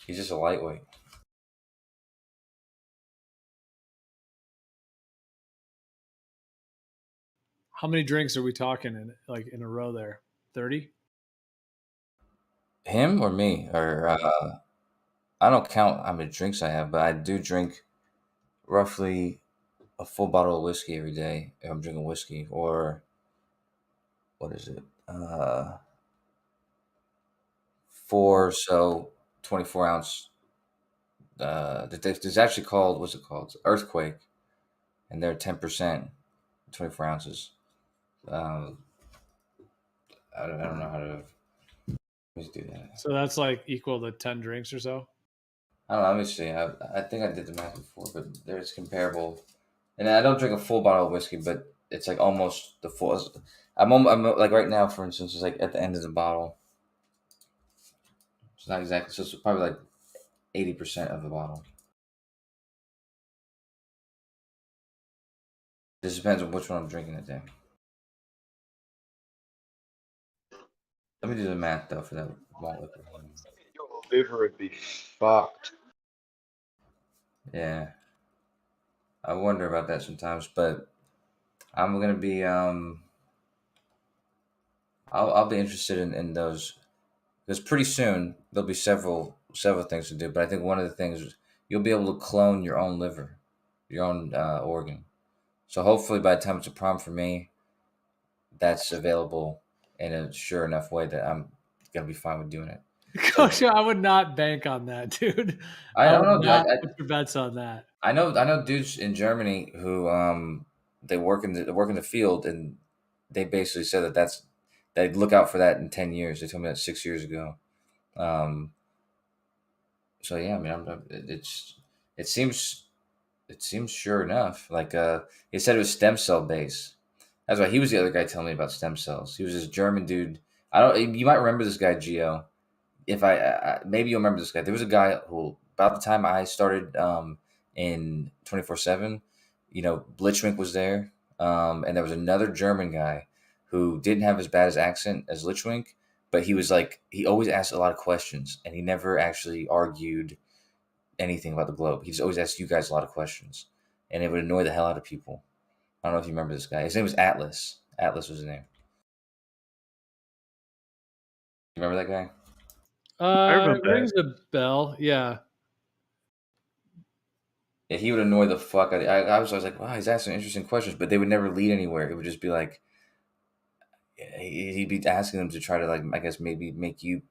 He's just a lightweight. How many drinks are we talking in a row there? 30? Him or me? Or I don't count how many drinks I have, but I do drink roughly a full bottle of whiskey every day if I'm drinking whiskey. Or what is it? 24 ounce. There's actually called, what's it called? Earthquake, and they're 10%, 24 ounces. I don't know how to. Let's do that. So that's like equal to 10 drinks or so? I don't know. Let me see. I think I did the math before, but there's comparable. And I don't drink a full bottle of whiskey, but it's like almost the full. I'm like right now, for instance, it's like at the end of the bottle. It's not exactly. So it's probably like 80% of the bottle. This depends on which one I'm drinking that day. Let me do the math though for that malt liquor. Your liver would be fucked. Yeah, I wonder about that sometimes, but I'm gonna be I'll be interested in those because pretty soon there'll be several things to do. But I think one of the things is you'll be able to clone your own liver, your own organ. So hopefully by the time it's a problem for me, that's available in a sure enough way that I'm gonna be fine with doing it. Gosh, I would not bank on that, dude. I don't know, would dude. not put your bets on that. I know dudes in Germany who they work in the field, and they basically said that they look out for that in 10 years. They told me that 6 years ago. So yeah, I mean, it seems sure enough. Like he said it was stem cell based. That's why he was the other guy telling me about stem cells. He was this German dude. You might remember this guy, Gio. If maybe you'll remember this guy. There was a guy who about the time I started in 24/7, Blitzwink was there, and there was another German guy who didn't have as bad as accent as Lichwink, but he was like he always asked a lot of questions, and he never actually argued anything about the globe. He just always asked you guys a lot of questions, and it would annoy the hell out of people. I don't know if you remember this guy. His name was Atlas. Atlas was his name. You remember that guy? It rings a bell. Yeah. Yeah, he would annoy the fuck out of I was like, wow, he's asking interesting questions, but they would never lead anywhere. It would just be like, he'd be asking them to try to, like, I guess maybe make you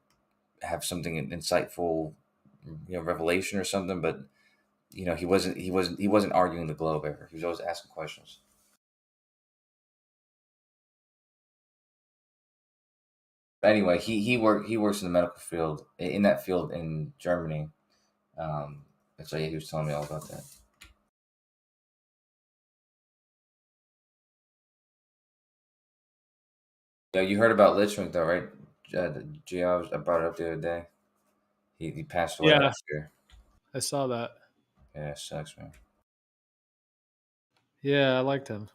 have something insightful, revelation or something. But he wasn't arguing the globe ever. He was always asking questions. But anyway, he works in the medical field in that field in Germany. And so yeah, he was telling me all about that. Yeah, you heard about Lichwink though, right? Gio, I brought it up the other day. He passed away last year. I saw that. Yeah, it sucks, man. Yeah, I liked him.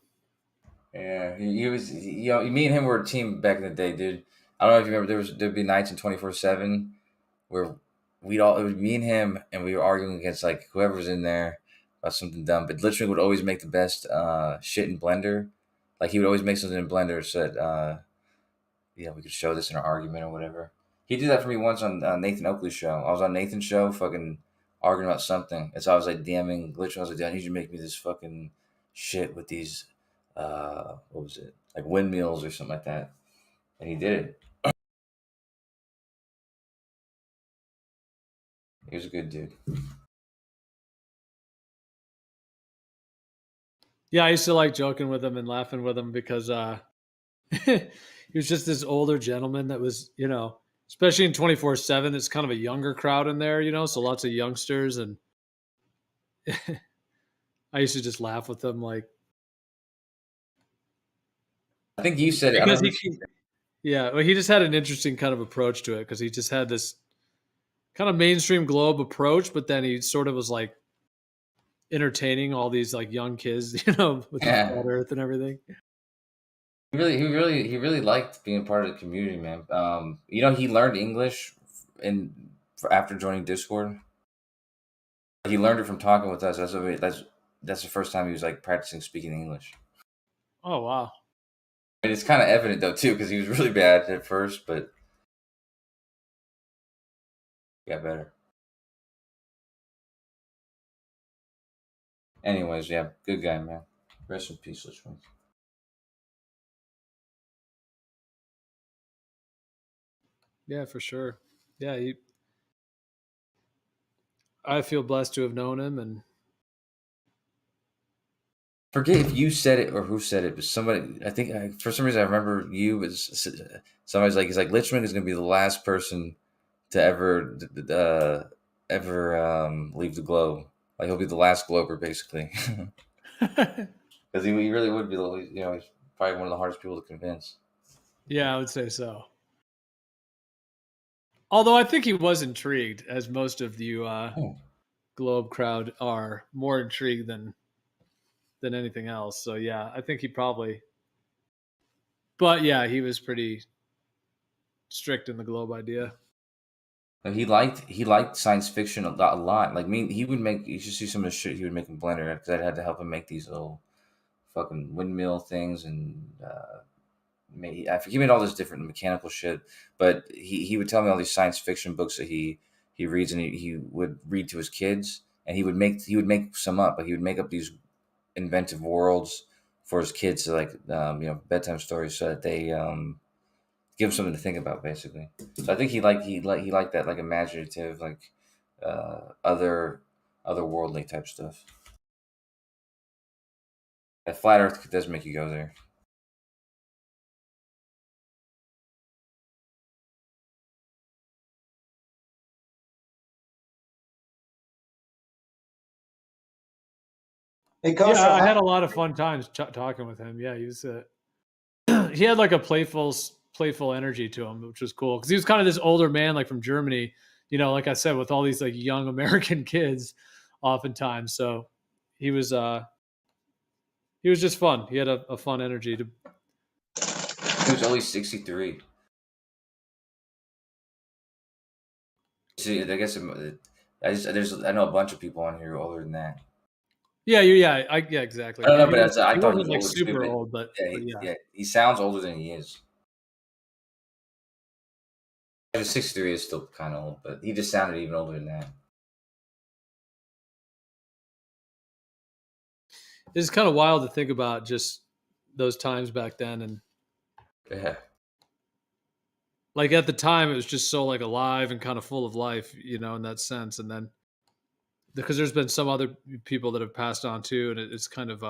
Yeah, he was. Me and him were a team back in the day, dude. I don't know if you remember. There'd be nights in 24/7 where it was me and him, and we were arguing against like whoever was in there about something dumb. But Lichwink would always make the best shit in Blender. Like he would always make something in Blender so that we could show this in our argument or whatever. He did that for me once on Nathan Oakley's show. I was on Nathan's show, fucking arguing about something, and so I was like DMing Glitch. I was like, "I need you to make me this fucking shit with these, what was it, like windmills or something like that," and he did it. He was a good dude. Yeah, I used to like joking with him and laughing with him because he was just this older gentleman that was, especially in 24/7, it's kind of a younger crowd in there, so lots of youngsters, and I used to just laugh with them, like. I think you said because it. he just had an interesting kind of approach to it because he just had this kind of mainstream globe approach, but then he sort of was like entertaining all these like young kids, with the flat Earth and everything. He really liked being part of the community, man. He learned English after joining Discord. He learned it from talking with us. That's the first time he was like practicing speaking English. Oh wow. And it's kind of evident though too, because he was really bad at first, but got better. Anyways, yeah, good guy, man. Rest in peace, Livestreams. Yeah, for sure. Yeah, I feel blessed to have known him, and Forget if you said it or who said it, but somebody. I think for some reason I remember you. Was somebody's like, he's like, Lichman is going to be the last person to ever leave the globe. Like he'll be the last glober, basically, because he really would be. He's probably one of the hardest people to convince. yeah, I would say so. Although I think he was intrigued, as most of you Globe crowd are more intrigued than anything else. So yeah, I think he probably. But yeah, he was pretty strict in the Globe idea. He liked science fiction a lot. Like me, you should see some of the shit he would make in Blender because I had to help him make these little fucking windmill things and I forget, he made all this different mechanical shit. But he would tell me all these science fiction books that he reads and he would read to his kids and he would make some up, but he would make up these inventive worlds for his kids to like bedtime stories so that they give him something to think about, basically. So I think he liked that like imaginative, like otherworldly type stuff. That flat Earth does make you go there. Hey, Kosho, Yeah, I had a lot of fun times talking with him. Yeah, he was he had like a playful energy to him, which was cool because he was kind of this older man, like from Germany. You know, like I said, with all these like young American kids, oftentimes. So he was just fun. He had a fun energy to. He was only 63. See, I guess I know a bunch of people on here older than that. Yeah, yeah, exactly. I don't Yeah, know, but I he thought he wasn't was like older too. super But old, but yeah, he sounds older than he is. 63 is still kind of old, but he just sounded even older than that. it's kind of wild to think about just those times back then, and Yeah. like at the time it was just so like alive and kind of full of life, in that sense. And then because there's been some other people that have passed on too, and it's kind of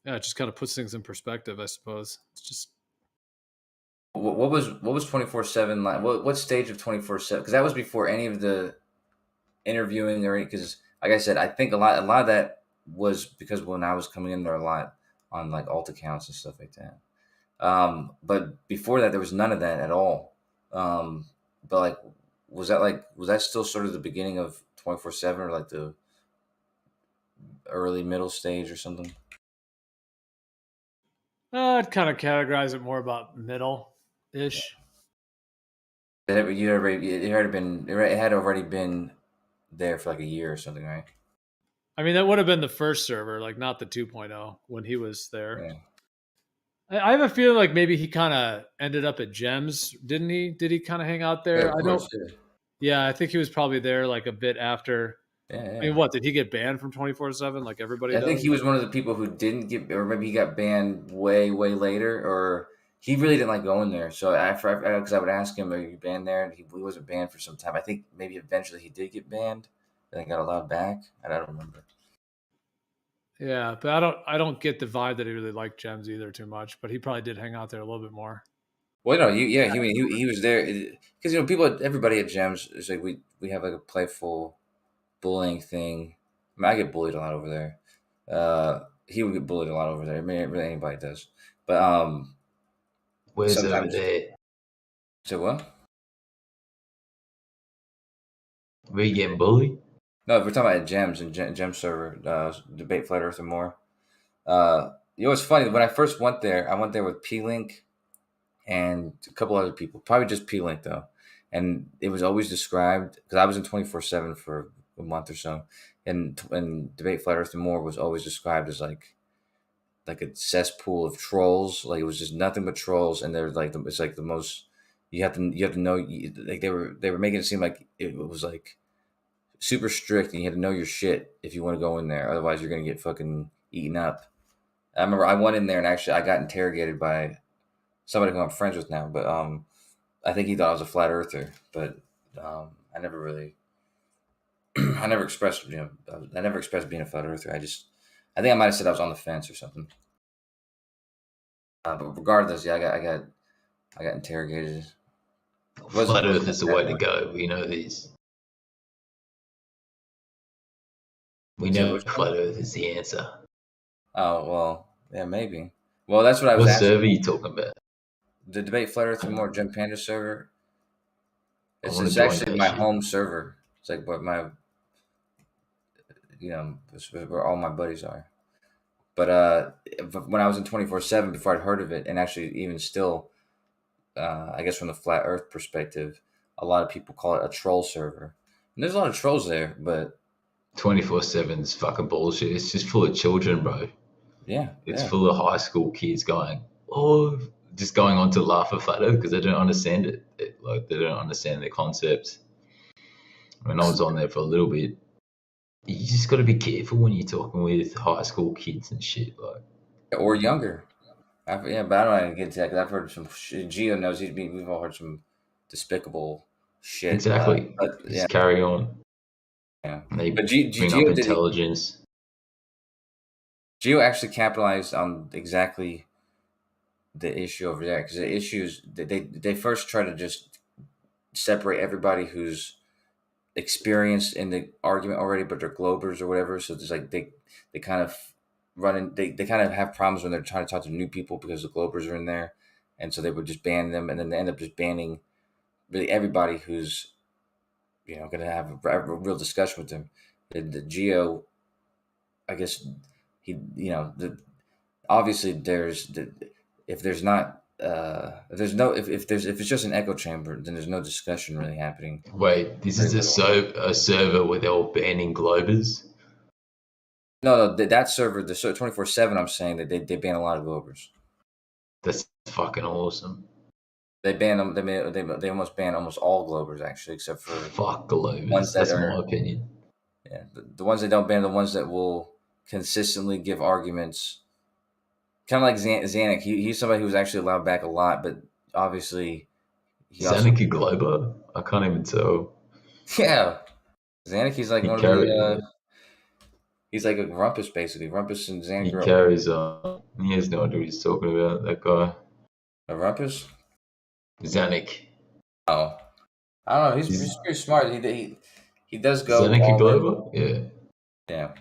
yeah, it just kind of puts things in perspective, I suppose. It's just What was 24/7 like? What stage of 24/7? Because that was before any of the interviewing or because, like I said, I think a lot of that was because when I was coming in there a lot on like alt accounts and stuff like that. But before that, there was none of that at all. But like, was that still sort of the beginning of 24/7 or like the early middle stage or something? I'd kind of categorize it more about middle ish. It had already been there for like a year or something, right? I mean, that would have been the first server, like not the 2.0 when he was there. Yeah. I have a feeling like maybe he kind of ended up at Gems, didn't he? Did he kind of hang out there? Yeah, of I don't. course. Yeah. Yeah, I think he was probably there like a bit after. Yeah, I mean, yeah. what did he get banned from 24/7 like everybody I think does? he was one of the people who didn't get, or maybe he got banned way, way later, or he really didn't like going there. So because I would ask him, "Are you banned there?" And he wasn't banned for some time. I think maybe eventually he did get banned, and then got allowed back. I don't remember. Yeah, but I don't get the vibe that he really liked Gems either too much. But he probably did hang out there a little bit more. Well, no, he was there because everybody at Gems is like we have like a playful bullying thing. I mean, I get bullied a lot over there. He would get bullied a lot over there. I mean, really anybody does. But Where's sometimes. that? So what? We getting bullied? No, if we're talking about Gems and Gem server, debate Flat Earth and more. It's funny when I first went there. I went there with P Link and a couple other people, probably just P Link though. and it was always described because I was in 24/7 for a month or so, and Debate Flat Earth and More was always described as like a cesspool of trolls. Like it was just nothing but trolls, and they're like it's like the most you have to know like they were making it seem like it was like super strict, and you had to know your shit if you want to go in there. Otherwise, you're gonna get fucking eaten up. I remember I went in there and actually I got interrogated by somebody who I'm friends with now, but I think he thought I was a flat earther, but I never really, I never expressed, I never expressed being a flat earther. I think I might have said I was on the fence or something. But regardless, yeah, I got interrogated. Flat Earth is the way to go. We know this. We know Flat Earth is the answer. Oh well, yeah, maybe. Well, that's what I was What asking. server are you talking about? The Debate Flat Earth and More Jim Panda server. It's join actually that my shit. home server. It's like what my, it's where all my buddies are. But when I was in 24/7 before I'd heard of it, and actually even still, I guess from the flat Earth perspective, a lot of people call it a troll server. And there's a lot of trolls there, but 24/7 is fucking bullshit. It's just full of children, bro. yeah, It's full of high school kids just going on to laugh at Flat Earth because they don't understand it. They don't understand the concepts. When I was on there for a little bit, you just got to be careful when you're talking with high school kids and shit. Or younger. Yeah, but I don't want to get into that because I've heard some shit. Gio knows we've all heard some despicable shit. Exactly. But just carry on. Yeah. They But bring up intelligence. Gio actually capitalized on exactly the issue over there because the issues they first try to just separate everybody who's experienced in the argument already, but they're globers or whatever. So there's like they kind of they kind of have problems when they're trying to talk to new people because the globers are in there, and so they would just ban them, and then they end up just banning really everybody who's going to have a real discussion with them. The Geo, I guess obviously if there's not if it's just an echo chamber, then there's no discussion really happening. Wait, this is a server where they're all banning globers? No, that server, the 24/7. I'm saying that they ban a lot of globers. That's fucking awesome. They ban them. They almost ban almost all globers actually, except for fuck globers. That's my opinion. Yeah, the ones that don't ban, the ones that will consistently give arguments. Kind of like Zanuck. He's somebody who's actually allowed back a lot, but obviously Zanuck a glober? I can't even tell. Yeah, Zanuck. He's like one of the. He's like a Rumpus, basically. Rumpus and Zanuck. He carries on. He has no idea what he's talking about. That guy. A Rumpus? Zanuck. Oh, I don't know. He's pretty smart. He does go. Zanuck a glober? Yeah. Yeah.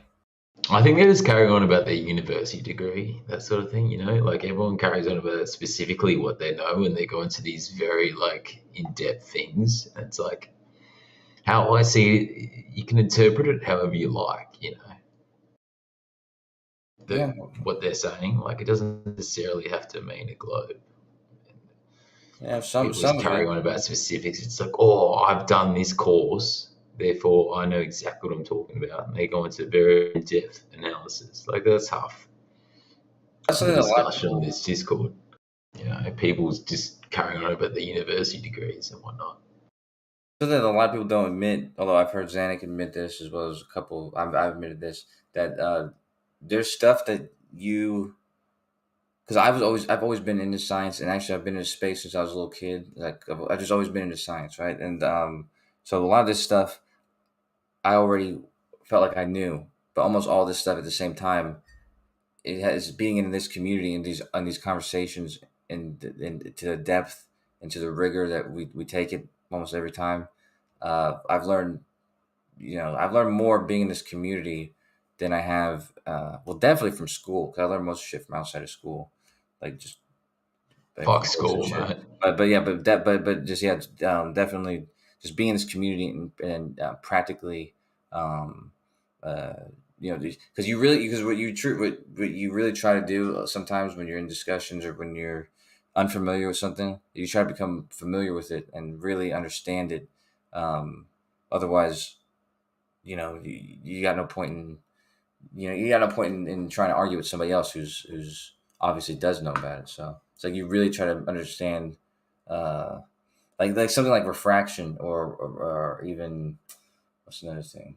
I think they're just carrying on about their university degree, that sort of thing, like everyone carries on about specifically what they know, and they go into these very like in-depth things. And it's like, how I see it, you can interpret it however you like, what they're saying. Like it doesn't necessarily have to mean a globe. Yeah, some carry on about specifics. It's like, I've done this course, therefore I know exactly what I'm talking about. And they go into very in-depth analysis. Like that's tough. That's the discussion on this Discord. People's just carrying on about the university degrees and whatnot. Something that a lot of people don't admit, although I've heard Zanuck admit this as well as a couple. I've admitted this, that there's stuff that because I've always been into science, and actually I've been in space since I was a little kid. Like I've just always been into science, right? And so a lot of this stuff I already felt like I knew, but almost all this stuff at the same time, it has being in this community and these conversations and to the depth and to the rigor that we take it almost every time. I've learned more being in this community than I have, definitely from school, because I learned most shit from outside of school, like just fuck school, man. But definitely just being in this community and practically, because what you really try to do sometimes when you're in discussions or when you're unfamiliar with something, you try to become familiar with it and really understand it. Otherwise, you got no point in in trying to argue with somebody else who's obviously does know about it. So it's like you really try to understand, like something like refraction or even what's another thing.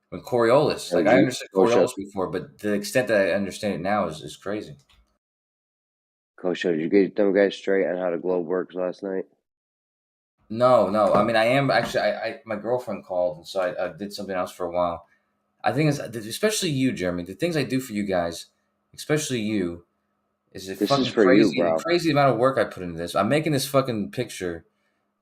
When Coriolis, like I understood Coriolis before, but the extent that I understand it now is crazy. Kosho, did you get them guys straight on how the globe works last night? No. I mean, I am actually. My girlfriend called, and so I did something else for a while. I think it's especially you, Jeremy. The things I do for you guys, especially you, is it This fucking is for crazy? you, bro. Crazy amount of work I put into this. I'm making this fucking picture.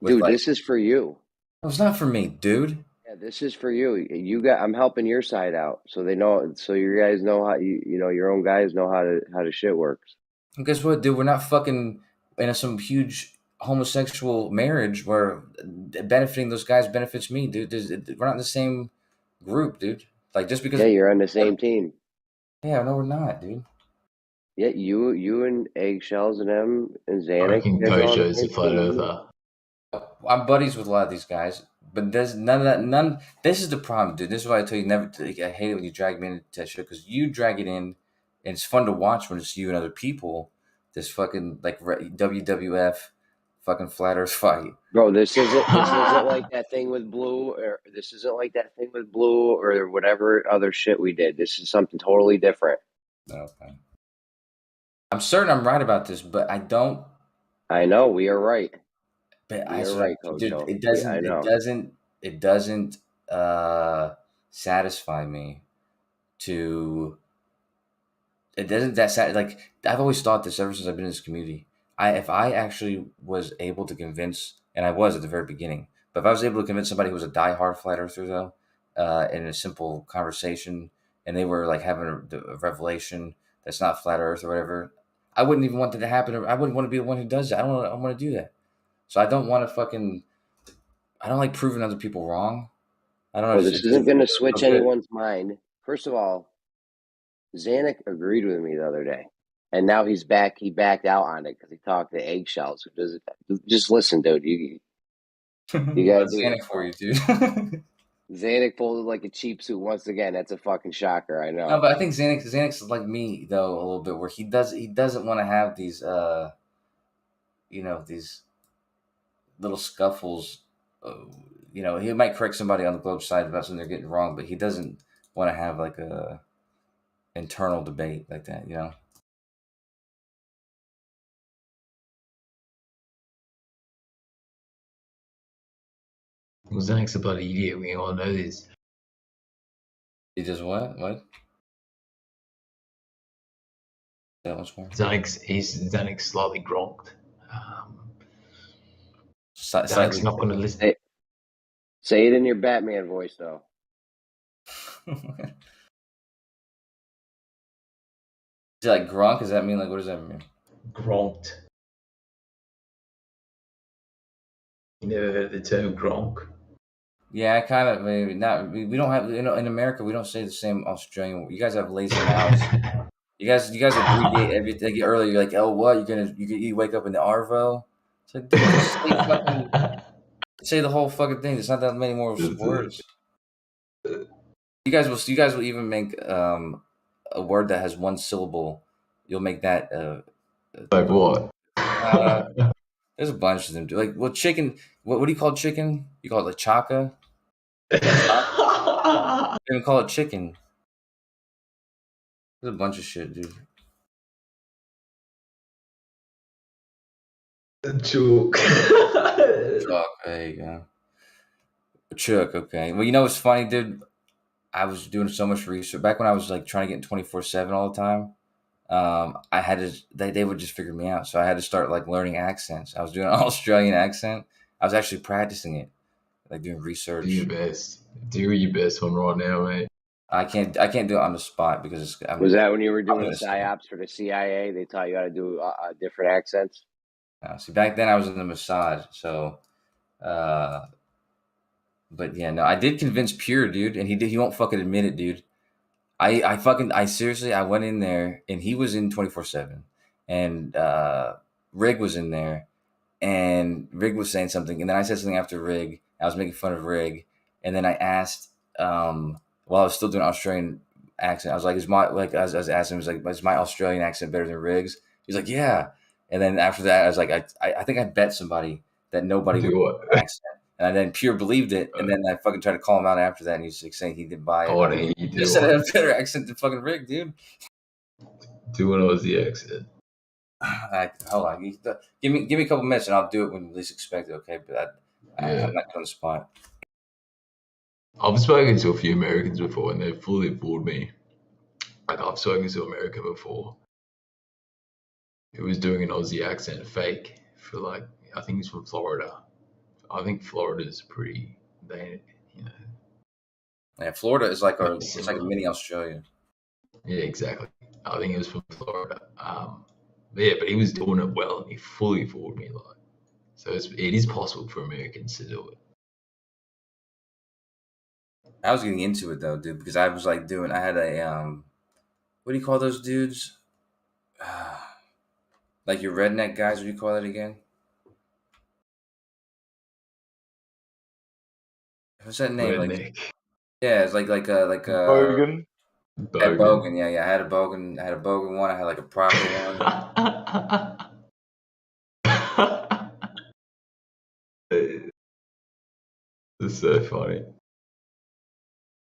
Dude, this is for you. No, it's not for me, dude. Yeah, this is for you. I'm helping your side out, so they know. So you guys know how your own guys know how to shit works. And guess what, dude? We're not fucking in some huge homosexual marriage where benefiting those guys benefits me, dude. We're not in the same group, dude. Like just because. Yeah, you're on the same team. Yeah, no, we're not, dude. Yeah, you and Eggshells and them and Xanax. I reckon Kosho's a flat earther. I'm buddies with a lot of these guys, but there's none of that. This is the problem, dude. This is why I tell you never. I hate it when you drag me into that shit because you drag it in, and it's fun to watch when it's you and other people. This fucking like WWF, fucking flat Earth fight, bro. This isn't like that thing with Blue, or this isn't like that thing with Blue, or whatever other shit we did. This is something totally different. Okay. I'm certain I'm right about this, but I don't. I know we are right. But you're right, Coach. Dude, it doesn't. It doesn't satisfy me to. It doesn't like I've always thought this ever since I've been in this community. If I actually was able to convince, and I was at the very beginning, but if I was able to convince somebody who was a diehard flat earther though, in a simple conversation, and they were like having a revelation that's not flat earth or whatever, I wouldn't even want that to happen. I wouldn't want to be the one who does that. I don't want to do that. So I don't want to I don't like proving other people wrong. I don't know. This isn't going to switch anyone's mind. First of all, Xanax agreed with me the other day, and now he's back. He backed out on it because he talked to Eggshells. Who does it? Just listen, dude. You got Xanax for you, dude. Xanax pulled like a cheap suit once again. That's a fucking shocker. I know. No, but I think Xanax is like me though a little bit, where he doesn't want to have these these little scuffles. He might correct somebody on the globe side about something they're getting wrong, but he doesn't want to have like a internal debate like that, Well, Xanax a bloody idiot. We all know this. He just what? What? That was more. Xanax slightly gronked. Xanax not going to listen. Say it in your Batman voice, though. Is it like Gronk? Does that mean like what does that mean? Gronked. You never heard the term Gronk? Yeah, I kind of maybe not. We don't have in America. We don't say the same Australian. You guys have lazy mouths. You guys abbreviate everything earlier. You're like, oh, what you wake up in the Arvo? It's like, dude, just say the whole fucking thing. There's not that many more words. You guys will even make a word that has one syllable. You'll make that like what? There's a bunch of them. Like, well, chicken. What do you call chicken? You call it like chaka. You even call it chicken. There's a bunch of shit, dude. Chook. Chuck, there you go. Chuck, okay. Well, you know what's funny, dude? I was doing so much research back when I was like trying to get in 24/7 all the time. I had to. They would just figure me out, so I had to start like learning accents. I was doing an Australian accent. I was actually practicing it, like doing research. Do your best. Do your best one right now, mate. I can't do it on the spot because was that when you were doing psyops for the CIA? They taught you how to do different accents. See, back then I was in the Mossad, so. But yeah, no, I did convince Pure, dude, and he won't fucking admit it, dude. I seriously, I went in there and he was in 24/7, and Rig was in there, and Rig was saying something, and then I said something after Rig. I was making fun of Rig, and then I asked, while I was still doing Australian accent, I was like, I was asking him, was like, is my Australian accent better than Rig's? He's like, yeah. And then after that, I was like, I think I bet somebody that nobody would do an accent. And I then pure believed it, and then I fucking tried to call him out after that, and he's like saying he didn't buy it. I want to hear you He do said I had one. a better accent than fucking Rig, dude. Do an Aussie accent. Hold on, give me a couple minutes, and I'll do it when you least expect it. Okay, but I'm not on the spot. I've spoken to a few Americans before, and they've fully fooled me. Like, I've spoken to an American before who was doing an Aussie accent fake for, like, I think he's from Florida. I think Florida's pretty, Yeah, Florida is like it's like a mini Australia. Yeah, exactly. I think he was from Florida. But he was doing it well, and he fully fooled me. Like, so it is possible for Americans to do it. I was getting into it though, dude, because I was like I had a what do you call those dudes? Like your redneck guys, what do you call that again? What's that name? Redneck. Like, yeah, it's like Bogan. Bogan. Yeah. I had a Bogan one. I had like a proper one. It's so funny.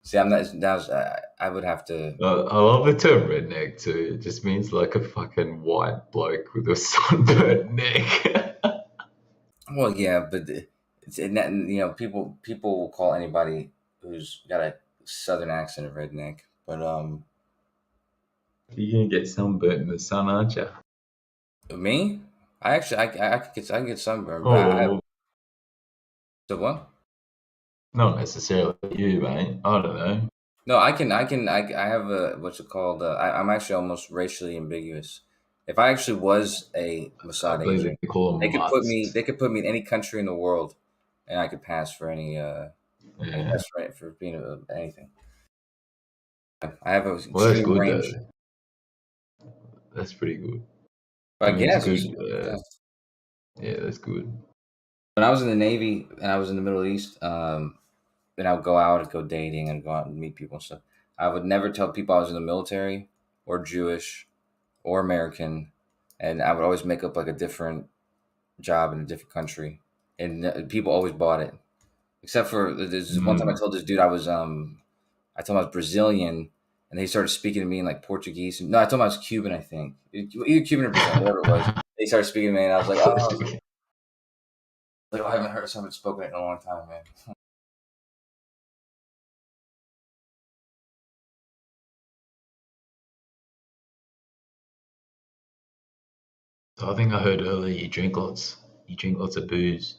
See, I'm not. I would have to. I love the term redneck too. It just means like a fucking white bloke with a sunburnt neck. Well, yeah, but people will call anybody who's got a southern accent a redneck. But You're gonna get sunburnt in the sun, aren't you? me, I can get sunburned. But so what? Not necessarily you, mate. I don't know. No, I have a what's it called? I'm actually almost racially ambiguous. If I actually was a Mossad agent, they could put me in any country in the world, and I could pass for any for being anything. I have a that's good range. though. That's pretty good. But I guess yeah, that's good. When I was in the Navy and I was in the Middle East, then I would go out and go dating and go out and meet people and stuff. I would never tell people I was in the military or Jewish or American, and I would always make up like a different job in a different country, and people always bought it. Except for there's one time I told this dude I told him I was Brazilian, and they started speaking to me in like Portuguese. No, I told him I was Cuban, I think, either Cuban or Brazilian, whatever it was. They started speaking to me, and I was like, oh. Like, I haven't heard someone spoken it in a long time, man. I think I heard earlier you drink lots. You drink lots of booze.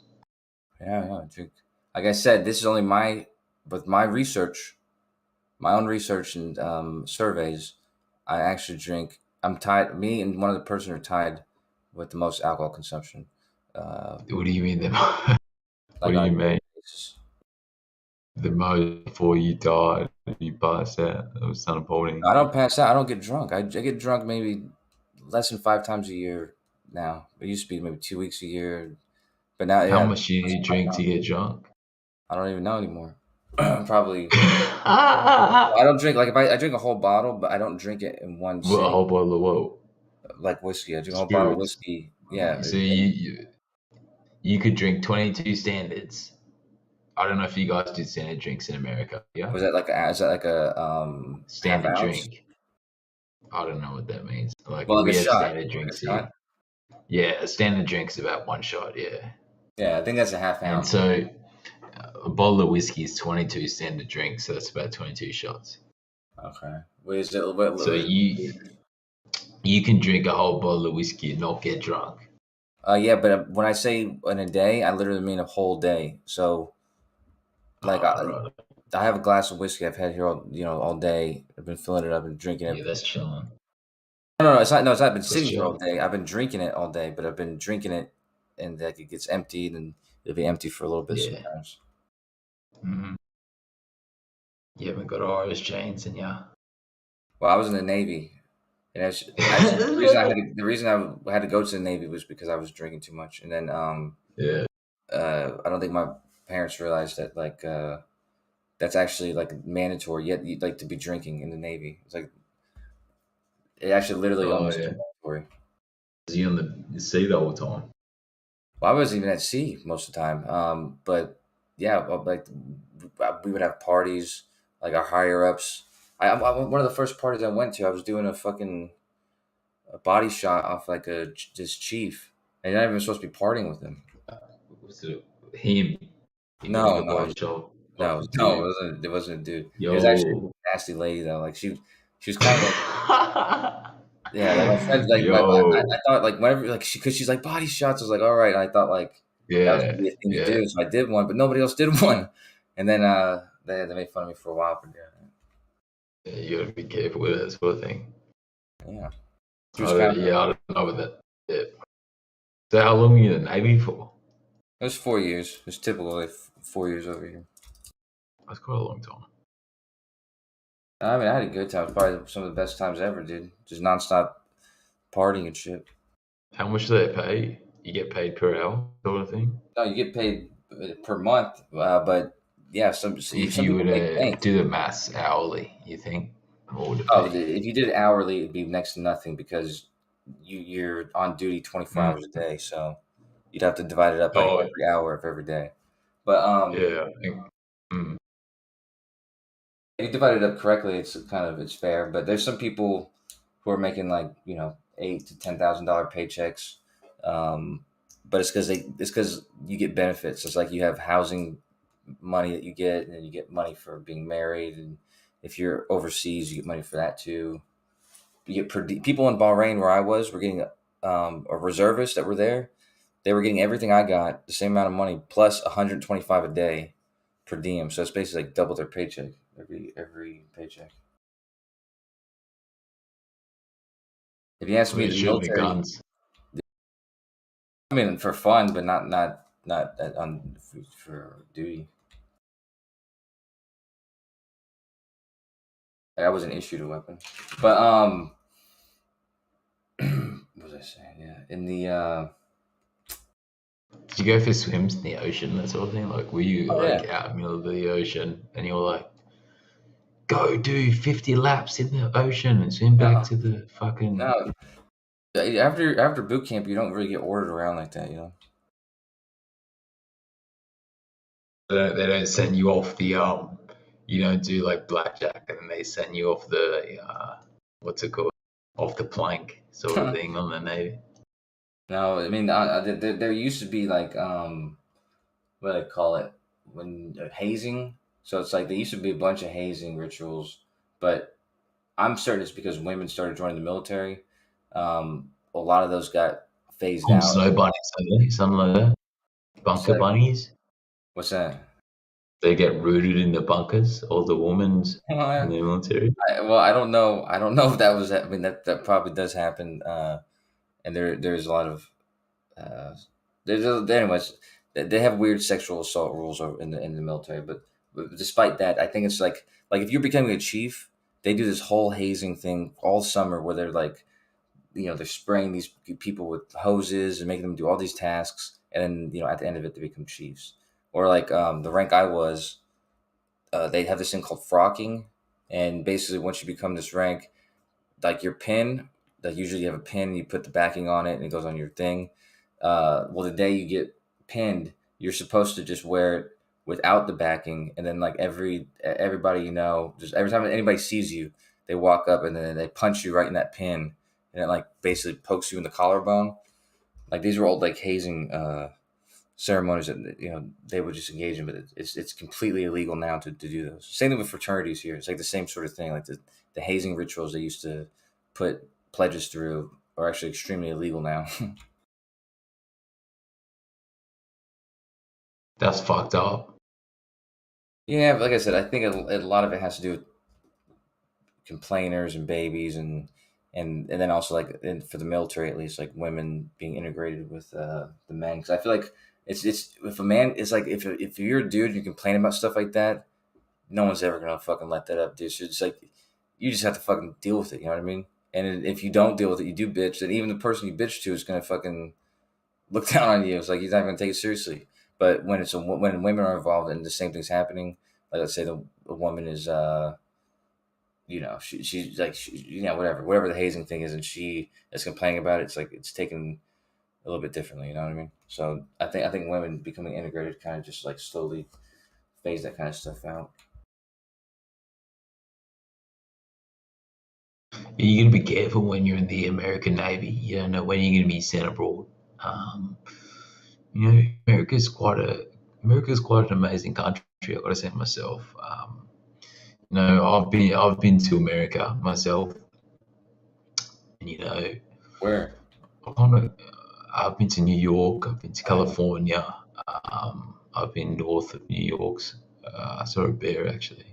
Yeah, I drink. Like I said, this is only my research, my own research and surveys. I actually drink. I'm tied. Me and one other person are tied with the most alcohol consumption. What do you mean? What do you mean? The most before you died, you passed out. It was unfolding. I don't pass out. I don't get drunk. I get drunk maybe less than 5 times a year now. It used to be maybe 2 weeks a year, but now how much do you need to drink to get drunk? I don't even know anymore. Probably. I don't drink if I drink a whole bottle, but I don't drink it in one sitting. A whole bottle of what? Like whiskey. I drink a whole bottle of whiskey. Yeah. So you could drink 22 standards. I don't know if you guys do standard drinks in America. Yeah. Is that like a standard drink? I don't know what that means. Like, well, we have standard drinks here. Yeah, a standard drink's about 1 shot. Yeah. Yeah, I think that's a half ounce. And so a bottle of whiskey is 22 standard drinks, so that's about 22 shots. Okay. Where's it? So you can drink a whole bottle of whiskey and not get drunk. Yeah, but when I say in a day, I literally mean a whole day. So, like, I have a glass of whiskey I've had here all day. I've been filling it up and drinking it. Yeah, that's chilling. No, it's not. No, it's not been sitting here all day. I've been drinking it all day, but I've been drinking it, and like it gets emptied, and it'll be empty for a little bit sometimes. Mm-hmm. You haven't got Irish chains in ya. Well, I was in the Navy, And actually, the reason I had to go to the Navy was because I was drinking too much, and then Yeah. I don't think my parents realized that like that's actually like mandatory. Yet you like to be drinking in the Navy. It's like it actually literally almost mandatory. Is he on the sea the whole time? Well, I wasn't even at sea most of the time. But yeah, like we would have parties, like our higher ups. One of the first parties I went to, I was doing a body shot off like this chief, and you're not even supposed to be partying with him. Was it him? No, a body shot no, off no, it wasn't a dude. Yo. It was actually a nasty lady though. Like she was kind of like, yeah, like my friend, like I thought like whenever like because she's like body shots. I was like, all right. And I thought like that was gonna be a thing to do, so I did one, but nobody else did one. And then they made fun of me for a while for doing it. Yeah, you gotta be careful with that sort of thing. Yeah. I don't know with that. Yeah. So how long were you in the Navy for? It was 4 years. It's typical, like 4 years over here. That's quite a long time. I mean, I had a good time. It was probably some of the best times ever, dude. Just nonstop partying and shit. How much do they pay? You get paid per hour, sort of thing? No, you get paid per month, but yeah, if you were to do the maths hourly, you think? If you did it hourly, it'd be next to nothing because you're on duty 24 hours a day, so you'd have to divide it up by every hour of every day. But yeah, I think. If you divide it up correctly, it's fair. But there's some people who are making like $8,000 to $10,000 paychecks, but it's because you get benefits. It's like you have housing money that you get, and then you get money for being married, and if you're overseas, you get money for that too. You get people in Bahrain where I was were getting a reservist that were there. They were getting everything I got, the same amount of money plus 125 a day per diem. So it's basically like double their paycheck every paycheck. If you ask me, the military, guns. I mean, for fun, but not on for duty. I wasn't issued a weapon, but what was I saying? Yeah, in the. Did you go for swims in the ocean, that sort of thing? Like, were you out in the middle of the ocean and you're like, go do 50 laps in the ocean and swim back to the fucking. No. After boot camp, you don't really get ordered around like that, They don't send you off the you don't do like blackjack, and then they send you off the what's it called, off the plank sort of thing on the Navy. No, I mean there used to be like what do they call it when hazing. So it's like there used to be a bunch of hazing rituals, but I'm certain it's because women started joining the military. A lot of those got phased out. Snow bunnies, something like that. Bunker bunnies. What's that? They get rooted in the bunkers, all the women in the military. I don't know. I don't know if that was. I mean, that probably does happen. And there's a lot of. Anyways, they have weird sexual assault rules in the military, but despite that, I think it's like if you're becoming a chief, they do this whole hazing thing all summer where they're like, they're spraying these people with hoses and making them do all these tasks, and then at the end of it, they become chiefs. Or like the rank I was, they have this thing called frocking, and basically once you become this rank, like your pin, like usually you have a pin, you put the backing on it, and it goes on your thing. Well, the day you get pinned, you're supposed to just wear it without the backing, and then like everybody just every time anybody sees you, they walk up and then they punch you right in that pin, and it like basically pokes you in the collarbone. Like these were old like hazing ceremonies that they would just engage in, but it's completely illegal now to do those. Same thing with fraternities here. It's like the same sort of thing. Like the hazing rituals they used to put pledges through are actually extremely illegal now. That's fucked up. Yeah, but like I said, I think a lot of it has to do with complainers and babies, and then also like for the military at least, like women being integrated with the men. Because I feel like it's if a man, it's like if you're a dude and you complain about stuff like that, no one's ever gonna fucking let that up, dude. So it's like you just have to fucking deal with it. You know what I mean? And if you don't deal with it, you do bitch. Then even the person you bitch to is gonna fucking look down on you. It's like he's not gonna take it seriously. But when when women are involved and the same thing's happening, like let's say the woman is she's like whatever the hazing thing is, and she is complaining about it. It's like it's taken a little bit differently. You know what I mean? So I think women becoming integrated kind of just like slowly phase that kind of stuff out. You're gonna be careful when you're in the American Navy. You don't know when you're gonna be sent abroad. America's quite an amazing country. I've got to say myself. I've been to America myself, and Where? I've been to New York. I've been to California. I've been north of New York. I saw a bear actually.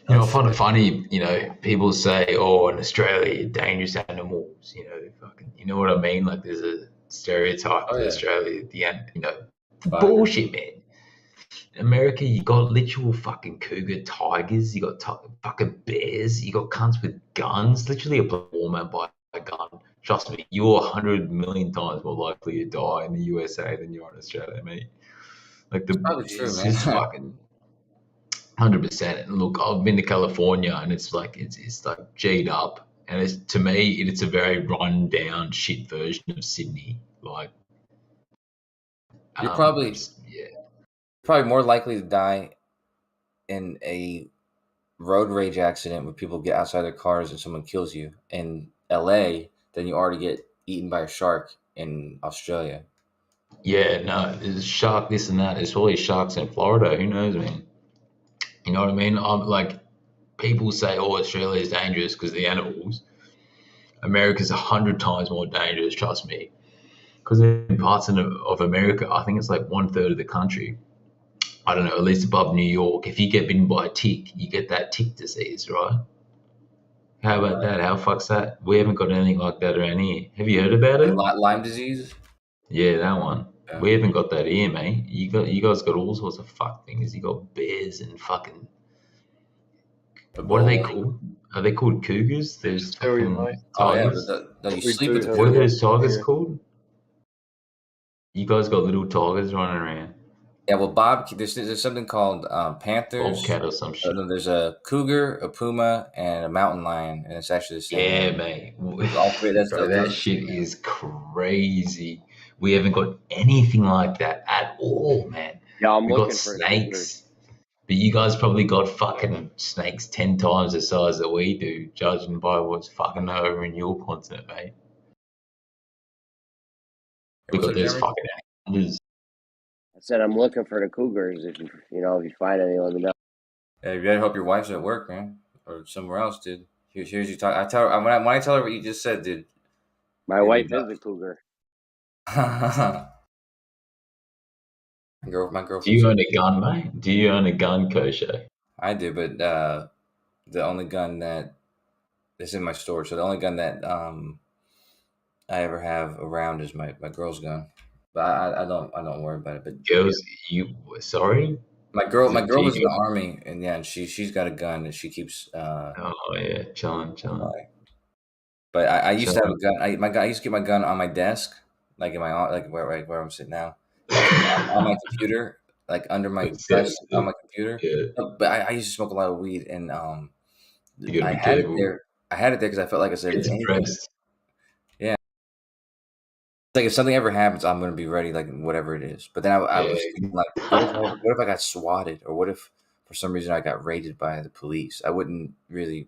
I find it funny, people say, "Oh, in Australia, dangerous animals." You know what I mean? Like, there's a stereotype to Australia at the end. Bullshit, man. In America, you got literal fucking cougar tigers. You got fucking bears. You got cunts with guns. Literally a woman by a gun. Trust me, you're 100 million times more likely to die in the USA than you are in Australia, mate. Like it's just fucking. 100%. And look, I've been to California, and it's like G'd up, and to me it's a very run down shit version of Sydney. Like, you're probably more likely to die in a road rage accident where people get outside their cars and someone kills you in LA than you are to get eaten by a shark in Australia. Yeah, no, there's a shark, this and that. There's probably sharks in Florida. Who knows, man? You know what I mean? I'm like, people say, "Oh, Australia is dangerous because of the animals." America's 100 times more dangerous, trust me. Because in parts of America, I think it's like 1/3 of the country. I don't know, at least above New York. If you get bitten by a tick, you get that tick disease, right? How about that? How fuck's that? We haven't got anything like that around here. Have you heard about it? Lyme disease? Yeah, that one. Yeah. We haven't got that here, mate. You guys got all sorts of fuck things. You got bears and fucking. What are they called? Are they called cougars? There's fucking tigers. You sleep with what are those tigers called? You guys got little tigers running around. Yeah, well, Bob, there's something called panthers. Bobcat or some shit. There's a cougar, a puma, and a mountain lion, and it's actually the same. Yeah, mate. All three. That shit is crazy. We haven't got anything like that at all, man. Yeah, we got snakes. But you guys probably got fucking snakes 10 times the size that we do, judging by what's fucking over in your continent, mate. We got those fucking animals. I said I'm looking for the cougars. If you find any, let me know. Yeah, you better hope your wife's at work, man, or somewhere else, dude. Here's you talk. I tell her when I tell her what you just said, dude. My wife is a cougar. My girlfriend. Do you own a gun, mate? Do you own a gun, Kosho? I do, but the only gun that is in my storage. So the only gun that I ever have around is my girl's gun. But I don't worry about it. But girls, sorry? My girl was in the army, and she's got a gun that she keeps. Chilling. But I used to have a gun. I used to keep my gun on my desk, like in my where I'm sitting now, on my computer, like under my desk on my computer. Yeah. But I used to smoke a lot of weed, and I had it there. I had it there because I felt like I said, yeah. Like if something ever happens, I'm gonna be ready, like whatever it is. But then I was thinking, like, what if I got swatted, or what if for some reason I got raided by the police? I wouldn't really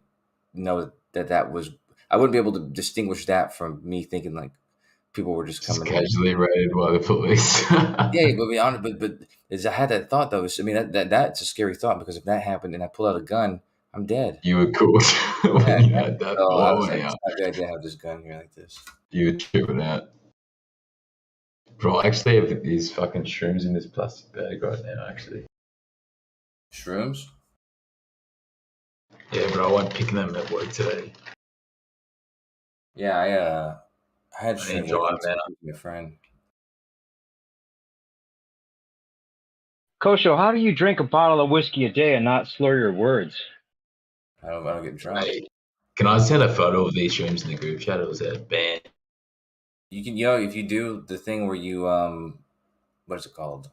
know that was. I wouldn't be able to distinguish that from me thinking like people were just coming casually raided by the police. Yeah, but be honest, but I had that thought though. I mean that's a scary thought because if that happened and I pull out a gun, I'm dead. You were cool. When you had that I was like, it's not a good idea to have this gun here like this. You were tripping out. Bro, I actually have these fucking shrooms in this plastic bag right now, actually. Shrooms? Yeah, bro, I went picking them at work today. Yeah, I had shrooms with my friend. Kosho, how do you drink a bottle of whiskey a day and not slur your words? I don't get drunk. Can I send a photo of these streams in the group chat, or is that banned? You can, if you do the thing where you what is it called?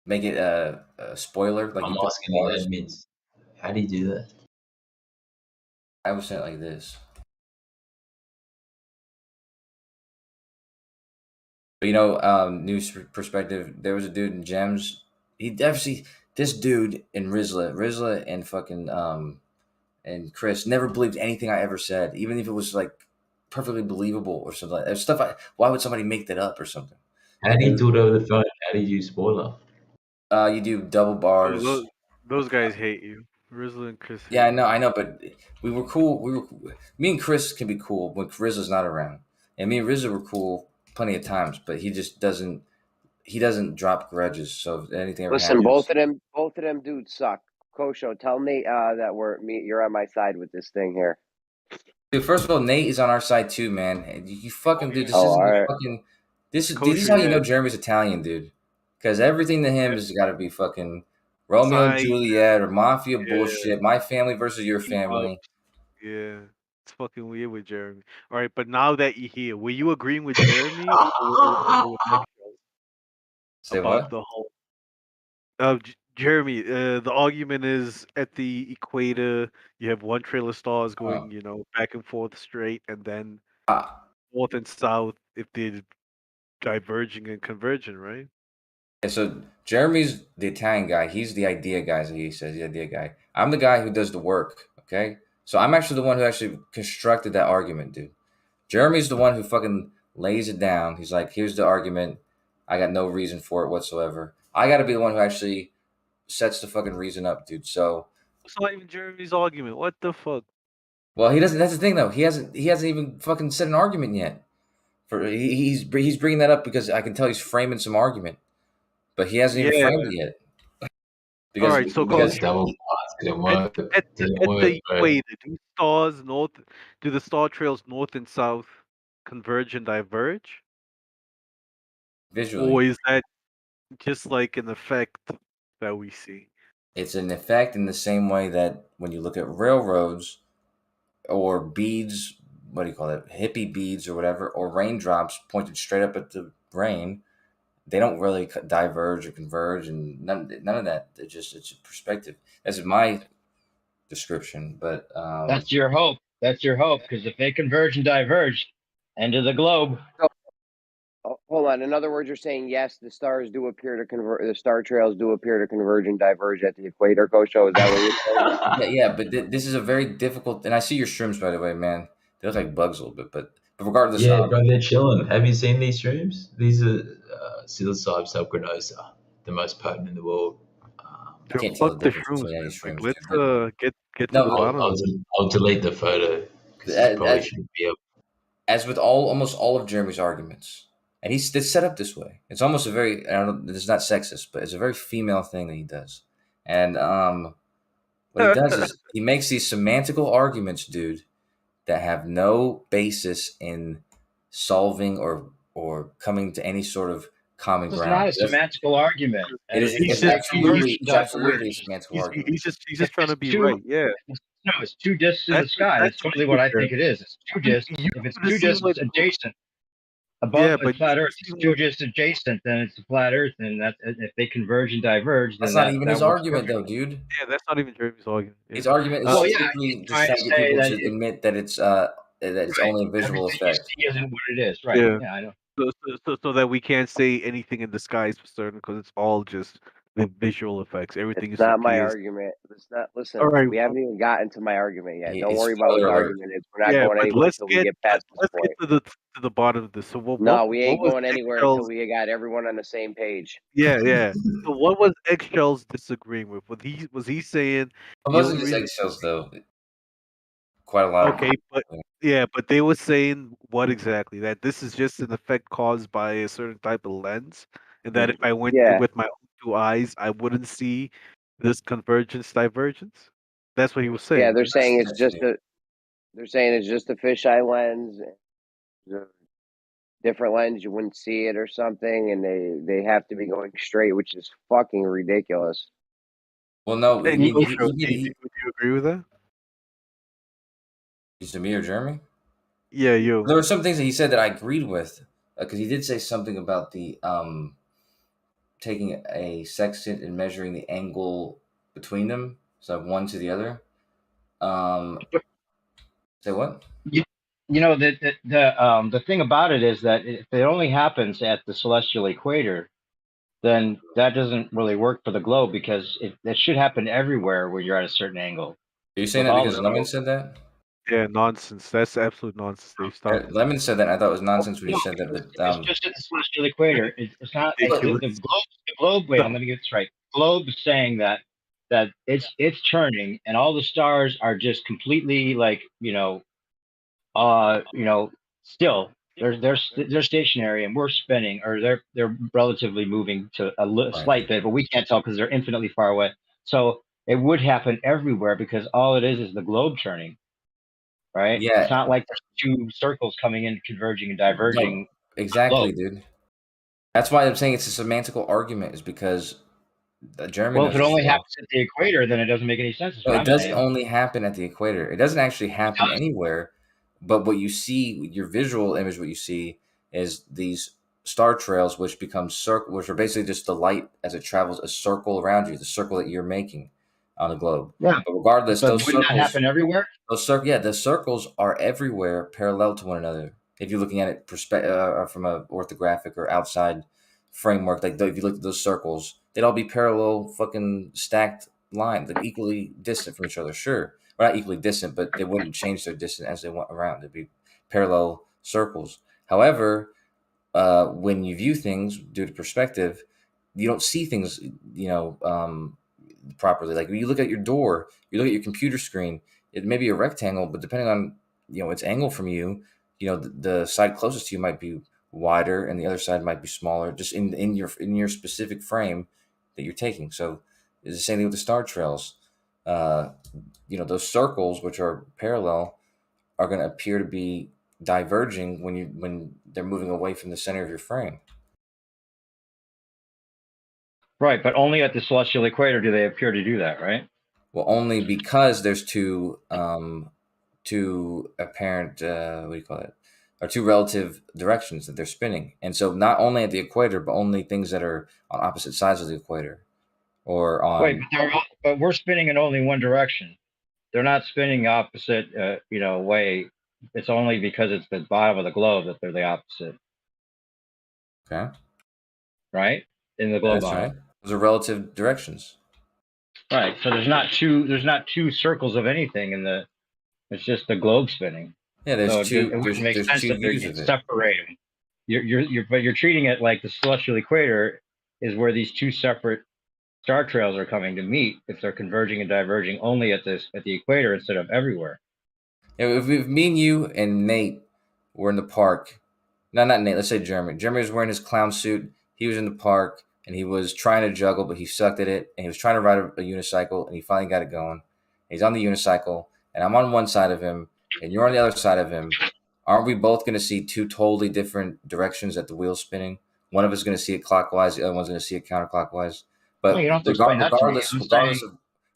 Make it a spoiler, like I'm you put asking the bars. admins. How do you do that? I would say it like this. But news perspective. There was a dude in Gems. He definitely this dude in Rizla and fucking and Chris never believed anything I ever said, even if it was like perfectly believable or something. There's stuff. Why would somebody make that up or something? How do you do it over the phone? How do you do spoiler? You do double bars. Those guys hate you. Rizla and Chris. Yeah, I know, but we were cool. Me and Chris can be cool when Rizzo's not around, and me and Rizzo were cool plenty of times. But he just doesn't. He doesn't drop grudges. So if anything ever Listen, happens, both of them dudes suck. Kosho, tell Nate that you're on my side with this thing here. dude. First of all, Nate is on our side too, man. And you fucking dude. This Oh, isn't all right. fucking. This is how you know Jeremy's Italian, dude. Because everything to him has got to be fucking Romeo and Juliet or mafia bullshit. My family versus your family. Yeah, it's fucking weird with Jeremy. All right, but now that you're here, were you agreeing with Jeremy or with Nick Say about what? the whole? Jeremy, the argument is at the equator, you have one trail of stars going, back and forth straight, and then north and south if they're diverging and converging, right? Yeah, so Jeremy's the Italian guy. He's the idea guy, as he says, the idea guy. I'm the guy who does the work, okay? So I'm actually the one who actually constructed that argument, dude. Jeremy's the one who fucking lays it down. He's like, here's the argument. I got no reason for it whatsoever. I got to be the one who actually sets the fucking reason up, dude. So It's not even Jeremy's argument. What the fuck? well, he doesn't. That's the thing, though. He hasn't even fucking said an argument yet. He's bringing that up because I can tell he's framing some argument, but he hasn't even framed it yet. All right, so because double didn't work. At the equator, do the star trails north and south converge and diverge? Visually. Or is that just like an effect that we see? It's an effect in the same way that when you look at railroads or beads, what do you call it? Hippie beads or whatever, or raindrops pointed straight up at the rain, they don't really diverge or converge, and none of that. It's a perspective. That's my description, but that's your hope. That's your hope, because if they converge and diverge, end of the globe. Hold on. In other words, you're saying yes, the stars do appear to converge. The star trails do appear to converge and diverge at the equator. Kosho, is that what you're saying? yeah. But this is a very difficult. And I see your streams, by the way, man. They look like bugs a little bit, but regardless. Yeah, bro, they're chilling. Have you seen these streams? These are psilocybe subgranosa, the most potent in the world. I can't tell the difference between any streams. Let's get to the bottom. I'll delete the photo because probably shouldn't be able. As with almost all of Jeremy's arguments, and it's set up this way. It's almost a very, it's not sexist, but it's a very female thing that he does. And what he does is he makes these semantical arguments, dude, that have no basis in solving or coming to any sort of common ground. It's not a semantical argument. It's absolutely a semantical argument. He's just trying to be right. Yeah. No, it's two discs in the sky. That's totally what I think it is. It's two discs. If it's two discs adjacent above the flat Earth, it's two discs adjacent, then it's a flat Earth, and that if they converge and diverge, that's then not even his argument, though, dude. Yeah, that's not even Jeremy's argument. Yeah. His argument is simply just trying to get people to admit that it's only a visual effect. Isn't what it is, right? Yeah, I know. So that we can't say anything in disguise for certain because it's all just the visual effects. Everything it's is not my argument. It's not. Listen, we haven't even gotten to my argument yet. Don't worry about what the argument is. We're not going anywhere until we get past this point. Let's get to the bottom of this. So we ain't going anywhere until we got everyone on the same page. Yeah. So what was Eggshells disagreeing with? Was he saying? It wasn't just Eggshells though. Quite a lot. Okay, but they were saying what exactly? That this is just an effect caused by a certain type of lens, and that if I went with my own two eyes, I wouldn't see this convergence divergence. That's what he was saying. Yeah, they're saying it's just a fisheye lens, different lens. You wouldn't see it or something, and they have to be going straight, which is fucking ridiculous. Well, no. Do you agree with that? He's to me or Jeremy? Yeah, you. There were some things that he said that I agreed with, because he did say something about the taking a sextant and measuring the angle between them, so one to the other. Say what? You know, the thing about it is that if it only happens at the celestial equator, then that doesn't really work for the globe, because it should happen everywhere when you're at a certain angle. Are you saying that because Lemon said that? Yeah, nonsense. That's absolute nonsense. They've stopped. Lemon said that. I thought it was nonsense when he said that. But it's just at the celestial equator. It's not the globe. Wait, let me get this right. The globe is saying that it's turning, and all the stars are just completely like still. They're stationary, and we're spinning, or they're relatively moving to a slight bit, but we can't tell because they're infinitely far away. So it would happen everywhere, because all it is the globe turning, right? Yeah, it's not like there's two circles coming in, converging and diverging. No, exactly, dude. That's why I'm saying it's a semantical argument, is because Jeremy. Well, if it only happens at the equator, then it doesn't make any sense. No, it doesn't only happen at the equator. It doesn't actually happen anywhere. But what you see, your visual image, what you see is these star trails, which become which are basically just the light as it travels a circle around you, the circle that you're making on the globe. Yeah. But regardless, but those circles happen everywhere. The circles are everywhere, parallel to one another. If you're looking at it from a orthographic or outside framework, like if you look at those circles, they'd all be parallel, fucking stacked lines, like equally distant from each other. Sure, or not equally distant, but they wouldn't change their distance as they went around. They'd be parallel circles. However, when you view things due to perspective, you don't see things, properly. Like when you look at your door, you look at your computer screen, it may be a rectangle, but depending on its angle from you, the side closest to you might be wider and the other side might be smaller, just in your specific frame that you're taking. So it's the same thing with the star trails. Those circles, which are parallel, are going to appear to be diverging when they're moving away from the center of your frame. Right, but only at the celestial equator do they appear to do that, right? Well, only because there's two apparent what do you call it? Or two relative directions that they're spinning. And so not only at the equator, but only things that are on opposite sides of the equator. Or on Wait, but we're spinning in only one direction. They're not spinning opposite way. It's only because it's the bottom of the globe that they're the opposite. Okay. Right? In the globe. That's right. Those are relative directions. Right. So there's not two circles of anything it's just the globe spinning. Yeah, there's so two. It there's makes sense two that views of it. Separate them. You're treating it like the celestial equator is where these two separate star trails are coming to meet, if they're converging and diverging only at the equator instead of everywhere. Yeah, if me and you and Nate were in the park, not Nate, let's say Jeremy. Jeremy was wearing his clown suit. He was in the park and he was trying to juggle, but he sucked at it. And he was trying to ride a unicycle, and he finally got it going. He's on the unicycle, and I'm on one side of him, and you're on the other side of him. Aren't we both going to see two totally different directions that the wheel's spinning? One of us is going to see it clockwise, the other one's going to see it counterclockwise. But regardless of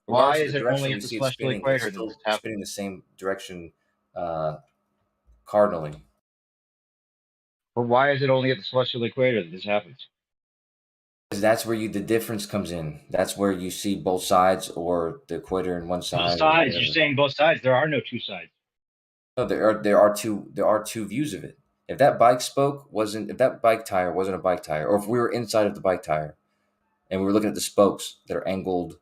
why is it only at the celestial equator that this happens? Spinning the same direction cardinally. But why is it only at the celestial equator that this happens? Because that's where the difference comes in. That's where you see both sides, or the equator in one side. Both sides. You're saying both sides. There are no two sides. No, there are two views of it. If that bike tire wasn't a bike tire, or if we were inside of the bike tire and we were looking at the spokes that are angled,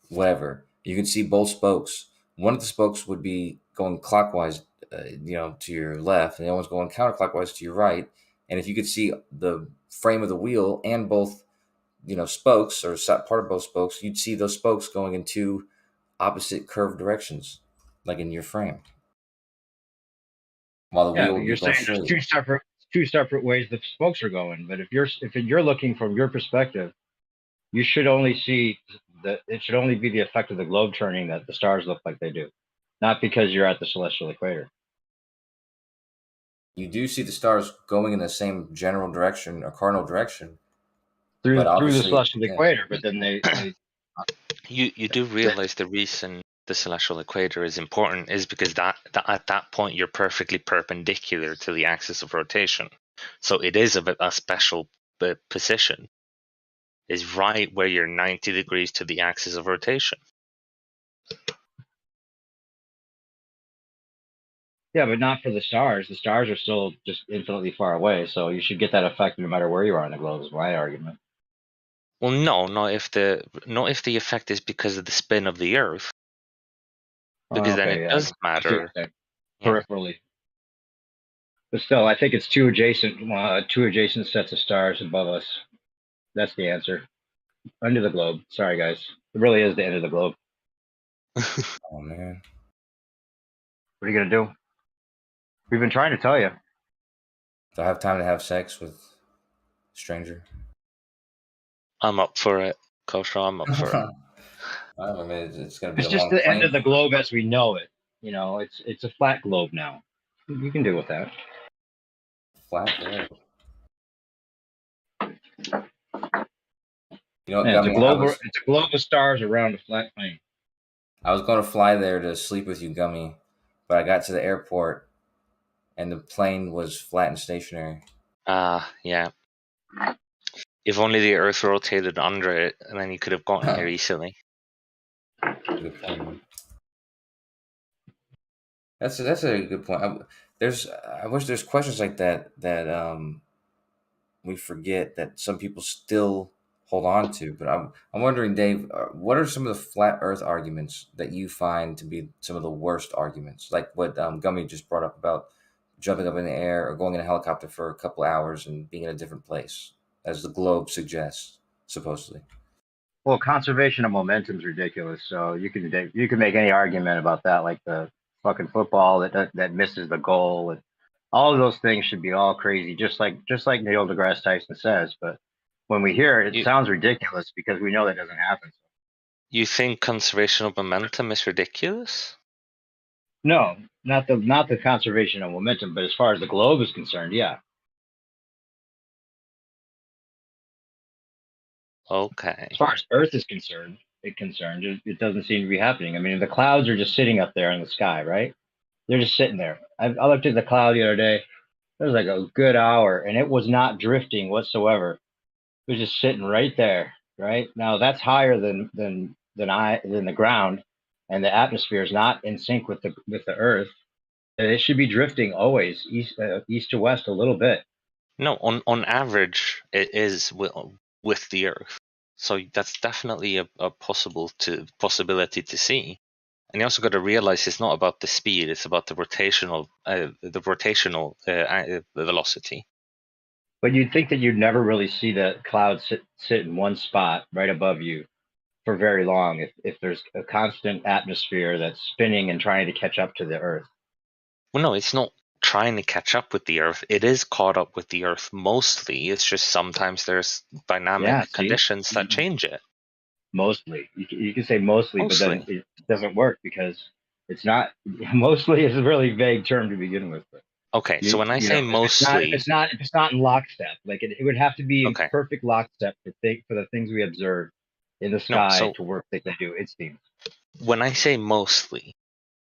whatever, you can see both spokes. One of the spokes would be going clockwise, to your left, and the other one's going counterclockwise to your right. And if you could see the frame of the wheel and both, spokes, or part of both spokes, you'd see those spokes going in two opposite curved directions, like in your frame. While the wheel, you're saying there's two separate ways the spokes are going. But if you're looking from your perspective, you should only see that it should only be the effect of the globe turning that the stars look like they do, not because you're at the celestial equator. You do see the stars going in the same general direction or cardinal direction through the celestial equator, but then they you do realize the reason the celestial equator is important is because that at that point you're perfectly perpendicular to the axis of rotation. So it is a special position. Is right where you're 90 degrees to the axis of rotation. Yeah, but not for the stars. The stars are still just infinitely far away, so you should get that effect no matter where you are on the globe. Is my argument. Well, no, not if the effect is because of the spin of the Earth, because then it does matter peripherally. But still, I think it's two adjacent sets of stars above us. That's the answer. Under the globe. Sorry, guys. It really is the end of the globe. Oh man. What are you gonna do? We've been trying to tell you. Do I have time to have sex with a stranger? I'm up for it, Kosho. I'm up for it. I mean, it's gonna be. It's just the end of the globe as we know it. You know, it's a flat globe now. You can deal with that. Flat globe. You know, yeah, it's a globe of stars around a flat plane. I was going to fly there to sleep with you, Gummy, but I got to the airport and the plane was flat and stationary. Yeah. If only the Earth rotated under it, and then you could have gotten here easily. That's a good point. I wish there's questions like that we forget that some people still hold on to. But I'm wondering, Dave, what are some of the flat Earth arguments that you find to be some of the worst arguments? Like what Gummy just brought up about jumping up in the air or going in a helicopter for a couple hours and being in a different place, as the globe suggests, supposedly. Well, conservation of momentum is ridiculous. So you can make any argument about that, like the fucking football that misses the goal, and all of those things should be all crazy, just like Neil deGrasse Tyson says. But when we hear it, it sounds ridiculous because we know that doesn't happen. You think conservation of momentum is ridiculous? No, not the conservation of momentum, but as far as the globe is concerned, yeah. Okay. As far as Earth is concerned, it doesn't seem to be happening. I mean, the clouds are just sitting up there in the sky, right? They're just sitting there. I looked at the cloud the other day. It was like a good hour, and it was not drifting whatsoever. It was just sitting right there, right? Now that's higher than the ground, and the atmosphere is not in sync with the Earth. And it should be drifting always east to west a little bit. No, on average, it is with the Earth. So that's definitely a possibility to see. And you also got to realize it's not about the speed; it's about the rotational velocity. But you'd think that you'd never really see the clouds sit in one spot right above you for very long if there's a constant atmosphere that's spinning and trying to catch up to the Earth. Well, no, it's not trying to catch up with the Earth. It is caught up with the Earth mostly. It's just sometimes there's dynamic conditions that change it. Mostly. You can say mostly, but then it doesn't work because it's not. Mostly is a really vague term to begin with. Okay, so when I say mostly, if it's not in lockstep, like it would have to be in perfect lockstep for the things we observe in the sky to work like they do. It seems. When I say mostly,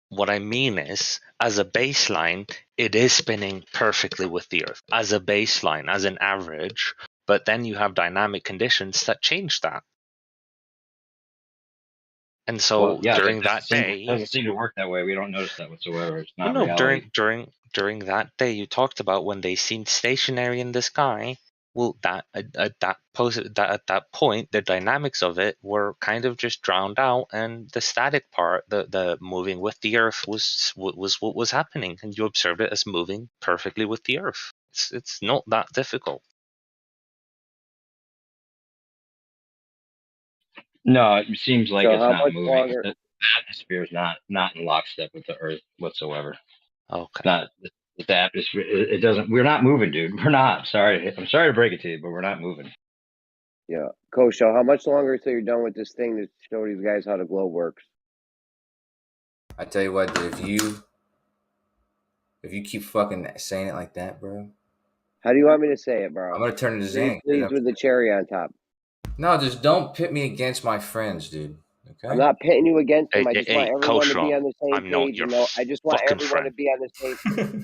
what I mean is, as a baseline, it is spinning perfectly with the Earth as a baseline, as an average. But then you have dynamic conditions that change that. And so during that day, it doesn't seem to work that way. We don't notice that whatsoever. It's not reality. During that day, you talked about when they seemed stationary in the sky. Well, at that point, the dynamics of it were kind of just drowned out, and the static part, the moving with the Earth, was what was happening, and you observed it as moving perfectly with the Earth. It's not that difficult. No, it seems like it's not moving. The atmosphere is not in lockstep with the Earth whatsoever. Okay. It's not the atmosphere. It doesn't. We're not moving, dude. We're not. I'm sorry to break it to you, but we're not moving. Yeah, Kosho, how much longer till you're done with this thing to show these guys how the globe works? I tell you what, dude, if you keep fucking saying it like that, bro. How do you want me to say it, bro? I'm gonna turn into Zane. Please with the cherry on top. No, just don't pit me against my friends, dude. Okay. I'm not pitting you against him. Hey, I just hey, want everyone Coach to be Ron, on the same I'm not page. your I just want fucking everyone to friend. be on the same.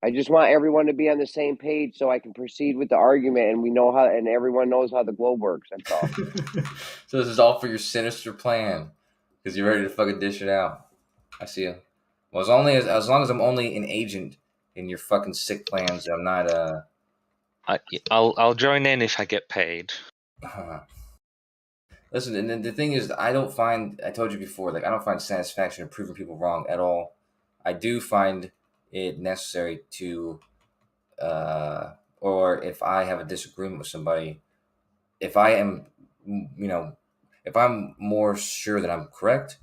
I just want everyone to be on the same page so I can proceed with the argument, and we know how, and everyone knows how the globe works. That's all. So this is all for your sinister plan, because you're ready to fucking dish it out. I see you. Well, as long as I'm only an agent in your fucking sick plans, I'm not. I'll join in if I get paid. Listen, and the thing is, I told you before, like I don't find satisfaction in proving people wrong at all. I do find it necessary to, or if I have a disagreement with somebody, if I am, if I'm more sure that I'm correct,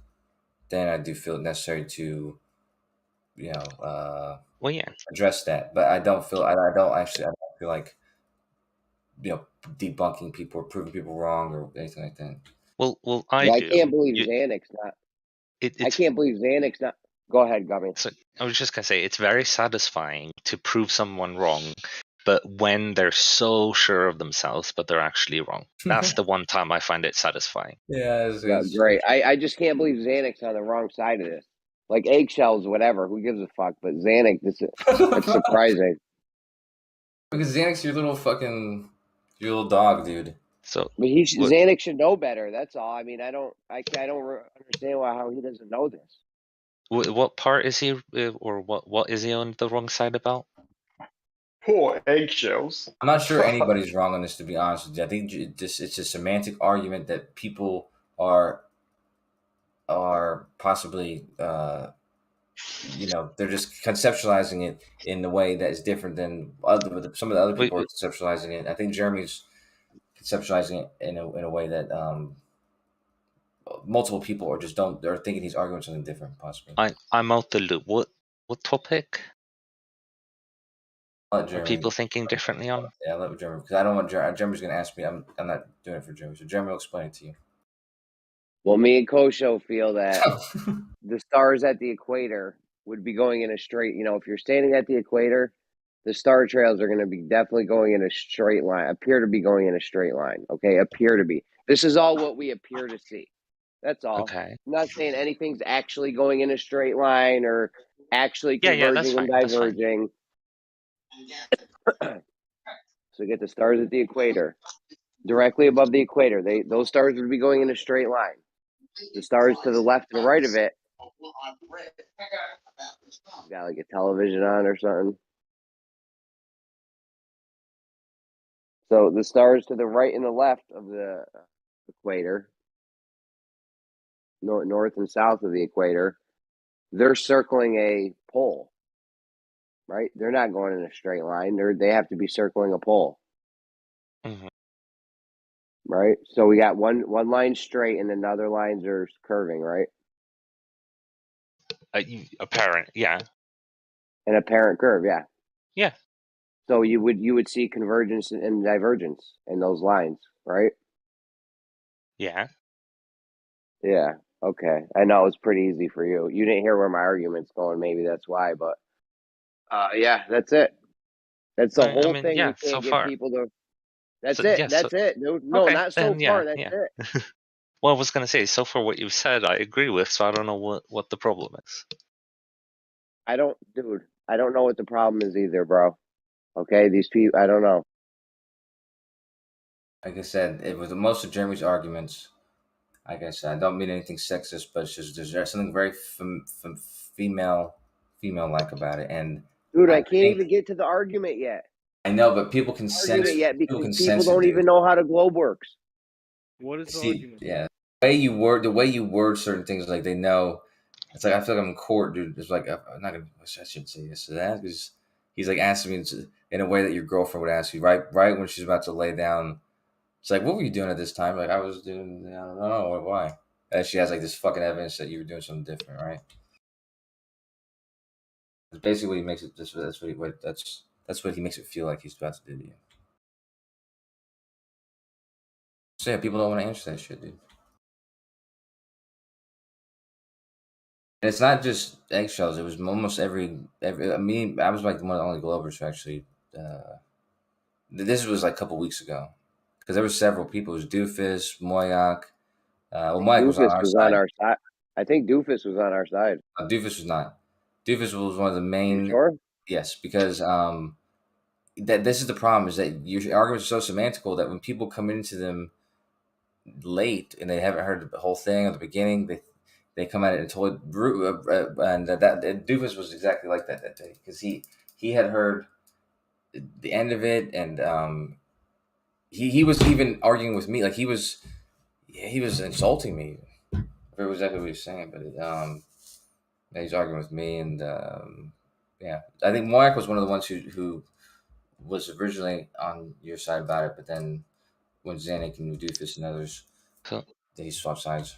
then I do feel it necessary to, Well, yeah. address that. But I don't feel like, debunking people or proving people wrong or anything like that. Well, I I do. can't believe Xanax not. I can't believe Xanax not. Go ahead, Gummy. So I was just gonna say it's very satisfying to prove someone wrong, but when they're so sure of themselves, but they're actually wrong. That's the one time I find it sasatisfying. Yeah, it's great. I just can't believe Xanax on the wrong side of this. Like eggshells, whatever. Who gives a fuck? But Xanax, that's surprising. Because Xanax, your little dog, dude. So, but Xanax should know better. That's all. I mean, I don't understand how he doesn't know this. What part is he, or what is he on the wrong side about? Poor eggshells. I'm not sure anybody's wrong on this, to be honest with you. I think it's a semantic argument that people are possibly, they're just conceptualizing it in a way that is different than some of the other people are conceptualizing it. I think Jeremy's conceptualizing it in a way that multiple people they're thinking he's arguing something different, possibly. I'm out the loop. What topic are people thinking differently on? Yeah, I'll let Jeremy, because I don't want Jeremy's going to ask me. I'm not doing it for Jeremy, so Jeremy will explain it to you. Well, me and Kosho feel that the stars at the equator would be going in a straight. If you're standing at the equator, the star trails are going to be definitely going in a straight line. Appear to be going in a straight line. Okay, appear to be. This is all what we appear to see. That's all. Okay. I'm not saying anything's actually going in a straight line or actually converging and diverging. So get the stars at the equator, directly above the equator. Those stars would be going in a straight line. The stars to the left and right of it. Got like a television on or something. So the stars to the right and the left of the equator, north and south of the equator, they're circling a pole, right? They're not going in a straight line. They have to be circling a pole, right? So we got one line straight, and then the other lines are curving, right? Apparent, yeah. An apparent curve, yeah. Yeah. So you would see convergence and divergence in those lines, right? Yeah. Yeah. Okay. I know it's pretty easy for you. You didn't hear where my argument's going. Maybe that's why, but yeah, that's it. That's the whole thing. Yeah, we can't so get far. people to. That's it. Yeah, that's it. No, okay, not so far. That's it. Well, I was gonna say, so far what you've said, I agree with. So I don't know what the problem is. I don't know what the problem is either, bro. Okay, these people, I don't know. Like I said, it was most of Jeremy's arguments. Like I said, I don't mean anything sexist, but it's just there's something very female-like about it. And dude, I can't even get to the argument yet. I know, but people can sense it yet because people don't even know how the globe works. What is the argument? Yeah, the way you word certain things, like they know. It's like I feel like I'm in court, dude. It's like I'm not gonna. I shouldn't say this to that because he's like asking me in a way that your girlfriend would ask you, right when she's about to lay down. It's like, what were you doing at this time? Like, I was doing, I don't know, why? And she has like this fucking evidence that you were doing something different, right? That's basically what he makes it. That's what he makes it feel like he's about to do to you. So yeah, people don't want to answer that shit, dude. And it's not just eggshells. It was almost every. I mean, I was like one of the only Globers who actually. This was like a couple weeks ago. Because there were several people. It was Doofus, Moyak, Doofus was on our side. I think Doofus was on our side. Doofus was not. Doofus was one of the main. You sure? Yes, because that this is the problem, is that your arguments are so semantical that when people come into them late and they haven't heard the whole thing at the beginning, they come at it and totally and that Doofus was exactly like that day, because he had heard the end of it, and he was even arguing with me, like he was insulting me. I forget exactly what he was saying, but he's arguing with me, and yeah, I think Moyak was one of the ones who was originally on your side about it, but then when Zanuck and Doofus and others, he swapped sides.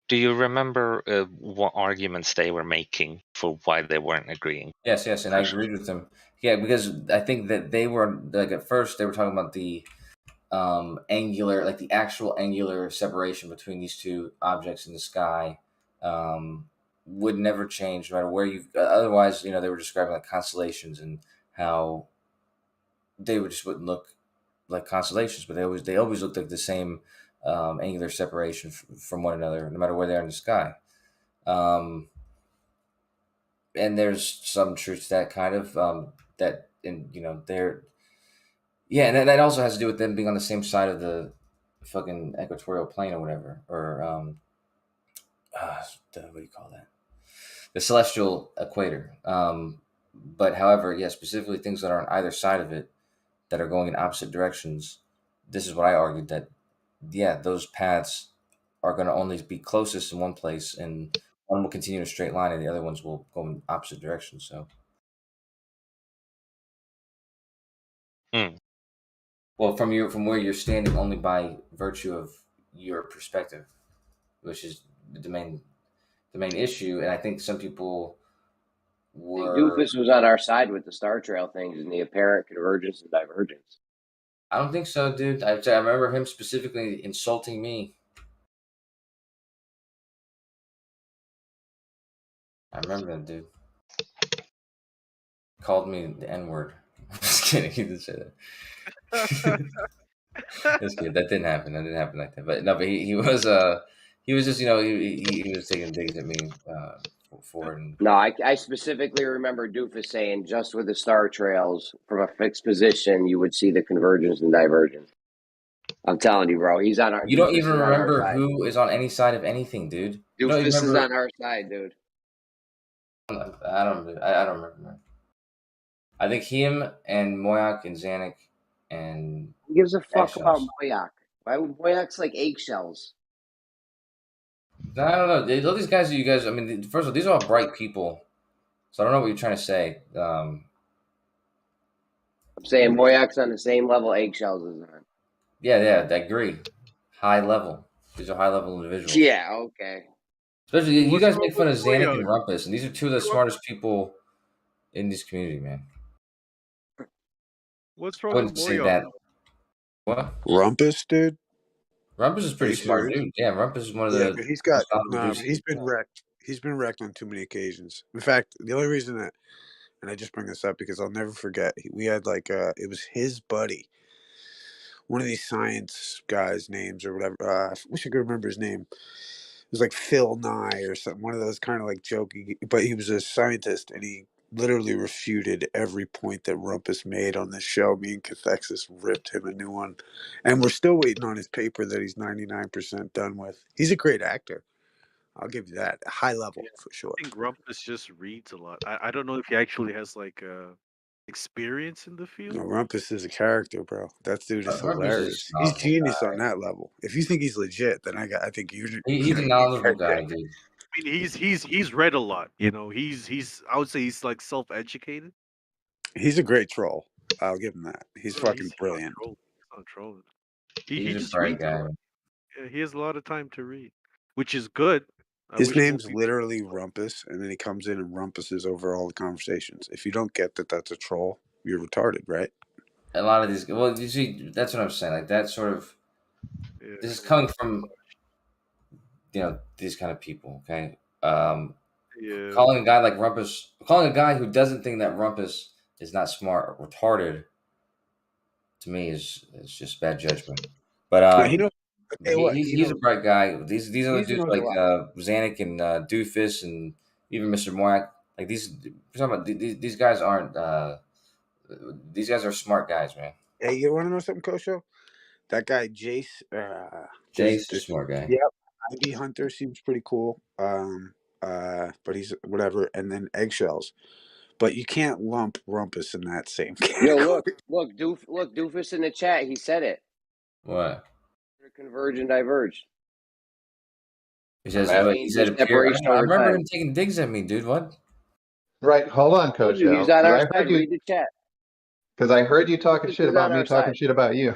Do you remember what arguments they were making for why they weren't agreeing? Yes, and I agreed with them. Yeah, because I think that they were, like, at first they were talking about the angular, like the actual angular separation between these two objects in the sky would never change no matter where you. Otherwise, they were describing like constellations and how they just wouldn't look like constellations, but they always looked like the same angular separation from one another, no matter where they are in the sky. And there's some truth to that kind of that, and they're. Yeah, and that also has to do with them being on the same side of the fucking equatorial plane or whatever, or what do you call that? The celestial equator. But however, yeah, specifically things that are on either side of it that are going in opposite directions. This is what I argued, that, yeah, those paths are going to only be closest in one place, and one will continue in a straight line, and the other ones will go in opposite directions. So. Well, from where you're standing, only by virtue of your perspective, which is the main issue. And I think some people were. I think Doofus was on our side with the star trail things and the apparent convergence and divergence. I don't think so, dude. I remember him specifically insulting me. I remember that, dude. Called me the N-word. I'm just kidding. He didn't say that. That's good. That didn't happen. That didn't happen like that. But no, but he was just, he was taking digs at me for it. No, I specifically remember Doofus saying, just with the star trails from a fixed position, you would see the convergence and divergence. I'm telling you, bro. He's on our. You don't even remember who is on any side of anything, dude. Doofus is on our side, dude. I don't remember. I think him and Moyak and Zanuck and. Who gives a fuck about Moyak? Why would Moyak's like eggshells? I don't know. All these guys, I mean, first of all, these are all bright people, so I don't know what you're trying to say. I'm saying Moyak's on the same level eggshells as them. Yeah, I agree. High level. These are high level individuals. Yeah, okay. Especially you guys make fun of Zanuck and Rumpus, and these are two of the smartest people in this community, man. What's wrong with say that. What? Rumpus, dude? Rumpus is pretty smart, dude. Yeah, Rumpus is one of the. Yeah, but he's been wrecked. He's been wrecked on too many occasions. In fact, the only reason that, and I just bring this up because I'll never forget, we had it was his buddy, one of these science guys' names or whatever. I wish I could remember his name. It was like Phil Nye or something, one of those kind of like jokey, but he was a scientist, and he literally refuted every point that Rumpus made on this show. Me and Cathexis ripped him a new one, and we're still waiting on his paper that he's 99% done with. He's a great actor. I'll give you that. High level, for sure. I think Rumpus just reads a lot. I don't know if he actually has experience in the field. No, Rumpus is a character, bro. That dude is hilarious. He's genius on that level. If you think he's legit, then I think you're. He's a knowledgeable guy, dude. I mean, he's read a lot. He's I would say he's like self-educated. He's a great troll. I'll give him that. He's fucking brilliant. He's not trolling. He just reads. Yeah, he has a lot of time to read, which is good. His name's literally Rumpus, and then he comes in and rumpuses over all the conversations. If you don't get that that's a troll, you're retarded, right? A lot of these, well, you see, that's what I'm saying. Like that sort of, this is coming from, these kind of people. Okay, calling a guy like Rumpus, calling a guy who doesn't think that Rumpus is not smart or retarded, to me is just bad judgment. But He's a bright guy. These other dudes knows a like lot. Zanuck and Doofus and even Mr. Moyak, like these guys aren't. These guys are smart guys, man. Hey, you want to know something, Kosho? That guy Jace, Jace, smart guy. Yep, ID Hunter seems pretty cool. But he's whatever. And then Eggshells, but you can't lump Rumpus in that same category. Yo, look, Doofus in the chat. He said it. What? Converge and diverge. He says, he said appear. I remember him taking digs at me, dude. What? Right, hold on, Coach. He's on our side. Read the chat. Because I heard you talking shit about me, talking shit about you.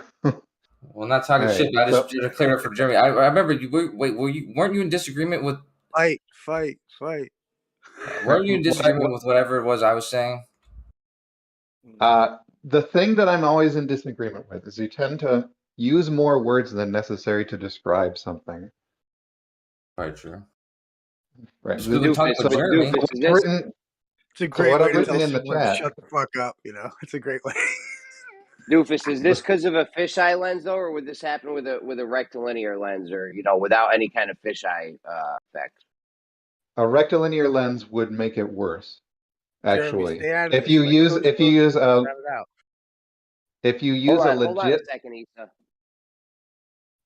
Well, not talking shit, but I just to clear up for Jeremy. I remember you. Wait, weren't you in disagreement with? Fight. Weren't you in disagreement with whatever it was I was saying? The thing that I'm always in disagreement with is you tend to use more words than necessary to describe something. Right, true. Right. It's a great way to tell someone to shut the fuck up. You know, it's a great way. Doofus, is this because of a fisheye lens though, or would this happen with a rectilinear lens, or without any kind of fisheye effect? A rectilinear lens would make it worse. Actually, if you use a legit. Hold on a second, Issa.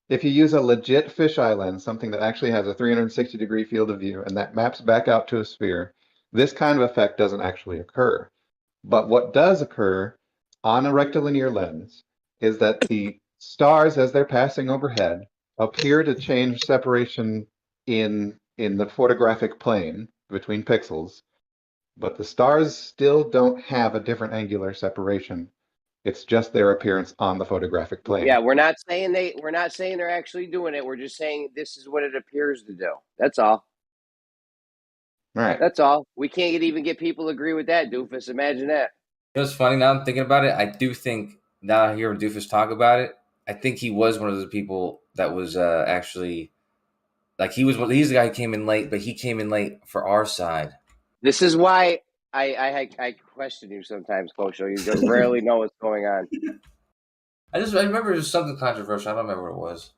If you use a legit fisheye lens, something that actually has a 360-degree field of view and that maps back out to a sphere, this kind of effect doesn't actually occur. But what does occur on a rectilinear lens is that the stars, as they're passing overhead, appear to change separation in the photographic plane between pixels, but the stars still don't have a different angular separation. It's just their appearance on the photographic plane. Yeah, we're not saying they're actually doing it. We're just saying this is what it appears to do. That's all. Right. That's all. We can't even get people to agree with that, Doofus. Imagine that. You know what's funny? Now I'm thinking about it. I do think now I hear Doofus talk about it. I think he was one of those people that was actually like he's the guy who came in late, but he came in late for our side. This is why I question you sometimes, Kosho. You rarely know what's going on. I remember it was something controversial. I don't remember what it was.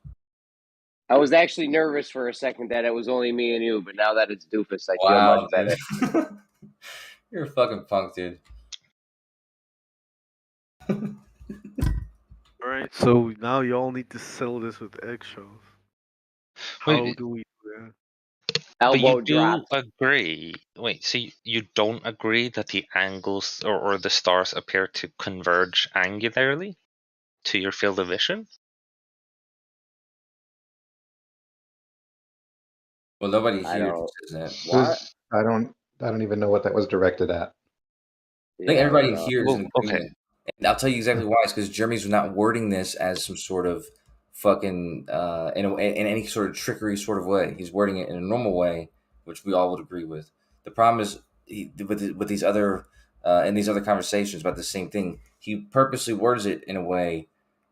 I was actually nervous for a second that it was only me and you, but now that it's Doofus, I feel much better. You're a fucking punk, dude. All right, so now y'all need to settle this with Eggshells. How do we do that? But you do agree. Wait, so you don't agree that the angles or the stars appear to converge angularly to your field of vision? Well, nobody here says that. What? I don't even know what that was directed at. I think everybody here is in agreement. And I'll tell you exactly why. It's because Jeremy's not wording this as some sort of fucking in any sort of trickery sort of way. He's wording it in a normal way, which we all would agree with. The problem is with these other in these other conversations about the same thing, he purposely words it in a way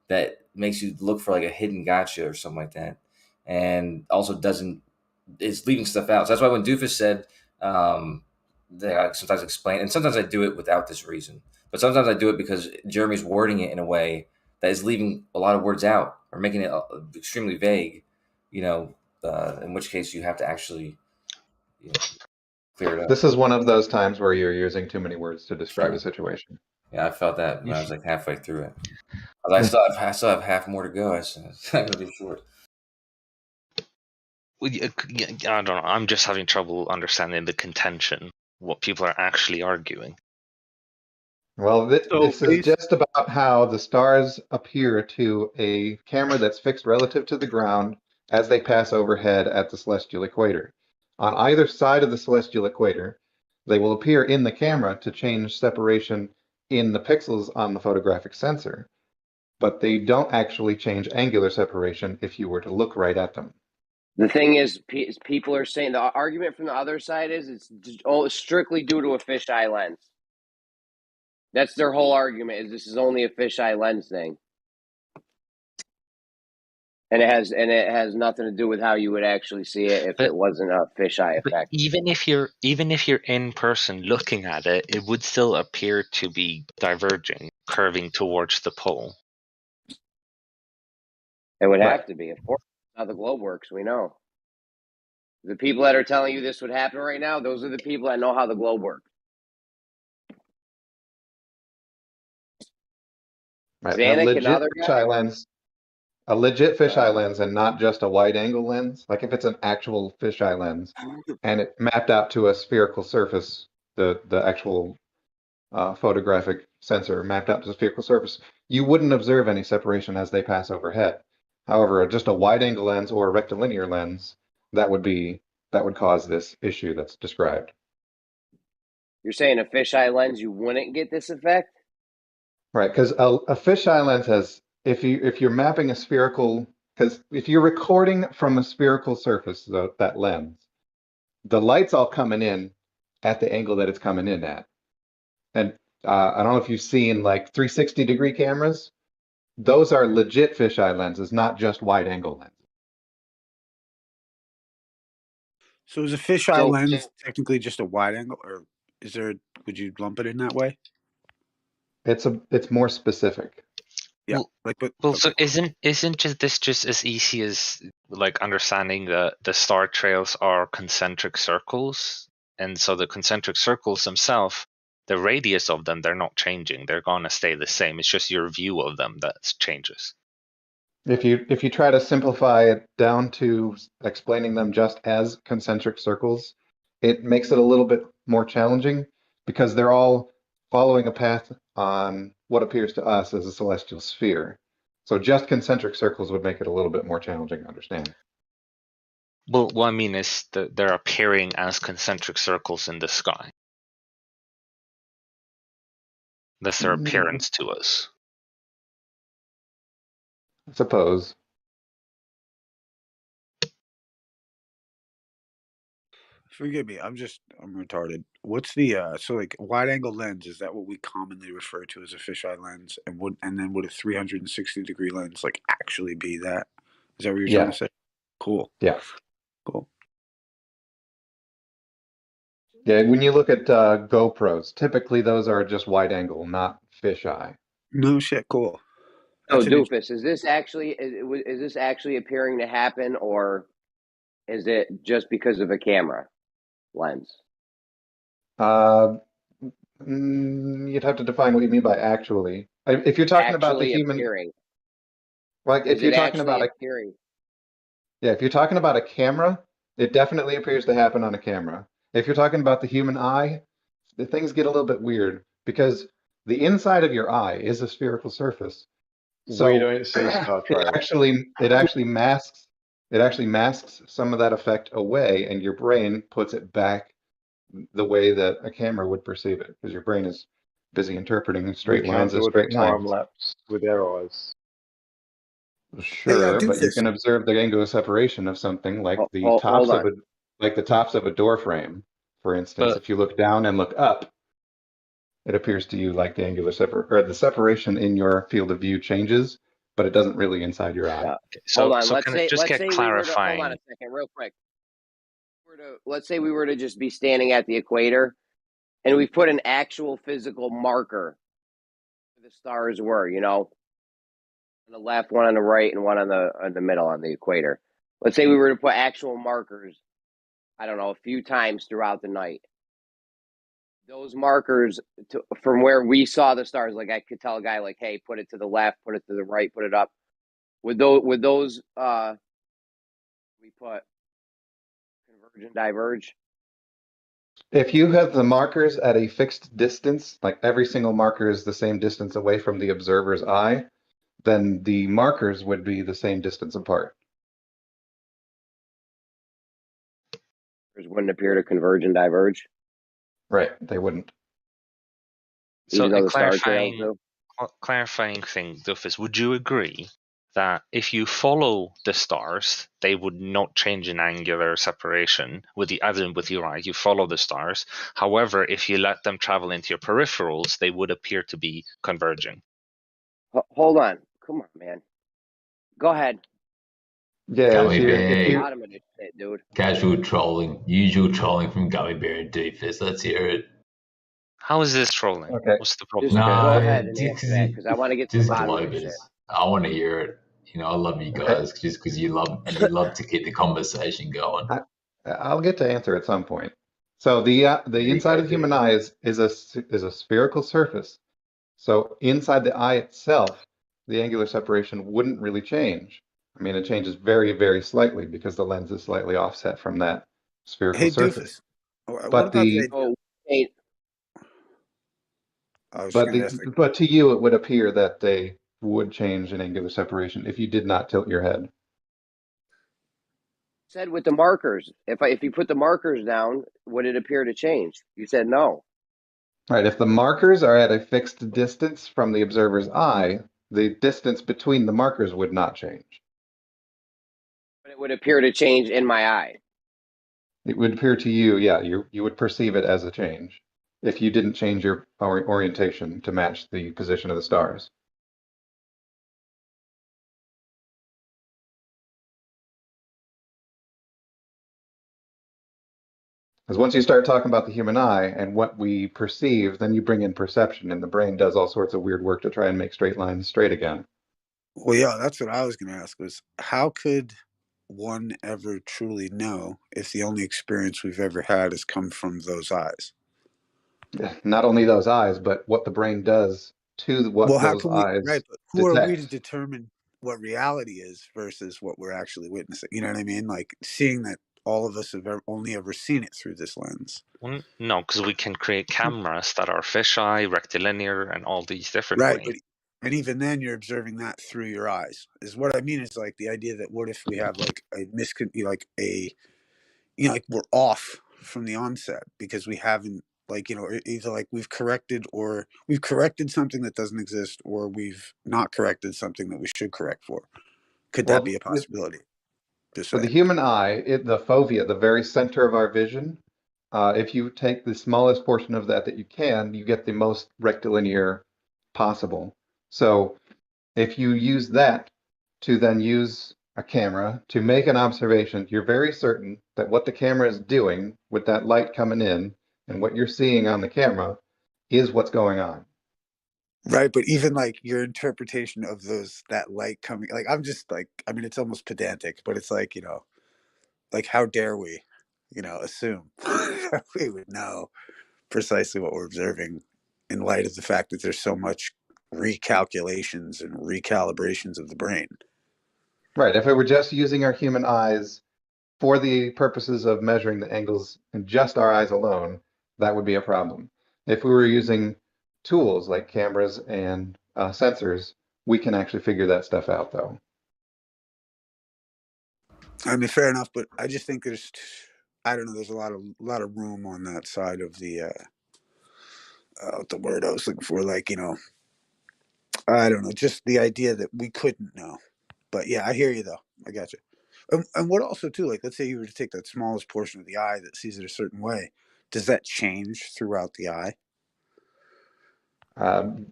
that makes you look for like a hidden gotcha or something like that, and also is leaving stuff out. So that's why when Doofus said that I sometimes explain, and sometimes I do it without this reason, but sometimes I do it because Jeremy's wording it in a way that is leaving a lot of words out or making it extremely vague, in which case you have to actually clear it up. This is one of those times where you're using too many words to describe a situation. Yeah, I felt that when I was like halfway through it. I still have half more to go. It's not going to be short. I don't know. I'm just having trouble understanding the contention, what people are actually arguing. Well, this is just about how the stars appear to a camera that's fixed relative to the ground as they pass overhead at the celestial equator. On either side of the celestial equator, they will appear in the camera to change separation in the pixels on the photographic sensor, but they don't actually change angular separation if you were to look right at them. The thing is, people are saying the argument from the other side is it's strictly due to a fisheye lens. That's their whole argument. Is this is only a fisheye lens thing, and it has nothing to do with how you would actually see it if it wasn't a fisheye effect. Even if you're in person looking at it, it would still appear to be diverging, curving towards the pole. It would have to be, of course. how the globe works. We know. The people that are telling you this would happen right now, those are the people that know how the globe works. Right. Zanuck and other guys. A legit fisheye lens and not just a wide angle lens. Like if it's an actual fisheye lens and it mapped out to a spherical surface, the actual photographic sensor mapped out to a spherical surface, you wouldn't observe any separation as they pass overhead. However, just a wide angle lens or a rectilinear lens, that would cause this issue that's described. You're saying a fisheye lens, you wouldn't get this effect? Right, because a fisheye lens has, if you're mapping a spherical, because if you're recording from a spherical surface, that lens, the light's all coming in at the angle that it's coming in at. And I don't know if you've seen like 360-degree cameras. Those are legit fisheye lenses, not just wide angle lenses. So is a fisheye lens technically just a wide angle, or would you lump it in that way? It's more specific. Yeah. So isn't this just as easy as like understanding the star trails are concentric circles, and so the concentric circles themselves, the radius of them, they're not changing. They're going to stay the same. It's just your view of them that changes. If you try to simplify it down to explaining them just as concentric circles, it makes it a little bit more challenging because they're all following a path on what appears to us as a celestial sphere. So just concentric circles would make it a little bit more challenging to understand. Well, what I mean is that they're appearing as concentric circles in the sky. That's their appearance to us. I suppose. Forgive me, I'm retarded. What's the so like wide angle lens, is that what we commonly refer to as a fisheye lens? And then would a 360-degree lens like actually be that? Is that what you're trying to say? Cool. Yeah. Cool. Yeah, when you look at GoPros, typically those are just wide angle, not fisheye. No shit, cool. So Doofus, is this actually appearing to happen, or is it just because of a camera lens? You'd have to define what you mean by actually. If you're talking about the human, appearing. Like if you're talking about appearing? if you're talking about a camera, it definitely appears to happen on a camera. If you're talking about the human eye, the things get a little bit weird because the inside of your eye is a spherical surface. So we don't see Star Trek. It actually masks some of that effect away, and your brain puts it back the way that a camera would perceive it, because your brain is busy interpreting straight lines as straight lines. Time lapse with our eyes. Sure, but you can observe the angular separation of something like the tops of a door frame, for instance. If you look down and look up, it appears to you like the angular the separation in your field of view changes, but it doesn't really inside your eye. Yeah. So, hold on, so let's say clarifying. Hold on a second, real quick. Let's say we were to just be standing at the equator, and we put an actual physical marker where the stars were, on the left, one on the right, and one on the middle on the equator. Let's say we were to put actual markers, I don't know, a few times throughout the night. Those markers from where we saw the stars, like I could tell a guy, like, hey, put it to the left, put it to the right, put it up. Would those we put converge and diverge? If you have the markers at a fixed distance, like every single marker is the same distance away from the observer's eye, then the markers would be the same distance apart. Wouldn't appear to converge and diverge. Right, they wouldn't. So a clarifying thing, Duffus, would you agree that if you follow the stars, they would not change in angular separation with your eye? You follow the stars. However, if you let them travel into your peripherals, they would appear to be converging. Hold on. Come on, man. Go ahead. Yeah, dude. Casual trolling, usual trolling from Gummy Bear and Doofus. Let's hear it. How is this trolling? Okay. What's the problem? Go ahead and answer that, because I want to get to the bottom of this shit. I want to hear it. You know, I love you guys just because you love to keep the conversation going. I'll get to answer at some point. So the inside of the human eye is a spherical surface. So inside the eye itself, the angular separation wouldn't really change. I mean, it changes very, very slightly because the lens is slightly offset from that spherical Hey, surface. Doofus, what But about the the I was just going to ask, but to you, it would appear that they would change in angular separation if you did not tilt your head. said with the markers, if you put the markers down, would it appear to change? You said no. Right. If the markers are at a fixed distance from the observer's eye, the distance between the markers would not change. But it would appear to change in my eye. It would appear to you, yeah, you would perceive it as a change if you didn't change your orientation to match the position of the stars. Because once you start talking about the human eye and what we perceive, then you bring in perception, and the brain does all sorts of weird work to try and make straight lines straight again. Well, yeah, that's what I was going to ask was how could one ever truly know if the only experience we've ever had has come from those eyes? Not only those eyes, but what the brain does to what those eyes right, but who detect. are we to determine what reality is versus what we're actually witnessing? You know what I mean? Like seeing that all of us have only ever seen it through this lens. Well, no, because we can create cameras that are fisheye, rectilinear, and all these different Right, ways. and even then you're observing that through your eyes. Is what I mean is like the idea that what if we have like like we're off from the onset because we haven't either like we've corrected something that doesn't exist or we've not corrected something that we should correct for. Could that be a possibility? For the human eye, the fovea, the very center of our vision, if you take the smallest portion of that you can, you get the most rectilinear possible. So if you use that to then use a camera to make an observation, you're very certain that what the camera is doing with that light coming in and what you're seeing on the camera is what's going on. Right, but even like your interpretation of that light coming, like I'm just like, I mean, it's almost pedantic, but it's like, like how dare we, assume that we would know precisely what we're observing in light of the fact that there's so much recalculations and recalibrations of the brain. Right. If we were just using our human eyes for the purposes of measuring the angles in just our eyes alone, that would be a problem. If we were using tools like cameras and sensors, we can actually figure that stuff out, though. I mean, fair enough, but I just think there's a lot of room on that side of the word I was looking for, like, I don't know, just the idea that we couldn't know. But yeah, I hear you though. I got you. And what also too, like, let's say you were to take that smallest portion of the eye that sees it a certain way, does that change throughout the eye?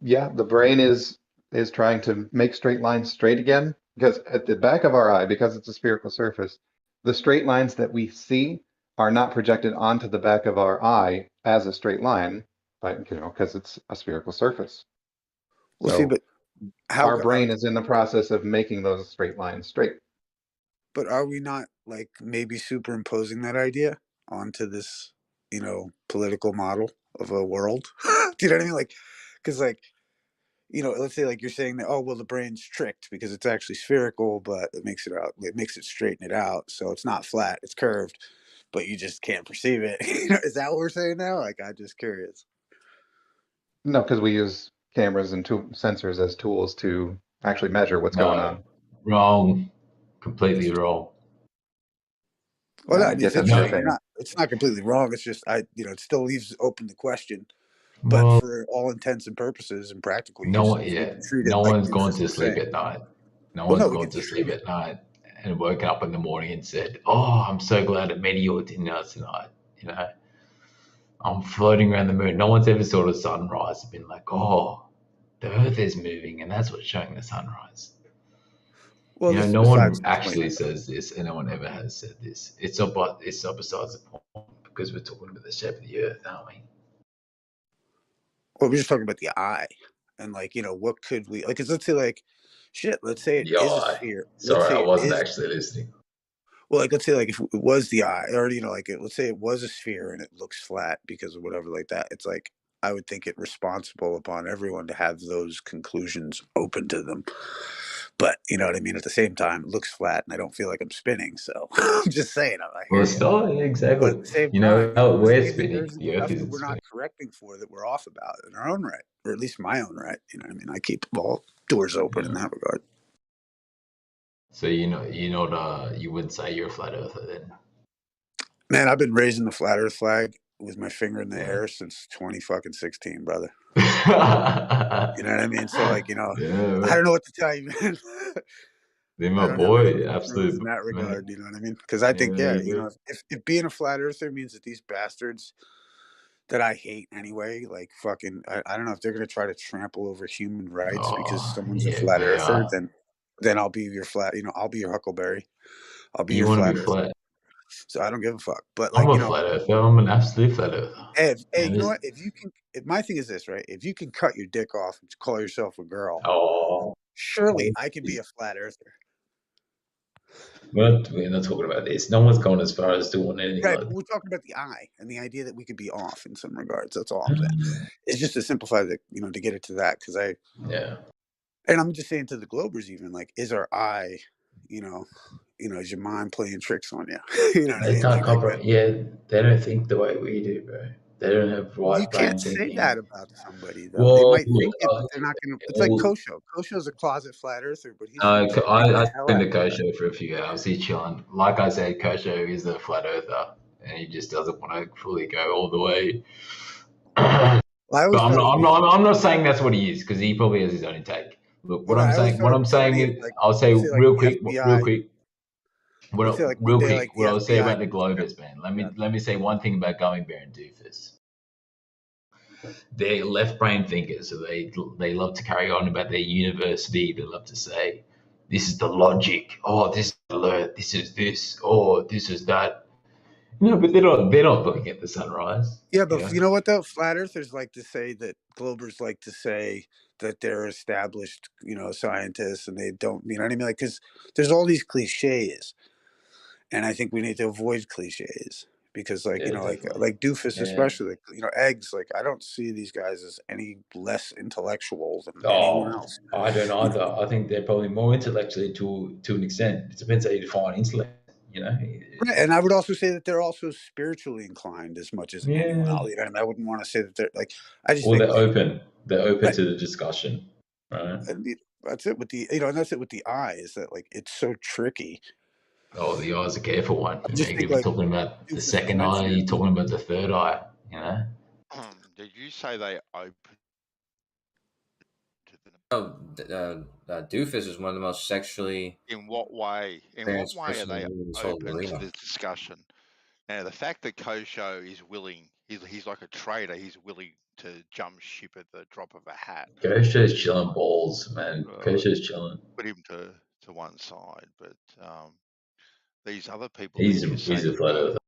Yeah, the brain is trying to make straight lines straight again, because at the back of our eye, because it's a spherical surface, the straight lines that we see are not projected onto the back of our eye as a straight line, because it's a spherical surface. Well, so see, but our brain is in the process of making those straight lines straight. But are we not like maybe superimposing that idea onto this, political model of a world? Do you know what I mean? Like, because like, let's say like you're saying that, oh well, the brain's tricked because it's actually spherical, but it makes it straighten it out, so it's not flat, it's curved, but you just can't perceive it. Is that what we're saying now? Like, I'm just curious. No, because we use cameras and sensors as tools to actually measure what's going on. Wrong. Completely wrong. Well, I mean, it's not completely wrong. It's just it still leaves open the question. But for all intents and purposes and practical use, no one's gone to sleep at night. No one's gone to sleep at night and woken up in the morning and said, "Oh, I'm so glad it meteor didn't tonight." I'm floating around the moon. No one's ever saw the sunrise and been like, "Oh, the Earth is moving, and that's what's showing the sunrise." Well, no one actually says this, and no one ever has said this. It's not besides the point because we're talking about the shape of the Earth, aren't we? Well, we're just talking about the eye, and like, what could we like? Because let's say like, shit, let's say it The is a eye. sphere. Let's Sorry, say I it wasn't is. actually listening. Well, like let's say like if it was the eye, or like let's say it was a sphere and it looks flat because of whatever like that. It's like I would think it responsible upon everyone to have those conclusions open to them. But you know what I mean. At the same time, it looks flat, and I don't feel like I'm spinning. So I'm just saying. Well, it's not exactly. But at the same You know time, how we're maybe spinning. there's The Earth stuff that isn't we're not spinning. correcting for that we're off about in our own right, or at least my own right. You know what I mean? I keep all doors open in that regard. So you wouldn't say you're a flat earther then? Man, I've been raising the flat Earth flag with my finger in the air since 2016, brother. You know what I mean? So like, I don't know what to tell you, man. They're my boy, absolutely. In that regard, you know what I mean? Because I think, if being a flat earther means that these bastards that I hate anyway, like fucking, I don't know if they're gonna try to trample over human rights because someone's a flat earther, then I'll be your flat, I'll be your Huckleberry. I'll be your flat earther. So I don't give a fuck. But like, I'm a flat earther. I'm an absolute flat earther. Hey, you know what? If you can, my thing is this, right? If you can cut your dick off and call yourself a girl, surely I can be a flat earther. We're not talking about this. No one's gone as far as doing anything. Right, but we're talking about the eye and the idea that we could be off in some regards. That's all I'm saying. It's just to simplify the, to get it to that, because and I'm just saying to the Globers, even like, is our eye, is your mind playing tricks on you? You know what I mean? Can't comprehend. They don't think the way we do, bro. They don't have right brain thinking. You can't say that about somebody, though. They might think it, but they're not going to. It's like Kosho. Kosho's a closet flat earther, but he's. I spent the Kosho for a few hours. He's chilling. Like I said, Kosho is a flat earther, and he just doesn't want to fully go all the way. But I'm not saying that's what he is, because he probably has his own take. Look, what I'm saying is, like, I'll say real quick. What I'll say about the Globers, man. Let me say one thing about Gummy Bear and Doofus. They're left brain thinkers, so they love to carry on about their university. They love to say, "This is the logic. Oh, this is alert. This is this. Oh, this is that." But they're not looking at the sunrise. Yeah, but you know what though? Flat earthers like to say that Globers like to say that they're established, scientists, and they don't. You know what I mean? Like, because there's all these cliches, and I think we need to avoid cliches. Because like like Doofus especially, eggs, like I don't see these guys as any less intellectual than anyone else. I don't either. I think they're probably more intellectually to an extent. It depends how you define intellect, Right, and I would also say that they're also spiritually inclined as much as anyone else. And I wouldn't want to say that they're like. I just think they're open. They're open to the discussion, right? And that's it with the and that's it with the eye, is that like it's so tricky. Oh, the eye's a careful one. You're talking about the second eye, you're talking about the third eye, Did you say they open to the Doofus is one of the most sexually... In what way? In what way are they open to this discussion? Now, the fact that Kosho is willing, he's like a trader, he's willing to jump ship at the drop of a hat. Kosho's chilling balls, man. Kosho's chilling. Put him to one side, but these other people he's a flat earther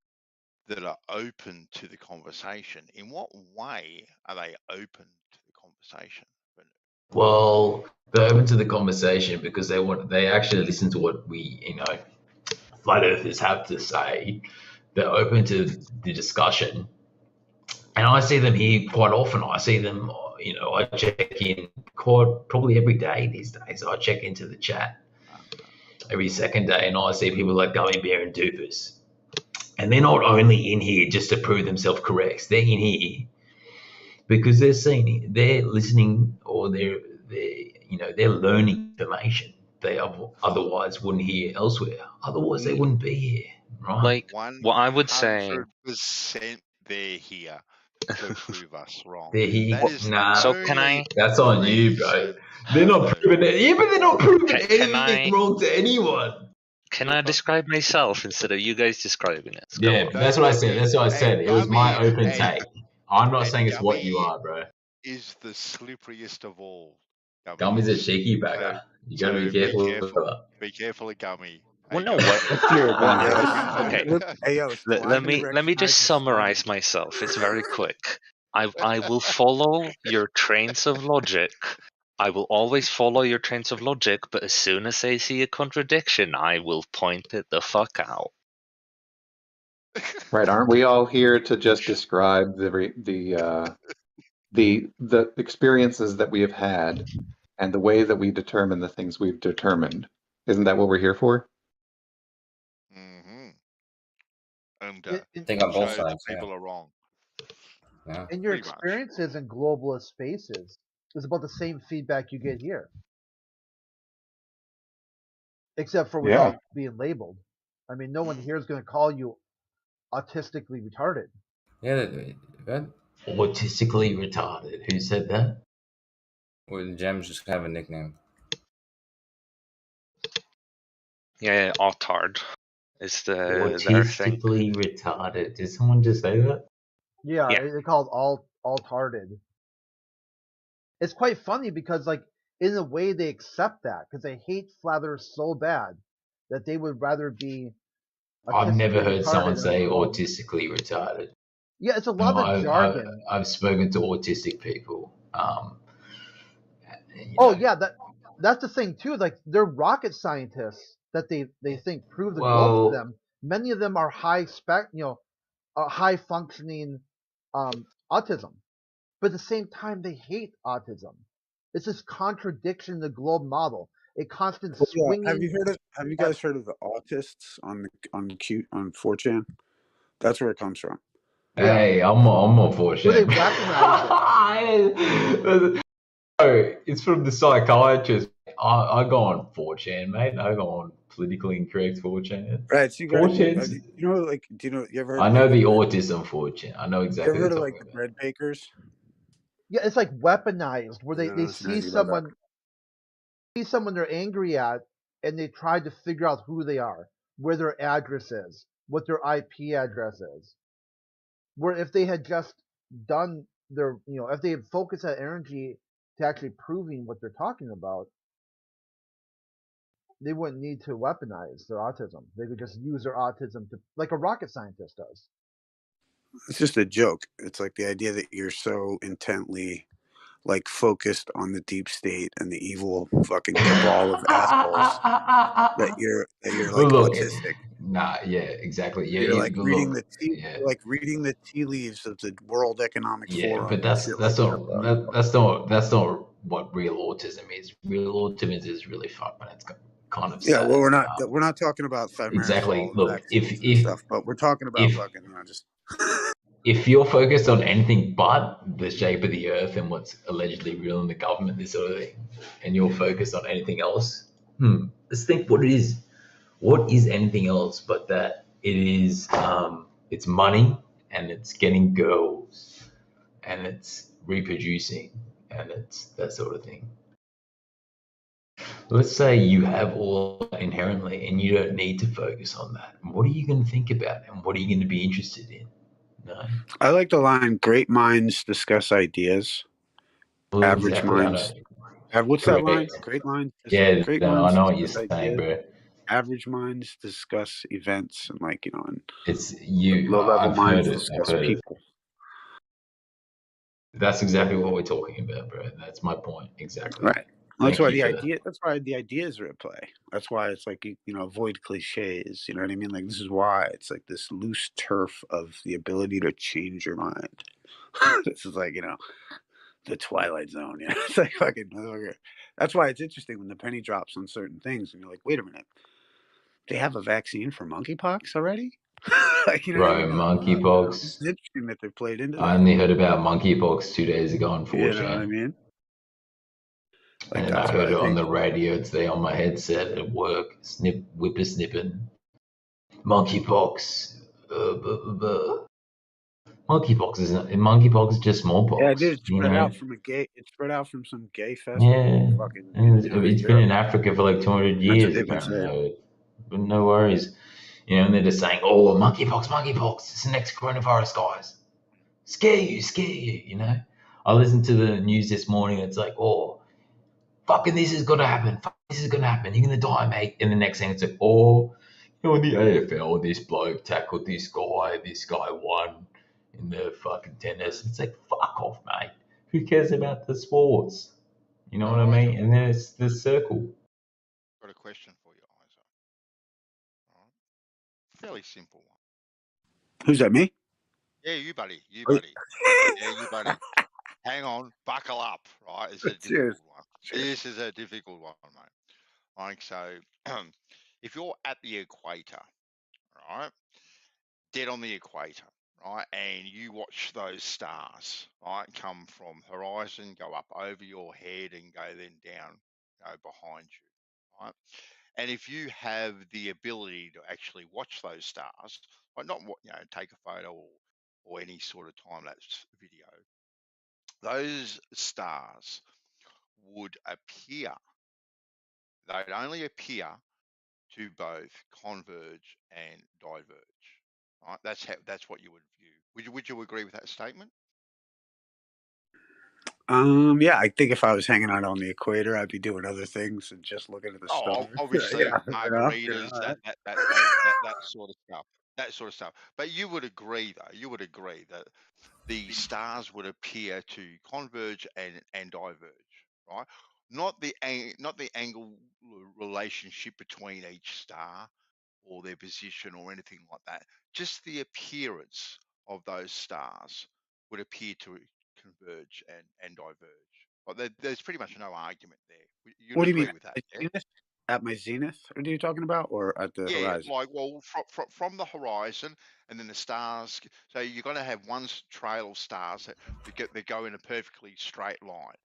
that are open to the conversation. In what way are they open to the conversation? Well, they're open to the conversation because they actually listen to what we, flat earthers have to say. They're open to the discussion, and I see them here quite often. I see them, I check in probably every day these days. I check into the chat every second day, and I see people like Gummy Bear and Doofus. And they're not only in here just to prove themselves correct. They're in here because they're listening, or they're learning information they otherwise wouldn't hear elsewhere. Otherwise, they wouldn't be here, right? Like, what I would say, 100% they're here to prove us wrong. They're here. So can I? That's on you, bro. They're not proving it. Yeah, but they're not proving anything wrong to anyone. Can I describe myself instead of you guys describing it? That's what I said. That's what I said. It was my open take. I'm not saying it's what you are, bro. Is the slipperiest of all. Gummy's a cheeky bagger. You gotta be careful. Be careful of Gummy. Well, no, okay. Let me just summarize myself. It's very quick. I will follow your trains of logic. I will always follow your trains of logic, but as soon as I see a contradiction, I will point it the fuck out. Right? Aren't we all here to just describe the experiences that we have had and the way that we determine the things we've determined? Isn't that what we're here for? Mm-hmm. And think on both show sides. people are wrong. Yeah. And your Pretty much. experiences in globalist spaces is about the same feedback you get here, except for without being labeled. I mean, no one here is going to call you autistically retarded. Yeah, good. Autistically retarded. Who said that? Well, Gems just have a nickname. Yeah, Autard is their thing. Autistically retarded. Did someone just say that? Yeah, they're called altarded. It's quite funny because, like, in a way, they accept that because they hate flat Earth so bad that they would rather be. I've never heard retarded someone than say called- autistically retarded. Yeah, it's a lot of jargon. I've spoken to autistic people. Oh yeah, that's the thing too. Like, they're rocket scientists that they think prove the globe to them. Many of them are high functioning autism, but at the same time they hate autism. It's this contradiction in the globe model. A constant swinging. Have you guys heard of the autists on 4chan? That's where it comes from. Hey, I'm on 4chan. Well, they recognize it. Oh, it's from the psychiatrist. I go on 4chan, mate. I go on politically incorrect 4chan. Right. So you got 4chan. you ever heard? I know the autism 4chan. I know exactly. You ever heard of the bread bakers? Yeah, it's like weaponized, where they see someone they're angry at, and they try to figure out who they are, where their address is, what their IP address is. Where if they had just done their, if they had focused that energy to actually proving what they're talking about, they wouldn't need to weaponize their autism. They could just use their autism to, like a rocket scientist does. It's just a joke. It's like the idea that you're so intently focused on the deep state and the evil fucking cabal of assholes that you're autistic. Nah, yeah, exactly. Yeah, you're reading the tea leaves of the World Economic Forum. But that's not what real autism is. Real autism is really fucked, and it's kind of sad. Well, we're not talking about exactly. Look, if stuff, but we're talking about fucking just. If you're focused on anything but the shape of the earth and what's allegedly real in the government, this sort of thing, and you're focused on anything else, let's think what it is. What is anything else but that it is, it's money and it's getting girls and it's reproducing and it's that sort of thing. Let's say you have all inherently and you don't need to focus on that. What are you going to think about and what are you going to be interested in? No. I like the line, great minds discuss ideas. Well, average minds. What's that line? Great line? Yeah, great minds I know what you're saying, bro. Average minds discuss events and and it's you. Low-level minds discuss people. That's exactly what we're talking about, bro. That's my point. Exactly. Right. That's why the ideas are at play. That's why it's avoid cliches. You know what I mean? Like, this is why it's like this loose turf of the ability to change your mind. This is the Twilight Zone. It's like fucking. That's why it's interesting when the penny drops on certain things, and you're like, wait a minute, they have a vaccine for monkeypox already? Right, monkeypox. It's interesting that they played into that. I only heard about monkeypox 2 days ago on 4chan. You know what I mean? And I heard it on the radio today on my headset at work. Whippersnipping. Monkeypox. Monkeypox is just smallpox. Yeah, it did. It spread out from some gay festival. Yeah, it's been in Africa for like 200 years apparently. But no worries. And they're just saying, "Oh, monkeypox! It's the next coronavirus, guys. Scare you." I listened to the news this morning. It's like, "Oh, fucking this is gonna happen. You're gonna die, mate." And the next thing it's like, "Oh, in the AFL, this bloke tackled this guy won in the fucking tennis." It's like, fuck off, mate. Who cares about the sports? You know what I mean? And then it's the circle. Got a question for you, Isaac. All right. Fairly simple one. Who's that, me? Yeah, you, buddy. You, buddy. Yeah, you, buddy. Hang on. Buckle up, right? It's a difficult one. This is a difficult one, mate. Like, so, if you're at the equator, right, dead on the equator, right, and you watch those stars, right, come from horizon, go up over your head, and go then down, go behind you, right? And if you have the ability to actually watch those stars, like not take a photo or any sort of time lapse video, those stars would appear. They'd only appear to both converge and diverge. Right? That's what you would view. Would you agree with that statement? Yeah, I think if I was hanging out on the equator, I'd be doing other things and just looking at the stars. Obviously, Yeah, margaritas, that sort of stuff. That sort of stuff. But you would agree, though. You would agree that the stars would appear to converge and diverge, right? Not the angle relationship between each star or their position or anything like that. Just the appearance of those stars would appear to converge and diverge. But there's pretty much no argument there. You'd what do you agree mean? with that, yeah? At my zenith? What are you talking about? Or at the horizon? Like, well, from the horizon, and then the stars. So you're going to have one trail of stars that go in a perfectly straight line,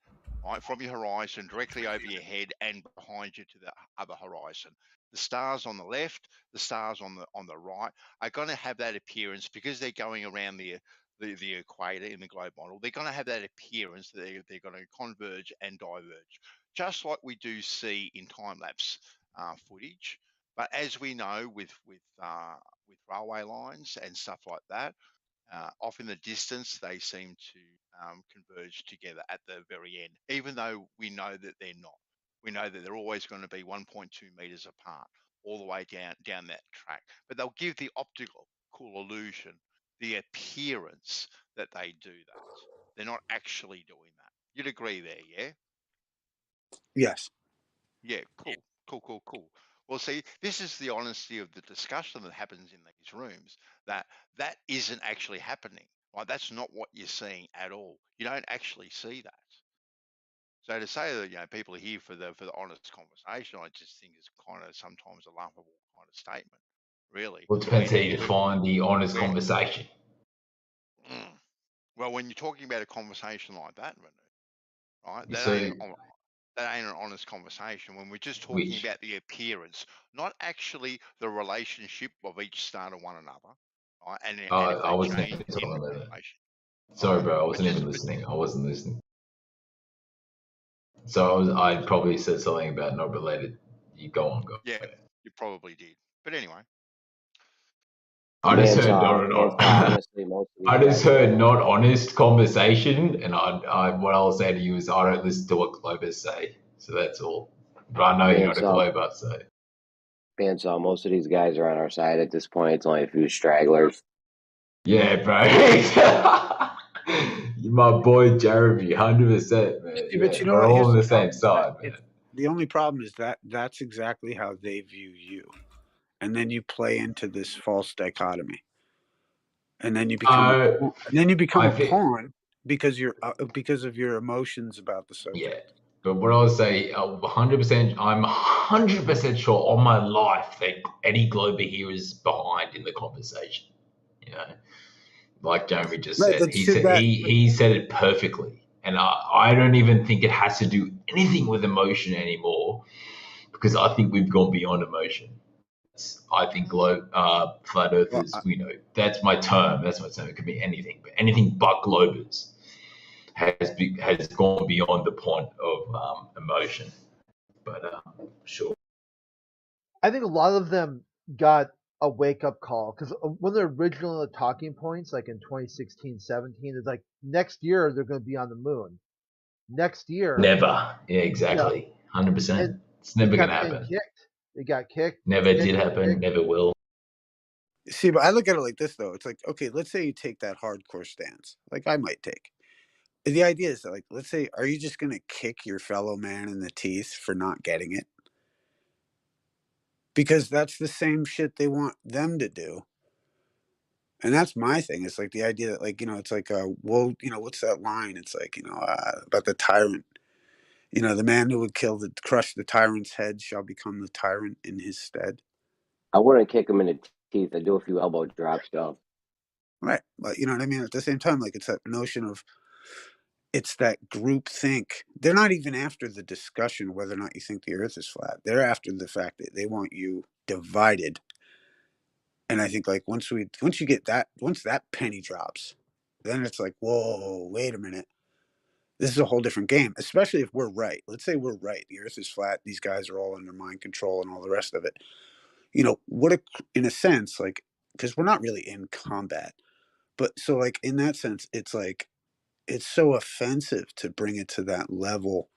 right, from your horizon directly over your head and behind you to the other horizon. The stars on the left, the stars on the right are going to have that appearance because they're going around the equator in the globe model. They're going to have that appearance that they're going to converge and diverge, just like we do see in time lapse footage. But as we know with railway lines and stuff like that, off in the distance they seem to converge together at the very end, even though we know that they're not. We know that they're always going to be 1.2 meters apart all the way down that track. But they'll give the optical illusion, the appearance that they do that. They're not actually doing that. You'd agree there, yeah? Yes. Yeah, cool. Well, see, this is the honesty of the discussion that happens in these rooms, that isn't actually happening. Right? That's not what you're seeing at all. You don't actually see that. So to say that people are here for the honest conversation, I just think is kind of sometimes a laughable kind of statement, really. Well, it depends how you define the honest conversation. Well, when you're talking about a conversation like that, right? That ain't an honest conversation when we're just talking about the appearance, not actually the relationship of each star to one another. Right? And I wasn't even talking about that. Sorry, bro. I wasn't even listening. I wasn't listening. So I probably said something about not related. You go on. Yeah, you probably did. But anyway. I just heard not honest conversation, and what I'll say to you is I don't listen to what Globers say, so that's all. But I know you're not a Glober, so. Bandsaw, most of these guys are on our side at this point. It's only a few stragglers. Yeah, bro. You're my boy Jeremy, 100%, man. But you know we're all on the same side, man. The only problem is that's exactly how they view you. And then you play into this false dichotomy, and then you become a pawn because of your emotions about the subject. Yeah, but what I would say, 100%, I'm 100% sure on my life that Eddie Glover here is behind in the conversation. You know, like Jeremy just said, he said it perfectly, and I don't even think it has to do anything with emotion anymore, because I think we've gone beyond emotion. I think flat earthers, that's my term. It could be anything, but anything but globers has gone beyond the point of emotion. But sure. I think a lot of them got a wake-up call, because one of the original talking points, like in 2016, 17, is like, next year they're going to be on the moon. Next year. Never. Yeah, exactly. 100%. It's never going to happen. It got kicked. Never did happen. Never will. See, but I look at it like this, though. It's like, okay, let's say you take that hardcore stance, like I might take. the idea is that, like, let's say, are you just going to kick your fellow man in the teeth for not getting it? Because that's the same shit they want them to do. And that's my thing. It's like the idea that, like, it's like, well, what's that line? It's like, about the tyrant. The man who would crush the tyrant's head shall become the tyrant in his stead. I wouldn't kick him in the teeth. I'd do a few elbow drops, though. Right. But you know what I mean? At the same time, like, it's that notion of, it's that group think. They're not even after the discussion whether or not you think the earth is flat. They're after the fact that they want you divided. And I think, like, once that penny drops, then it's like, whoa, wait a minute. This is a whole different game, especially if we're right. Let's say we're right. The earth is flat. These guys are all under mind control and all the rest of it. In a sense, like, because we're not really in combat. But so, like, in that sense, it's like, it's so offensive to bring it to that level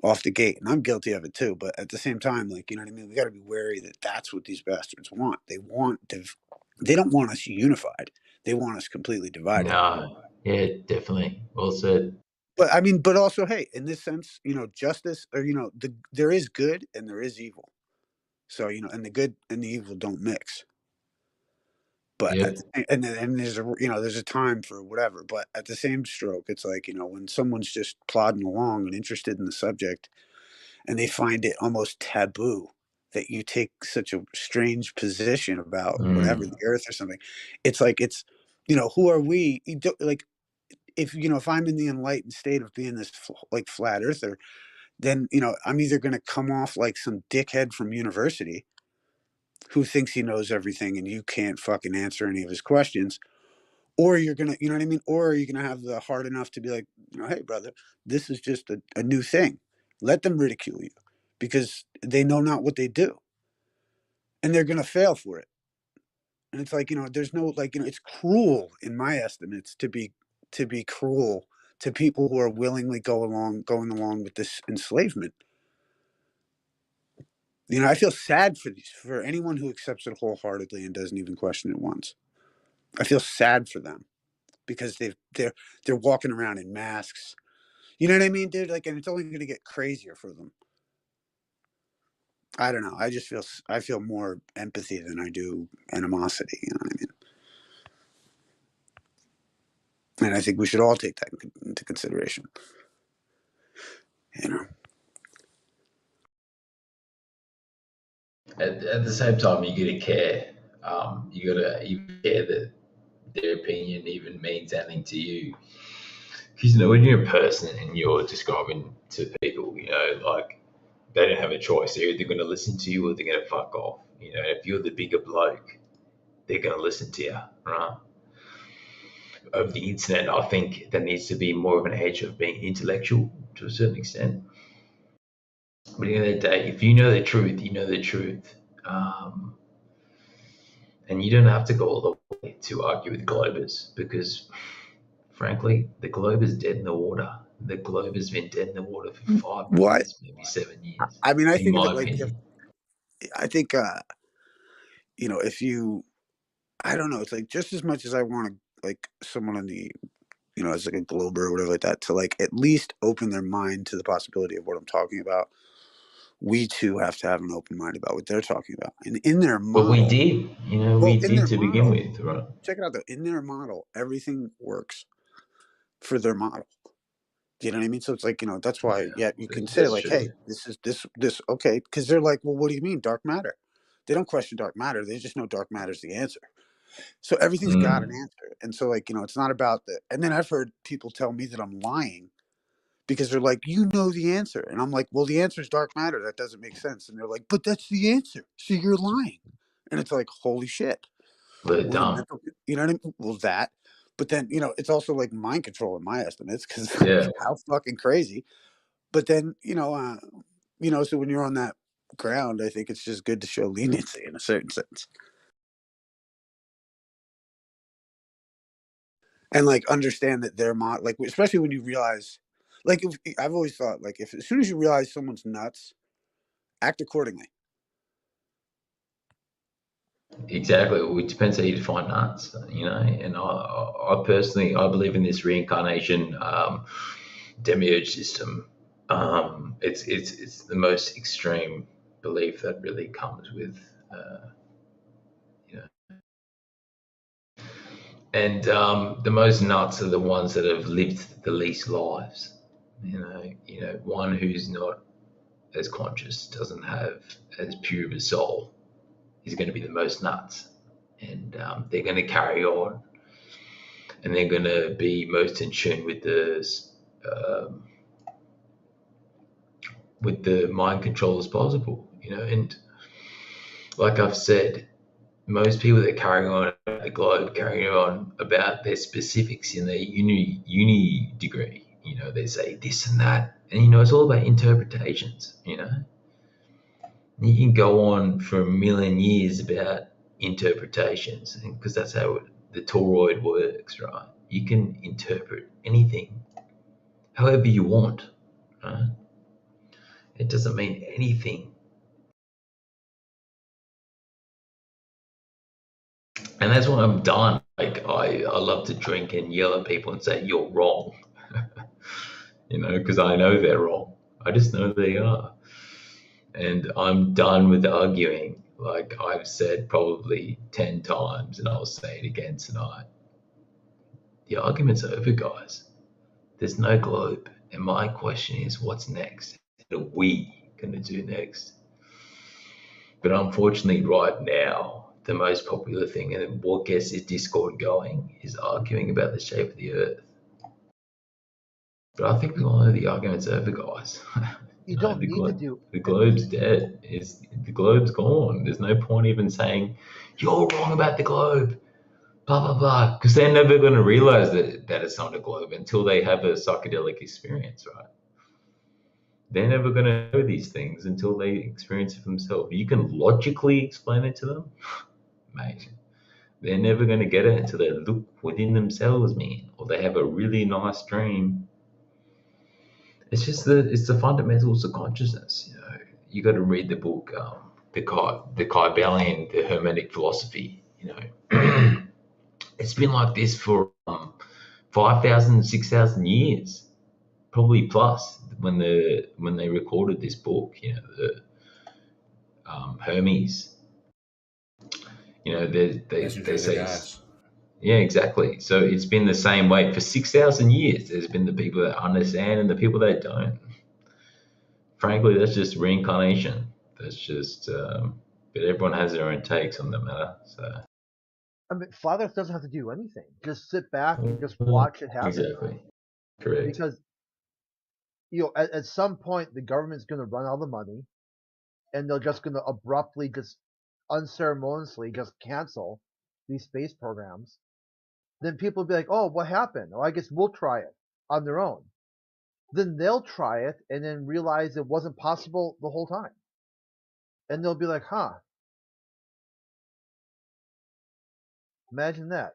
off the gate. And I'm guilty of it too. But at the same time, like, you know what I mean? We got to be wary that that's what these bastards want. They don't want us unified. They want us completely divided. No, yeah, definitely. Well said. But I mean, but also, hey, in this sense, justice, or, there is good and there is evil. So, and the good and the evil don't mix. But and there's a time for whatever. But at the same stroke, it's like, when someone's just plodding along and interested in the subject, and they find it almost taboo that you take such a strange position about whatever, the earth or something. It's like, who are we? Like, if I'm in the enlightened state of being this like flat earther, then I'm either going to come off like some dickhead from university who thinks he knows everything and you can't fucking answer any of his questions, or you're gonna, you know what I mean, or are you gonna have the heart enough to be like, hey brother, this is just a new thing. Let them ridicule you because they know not what they do, and they're gonna fail for it. And it's like, there's no, like, it's cruel in my estimates to be cruel to people who are willingly going along with this enslavement. I feel sad for anyone who accepts it wholeheartedly and doesn't even question it once. I feel sad for them because they're walking around in masks. You know what I mean, dude? Like, and it's only going to get crazier for them. I don't know. I feel more empathy than I do animosity. You know what I mean? And I think we should all take that into consideration. At the same time, you gotta care. You care that their opinion even means anything to you. Because when you're a person and you're describing to people, like, they don't have a choice. They're either going to listen to you or they're going to fuck off. If you're the bigger bloke, they're going to listen to you, right? Over the internet, I think there needs to be more of an edge of being intellectual to a certain extent. But at the end of the day, if you know the truth, you know the truth. And you don't have to go all the way to argue with globers because, frankly, the globe is dead in the water. The globe has been dead in the water for 5 years, maybe 7 years. I mean, I think my that, like, opinion. if you, I don't know, it's like, just as much as I want to, like, someone on the, as like a glober or whatever like that, to, like, at least open their mind to the possibility of what I'm talking about, we too have to have an open mind about what they're talking about. And in their model, we did, we did to begin with, right? Check it out though. In their model, everything works for their model. Do you know what I mean? So it's like, that's why, you can say, like, hey, this is this, okay. Because they're like, well, what do you mean dark matter? They don't question dark matter. They just know dark matter is the answer. So everything's got an answer. And so, like, it's not about the, and then I've heard people tell me that I'm lying because they're like, you know the answer. And I'm like, well, the answer is dark matter. That doesn't make sense. And they're like, but that's the answer. So you're lying. And it's like, holy shit. Well, you know what I mean? Well, that. But then, it's also like mind control in my estimates because how fucking crazy. But then, so when you're on that ground, I think it's just good to show leniency in a certain sense. And, like, understand that they're like, especially when you realize, like, I've always thought, like, as soon as you realize someone's nuts, act accordingly. Exactly. Well, it depends how you define nuts, you know. And I personally, I believe in this reincarnation demiurge system. It's the most extreme belief that really comes with, you know. And the most nuts are the ones that have lived the least lives. You know, one who's not as conscious, doesn't have as pure of a soul, is going to be the most nuts. And they're going to carry on, and they're going to be most in tune with the mind control as possible, you know. And like I've said, most people that carry on about the globe carry on about their specifics in their uni degree. You know, they say this and that, and you know, it's all about interpretations. You know, you can go on for a million years about interpretations, because that's how the toroid works, right? You can interpret anything however you want, right? It doesn't mean anything. And that's why I'm done. Like, I love to drink and yell at people and say, you're wrong. You know, because I know they're wrong. I just know they are. And I'm done with arguing. Like I've said probably 10 times, and I'll say it again tonight. The argument's over, guys. There's no globe. And my question is, what's next? What are we going to do next? But unfortunately, right now, the most popular thing and what gets this Discord going is arguing about the shape of the Earth. But I think we all know the argument's over, guys. You don't need to do the globe's dead. The globe's gone. There's no point even saying you're wrong about the globe, blah blah blah, because they're never going to realize that it's not a globe until they have a psychedelic experience, right? They're never going to know these things until they experience it for themselves. You can logically explain it to them, mate. They're never going to get it until they look within themselves, man, or they have a really nice dream. It's just the fundamentals of consciousness. You know, you got to read the book, the Kybalion, the Hermetic Philosophy. You know, it's been like this for 5,000, 6,000 years, probably plus when they recorded this book. You know, the Hermes. You know, they say. Yeah, exactly. So it's been the same way for 6,000 years. There's been the people that understand and the people that don't. Frankly, that's just reincarnation. That's just, but everyone has their own takes on the matter. So, I mean, Flat Earth doesn't have to do anything. Just sit back and just watch it happen. Exactly. Correct. Because, you know, at some point, the government's going to run all the money, and they're just going to abruptly, just unceremoniously, just cancel these space programs. Then people will be like, oh, what happened? Oh, I guess we'll try it on their own. Then they'll try it and then realize it wasn't possible the whole time. And they'll be like, huh. Imagine that.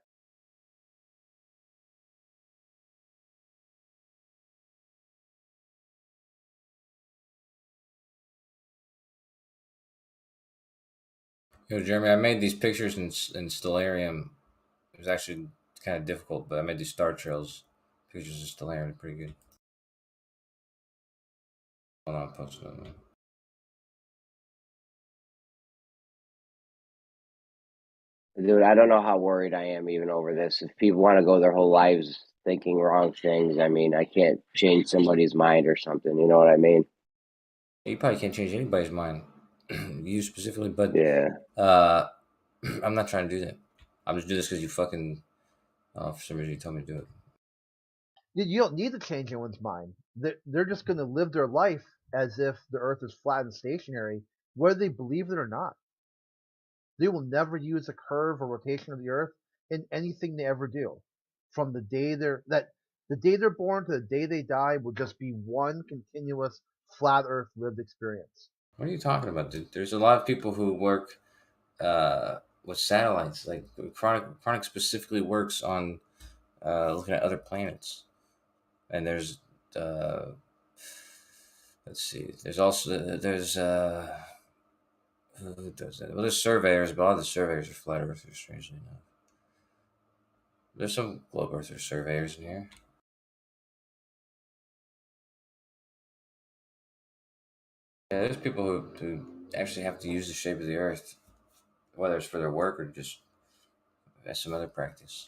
Yo, Jeremy, I made these pictures in Stellarium. It was actually kind of difficult, but I made these star trails pictures of Stellarium. Pretty good. Hold on, post it. Dude, I don't know how worried I am even over this. If people want to go their whole lives thinking wrong things, I mean, I can't change somebody's mind or something. You know what I mean? You probably can't change anybody's mind. You specifically, but yeah. I'm not trying to do that. I'm just doing this because you fucking, for some reason you told me to do it. You don't need to change anyone's mind. They're just going to live their life as if the Earth is flat and stationary, whether they believe it or not. They will never use a curve or rotation of the Earth in anything they ever do. From the day they're born to the day they die will just be one continuous flat Earth lived experience. What are you talking about, dude? There's a lot of people who work with satellites. Like Chronic specifically works on looking at other planets. And there's let's see. There's also Who does that? Well, there's surveyors, but all the surveyors are flat earthers, strangely enough. There's some globe earther surveyors in here. Yeah, there's people who actually have to use the shape of the earth, whether it's for their work or just as some other practice.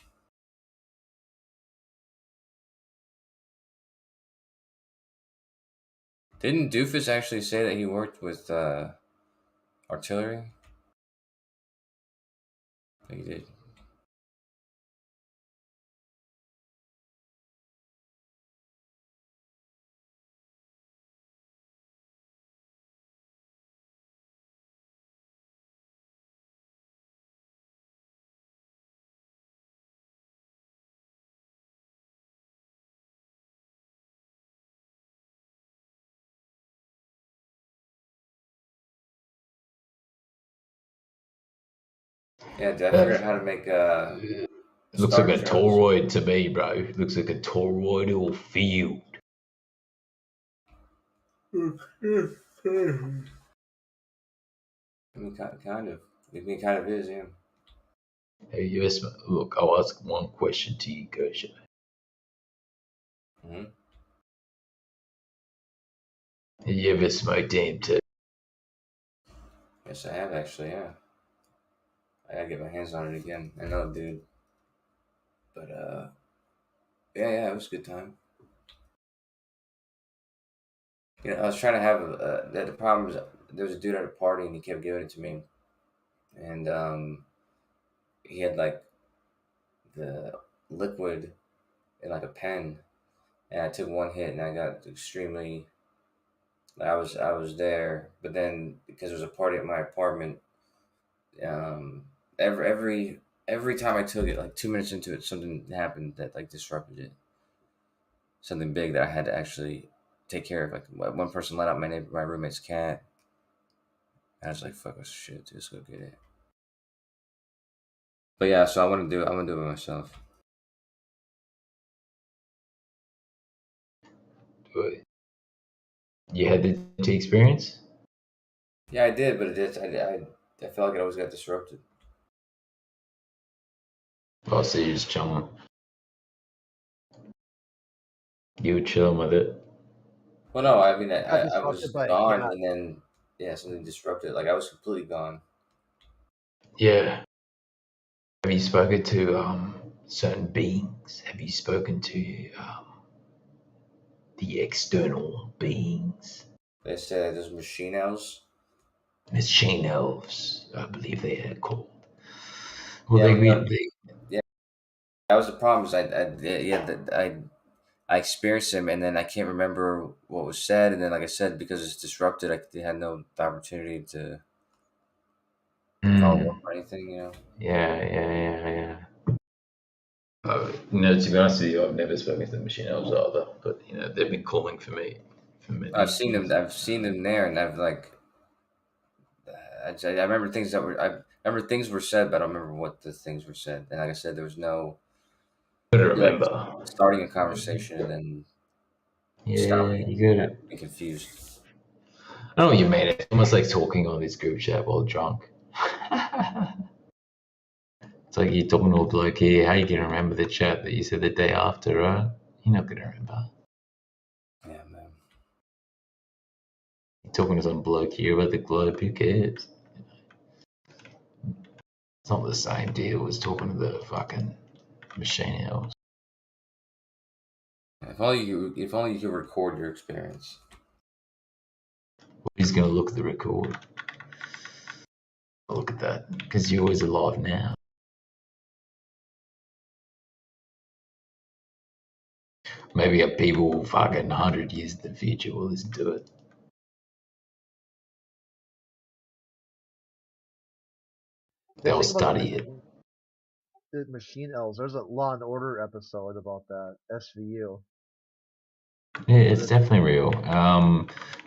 Didn't Doofus actually say that he worked with artillery? I think he did. Yeah, I figured out how to make it looks like a toroid to me, bro. It looks like a toroidal field. I mean, kind of. I mean, kind of is, yeah. Hey, yes, look, I'll ask one question to you, Gosha. Mm-hmm. Have you ever smoked DMT? Yes, I have actually, yeah. I gotta get my hands on it again. I know, dude. But, yeah, it was a good time. You know, I was trying to have the problem was there was a dude at a party and he kept giving it to me, and he had like the liquid in like a pen, and I took one hit and I got extremely. I was there, but then because there was a party at my apartment, every time I took it, like 2 minutes into it, something happened that like disrupted it. Something big that I had to actually take care of. Like one person let out my roommate's cat. I was like, "Fuck this shit, dude, let's go get it." But yeah, so I'm gonna do it by myself. You had the experience? Yeah, I did, but I felt like it always got disrupted. Oh, so you're just chilling. You were chilling with it. Well, no, I mean, I was gone, and then something disrupted. Like I was completely gone. Yeah. Have you spoken to certain beings? Have you spoken to the external beings? They said there's machine elves. Machine elves, I believe they are called. Well, yeah, that was the problem. Is I experienced them, and then I can't remember what was said, and then like I said, because it's disrupted, they had no opportunity to follow up or anything, you know. Yeah. To be honest with you, I've never spoken to the machine elves either, but they've been calling for me. I've seen them there, and I've like, I remember things things were said, but I don't remember what the things were said. And like I said, there was no. Remember starting a conversation and then stopping. You got be confused. I know what you mean. It's almost like talking on this group chat while drunk. It's like you're talking to a bloke here. How you gonna remember the chat that you said the day after, right? You're not gonna remember. Yeah, man. You're talking to some bloke here about the globe. Who cares? It's not the same deal as talking to the fucking machine elves. If only you could record your experience. Who's gonna look at the record? Look at that, because you're always alive now. Maybe a people fucking 100 years in the future will listen to it. They'll study it. The machine elves. There's a Law and Order episode about that. SVU. Yeah, it's definitely real.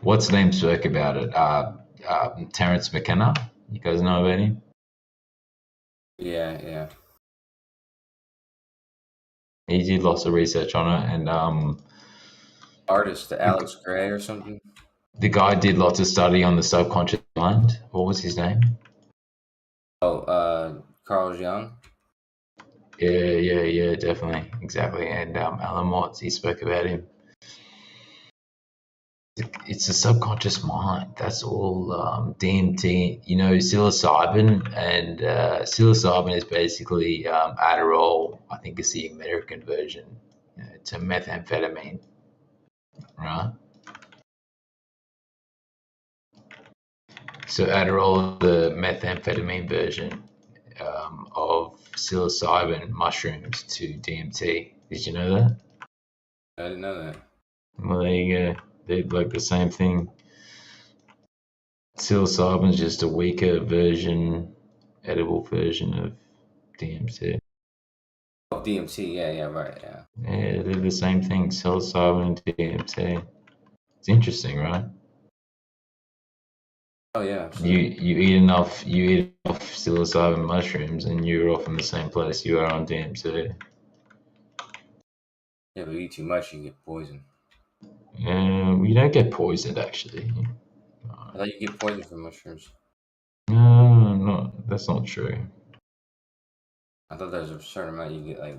What's the name spoke about it? Terrence McKenna. You guys know about him? Yeah. He did lots of research on it, and artist Alex Gray or something. The guy did lots of study on the subconscious mind. What was his name? Oh, Carl Jung. Yeah, definitely, exactly. And Alan Watts, he spoke about him. It's the subconscious mind. That's all. DMT, psilocybin, and psilocybin is basically Adderall. I think it's the American version. It's a methamphetamine, right? So Adderall, the methamphetamine version of psilocybin mushrooms to DMT. Did you know that? I didn't know that. Well, there you go. They're like the same thing. Psilocybin is just a weaker version, edible version of DMT. Oh, DMT, yeah, right, yeah. Yeah, they're the same thing. Psilocybin and DMT. It's interesting, right? Oh yeah, absolutely. You eat enough psilocybin mushrooms, and you're off in the same place you are on DMT. Yeah, but you eat too much, you get poisoned. You don't get poisoned, actually. I thought you get poisoned from mushrooms. No, that's not true. I thought there's a certain amount you get like.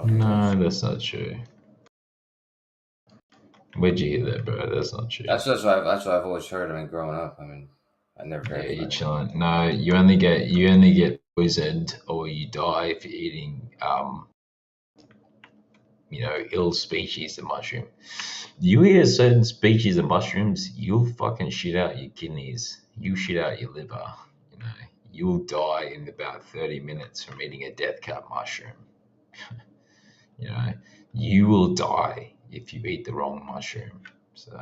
No, that's not true. Where'd you hear that, bro? That's not true. That's what I've always heard. I mean, growing up, I never verified. Yeah, you're chilling. No, you only get poisoned or you die if you're eating ill species of mushroom. You eat a certain species of mushrooms, you'll fucking shit out your kidneys. You shit out your liver. You'll die in about 30 minutes from eating a death cap mushroom. You will die if you eat the wrong mushroom. So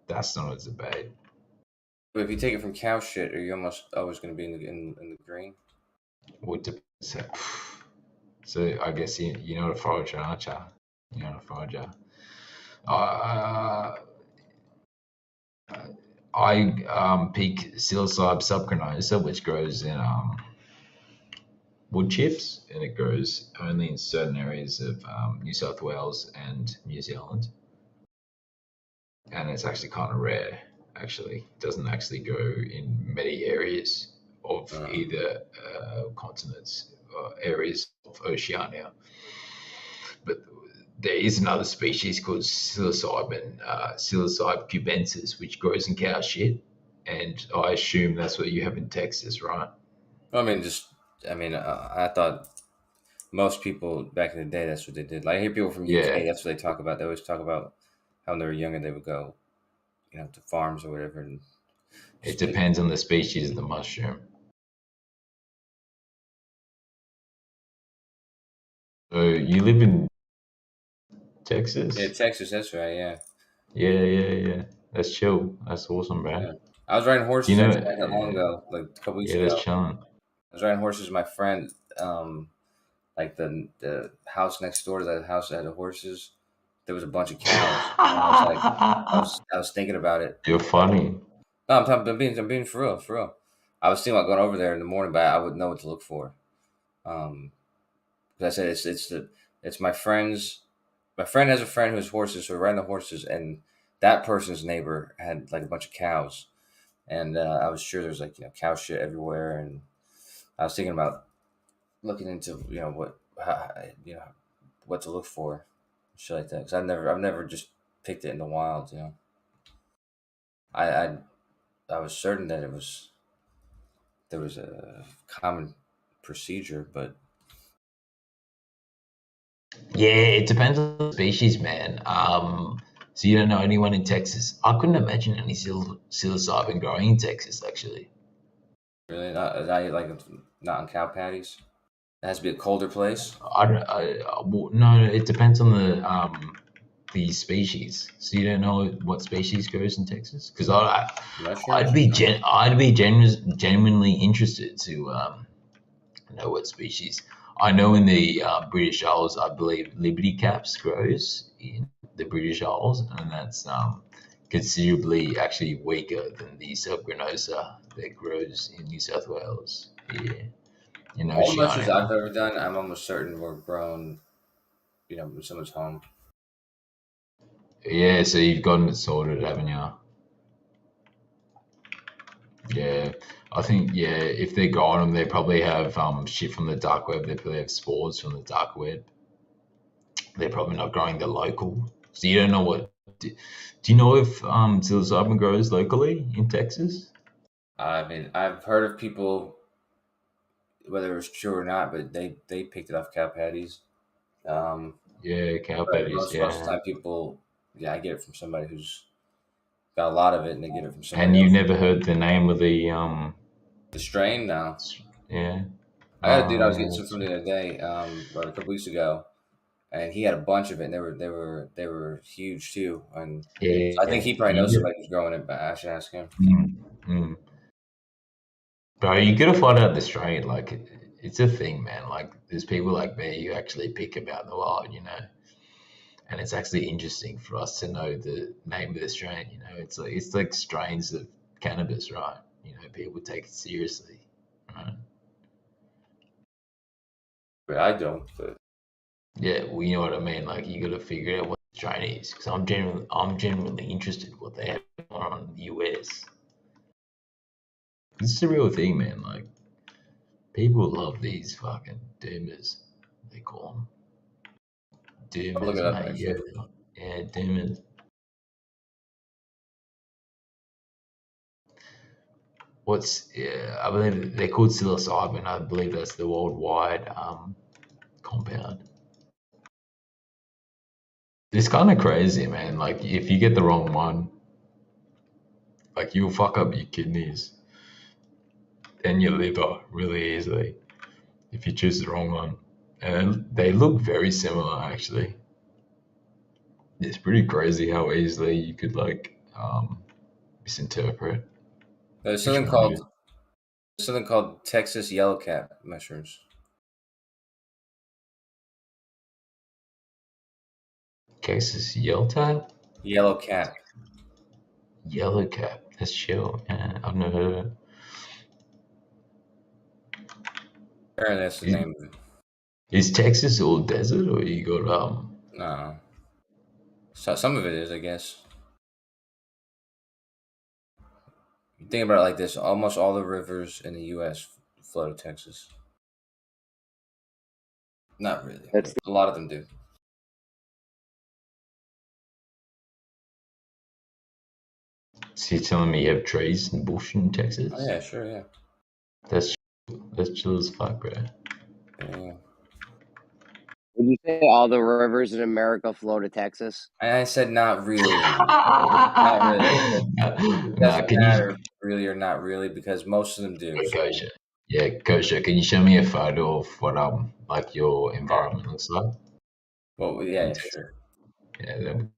that's not a debate. But if you take it from cow shit, are you almost always going to be in the green? What depends. So I guess you're not a forager, aren't you? You're not a forager. I pick psilocybe subcronosa, which grows in wood chips, and it grows only in certain areas of New South Wales and New Zealand. And it's actually kind of rare, actually. It doesn't actually grow in many areas of either continents or areas of Oceania. But there is another species called psilocybin, Psilocybe cubensis, which grows in cow shit. And I assume that's what you have in Texas, right? I thought most people back in the day, that's what they did. Like I hear people from UK, that's what they talk about. They always talk about how when they were younger, they would go, to farms or whatever. And it depends on the species of the mushroom. So you live in Texas? Yeah, Texas, that's right, yeah. Yeah. That's chill. That's awesome, bro. Yeah. I was riding horses not that long ago, like a couple weeks ago. Yeah, that's chilling. I was riding horses with my friend, like the house next door to the house that had the horses, there was a bunch of cows. I was thinking about it. You're funny. No, I'm being for real. I was thinking about going over there in the morning, but I wouldn't know what to look for. Because I said it's my friend's. My friend has a friend who has horses, so we're riding the horses, and that person's neighbor had like a bunch of cows, and I was sure there's like cow shit everywhere, and I was thinking about looking into what to look for, shit like that. Because I've never just picked it in the wild. I was certain that there was a common procedure, but yeah, it depends on the species, man. So you don't know anyone in Texas? I couldn't imagine any psilocybin growing in Texas, actually. Really, not on cow patties. It has to be a colder place. No, it depends on the species. So you don't know what species grows in Texas? Because I'd be genuinely interested to know what species. I know in the British Isles, I believe Liberty Caps grows in the British Isles, and that's considerably actually weaker than the subgranosa that grows in New South Wales. Yeah. All the mushrooms I've ever done, I'm almost certain were grown, in someone's home. Yeah, so you've gotten it sorted, haven't you? Yeah, I think if they're growing them, they probably have shit from the dark web. They probably have spores from the dark web. They're probably not growing the local, so you don't know what. Do you know if psilocybin grows locally in Texas? I mean, I've heard of people, whether it was true or not, but they picked it off cow patties. Yeah, cow patties. Most of the time, people, I get it from somebody who's got a lot of it, and they get it from somebody. And you else. never heard the name of the strain? No. Yeah. I had a dude I was getting some from the other day, or a couple weeks ago, and he had a bunch of it, and they were huge too. And so I think he probably knows somebody who's growing it, but I should ask him. Bro, you gotta find out the strain. Like, it's a thing, man. Like, there's people like me who actually pick about the wild, you know. And it's actually interesting for us to know the name of the strain. You know, it's like strains of cannabis, right? You know, people take it seriously, right? But I don't. But yeah, well, you know what I mean. Like, you got to figure out what the strain is, because I'm genuinely interested in what they have on in the US. This is a real thing, man. Like, people love these fucking doomers. They call them doomers, mate. Yeah, doomers. I believe they're called psilocybin. I believe that's the worldwide compound. It's kind of crazy, man. Like, if you get the wrong one, like, you'll fuck up your kidneys and your liver really easily if you choose the wrong one. And they look very similar, actually. It's pretty crazy how easily you could misinterpret. There's something called Texas yellowcap mushrooms. Texas yellowcap? Yellowcap. Yellowcap. That's chill. I've never heard of it. Apparently that's the name of it. Is Texas all desert, or you got No. So some of it is, I guess. You think about it like this: almost all the rivers in the U.S. flow to Texas. Not really. A lot of them do. So you're telling me you have trees and bush in Texas? Oh yeah, sure, yeah. That's chill as fuck, bro. Yeah. Would you say all the rivers in America flow to Texas? I said not really. Not really. It doesn't matter really or not really, because most of them do. Yeah, Kosher, can you show me a photo of what like your environment looks like? Well, yeah, sure. Yeah, that'd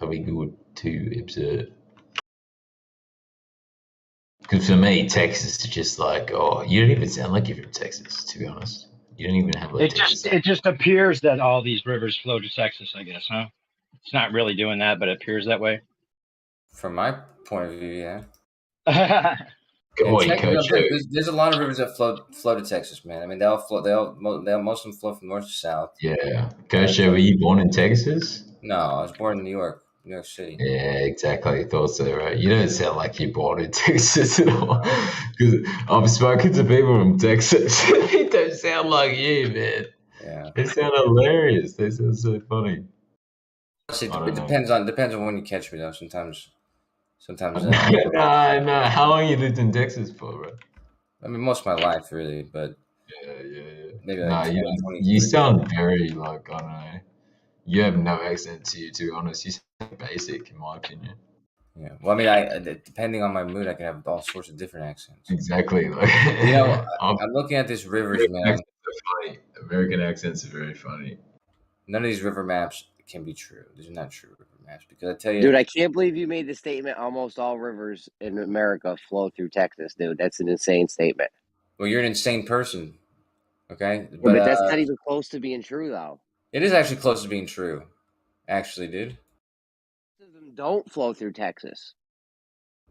be good to observe. Because for me, Texas is just like, you don't even sound like you're from Texas, to be honest. You don't even have it just appears that all these rivers flow to Texas, I guess, huh? It's not really doing that, but it appears that way. From my point of view, yeah. Texas, there's a lot of rivers that flow to Texas, man. I mean, most of them flow from north to south. Yeah, Kosher, were you born in Texas? No, I was born in New York City. Yeah, exactly. I thought so, right? You don't sound like you're born in Texas at all. Because I've spoken to people from Texas. They don't sound like you, man. Yeah. They sound hilarious. They sound so funny. It depends on when you catch me, though. Sometimes. No. How long you lived in Texas for, bro? I mean, most of my life, really, but yeah. Maybe like 20, you sound very like, I don't know. You have no accent to be honest. You sound basic, in my opinion. Yeah. Well, I mean, depending on my mood, I can have all sorts of different accents. Exactly. I'm looking at this rivers, man. Funny. American accents are very funny. None of these river maps can be true. These are not true river maps, because I tell you, dude, I can't believe you made the statement. Almost all rivers in America flow through Texas, dude. That's an insane statement. Well, you're an insane person. Okay, but that's not even close to being true, though. It is actually close to being true. Actually, dude. Most of them don't flow through Texas.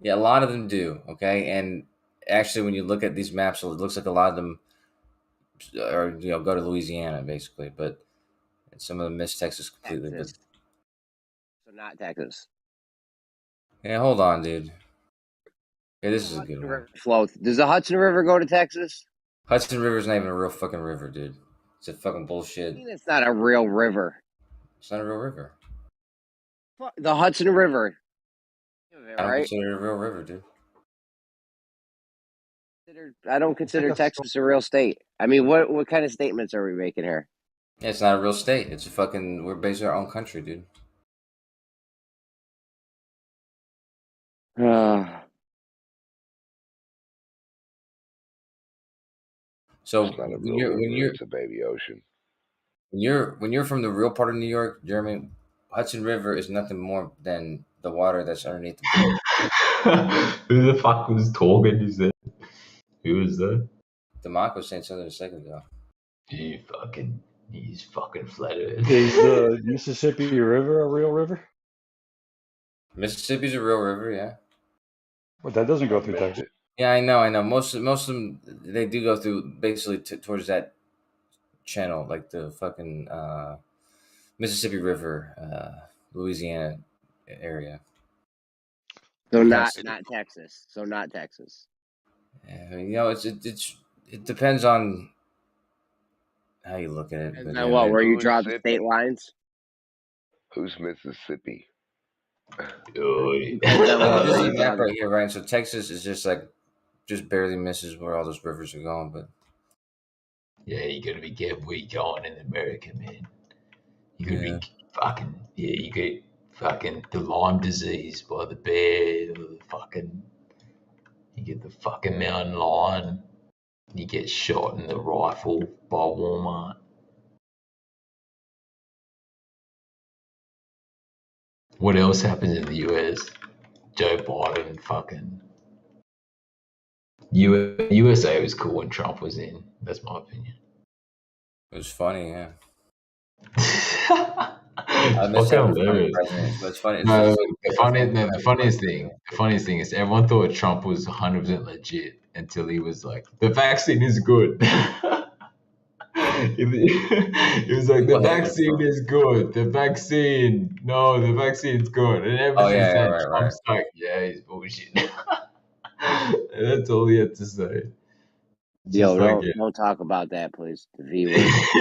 Yeah, a lot of them do. Okay, and actually, when you look at these maps, it looks like a lot of them are go to Louisiana basically, but some of them miss Texas completely. Texas. So not Texas. Yeah, hold on, dude. Yeah, this is a good one. Flow. Does the Hudson River go to Texas? Hudson River's not even a real fucking river, dude. It's a fucking bullshit. I mean, it's not a real river. It's not a real river. The Hudson River. I don't consider it a real river, dude. I don't consider Texas a real state. I mean, what kind of statements are we making here? Yeah, it's not a real state. It's a fucking. We're based on our own country, dude. So it's not a when real you're river, it's a baby ocean. When you're from the real part of New York, German, Hudson River is nothing more than the water that's underneath the bridge. Who the fuck was talking? Is that? Who was that? The Mock was saying something a second ago. He's fucking flat earth. Is the Mississippi River a real river? Mississippi's a real river, yeah. But that doesn't go through Texas. Yeah, I know. Most of them, they do go through basically towards that channel, like the fucking Mississippi River, Louisiana area. So not Texas. So not Texas. Yeah, you know, it depends on how you look at it. And then what? Where you draw the state lines? Who's Mississippi? This is a map right here, right? So Texas is just barely misses where all those rivers are going, but yeah, you gotta be careful where you're going in America, man. You gotta be fucking you get fucking the Lyme disease by the bear, or the fucking you get the fucking mountain lion, you get shot in the rifle by Walmart. What else happens in the US? Joe Biden fucking USA was cool when Trump was in. That's my opinion. It was funny, yeah. I miss hilarious. But it's funny. The funniest thing is everyone thought Trump was 100% legit until he was like, the vaccine is good. He was like, the vaccine is good. The vaccine's good. And everything Trump's like, yeah, he's bullshit. That's all he had to say. Yo, don't talk about that, please. The V word.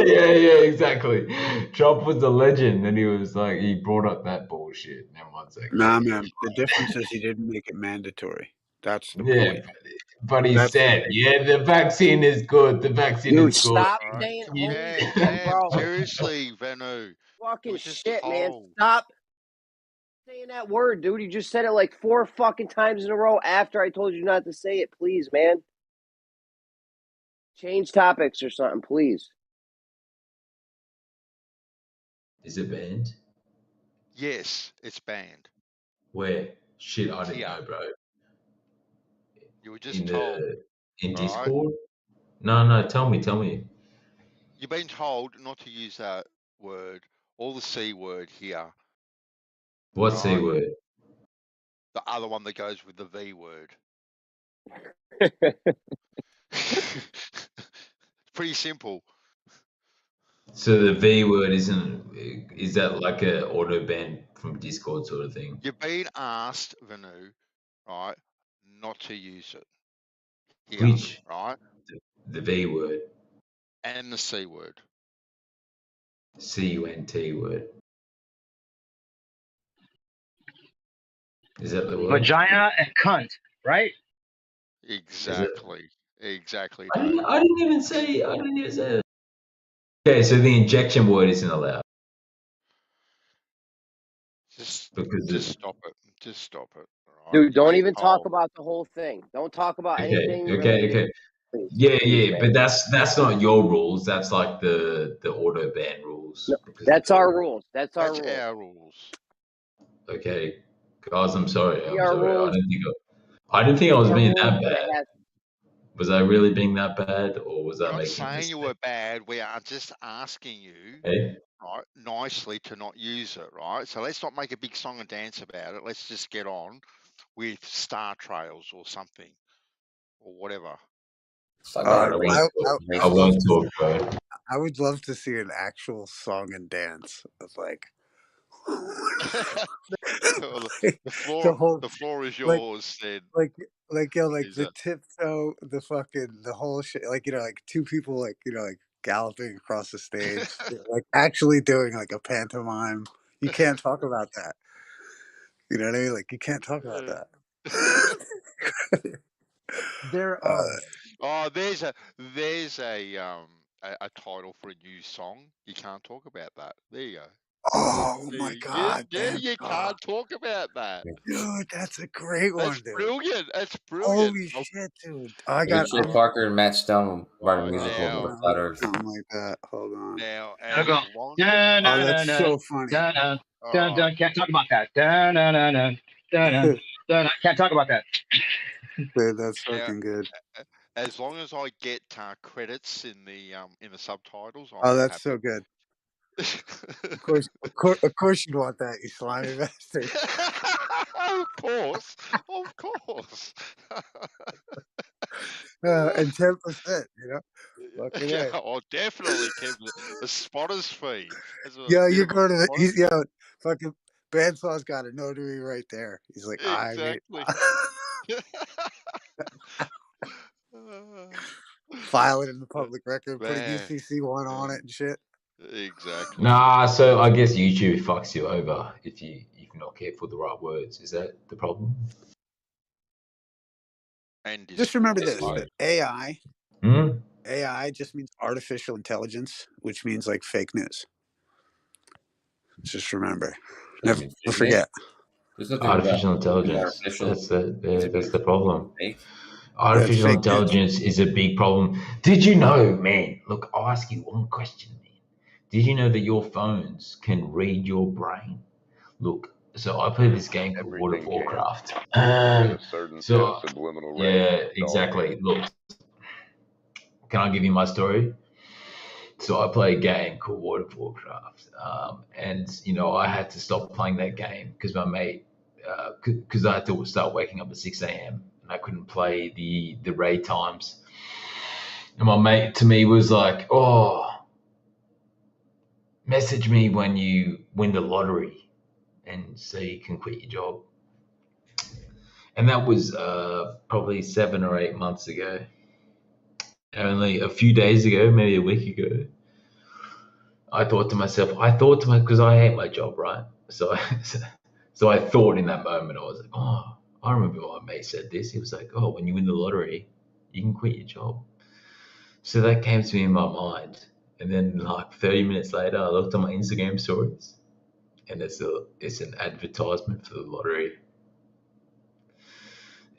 yeah, exactly. Trump was a legend, and he was like, he brought up that bullshit. And everyone's like, nah, man. The difference is he didn't make it mandatory. That's the point. But he said, the vaccine is good. The vaccine is good. Stop saying, man, seriously, Venu. Fucking shit, man. Stop saying that word, dude. You just said it like 4 fucking times in a row after I told you not to say it. Please, man. Change topics or something, please. Is it banned? Yes, it's banned. Where? Shit, I didn't know, bro. You were just told. In Discord? No, tell me. You've been told not to use that word or the C word here. What C word? The other one that goes with the V word. Pretty simple. So the V word is that like a auto ban from Discord sort of thing? You're being asked, Venu, right, not to use it. Here, Which? Right? The V word. And the C word. CUNT word. Is that the word? Vagina and cunt, right? Exactly. Exactly. I didn't even say it. Okay, so the injection word isn't allowed. Just stop it. Just stop it. Right? Dude, don't even talk about the whole thing. Don't talk about anything. Okay. Please, but that's not your rules. That's like the auto ban rules. No, that's our rules. That's our rules. Okay, guys, I'm sorry. I didn't think I was being that bad. Was I really being that bad, or was I making? I'm not saying you were bad. We are just asking you, right, nicely to not use it, right? So let's not make a big song and dance about it. Let's just get on with Star Trails or something, or whatever. I would love to see an actual song and dance of like Well, the whole the floor is like yours. Then like is the that tiptoe, the whole shit, like like two people like galloping across the stage, like actually doing like a pantomime. You can't talk about that. You know what I mean? Like you can't talk about that. There oh, there's a title for a new song. You can't talk about that. There you go. Oh my God, Yeah, man. you can't talk about that. Dude, that's a great one, That's dude. brilliant. That's brilliant. Holy shit, dude. I Maybe got Trey Parker and Matt Stone write a musical now, about the flat Earth. something like that. Hold on. now, I'll as go. long Dun, Oh, dun, that's dun, so funny. dun, dun, all dun, right. dun. Can't talk about that. Dun, dun, dun, dun, dun, dun, dun. Can't talk about that. Dude, that's Now, fucking good. as long as I get credits in the subtitles, Oh, I'm that's happy. so good. Of course you'd want that, you slimy bastard. Of course. And 10%, you know? Fucking Yeah, A. I'll definitely keep a spotter's fee. As a Yeah, bit you of a go to the, spotter's fucking Bansaw's got a notary right there. He's like, I mean, Exactly. file it in the public record, put a Man, UCC1 on it and shit. exactly. Nah, so I guess YouTube fucks you over if you're not careful with the right words. Is that the problem? And Just remember this, distorted. that Hmm? AI just means artificial intelligence, which means like fake news. Just remember. Never forget. There's nothing Artificial about intelligence. artificial. That's the problem. Fake. Artificial fake intelligence is a big problem. Did you know, man? Look, I'll ask you one question, man. Did you know that your phones can read your brain? Look, so I play this game called World of Everything can. Warcraft. With a certain So subliminal yeah, range. exactly. Look, can I give you my story? So I play a game called World of Warcraft, and I had to stop playing that game because my mate, because I had to start waking up at 6 a.m. and I couldn't play the raid times. And my mate to me was like, "Oh, message me when you win the lottery, and so you can quit your job." And that was probably 7 or 8 months ago. Only a few days ago, maybe a week ago, I thought to myself, because I hate my job, right? So I thought in that moment, I was like, oh, I remember my mate said this. He was like, oh, when you win the lottery, you can quit your job. So that came to me in my mind. And then like 30 minutes later, I looked at my Instagram stories and it's an advertisement for the lottery.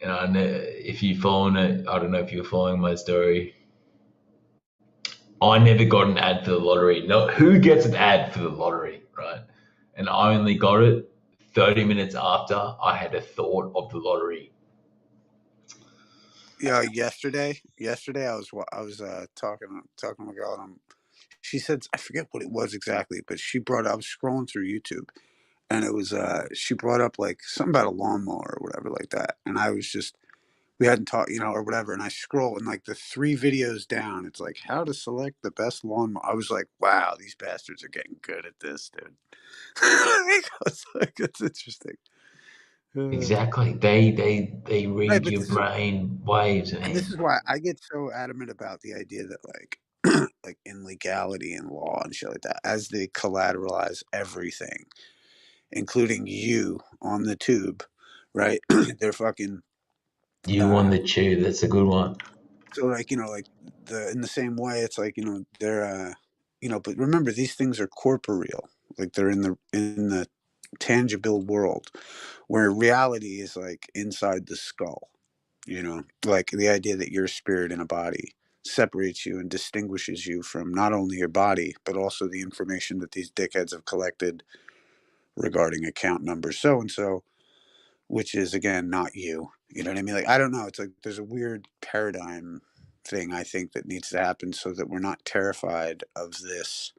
And I know if you're following it, I don't know if you're following my story. I never got an ad for the lottery. No, who gets an ad for the lottery, right? And I only got it 30 minutes after I had a thought of the lottery. Yeah, yesterday I was talking to a girl, and she said, I forget what it was exactly, but I was scrolling through YouTube, and it was she brought up like something about a lawnmower or whatever like that, and I was just, we hadn't talked, or whatever, and I scroll, and like the 3 videos down, it's like how to select the best lawnmower. I was like, wow, these bastards are getting good at this, dude. I was like, it's interesting. Exactly. They read your brain waves, man. And this is why I get so adamant about the idea that like like in legality and law and shit like that, as they collateralize everything, including you on the tube, right? They're fucking you on the tube. That's a good one. So like, like in the same way, it's like, they're but remember, these things are corporeal. Like they're in the tangible world, where reality is like inside the skull. Like the idea that your spirit in a body separates you and distinguishes you from not only your body, but also the information that these dickheads have collected regarding account number so and so, which is again not you. You know what I mean? Like, I don't know. It's like there's a weird paradigm thing I think that needs to happen so that we're not terrified of this.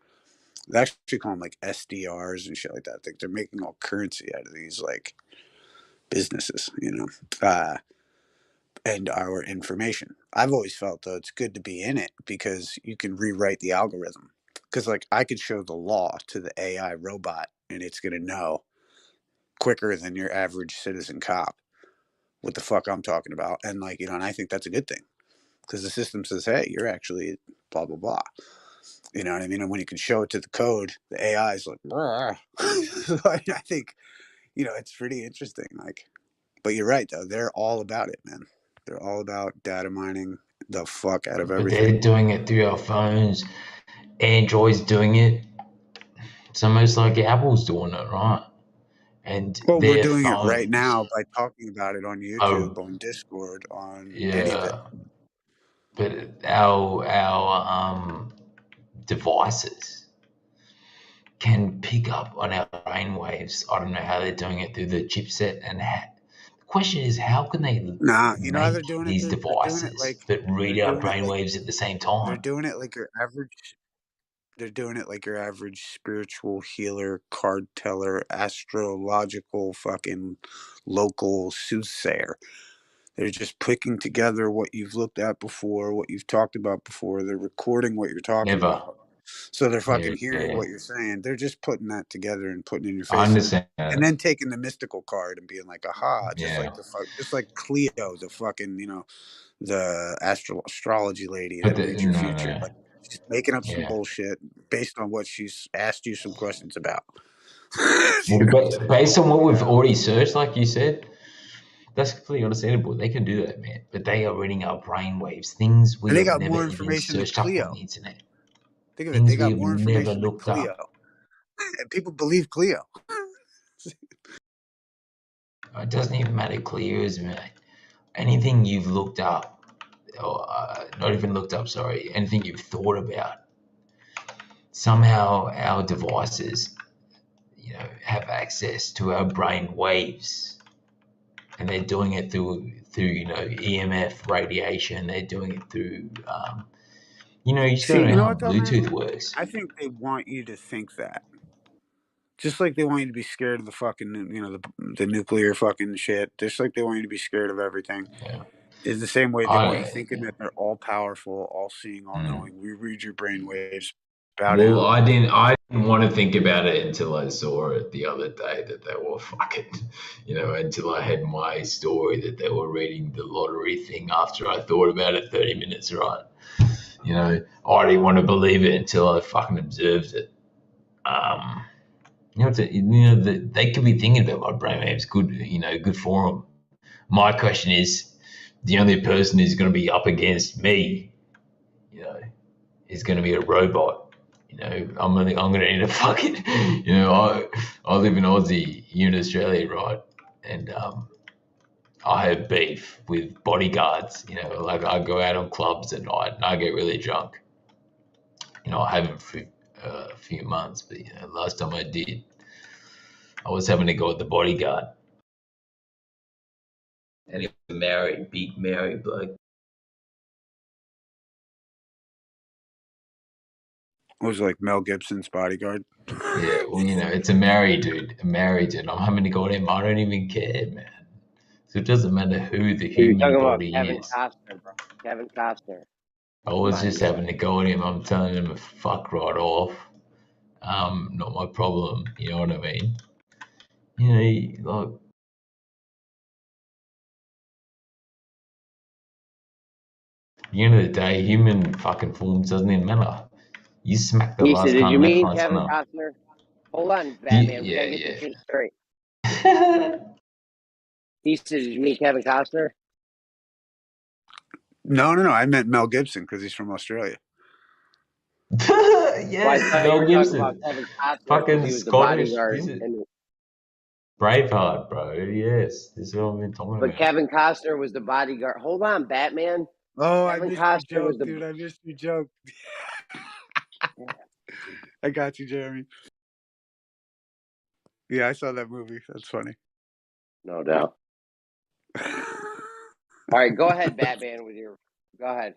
They actually call them like SDRs and shit like that. Like they're making all currency out of these like businesses, and our information. I've always felt though it's good to be in it because you can rewrite the algorithm. because like I could show the law to the AI robot and it's gonna know quicker than your average citizen cop what the fuck I'm talking about. And like, you know, and I think that's a good thing because the system says, hey, you're actually blah, blah, blah. You know what I mean? And when you can show it to the code, the AI is like, like, I think, you know, it's pretty interesting. Like, but you're right though. They're all about it, man. They're all about data mining the fuck out of But everything. they're doing it through our phones. Android's doing it. It's almost like Apple's doing it, right? And well, we're their doing phones it right now by talking about it on YouTube, on Discord, on any of it. But our devices can pick up on our brainwaves. I don't know how they're doing it through the chipset. And the question is, how can they you know how they're doing these it? devices that read our brainwaves at the same time? They're doing it like your average. They're doing it like your average spiritual healer, card teller, astrological fucking local soothsayer. They're just picking together what you've looked at before, what you've talked about before. They're recording what you're talking about. So they're fucking hearing what you're saying. They're just putting that together and putting it in your face. I understand. And then taking the mystical card and being like, aha, just like Cleo, the fucking, you know, the astrology lady that reads your future. Like, she's making up some bullshit based on what she's asked you some questions about. Based on what we've already searched, like you said, that's completely understandable. They can do that, man. But they are reading our brainwaves, things we have never even searched up on the internet. Think of it, they got more information than Cleo. And people believe Cleo. It doesn't even matter Cleo's, man. Anything you've looked up, or not even looked up, sorry, anything you've thought about, somehow our devices, you know, have access to our brain waves, and they're doing it through you know, EMF radiation. They're doing it through, you know, you just don't know how Bluetooth works. I think they want you to think that. Just like they want you to be scared of the fucking, you know, the nuclear fucking shit. Just like they want you to be scared of everything. Yeah. Is the same way they want you thinking that they're all powerful, all seeing, all knowing. We read your brain waves. Well, I didn't want to think about it until I saw it the other day that they were fucking, you know, until I had my story that they were reading the lottery thing after I thought about it 30 minutes, right? You know, I didn't want to believe it until I fucking observed it. You know, they could be thinking about my brainwaves, good, you know, good for them. My question is, the only person who's going to be up against me, you know, is going to be a robot. You know, I'm going to need a fucking, you know, I live in Aussie, you're in Australia, right? And I have beef with bodyguards. You know, like I go out on clubs at night and I get really drunk. You know, I haven't for a few months, but you know, last time I did, I was having to go with the bodyguard. And he was married, big married bloke. It was like Mel Gibson's bodyguard. Yeah, well, you know, it's a married dude. I'm having to go to him. I don't even care, man. So it doesn't matter who the human body is. Costner, bro. Kevin Costner. I was just having to go at him. I'm telling him to fuck right off. Not my problem. You know what I mean? You know, like, at the end of the day, human fucking form doesn't even matter. You smack the last Did you left mean right Kevin Costner? Hold on, Batman. We gotta get this shit straight. He said, did you mean Kevin Costner? No. I meant Mel Gibson because he's from Australia. Mel Gibson. Fucking Scottish. Braveheart, bro. Yes, this is what I've been talking about. But Kevin Costner was the bodyguard. Hold on, Batman. Oh, Kevin Costner your joke, dude. I missed your joke. I got you, Jeremy. Yeah, I saw that movie. That's funny. No doubt. All right, go ahead, Batman, go ahead.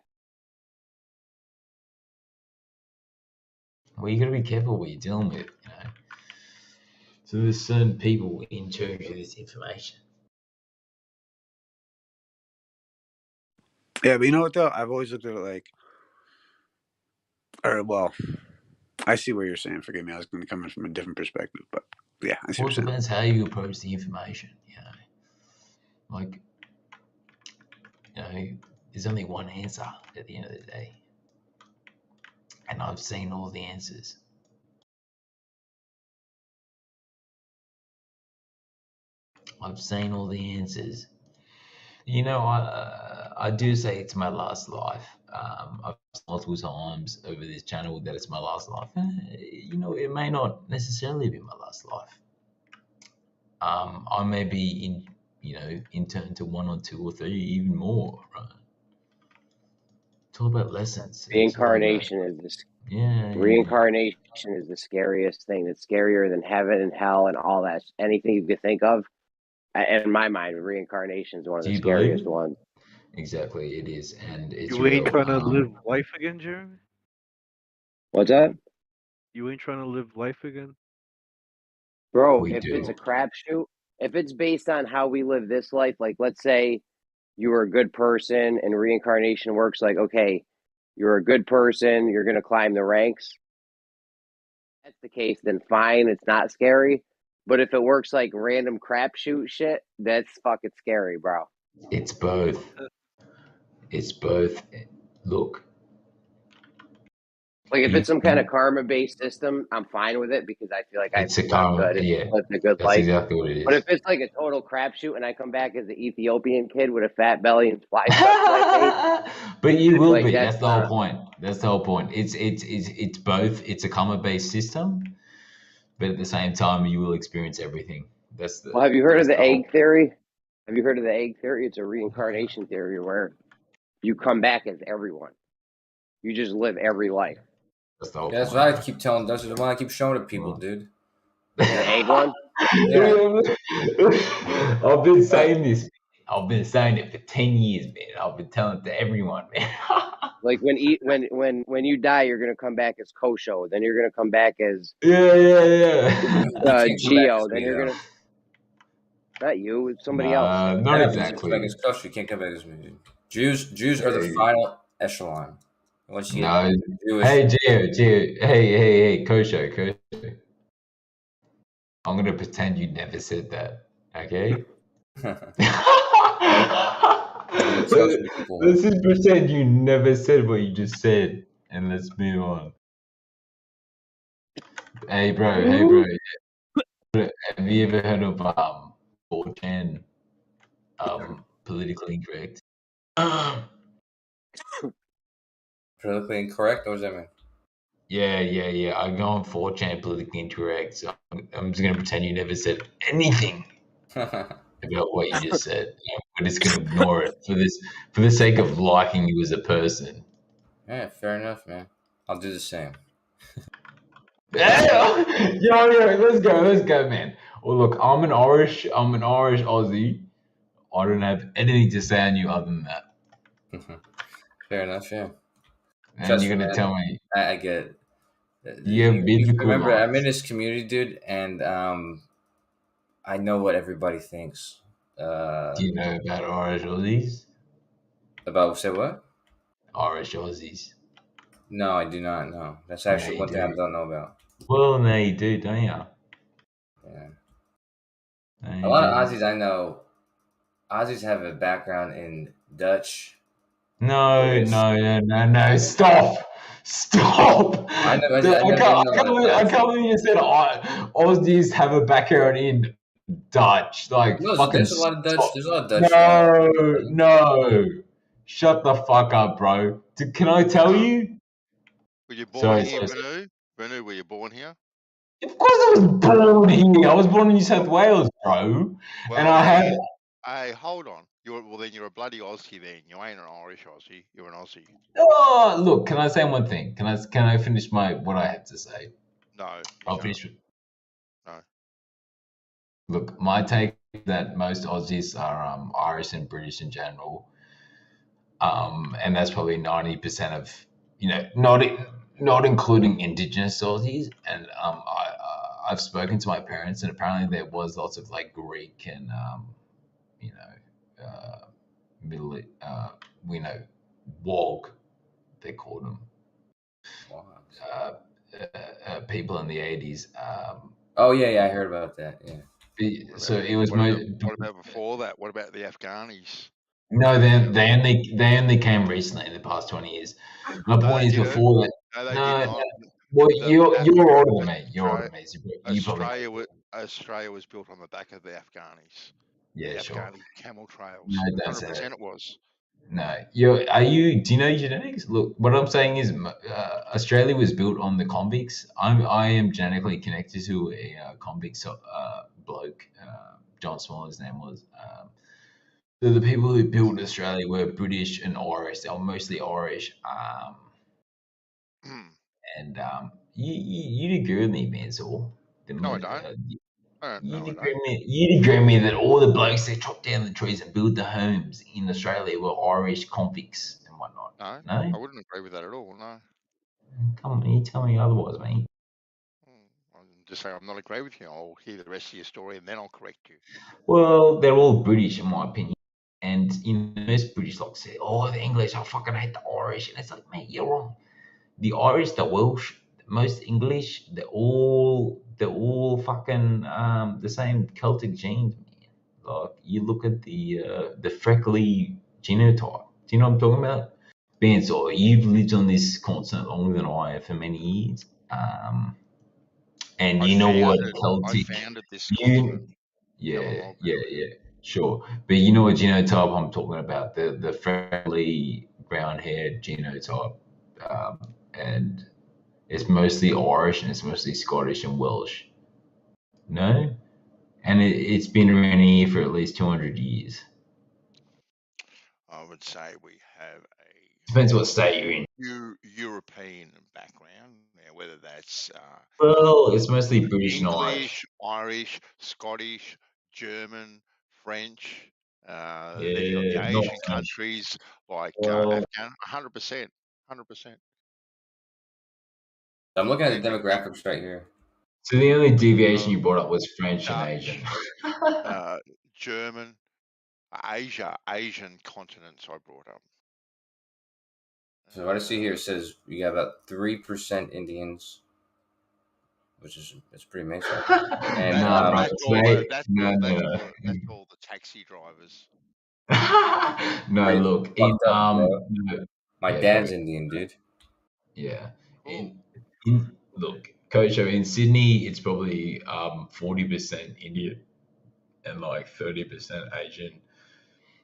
Well, you got to be careful what you're dealing with, you know. So there's certain people in tune to this information. Yeah, but you know what though? I've always looked at it like, or well, I see what you're saying. Forgive me, I was going to come in from a different perspective, but yeah, I see Well, what it you're saying. depends how you approach the information. Like, there's only one answer at the end of the day, and I've seen all the answers. I've seen all the answers. I do say it's my last life. I've said multiple times over this channel that it's my last life. It may not necessarily be my last life. I may be in turn to 1 or 2 or 3, even more. Right? It's all about lessons. Reincarnation is this. Reincarnation is the scariest thing. It's scarier than heaven and hell and all that. Anything you could think of. In my mind, reincarnation is one of the scariest ones. Exactly, it is, and it's You ain't trying to live life again, Jeremy? What's that? You ain't trying to live life again? Bro, it's a crapshoot, if it's based on how we live this life, like let's say you were a good person and reincarnation works like, okay, you're a good person, you're going to climb the ranks. If that's the case, then fine, it's not scary. But if it works like random crapshoot shit, that's fucking scary, bro. It's both. It's both. Look. Like if it's some kind of karma-based system, I'm fine with it because I feel like it's a karma. good. Yeah, it's a good that's life. exactly what it is. But if it's like a total crapshoot and I come back as an Ethiopian kid with a fat belly and fly stuff in my face, but you will like, be. That's the whole point. That's the whole point. It's both. It's a karma-based system, but at the same time, you will experience everything. That's the. Well, have you heard of the egg theory? Have you heard of the egg theory? It's a reincarnation theory where you come back as everyone. You just live every life. That's the whole That's what I keep telling. That's what I keep showing to people, dude. The egg one. Yeah. I've been saying this. I've been saying it for 10 years, man. I've been telling it to everyone, man. Like when you die, you're gonna come back as Kosho. Then you're gonna come back as Geo. Then you're gonna not you, it's somebody else. Not exactly. You can't come back as me. Jews are the final echelon. Once you no. Jewish, hey, Geo. Hey, Kosho. I'm gonna pretend you never said that. Okay. Let's just pretend you never said what you just said, and let's move on. Hey, bro. Have you ever heard of 4chan? Politically incorrect. Politically incorrect? What does that mean? Yeah. I go on 4chan politically incorrect. So I'm just gonna pretend you never said anything about what you just said. We're just gonna ignore it for the sake of liking you as a person. Yeah, fair enough, man. I'll do the same. Yo, let's go, man. Well, look, I'm an Irish Aussie. I don't have anything to say on you other than that. Fair enough, yeah. And you're gonna tell me? I get it. You remember, I'm in this community, dude, and I know what everybody thinks. Do you know about Irish Aussies? Say what? Irish Aussies. No, I do not know. That's actually one thing I don't know about. Well, no, you do, don't you? Yeah. A lot of Aussies I know. Aussies have a background in Dutch. No. Stop. I can't believe you said Aussies have a background in Dutch. Like, no, there's a lot of Dutch. There's a lot of Dutch. No. Shut the fuck up, bro. Can I tell you? Were you born here, Benu? Benu, were you born here? Of course I was born here. I was born in New South Wales, bro. Well, and I had... Hey, hold on. Then you're a bloody Aussie then. You ain't an Irish Aussie. You're an Aussie. Oh, look, can I say one thing? Can I finish what I had to say? No. I'll finish it. No. Look, my take is that most Aussies are Irish and British in general. And that's probably 90% of, not including Indigenous Aussies. And I've spoken to my parents, and apparently there was lots of like Greek and Wog, they called them. people in the 80s. Oh yeah, I heard about that. Yeah. So it was. What about before that? What about the Afghanis? No, they only came recently in the past 20 years. My point is before that. No, they No, did not. well, you're older than me. You're older than me. So you probably. Australia was built on the back of the Afghanis. Yeah, the sure. Afghani camel trails. No, don't say 100% that. it was. No, do you know genetics? Look, what I'm saying is Australia was built on the convicts. I am genetically connected to a convict bloke. John Small, his name was. So the people who built Australia were British and Irish. They were mostly Irish. And you'd agree with me, Mansell. No, I don't. You'd agree with me that all the blokes that chopped down the trees and built the homes in Australia were Irish convicts and whatnot. No, I wouldn't agree with that at all. No. Come on, you tell me otherwise, mate. I'm just saying I'm not agree with you. I'll hear the rest of your story and then I'll correct you. Well, they're all British, in my opinion. And most British like say, "Oh, the English, I fucking hate the Irish," and it's like, mate, you're wrong. The Irish, the Welsh, most English, they're all fucking the same Celtic genes, man. Like you look at the freckly genotype. Do you know what I'm talking about? Ben, so you've lived on this continent longer than I have for many years. And you know what Celtic? I founded this continent. Yeah, sure. But you know what genotype I'm talking about? The freckly brown-haired genotype, and it's mostly Irish and it's mostly Scottish and Welsh. No, and it's been around here for at least 200 years. I would say we have depends what state you're in. European background. Now, whether that's well, it's mostly British and English, Irish, Scottish, German, French. Then you got the Asian countries like Afghan. 100%. I'm looking at the demographics right here. So the only deviation you brought up was French and Asian. German, Asian continents I brought up. So what I see here says you got about 3% Indians, which is pretty amazing. And that's all the taxi drivers. No, look, my dad's Indian, dude. Yeah. Look, Coach, in Sydney, it's probably 40% Indian and like 30% Asian.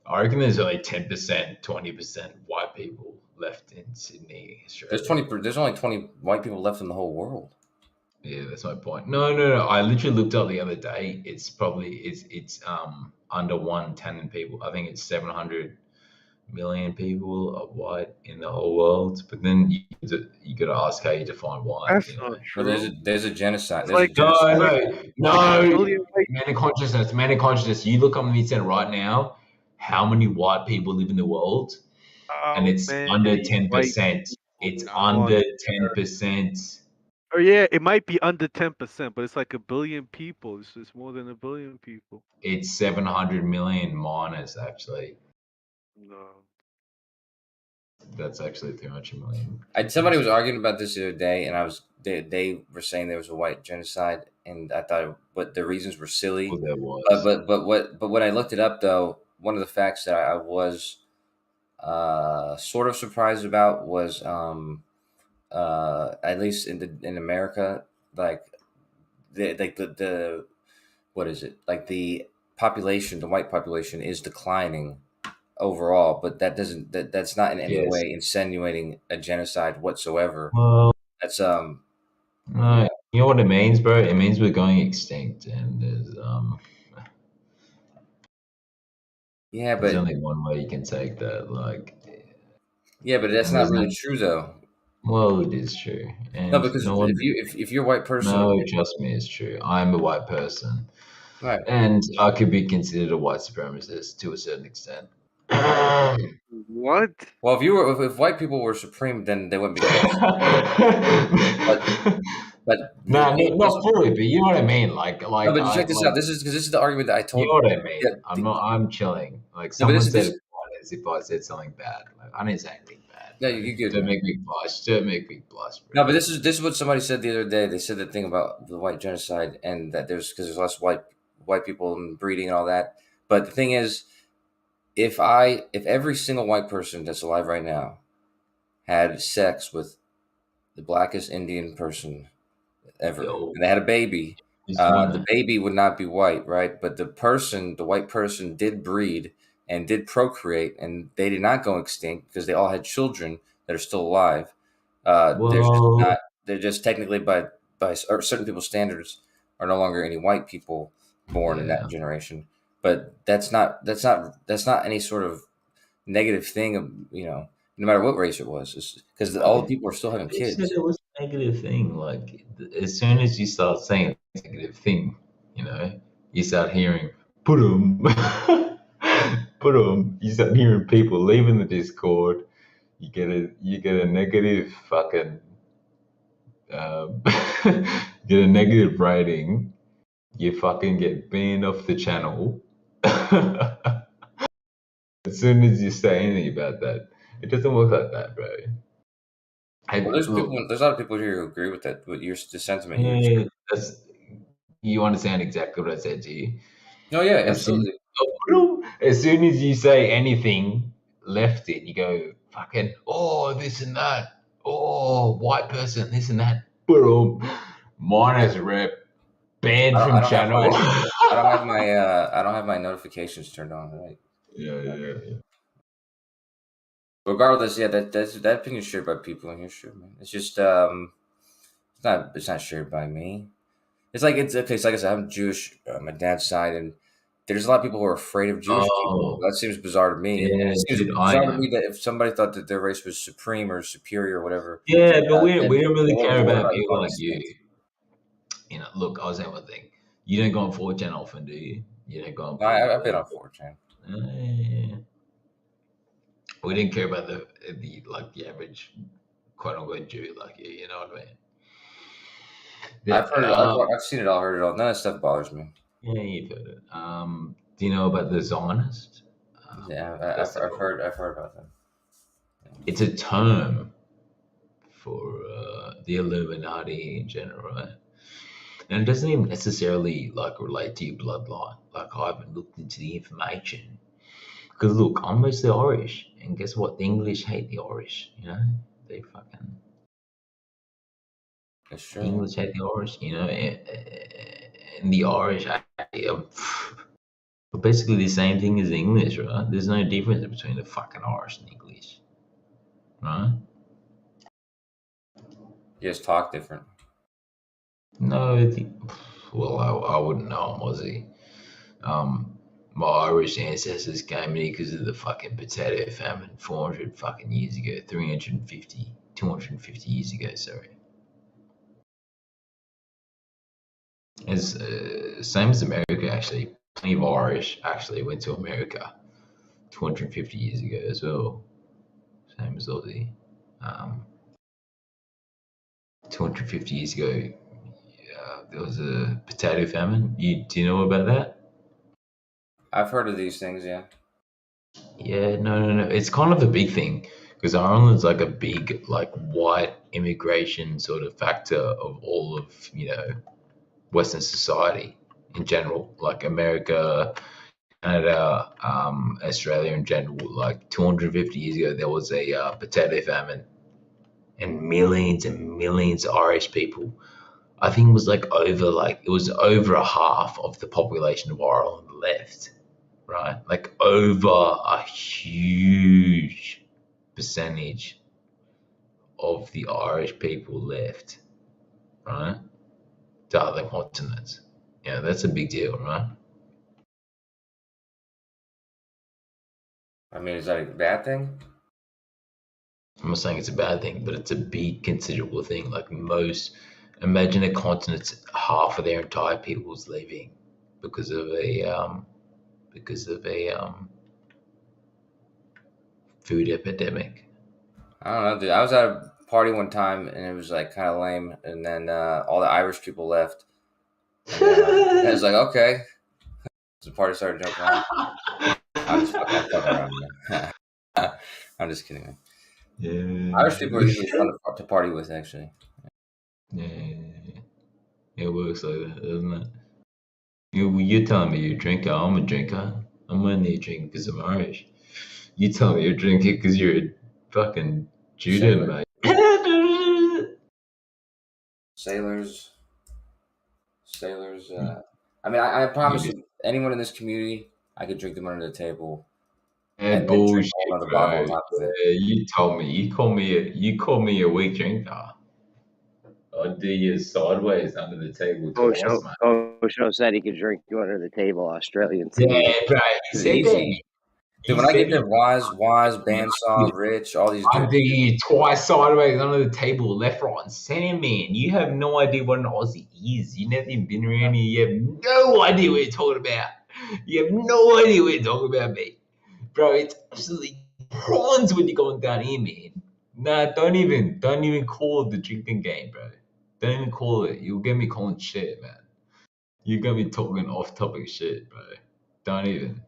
I reckon there's only 10%, 20% white people left in Sydney, Australia. There's only 20 white people left in the whole world. Yeah, that's my point. No. I literally looked up the other day. It's probably under 110 people. I think it's 700 million people are white in the whole world. But then you got to ask how you define white. That's not true. Well, there's a genocide. No. Man of consciousness. You look on the internet right now. How many white people live in the world? And it's under 10%. It's under 10%. Oh yeah, it might be under 10%, but it's like 1 billion people. It's more than 1 billion people. It's 700 million minus, actually. No. That's actually 300 million. Somebody was arguing about this the other day, and they were saying there was a white genocide, and I thought, but the reasons were silly. Well, there was. But when I looked it up, though, one of the facts that I was sort of surprised about was at least in America, like the what is it? Like the population, the white population is declining overall, but that's not in any way insinuating a genocide whatsoever. Well, that's no, you know what it means, bro? It means we're going extinct, and there's yeah, but there's only one way you can take that, like. Yeah, but that's not really true, though. Well, it is true. And no, because if you're a white person, no, trust me, it's true. I'm a white person, right? And I could be considered a white supremacist to a certain extent. What? Well, if white people were supreme, then they wouldn't be. but no, not fully. But you know what I mean. Like. No, but check this out. This is the argument that I told. You know what I mean. Yeah, I'm chilling. Like someone said, if I said something bad, like, I didn't say anything bad. No, you good. Don't make me blush. Don't make me blush, bro. No, but this is what somebody said the other day. They said the thing about the white genocide and that there's less white people and breeding and all that. But the thing is, if every single white person that's alive right now had sex with the blackest Indian person ever, and they had a baby, the baby would not be white, right? But the white person did breed and did procreate, and they did not go extinct because they all had children that are still alive. They're just technically by certain people's standards are no longer any white people born in that generation. But that's not any sort of negative thing, no matter what race it was, because all the people are still having kids. Said it was a negative thing. Like as soon as you start saying a negative thing, you start hearing put 'em. You start hearing people leaving the Discord. You get a negative fucking get a negative rating. You fucking get banned off the channel. As soon as you say anything about that, it doesn't work like that, bro. There's a lot of people here who agree with that, with the sentiment. Yeah, you understand exactly what I said to you. No, yeah, absolutely. As soon as you say anything left it, you go fucking this and that. White person, this and that. Boom. Minus rep. Banned from channel. I don't have my notifications turned on, right? Yeah. Regardless, that opinion is shared by people in here, sure, man. It's just it's not shared by me. It's like it's okay. So like I said, I'm Jewish, my dad's side, and there's a lot of people who are afraid of Jewish people. That seems bizarre to me. Yeah, it seems bizarre to me that if somebody thought that their race was supreme or superior or whatever. Yeah, but we don't really care about people like you. Look, I'll say one thing. You don't go on 4chan often, do you? You don't go on. I've been on 4chan. Yeah. We didn't care about the average quote unquote Jew like you. You know what I mean? Yeah, I've seen it all, heard it all. None of that stuff bothers me. Yeah, you've heard it. Do you know about the Zionist? I've heard about them. It's a term for the Illuminati in general, right? And it doesn't even necessarily relate to your bloodline. Like I haven't looked into the information. Because look, I'm mostly Irish, and guess what? The English hate the Irish. They fucking. That's true. The English hate the Irish. And the Irish basically the same thing as the English, right? There's no difference between the fucking Irish and English, right? You just talk different. No, I wouldn't know. I'm Aussie. My Irish ancestors came in because of the fucking potato famine 400 fucking years ago, 250 years ago, sorry. It's same as America, actually. Plenty of Irish actually went to America 250 years ago as well. Same as Aussie. 250 years ago, there was a potato famine. Do you know about that? I've heard of these things, yeah. Yeah, no. It's kind of a big thing because Ireland's like a big white immigration sort of factor of all of Western society in general, like America, Canada, Australia in general. 250 years ago, there was a potato famine, and millions of Irish people. I think it was over a half of the population of Ireland left. Right, over a huge percentage of the Irish people left, right, to other continents. Yeah, that's a big deal, right? I mean, is that a bad thing? I'm not saying it's a bad thing, but it's a big, considerable thing. Imagine a continent's half of their entire people's leaving because of a food epidemic. I don't know, dude. I was at a party one time and it was kind of lame, and then all the Irish people left. And I was like, okay. So the party started jumping around. I'm just fucking around, man. I'm just kidding, man. Yeah. Irish people are usually fun to party with, actually. Yeah. It works like that, doesn't it? You're telling me you're a drinker. I'm a drinker. I'm only drinking because I'm Irish. You tell me you're drinking because you're a fucking Judean, mate. Sailors. I mean, I promise you, anyone in this community, I could drink them under the table. And then drink bullshit, another bro. bottle on top of it. You told me. You call me a weak drinker. I'll do you sideways under the table twice, mate. Osho said he could drink you under the table, Australian Yeah, team. bro. He said that. Dude, when I get there, Wise, Bandsaw, Rich, all these I'm doing you twice sideways under the table, left, right, and center, man. You have no idea what an Aussie is. You never even been around here. You have no idea what you're talking about. You have no idea what you're talking about, mate. Bro, it's absolutely prawns when you're going down here, man. Nah, don't even call it the drinking game, bro. Don't even call it. You'll get me calling shit, man. You're gonna be talking off-topic shit, bro. Don't even.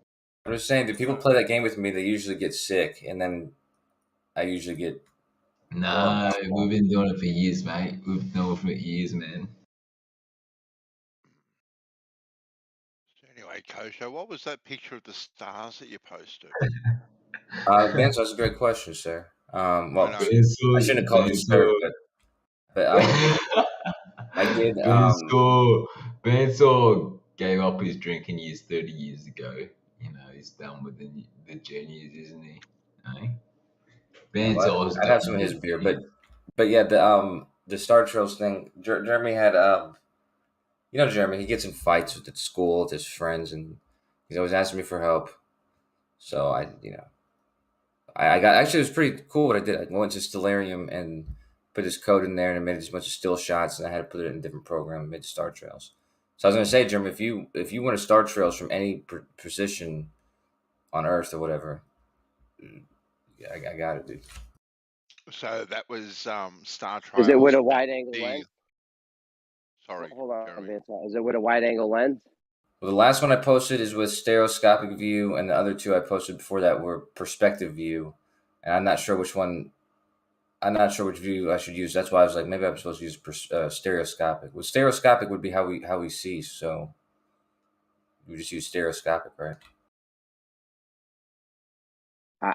I'm just saying, if people play that game with me, they usually get sick, and then I usually get. Nah, we've been doing it for years, mate. We've been doing it for years, man. Anyway, Kosho, what was that picture of the stars that you posted? Vince, that's a great question, sir. Well, I shouldn't have called you sir, but I did. Benso gave up his drinking years 30 years ago. You know, he's done with the juniors, isn't he? No? Benso's I'd have some of his beer, but yeah, the Star Trails thing. Jeremy had you know, Jeremy, he gets in fights at school with his friends, and he's always asking me for help. So I got, actually, it was pretty cool what I did. I went to Stellarium and put his code in there, and I made a bunch of still shots, and I had to put it in a different program and made Star Trails. So I was going to say, Jeremy, if you want to Star Trails from any position on Earth or whatever, I got it, dude. So that was Star Trails. Is it with a wide angle lens? Sorry, hold on, Vince. Is it with a wide angle lens? Well, the last one I posted is with stereoscopic view, and the other two I posted before that were perspective view. And I'm not sure which one. I'm not sure which view I should use. That's why I was like, maybe I'm supposed to use stereoscopic. Well, stereoscopic would be how we see. So we just use stereoscopic, right?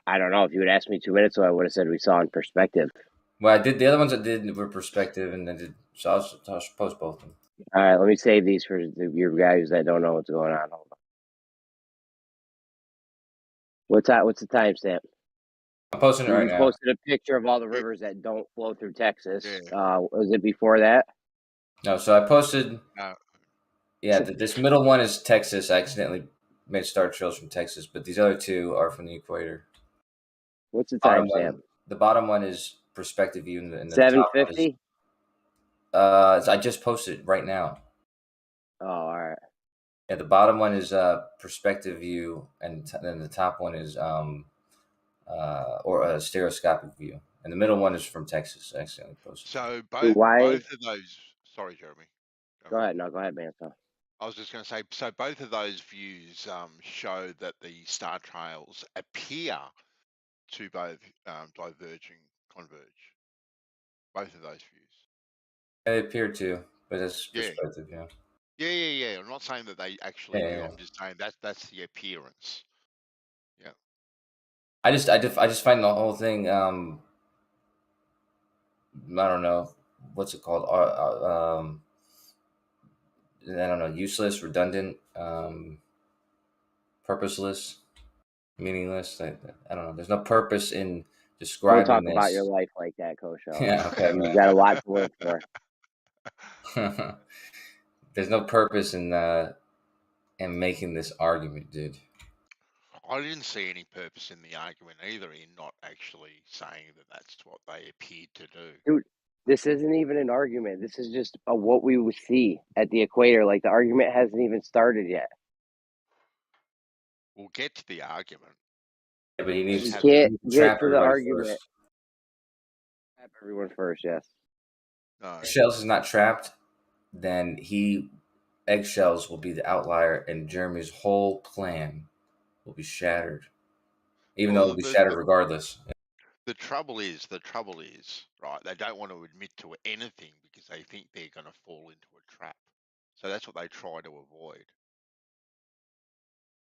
I don't know. If you would ask me 2 minutes ago, I would have said we saw in perspective. Well, I did. The other ones I did were perspective, and then so I'll post both of them. All right, let me save these for your guys that don't know what's going on. Hold on. What's the timestamp? I'm posting it right now. You posted a picture of all the rivers that don't flow through Texas. Was it before that? No, so I posted. Yeah, this middle one is Texas. I accidentally made Star Trails from Texas, but these other two are from the equator. What's the timestamp? The bottom one is perspective view, and the 750. I just posted it right now. Oh, all right. Yeah, the bottom one is perspective view, and then the top one is or a stereoscopic view, and the middle one is from Texas. I accidentally posted. So both of those. Sorry, Jeremy. Go ahead. No, go ahead, man. I was just going to say, so both of those views show that the star trails appear to both diverge and converge. Both of those views. They appear to, but it's perspective, yeah. Yeah. I'm not saying that they actually do. I'm just saying that's the appearance. Yeah. I just find the whole thing. I don't know what's it called. I don't know, useless, redundant, purposeless, meaningless. I don't know. There's no purpose in describing Don't talk this. about your life like that, Kosho. Yeah, okay. You got a lot to live for. There's no purpose in making this argument, dude. I didn't see any purpose in the argument either, in not actually saying that that's what they appeared to do. Dude, this isn't even an argument. This is just what we would see at the equator. Like, the argument hasn't even started yet. We'll get to the argument. Yeah, but he needs to get to the argument. First. Trap everyone first, yes. No. Eggshells is not trapped, then Eggshells will be the outlier, and Jeremy's whole plan will be shattered. Even though it'll be shattered regardless. The trouble is, right, they don't want to admit to anything because they think they're going to fall into a trap. So that's what they try to avoid.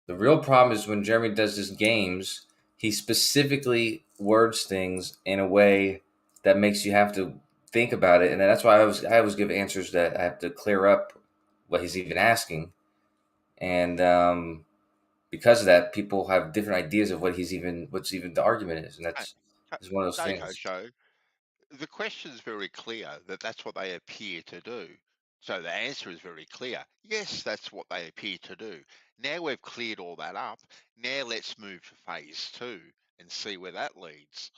The real problem is when Jeremy does his games, he specifically words things in a way that makes you have to think about it. And that's why I always give answers that I have to clear up what he's even asking. And because of that, people have different ideas of what's even the argument is. And that's one of those things. Show. The question is very clear that that's what they appear to do. So the answer is very clear. Yes, that's what they appear to do. Now we've cleared all that up. Now let's move to phase 2 and see where that leads.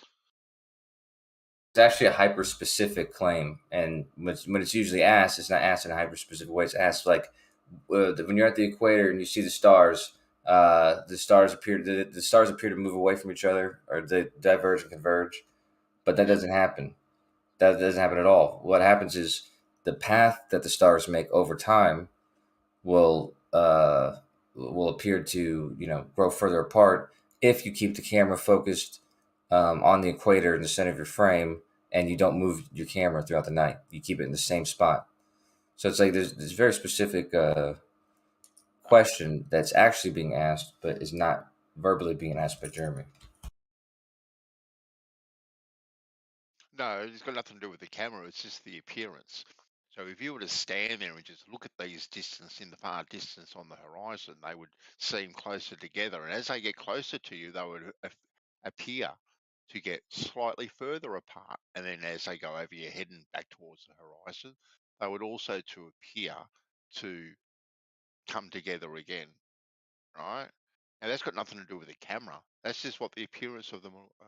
It's actually a hyper-specific claim. And when it's usually asked, it's not asked in a hyper-specific way. It's asked like when you're at the equator and you see the stars, the stars appear to move away from each other, or they diverge and converge. But that doesn't happen. That doesn't happen at all. What happens is the path that the stars make over time will appear to grow further apart if you keep the camera focused on the equator in the center of your frame, and you don't move your camera throughout the night. You keep it in the same spot. So it's like there's this very specific question that's actually being asked, but is not verbally being asked by Jeremy. No, it's got nothing to do with the camera. It's just the appearance. So if you were to stand there and just look at these distance in the far distance on the horizon, they would seem closer together. And as they get closer to you, they would appear to get slightly further apart. And then as they go over your head and back towards the horizon, they would also to appear to come together again, right? And that's got nothing to do with the camera. That's just what the appearance of them are.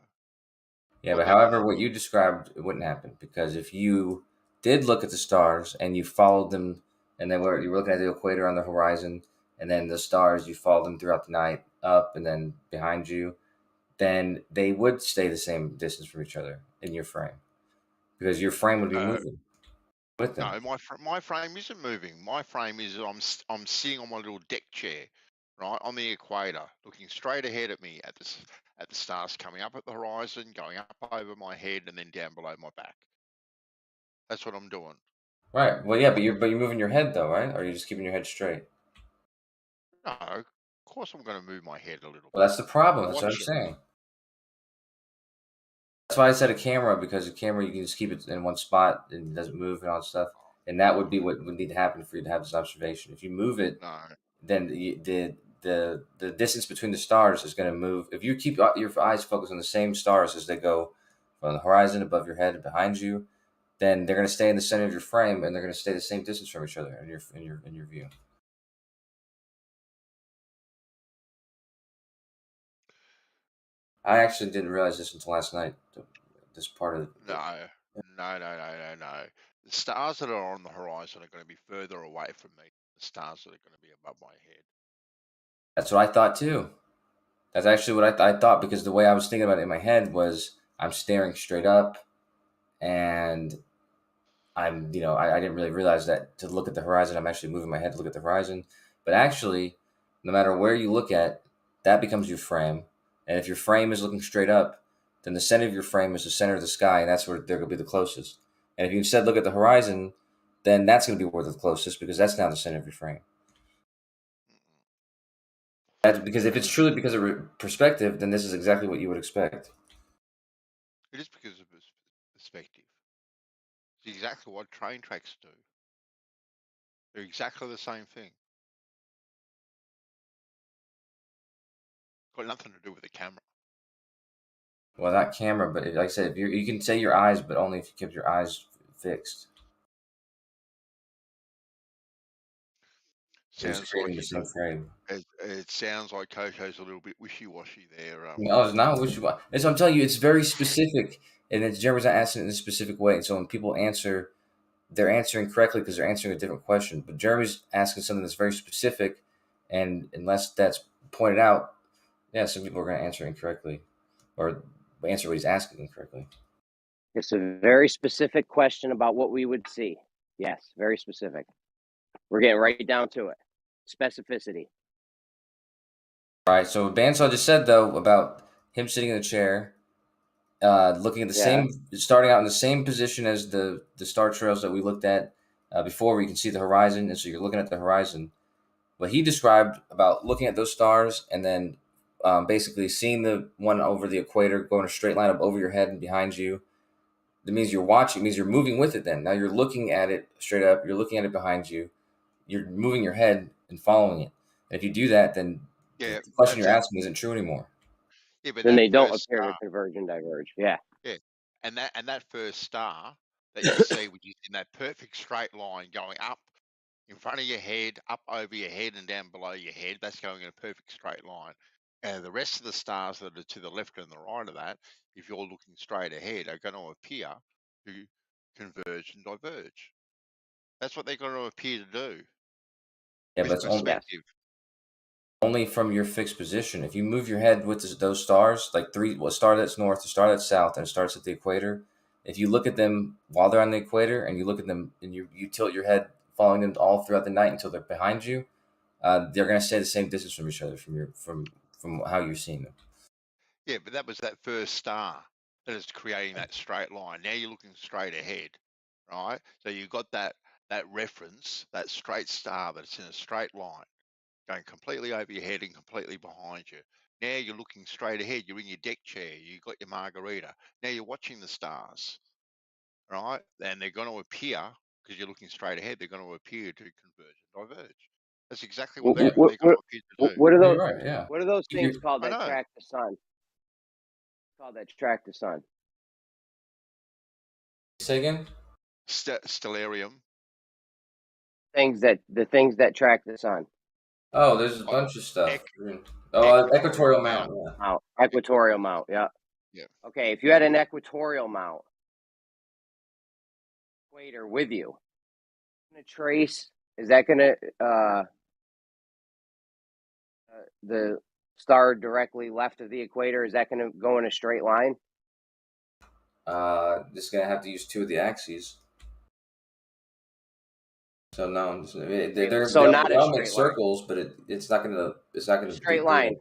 Yeah, but however, what you described, it wouldn't happen, because if you did look at the stars and you followed them, and then you were looking at the equator on the horizon, and then the stars, you followed them throughout the night up and then behind you, then they would stay the same distance from each other in your frame, because your frame would be moving with them. No, my frame isn't moving. My frame is I'm sitting on my little deck chair, right, on the equator, looking straight ahead at me at the stars coming up at the horizon, going up over my head, and then down below my back. That's what I'm doing. Right. Well, yeah, but you're moving your head though, right? Or are you just keeping your head straight? No, of course I'm going to move my head a little. Well, that's the problem. That's what I'm saying. That's why I said a camera, because a camera you can just keep it in one spot and it doesn't move and all that stuff. And that would be what would need to happen for you to have this observation. If you move it, then the distance between the stars is going to move. If you keep your eyes focused on the same stars as they go from the horizon, above your head and behind you, then they're going to stay in the center of your frame, and they're going to stay the same distance from each other in your view. I actually didn't realize this until last night. This part of No. The stars that are on the horizon are going to be further away from me. The stars that are going to be above my head. That's what I thought too. That's actually what I thought, because the way I was thinking about it in my head was I'm staring straight up, and I didn't really realize that to look at the horizon, I'm actually moving my head to look at the horizon. But actually, no matter where you look at, that becomes your frame. And if your frame is looking straight up, then the center of your frame is the center of the sky, and that's where they're going to be the closest. And if you instead look at the horizon, then that's going to be where they're the closest, because that's now the center of your frame. That's because if it's truly because of perspective, then this is exactly what you would expect. It is because of perspective. It's exactly what train tracks do. They're exactly the same thing. Got nothing to do with the camera. Well, not camera, but like I said, if you can say your eyes, but only if you keep your eyes fixed. Sounds like the same frame. It sounds like Coco's a little bit wishy-washy there. No, it's not wishy-washy. As I'm telling you, it's very specific, and it's Jeremy's not answering it in a specific way. And so when people answer, they're answering correctly because they're answering a different question. But Jeremy's asking something that's very specific, and unless that's pointed out, yeah, some people are going to answer incorrectly, or answer what he's asking incorrectly. It's a very specific question about what we would see. Yes, very specific. We're getting right down to it. Specificity. All right, so what Bandsaw just said, though, about him sitting in the chair looking at the same, starting out in the same position as the star trails that we looked at before, where you can see the horizon, and so you're looking at the horizon. What he described about looking at those stars and then basically seeing the one over the equator going a straight line up over your head and behind you. That means you're watching. It means you're moving with it. Then now you're looking at it straight up. You're looking at it behind you. You're moving your head and following it. And if you do that, then the question you're asking isn't true anymore. Yeah, but then they don't appear to converge and diverge. Yeah. Yeah, and that first star that you see, which is in that perfect straight line going up in front of your head, up over your head, and down below your head, that's going in a perfect straight line. And the rest of the stars that are to the left and the right of that, if you're looking straight ahead, are going to appear to converge and diverge. That's what they're going to appear to do. Yeah, with but it's perspective. Only from your fixed position. If you move your head with those stars, like a star that's north, a star that's south, and it starts at the equator, if you look at them while they're on the equator and you look at them and you tilt your head following them all throughout the night until they're behind you, they're going to stay the same distance from each other from how you're seeing them. Yeah, but that was that first star that is creating that straight line. Now you're looking straight ahead, right? So you've got that reference, that straight star that's in a straight line, going completely over your head and completely behind you. Now you're looking straight ahead. You're in your deck chair. You've got your margarita. Now you're watching the stars, right? And they're going to appear, because you're looking straight ahead, they're going to appear to converge and diverge. That's exactly what they're going to appear to do. What are those? You're right, yeah. What are those things called that track the sun? Called that track the sun. Say again? Stellarium. The things that track the sun. Oh, there's a bunch of stuff. Equatorial mount. Yeah. Equatorial mount. Yeah. Yeah. Okay, if you had an equatorial mount, equator with you, going to trace. Is that going to the star directly left of the equator? Is that going to go in a straight line? Just gonna have to use two of the axes. So no, they'll make circles, but it's not gonna straight line.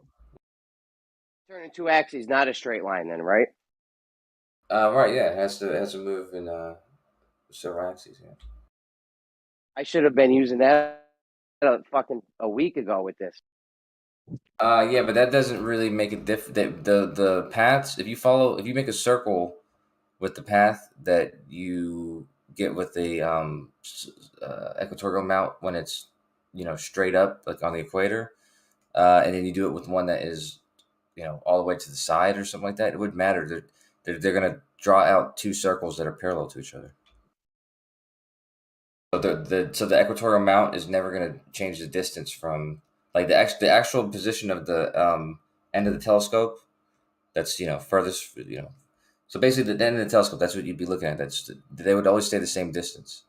Turning two axes, not a straight line, then, right? Right, yeah, it has to move in several axes. Yeah. I should have been using that a week ago with this. Yeah, but that doesn't really make it different. The paths, if you make a circle with the path that you get with the equatorial mount when it's straight up like on the equator, and then you do it with one that is all the way to the side or something like that, it wouldn't matter. They're going to draw out two circles that are parallel to each other. So the equatorial mount is never going to change the distance from like the actual position of the end of the telescope. That's furthest. So basically, the end of the telescope, that's what you'd be looking at. They would always stay the same distance.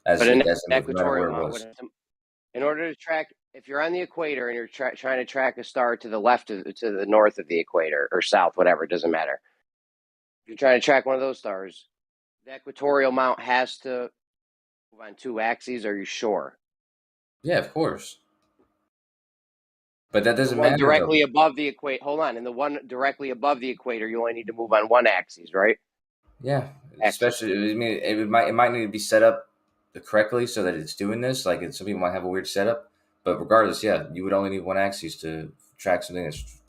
But an equatorial mount, in order to track, if you're on the equator and you're trying to track a star to the left, to the north of the equator, or south, whatever, it doesn't matter. If you're trying to track one of those stars, the equatorial mount has to move on two axes. Are you sure? Yeah, of course. But that doesn't matter. Directly above the equator. Hold on. And the one directly above the equator, you only need to move on one axis, right? Yeah. Especially, I mean, it might need to be set up correctly so that it's doing this. Like some people might have a weird setup, but regardless, yeah, you would only need one axis to track something that's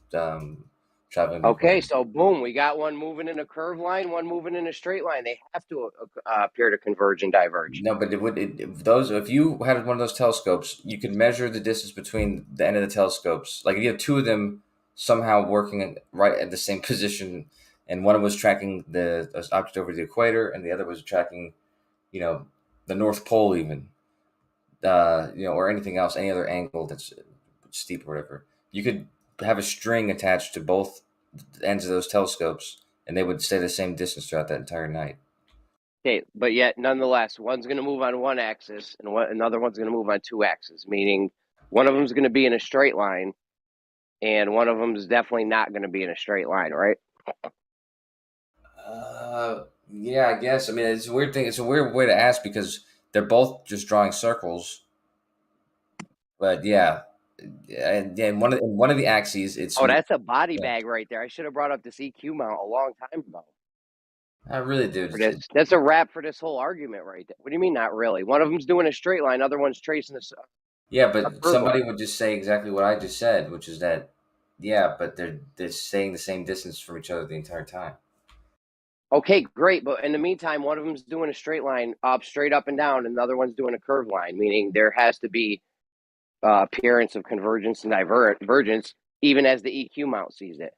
traveling. Okay, so boom, we got one moving in a curved line, one moving in a straight line. They have to appear to converge and diverge. No, but if you had one of those telescopes, you could measure the distance between the end of the telescopes. Like if you have two of them somehow working right at the same position, and one was tracking the object over the equator, and the other was tracking, the North Pole, even, or anything else, any other angle that's steep or whatever. You could have a string attached to both ends of those telescopes, and they would stay the same distance throughout that entire night. Okay, but yet, nonetheless, one's going to move on one axis, and another one's going to move on two axes, meaning one of them is going to be in a straight line, and one of them is definitely not going to be in a straight line, right? Yeah, I guess. I mean, it's a weird thing. It's a weird way to ask because they're both just drawing circles. But yeah, and one of the axes, it's Oh, that's a body bag right there. I should have brought up this EQ mount a long time ago. I really do. That's a wrap for this whole argument right there. What do you mean not really? One of them's doing a straight line, other one's tracing a Yeah, but somebody would just say exactly what I just said, which is that, yeah, but they're staying the same distance from each other the entire time. Okay, great. But in the meantime, one of them's doing a straight line straight up and down, and the other one's doing a curved line, meaning there has to be appearance of convergence and divergence, even as the EQ mount sees it.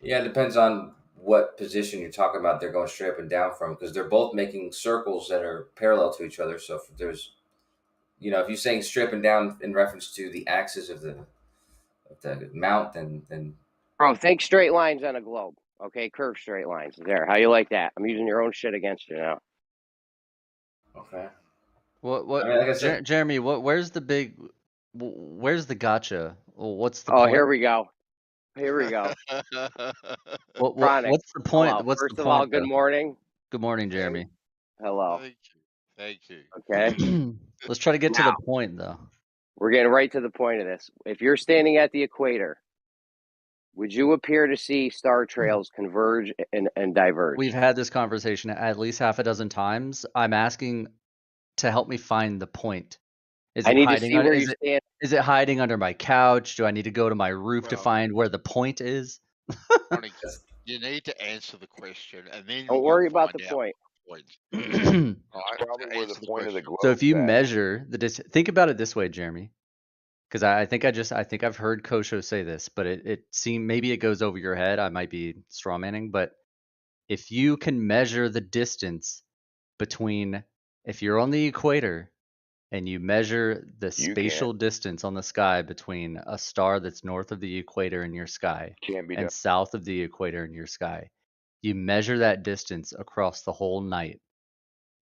Yeah, it depends on what position you're talking about. They're going straight up and down from, because they're both making circles that are parallel to each other. So if there's, if you're saying straight up and down in reference to the axis of the mount, then bro, think straight lines on a globe. Okay, curved straight lines. There, how you like that? I'm using your own shit against you now. Okay. What? I mean, like I said, Jeremy, where's the gotcha? What's the point? point? Here we go. Here we go. What's the point? Hello. What's First the of point, all, good morning. Good morning, Jeremy. Hello. Thank you. Okay. Let's try to get to the point, though. We're getting right to the point of this. If you're standing at the equator, would you appear to see star trails converge and diverge? We've had this conversation at least half a dozen times. I'm asking to help me find the point. Is it hiding under my couch? Do I need to go to my roof to find where the point is? You need to answer the question, and then don't worry about the point. Probably where the point of the globe. So if you measure the distance, think about it this way, Jeremy, because I think I've heard Kosho say this, but it seemed maybe it goes over your head. I might be strawmanning, but if you can measure the distance between, if you're on the equator and you measure the spatial distance on the sky between a star that's north of the equator in your sky and south of the equator in your sky, you measure that distance across the whole night,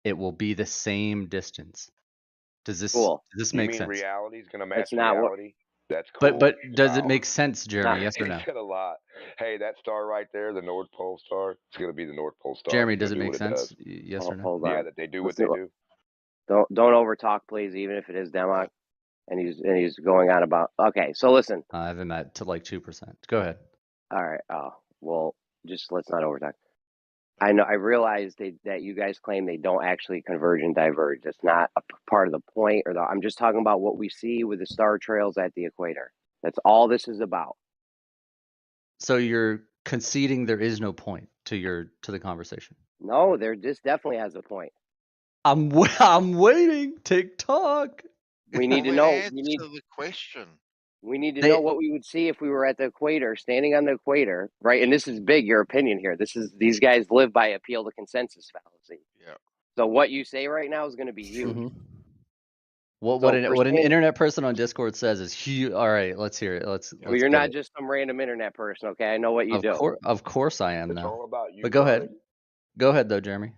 it will be the same distance. Does this make sense? Reality is going to match reality? That's cool. But does it make sense, Jeremy? Yes or no? It's got a lot. Hey, that star right there, the North Pole star, it's going to be the North Pole star. Jeremy, does it make sense? Yes or no? Hold on. Yeah, that they do what they do. Don't overtalk, please, even if it is Demok. And he's going on about. Okay, so listen. I have him at to like 2%. Go ahead. All right. Well, just let's not overtalk. I know. I realize that you guys claim they don't actually converge and diverge. That's not a part of the point. I'm just talking about what we see with the star trails at the equator. That's all this is about. So you're conceding there is no point to the conversation? No, this definitely has a point. I'm waiting. TikTok. We need to know. Answer the question. We need to know what we would see if we were at the equator, standing on the equator, right? And this is big, your opinion here. These guys live by appeal to consensus fallacy. Yeah. So what you say right now is going to be huge. Mm-hmm. What an internet person on Discord says is huge. All right, let's hear it. Well, you're not just some random internet person, okay? I know what you do. Of course I am now. All about you, but go ahead. Go ahead though, Jeremy.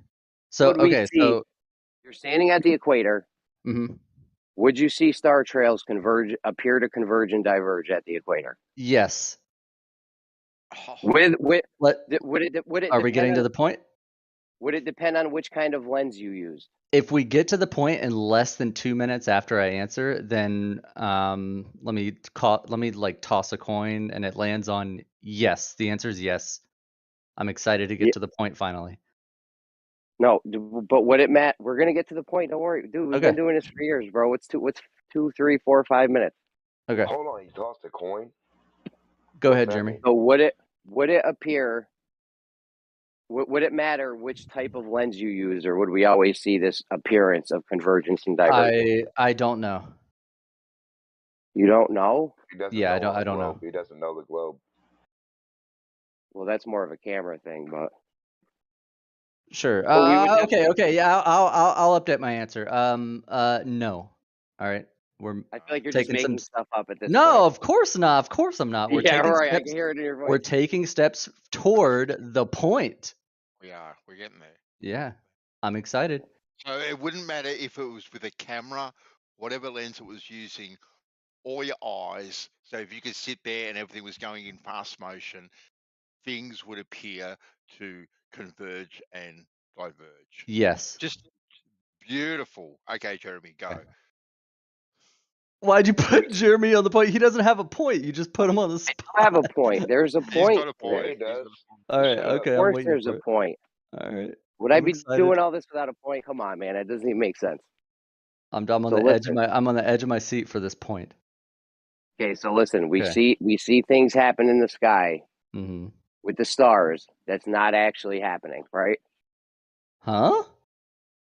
So so you're standing at the equator. Mm-hmm. Would you see star trails appear to converge and diverge at the equator? Yes. Would it are we getting to the point? Would it depend on which kind of lens you use? If we get to the point in less than 2 minutes after I answer, then let me toss a coin and it lands on yes. The answer is yes. I'm excited to get to the point finally. No, but would it matter? We're gonna get to the point. Don't worry, dude. We've been doing this for years, bro. What's 2, 3, 4, 5 minutes? Okay. Hold on, you tossed a coin. Go ahead, Jeremy. So would it appear? Would it matter which type of lens you use, or would we always see this appearance of convergence and divergence? I don't know. You don't know? Yeah, I don't know. He doesn't know the globe. Well, that's more of a camera thing, but. Sure. Okay. Yeah, I'll update my answer. No. All right. I feel like you're just making stuff up at this point. No, of course not. Of course I'm not. We're taking steps, I can hear it in your voice. We're taking steps toward the point. We are. We're getting there. Yeah. I'm excited. So it wouldn't matter if it was with a camera, whatever lens it was using, or your eyes. So if you could sit there and everything was going in fast motion, things would appear to converge and diverge. Yes. Just beautiful. Okay, Jeremy, go. Why'd you put Jeremy on the point? He doesn't have a point. You just put him on the spot. I have a point. There's a point. He's got a point. Yeah, he does. All right. Shut up. Okay. Of I'm course, waiting there's for a it. point. All right. Would I be doing all this without a point? Come on, man. It doesn't even make sense. I'm on the edge of my. I'm on the edge of my seat for this point. Okay, so listen. We see things happen in the sky with the stars. That's not actually happening, right? Huh?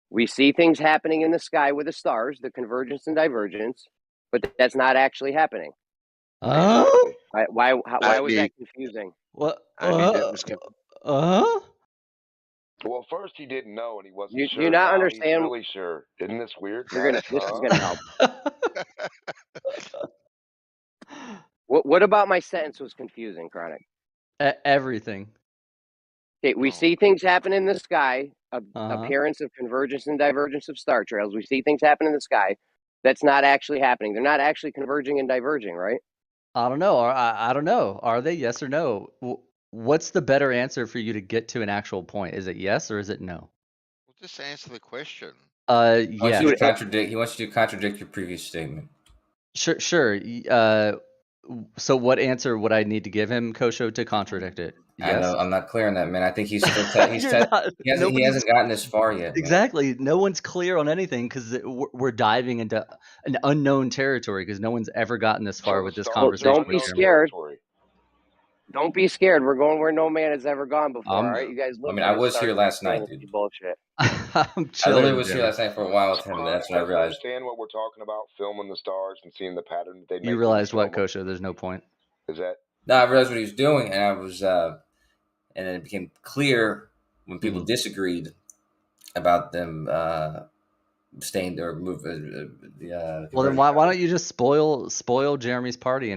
We see things happening in the sky with the stars, the convergence and divergence, but that's not actually happening. Why was that confusing? What? Well, first he didn't know and he wasn't sure. Do you not now understand? He's really sure. Isn't this weird? This is gonna help. What about my sentence was confusing, Chronic? Everything. Okay, we see things happen in the sky, appearance of convergence and divergence of star trails. We see things happen in the sky. That's not actually happening. They're not actually converging and diverging, right? I don't know. I don't know. Are they? Yes or no? What's the better answer for you to get to an actual point? Is it yes or is it no? Well, just answer the question. Yeah. He wants you to contradict your previous statement. Sure. So what answer would I need to give him, Kosho, to contradict it? Yes? I know, I'm not clear on that, man. I think he's still he hasn't gotten this far yet. Exactly. No one's clear on anything because we're diving into an unknown territory because no one's ever gotten this far with this conversation. Don't be scared. Don't be scared. We're going where no man has ever gone before. All right, you guys. I was here last night, dude. Bullshit. I literally was here last night for a while with him, and that's when I realized. Understand what we're talking about, filming the stars and seeing the pattern that they make. You realized what, Kosho? There's no point. Is that? No, I realized what he was doing, and I was, and then it became clear when people disagreed about them staying or move. Well, then why don't you just spoil Jeremy's party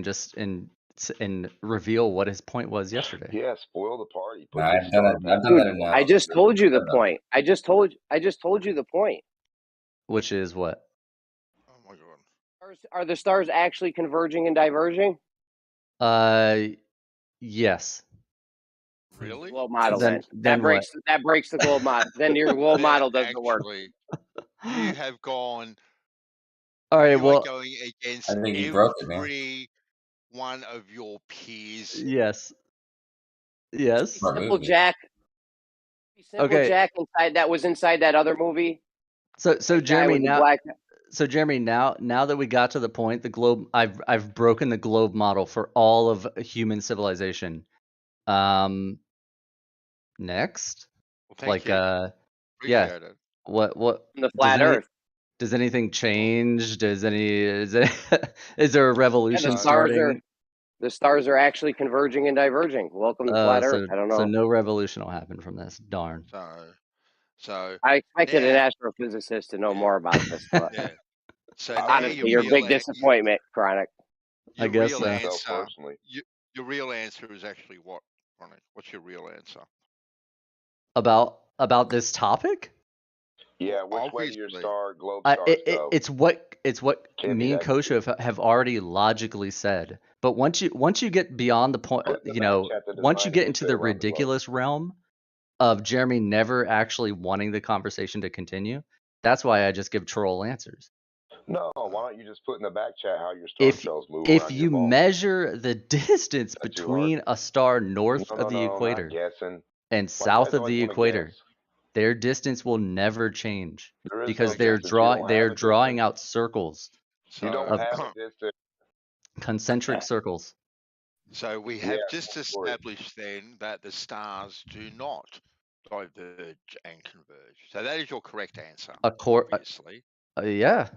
and reveal what his point was yesterday? Yeah, spoil the party. I've done that enough. I just told you the point. I just told you the point. Which is what? Oh my god. Are the stars actually converging and diverging? Yes. Really? Globe model then that breaks the globe model. Then your globe model doesn't work. You have gone. All right. You are going against every one of your peers. Yes. Simple Jack. Jack was inside that other movie. So Jeremy now that we got to the point, the globe I've broken the globe model for all of human civilization. Next, Well, yeah. What the flat Earth? Does anything change? Is there a revolution starting? The stars are actually converging and diverging. Welcome to flat Earth. I don't know. So no revolution will happen from this. Darn. So I expected an astrophysicist to know more about this. But yeah. So honestly, your big disappointment, Chronic. I guess so. Your real answer is actually what, Chronic? What's your real answer? About this topic? Yeah, which way your globe stars go. It's what me and Kosho have already logically said. But once you get beyond the point, once you get into the ridiculous realm of Jeremy never actually wanting the conversation to continue, that's why I just give troll answers. No, why don't you just put in the back chat how your star trails move? If you measure the distance between a star north of the equator and south of the equator, their distance will never change because they're drawing out circles. You don't have a distance. Concentric circles. So we have just established then that the stars do not diverge and converge. So that is your correct answer. Obviously. Yeah.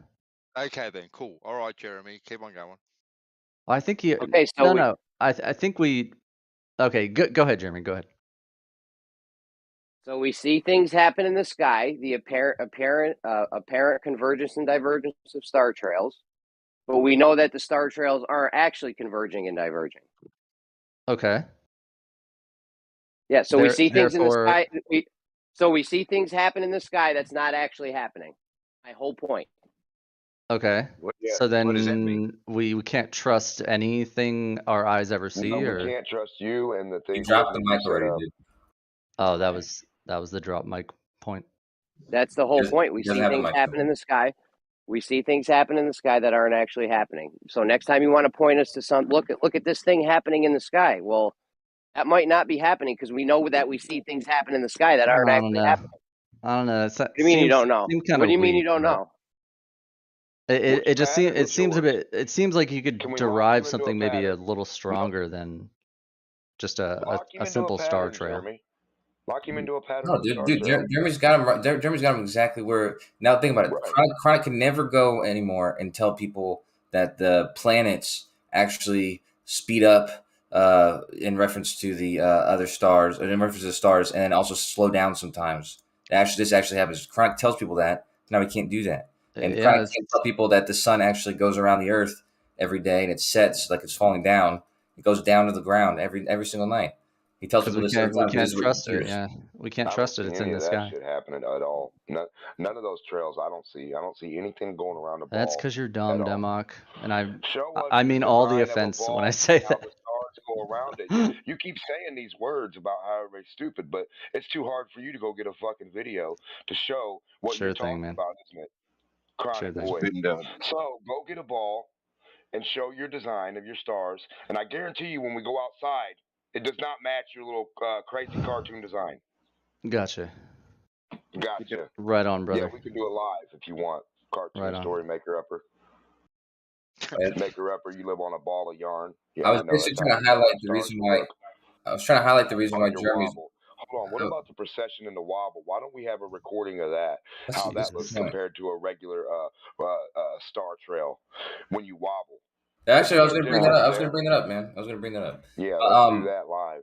Okay then, cool. All right, Jeremy, keep on going. I think you. Okay, so no. I think we. Okay, go ahead, Jeremy. Go ahead. So we see things happen in the sky, the apparent convergence and divergence of star trails, but we know that the star trails aren't actually converging and diverging. Okay. Yeah, so we see things in the sky. So we see things happen in the sky that's not actually happening. My whole point. Okay. So then we can't trust anything our eyes ever see, or we can't trust you and the things. You dropped the mic already, dude. Oh, that was the drop mic point. That's the whole point. We see things happen in the sky. We see things happen in the sky that aren't actually happening. So next time you want to point us to some, look at this thing happening in the sky. Well, that might not be happening because we know that we see things happen in the sky that aren't I don't actually know. happening. I don't know. It's, What do you mean you don't know? Kind What do of you mean weak, you don't but know? it just seems pattern is seems a yours? bit. It seems like you could Can we lock derive him into a something maybe a pattern? little stronger than just Lock him a into a simple star pattern, trail. Jeremy. Lock him into a pattern No, of a star dude, trail. Jeremy's got him. Jeremy's got him exactly where. Now think about it. Right. Chronic can never go anymore and tell people that the planets actually speed up in reference to the other stars, or in reference to the stars, and then also slow down sometimes. This actually happens. Chronic tells people that. Now we can't do that, and Yeah, Chronic can't tell people that the sun actually goes around the Earth every day and it sets like it's falling down. It goes down to the ground every single night. He tells people we this every can't time. This is what trust he it. hears. Yeah, we can't I trust don't it. see It's any in the of that sky. shit happening at all. None of those trails I don't see. I don't see anything going around the ball. That's because you're dumb, at all. Demok. And Show us I the mean all the design of a offense when ball I say and how that. the stars go around it. You keep saying these words about how everybody's stupid, but it's too hard for you to go get a fucking video to show what Sure you're thing, talking man. about, isn't it? Sure Chronic thing. boy. So go get a ball and show your design of your stars, and I guarantee you when we go outside, it does not match your little crazy cartoon design. Gotcha. Gotcha. Right on, brother. Yeah, we can do it live if you want. Cartoon Right on. story maker upper. Maker upper, you live on a ball of yarn. Yeah, I was I know basically that's how trying to highlight the stars reason will why. work. I was trying to highlight the reason why Your Jeremy's. wobble. Hold on. What about the precession and the wobble? Why don't we have a recording of that? How that looks compared to a regular star trail when you wobble. Actually, I was going to bring that up. I was going to bring that up, man. I was going to bring that up. Yeah, let's do that live.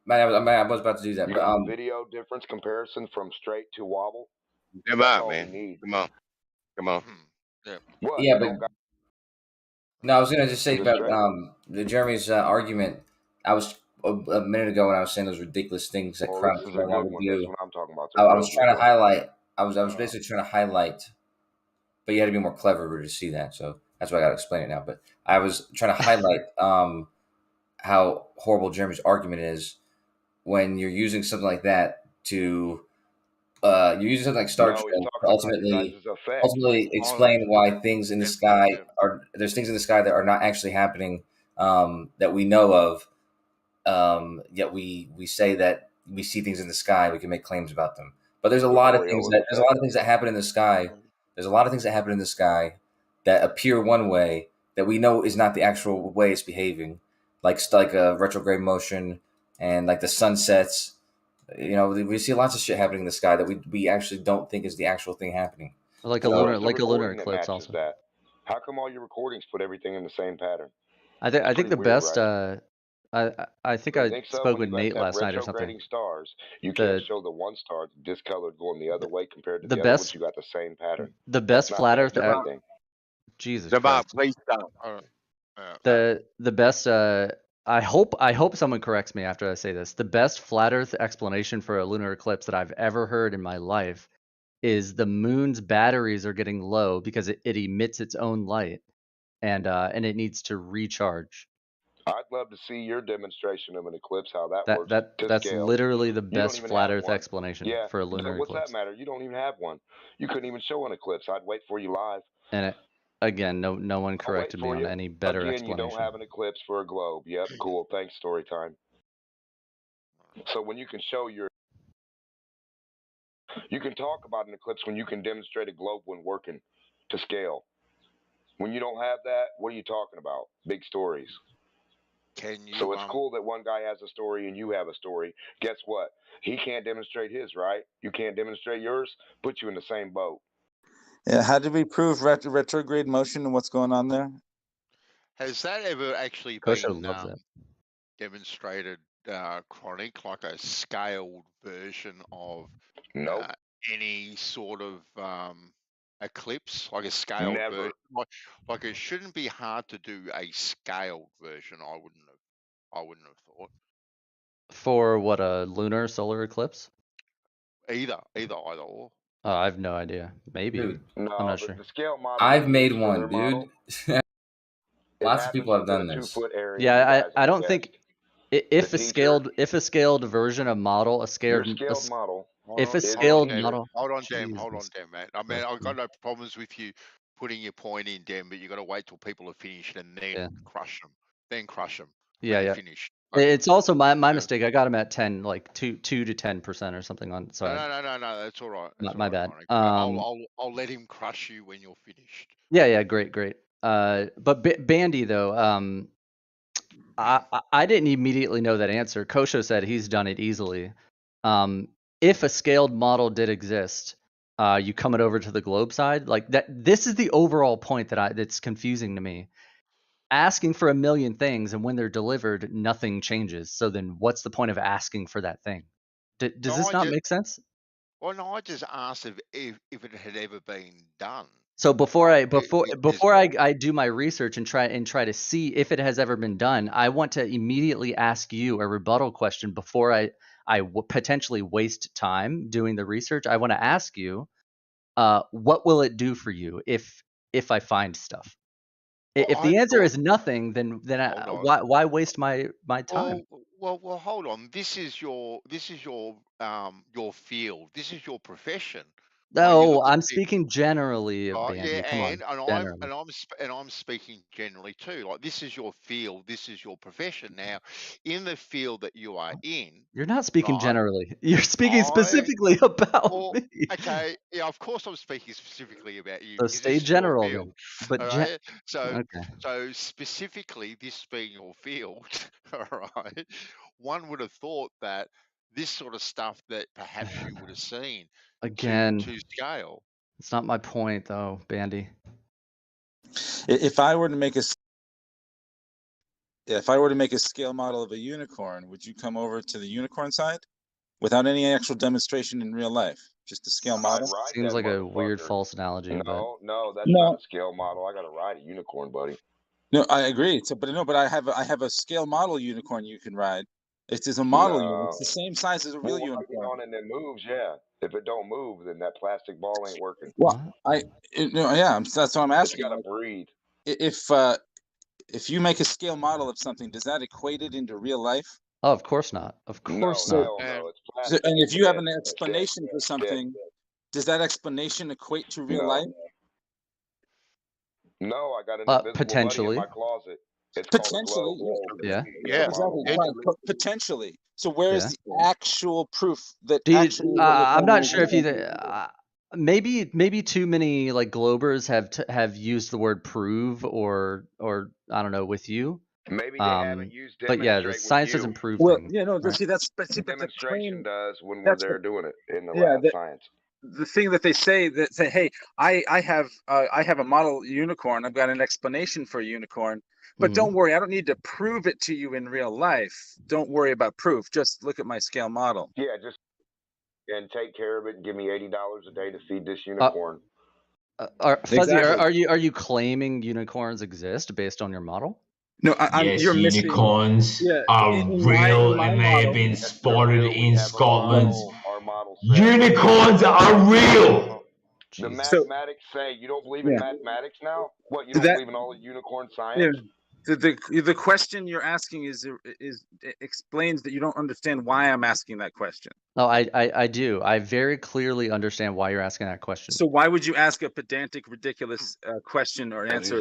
Man, I was about to do that. You But got the video difference comparison from straight to wobble. Come That's on, all man. we need. Come on. Yeah. What? Yeah, but no, I was going to just say about the Jeremy's argument. I was a minute ago when I was saying those ridiculous things that Chronic no longer do. That's what I'm talking about. I was trying to highlight. I was basically trying to highlight, but you had to be more clever to see that. So that's why I got to explain it now. But I was trying to highlight how horrible Jeremy's argument is when you're using something like that to you're using something like Star Trek to ultimately explain why things in the sky there's things in the sky that are not actually happening that we know of. Yet we say that we see things in the sky. We can make claims about them, but there's a lot of things that happen in the sky. There's a lot of things that happen in the sky that appear one way that we know is not the actual way it's behaving, like a retrograde motion and like the sunsets. You know, we see lots of shit happening in the sky that we actually don't think is the actual thing happening. Like a lunar eclipse also. That. How come all your recordings put everything in the same pattern? I think the best. Right? I think I spoke with Nate last night or something. Stars, you can't show the one star discolored going the other way compared to the other ones. You got the same pattern. The best flat Earth. Jesus Christ. Please stop. The best. I hope someone corrects me after I say this. The best flat Earth explanation for a lunar eclipse that I've ever heard in my life is the moon's batteries are getting low because it emits its own light, and it needs to recharge. I'd love to see your demonstration of an eclipse, how that works. That's literally the best flat Earth explanation for a lunar eclipse. What's that matter? You don't even have one. You couldn't even show an eclipse. I'd wait for you live. And again, no one corrected me on any better explanation. You don't have an eclipse for a globe. Yep, cool. Thanks, story time. So when you can show you can talk about an eclipse when you can demonstrate a globe when working to scale. When you don't have that, what are you talking about? Big stories. So it's cool that one guy has a story and you have a story. Guess what? He can't demonstrate his, right? You can't demonstrate yours. Put you in the same boat. Yeah. How did we prove retrograde motion and what's going on there? Has that ever actually been demonstrated, Chronic, like a scaled version of any sort of eclipse, like a scaled version? Like it shouldn't be hard to do a scaled version. I wouldn't have thought. For what, a lunar solar eclipse? Either or. I have no idea. Maybe. Dude, I'm not sure. The scale model I've made one, dude. Lots of people have done this. Yeah, I don't think if a scaled version of model, Hold on, Dan, man. I mean, I've got no problems with you putting your point in, Dan, but you got to wait till people are finished and then crush them. Then crush them. Yeah, when yeah. they're finished. It's also my mistake. I got him at 10, like 2 to 10% or something on. So No. That's all right. That's my bad. I'll let him crush you when you're finished. Yeah, great. But Bandy though, I didn't immediately know that answer. Kosho said he's done it easily. If a scaled model did exist, you come it over to the globe side like that. This is the overall point that's confusing to me. Asking for a million things, and when they're delivered, nothing changes. So then, what's the point of asking for that thing? Does this not make sense? Well, no, I just asked if it had ever been done. So before I do my research and try to see if it has ever been done, I want to immediately ask you a rebuttal question before I potentially waste time doing the research. I want to ask you, what will it do for you if I find stuff? Well, if the answer is nothing, then why waste my time? Well, hold on. This is your field. This is your profession. No, I'm speaking generally, Bandy. Come on, I'm speaking generally too. Like this is your field. This is your profession. Now, in the field that you are in, you're not speaking generally. You're speaking specifically about me. Okay, yeah, of course I'm speaking specifically about you. So stay general, then. But right? So specifically, this being your field, all right. One would have thought that this sort of stuff that perhaps you would have seen to scale. It's not my point, though, Bandy. If I were to make a scale model of a unicorn, would you come over to the unicorn side without any actual demonstration in real life? Just a scale model? Seems like a weird false analogy. No, that's not a scale model. I got to ride a unicorn, buddy. No, I agree. But I have a scale model unicorn you can ride. It is a model unicorn. It's the same size as a real unicorn. And it moves, yeah. If it don't move, then that plastic ball ain't working. Well, that's what I'm asking. You gotta breed. If you make a scale model of something, does that equate it into real life? Oh, of course not. Of course not. No, it's plastic. And if you have an explanation for something, does that explanation equate to real life? No, I got an invisible potentially buddy in my closet. It's potentially, yeah. Exactly. Potentially. So where is the actual proof that I'm not sure if you maybe too many like Globers have used the word prove or I don't know with you. Maybe they haven't used demonstrate. But yeah, the science doesn't prove things. Yeah, no, right? See, that's demonstration does when we're there doing it in the lab science. The thing that they say hey, I have a model unicorn. I've got an explanation for a unicorn, but don't worry, I don't need to prove it to you in real life. Don't worry about proof. Just look at my scale model. Yeah, just and take care of it and give me $80 a day to feed this unicorn. Fuzzy, are you claiming unicorns exist based on your model? No, you're missing. Unicorns are real and they have been spotted in Scotland. Unicorns are real. The mathematics say you don't believe in mathematics now. What, you don't believe in all the unicorn science? The question you're asking is explains that you don't understand why I'm asking that question. No, I do. I very clearly understand why you're asking that question. So why would you ask a pedantic, ridiculous question or answer?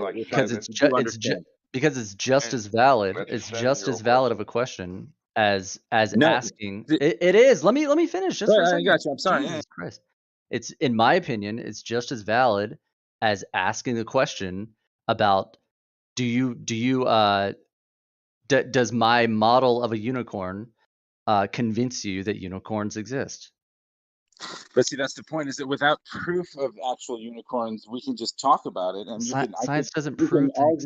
Because it's just as valid. It's just as valid of a question as asking. It is. Let me finish. Just for a second. I got you. I'm sorry. Jesus Christ. It's, in my opinion, it's just as valid as asking the question about does my model of a unicorn convince you that unicorns exist? But see, that's the point, is that without proof of actual unicorns, we can just talk about it. And science doesn't prove things.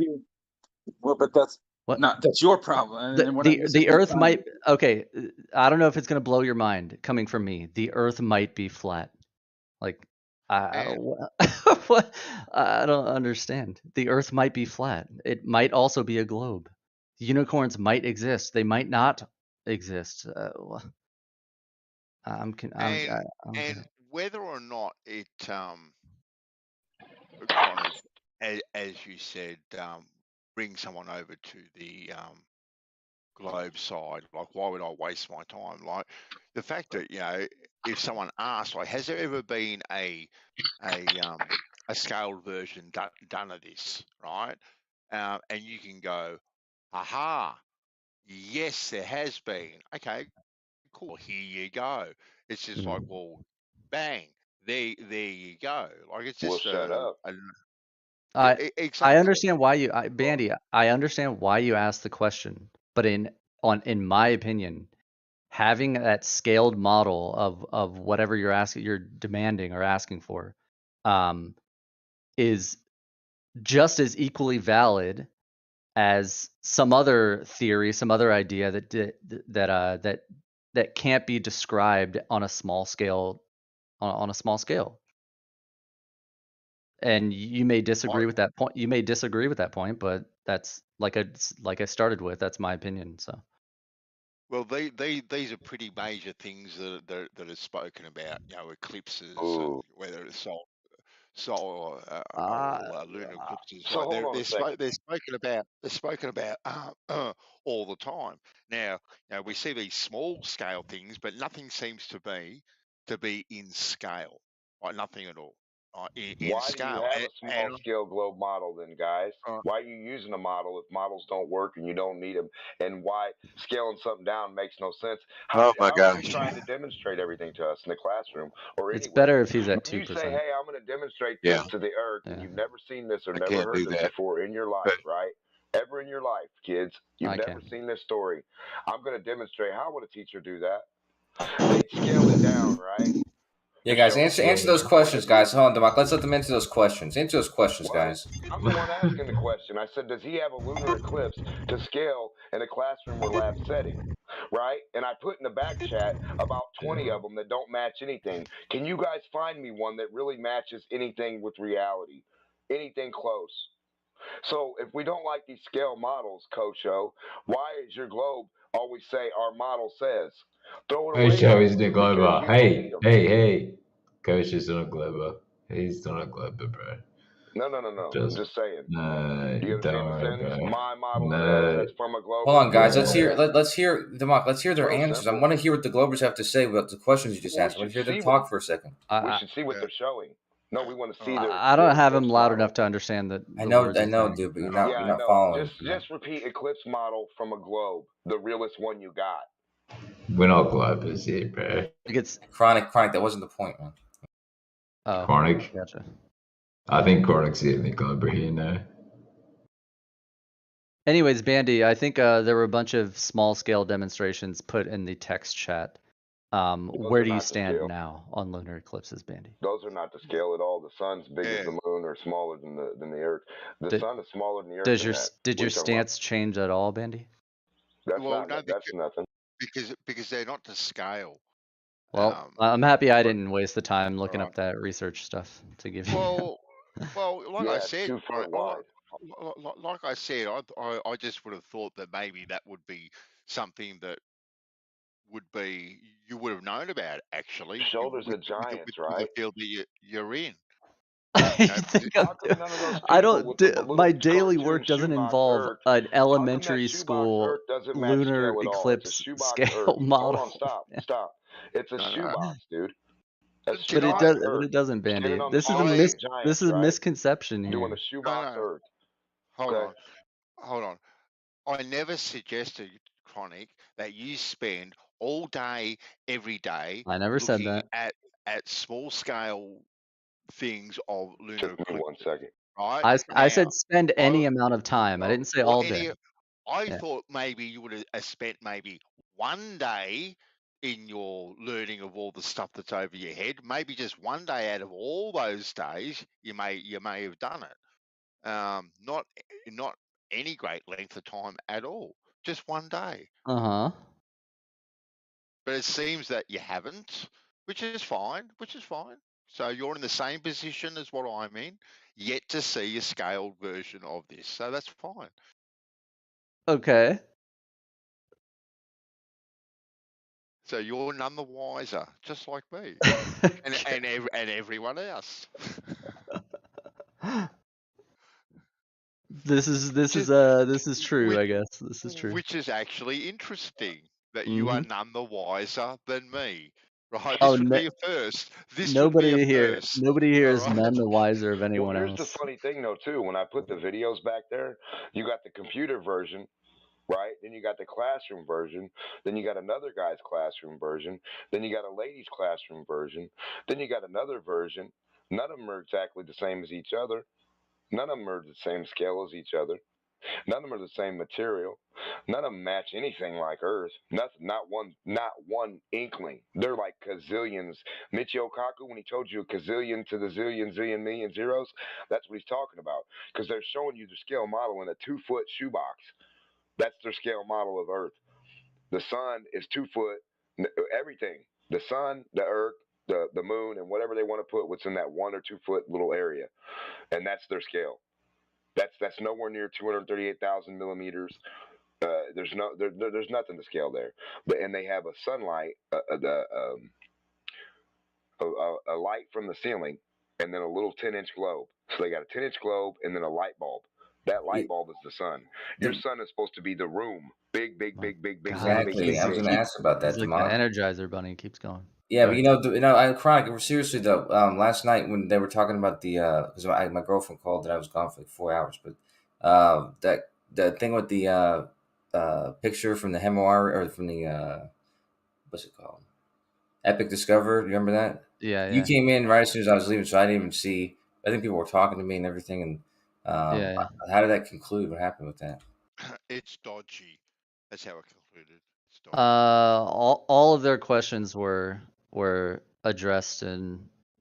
Well, but that's your problem. The Earth might. Okay, I don't know if it's going to blow your mind coming from me. The Earth might be flat. Like, I don't understand. The Earth might be flat. It might also be a globe. Unicorns might exist. They might not exist. And whether or not it, as you said, bring someone over to the globe side, like why would I waste my time? Like the fact that if someone asks, like, has there ever been a a scaled version done of this, right? And you can go, aha, yes, there has been. Okay, cool. Here you go. It's just like, well, bang, there you go. Like it's just shut up. I understand why you, Bandy. I understand why you asked the question, but in my opinion, having that scaled model of whatever you're demanding or asking for, is just as equally valid as some other theory, some other idea that can't be described on a small scale, on a small scale. And you may disagree with that point. You may disagree with that point, but that's like I started with. That's my opinion. So. Well, these are pretty major things that are spoken about. You know, eclipses, and whether it's solar or lunar eclipses. So hold on a second. They're spoken about all the time. Now, you know, we see these small scale things, but nothing seems to be in scale. Like nothing at all. In Why scale. do you have a small scale globe model then, guys? Why are you using a model if models don't work and you don't need them? And why scaling something down makes no sense? How are you trying to demonstrate everything to us in the classroom or It's anywhere? better if he's at 2%. You say, hey, I'm going to demonstrate this to the earth, and you've never seen this or never heard this before in your life, right? Ever in your life, kids. You've never seen this story. I'm going to demonstrate. How would a teacher do that? They'd scale it down, right? Yeah, guys, answer those questions, guys. Hold on, Democ. Let's let them answer those questions. Answer those questions, guys. I'm the one asking the question. I said, does he have a lunar eclipse to scale in a classroom or lab setting? Right? And I put in the back chat about 20 of them that don't match anything. Can you guys find me one that really matches anything with reality? Anything close? So if we don't like these scale models, Coach O, why is your globe always say our model says? Throw it away. Coach O is the glober. Hey. Coach is not a glober. He's not a glober, bro. No. I'm just saying. No, Do you understand the sentence? Bro. My model says that's from a globe. Hold on, guys. Let's hear Democ. Let's hear their answers. Simple. I want to hear what the Globers have to say about the questions you just asked. I want to hear them talk for a second. We should see what they're showing. No, we want to see their. I don't have him loud enough to understand that. I know, dude, but you're not following. Just repeat eclipse model from a globe, the realest one you got. We're not globers here, bro. It's chronic. That wasn't the point, man. Oh, chronic. Gotcha. I think chronic's the only glober here now. Anyways, Bandy, I think there were a bunch of small scale demonstrations put in the text chat. Where do you stand now on lunar eclipses, Bandy? Those are not to scale at all. The sun's big as the moon or smaller than the earth. The sun is smaller than the earth. Did your stance change at all, Bandy? That's nothing. Because they're not to scale. Well, I'm happy I didn't waste the time looking up that research stuff to give you. Well, like I said, I just would have thought that maybe that would be something that you would have known about actually. Shoulders of giants, right? The field that you're in. I don't. My daily work doesn't involve an elementary school lunar eclipse scale model. Hold on, stop. It's a shoebox, dude. But it doesn't, Bandy. This is a misconception here. Doing a shoebox Earth. Hold on. I never suggested, Chronic, that you spend all day, every day. I never said that. At small scale things of lunar eclipse. 1 second. Right? I said spend any amount of time. I didn't say all day. I thought maybe you would have spent maybe one day in your learning of all the stuff that's over your head. Maybe just one day out of all those days, you may have done it. Not any great length of time at all. Just one day. But it seems that you haven't, which is fine. So you're in the same position as what I'm in, yet to see a scaled version of this. So that's fine. Okay. So you're none the wiser, just like me, and everyone else. This is true, I guess. This is true. Which is actually interesting that you are none the wiser than me, Right, Oh, this would be a first. This would be nobody a here, first. nobody here is Alright. none the wiser of Well, anyone here's the else. funny thing, though, too. When I put the videos back there, you got the computer version, right? Then you got the classroom version. Then you got another guy's classroom version. Then you got a lady's classroom version. Then you got another version. None of them are exactly the same as each other. None of them are the same scale as each other. None of them are the same material. None of them match anything like Earth. Nothing. Not one inkling. They're like gazillions. Michio Kaku, when he told you a gazillion to the zillion million zeros, that's what he's talking about. Because they're showing you the scale model in a 2-foot shoebox. That's their scale model of Earth. The sun is 2 foot. Everything. The sun, the Earth, the moon, and whatever they want to put, what's in that 1 or 2 foot little area, and that's their scale. That's nowhere near 238,000 millimeters. There's nothing to scale there. And they have a sunlight, a light from the ceiling, and then a little 10-inch globe. So they got a 10-inch globe and then a light bulb. That light bulb is the sun. Your sun is supposed to be the room. Big. Exactly. I was going to ask about that. It's like the Energizer Bunny keeps going. Yeah, but Chronic, seriously though, last night when they were talking about the, because my girlfriend called that I was gone for like 4 hours, but the thing with the picture from the memoir, or from the, what's it called? Epic Discover, you remember that? Yeah. You came in right as soon as I was leaving, so I didn't even see, I think people were talking to me and everything, and how did that conclude? What happened with that? It's dodgy. That's how it concluded. All of their questions were addressed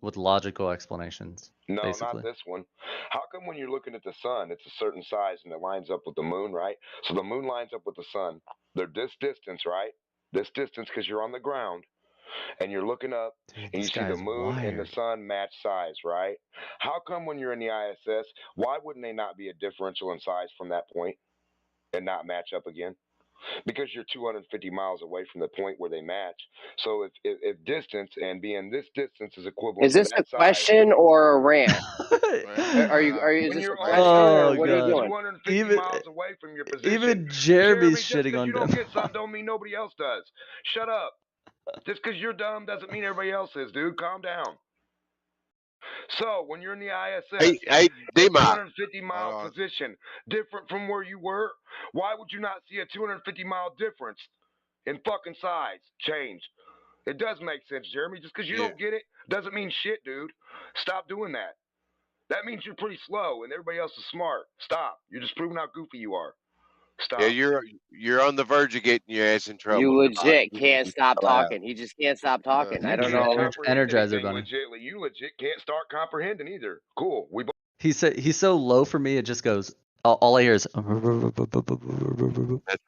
with logical explanations. No, basically. not this one. How come when you're looking at the sun, it's a certain size and it lines up with the moon, right? So the moon lines up with the sun. They're this distance, right? This distance, because you're on the ground and you're looking up, and you see the moon and the sun match size, right? How come when you're in the ISS, why wouldn't they not be a differential in size from that point and not match up again? Because you're 250 miles away from the point where they match. So if distance and being this distance is equivalent Is this to that a question or a rant? Is when this you're a question or what are you doing? 250 miles away from your position. Even Jeremy's Jeremy, shitting on you don't them. get something don't mean nobody else does. Shut up. Just because you're dumb doesn't mean everybody else is, dude. Calm down. So when you're in the ISS, hey, 250 mile position, different from where you were, why would you not see a 250 mile difference in fucking size change? It does make sense, Jeremy. Just because you don't get it doesn't mean shit, dude. Stop doing that. That means you're pretty slow and everybody else is smart. Stop. You're just proving how goofy you are. Stop. Yeah, you're on the verge of getting your ass in trouble. You legit can't stop talking. He just can't stop talking. I don't know. Energizer Bunny. You legit can't start comprehending either. Cool. He's so low for me. It just goes. All I hear is. That's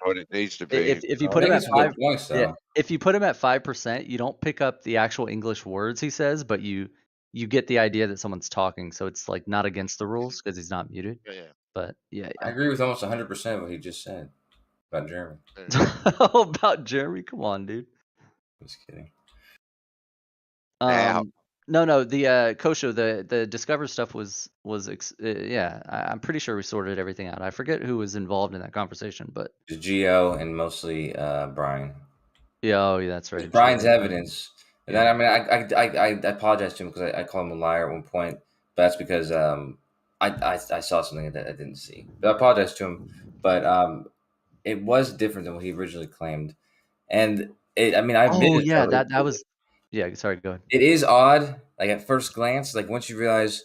what it needs to be. If you put him at 5%, if you put him at 5%, you don't pick up the actual English words he says, but you get the idea that someone's talking. So it's like not against the rules because he's not muted. Yeah. But yeah. I agree with almost 100% of what he just said about Jeremy. About Jeremy? Come on, dude. Just kidding. No, the Kosho, the Discover stuff was I'm pretty sure we sorted everything out. I forget who was involved in that conversation, but Gio and mostly Brian. Yeah, that's right. Brian's evidence. And then, I mean, I apologize to him because I called him a liar at one point, but that's because I saw something that I didn't see. But I apologize to him. But it was different than what he originally claimed, and I mean, I admitted. That was. Yeah, sorry, go ahead. It is odd, like at first glance, like once you realize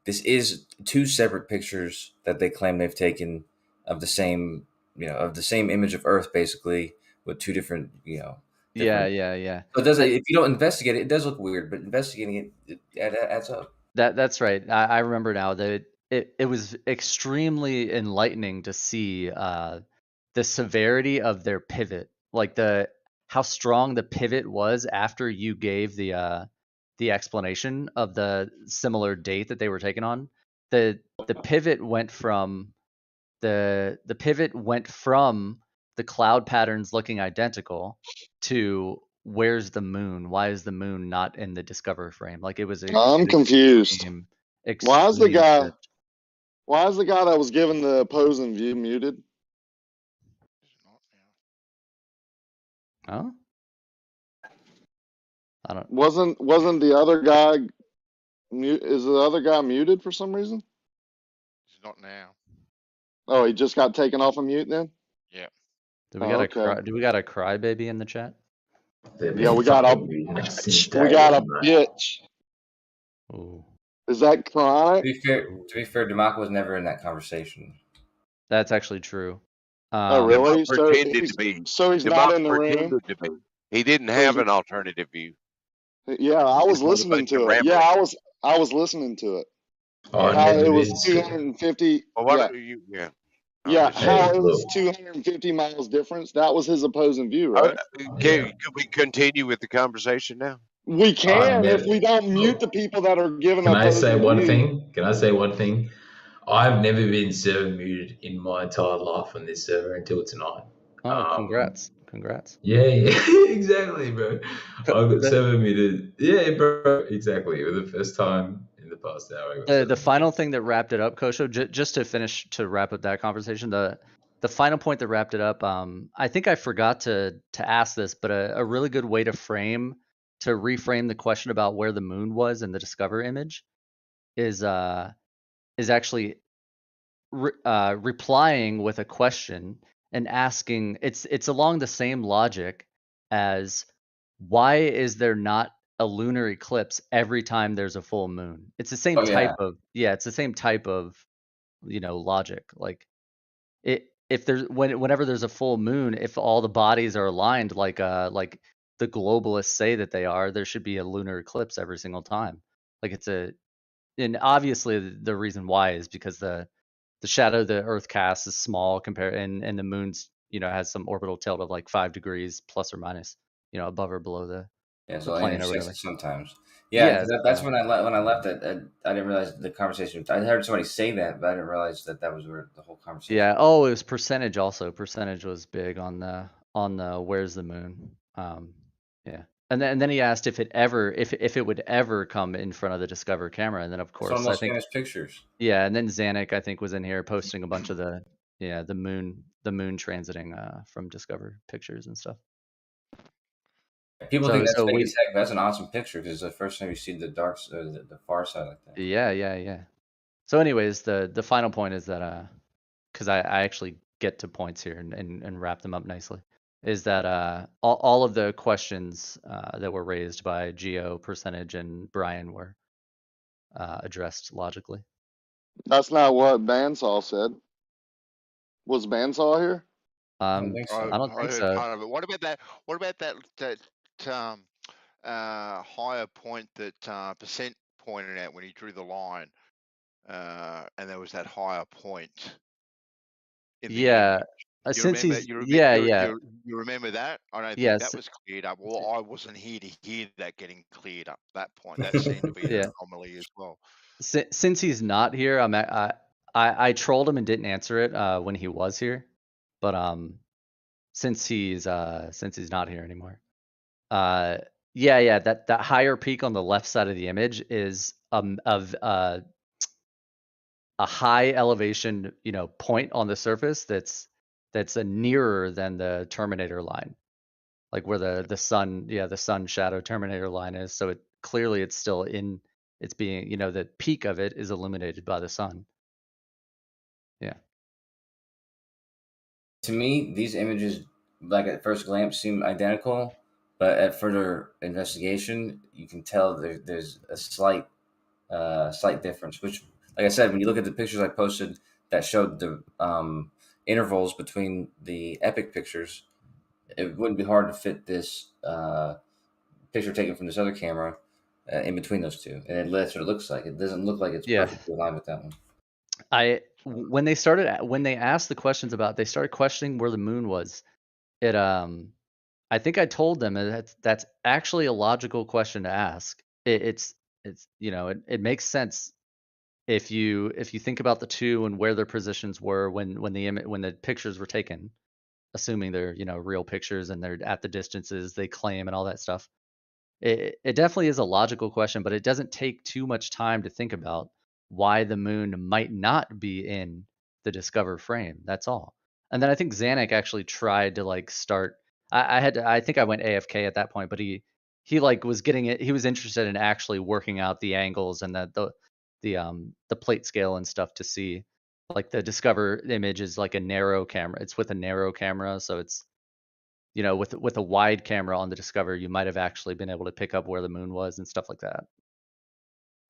this is two separate pictures that they claim they've taken of the same, of the same image of Earth, basically, with two different, Yeah. So it does. If you don't investigate it, it does look weird, but investigating it adds up. That's right. I remember now that it was extremely enlightening to see the severity of their pivot, like how strong the pivot was after you gave the explanation of the similar date that they were taken on. The pivot went from the cloud patterns looking identical to where's the moon? Why is the moon not in the Discover frame? Like it was. I'm confused. Why is the guy that was given the opposing view muted? Oh. I don't. Wasn't the other guy mute? Is the other guy muted for some reason? He's not now. Oh, he just got taken off of mute then. Yeah. Do we got a cry? Do we got a crybaby in the chat? Yeah, we got a bitch. Ooh. Is that chronic? To be fair, DeMarco was never in that conversation. That's actually true. Oh, really? Pretended to be. So he's not in the room. Pretended to be. He didn't have an alternative view. Yeah, I was listening to it. Yeah, I was listening to it. How it was 250. Yeah, how it was 250 miles difference. That was his opposing view, right? Could we continue with the conversation now? We can if we don't mute the people that are giving. Can I say one thing? Can I say one thing? I've never been server muted in my entire life on this server until tonight. Oh, congrats. Congrats. Yeah, exactly, bro. I got server muted. Yeah, bro, exactly. For the first time in the past hour. The final thing that wrapped it up, Kosho, just to wrap up that conversation, the final point that wrapped it up, I think I forgot to ask this, but a really good way to reframe the question about where the moon was in the Discover image is actually replying with a question and asking. It's along the same logic as, why is there not a lunar eclipse every time there's a full moon? It's the same type of it's the same type of logic. Like if there's whenever there's a full moon, if all the bodies are aligned like the globalists say that they are, there should be a lunar eclipse every single time. Like and obviously the reason why is because the shadow the Earth casts is small and the moon's has some orbital tilt of like 5 degrees plus or minus above or below the so plane or whatever. Sometimes that's when I left it. I didn't realize the conversation. I heard somebody say that, but I didn't realize that was where the whole conversation. Yeah. Oh, it was percentage also. Percentage was big on the where's the moon. Yeah. And then he asked if it would ever come in front of the Discover camera, and then of course I think pictures. Yeah, and then Zanuck I think was in here posting a bunch of the moon transiting from Discover pictures and stuff. People think that's fake as heck. That's an awesome picture because it's the first time you see the the far side like that. Yeah. So, anyways, the final point is that because I actually get to points here and wrap them up nicely, is that all of the questions that were raised by Geo, Percentage, and Brian were addressed logically. That's not what Bandsaw said. Was Bandsaw here? I don't think so. Part of it. What about that higher point that Percent pointed out when he drew the line, and there was that higher point. Yeah. Since you remember that? I don't think that was cleared up. Well, I wasn't here to hear that getting cleared up. That point that seemed to be an anomaly as well. Since he's not here, I trolled him and didn't answer it when he was here, but since he's not here anymore, that higher peak on the left side of the image is a high elevation point on the surface that's nearer than the Terminator line, like where the sun shadow Terminator line is. So it's still in. It's being, the peak of it is illuminated by the sun. Yeah. To me, these images, like at first glance, seem identical, but at further investigation, you can tell there's a slight difference. Which, like I said, when you look at the pictures I posted that showed the intervals between the epic pictures, it wouldn't be hard to fit this picture taken from this other camera in between those two, and that's what it looks like. It doesn't look like it's perfectly aligned with that one. When they asked the questions about, they started questioning where the moon was. I think I told them that's actually a logical question to ask. It makes sense if you think about the two and where their positions were when the pictures were taken, assuming they're real pictures and they're at the distances they claim and all that stuff. It definitely is a logical question, but it doesn't take too much time to think about why the moon might not be in the Discover frame. That's all. And then I think Zanuck actually tried to start. I think I went AFK at that point, but he he like was getting it. He was interested in actually working out the angles and the plate scale and stuff to see. Like the Discover image is like a narrow camera. It's with a narrow camera, so it's, you know, with a wide camera on the Discover, you might have actually been able to pick up where the moon was and stuff like that.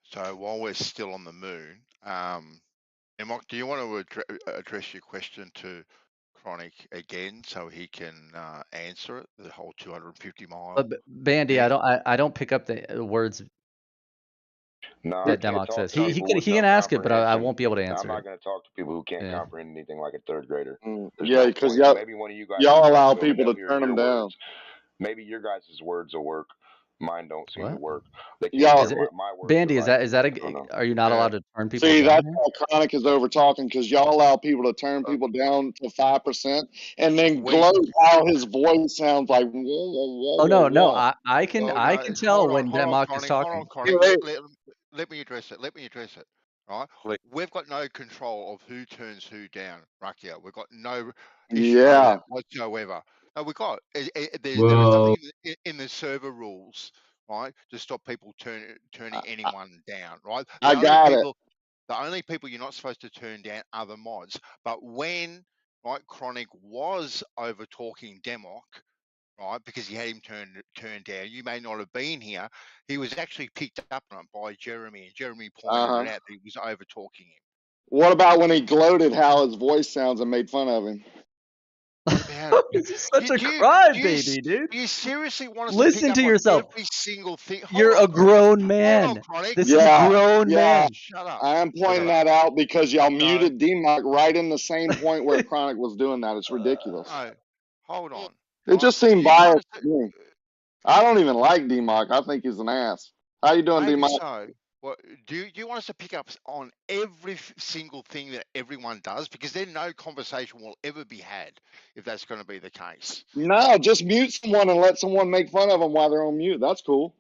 So while we're still on the moon, Emok, do you want to address your question to Chronic again so he can answer it? The whole 250 mile. But Bandy, I don't pick up the words that Demok says. He can ask it, but I won't be able to answer. I'm not going to talk to people who can't comprehend anything like a third grader. Yeah, because maybe one of you guys allow people to turn them down. Maybe your guys' words will work. Mine don't seem to work. My words Bandy, is that are you not allowed to turn people down? See, that's how Chronic is over talking, because y'all allow people to turn people down to 5% and then gloat how his voice sounds like. Oh no, I can tell when Demok is talking. Let me address it. Right, we've got no control of who turns who down, Rakia. We've got no issue with that whatsoever. No, we got there's nothing in the server rules, right, to stop people turning anyone down, right? The only people you're not supposed to turn down are the mods. But when Chronic was over talking Demok, right, because he had him turned down, you may not have been here. He was actually picked up on it by Jeremy, and Jeremy pointed it out that he was over talking him. What about when he gloated how his voice sounds and made fun of him? He's such a crybaby, dude. You seriously want us listen to yourself? Every single thing? You're a grown man. This is a grown man. Shut up. I am pointing that out because y'all muted DMOC right in the same point where Chronic was doing that. It's ridiculous. No, hold on. It just seemed biased to me. I don't even like DMOC. I think he's an ass. How you doing, DMOC? So. Well, do you want us to pick up on every single thing that everyone does? Because then no conversation will ever be had if that's going to be the case. No, just mute someone and let someone make fun of them while they're on mute. That's cool.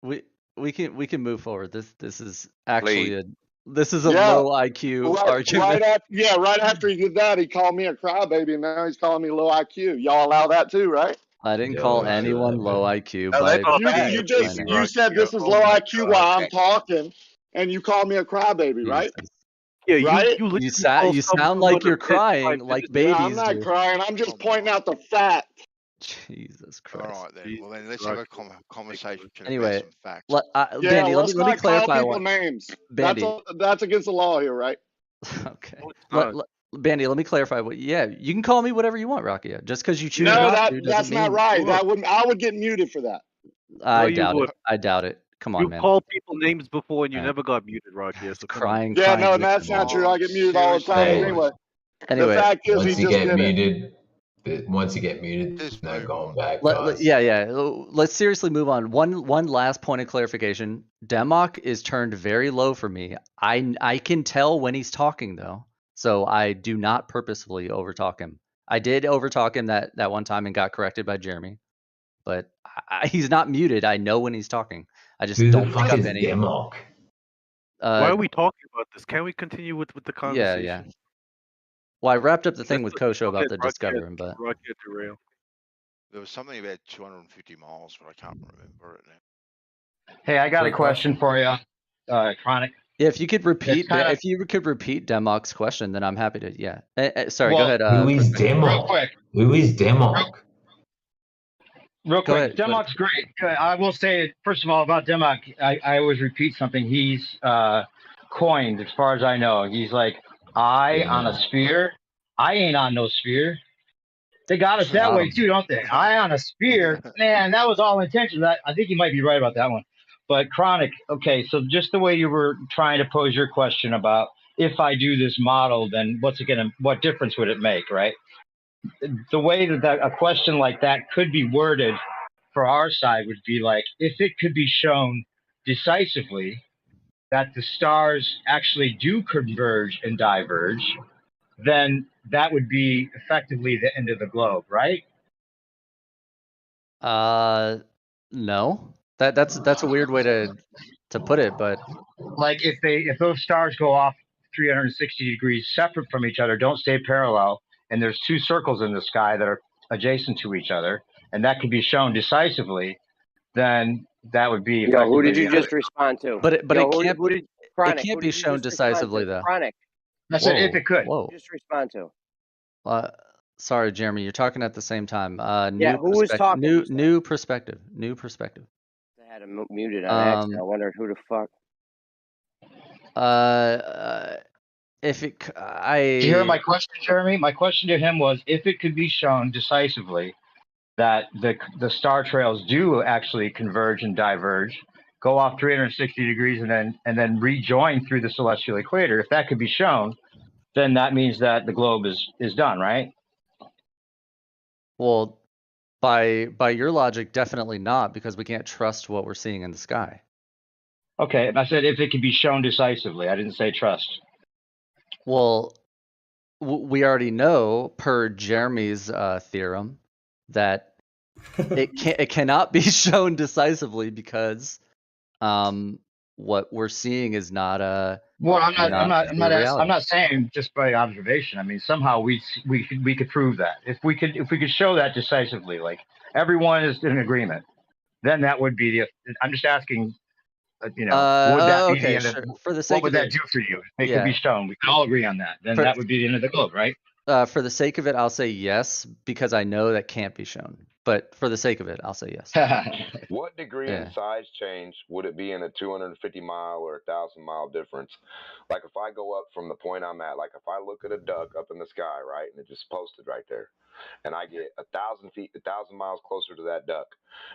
We can move forward. This is actually a low IQ argument. Right after he did that, he called me a crybaby, and now he's calling me low IQ. Y'all allow that too, right? I didn't call anyone low IQ. You said this is low IQ while I'm talking, and you called me a crybaby, right? Yeah, right? You sound like you're crying, like babies. No, I'm not crying. I'm just pointing out the fact. Jesus Christ. All right, then. Well, then let's have a conversation. Anyway, some facts. Bandy, let me clarify one. Names. Bandy. That's against the law here, right? Okay. Bandy, let me clarify. You can call me whatever you want, Rakia. Just because you choose that's not right. I would get muted for that. I doubt it. Come on, man. You called people names before and you never got muted, Rakia. So crying. No, that's not true. I get muted all the time anyway. The fact is, once you get muted, there's no going back. Let's seriously move on. One last point of clarification. Demok is turned very low for me. I can tell when he's talking though. So I do not purposefully overtalk him. I did overtalk him that one time and got corrected by Jeremy, but he's not muted. I know when he's talking. I just don't pick up any. Demok? Why are we talking about this? Can we continue with the conversation? Yeah. Well, I wrapped up the thing with Kosho about the Discovering, but there was something about 250 miles, but I can't remember it now. Hey, I got a question for you, Chronic. Yeah, if you could repeat Demok's question, then I'm happy to. Yeah. Sorry, go ahead. Who is Demok? Who is Demok? Real quick, Demok's great. I will say, first of all, about Demok, I always repeat something he's coined, as far as I know. He's like, on a sphere. I ain't on no sphere. They got us that way too, don't they? I on a sphere. Man, that was all intentional. I think you might be right about that one. But Chronic, okay, so just the way you were trying to pose your question about if I do this model, then what difference would it make, right? The way that a question like that could be worded for our side would be like, if it could be shown decisively that the stars actually do converge and diverge, then that would be effectively the end of the globe, right? No. That's a weird way to put it, but like if those stars go off 360 degrees separate from each other, don't stay parallel, and there's two circles in the sky that are adjacent to each other, and that could be shown decisively, then that would be Yo, who did effectively. you just respond to? But Yo, it Chronic, can't who be did you shown just respond decisively to? though. Chronic. I said if it could. Whoa. Just respond to. Sorry, Jeremy, you're talking at the same time. Yeah, who was talking? New perspective. New perspective. I had him muted on accident. I wondered who the fuck. If it, Did you hear my question, Jeremy? My question to him was, if it could be shown decisively that the star trails do actually converge and diverge, go off 360 degrees, and then rejoin through the celestial equator. If that could be shown, then that means that the globe is done, right? Well, by your logic, definitely not, because we can't trust what we're seeing in the sky. Okay, I said if it could be shown decisively. I didn't say trust. Well, we already know, per Jeremy's theorem, that it cannot be shown decisively because what we're seeing is not a. Well, I'm not saying just by observation. I mean, somehow we could prove that. If we could show that decisively, like everyone is in agreement, then that would be the. I'm just asking. Would that be the end of, for the sake what would that do for you? It could be shown. We can all agree on that. Then that would be the end of the globe, right? For the sake of it, I'll say yes, because I know that can't be shown. But for the sake of it, I'll say yes. What degree in size change would it be in a 250 mile or 1,000 mile difference? Like if I go up from the point I'm at, like if I look at a duck up in the sky, right, and it just posted right there, and I get 1,000 feet, 1,000 miles closer to that duck,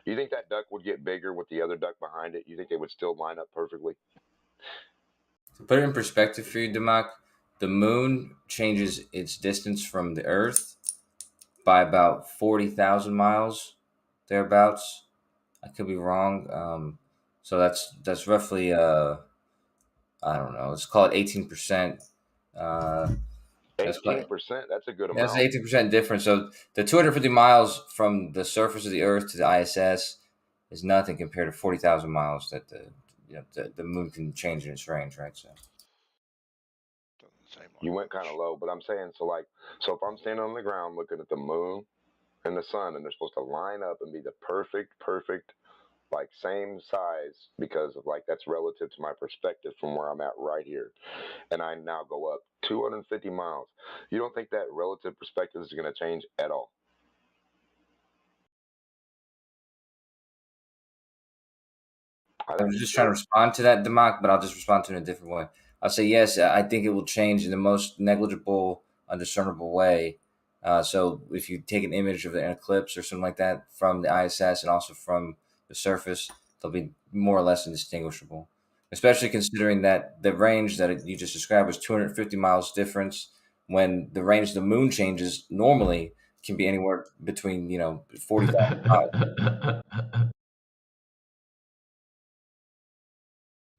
do you think that duck would get bigger with the other duck behind it? You think they would still line up perfectly? To put it in perspective for you, Demak, the moon changes its distance from the Earth by about 40,000 miles, thereabouts. I could be wrong. So that's roughly I don't know. Let's call it 18%. 18%. That's a good amount. That's an 18% difference. So the 250 miles from the surface of the Earth to the ISS is nothing compared to 40,000 miles that the moon can change in its range, right? So you went kind of low, but I'm saying so if I'm standing on the ground looking at the moon and the sun, and they're supposed to line up and be the perfect, like same size, because of that's relative to my perspective from where I'm at right here, and I now go up 250 miles. You don't think that relative perspective is going to change at all? I'm just trying to respond to that, Demak, but I'll just respond to it in a different way. I'll say yes. I think it will change in the most negligible, undiscernible way. So if you take an image of an eclipse or something like that from the ISS and also from the surface, they'll be more or less indistinguishable. Especially considering that the range that you just described was 250 miles difference, when the range the moon changes normally can be anywhere between 40,000 miles.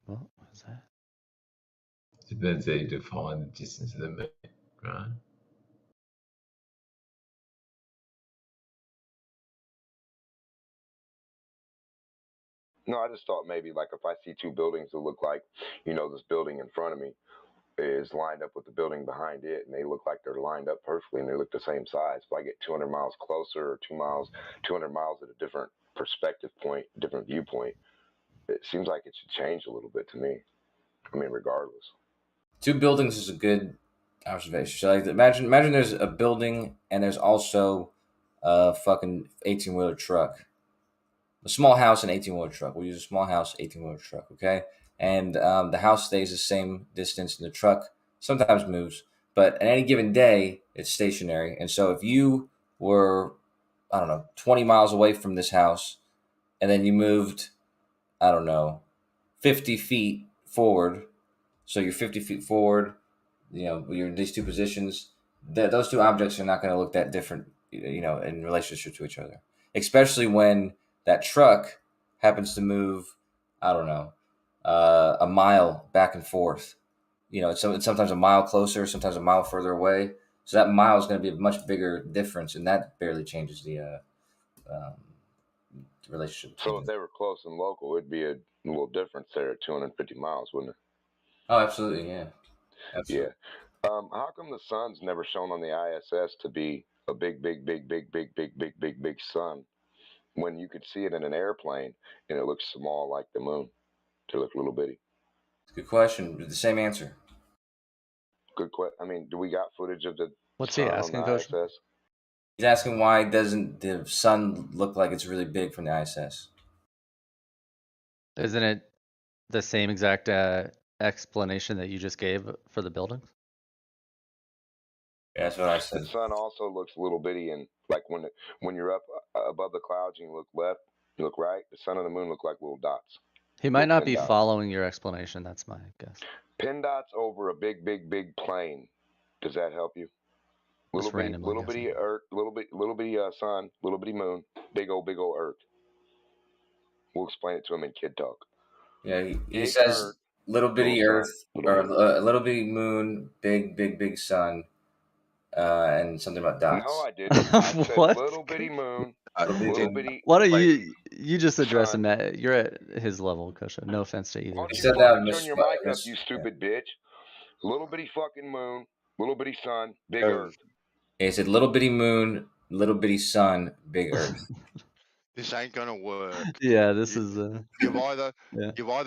What was that? Depends how you define the distance of the moon, right? No, I just thought maybe if I see two buildings that look like, this building in front of me is lined up with the building behind it, and they look like they're lined up perfectly and they look the same size. If I get 200 miles closer or 200 miles at a different perspective point, different viewpoint, it seems like it should change a little bit to me. I mean, regardless. Two buildings is a good observation. So imagine there's a building and there's also a fucking 18-wheeler truck. A small house and 18-wheeler truck. We'll use a small house, 18-wheeler truck, okay? And the house stays the same distance, and the truck sometimes moves. But at any given day, it's stationary. And so if you were, 20 miles away from this house, and then you moved, 50 feet forward, so you're 50 feet forward, you're in these two positions, those two objects are not going to look that different, in relationship to each other. Especially when that truck happens to move, a mile back and forth. It's sometimes a mile closer, sometimes a mile further away. So that mile is going to be a much bigger difference, and that barely changes the relationship. So if they were close and local, it'd be a little difference there at 250 miles, wouldn't it? Oh, absolutely, yeah. Absolutely. Yeah. How come the sun's never shown on the ISS to be a big sun, when you could see it in an airplane and it looks small like the moon to look little bitty? Good question. The same answer. Good question. I mean, do we got footage of the What's sun he asking, on Coach? the ISS? He's asking why doesn't the sun look like it's really big from the ISS? Isn't it the same exact explanation that you just gave for the building? Yeah, that's what I said. The sun also looks little bitty, and like when you're up above the clouds and you look left, you look right, the sun and the moon look like little dots. He might not be following your explanation. That's my guess. Pin dots over a big plane. Does that help you? Little bitty Earth, little bitty sun, little bitty moon, big old Earth. We'll explain it to him in kid talk. Yeah, he says Earth, little bitty Earth, or little bitty moon, big sun, and something about dots. No, I didn't. I said little bitty moon, little bitty. Why don't you just address him? You're at his level, Kosho. No offense to either. Why don't you fucking turn your mic up, you stupid bitch? Little bitty fucking moon, little bitty sun, big Earth. He said little bitty moon, little bitty sun, big Earth. This ain't gonna work. Yeah, this is. You've either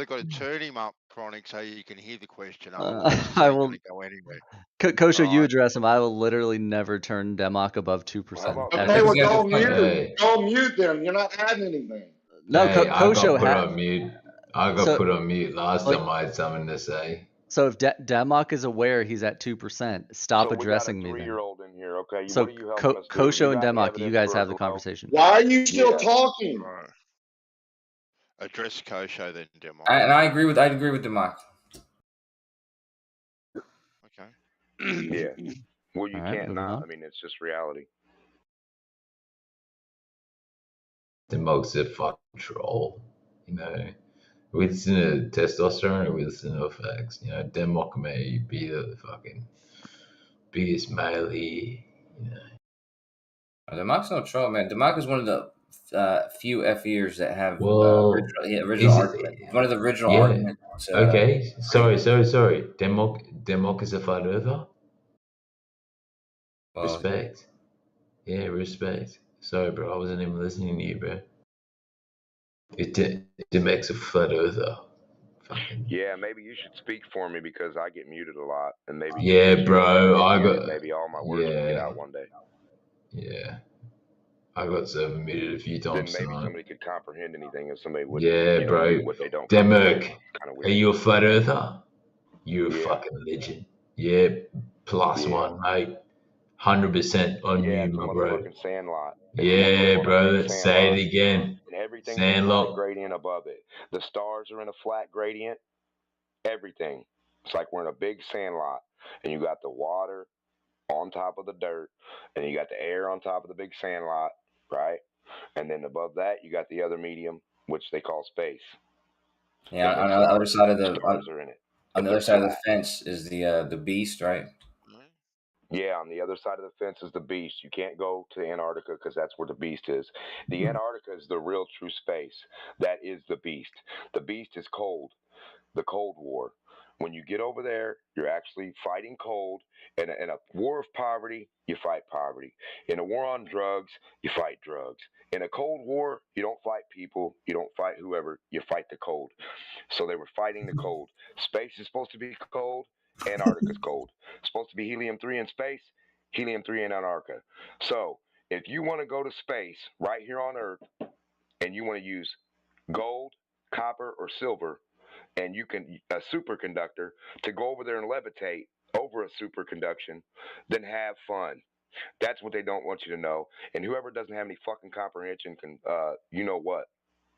got to turn him up, Chronic, so you can hear the question. I will go anywhere. Kosho, you address him. I will literally never turn Demok above 2%. Okay, well go on mute. Go on mute then. You're not adding anything. No, hey, Kosho I got put on mute. I got put on mute last time I had something to say. So if Demok is aware he's at 2%, stop addressing me. We got a 3-year-old in here, okay? So what are you helping us do? Kosho and Demok, you guys have the conversation. Why are you still talking? Address Kosho then, Demok. And I agree with Demok. Okay. Yeah. Well, you can't not. I mean, it's just reality. Demok's a fucking troll, you know. We listen to testosterone or we listen to facts. You know, Demok may be the fucking biggest male here, you know. Demok's no troll, man. Demok is one of the few F-ears that have original argument. One of the original arguments. Okay, sorry. Demok is a flat earther? Well, respect. Yeah, respect. Sorry, bro. I wasn't even listening to you, bro. It makes a flat earther. Fucking. Yeah, maybe you should speak for me because I get muted a lot, and maybe. Yeah, bro. Maybe all my words will get out one day. Yeah, I got server muted a few times. Then maybe somebody could comprehend anything, and somebody would. Yeah, bro. What they don't. Demok, are you a flat earther? You're a fucking legend. Yeah, +1, mate. 100% on you, my bro. Sandlot. Yeah, bro. Say it again. And everything's Sandlot. a flat gradient above it. The stars are in a flat gradient. Everything. It's like we're in a big sandlot, and you got the water on top of the dirt, and you got the air on top of the big sandlot, right? And then above that, you got the other medium, which they call space. Yeah, on the other side of the fence is the beast, right? Yeah, on the other side of the fence is the beast. You can't go to Antarctica because that's where the beast is. The Antarctica is the real true space. That is the beast. The beast is cold. The Cold War. When you get over there, you're actually fighting cold. In a war of poverty, you fight poverty. In a war on drugs, you fight drugs. In a Cold War, you don't fight people. You don't fight whoever. You fight the cold. So they were fighting the cold. Space is supposed to be cold. Antarctica's cold. It's supposed to be helium-3 in space, helium-3 in Antarctica. So if you want to go to space right here on Earth, and you want to use gold, copper, or silver, and you can a superconductor to go over there and levitate over a superconduction, then have fun. That's what they don't want you to know. And whoever doesn't have any fucking comprehension can, you know what?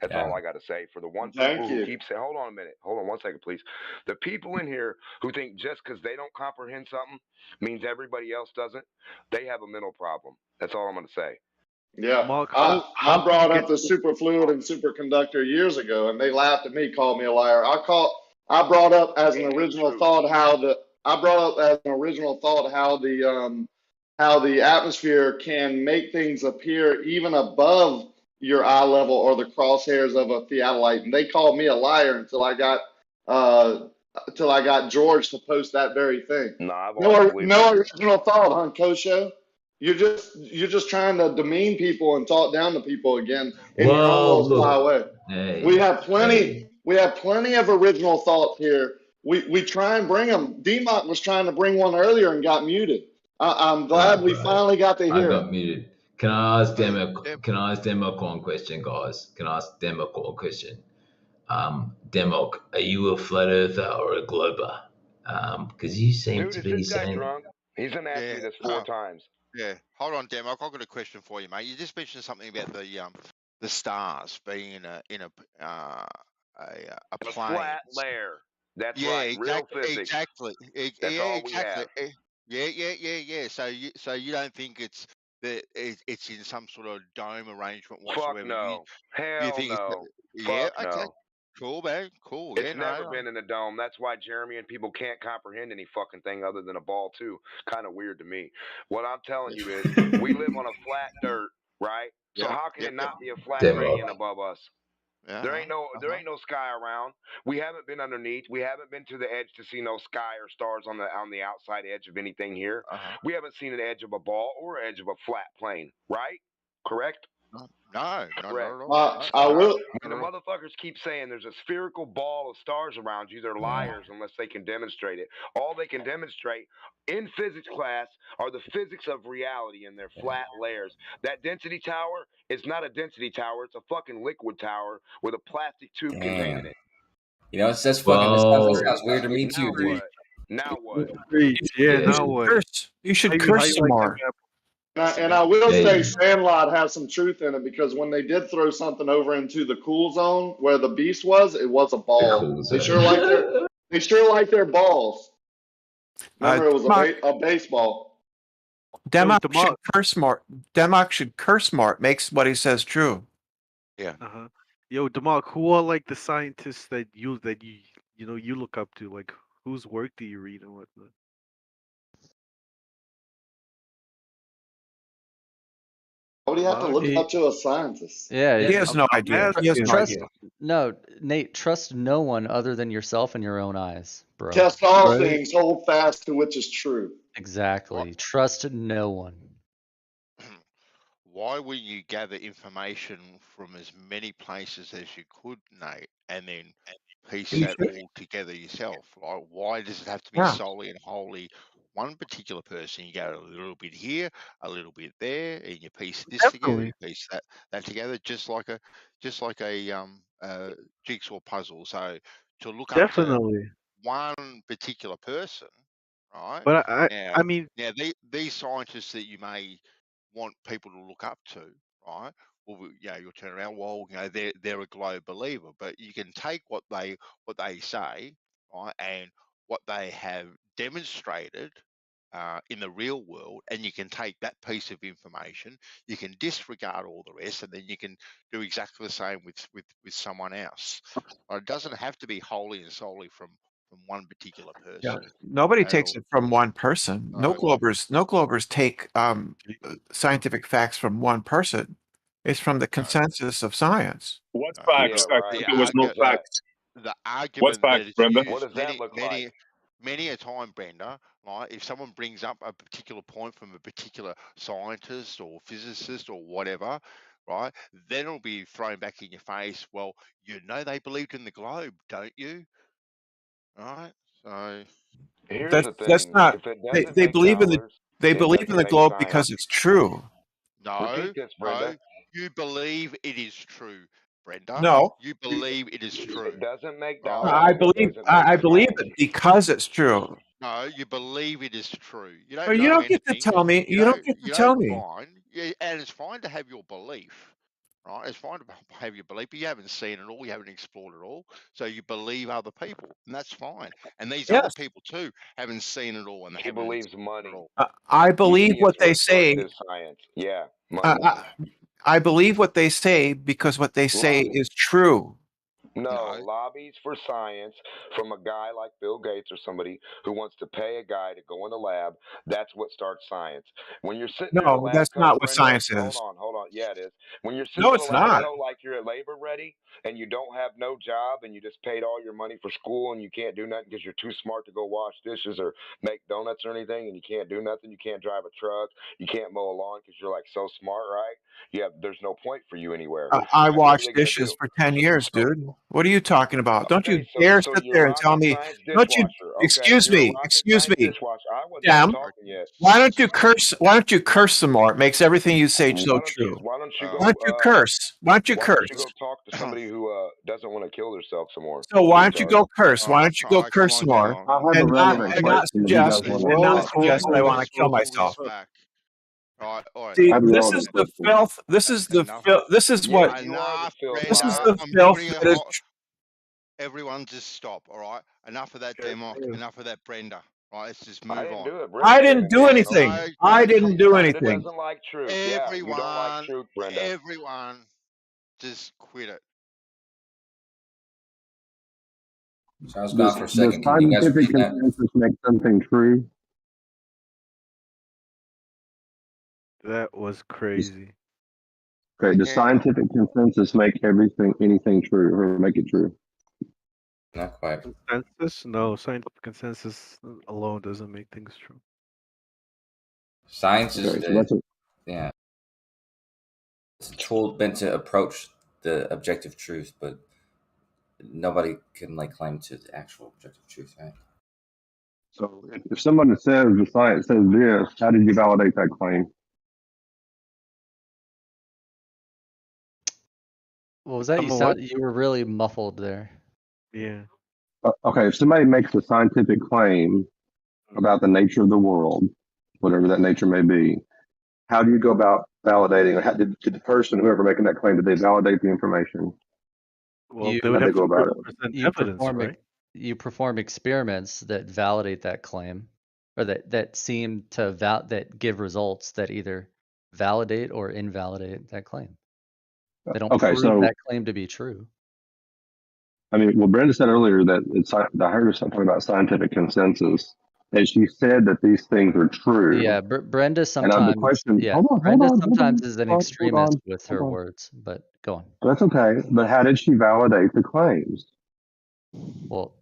That's all I got to say. For the one people who keep saying, hold on a minute. Hold on 1 second, please. The people in here who think just because they don't comprehend something means everybody else doesn't, they have a mental problem. That's all I'm going to say. Yeah. I brought up the superfluid and superconductor years ago, and they laughed at me, called me a liar. I brought up as an original thought how the atmosphere can make things appear even above your eye level or the crosshairs of a theodolite, and they called me a liar until I got George to post that very thing. No original thought, huh, Kosho? You're just trying to demean people and talk down to people again in your own little sly way. Hey, we have plenty of original thoughts here. We try and bring them. D-Mock was trying to bring one earlier and got muted. I'm glad we finally got to hear I got it. muted. Can I ask them a one question, guys? Can I ask them a one question? Demok, are you a flat earther or a glober? Because you seem to be saying drunk. He's been asking me this 4 times. Yeah, hold on, Demok. I've got a question for you, mate. You just mentioned something about the stars being in a plane. Flat layer. That's right. Real physics. Exactly. That's all we have. Yeah. So you don't think it's in some sort of dome arrangement whatsoever? Fuck no. You think no. Fuck okay. No. Cool, man. Cool. It's never been in a dome. That's why Jeremy and people can't comprehend any fucking thing other than a ball too. Kind of weird to me. What I'm telling you is, we live on a flat dirt, right? So how can it not be a flat gradient above us? There ain't no sky around. We haven't been underneath. We haven't been to the edge to see no sky or stars on the outside edge of anything here. We haven't seen an edge of a ball or edge of a flat plane, right? Correct? No, correct. I will. When the motherfuckers keep saying there's a spherical ball of stars around you, they're liars unless they can demonstrate it. All they can demonstrate in physics class are the physics of reality and their flat layers. That density tower is not a density tower. It's a fucking liquid tower with a plastic tube containing it. You know, it's just fucking. This sounds weird to me too, dude. Now what? Now what? You should curse some more. And I will say Sandlot has some truth in it, because when they did throw something over into the cool zone where the beast was, it was a ball. They sure like their balls. Remember, it was a baseball. Demok should curse more. Demok should curse more. It makes what he says true. Yeah. Yo, Demok, who are like the scientists that you look up to? Like, whose work do you read and whatnot? What do you have to look up to a scientist? Yeah, he has no idea. He has no idea. No, Nate, trust no one other than yourself and your own eyes, bro. Test all things, hold fast to which is true. Exactly. Trust no one. Why wouldn't you gather information from as many places as you could, Nate, and then piece that all together yourself? Like, why does it have to be solely and wholly one particular person? You go a little bit here, a little bit there, and you piece this together, you piece that together, just like a jigsaw puzzle. So to look up to one particular person, right? But I mean, these scientists that you may want people to look up to, right? Well, you'll turn around. Well, they're a globe believer, but you can take what they say, right, and what they have demonstrated in the real world, and you can take that piece of information. You can disregard all the rest, and then you can do exactly the same with someone else. It doesn't have to be wholly and solely from one particular person. Yeah. Nobody takes it from one person. No globers take scientific facts from one person. It's from the consensus of science. What's facts? There was no facts. The argument What's facts, Brenda? What does that look like? Many a time, Brenda, right, if someone brings up a particular point from a particular scientist or physicist or whatever, right, then it'll be thrown back in your face. Well, they believed in the globe, don't you? Right. So here's the thing. That's not. They believe in the globe because it's true. No, you believe it is true, Brenda. No, you believe it is true. It doesn't make dollars. I believe it because it's true. No, you believe it is true. You don't get to tell me. You don't get to tell me. And it's fine to have your belief. Right, it's fine to have your belief, but you haven't seen it all, you haven't explored it all, so you believe other people, and that's fine. And these other people too haven't seen it all, and they believes money. I believe what they say. Science, yeah. Money. I believe what they say because what they say is true. No, lobbies for science from a guy like Bill Gates or somebody who wants to pay a guy to go in the lab. That's what starts science. When you're sitting there in a No, lab that's coat, not what Brenda, science hold is. on. Yeah, it is. When you're sitting No, in a it's lab not. coat like you're at labor ready and you don't have no job and you just paid all your money for school and you can't do nothing because you're too smart to go wash dishes or make donuts or anything, and you can't do nothing. You can't drive a truck. You can't mow a lawn because you're like so smart, right? Yeah, there's no point for you anywhere. I So what are washed they gonna dishes do? for 10 years, dude. What are you talking about? Don't you Okay, dare so sit you're there and tell rocket me, science don't you, dishwasher. Okay, excuse you're a me, rocket excuse science me, dishwasher. I wasn't done Sam, talking yet. why don't you curse some more? It makes everything you say so true. Why don't you Why don't you curse? Why don't you Why don't you curse? go talk to somebody who doesn't want to kill herself some more? So why don't you Retard. go curse? Why don't you go curse some more? I have a And relevant not question if you guys suggest want and not to. suggest that I want to kill myself. See, I have a this relevant is the question. filth. This is the filth. This is Yeah, what. you are the filth. This is Brenda. the filth that is. Everyone just stop, all right? Enough of that Democ, enough of that Brenda. Right, let's just move I didn't on. do it. Brenda I came didn't in do here. anything. Okay. I didn't do Brenda anything. doesn't like truth. Yeah, you don't like truth, Brenda. Everyone, just quit it. So I was gone Does for a second. Can you guys scientific repeat that? consensus make something true? That was crazy. Okay, does scientific consensus make anything true or make it true? Not quite. Consensus? No, scientific consensus alone doesn't make things true. Science is Okay, so that's yeah. It's a tool meant to approach the objective truth, but nobody can claim to the actual objective truth, right? So if someone says the science says this, how did you validate that claim? What was that? You were really muffled there. Yeah. Okay, if somebody makes a scientific claim about the nature of the world, whatever that nature may be, how do you go about validating, or how did the person, whoever making that claim, did they validate the information? Well, You, they would have go to about it? present you evidence, perform right? you perform experiments that validate that claim, or that seem to that give results that either validate or invalidate that claim. They don't Okay, prove so that claim to be true. I mean, well, Brenda said earlier that I heard her talking about scientific consensus, and she said that these things are true. Yeah, Brenda And sometimes. the question, Yeah, hold on, Brenda hold on, sometimes is an hold extremist on, with hold her on. words, but go on. That's okay, but how did she validate the claims? Well,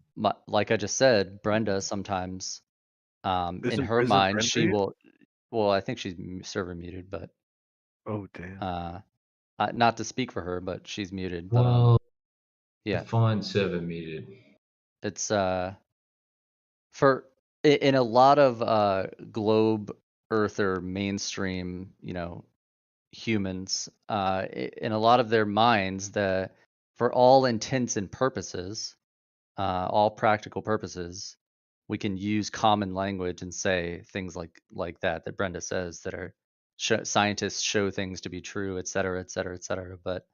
like I just said, Brenda sometimes, in her isn't mind, Brenda she here? will. Well, I think she's server muted, but Oh damn. not to speak for her, but she's muted. But Well, yeah, define server muted. it's for in a lot of globe earther mainstream, humans, in a lot of their minds, for all intents and purposes, all practical purposes, we can use common language and say things like that Brenda says, that are scientists show things to be true, et cetera, et cetera, et cetera. But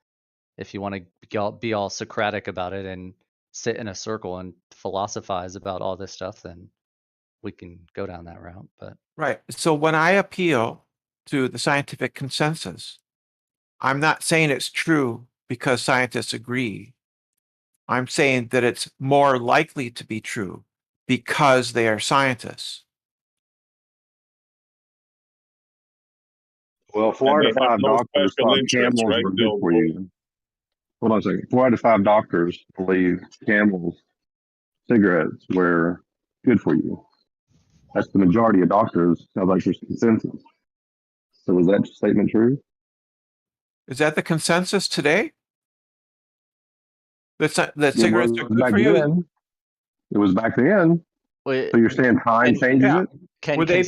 if you want to be all Socratic about it and sit in a circle and philosophize about all this stuff, then we can go down that route. But Right. So when I appeal to the scientific consensus, I'm not saying it's true because scientists agree. I'm saying that it's more likely to be true because they are scientists. Well, 4 out of 5 doctors thought camels were good for you. Hold on a second. 4 out of 5 doctors believe camels cigarettes were good for you. That's the majority of doctors. Sounds like there's consensus. So is that statement true? Is that the consensus today? That cigarettes are good back for you? then. It was back then. Wait, so you're saying time changes it? Were they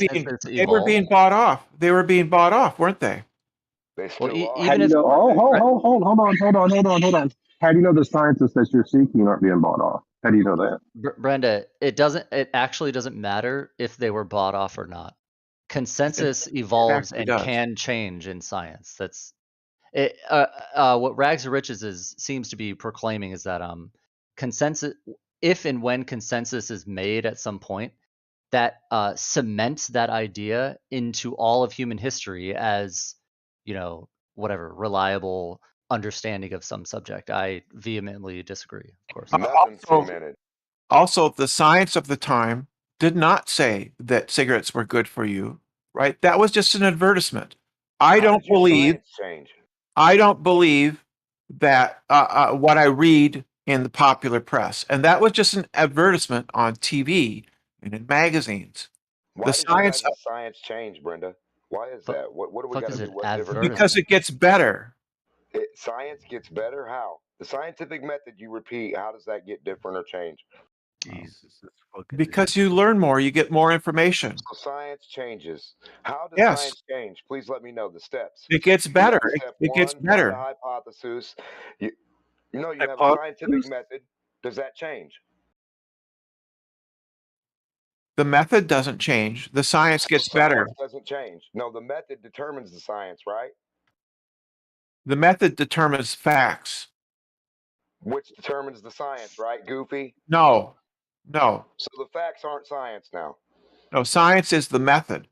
were being bought off? They were being bought off, weren't they? They still are. How do you know? Hold on. How do you know the scientists that you're seeking aren't being bought off? How do you know that? Brenda, it actually doesn't matter if they were bought off or not. Consensus evolves and can change in science. That's it. What Rags to Riches seems to be proclaiming is that consensus, if and when consensus is made at some point, that cements that idea into all of human history as, whatever, reliable, understanding of some subject. I vehemently disagree, of course. Also, the science of the time did not say that cigarettes were good for you, right? That was just an advertisement. I don't believe that what I read in the popular press, and that was just an advertisement on TV and in magazines. Why does the science change, Brenda? Why is that? What do we got to do? What's different? Because it gets better. Science gets better? How? The scientific method you repeat, how does that get different or change? Jesus. Because you learn more, you get more information. So science changes. How does Yes. science change? Please let me know the steps. It gets better. It gets better. The hypothesis. You have a scientific method. Does that change? The method doesn't change. The science gets better. Science doesn't change. No, the method determines the science, right? The method determines facts. Which determines the science, right, Goofy? No. So the facts aren't science now. No, science is the method.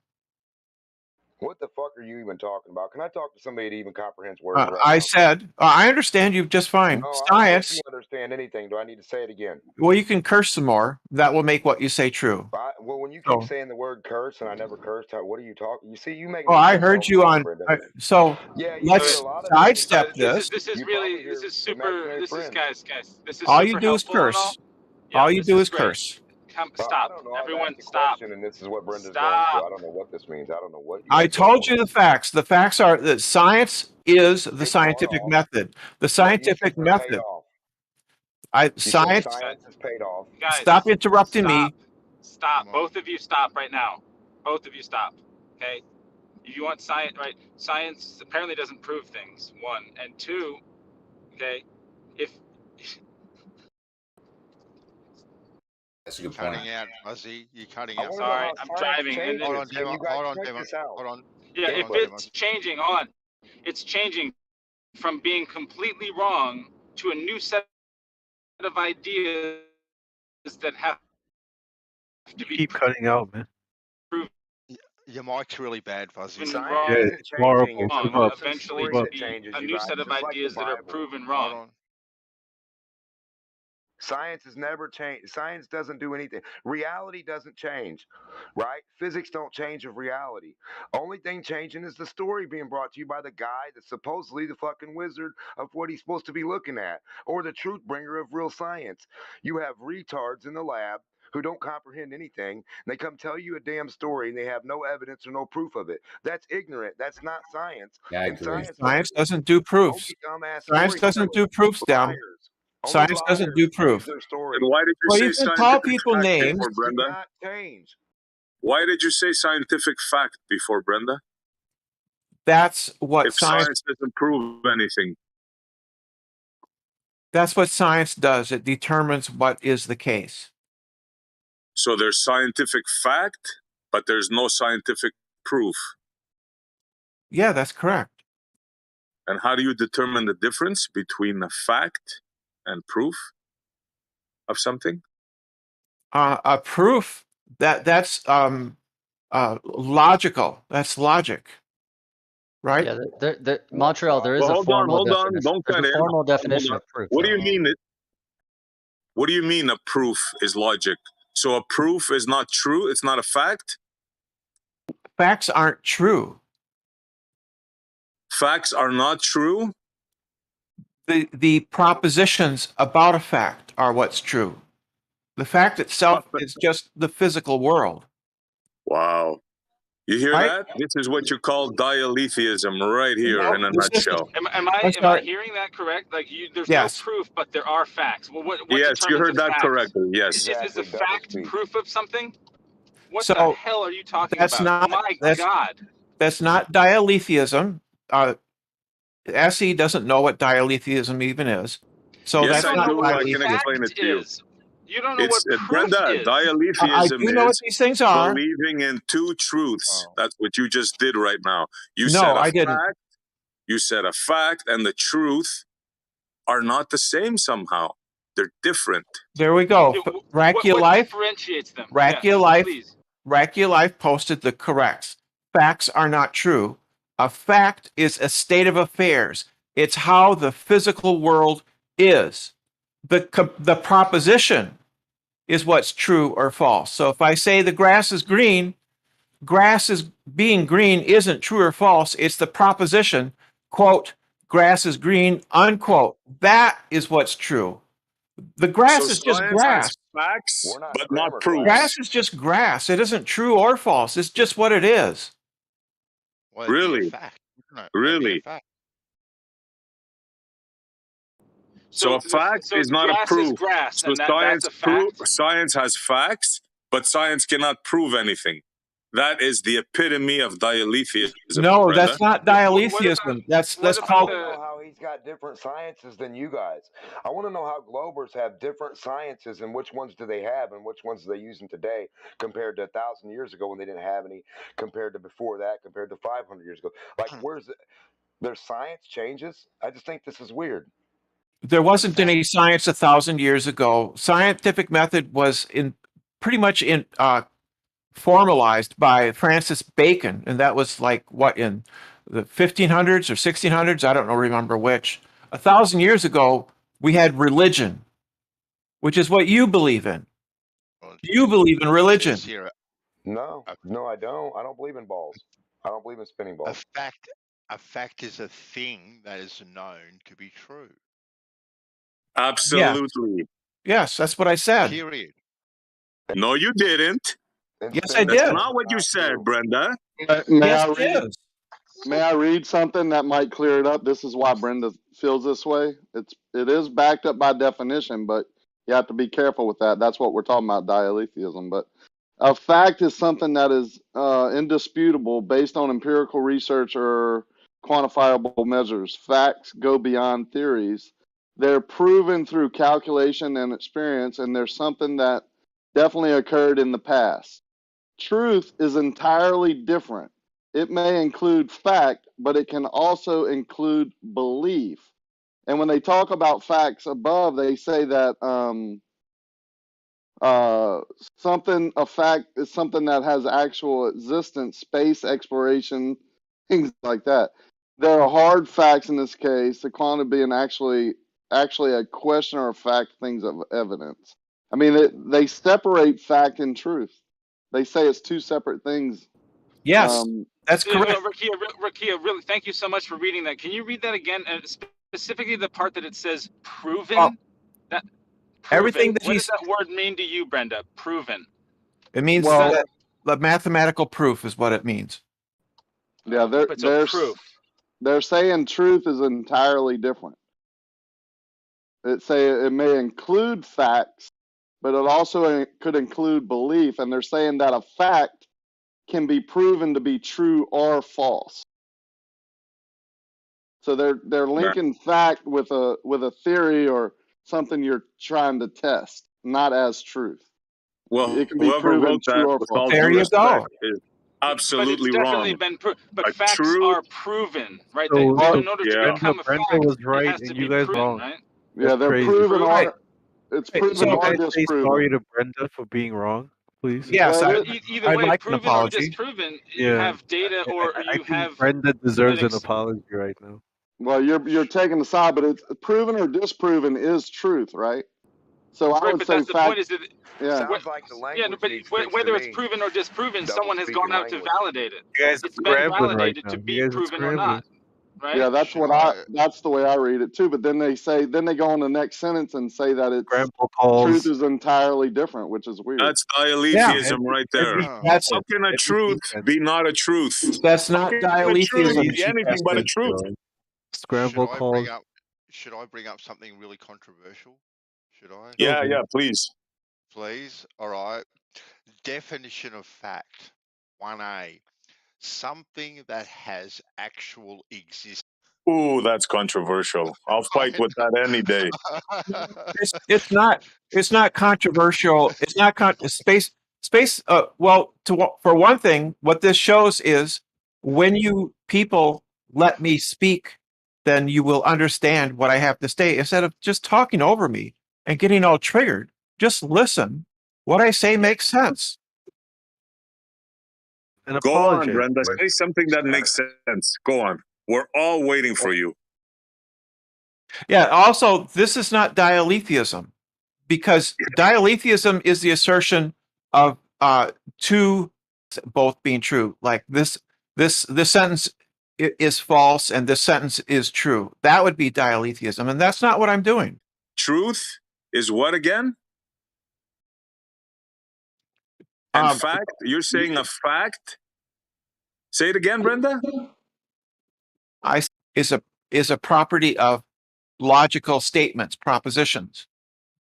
What the fuck are you even talking about? Can I talk to somebody that even comprehends words right I now? said, I understand you just fine. No, Science. I don't think you understand anything. Do I need to say it again? Well, you can curse some more. That will make what you say true. Well, when you keep saying the word curse and I never cursed, what are you talking? You see, you make. Oh, I heard you on. Let's sidestep this. This is super. This is guys. This is all super you do is helpful and curse. Yeah, all you do is great. curse. Stop. I don't know. Everyone, I've asked a stop. question, and this is what Brenda's Stop. going through. I don't know what this means. I don't know what. I told you the facts. The facts are that science is the scientific method. The scientific method. Science. Science is paid off. Guys, stop interrupting me. Stop. Both of you stop right now. Both of you stop. Okay. If you want science, right? Science apparently doesn't prove things. One and two. Okay. If That's a good Cutting point. out, Fuzzy. You're cutting out. Sorry, I'm driving. And Hold on, Devon. Hold on. Yeah, if it's changing, it's changing from being completely wrong to a new set of ideas that have to be keep cutting out, man. proved. Your mic's really bad, Fuzzy. Wrong. Yeah, it's horrible. Wrong. Eventually, to be a new set of ideas that are proven wrong. Science has never changed. Science doesn't do anything. Reality doesn't change, right? Physics don't change of reality. Only thing changing is the story being brought to you by the guy that's supposedly the fucking wizard of what he's supposed to be looking at, or the truth bringer of real science. You have retards in the lab who don't comprehend anything, and they come tell you a damn story and they have no evidence or no proof of it. That's ignorant. That's not science. Yeah, I agree. Science doesn't do proofs. Science doesn't do proofs, down. Science doesn't do proof. And why did you say can call scientific people fact names. before Brenda? Why did you say scientific fact before Brenda? That's what if science doesn't prove anything. That's what science does. It determines what is the case. So there's scientific fact, but there's no scientific proof. Yeah, that's correct. And how do you determine the difference between a fact and proof of something? A proof that's logical. That's logic, right? Yeah, Montreal. There is a formal definition. Don't cut in. Formal definition of proof. What do you mean? What do you mean a proof is logic? So a proof is not true. It's not a fact. Facts aren't true. Facts are not true. The propositions about a fact are what's true. The fact itself is just the physical world. Wow. You hear that? This is what you call dialetheism right here in a nutshell. Am I hearing that correct? Like there's no proof, but there are facts. Well, what yes, you heard that facts? correctly. Yes. Is a fact proof of something? What So, the hell are you talking about? God. That's not dialetheism. SE doesn't know what dialetheism even is. So yes, that's I not do. I can dialetheism. explain it to you. You don't know what proof Brenda, is. dialetheism I do know what these things are. believing in two truths. That's what you just did right now. You No, said I didn't. fact. You said a fact and the truth are not the same somehow. They're different. There we go. Rakia Life. Differentiates them? Rakia Life. Rakia Life posted the corrects. Facts are not true. A fact is a state of affairs. It's how the physical world is. The proposition is what's true or false. So if I say the grass is green, grass is being green isn't true or false. It's the proposition, quote, grass is green, unquote. That is what's true. The grass is just grass. Facts, but not proof. Grass is just grass. It isn't true or false. It's just what it is. Well, it'd be a Really? fact, wouldn't it? That'd be a Really? fact. So a fact is not a grass proof. is grass, So and that's a fact. science has facts, but science cannot prove anything. That is the epitome of dialetheism. No, Brenda. that's not dialetheism. That's called. I want to know how he's got different sciences than you guys. I want to know how Globers have different sciences and which ones do they have and which ones do they using today compared to 1,000 years ago when they didn't have any, compared to before that, compared to 500 years ago. Like, where's it? Their science changes? I just think this is weird. There wasn't any science 1,000 years ago. Scientific method was pretty much formalized by Francis Bacon, and that was like what, in the 1500s or 1600s? I don't know, remember which. 1,000 years ago, we had religion, which is what you believe in. You believe in religion. No, I don't. I don't believe in balls. I don't believe in spinning balls. A fact is a thing that is known to be true. Absolutely. Yes, that's what I said. Period. No, you didn't. Yes, I did. That's not what you said, Brenda. May I read something that might clear it up? This is why Brenda feels this way. It is backed up by definition, but you have to be careful with that. That's what we're talking about, dialetheism. But a fact is something that is indisputable based on empirical research or quantifiable measures. Facts go beyond theories. They're proven through calculation and experience, and there's something that definitely occurred in the past. Truth is entirely different. It may include fact, but it can also include belief. And when they talk about facts above, they say that a fact is something that has actual existence, space exploration, things like that. There are hard facts in this case, the quantity being actually a question or a fact, things of evidence. I mean, they separate fact and truth. They say it's two separate things. Yes, that's correct. Rakia, really, thank you so much for reading that. Can you read that again? And specifically the part that it says proven? Proven. Everything that what does that word mean to you, Brenda? Proven. It means that the mathematical proof is what it means. Yeah, they're saying truth is entirely different. It may include facts, but it also could include belief, and they're saying that a fact can be proven to be true or false. So they're linking fact with a theory or something you're trying to test, not as truth. Well, it can be proven true or false. There you go. Absolutely but it's definitely wrong. been proven. But facts are proven, right? So, in order to become a fact, was right it has to and be you guys proven, wrong. right? Yeah, they're proven or it's proven or Say disproven. sorry to Brenda for being wrong, please. Yes, Either I'd way, like an proven or apology. disproven, you have data or I you think have. Brenda deserves an apology right now. Well, you're taking the side, but it's proven or disproven is truth, right? So I would say that's the point. Is that Sounds like the language needs fixed whether to it's me. proven or disproven, someone has Double-speaking gone out to language. validate it. You guys are It's been scrambling right validated now. to You be guys are proven or scrambling. not, right? Yeah, that's that's the way I read it too. But then they go on the next sentence and say that it's truth is entirely different, which is weird. That's dialetheism right there. How can a truth be not a truth? That's not How can a truth dialetheism. be anything but a truth? Scramble calls. Should I bring up something really controversial? Should I? Yeah, please. Please. All right. Definition of fact. 1A. Something that has actual existence. Ooh, that's controversial. I'll fight with that any day. It's not controversial. It's not space. For one thing, what this shows is when you people let me speak, then you will understand what I have to say instead of just talking over me and getting all triggered. Just listen. What I say makes sense. Go on, Brenda. Say something that makes sense. Go on. We're all waiting for you. Yeah. Also, this is not dialetheism, because dialetheism is the assertion of two both being true. Like this sentence is false and this sentence is true. That would be dialetheism, and that's not what I'm doing. Truth is what again? And fact? You're saying a fact? Say it again, Brenda. Is a property of logical statements, propositions.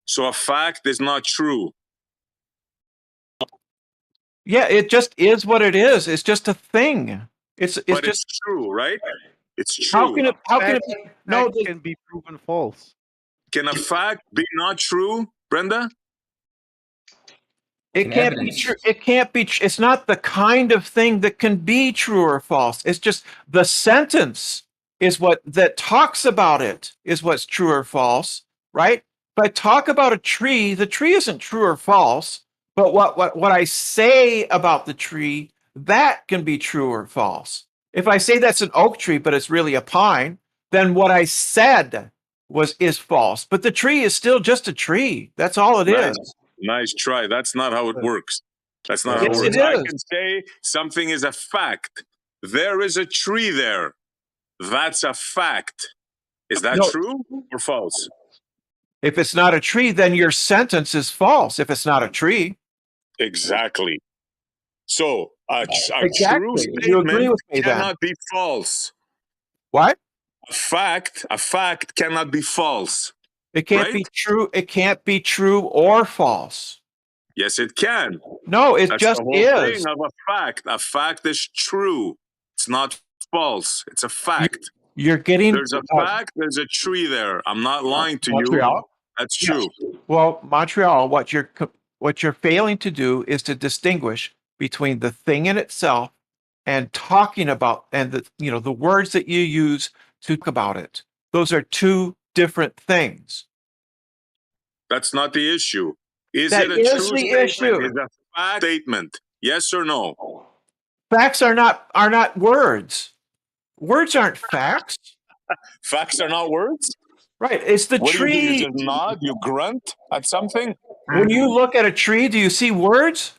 So a fact is not true. Yeah, it just is what it is. It's just a thing. It's true, right? It's true. How can it be? No, it can be proven false. Can a fact be not true, Brenda? It can't be true. It can't be. It's not the kind of thing that can be true or false. It's just the sentence is what that talks about it is what's true or false, right? If I talk about a tree, the tree isn't true or false, but what I say about the tree, that can be true or false. If I say that's an oak tree, but it's really a pine, then what I said is false. But the tree is still just a tree. That's all it is. Nice try. That's not how it works. That's not how it works. I can say something is a fact. There is a tree there. That's a fact. Is that true or false? If it's not a tree, then your sentence is false. If it's not a tree. Exactly. So a true You agree statement with me cannot be false. What? A fact cannot be false. It can't be true. It can't be true or false. Yes, it can. No, it That's just the whole is. thing of a fact. A fact is true. It's not false. It's a fact. You're getting. There's a fact. There's a tree there. I'm not lying to Montreal? you. That's true. Yes. Well, Montreal, what you're failing to do is to distinguish between the thing in itself and talking about and the words that you use to talk about it. Those are two different things. That's not the issue. Is That it a is true the statement? issue. Is a fact statement? Yes or no? Facts are not words. Words aren't facts. Facts are not words? Right. It's the what tree. Do you just nod? You grunt at something? When you look at a tree, do you see words?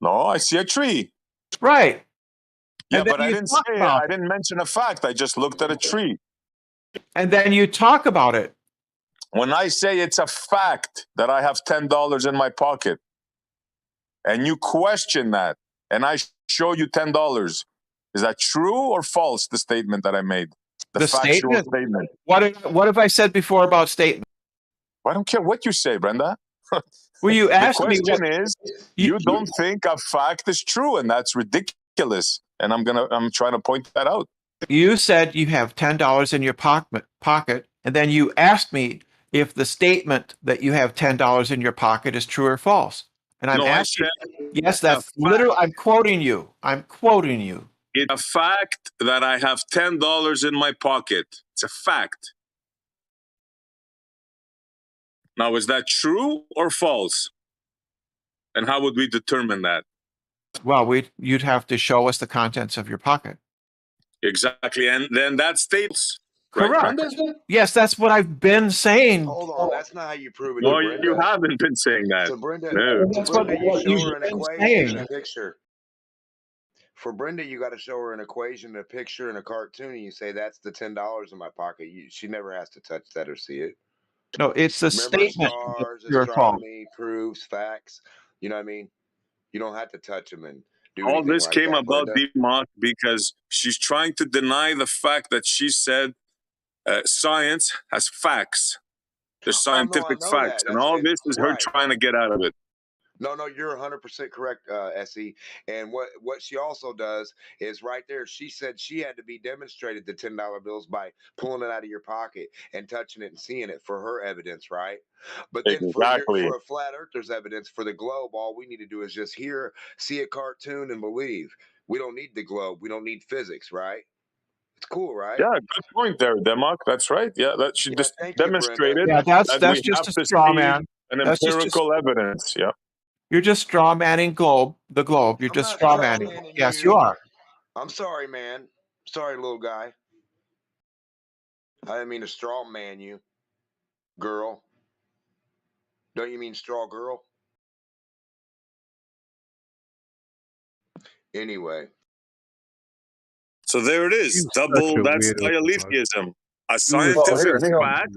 No, I see a tree. Right. Yeah, but I didn't mention a fact. I just looked at a tree. And then you talk about it. When I say it's a fact that I have $10 in my pocket, and you question that, and I show you $10, is that true or false, the statement that I made? The factual statement. What have I said before about statement? I don't care what you say, Brenda. Well, you asked me. The question is, you don't think a fact is true, and that's ridiculous. And I'm trying to point that out. You said you have $10 in your pocket, and then you asked me if the statement that you have $10 in your pocket is true or false. And I'm asking. Yes, that's literally. I'm quoting you. It's a fact that I have $10 in my pocket. It's a fact. Now, is that true or false? And how would we determine that? Well, you'd have to show us the contents of your pocket. Exactly. And then that states. Correct. Right, yes, that's what I've been saying. Hold on, that's not how you prove it. Well, you haven't been saying that. So Brenda, that's Brenda, you show her an equation and a picture. For Brenda, you got to show her an equation, a picture, and a cartoon, and you say that's the $10 in my pocket. She never has to touch that or see it. No, it's a statement. Stars, astronomy, proofs, facts. You know what I mean? You don't have to touch them and do all this like came that, about Brenda. Mock because she's trying to deny the fact that she said science has facts. There's scientific facts, and all this is her trying to get out of it. No, you're 100% correct, Essie. And what she also does is right there. She said she had to be demonstrated the $10 bills by pulling it out of your pocket and touching it and seeing it for her evidence, right? But then for a flat earther's evidence for the globe, all we need to do is just see a cartoon and believe. We don't need the globe. We don't need physics, right? It's cool, right? Yeah, good point there, Demok. That's right. Yeah, that she just demonstrated. Yeah, that's just a straw man. An empirical evidence. Yeah. You're just straw manning the globe. You're just straw manning. Yes, you are. I'm sorry, man. Sorry, little guy. I didn't mean to straw man you, girl. Don't you mean straw girl? Anyway. So there it is. That's dialetheism. A scientific fact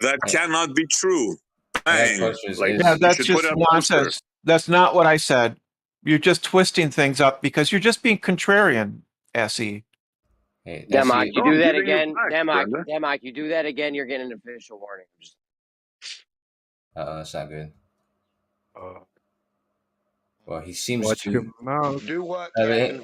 that cannot be true. Bang. Yeah, that's just nonsense. That's not what I said. You're just twisting things up because you're just being contrarian, SE. Hey, Democ, you do that again. Democ, you do that again, you're getting an official warning. That's not good. Well, he seems Watch to your mouth. Do what, but hey,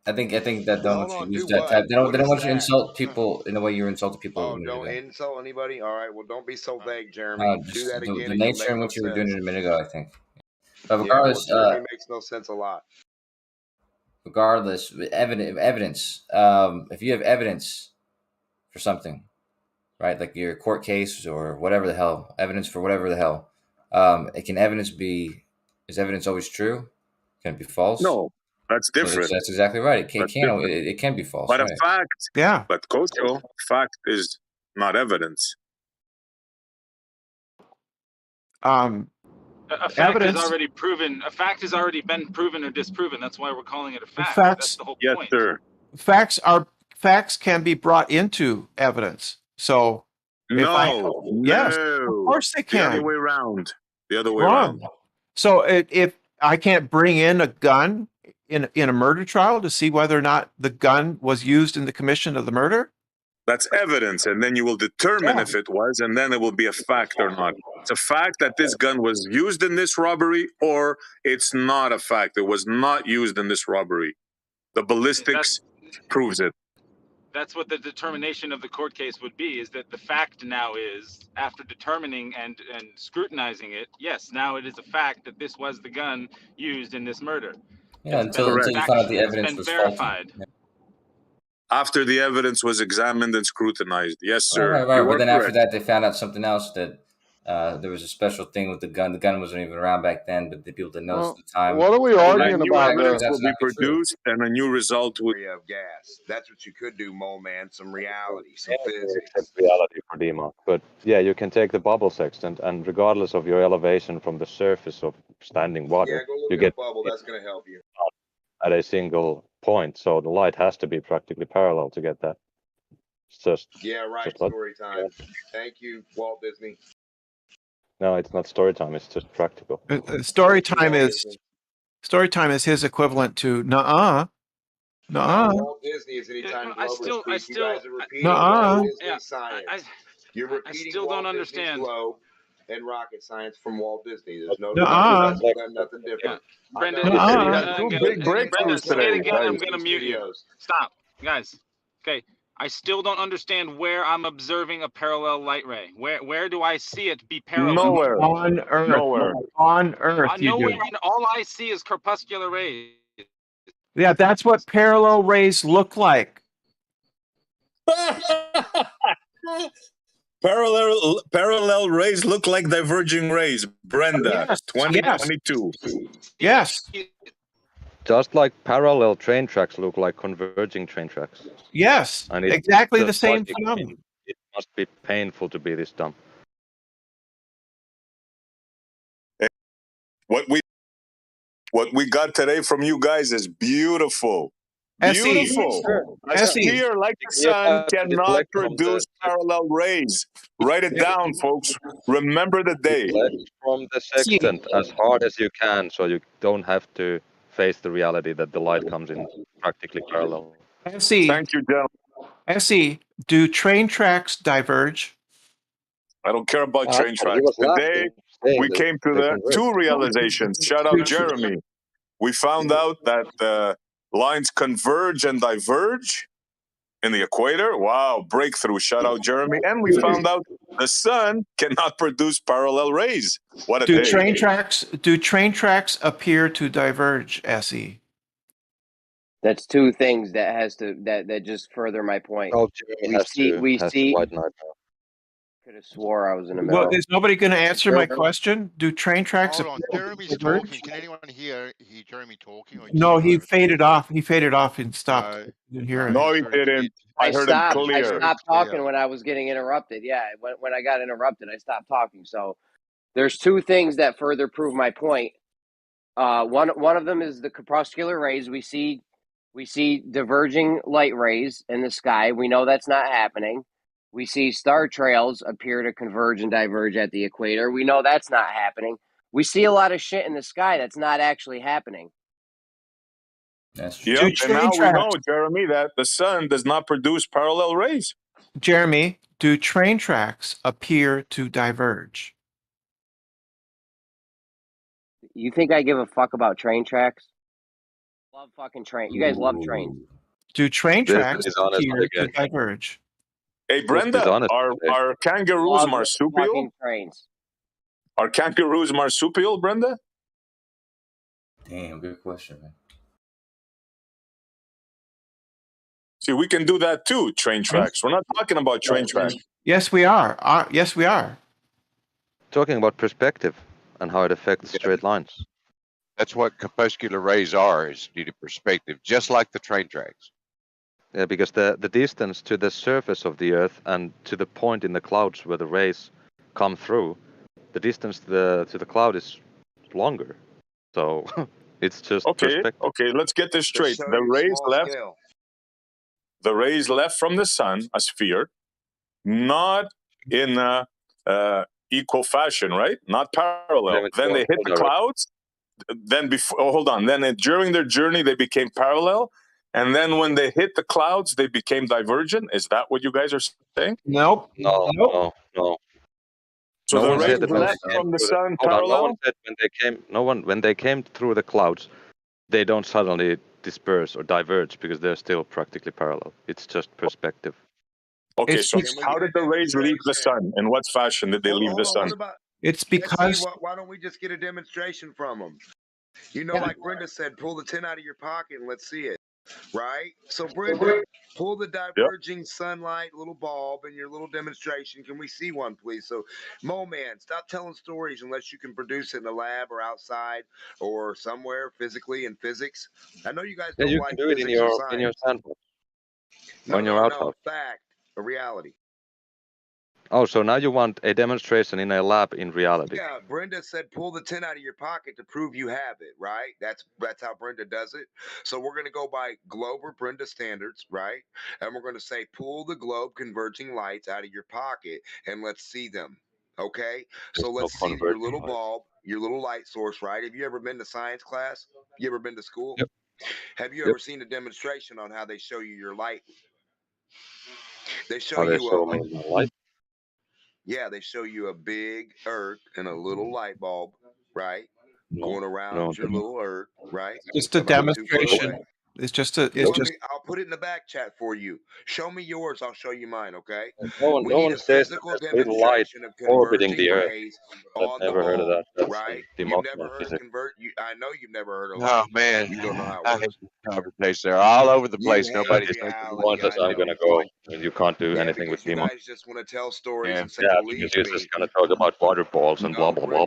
I think that don't want you to use that type. They don't want you to insult people in the way you're insulting people. Oh, don't insult anybody? All right, well, don't be so vague, Jeremy. Do that again. The nature in which you were doing it a minute ago, I think. But Yeah, regardless, Jeremy makes no sense a lot. Regardless, evidence. If you have evidence for something, right, like your court case or whatever the hell, evidence for whatever the hell, is evidence always true? Can it be false? No, that's different. That's exactly right. It can be false. But right. a fact, yeah. But Kocho, fact is not evidence. A fact Evidence is already proven. A fact has already been proven or disproven. That's why we're calling it a fact. Facts, That's the whole yes, point. sir. Facts can be brought into evidence. So yes, of course they can. The other way around. The other way around. So if I can't bring in a gun in a murder trial to see whether or not the gun was used in the commission of the murder, that's evidence, and then you will determine if it was, and then it will be a fact or not. It's a fact that this gun was used in this robbery, or it's not a fact. It was not used in this robbery. The ballistics proves it. That's what the determination of the court case would be, is that the fact now is, after determining and scrutinizing it, yes, now it is a fact that this was the gun used in this murder. Yeah, until you find out the evidence was verified. faulty. After the evidence was examined and scrutinized. Yes, sir. Right. But then after that, they found out something else, that there was a special thing with the gun. The gun wasn't even around back then, but the people that noticed at the time. What are we arguing about? Evidence will be produced, and a new result will. Of gas. That's what you could do, Mole Man. Some reality, some physics. It's reality for Dima. But yeah, you can take the bubble sextant, and regardless of your elevation from the surface of standing water, you get bubble. That's going to help you at a single point. So the light has to be practically parallel to get that. It's just story time. Thank you, Walt Disney. No, it's not story time. It's just practical. Story time is his equivalent to nuh-uh. Walt Disney is anytime you guys are repeating Walt Disney science. You're repeating I still don't understand. And rocket science from Walt Disney. There's no nothing different. Brendan, big breakthroughs today. I'm going to mute you. Stop, guys. Okay. I still don't understand where I'm observing a parallel light ray. Where do I see it be parallel? Nowhere. On Earth. Nowhere. On Earth. Nowhere. All I see is corpuscular rays. Yeah, that's what parallel rays look like. Parallel rays look like diverging rays. Brenda, 2022. Yes. Just like parallel train tracks look like converging train tracks. Yes, and exactly the same phenomenon. It must be painful to be this dumb. What we got today from you guys is beautiful. Beautiful. A sphere like the sun cannot produce parallel rays. Write it down, folks. Remember the day. From the sextant as hard as you can, so you don't have to face the reality that the light comes in practically parallel. SE. Thank you, gentlemen. SE, do train tracks diverge? I don't care about train tracks. Today, we came to the two realizations. Shout out Jeremy. We found out that lines converge and diverge in the equator. Wow, breakthrough. Shout out Jeremy. And we found out the sun cannot produce parallel rays. What a day. Do train tracks appear to diverge, SE? That's two things that just further my point. Oh, we see. Could have swore I was in the middle. Well, is nobody going to answer my question? Do train tracks? Hold on, Jeremy's talking. Can anyone hear Jeremy talking? No, he faded off. He faded off and stopped. Didn't hear him. No, he didn't. I stopped talking when I was getting interrupted. Yeah, when I got interrupted, I stopped talking. So there's two things that further prove my point. One of them is the corpuscular rays. We see diverging light rays in the sky. We know that's not happening. We see star trails appear to converge and diverge at the equator. We know that's not happening. We see a lot of shit in the sky that's not actually happening. That's true. Yep, and now we know, Jeremy, that the sun does not produce parallel rays. Jeremy, do train tracks appear to diverge? You think I give a fuck about train tracks? Love fucking train. You guys love trains. Do train tracks appear to diverge? Hey, Brenda, are kangaroos marsupial? Trains. Are kangaroos marsupial, Brenda? Damn, good question, man. See, we can do that too, train tracks. We're not talking about train tracks. Yes, we are. Yes, we are. Talking about perspective and how it affects straight lines. That's what corpuscular rays are, is due to perspective, just like the train tracks. Yeah, because the distance to the surface of the Earth and to the point in the clouds where the rays come through, the distance to the cloud is longer. So it's just perspective. Okay, let's get this straight. The rays left from the sun, a sphere, not in equal fashion, right? Not parallel. Then they hit the clouds. Then during their journey they became parallel, and then when they hit the clouds they became divergent. Is that what you guys are saying? Nope. No. So the rays left from the sun parallel. When they came through the clouds, they don't suddenly disperse or diverge because they're still practically parallel. It's just perspective. Okay, so how did the rays leave the sun? In what fashion did they leave the sun? It's because... Why don't we just get a demonstration from them? You know, like Brenda said, pull the 10 out of your pocket and let's see it. Right? So, Brenda, pull the diverging sunlight little bulb in your little demonstration. Can we see one, please? So, Mo Man, stop telling stories unless you can produce it in the lab or outside or somewhere physically in physics. I know you guys don't you like can do it in your sandbox. No, fact, a reality. Oh, so now you want a demonstration in a lab in reality? Yeah, Brenda said pull the 10 out of your pocket to prove you have it, right? That's how Brenda does it. So we're going to go by globe or Brenda standards, right? And we're going to say pull the globe converging lights out of your pocket and let's see them. Okay? So let's see your little bulb, your little light source, right? Have you ever been to science class? You ever been to school? Yep. Have you ever seen a demonstration on how they show you your light? They show you light. Yeah, they show you a big Earth and a little light bulb, right? Going around your little Earth, right? Just a demonstration. It's just a. I'll put it in the back chat for you. Show me yours. I'll show you mine. Okay. No one says little light orbiting the Earth. I've never heard of that. That's right? You've never heard of I know you've never heard of. Oh man, you don't know how it works. Conversation, they're all over the place. Nobody's wants us. I'm gonna go. You can't do anything with Timo. You guys just want to tell stories and say, believe me. Just gonna talk about water balls and blah blah blah.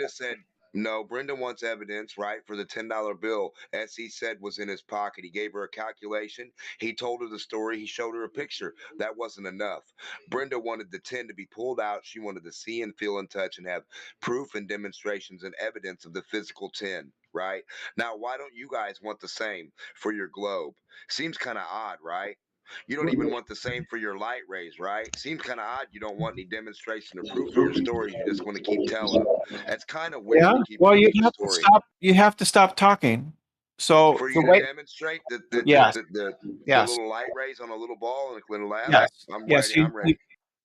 No, Brenda wants evidence, right, for the $10 bill, as he said was in his pocket. He gave her a calculation. He told her the story. He showed her a picture. That wasn't enough. Brenda wanted the 10 to be pulled out. She wanted to see and feel and touch and have proof and demonstrations and evidence of the physical 10, right? Now, why don't you guys want the same for your globe? Seems kind of odd, right? You don't even want the same for your light rays, right? Seems kind of odd. You don't want any demonstration or proof for your stories. You just want to keep telling them. That's kind of weird. Yeah. Well, you have to stop. You have to stop talking. So for you to demonstrate the yes. little light rays on a little ball in a little lab. Yes. I'm ready. I'm ready.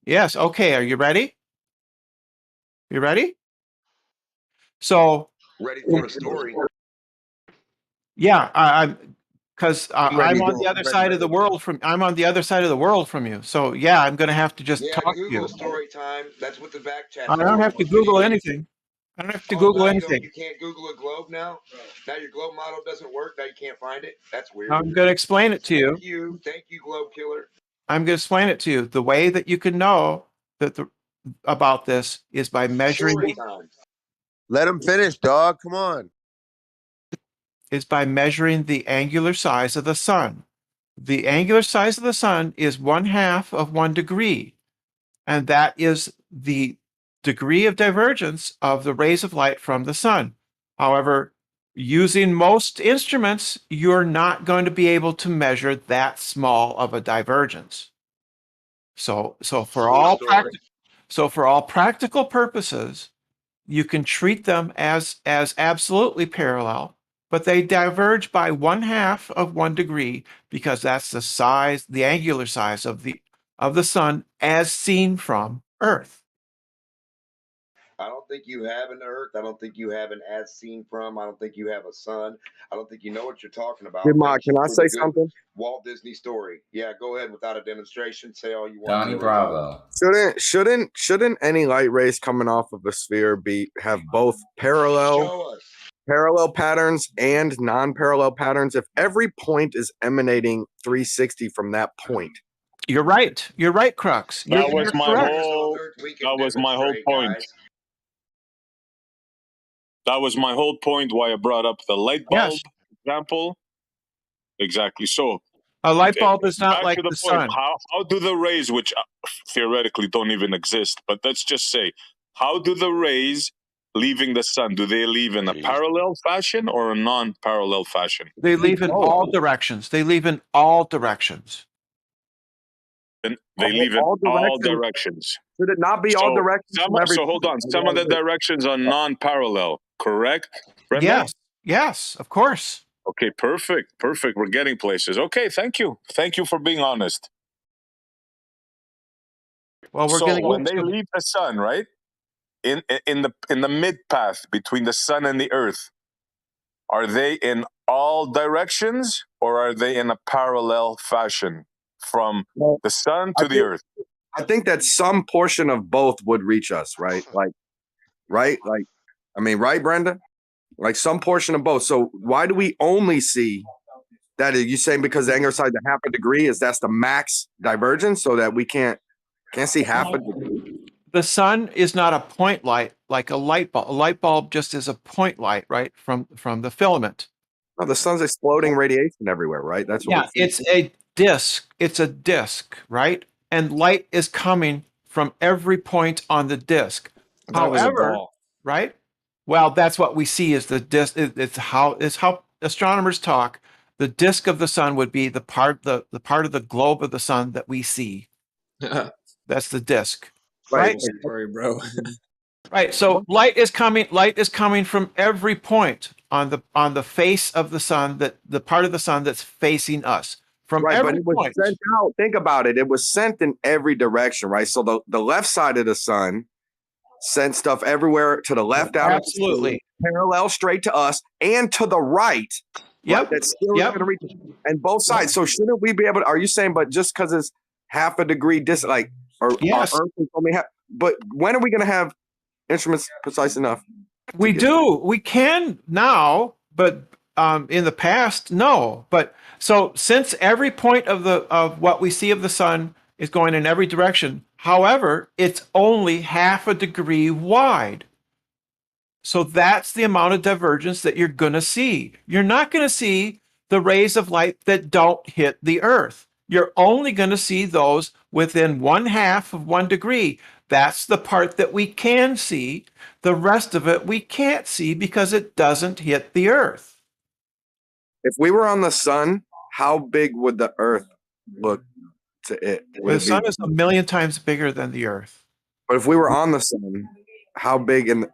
Yes. Okay. Are you ready? You ready? So ready for a story. Yeah, I'm because I'm on the other side of the world from. I'm on the other side of the world from you. So yeah, I'm going to have to just talk Google to you. Story time. That's what the back chat. I don't have to Google anything. I don't have to Google anything. You can't Google a globe now. Now your globe model doesn't work. Now you can't find it. That's weird. I'm going to explain it to you. Thank you, globe killer. I'm going to explain it to you. The way that you can know that about this is by measuring. Let him finish, dog. Come on. Is by measuring the angular size of the sun. the angular size of the sun is 1/2 of 1 degree. And that is the degree of divergence of the rays of light from the sun. However, using most instruments, you're not going to be able to measure that small of a divergence. So for all practical purposes, you can treat them as absolutely parallel, but they diverge by 1/2 of 1 degree because that's the size, the angular size of the sun as seen from Earth. I don't think you have an Earth. I don't think you have an as seen from. I don't think you have a sun. I don't think you know what you're talking about. Hey, Mark, can I say something? Walt Disney story. Yeah, go ahead without a demonstration. Say all you want. Johnny Bravo. Shouldn't any light rays coming off of a sphere have both parallel patterns and non-parallel patterns? If every point is emanating 360 from that point. You're right. You're right, Crux. That was my whole point. Guys. That was my whole point why I brought up the light bulb example. Exactly. So a light bulb is not like the sun. How do the rays, which theoretically don't even exist, but let's just say, how do the rays leaving the sun, do they leave in a parallel fashion or a non-parallel fashion? They leave in all directions. They leave in all directions. They leave in all directions. Should it not be all directions? So hold on. Some of the directions are non-parallel, correct, Brenda? Yes, of course. Okay, perfect. We're getting places. Okay, thank you. Thank you for being honest. Well, when they leave the sun, right? In the mid path between the sun and the earth, are they in all directions or are they in a parallel fashion from the sun to the earth? I think that some portion of both would reach us, right? Right, Brenda? Like some portion of both. So why do we only see that? Are you saying because the angular size is 1/2 degree that's the max divergence, so that we can't see 1/2 degree? The sun is not a point light like a light bulb. A light bulb just is a point light, right, from the filament. No, the sun's exploding radiation everywhere, right? That's what it's a disk. It's a disk, right? And light is coming from every point on the disk. However, right? Well, that's what we see is the disk. It's how astronomers talk. The disk of the sun would be the part of the globe of the sun that we see. That's the disk, right? Sorry, bro. Right. So light is coming from every point on the face of the sun, that the part of the sun that's facing us. From every but it was point. Sent out. Think about it. It was sent in every direction, right? So the left side of the sun sent stuff everywhere to the left, out absolutely parallel straight to us, and to the right. Yep. Right? That's still going to reach, and both sides. So shouldn't we be able to? Are you saying, but just because it's 1/2 degree distant, our Earth is only but when are we going to have instruments precise enough? We do. We can now, but in the past, no. But so since every point of what we see of the sun is going in every direction, however, it's only 1/2 degree wide. So that's the amount of divergence that you're going to see. You're not going to see the rays of light that don't hit the Earth. You're only going to see those within 1/2 of 1 degree. That's the part that we can see. The rest of it we can't see because it doesn't hit the Earth. If we were on the sun, how big would the Earth look to it? The sun is 1,000,000 times bigger than the Earth. But if we were on the sun, how big in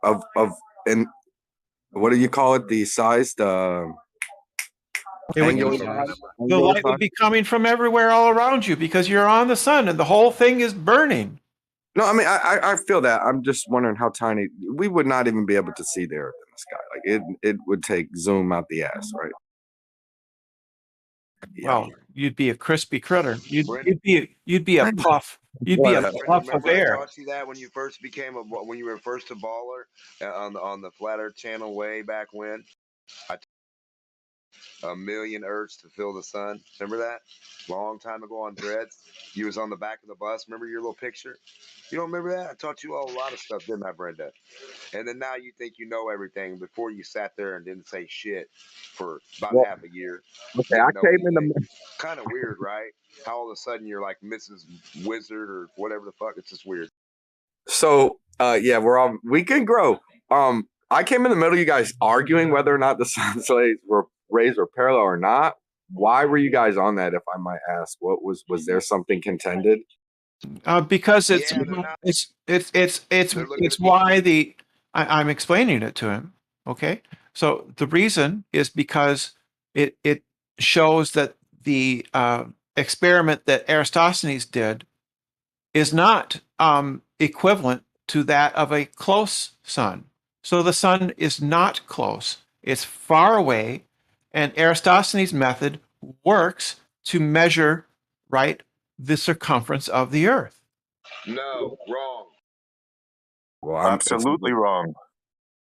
what do you call it? The size, the light would be coming from everywhere all around you because you're on the sun and the whole thing is burning. No, I mean I feel that. I'm just wondering how tiny we would not even be able to see the Earth in the sky. Like it would take zoom out the ass, right? Well, you'd be a crispy critter. You'd be a puff. You'd be a puff of air. I taught you that when you first became when you were first a baller on the Flat Earth channel way back when. 1 million Earths to fill the sun. Remember that? Long time ago on Dreads. You was on the back of the bus. Remember your little picture? You don't remember that? I taught you all a lot of stuff, didn't I, Brenda? And then now you think you know everything before you sat there and didn't say shit for about Well, half a year. okay, I came in the. Kind of weird, right? How all of a sudden you're like Mrs. Wizard or whatever the fuck. It's just weird. So, yeah, we can grow. I came in the middle of you guys arguing whether or not the sun's rays were parallel or not. Why were you guys on that, if I might ask? Was there something contended? Because it's why I'm explaining it to him. Okay, so the reason is because it shows that the experiment that Eratosthenes did is not equivalent to that of a close sun. So the sun is not close; it's far away, and Eratosthenes' method works to measure the circumference of the Earth. No, wrong. Well, absolutely wrong.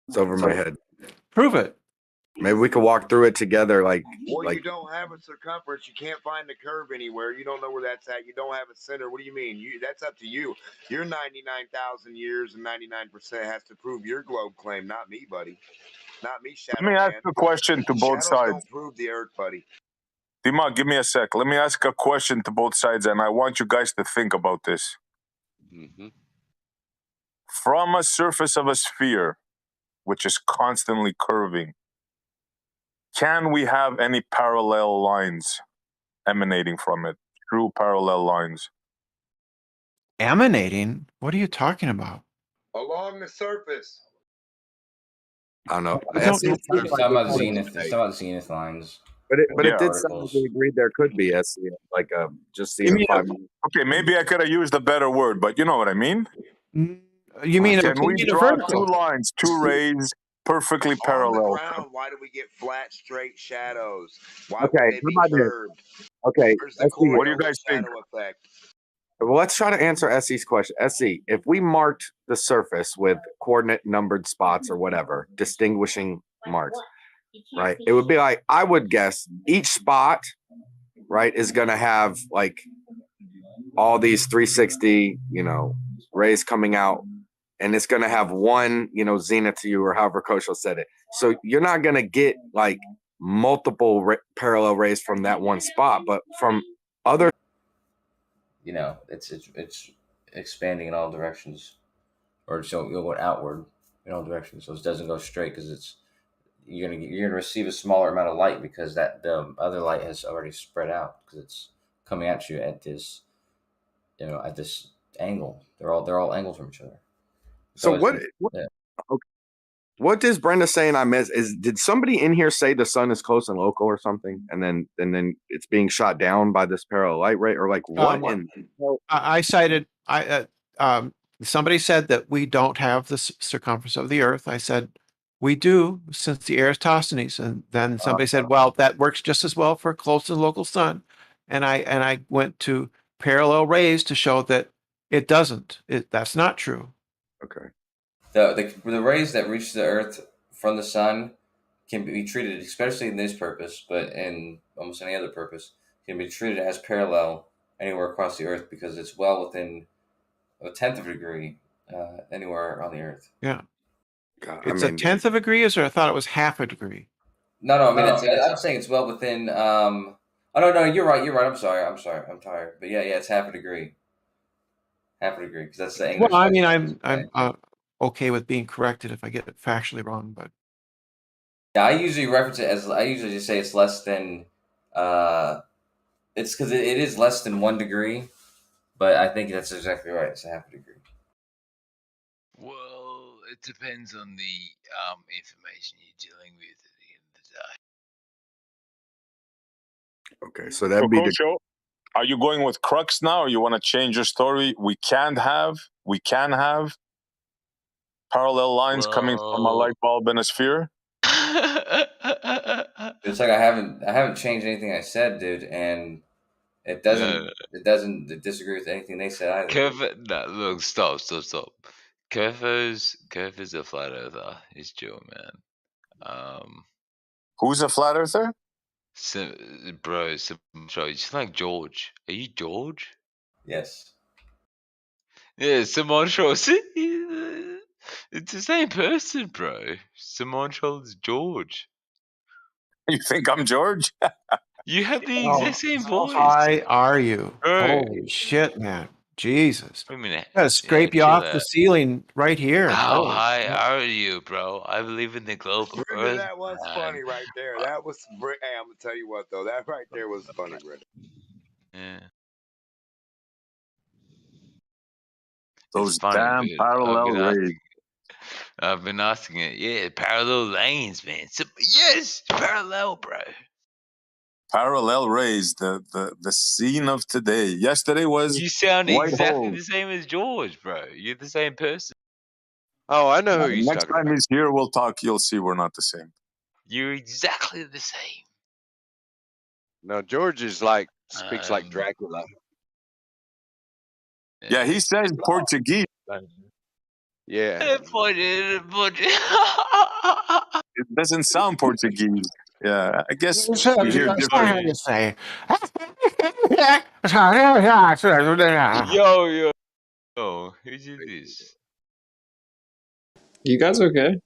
It's over my head. Prove it. Maybe we could walk through it together. You don't have a circumference. You can't find the curve anywhere. You don't know where that's at. You don't have a center. What do you mean? That's up to you. Your 99,000 years and 99% has to prove your globe claim, not me, buddy. Not me, Shadow Let me ask Man. a question to both Shadows sides. don't prove the Earth, buddy. Dima, give me a sec. Let me ask a question to both sides, and I want you guys to think about this. From a surface of a sphere, which is constantly curving, can we have any parallel lines emanating from it? True parallel lines. Emanating? What are you talking about? Along the surface. I don't know. He's talking about zenith. He's talking about zenith lines. But it did sound like we agreed there could be SC, like just seeing 5 minutes. Okay, maybe I could have used a better word, but you know what I mean? You mean can we draw two lines, two rays, perfectly parallel? On the ground, why do we get flat, straight shadows? Why Okay, would they be curved? Okay, Where's the what do you guys think? Effect? Well, let's try to answer SC's question. SC, if we marked the surface with coordinate numbered spots or whatever, distinguishing marks, right? It would be like, I would guess each spot, right, is going to have like all these 360, rays coming out, and it's going to have one, zenith to you, or however Kosho said it. So you're not going to get like multiple parallel rays from that one spot, but from other. It's expanding in all directions, or so you'll go outward in all directions. So it doesn't go straight because you're gonna receive a smaller amount of light because the other light has already spread out because it's coming at you at this, at this angle. They're all angles from each other. So what is Brenda saying I missed? Did somebody in here say the sun is close and local or something, and then it's being shot down by this parallel light ray, or like what? I cited somebody said that we don't have the circumference of the Earth. I said we do since the Eratosthenes, and then somebody said, well, that works just as well for a close and local sun, and I went to parallel rays to show that it doesn't. That's not true. Okay. The rays that reach the Earth from the sun can be treated, especially in this purpose, but in almost any other purpose, can be treated as parallel anywhere across the Earth because it's well within a 1/10 of a degree anywhere on the Earth. Yeah. It's a 1/10 of a degree, or I thought it was half a degree. No. I mean, I'm saying it's well within. Oh no, you're right. I'm sorry. I'm tired. But yeah, it's half a degree. Half a degree, because that's the English. Well, I mean, I'm okay with being corrected if I get it factually wrong, but yeah, I usually reference it as I usually just say it's less than. It's because it is less than 1 degree, but I think that's exactly right. It's a half a degree. Well, it depends on the information you're dealing with at the end of the day. Okay, so that'd be. Are you going with crux now, or you want to change your story? We can have parallel lines coming from a light bulb in a sphere. It's like I haven't changed anything I said, dude, and it doesn't disagree with anything they said either. Look, stop. Kerfo's a flat earther. He's Joe, man. Who's a flat earther? Bro, you just like George. Are you George? Yes. Yeah, Simoncho. It's the same person, bro. Simoncho is George. You think I'm George? You have the Oh, exact same how voice. high are you? Bro. Holy shit, man. Jesus. Wait a minute. Gotta scrape you chill off the out. ceiling right here. How Holy high shit. are you, bro? I believe in the global Brenda, earth, that was man. funny right there. That was. Hey, I'm gonna tell you what though. That right there was funny, Brenda. Yeah. Those It's funny damn because parallel rays. I've been asking it. Yeah, parallel lanes, man. Yes, parallel, bro. Parallel rays, the scene of today. Yesterday was You sound white exactly hole. the same as George, bro. You're the same person. Oh, I know who he's Next talking time about. he's here, we'll talk. You'll see we're not the same. You're exactly the same. No, George is like speaks like Dracula. Yeah, he says Portuguese. Yeah. It doesn't sound Portuguese. Yeah, I guess So, we hear that's different. how you say. Yo, who did this? You guys okay?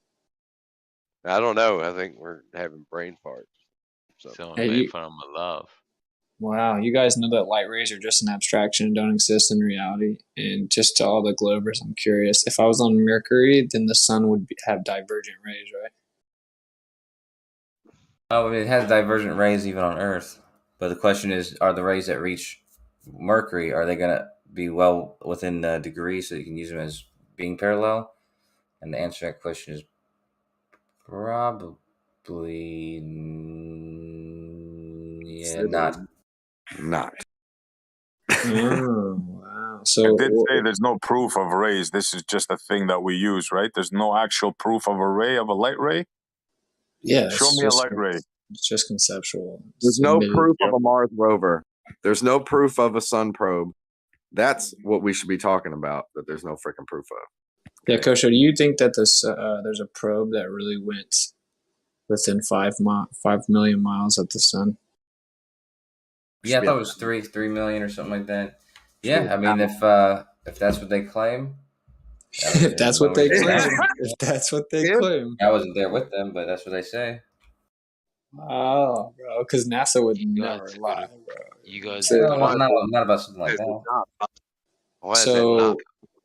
I don't know. I think we're having brain farts. So. Someone made fun of my love. Wow, you guys know that light rays are just an abstraction and don't exist in reality. And just to all the Globers, I'm curious. If I was on Mercury, then the sun would have divergent rays, right? Oh, I mean, it has divergent rays even on Earth. But the question is, are the rays that reach Mercury, are they going to be well within the degree so you can use them as being parallel? And the answer to that question is probably not. Oh, wow. So I did say there's no proof of rays. This is just a thing that we use, right? There's no actual proof of a ray, of a light ray. Yeah, Show me a light ray. It's just conceptual. There's no proof of a Mars rover. There's no proof of a sun probe. That's what we should be talking about, that there's no freaking proof of. Yeah, Kosho, do you think that this there's a probe that really went within 5 million miles of the sun? Yeah, I thought it was 3 million or something like that. Yeah, I mean, if that's what they claim, if that's what they claim, if that's what they claim. I wasn't there with them, but that's what they say. Oh, bro, because NASA would never lie, bro. You guys, not about something like that. So,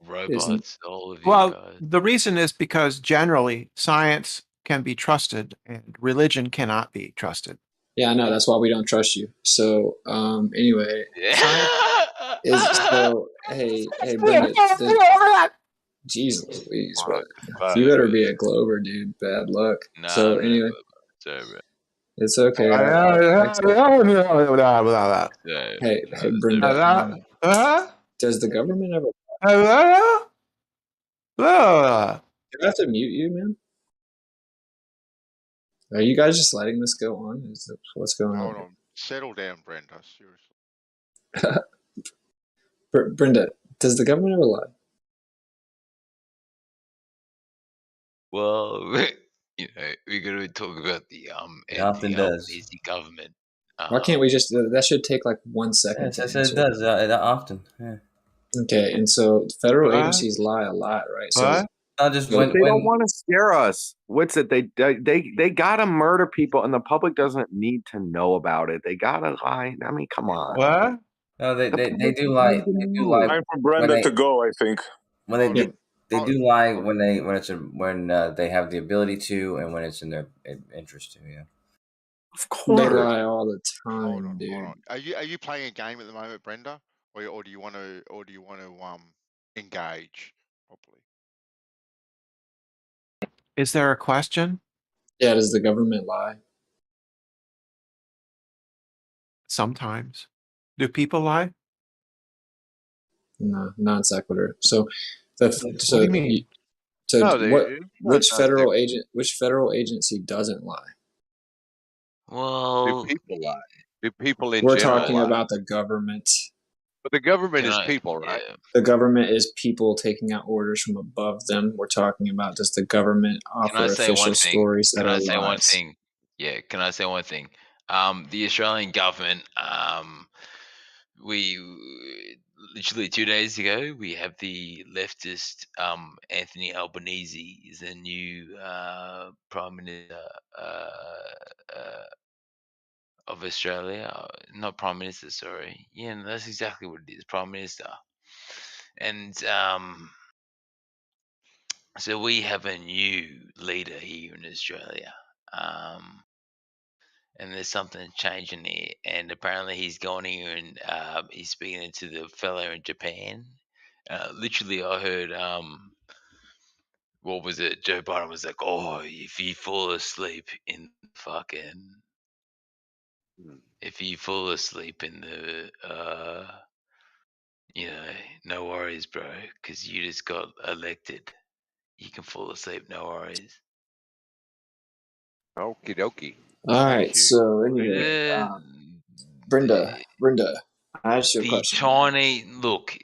robots, all of you well, guys. the reason is because generally science can be trusted and religion cannot be trusted. Yeah, I know. That's why we don't trust you. So, anyway, hey, Brenda, Jesus Louise, bro. You better be a Glober, dude. Bad luck. Nah, so anyway, it's okay. Hey, Brenda. Does the government ever? Do I have to mute you, man? Are you guys just letting this go on? Is that what's going on? Hold on. Settle down, Brenda. Seriously. Brenda, does the government ever lie? Well, you know, we're going to talk about the It often does. lazy government. Why can't we just? That should take like 1 second. Yes, I said it does. Often. Yeah. Okay, and so federal agencies lie a lot, right? So just they don't want to scare us. What's it? They gotta murder people, and the public doesn't need to know about it. They gotta lie. I mean, come on. What? No, they do lie. They do lie. Time for Brenda to go, I think. When they do lie when they have the ability to, and when it's in their interest to. Yeah. Of course. They lie all the time, dude. Hold on. Are you playing a game at the moment, Brenda, or do you want to engage properly? Is there a question? Yeah, does the government lie? Sometimes. Do people lie? No, non sequitur. So, what do you mean? Which federal agency doesn't lie? Well, do people lie? Do people in We're general talking lie? about the government. But the government is people, right? The government is people taking out orders from above them. We're talking about, does the government offer official stories that are lies? Yeah, can I say one thing? the Australian government, we literally 2 days ago, we have the leftist Anthony Albanese is the new Prime Minister of Australia. Not Prime Minister, sorry. Yeah, no, that's exactly what it is, Prime Minister. And so we have a new leader here in Australia. And there's something changing there. And apparently he's gone here and he's speaking to the fellow in Japan. Literally, I heard, what was it? Joe Biden was like, "Oh, if you fall asleep in fucking, if you fall asleep in the, no worries, bro, because you just got elected. You can fall asleep, no worries." Okie dokie. All right. So anyway, Brenda, I asked you a The question. tiny look.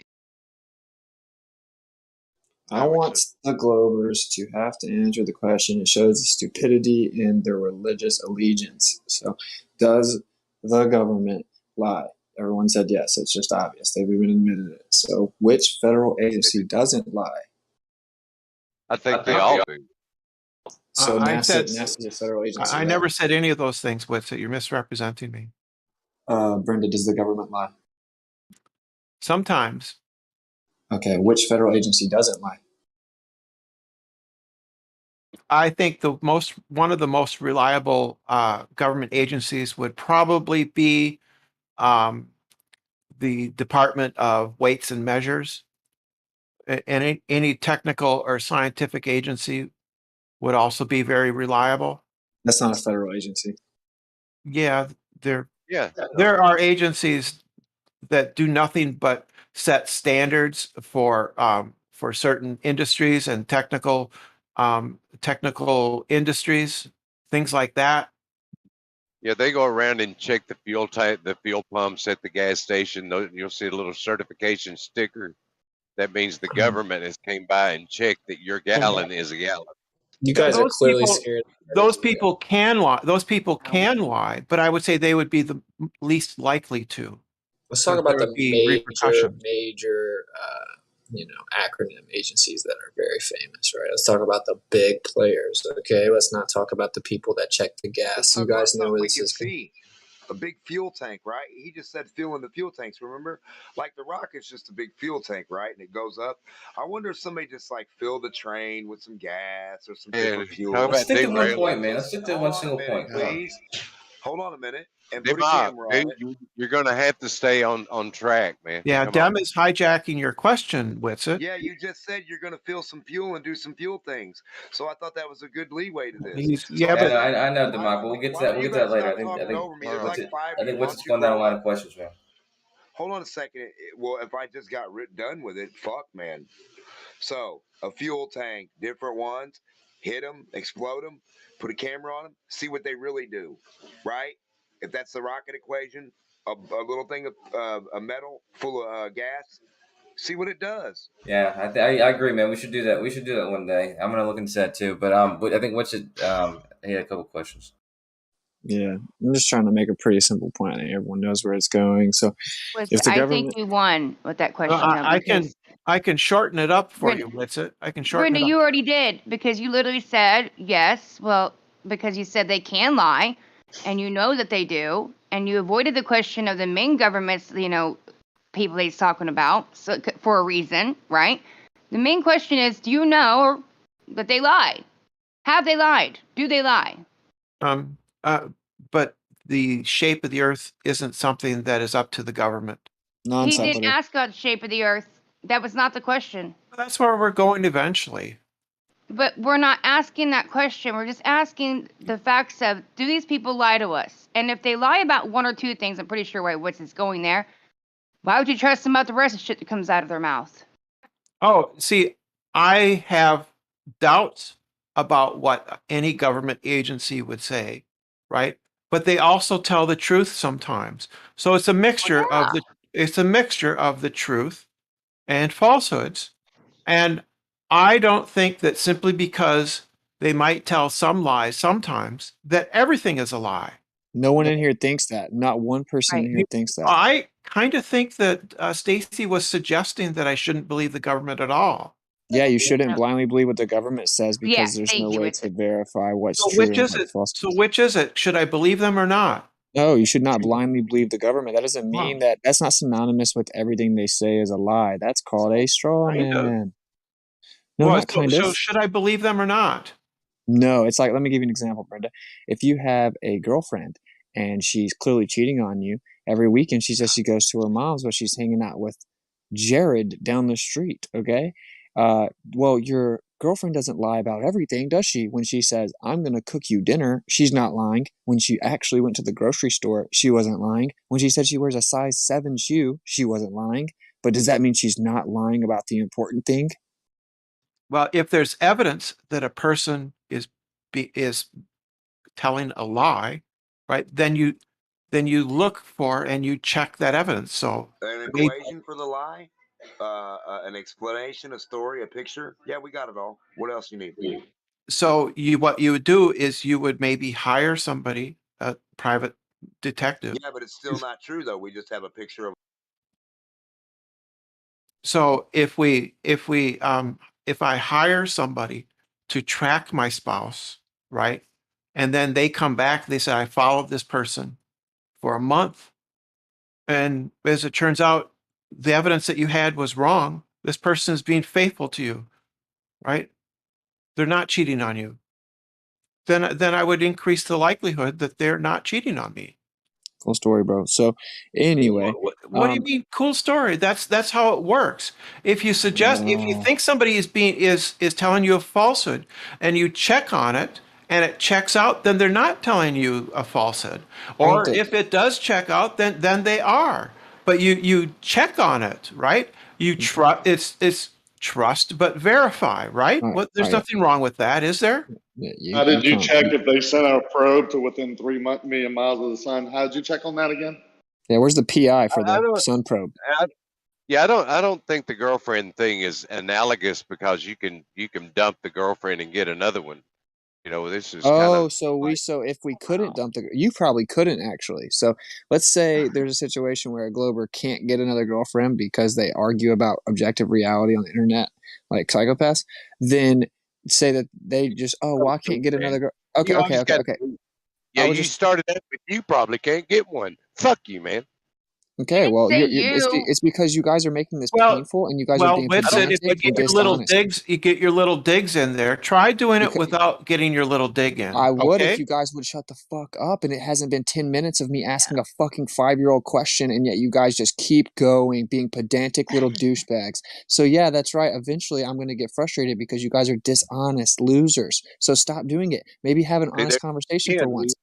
I want the Globers to have to answer the question. It shows the stupidity in their religious allegiance. So, does the government lie? Everyone said yes. It's just obvious. They've even admitted it. So, which federal agency doesn't lie? I think they all do. So, NASA said, is a federal agency. I never said any of those things, Witsit. You're misrepresenting me. Brenda, does the government lie? Sometimes. Okay, which federal agency doesn't lie? I think one of the most reliable government agencies would probably be the Department of Weights and Measures. Any technical or scientific agency would also be very reliable. That's not a federal agency. Yeah, there Yeah. are agencies that do nothing but set standards for certain industries and technical industries, things like that. Yeah, they go around and check the fuel tank, the fuel pumps at the gas station. You'll see a little certification sticker. That means the government has came by and checked that your gallon is a gallon. You guys are clearly scared. Those people can lie. Those people can lie, but I would say they would be the least likely to. Let's talk about the major acronym agencies that are very famous, right? Let's talk about the big players, okay? Let's not talk about the people that check the gas. You guys know where this is going. A big fuel tank, right? He just said filling the fuel tanks, remember? Like the rocket's just a big fuel tank, right? And it goes up. I wonder if somebody just like filled the train with some gas or some different fuel. Let's stick to one point, man. Let's stick to one single point. Please. Hold on a minute. And put a camera on it. You're going to have to stay on track, man. Yeah, Dem is hijacking your question, Witsit. Yeah, you just said you're going to fill some fuel and do some fuel things. So I thought that was a good leeway to this. I know, Demarco. We'll get to that. We'll get to that later. I think Witsit's going down a line of questions, man. Hold on a second. Well, if I just got done with it, fuck, man. So a fuel tank, different ones, hit them, explode them, put a camera on them, see what they really do, right? If that's the rocket equation, a little thing of a metal full of gas, see what it does. Yeah, I agree, man. We should do that. We should do that one day. I'm gonna look into that too. But I think he had a couple questions. Yeah, I'm just trying to make a pretty simple point. I think everyone knows where it's going. So, if the government, I think you won with that question. I can shorten it up for you, Witsit. I can shorten Brenda, it up. you already did because you literally said yes. Well, because you said they can lie, and you know that they do, and you avoided the question of the main government's, people he's talking about, so for a reason, right? The main question is, do you know that they lie? Have they lied? Do they lie? But the shape of the Earth isn't something that is up to the government. He didn't ask about the shape of the Earth. That was not the question. That's where we're going eventually. But we're not asking that question. We're just asking the facts of, do these people lie to us? And if they lie about one or two things, I'm pretty sure Wit's going there. Why would you trust them about the rest of the shit that comes out of their mouth? Oh, see, I have doubts about what any government agency would say, right? But they also tell the truth sometimes. So it's a mixture of the truth and falsehoods. And I don't think that simply because they might tell some lies sometimes that everything is a lie. No one in here thinks that. Not one person in here thinks that. I kind of think that Stacy was suggesting that I shouldn't believe the government at all. Yeah, you shouldn't blindly believe what the government says because there's thank no you. way to verify what's So true which and is it? what's false. So which is it? Should I believe them or not? No, you should not blindly believe the government. That doesn't mean that that's not synonymous with everything they say is a lie. That's called a straw man. No, Well, not kind so of. should I believe them or not? No, it's like, let me give you an example, Brenda. If you have a girlfriend and she's clearly cheating on you, every weekend she says she goes to her mom's, but she's hanging out with Jared down the street, okay? Well, your girlfriend doesn't lie about everything, does she? When she says, I'm going to cook you dinner, she's not lying. When she actually went to the grocery store, she wasn't lying. When she said she wears a size 7 shoe, she wasn't lying. But does that mean she's not lying about the important thing? Well, if there's evidence that a person is telling a lie, right? Then you look for and you check that evidence. So an equation for the lie, an explanation, a story, a picture. Yeah, we got it all. What else you need? So what you would do is you would maybe hire somebody, a private detective. Yeah, but it's still not true though. We just have a picture of. So if I hire somebody to track my spouse, right? And then they come back, they say, I followed this person for a month. And as it turns out, the evidence that you had was wrong. This person is being faithful to you, right? They're not cheating on you. Then I would increase the likelihood that they're not cheating on me. Cool story, bro. So anyway, what do you mean cool story? That's how it works. If you think somebody is telling you a falsehood and you check on it and it checks out, then they're not telling you a falsehood. Or if it does check out, then they are. But you check on it, right? You trust. It's trust but verify, right? There's nothing wrong with that, is there? How did you check if they sent a probe to within 3 million miles of the sun? How did you check on that again? Yeah, where's the PI for the sun probe? I don't think the girlfriend thing is analogous because you can dump the girlfriend and get another one. You know, this is so if we couldn't dump you probably couldn't actually. So let's say there's a situation where a Glober can't get another girlfriend because they argue about objective reality on the internet, like psychopaths. Then say that they just, well, I can't get another girl. Okay. Yeah, you started that, but you probably can't get one. Fuck you, man. Okay, well, it's because you guys are making this painful, and you guys are being pedantic if you and get your little dishonest. you get your little digs in there. Try doing it without getting your little dig in. I would if you guys would shut the fuck up, and it hasn't been 10 minutes of me asking a fucking 5-year-old question, and yet you guys just keep going, being pedantic little douchebags. So yeah, that's right. Eventually, I'm going to get frustrated because you guys are dishonest losers. So stop doing it. Maybe have an honest conversation for once.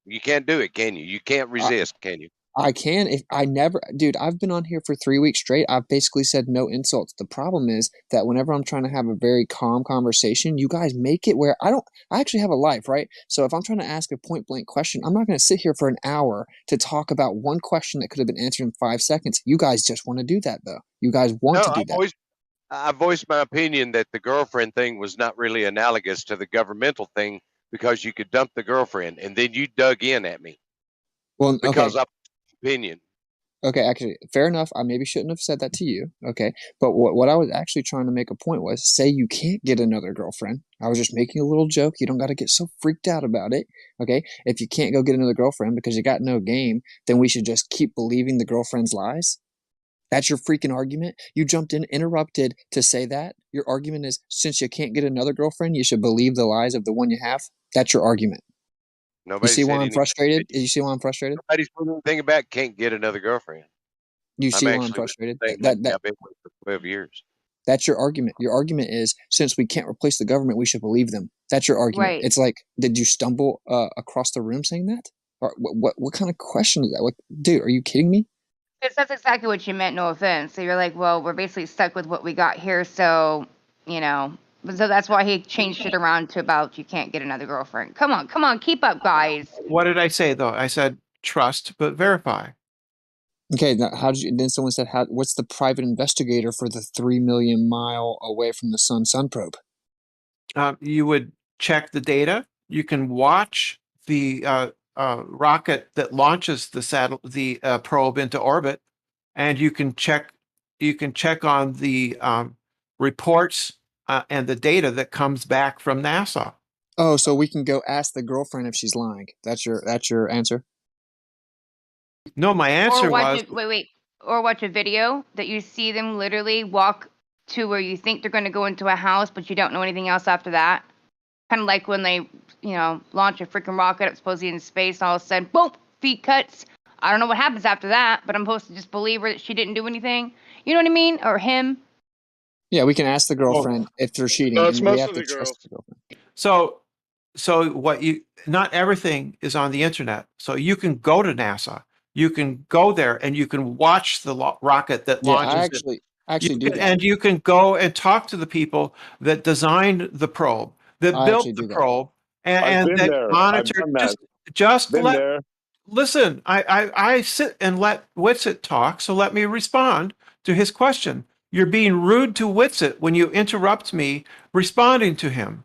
You can't do it, can you? You can't resist, can you? I can. If I never, dude, I've been on here for 3 weeks straight. I've basically said no insults. The problem is that whenever I'm trying to have a very calm conversation, you guys make it where I actually have a life, right? So if I'm trying to ask a point blank question, I'm not going to sit here for an hour to talk about one question that could have been answered in 5 seconds. You guys just want to do that though. You guys want to do that. I voiced my opinion that the girlfriend thing was not really analogous to the governmental thing because you could dump the girlfriend and then you dug in at me. Well, because opinion. Okay, actually, fair enough. I maybe shouldn't have said that to you. Okay, but what I was actually trying to make a point was, say you can't get another girlfriend. I was just making a little joke. You don't got to get so freaked out about it. Okay, if you can't go get another girlfriend because you got no game, then we should just keep believing the girlfriend's lies. That's your freaking argument. You jumped in, interrupted to say that. Your argument is, since you can't get another girlfriend, you should believe the lies of the one you have. That's your argument. You see why I'm frustrated? You see why I'm frustrated? Nobody's put anything about can't get another girlfriend. You see why I'm frustrated? I've been with for 12 years. That's your argument. Your argument is, since we can't replace the government, we should believe them. That's your argument. Right. It's like, did you stumble across the room saying that? Or what kind of question is that? Dude, are you kidding me? Because that's exactly what you meant, no offense. So you're like, well, we're basically stuck with what we got here, so, you know. So that's why he changed it around to about you can't get another girlfriend. Come on, keep up, guys. What did I say, though? I said trust but verify. Okay, now then someone said, what's the private investigator for the 3 million mile away from the sun probe? You would check the data. You can watch the rocket that launches the probe into orbit, and you can check on the reports and the data that comes back from NASA. Oh, so we can go ask the girlfriend if she's lying. That's your answer? No, my answer was or watch a video that you see them literally walk to where you think they're going to go into a house, but you don't know anything else after that. Kind of like when they, launch a freaking rocket up supposedly in space, and all of a sudden, boom, feet cuts. I don't know what happens after that, but I'm supposed to just believe her that she didn't do anything. You know what I mean? Or him. Yeah, we can ask the girlfriend if they're cheating. No, it's and we most have of to the trust girls. the girlfriend. So not everything is on the internet. So you can go to NASA. You can go there and you can watch the rocket that launches I actually do that. And you can go and talk to the people that designed the probe, that built the probe, and that monitor. Listen, I sit and let Witsit talk, so let me respond to his question. You're being rude to Witsit when you interrupt me responding to him.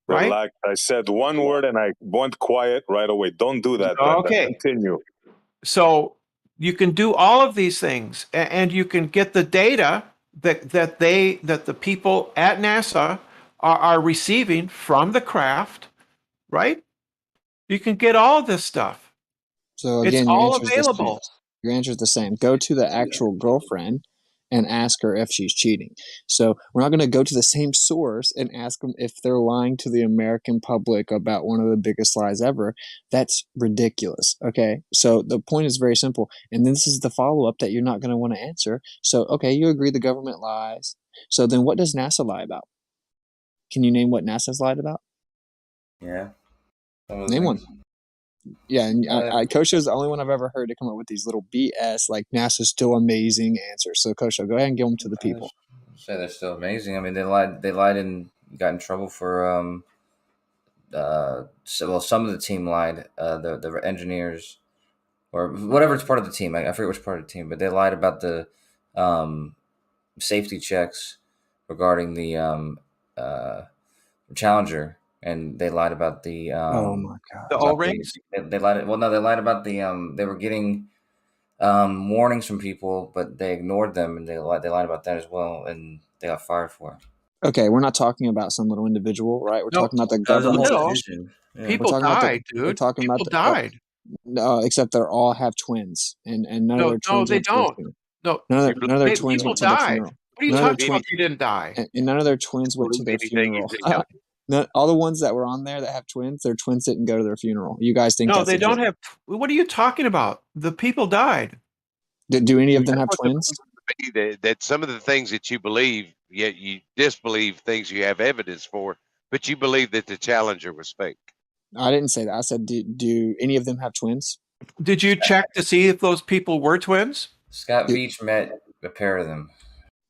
Right? Relax. I said one word and I went quiet right away. Don't do that. Okay. Continue. So you can do all of these things, and you can get the data that the people at NASA are receiving from the craft, right? You can get all this stuff. So again, it's all available. Your answer is the same. Go to the actual girlfriend and ask her if she's cheating. So we're not going to go to the same source and ask them if they're lying to the American public about one of the biggest lies ever. That's ridiculous. Okay. So the point is very simple. And this is the follow-up that you're not going to want to answer. So, okay, you agree the government lies. So then what does NASA lie about? Can you name what NASA's lied about? Yeah. Name one. Yeah, and Kosho's the only one I've ever heard to come up with these little BS, like NASA's still amazing answers. So Kosho, go ahead and give them to the people. Say they're still amazing. I mean, they lied and got in trouble for some of the team lied. The engineers or whatever it's part of the team. I forget which part of the team, but they lied about the safety checks regarding the Challenger. And they lied about the oh my god, the O-rings. They lied. Well, no, they lied about the they were getting warnings from people, but they ignored them, and they lied about that as well, and they got fired for it. Okay, we're not talking about some little individual, right? We're talking about the government. People died, dude. We're talking people about died. Except they all have twins, and none of their twins. No, they don't. No, none of their twins went to the funeral. What are you talking about? They didn't die. And none of their twins went to their funeral. All the ones that were on there that have twins, their twins didn't go to their funeral. You guys think no, they don't have. What are you talking about? The people died. Do any of them have twins? That some of the things that you believe, yet you disbelieve things you have evidence for, but you believe that the Challenger was fake. I didn't say that. I said, do any of them have twins? Did you check to see if those people were twins? Scott Veach met a pair of them.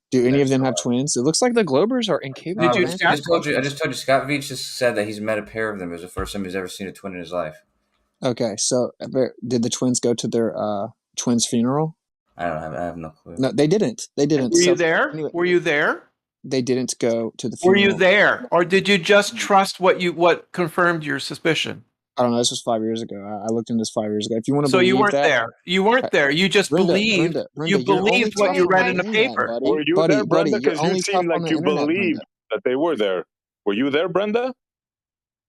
Do any of them have twins? It looks like the Globers are incapable. I just told you. Scott Veach just said that he's met a pair of them. It was the first time he's ever seen a twin in his life. Okay, so did the twins go to their twins' funeral? I have no clue. No, they didn't. They didn't. Were you there? Anyway, were you there? They didn't go to the funeral. Were you there, or did you just trust what confirmed your suspicion? I don't know. This was 5 years ago. I looked into this 5 years ago. If you want to, so you weren't there. You weren't there. You just believed. You believed what you read in the paper. Were you there, Brenda? Because you seem like you believed that they were there. Were you there, Brenda?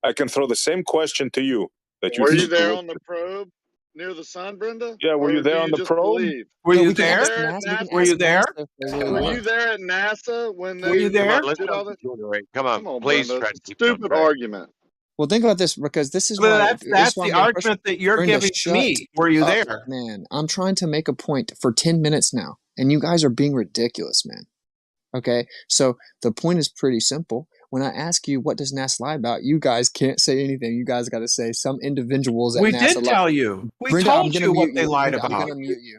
I can throw the same question to you. Were you there on the probe near the sun, Brenda? Yeah. Were you there on the probe? Were you there? Were you there? Were you there at NASA when they? Were you there? Come on, please. Stupid argument. Well, think about this, because this is why that's the argument that you're giving to me. Were you there? Man, I'm trying to make a point for 10 minutes now, and you guys are being ridiculous, man. Okay, so the point is pretty simple. When I ask you what does NASA lie about, you guys can't say anything. You guys got to say some individuals at NASA. We did tell you. We told you what they lied about. I'm going to mute you.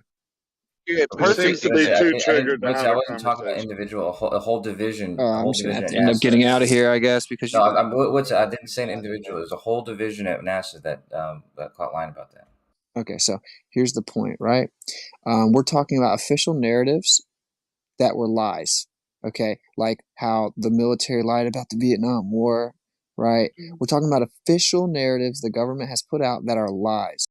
It seems to be too triggered. I wasn't talking about individual, a whole division. I'm just going to have to end up getting out of here, I guess, because I didn't say an individual. It was a whole division at NASA that caught lying about that. Okay, so here's the point, right? We're talking about official narratives that were lies. Okay, like how the military lied about the Vietnam War. right? We're talking about official narratives the government has put out that are lies.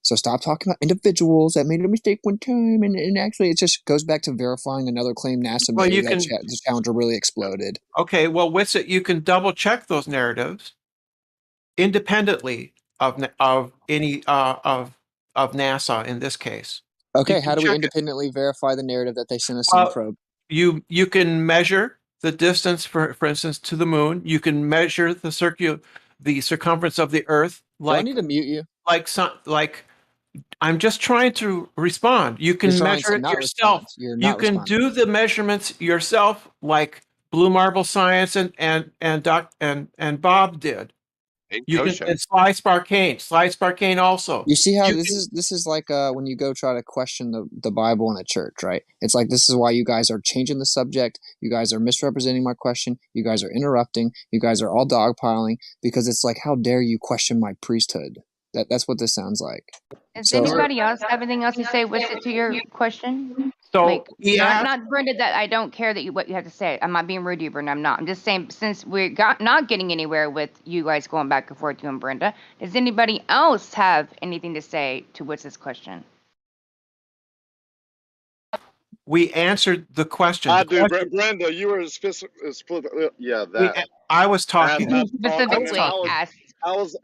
So stop talking about individuals that made a mistake one time, and actually it just goes back to verifying another claim NASA made that the Challenger really exploded. Okay, well, Witsit, you can double check those narratives independently of any of NASA in this case. Okay, how do we independently verify the narrative that they sent a sun probe? You can measure the distance, for instance, to the moon. You can measure the circumference of the Earth. Do I need to mute you? Like I'm just trying to respond. You can measure it yourself. You can do the measurements yourself, like Blue Marble Science and Bob did. You can, and Sly Sparkane also. You see how this is like when you go try to question the Bible in a church, right? It's like, this is why you guys are changing the subject. You guys are misrepresenting my question. You guys are interrupting. You guys are all dogpiling, because it's like, how dare you question my priesthood? That's what this sounds like. Does anybody else have anything else to say with it to your question? So like, not Brenda, that I don't care that what you have to say. I'm not being rude to you, Brenda. I'm not. I'm just saying, since we're not getting anywhere with you guys going back and forth, you and Brenda, does anybody else have anything to say to what's this question? We answered the question. I do, Brenda. You were yeah. That I was talking specifically asked. I was,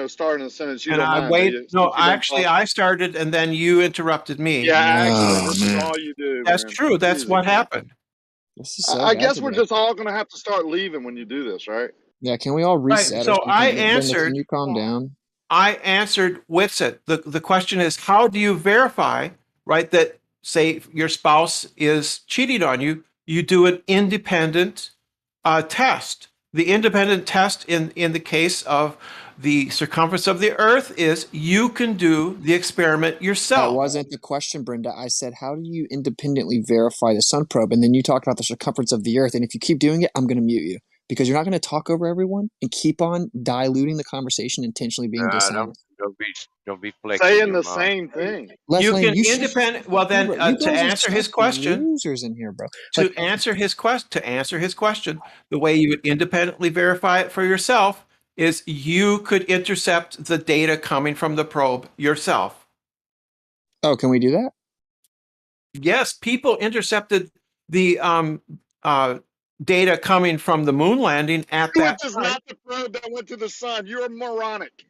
starting a sentence. You and don't I mind. wait. No, actually, I started, and then you interrupted me. Yeah, actually, this is all you do. That's true. That's what happened. I guess we're just all going to have to start leaving when you do this, right? Yeah. Can we all reset? Right. So I answered. Brenda, can you calm down? I answered Witsit. The question is, how do you verify, right, that say your spouse is cheating on you? You do an independent test. The independent test in the case of the circumference of the Earth is you can do the experiment yourself. That wasn't the question, Brenda. I said, how do you independently verify the sun probe? And then you talked about the circumference of the Earth. And if you keep doing it, I'm going to mute you, because you're not going to talk over everyone and keep on diluting the conversation, intentionally being dishonest. Don't be flexing. Saying the same thing. You can independent. Well, then to answer his question, losers in here, bro. To answer his question, the way you would independently verify it for yourself is you could intercept the data coming from the probe yourself. Oh, can we do that? Yes, people intercepted the data coming from the moon landing at that time. Which is not the probe that went to the sun. You're moronic.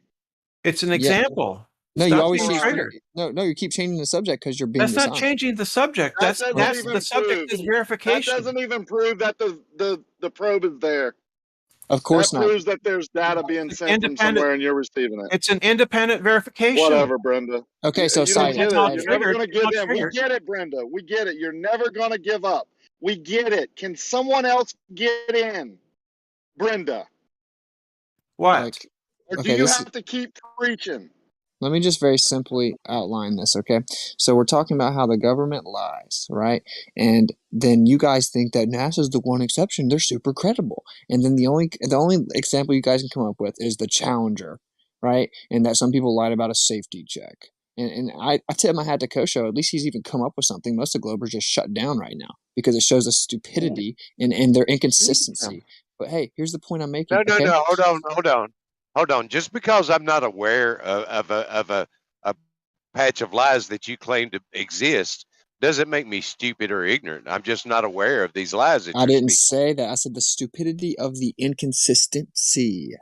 It's an example. No, you always you keep changing the subject because you're being dishonest. Not changing the subject. That's the subject is verification. That doesn't even prove that the probe is there. Of course that not. Proves that there's data being sent from somewhere and you're receiving it. It's an independent verification. Whatever, Brenda. Okay, so you're never going to give in. We get it, Brenda. We get it. You're never going to give up. We get it. Can someone else get in, Brenda? What? Or do you have to keep preaching? Let me just very simply outline this, okay? So we're talking about how the government lies, right? And then you guys think that NASA's the one exception. They're super credible. And then the only example you guys can come up with is the Challenger, right? And that some people lied about a safety check. And I tip my hat to Kosho. At least he's even come up with something. Most of Globers just shut down right now because it shows the stupidity and their inconsistency. But hey, here's the point I'm making. No. Hold on. Just because I'm not aware of a patch of lies that you claim to exist doesn't make me stupid or ignorant. I'm just not aware of these lies. I didn't say that. I said the stupidity of the inconsistency.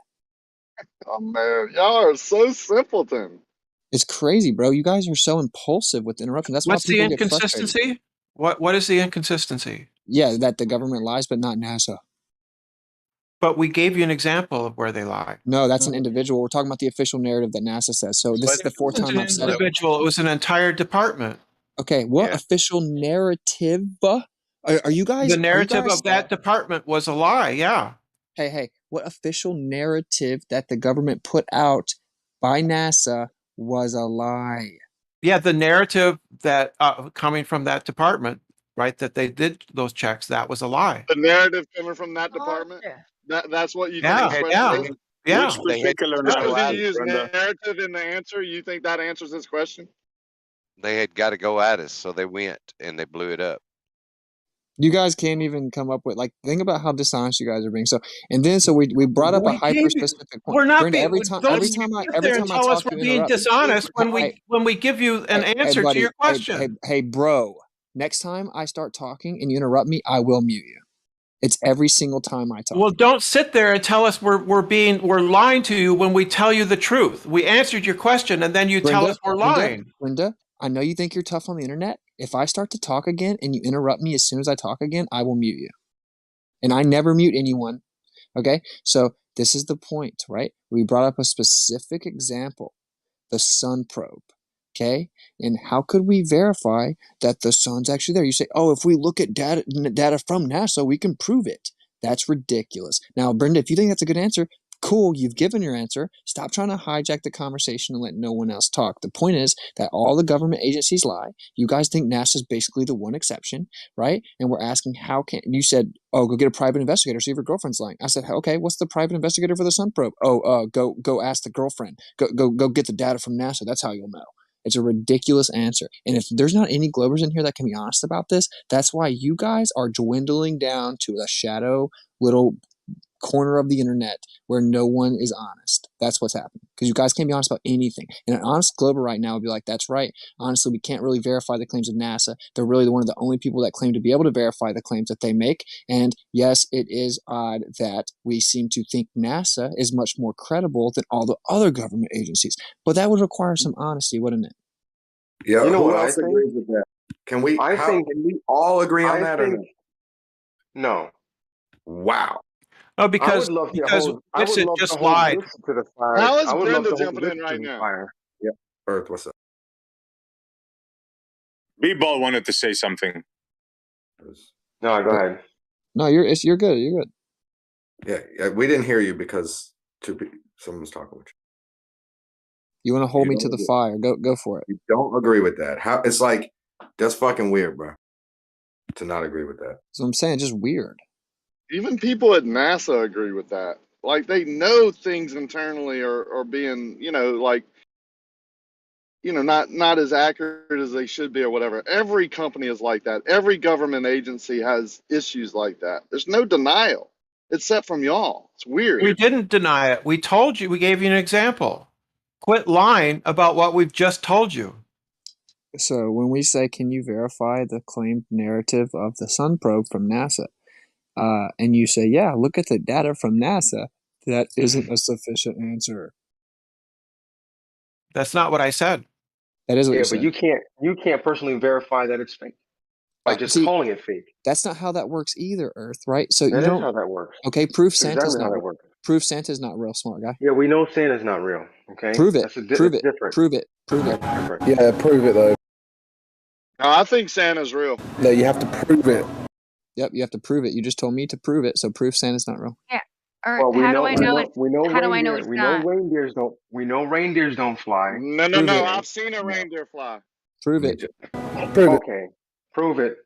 Oh man, y'all are so simpleton. It's crazy, bro. You guys are so impulsive with interruption. That's what's why people the inconsistency? Get frustrated. What is the inconsistency? Yeah, that the government lies, but not NASA. But we gave you an example of where they lie. No, that's an individual. We're talking about the official narrative that NASA says. So this is the fourth time I've said it. It was an entire department. Okay, what official narrative? Are you guys? The narrative of that department was a lie. Yeah. Hey, what official narrative that the government put out by NASA was a lie? Yeah, the narrative that coming from that department, right? That they did those checks. That was a lie. The narrative coming from that department. That's what you think. Yeah. Which particular narrative? You use narrative in the answer. You think that answers this question? They had got to go at us, so they went and they blew it up. You guys can't even come up with think about how dishonest you guys are being. So we brought up a hyper specific point. We're not Brenda, being. every time I Tell us talk, we're you being interrupt me. dishonest when we give you an answer to your question. Hey, bro. Next time I start talking and you interrupt me, I will mute you. It's every single time I talk. Well, don't sit there and tell us we're lying to you when we tell you the truth. We answered your question and then you tell us we're lying. Brenda, I know you think you're tough on the internet. If I start to talk again and you interrupt me as soon as I talk again, I will mute you. And I never mute anyone. Okay? So this is the point, right? We brought up a specific example, the sun probe. Okay? And how could we verify that the sun's actually there? You say, oh, if we look at data from NASA, we can prove it. That's ridiculous. Now, Brenda, if you think that's a good answer, cool, you've given your answer. Stop trying to hijack the conversation and let no one else talk. The point is that all the government agencies lie. You guys think NASA's basically the one exception, right? And we're asking you said, oh, go get a private investigator, see if your girlfriend's lying. I said, okay, what's the private investigator for the sun probe? Oh, go ask the girlfriend. Go get the data from NASA. That's how you'll know. It's a ridiculous answer. And if there's not any Globers in here that can be honest about this, that's why you guys are dwindling down to a shadow little corner of the internet where no one is honest. That's what's happening. Because you guys can't be honest about anything. And an honest Glober right now would be like, that's right. Honestly, we can't really verify the claims of NASA. They're really one of the only people that claim to be able to verify the claims that they make. And yes, it is odd that we seem to think NASA is much more credible than all the other government agencies. But that would require some honesty, wouldn't it? Yeah, you know who what else I think? agrees with that? Can we all agree on that? Or no? Wow. Oh, because I would love Vincent just hold lied. this to the fire. How is I would love Brenda to hold jumping this in to right the now? fire. Yeah. Earth, what's up? B-Ball wanted to say something. No, go ahead. No, you're good. You're good. Yeah, we didn't hear you because someone was talking with you. You want to hold me to the fire? Go for it. You don't agree with that? How? It's like that's fucking weird, bro. To not agree with that. So I'm saying, just weird. Even people at NASA agree with that. Like they know things internally are being, not as accurate as they should be or whatever. Every company is like that. Every government agency has issues like that. There's no denial, except from y'all. It's weird. We didn't deny it. We told you. We gave you an example. Quit lying about what we've just told you. So when we say, can you verify the claimed narrative of the sun probe from NASA? And you say, yeah, look at the data from NASA. That isn't a sufficient answer. That's not what I said. That is what you said. But you can't personally verify that it's fake by just calling it fake. That's not how that works either, Earth, right? So that is how that works. Okay, prove That's Santa's exactly not how that real. works. Prove Santa's not real, smart guy. Yeah, we know Santa's not real. Okay, prove it. Prove it. Different. Prove it. Prove it. Yeah, prove it though. No, I think Santa's real. No, you have to prove it. Yep, you have to prove it. You just told me to prove it, so prove Santa's not real. Yeah. Or how do I know it's not? Reindeers don't. We know reindeers don't fly. No. I've seen a reindeer fly. Prove it. Okay, prove it.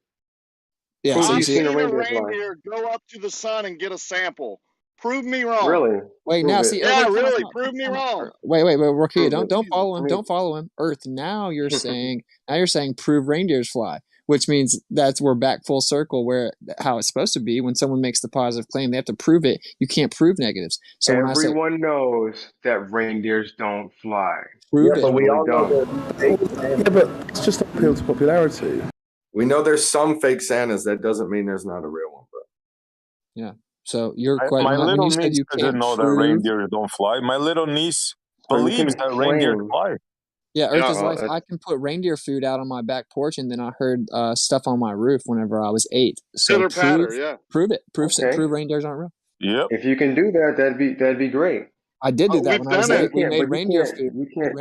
Yeah, prove so I've seen a reindeer go up to the sun and get a sample. Prove me wrong. Really? Wait, now see. Yeah, wait, really. Prove me wrong. Wait, Rokia, don't follow him. Don't follow him. Earth. Now you're saying prove reindeers fly, which means we're back full circle where how it's supposed to be. When someone makes the positive claim, they have to prove it. You can't prove negatives. So everyone knows that reindeers don't fly. Prove it. But we all know but it's just appeal to popularity. We know there's some fake Santas. That doesn't mean there's not a real one, bro. Yeah. So you're quite. My little niece doesn't know that reindeers don't fly. My little niece believes that reindeers fly. Yeah, Earth is life. I can put reindeer food out on my back porch, and then I heard stuff on my roof whenever I was 8. So prove it. Prove reindeers aren't real. Yep. If you can do that, that'd be great. I did do that when I was 8. We made reindeer food. You can't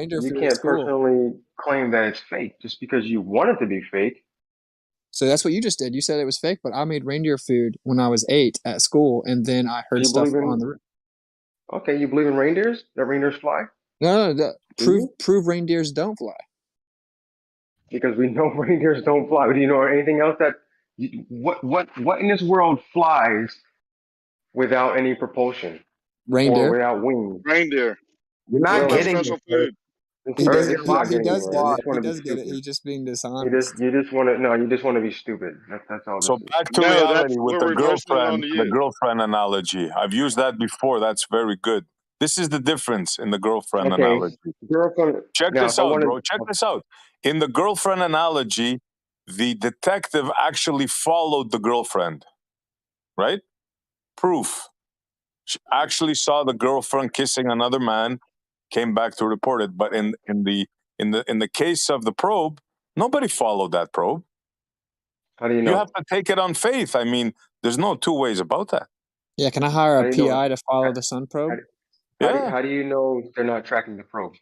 personally claim that it's fake just because you want it to be fake. So that's what you just did. You said it was fake, but I made reindeer food when I was 8 at school, and then I heard stuff on the roof. Okay, you believe in reindeers? That reindeers fly? No. Prove reindeers don't fly. Because we know reindeers don't fly. Do you know anything else that what in this world flies without any propulsion? Reindeer. Or without wings? Reindeer. You're not getting special food. He does. Earth is not He getting does anywhere. get You it. just He want to be does get it. stupid. He's just being dishonest. You just want to no. You just want to be stupid. That's all So this is. back to No, reality that's with we're reversing it onto the you. girlfriend analogy. I've used that before. That's very good. This is the difference in the girlfriend Okay, analogy. girlfriend. Check Now, this if I out, want bro. Check to, this out. In the girlfriend analogy, the detective actually followed the girlfriend, right? Proof. She actually saw the girlfriend kissing another man, came back to report it. But in the case of the probe, nobody followed that probe. how do you You know? have to take it on faith. I mean, there's no two ways about that. Yeah, can I hire How a do you know? PI to follow the sun probe? How do you know they're not tracking the probe?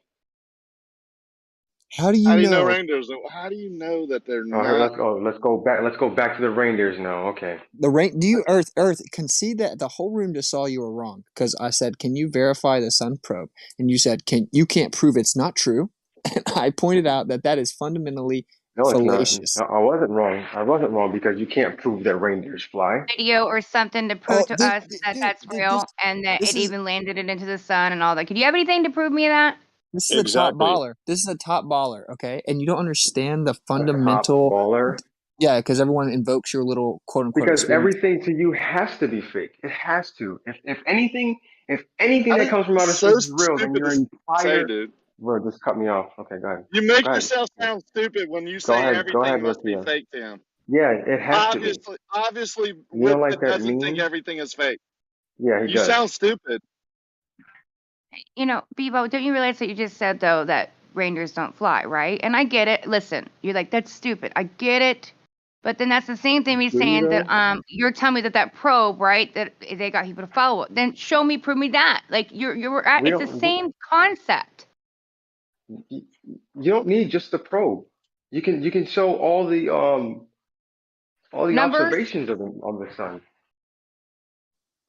How do How you do you know know? reindeers? How do you know that they're Oh, here, not? let's go back. Let's go back to the reindeers now. Okay. The rain? Do you Earth concede that the whole room just saw you were wrong? Because I said, "Can you verify the sun probe?" And you said, "You can't prove it's not true." And I pointed out that is fundamentally No, it's not. fallacious. No, I wasn't wrong. I wasn't wrong because you can't prove that reindeers fly. Video or something to prove to us that that's real and that this it is even landed it into the sun and all that. Could you have anything to prove me of that? this is a top baller. This is a top baller, okay? And you don't understand the A top fundamental. baller. Yeah, because everyone invokes your little quote unquote Because experience. everything to you has to be fake. It has to. If anything I that think comes from outer it's so space is real, then stupid your to say, entire dude. bro, just cut me off. Okay, go ahead. You make Go ahead. yourself sound stupid when you Go say ahead. Go everything ahead, must be Rakia. fake to him. Yeah, it has to be. Obviously, You don't like Whitman that doesn't think meme? everything is fake. Yeah, he You does. sound stupid. You know, Bebo, don't you realize that you just said though that reindeers don't fly, right? And I get it. Listen, you're like, that's stupid. I get it. But then that's the same thing me Do you saying that though? you're telling me that probe, right, that they got people to follow it. Then show me, prove me that. Like you're at, We it's the don't. same concept. You don't need just the probe. You can show all the Numbers. observations of the sun.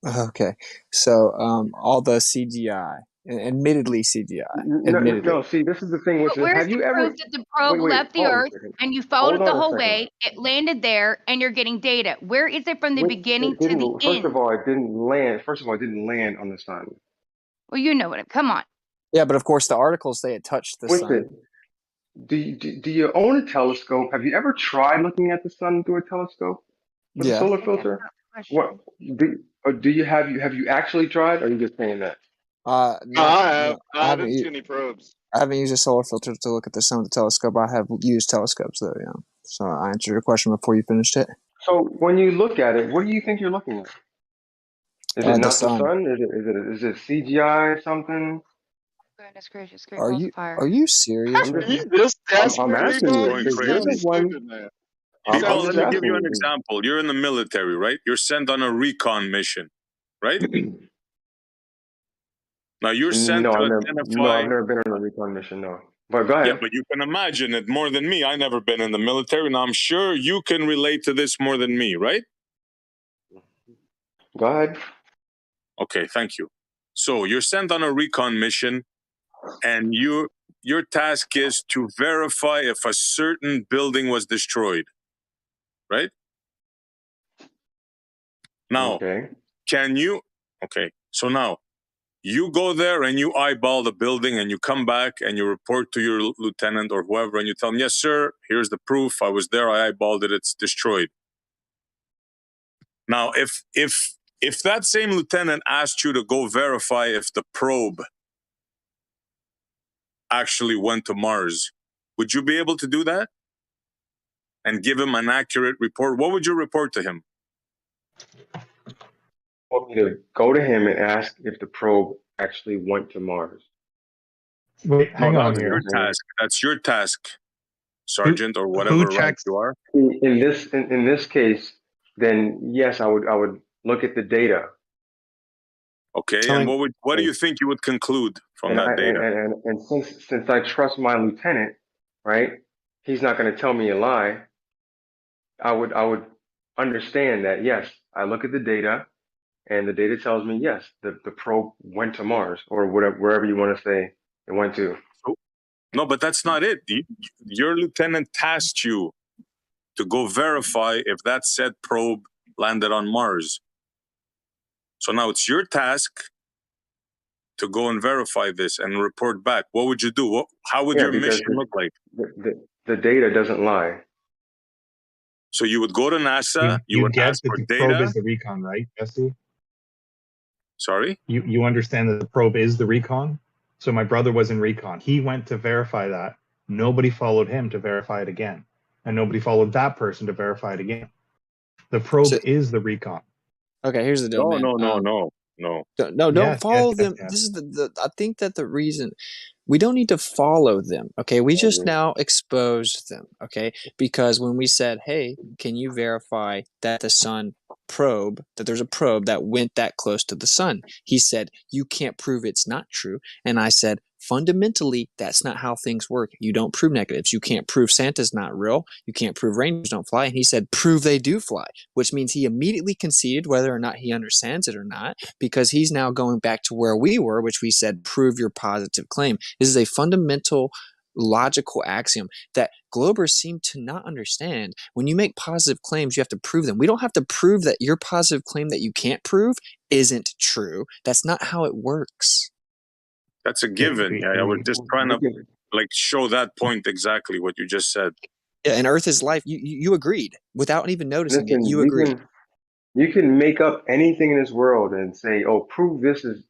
Okay, so all the CGI, admittedly CGI, admittedly. No. See, this is the thing with But it. where's Have the you ever? proof that the probe Wait. left the Hold on a Earth second. and you followed Hold it the on a whole second. way? It landed there and you're getting data. Where is it from the Which beginning it to the didn't. First end? of all, it didn't land. First of all, it didn't land on the sun. Well, you know what? Come on. Yeah, but of course the articles say it touched the With sun. it, do you own a telescope? Have you ever tried looking at the sun through a telescope with a Yeah. solar filter? What do you have you actually tried? Or are you just saying that? No, I I haven't haven't. seen any probes. I haven't used a solar filter to look at the sun with a telescope. I have used telescopes though. Yeah. So I answered your question before you finished it. So when you look at it, what do you think you're looking at? Is it The not the sun. sun? Is it CGI or something? Goodness gracious, great Are balls you of fire. are you serious I'm right now? This I'm desperate, asking Bebo? you Going You because sound you're the crazy. one. stupid, man. I'm Bebo, just let me give asking you an you. example. You're in the military, right? You're sent on a recon mission, right? Now you're sent to I've identify. never been on a recon mission. No, but go Yeah, ahead. but you can imagine it more than me. I never been in the military, and I'm sure you can relate to this more than me, right? Go ahead. Okay, thank you. So you're sent on a recon mission, and your task is to verify if a certain building was destroyed, right? Now, Okay. can you? Okay, so now you go there and you eyeball the building, and you come back and you report to your lieutenant or whoever, and you tell them, "Yes, sir. Here's the proof. I was there. I eyeballed it. It's destroyed." Now, if that same lieutenant asked you to go verify if the probe actually went to Mars, would you be able to do that and give him an accurate report? What would you report to him? Want me to go to him and ask if the probe actually went to Mars? Wait, hang on here. That's your task, Sergeant, or whatever rank you are. In this case, then yes, I would look at the data. Okay, and what do you think you would conclude from that data? And since I trust my lieutenant, right? He's not going to tell me a lie. I would understand that yes, I look at the data, and the data tells me yes, the probe went to Mars or whatever, wherever you want to say it went to. No, but that's not it. Your lieutenant tasked you to go verify if that said probe landed on Mars. So now it's your task to go and verify this and report back, what would you do? How would your mission look like? The data doesn't lie. So you would go to NASA, you would ask for the data. probe is the recon, right, Jesse? Sorry? You understand that the probe is the recon? So my brother was in recon. He went to verify that. Nobody followed him to verify it again. And nobody followed that person to verify it again. The probe is the recon. Okay, here's the deal, man. No. Don't follow them. This is I think that the reason we don't need to follow them. Okay, we just now exposed them. Okay, because when we said, "Hey, can you verify that the sun probe that there's a probe that went that close to the sun?" He said, "You can't prove it's not true," and I said, fundamentally, that's not how things work. You don't prove negatives. You can't prove Santa's not real. You can't prove reindeers don't fly. And he said, prove they do fly, which means he immediately conceded whether or not he understands it or not, because he's now going back to where we were, which we said, prove your positive claim. This is a fundamental logical axiom that Globers seem to not understand. When you make positive claims, you have to prove them. We don't have to prove that your positive claim that you can't prove isn't true. That's not how it works. That's a given. I was just trying to show that point exactly what you just said. Yeah, and Earth is life. You agreed without even noticing it. You agreed. You can make up anything in this world and say, "Oh, prove this is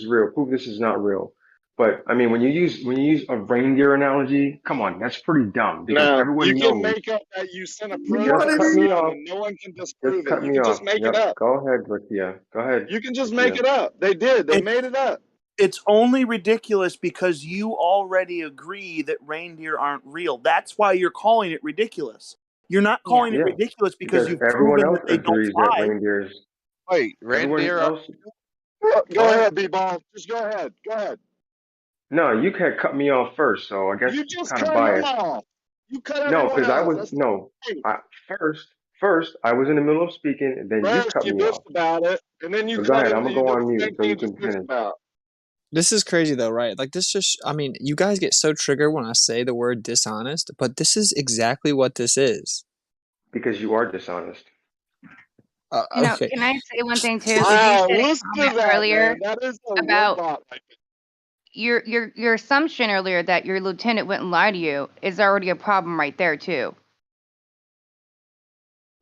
real. Prove this is not real." But I mean, when you use a reindeer analogy, come on, that's pretty dumb because everyone knows. You can make up that you sent a probe to the sun and no one can disprove it. You can just make it up. Go ahead, Rikia. Go ahead. You can just make it up. They did. They made it up. It's only ridiculous because you already agree that reindeer aren't real. That's why you're calling it ridiculous. You're not calling it ridiculous because you've proven that they don't fly. Reindeers. Wait, reindeer? Go ahead, B-Ball. Just go ahead. Go ahead. No, you can't cut me off first, so I guess you just kind of cut biased. him off. You cut no, because I was first I was in the middle of speaking, and then you cut me off. About it, and then you go ahead. I'm gonna go on mute so you can finish. This is crazy though, right? Like this just, I mean, you guys get so triggered when I say the word dishonest, but this is exactly what this is. Because you are dishonest. Okay. Can I say one thing too? You said earlier about your assumption earlier that your lieutenant wouldn't lie to you is already a problem right there too.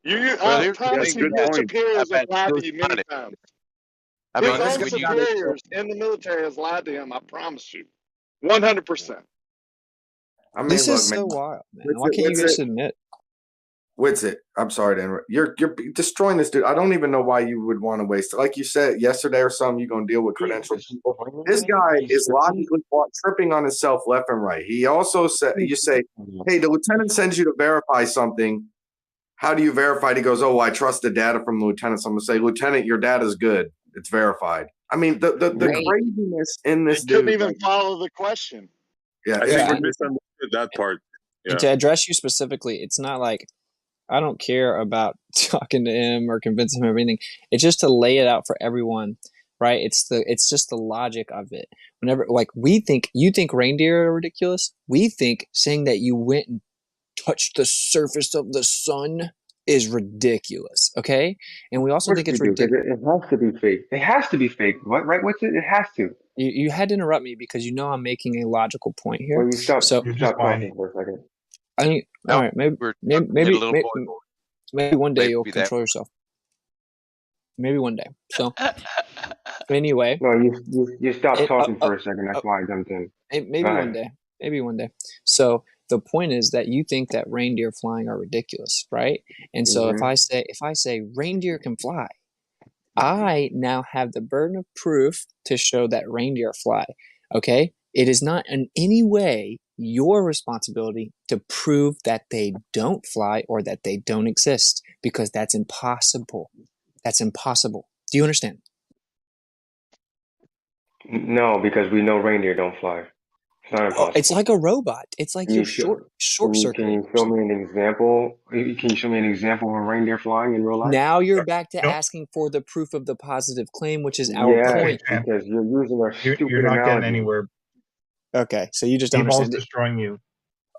I promise you, your superiors have lied to you many times. His own superiors in the military has lied to him. I promise you, 100%. I mean, this look, is so wild, man. Why can't you just admit? Witsit, I'm sorry to interrupt. You're destroying this dude. I don't even know why you would want to waste it. Like you said yesterday or something, you're gonna deal with credentials. This guy is logically tripping on himself left and right. He also said, you say, hey, the lieutenant sends you to verify something. How do you verify it? He goes, oh, I trust the data from the lieutenant. So I'm gonna say, Lieutenant, your data is good. It's verified. I mean, the craziness in this dude. Couldn't even follow the question. Yeah, I think we misunderstood that part. Yeah. And to address you specifically, it's not like I don't care about talking to him or convincing him of anything. It's just to lay it out for everyone, right? It's just the logic of it. Whenever, like, you think reindeer are ridiculous. We think saying that you went and touched the surface of the sun is ridiculous. Okay, and we also think it's ridiculous. It has to be fake. It has to be fake. What? Right? What's it? It has to. You had to interrupt me because you know I'm making a logical point here. Well, you stop talking for a second. All right, maybe one day you'll control yourself. Maybe one day. So anyway, no, you stopped talking for a second. That's why I jumped in. Maybe one day. So the point is that you think that reindeer flying are ridiculous, right? And so if I say reindeer can fly, I now have the burden of proof to show that reindeer fly. Okay, it is not in any way your responsibility to prove that they don't fly or that they don't exist, because that's impossible. That's impossible. Do you understand? No, because we know reindeer don't fly. It's not impossible. It's like a robot. It's like you're short circuit. Can you show me an example? Can you show me an example of a reindeer flying in real life? Now you're back to asking for the proof of the positive claim, which is our point. Because you're using our stupid You're not analogy. getting anywhere. Okay, so you just don't understand it. Destroying you.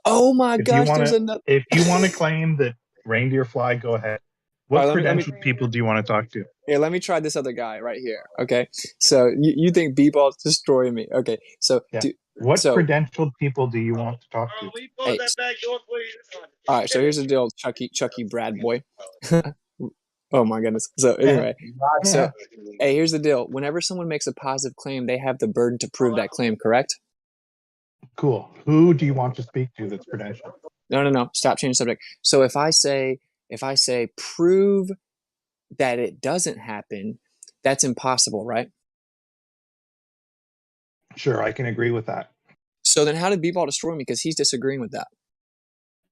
Oh my gosh, there's another. If you want to claim that reindeer fly, go ahead. What All right, credentialed people do you want to talk to? Here, let me try this other guy right here. Okay, so you think B-Ball's destroying me? Okay, so Yeah. What credentialed people do you want to talk to? Hey, all right, so here's the deal, Chucky Brad boy. Oh my goodness. So anyway, so hey, here's the deal. Whenever someone makes a positive claim, they have the burden to prove that claim, correct? Cool. Who do you want to speak to that's credentialed? No. Stop changing the subject. So if I say prove that it doesn't happen, that's impossible, right? Sure, I can agree with that. So then how did B-Ball destroy me? Because he's disagreeing with that.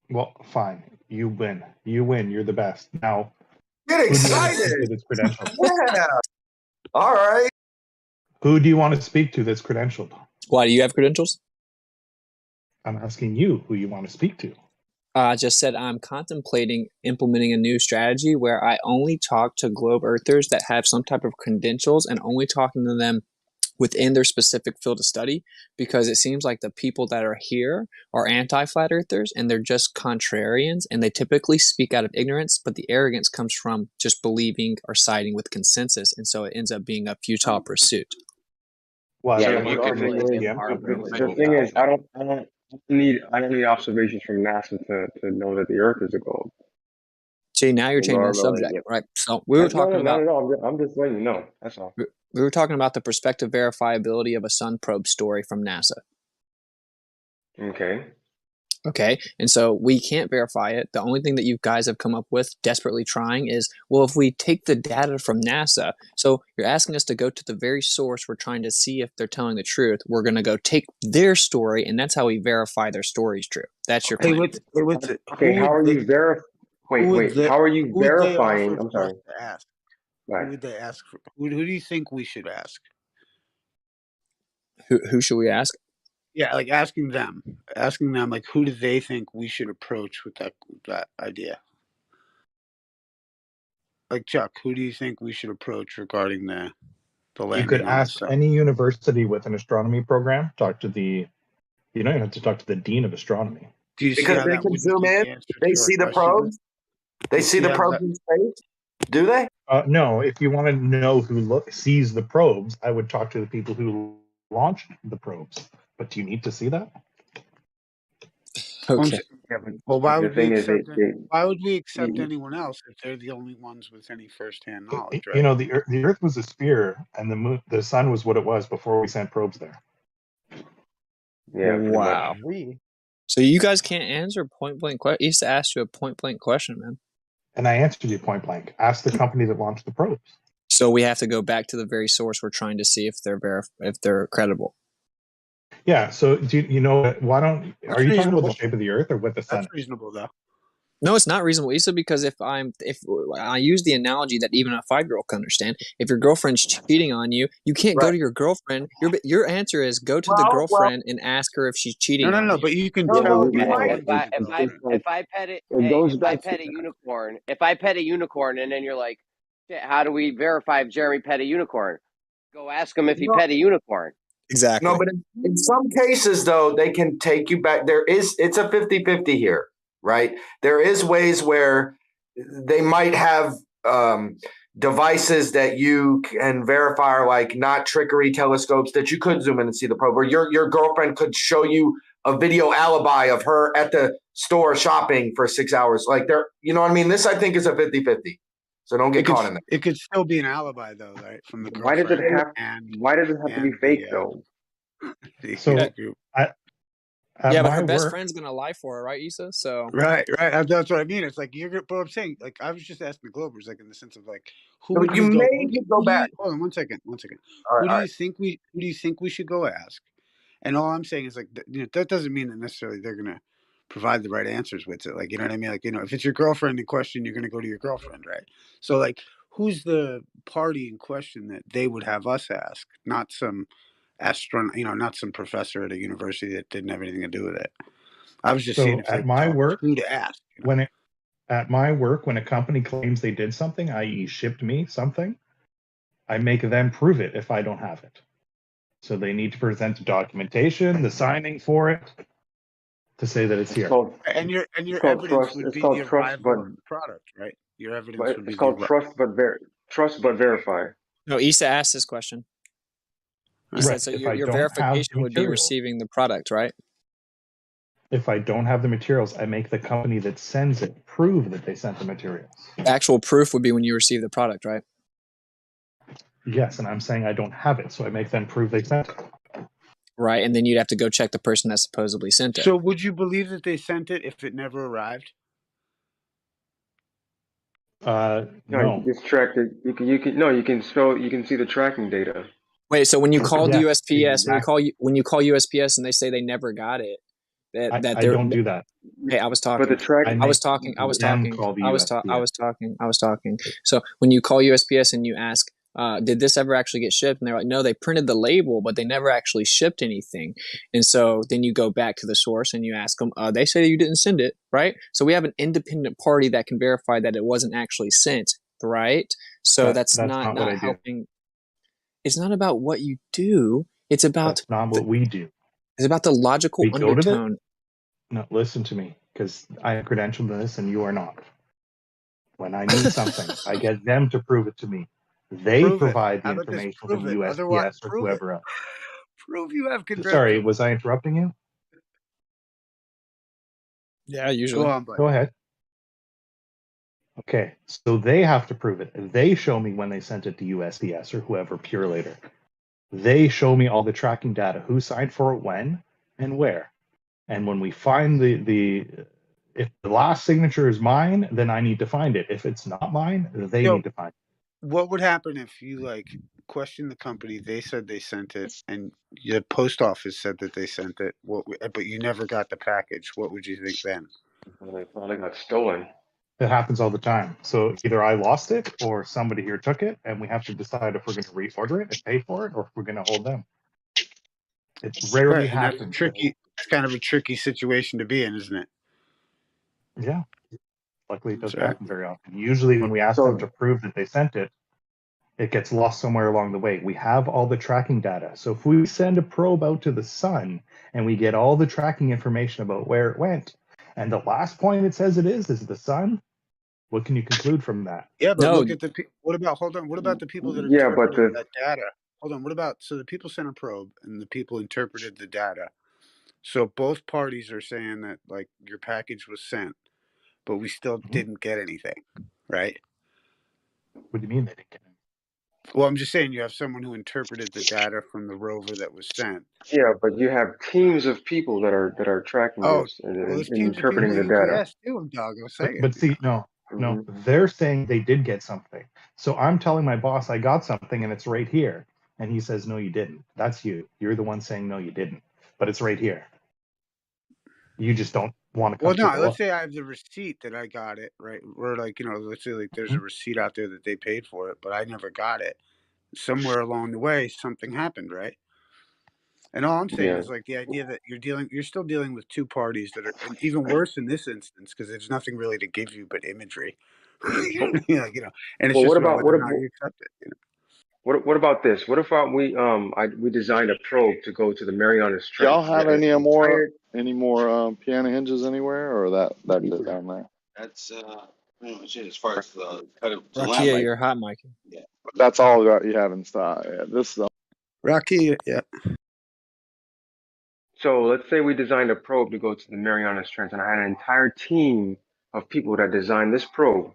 Well, fine. You win. You win. You're the best. Now, get excited. That's credentialed. Yeah. All right. Who do you want to speak to that's credentialed? Why, do you have credentials? I'm asking you who you want to speak to. I just said I'm contemplating implementing a new strategy where I only talk to globe earthers that have some type of credentials and only talking to them within their specific field of study, because it seems like the people that are here are anti-flat earthers and they're just contrarians, and they typically speak out of ignorance, but the arrogance comes from just believing or siding with consensus, and so it ends up being a futile pursuit. Well, yeah, the thing is, I don't need observations from NASA to know that the Earth is a globe. See, now you're changing the subject, right? So we were talking about. No, I'm just letting you know. That's all. We were talking about the prospective verifiability of a sun probe story from NASA. Okay, and so we can't verify it. The only thing that you guys have come up with, desperately trying, is, well, if we take the data from NASA, so you're asking us to go to the very source we're trying to see if they're telling the truth. We're going to go take their story, and that's how we verify their story is true. That's your claim. Okay, how are you verifying? Wait. How are you verifying? I'm sorry. Ask. Right. Who would they ask for? Who do you think we should ask? Who should we ask? Yeah, like asking them, like, who do they think we should approach with that idea? Like, Chuck, who do you think we should approach regarding the landing? You could ask any university with an astronomy program. You don't even have to talk to the dean of astronomy. Do you because they can zoom in, they see the probes. They see the probes in space. Do they? No. If you want to know who sees the probes, I would talk to the people who launched the probes. But do you need to see that? Okay. Well, why would we accept anyone else if they're the only ones with any firsthand knowledge? Right? You know, the Earth was a sphere, and the sun was what it was before we sent probes there. Yeah. Wow. So you guys can't answer point blank question. I used to ask you a point blank question, man. And I answered you point blank. Ask the company that launched the probes. So we have to go back to the very source we're trying to see if they're credible. Yeah. So are you talking about the shape of the Earth or what the sun? That's reasonable, though. No, it's not reasonable, Issa, because if I use the analogy that even a 5-year-old can understand, if your girlfriend's cheating on you, you can't go to your girlfriend. Your answer is go to the girlfriend and ask her if she's cheating. No, but you can tell. If I pet a unicorn, and then you're like, how do we verify if Jeremy pet a unicorn? Go ask him if he pet a unicorn. Exactly. No, but in some cases, though, they can take you back. It's a 50-50 here, right? There is ways where they might have devices that you can verify are like not trickery telescopes that you could zoom in and see the probe, or your girlfriend could show you a video alibi of her at the store shopping for 6 hours. Like you know what I mean? This, I think, is a 50-50. So don't get caught in that. It could still be an alibi, though, right? From the Why does it have to be fake, though? So but her best friend's gonna lie for her, right, Issa? So right. That's what I mean. It's like but I'm saying, like, I was just asking the Globers, like, in the sense of like, who would you go back? Hold on, one second. All Who right, do you think we should go ask? And all I'm saying is, like, that doesn't mean that necessarily they're gonna provide the right answers with it. Like, you know what I mean? Like, if it's your girlfriend in question, you're gonna go to your girlfriend, right? So, like, who's the party in question that they would have us ask? Not some not some professor at a university that didn't have anything to do with it. I was just saying, at my work, who to ask. At my work, when a company claims they did something, i.e. shipped me something, I make them prove it if I don't have it. So they need to present the documentation, the signing for it, to say that it's here. And your evidence would be the arrival of the product, right? Your evidence But would it's be called the trust but verify. No, Issa asked this question. He Right. said, so If I your don't have verification the would be materials, receiving the product, right? if I don't have the materials, I make the company that sends it prove that they sent the materials. Actual proof would be when you receive the product, right? Yes, and I'm saying I don't have it, so I make them prove they sent it. Right, and then you'd have to go check the person that supposedly sent it. So would you believe that they sent it if it never arrived? No, you No. can just track it. You can see the tracking data. Wait, so when you call the Yeah, USPS, exactly. when you call USPS and they say they never got it, I don't do that. Hey, I was But talking. the track. I was talking. Call the I was USPS. talking. So when you call USPS and you ask, did this ever actually get shipped? And they're like, no, they printed the label, but they never actually shipped anything. And so then you go back to the source and you ask them, they say you didn't send it, right? So we have an independent party that can verify that it wasn't actually sent, right? So that's not what I do. helping. It's not about what you do. It's about That's not what we do. It's about the logical We go to the. undertone. No, listen to me, because I am credentialed in this and you are not. When I need something, I get them to prove it to me. They provide the information to the USPS or whoever else. Prove you have credentials. Sorry, was I interrupting you? Yeah, usually. Go on, buddy. Go ahead. Okay, so they have to prove it. They show me when they sent it to USPS or whoever, pure later. They show me all the tracking data, who signed for it, when, and where. And when we find if the last signature is mine, then I need to find it. If it's not mine, they need to find it. What would happen if you questioned the company? They said they sent it, and the post office said that they sent it. But you never got the package. What would you think then? Well, they probably got stolen. It happens all the time. So either I lost it or somebody here took it, and we have to decide if we're going to reorder it and pay for it, or if we're going to hold them. It rarely happens. That's tricky. It's kind of a tricky situation to be in, isn't it? Yeah. Luckily, it doesn't happen very often. Usually, when we ask them to prove that they sent it, it gets lost somewhere along the way. We have all the tracking data. So if we send a probe out to the sun and we get all the tracking information about where it went, and the last point it says it is the sun, what can you conclude from that? Yeah, but look at what about the people that interpreted that data? Hold on, so the people sent a probe and the people interpreted the data. So both parties are saying that your package was sent, but we still didn't get anything, right? What do you mean they didn't get anything? Well, I'm just saying you have someone who interpreted the data from the rover that was sent. Yeah, but you have teams of people that are tracking this and interpreting the data. UPS too, dog. I was saying. But see, no, they're saying they did get something. So I'm telling my boss I got something and it's right here, and he says no, you didn't. That's you. You're the one saying no, you didn't. But it's right here. You just don't want to come. Well, no. Let's say I have the receipt that I got it, right? Or let's say there's a receipt out there that they paid for it, but I never got it. Somewhere along the way, something happened, right? And all I'm saying is the idea that you're still dealing with two parties that are, and even worse in this instance, because there's nothing really to give you but imagery. And it's just about whether or not you accept it. What about this? What if we designed a probe to go to the Marianas Trench? Y'all have any more piano hinges anywhere, or that's it down there? That's pretty much it as far as the kind of Rakia, you're hot mic. Yeah, that's all that you have in stock. Yeah, this is Rakia. Yeah. So let's say we designed a probe to go to the Marianas Trench, and I had an entire team of people that designed this probe.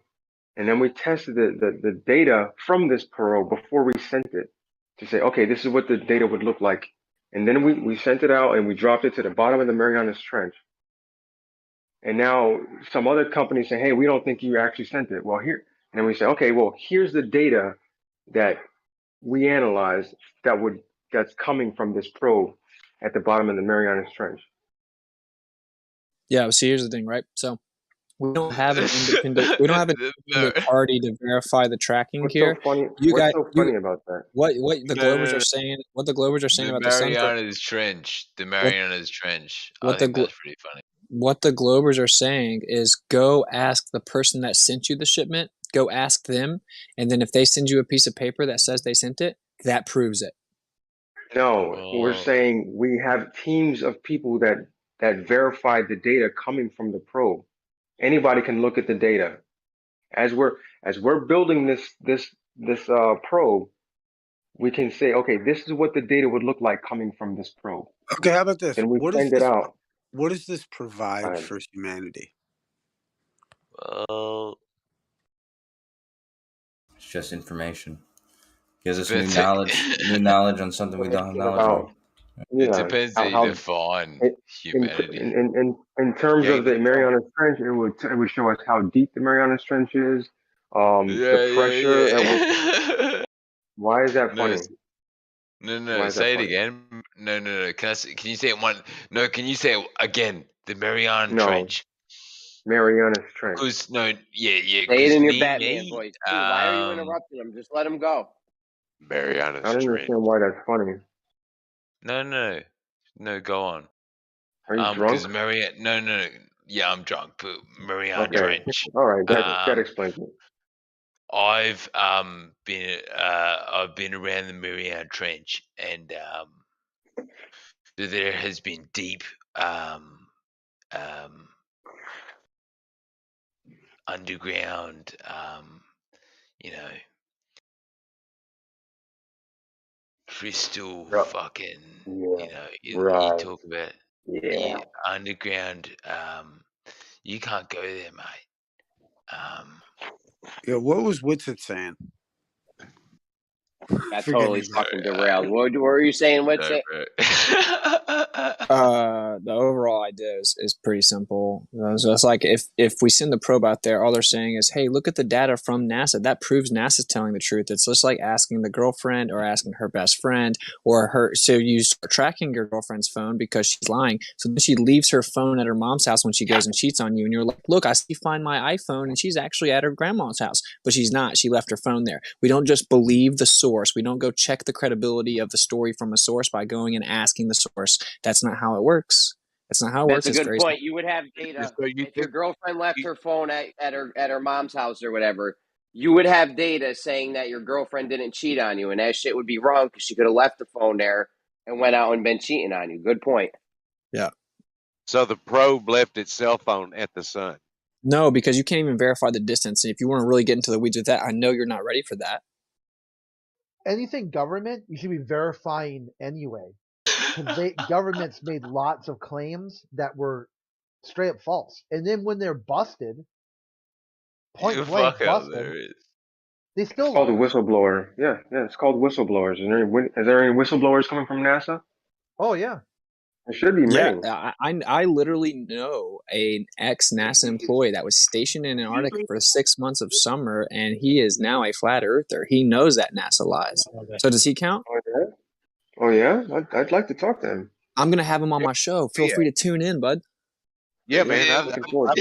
And then we tested the data from this probe before we sent it to say, okay, this is what the data would look like. And then we sent it out and we dropped it to the bottom of the Marianas Trench. And now some other companies say, hey, we don't think you actually sent it. Well, here, and then we say, okay, well, here's the data that we analyzed that's coming from this probe at the bottom of the Marianas Trench. Yeah, so here's the thing, right? So we don't have an independent party to verify the tracking here. So funny? What's so funny about that? What the Glovers are saying? What the Glovers are saying about the Marianas Trench. The Marianas Trench. I think that's pretty funny. What the Glovers are saying is go ask the person that sent you the shipment. Go ask them, and then if they send you a piece of paper that says they sent it, that proves it. No, we're saying we have teams of people that verified the data coming from the probe. Anybody can look at the data As we're building this probe, we can say, okay, this is what the data would look like coming from this probe. Okay, how about this? Then we What send it out. What does this provide for humanity? Well, It's just information. Gives us new knowledge on something we don't have knowledge on. It depends how you define humanity. In terms of the Marianas Trench, it would show us how deep the Marianas Trench is, the pressure. Why is that funny? No. Say it again. No. Can you say it one? No. Can you say it again? The Mariana Trench. Marianas Trench. Because yeah. Say it in your Batman voice. Dude, why are you interrupting him? Just let him go. Marianas I don't understand why that's funny. No. Go on. Are you drunk? No. Yeah, I'm drunk. But Mariana Trench. All right. That explains it. I've been around the Mariana Trench, and there has been deep underground, crystal fucking, you talk about underground. You can't go there, mate. Yeah, what was Witsit saying? That totally fucking derailed. What were you saying? What's it? The overall idea is pretty simple. So it's like if we send the probe out there, all they're saying is, hey, look at the data from NASA. That proves NASA's telling the truth. It's just like asking the girlfriend or asking her best friend or her. So you start tracking your girlfriend's phone because she's lying. So then she leaves her phone at her mom's house when she goes and cheats on you. And you're like, look, I see find my iPhone and she's actually at her grandma's house. But she's not. She left her phone there. We don't just believe the source. We don't go check the credibility of the story from a source by going and asking the source. That's not how it works. That's not how it works. That's a good point. You would have data if your girlfriend left her phone at her mom's house or whatever. You would have data saying that your girlfriend didn't cheat on you, and that shit would be wrong because she could have left the phone there and went out and been cheating on you. Good point. Yeah. So the probe left its cell phone at the sun. No, because you can't even verify the distance. And if you want to really get into the weeds with that, I know you're not ready for that. Anything government, you should be verifying anyway. Governments made lots of claims that were straight up false, and then when they're busted, point blank busted, they still. It's called a whistleblower. Yeah, it's called whistleblowers. Is there any whistleblowers coming from NASA? Oh yeah, there should be many. Yeah, I literally know an ex-NASA employee that was stationed in Antarctica for 6 months of summer, and he is now a flat earther. He knows that NASA lies. So does he count? Oh yeah, I'd like to talk to him. I'm gonna have him on my show. Feel free to tune in, bud. Yeah, man. I'm looking forward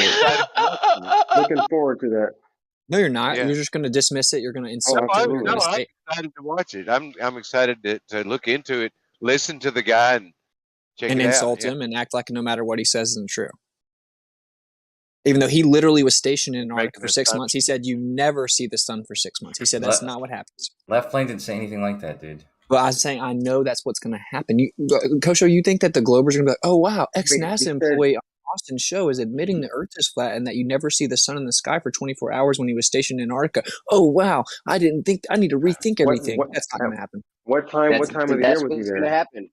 to that. No, you're not. Yeah. You're just gonna dismiss it. You're gonna insult it. I'm excited to watch it. I'm excited to look into it, listen to the guy, and check it out. Insult him and act like no matter what he says isn't true. Even though he literally was stationed in Antarctica for 6 months, he said you never see the sun for 6 months. He said that's not what happens. Left Plane didn't say anything like that, dude. But I'm saying I know that's what's going to happen. Kosho, you think that the Globers are going to be like, oh, wow, ex-NASA employee on Austin's show is admitting the Earth is flat and that you never see the sun in the sky for 24 hours when he was stationed in Antarctica. Oh, wow, I didn't think – I need to rethink everything. That's not going to happen. What time of the year was he there? That's what's going to happen.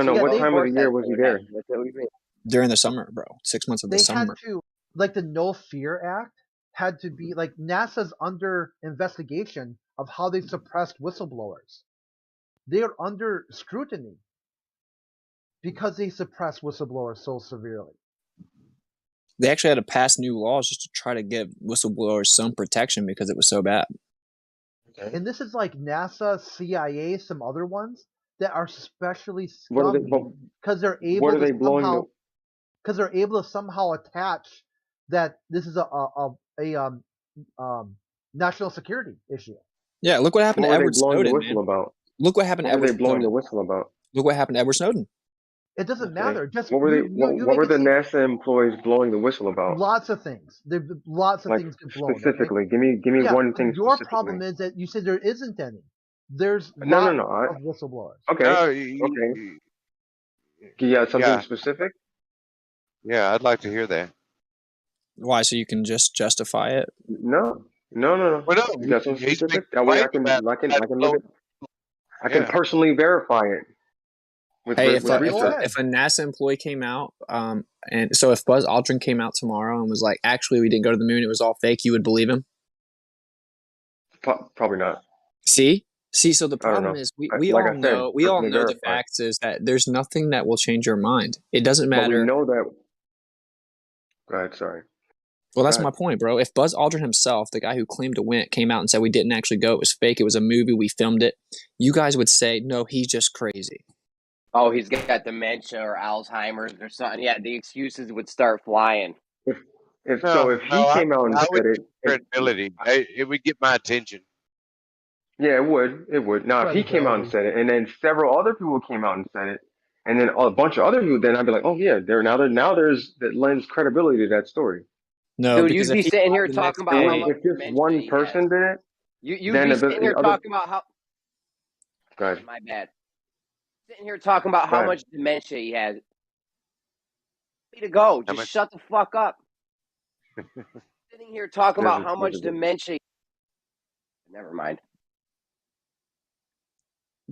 No, what time of the year was he there? During the summer, bro. 6 months of the summer. Had to, like the No Fear Act had to be – like NASA's under investigation of how they suppressed whistleblowers. They are under scrutiny because they suppress whistleblowers so severely. They actually had to pass new laws just to try to give whistleblowers some protection because it was so bad. Okay. And this is like NASA, CIA, some other ones that are especially scummy because they're able to somehow attach that this is a national security issue. Yeah, look what happened to Edward Snowden. Look what happened to Edward Snowden. What were they blowing the whistle about? Look what happened to Edward Snowden. It doesn't matter. Just what were they? What were the NASA employees blowing the whistle about? Lots of things. There's lots of things get blown. Specifically, give me one thing. Your problem is that you said there isn't any. There's no. Of whistleblowers. Okay. Okay. You got something specific? Yeah, I'd like to hear that. Why? So you can just justify it? No. Well, no, You got some he's been specific. That way I can complaining about look at. I can yeah. personally verify it with Hey, with research. if a NASA employee came out, and so if Buzz Aldrin came out tomorrow and was like, actually, we didn't go to the moon, it was all fake, you would believe him? Probably not. See, so the I don't problem know. is we Like all I said, know the verify. facts is that there's nothing that will change your mind. It doesn't But we matter. know that. Go ahead. Sorry. Well, that's my point, bro. If Buzz Aldrin himself, the guy who claimed to win, came out and said we didn't actually go, it was fake, it was a movie, we filmed it, you guys would say, no, he's just crazy. Oh, he's got dementia or Alzheimer's or something. Yeah, the excuses would start flying. If he I came out and would said it, credibility. It would get my attention. yeah, it would. Now, if he came out and said it, and then several other people came out and said it, and then a bunch of other people, then I'd be like, oh yeah, there's that lends credibility to that story. No, dude, you'd be sitting here talking about how much if just one person did it, you'd be sitting here talking about how. Go ahead. My bad. Sitting here talking about how much dementia he has. Way to go! Just shut the fuck up. Sitting here talking about how much dementia. Never mind.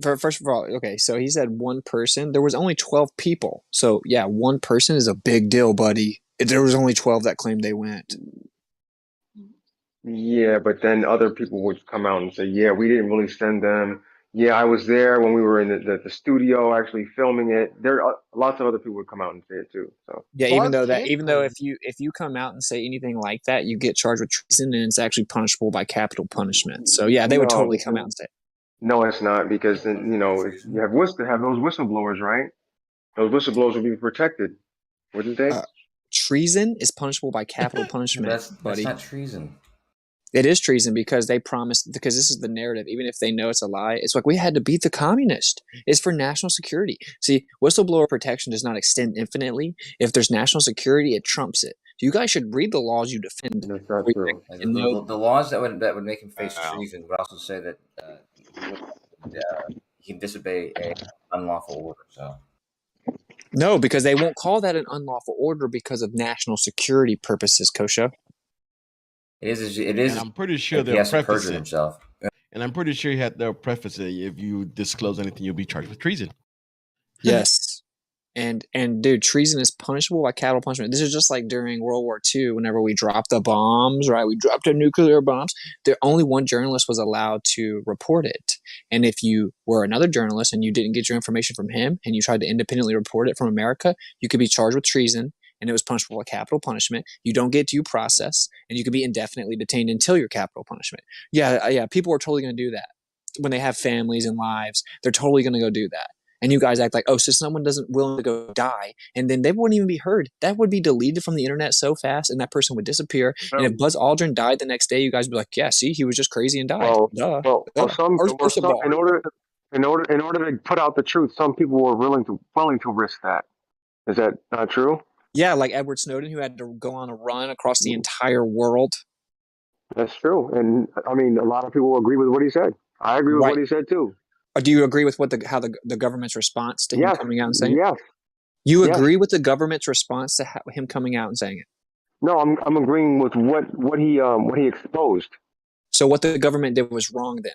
First of all, okay, so he said one person. There was only 12 people. So, yeah, one person is a big deal, buddy. There was only 12 that claimed they went. Yeah, but then other people would come out and say, yeah, we didn't really send them. Yeah, I was there when we were in the studio actually filming it. There are lots of other people would come out and say it too. So yeah, even though if you come out and say anything like that, you get charged with treason and it's actually punishable by capital punishment. So yeah, they would totally come out and say it. No, it's not, because then, you have those whistleblowers, right? Those whistleblowers will be protected, wouldn't they? Treason is punishable by capital punishment. That's not treason. It is treason because they promised, because this is the narrative, even if they know it's a lie, it's like we had to beat the communist. It's for national security. See, whistleblower protection does not extend infinitely. If there's national security, it trumps it. You guys should read the laws you defend. That's not true. The laws that would make him face treason would also say that he can disobey an unlawful order. So no, because they won't call that an unlawful order because of national security purposes, Kosha. It is. And I'm pretty sure they'll preface it. Himself. And I'm pretty sure they'll preface it. If you disclose anything, you'll be charged with treason. Yes. And dude, treason is punishable by capital punishment. This is just like during World War II, whenever we dropped the bombs, right? We dropped the nuclear bombs. Only one journalist was allowed to report it. And if you were another journalist and you didn't get your information from him and you tried to independently report it from America, you could be charged with treason, and it was punishable by capital punishment. You don't get due process, and you could be indefinitely detained until your capital punishment. Yeah, people are totally going to do that. When they have families and lives, they're totally going to go do that. And you guys act like, oh, so someone doesn't willing to go die, and then they wouldn't even be heard. That would be deleted from the internet so fast, and that person would disappear. And if Buzz Aldrin died the next day, you guys would be like, yeah, see, he was just crazy and died. First of all, in order to put out the truth, some people were willing to risk that. Is that not true? Yeah, like Edward Snowden, who had to go on a run across the entire world. That's true, and I mean, a lot of people agree with what he said. I agree with what he said too. Do you agree with how the government's response to him coming out and saying it? You agree with the government's response to him coming out and saying it? No, I'm agreeing with what he exposed. So what the government did was wrong then?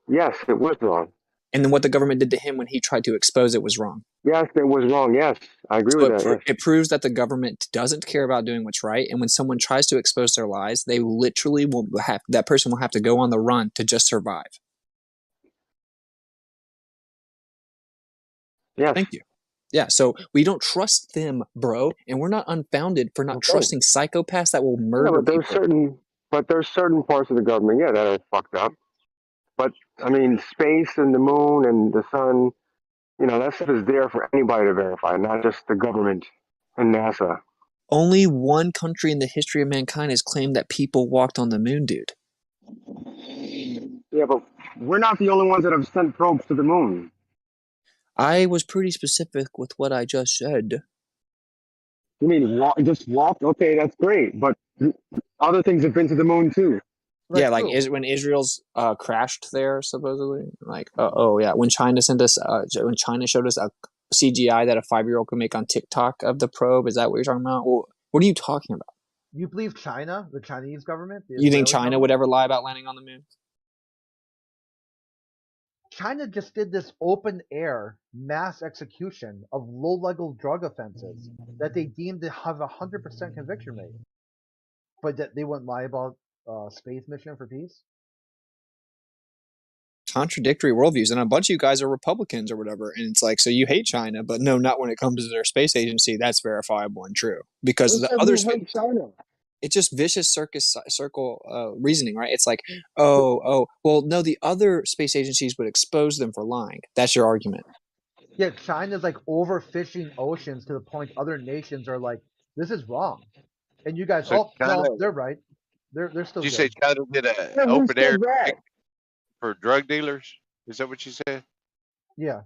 Yes, it was wrong. And then what the government did to him when he tried to expose it was wrong? Yes, it was wrong. Yes, I agree with that. It proves that the government doesn't care about doing what's right. And when someone tries to expose their lies, they literally that person will have to go on the run to just survive. Yeah. Thank you. Yeah, so we don't trust them, bro, and we're not unfounded for not trusting psychopaths that will murder people. There's certain parts of the government, that are fucked up. But I mean, space and the moon and the sun, that stuff is there for anybody to verify, not just the government and NASA. Only one country in the history of mankind has claimed that people walked on the moon, dude. Yeah, but we're not the only ones that have sent probes to the moon. I was pretty specific with what I just said. You mean just walked? Okay, that's great. But other things have been to the moon too. Right, yeah, like when Israel's crashed there, supposedly. Like, when China sent us, when China showed us a CGI that a 5-year-old could make on TikTok of the probe. Is that what you're talking about? Well, what are you talking about? You believe China, the Chinese government? The You think Israeli China government? would ever lie about landing on the moon? China just did this open air mass execution of low level drug offenses that they deemed to have 100% conviction rate, but that they wouldn't lie about space mission for peace. Contradictory worldviews, and a bunch of you guys are Republicans or whatever, and it's like, so you hate China, but no, not when it comes to their space agency. That's verifiable and true because Who the said other we hate China? it's just vicious circle reasoning, right? It's like, well, no, the other space agencies would expose them for lying. That's your argument. Yeah, China's like overfishing oceans to the point other nations are like, this is wrong, and you guys, So China, no, they're right. They're still did you good. say China did an Yeah, who open air said that? for drug dealers? Is that what you said? Yeah.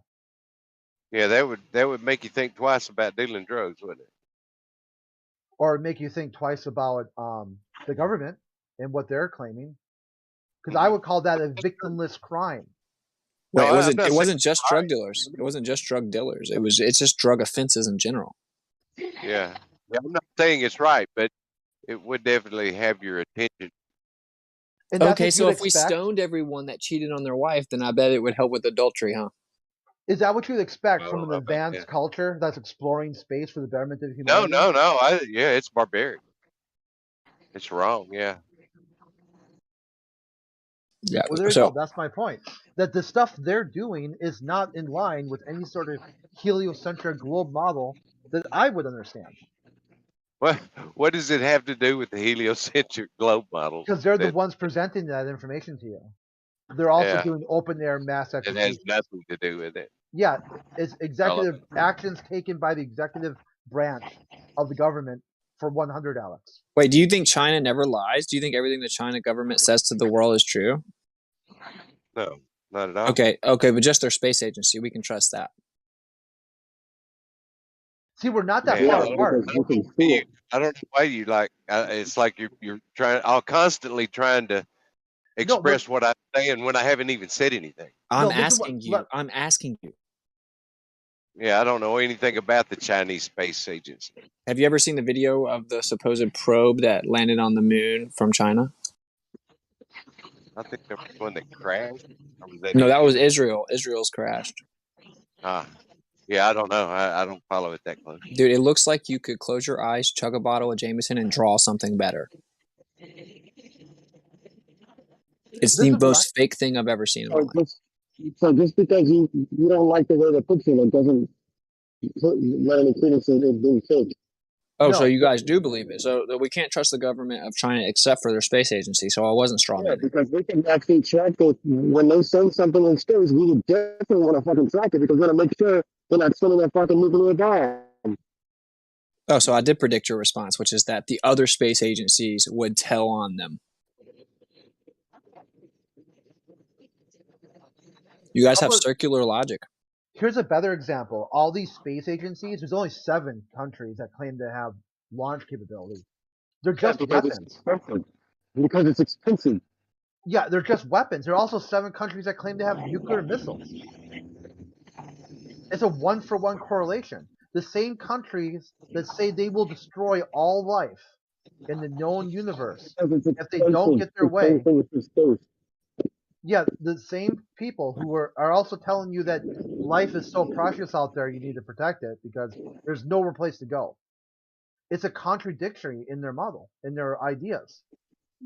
Yeah, that would make you think twice about dealing drugs, wouldn't it? Or make you think twice about the government and what they're claiming, because I would call that a victimless crime. Wait, No, it wasn't just drug dealers. It wasn't just drug dealers. It's just drug offenses in general. Yeah, I'm not saying it's right, but it would definitely have your attention. And Okay, so if we stoned everyone that cheated on their wife, then I bet it would help with adultery, huh? Is that what you'd expect from an about advanced that. culture that's exploring space for the betterment of humanity? No. Yeah, it's barbaric. It's wrong. Yeah. Yeah. Well, there you go. That's my point. That the stuff they're doing is not in line with any sort of heliocentric globe model that I would understand. What does it have to do with the heliocentric globe models? Because they're the ones presenting that information to you. They're also doing open air mass It execution. has nothing to do with it. Yeah, it's executive actions taken by the executive branch of the government for 100, Alex. Wait, do you think China never lies? Do you think everything the China government says to the world is true? No, not at all. Okay, but just their space agency, we can trust that. See, we're not that far apart. I don't know why you like. It's like you're trying. I'm constantly trying to express what I'm saying when I haven't even said anything. I'm asking you. Yeah, I don't know anything about the Chinese space agency. Have you ever seen the video of the supposed probe that landed on the moon from China? I think there was one that crashed. No, that was Israel. Israel's crashed. Yeah, I don't know. I don't follow it that close. Dude, it looks like you could close your eyes, chug a bottle of Jameson, and draw something better. It's the most fake thing I've ever seen in my life. So just because you don't like the way they put it doesn't let any credence in it being fake. Oh, so you guys do believe it. So we can't trust the government of China except for their space agency. So I wasn't strong. Yeah, because we can actually track it. When they send something in space, we would definitely want to fucking track it because we want to make sure they're not sending that fucking nuclear bomb. Oh, so I did predict your response, which is that the other space agencies would tell on them. You guys have circular logic. Here's a better example. All these space agencies, there's only 7 countries that claim to have launch capability. They're just weapons. Because it's expensive. Yeah, they're just weapons. There are also 7 countries that claim to have nuclear missiles. It's a 1-for-1 correlation. The same countries that say they will destroy all life in the known universe if they don't get their way. Yeah, the same people who are also telling you that life is so precious out there, you need to protect it because there's nowhere place to go. It's a contradictory in their model, in their ideas.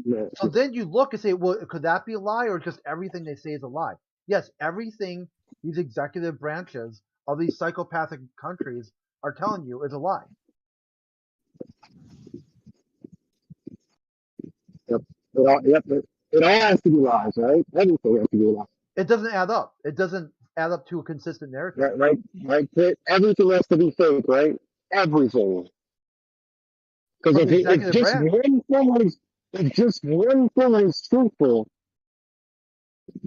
Yeah. So then you look and say, well, could that be a lie or just everything they say is a lie? Yes, everything these executive branches of these psychopathic countries are telling you is a lie. Yep. It all has to be lies, right? Everything has to be lies. It doesn't add up. It doesn't add up to a consistent narrative. Right. Everything has to be fake, right? Everything. Because if just one thing is truthful,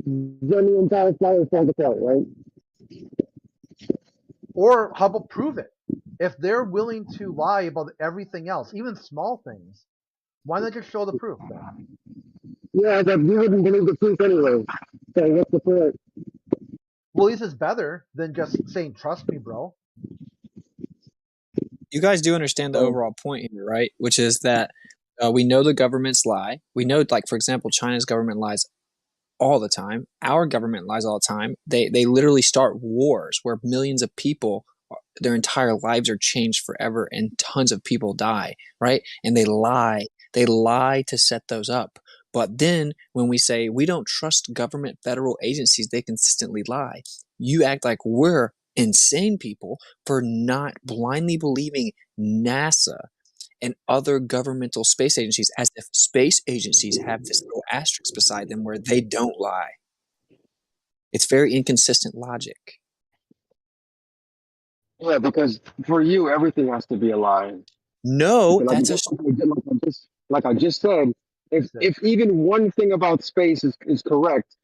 then the entire fire falls apart, right? Or how about prove it? If they're willing to lie about everything else, even small things, why not just show the proof then? Yeah, but you wouldn't believe the truth anyway. So what's the point? Well, at least it's better than just saying, trust me, bro. You guys do understand the overall point here, right? Which is that We know the governments lie. We know, like, for example, China's government lies all the time. Our government lies all the time. They literally start wars where millions of people, their entire lives are changed forever, and tons of people die, right? And they lie. They lie to set those up. But then when we say we don't trust government federal agencies, they consistently lie. You act like we're insane people for not blindly believing NASA and other governmental space agencies, as if space agencies have this little asterisk beside them where they don't lie. It's very inconsistent logic. Yeah, because for you, everything has to be a lie. No, Like, that's like I just said, if even one thing about space is correct,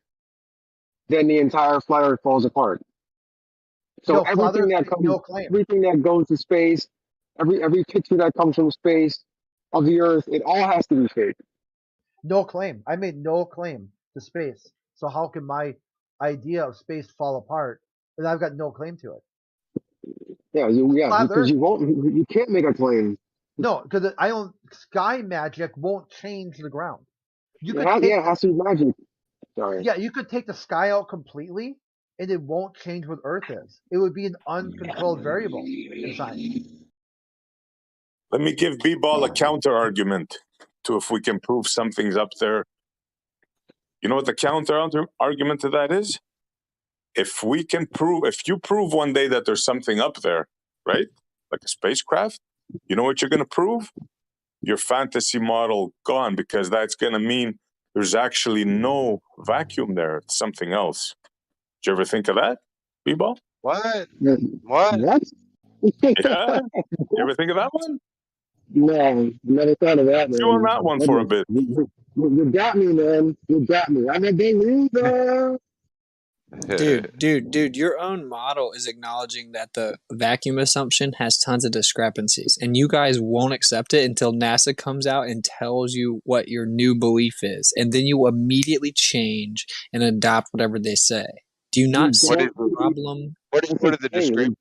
then the entire flat Earth falls apart. So everything that goes to space, every picture that comes from space of the Earth, it all has to be fake. No claim. I made no claim to space. So how can my idea of space fall apart? And I've got no claim to it. Yeah, because you can't make a claim. No, because sky magic won't change the ground. It has to be magic. Sorry. Yeah, you could take the sky out completely, and it won't change what Earth is. It would be an uncontrolled variable in science. Let me give B-Ball a counter argument to if we can prove something's up there. You know what the counter argument to that is? If you prove one day that there's something up there, right? Like a spacecraft, you know what you're going to prove? Your fantasy model gone, because that's going to mean there's actually no vacuum there. It's something else. Did you ever think of that, B-Ball? What? What? Yeah? You ever think of that one? No, never thought of that, man. Chew on that one for a bit. You got me, man. You got me. I'm a big loser. Dude, your own model is acknowledging that the vacuum assumption has tons of discrepancies, and you guys won't accept it until NASA comes out and tells you what your new belief is, and then you immediately change and adopt whatever they say. Do you not see the problem? What are the discrepancies?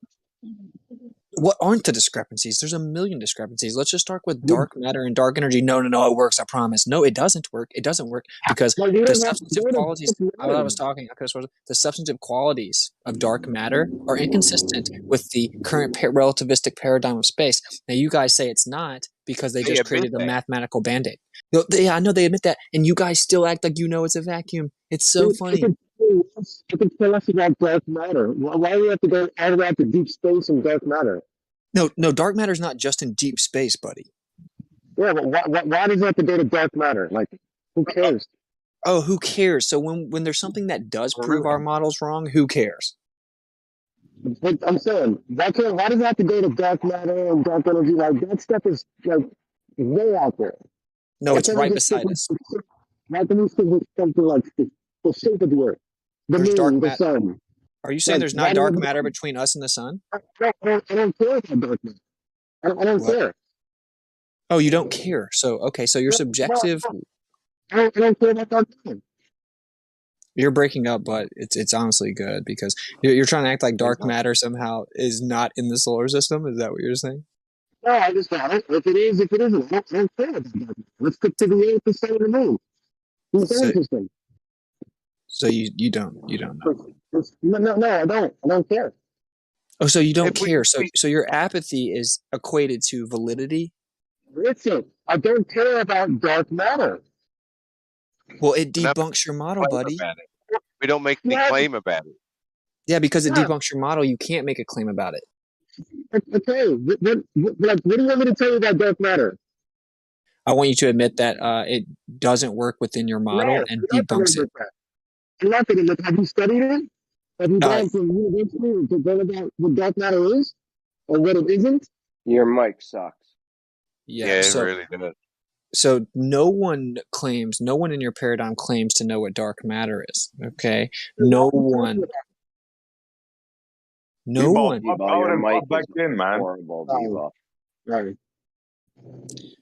What aren't the discrepancies? There's a million discrepancies. Let's just start with dark matter and dark energy. No, it works. I promise. No, it doesn't work. It doesn't work because the substantive qualities. The substantive qualities of dark matter are inconsistent with the current relativistic paradigm of space. Now, you guys say it's not because they just created a mathematical band-aid. I know they admit that, and you guys still act like you know it's a vacuum. It's so funny. You can tell us about dark matter. Why do we have to go all the way out to deep space and dark matter? No, dark matter is not just in deep space, buddy. Yeah, but why does it have to go to dark matter? Like, who cares? Oh, who cares? So when there's something that does prove our model's wrong, who cares? But I'm saying, why does it have to go to dark matter and dark energy? Like, that stuff is like way out there. No, it's right beside us. Why can we stick with something like the shape of the Earth? The moon, the sun. Are you saying there's not dark matter between us and the sun? I don't care about dark matter. I don't care. Oh, you don't care. So you're subjective. I don't care about dark matter. You're breaking up, but it's honestly good because you're trying to act like dark matter somehow is not in the solar system. Is that what you're saying? No, I just got it. If it is, if it isn't, I don't care about dark matter. Let's stick to the Earth, the sun, and the moon. It's interesting. So you don't know. No, I don't. I don't care. Oh, so you don't care. So your apathy is equated to validity? Listen, I don't care about dark matter. Well, it debunks your model, buddy. We don't make the claim about it. Yeah, because it debunks your model, you can't make a claim about it. Okay, what do you want me to tell you about dark matter? I want you to admit that it doesn't work within your model and debunks it. I'm not going to look. Have you studied it? Have you gone from university to learn about what dark matter is or what it isn't? Your mic sucks. Yeah, it really does. So no one in your paradigm claims to know what dark matter is. Okay, no one. Your mic back in, man. Right.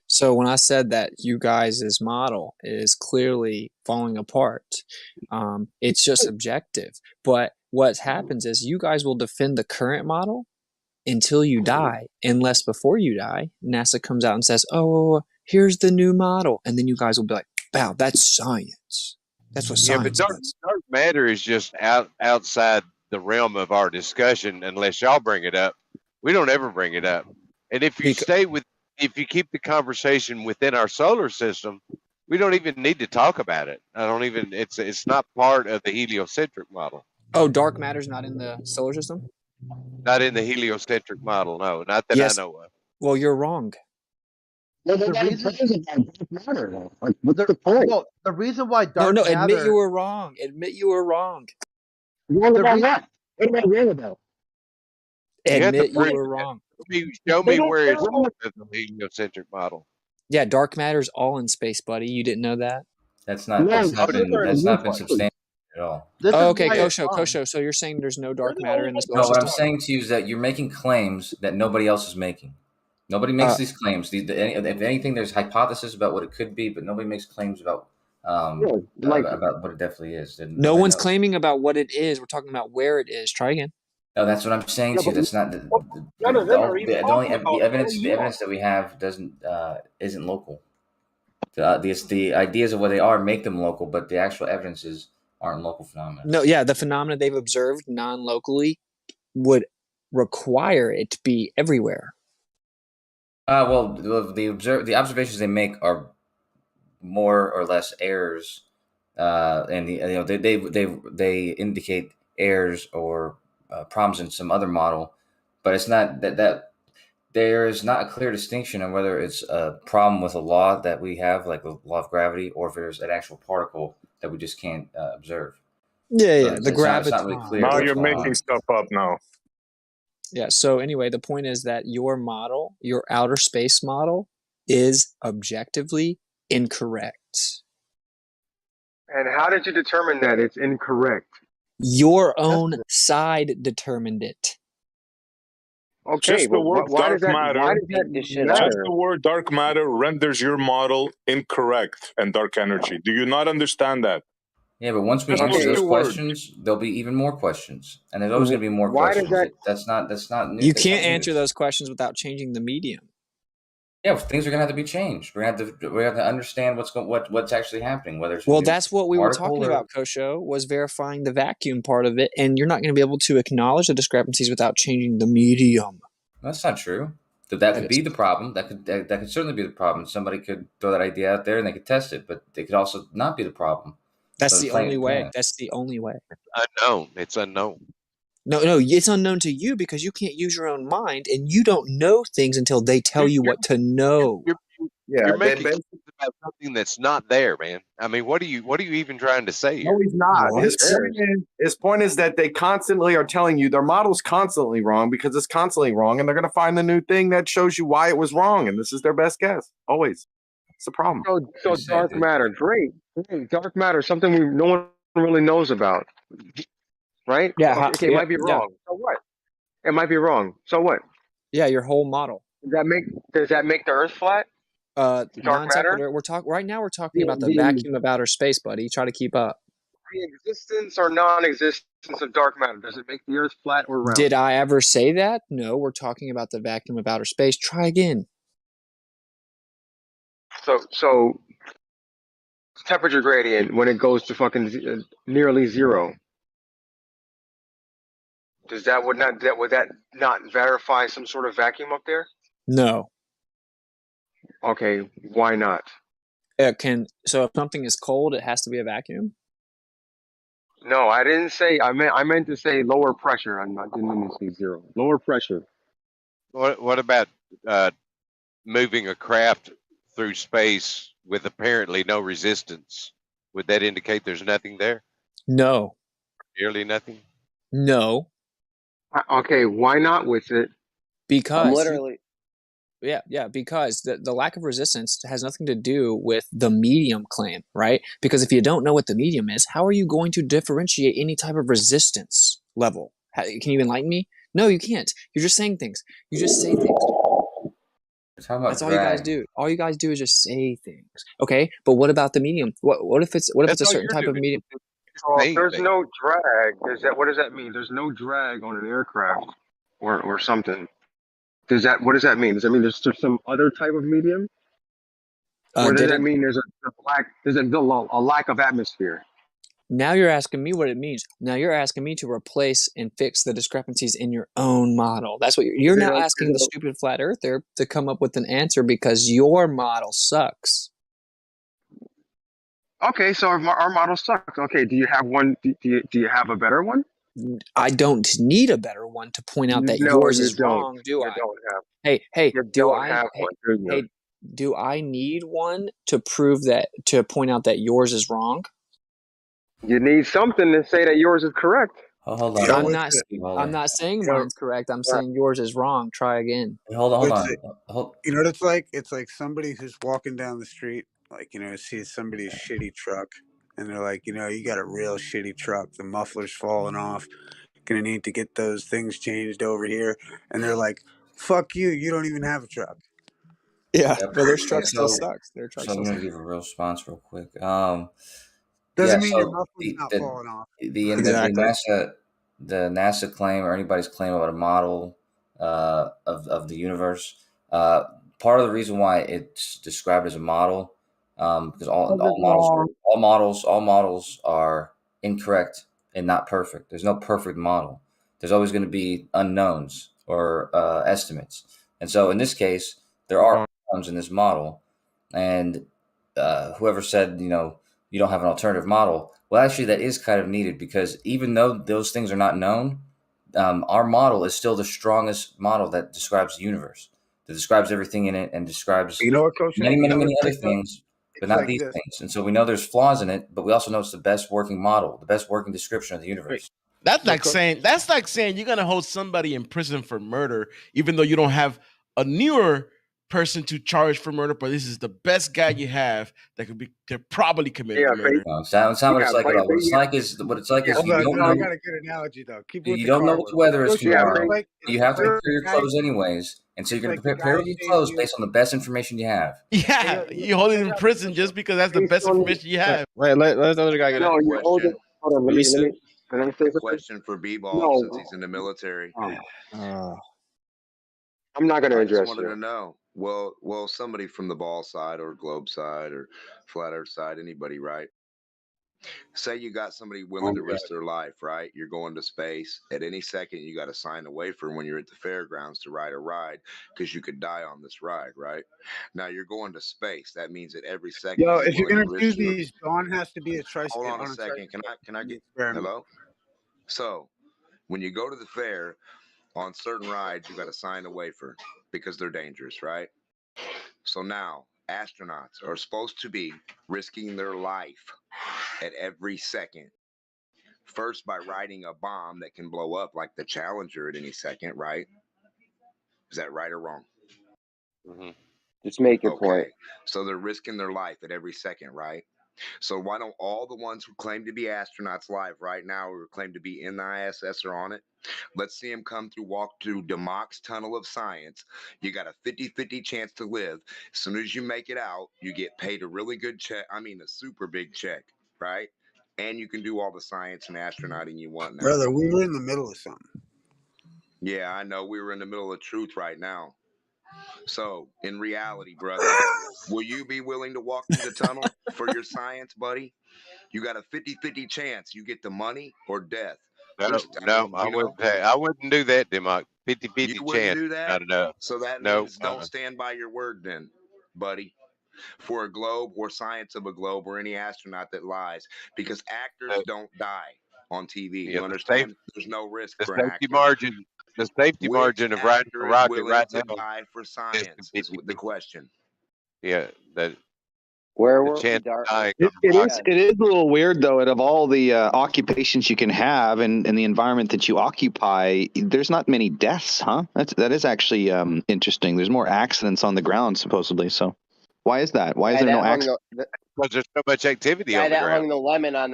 So when I said that you guys' model is clearly falling apart, it's just subjective. But what happens is you guys will defend the current model until you die, unless before you die, NASA comes out and says, oh, here's the new model. And then you guys will be like, wow, that's science. That's what Yeah, but science dark does. matter is just outside the realm of our discussion unless y'all bring it up. We don't ever bring it up. And if you if you keep the conversation within our solar system, we don't even need to talk about it. It's not part of the heliocentric model. Oh, dark matter's not in the solar system? Not in the heliocentric model, no, not that I know of. Well, you're wrong. The reason why dark No, matter. admit you were wrong. Admit you were wrong. What about what? What am I wrong about? Admit you were wrong. Show me where it's part of the heliocentric model. Yeah, dark matter's all in space, buddy. You didn't know that? That's not been substantiated at all. Okay, Kosho. So you're saying there's no dark matter in the solar No, what system? I'm saying to you is that you're making claims that nobody else is making. Nobody makes these claims. If anything, there's hypothesis about what it could be, but nobody makes claims about about what it definitely is. No one's claiming about what it is. We're talking about where it is. Try again. No, that's what I'm saying to you. That's not the evidence that we have isn't local. The ideas of what they are make them local, but the actual evidences aren't local phenomena. No, yeah, the phenomena they've observed non-locally would require it to be everywhere. Well, the observations they make are more or less errors, and they indicate errors or problems in some other model, but it's not that there is not a clear distinction on whether it's a problem with a law that we have, like the law of gravity, or if there's an actual particle that we just can't observe. Yeah, So the gravity. It's not really clear. Now you're making stuff up now. Yeah, so anyway, the point is that your model, your outer space model, is objectively incorrect. And how did you determine that it's incorrect? Your own side determined it. Okay, Just the word dark matter. Just the word dark matter renders your model incorrect and dark energy. Do you not understand that? Yeah, but once we answer those questions, there'll be even more questions, and there's always going to be more questions. That's not new. You can't answer those questions without changing the medium. Yeah, things are going to have to be changed. We have to understand what's actually happening. Whether it's that's what we were talking about, Kosho, was verifying the vacuum part of it, and you're not going to be able to acknowledge the discrepancies without changing the medium. That's not true. That could be the problem. That could certainly be the problem. Somebody could throw that idea out there and they could test it, but it could also not be the problem. That's the only way. That's the only way. Unknown. It's unknown. No, it's unknown to you because you can't use your own mind, and you don't know things until they tell you what to know. You're making claims about something that's not there, man. I mean, what are you even trying to say here? No, he's not. His point is that they constantly are telling you their model's constantly wrong because it's constantly wrong, and they're going to find the new thing that shows you why it was wrong, and this is their best guess. Always. It's the problem. So dark matter, great. Dark matter, something no one really knows about. Right? Yeah. Okay, it might be wrong. Yeah. So what? It might be wrong. So what? Yeah, your whole model. Does that make the Earth flat? Dark matter. We're talking about the vacuum of outer space, buddy. Try to keep up. The existence or non-existence of dark matter, does it make the Earth flat or round? Did I ever say that? No, we're talking about the vacuum of outer space. Try again. So temperature gradient when it goes to fucking nearly zero. Would that not verify some sort of vacuum up there? No. Okay, why not? So if something is cold, it has to be a vacuum? No, I didn't say. I meant to say lower pressure. I didn't mean to say zero. Lower pressure. What about moving a craft through space with apparently no resistance? Would that indicate there's nothing there? No. Nearly nothing? No. Okay, why not with it? Because literally. Because the lack of resistance has nothing to do with the medium claim, right? Because if you don't know what the medium is, how are you going to differentiate any type of resistance level? Can you enlighten me? No, you can't. You're just saying things. You just say things. That's all you guys do. All you guys do is just say things. Okay, but what about the medium? What if it's a certain type of medium? There's no drag. What does that mean? There's no drag on an aircraft or something. What does that mean? Does that mean there's some other type of medium? Or does that Didn't. mean there's a lack of atmosphere? Now you're asking me what it means. Now you're asking me to replace and fix the discrepancies in your own model. That's what you're now asking the stupid flat earther to come up with an answer because your model sucks. Okay, so our model sucks. Okay, do you have one? Do you have a better one? I don't need a better one to point out that No, yours you is don't. wrong, do You I? don't have. Hey, You do don't I? have one, do you? Hey, do I need one to point out that yours is wrong? You need something to say that yours is correct. Hold You know on. what's I'm not saying you know, mine's correct. I'm saying yours is wrong. Try again. Hold on. You know what it's like? It's like somebody who's walking down the street, like, sees somebody's shitty truck, and they're like, you got a real shitty truck. The muffler's falling off. Gonna need to get those things changed over here. And they're like, fuck you. You don't even have a truck. Yeah, Yep. but their truck Okay, still sucks. Their truck so I'm still gonna sucks. give a real response real quick. Doesn't mean your muffler's not falling off. Exactly. The NASA claim or anybody's claim about a model of the universe. Part of the reason why it's described as a model, because all models are incorrect and not perfect. There's no perfect model. There's always going to be unknowns or estimates, and so in this case, there are unknowns in this model, and whoever said you don't have an alternative model. Well, actually, that is kind of needed because even though those things are not known, our model is still the strongest model that describes the universe, that describes everything in it and describes Coach, many other things, but not these things. And so we know there's flaws in it, but we also know it's the best working model, the best working description of the universe. That's like saying you're gonna hold somebody in prison for murder, even though you don't have a newer person to charge for murder, but this is the best guy you have that could probably commit murder. No, it's not what it's like at all. What it's like is you don't know. I got a good analogy though. Keep with You the don't know car what the work. weather is tomorrow. Like, You have to prepare your clothes anyways, and so you're going to prepare your clothes based on the best information you have. Yeah, you hold him in prison just because that's the best information you have. Wait, let the other guy get No, it. you hold it. Hold on, Let me see. A question for B-Ball since he's in the military. I'm not going to I just address wanted you. to know. Well, somebody from the ball side or globe side or flat earth side, anybody, right? Say you got somebody willing to risk their life, right? You're going to space. At any second, you got to sign a waiver when you're at the fairgrounds to ride a ride because you could die on this ride, right? Now you're going to space. That means that every second. Yo, if you're gonna do these, Dawn has to be a Hold on a second. Can I get hello? So when you go to the fair, on certain rides, you got to sign a waiver because they're dangerous, right? So now astronauts are supposed to be risking their life at every second. First, by riding a bomb that can blow up like the Challenger at any second, right? Is that right or wrong? Mm-hmm. Just make your point. So they're risking their life at every second, right? So why don't all the ones who claim to be astronauts live right now or claim to be in the ISS or on it? Let's see them walk through Democ's tunnel of science. You got a 50-50 chance to live. As soon as you make it out, you get paid a really good check. I mean, a super big check, right? And you can do all the science and astronauting you want now. Brother, we were in the middle of something. Yeah, I know. We were in the middle of truth right now. So, in reality, brother, will you be willing to walk through the tunnel for your science, buddy? You got a 50-50 chance. You get the money or death. I wouldn't do that, Democ. 50-50 You wouldn't chance. do that? Not enough. So that means don't stand by your word then, buddy. For a globe or science of a globe or any astronaut that lies, because actors don't die on TV. You understand? There's no risk for an actor. The safety margin of riding a rocket right now die for science is the question. Yeah, Where the were chance we, of dying. It is a little weird though. Out of all the occupations you can have and the environment that you occupy, there's not many deaths, huh? That is actually interesting. There's more accidents on the ground supposedly. So why is that? Why is there no accidents? Because there's so much activity guy on the that ground. hung the lemon on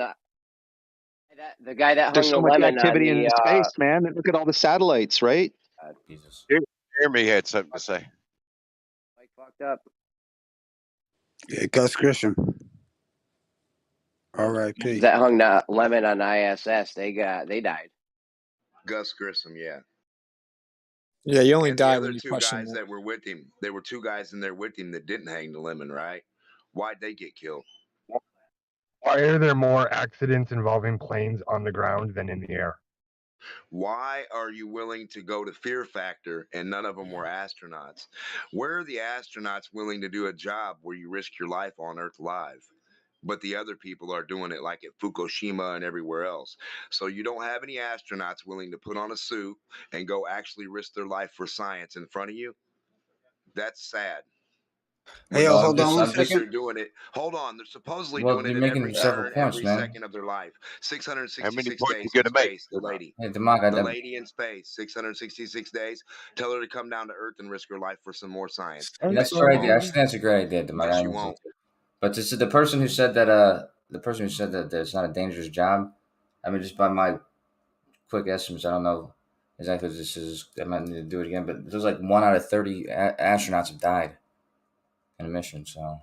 the guy that There's hung so the much lemon activity on in space, man. Look at all the satellites, right? Jesus. Jeremy had something to say. Like fucked up. Yeah, Gus Grisham. R.I.P. That hung the lemon on ISS. They died. Gus Grissom, yeah. Yeah, you only and die the when other you two question guys it. that were with him, there were two guys in there with him that didn't hang the lemon, right? Why'd they get killed? Why are there more accidents involving planes on the ground than in the air? Why are you willing to go to Fear Factor and none of them were astronauts? Where are the astronauts willing to do a job where you risk your life on Earth live? But the other people are doing it like at Fukushima and everywhere else. So you don't have any astronauts willing to put on a suit and go actually risk their life for science in front of you. That's sad. Hey, Well, hold on 1 they're second. doing it. Hold on, they're supposedly Well, doing you're it at making every several turn, points, every man. second of their life. How many 666 points days you in gonna make? space. The lady, Hey, Demarc, the lady in space, 666 days. Tell her to come down to Earth and risk her life for some more science. That's a But you great idea. I won't. think that's a great idea, Demarc. Yes, you won't. But this is the person who said that. The person who said that it's not a dangerous job. I mean, just by my quick estimates, I don't know exactly what this is. I might need to do it again, but there's like 1 out of 30 astronauts have died in a mission. So.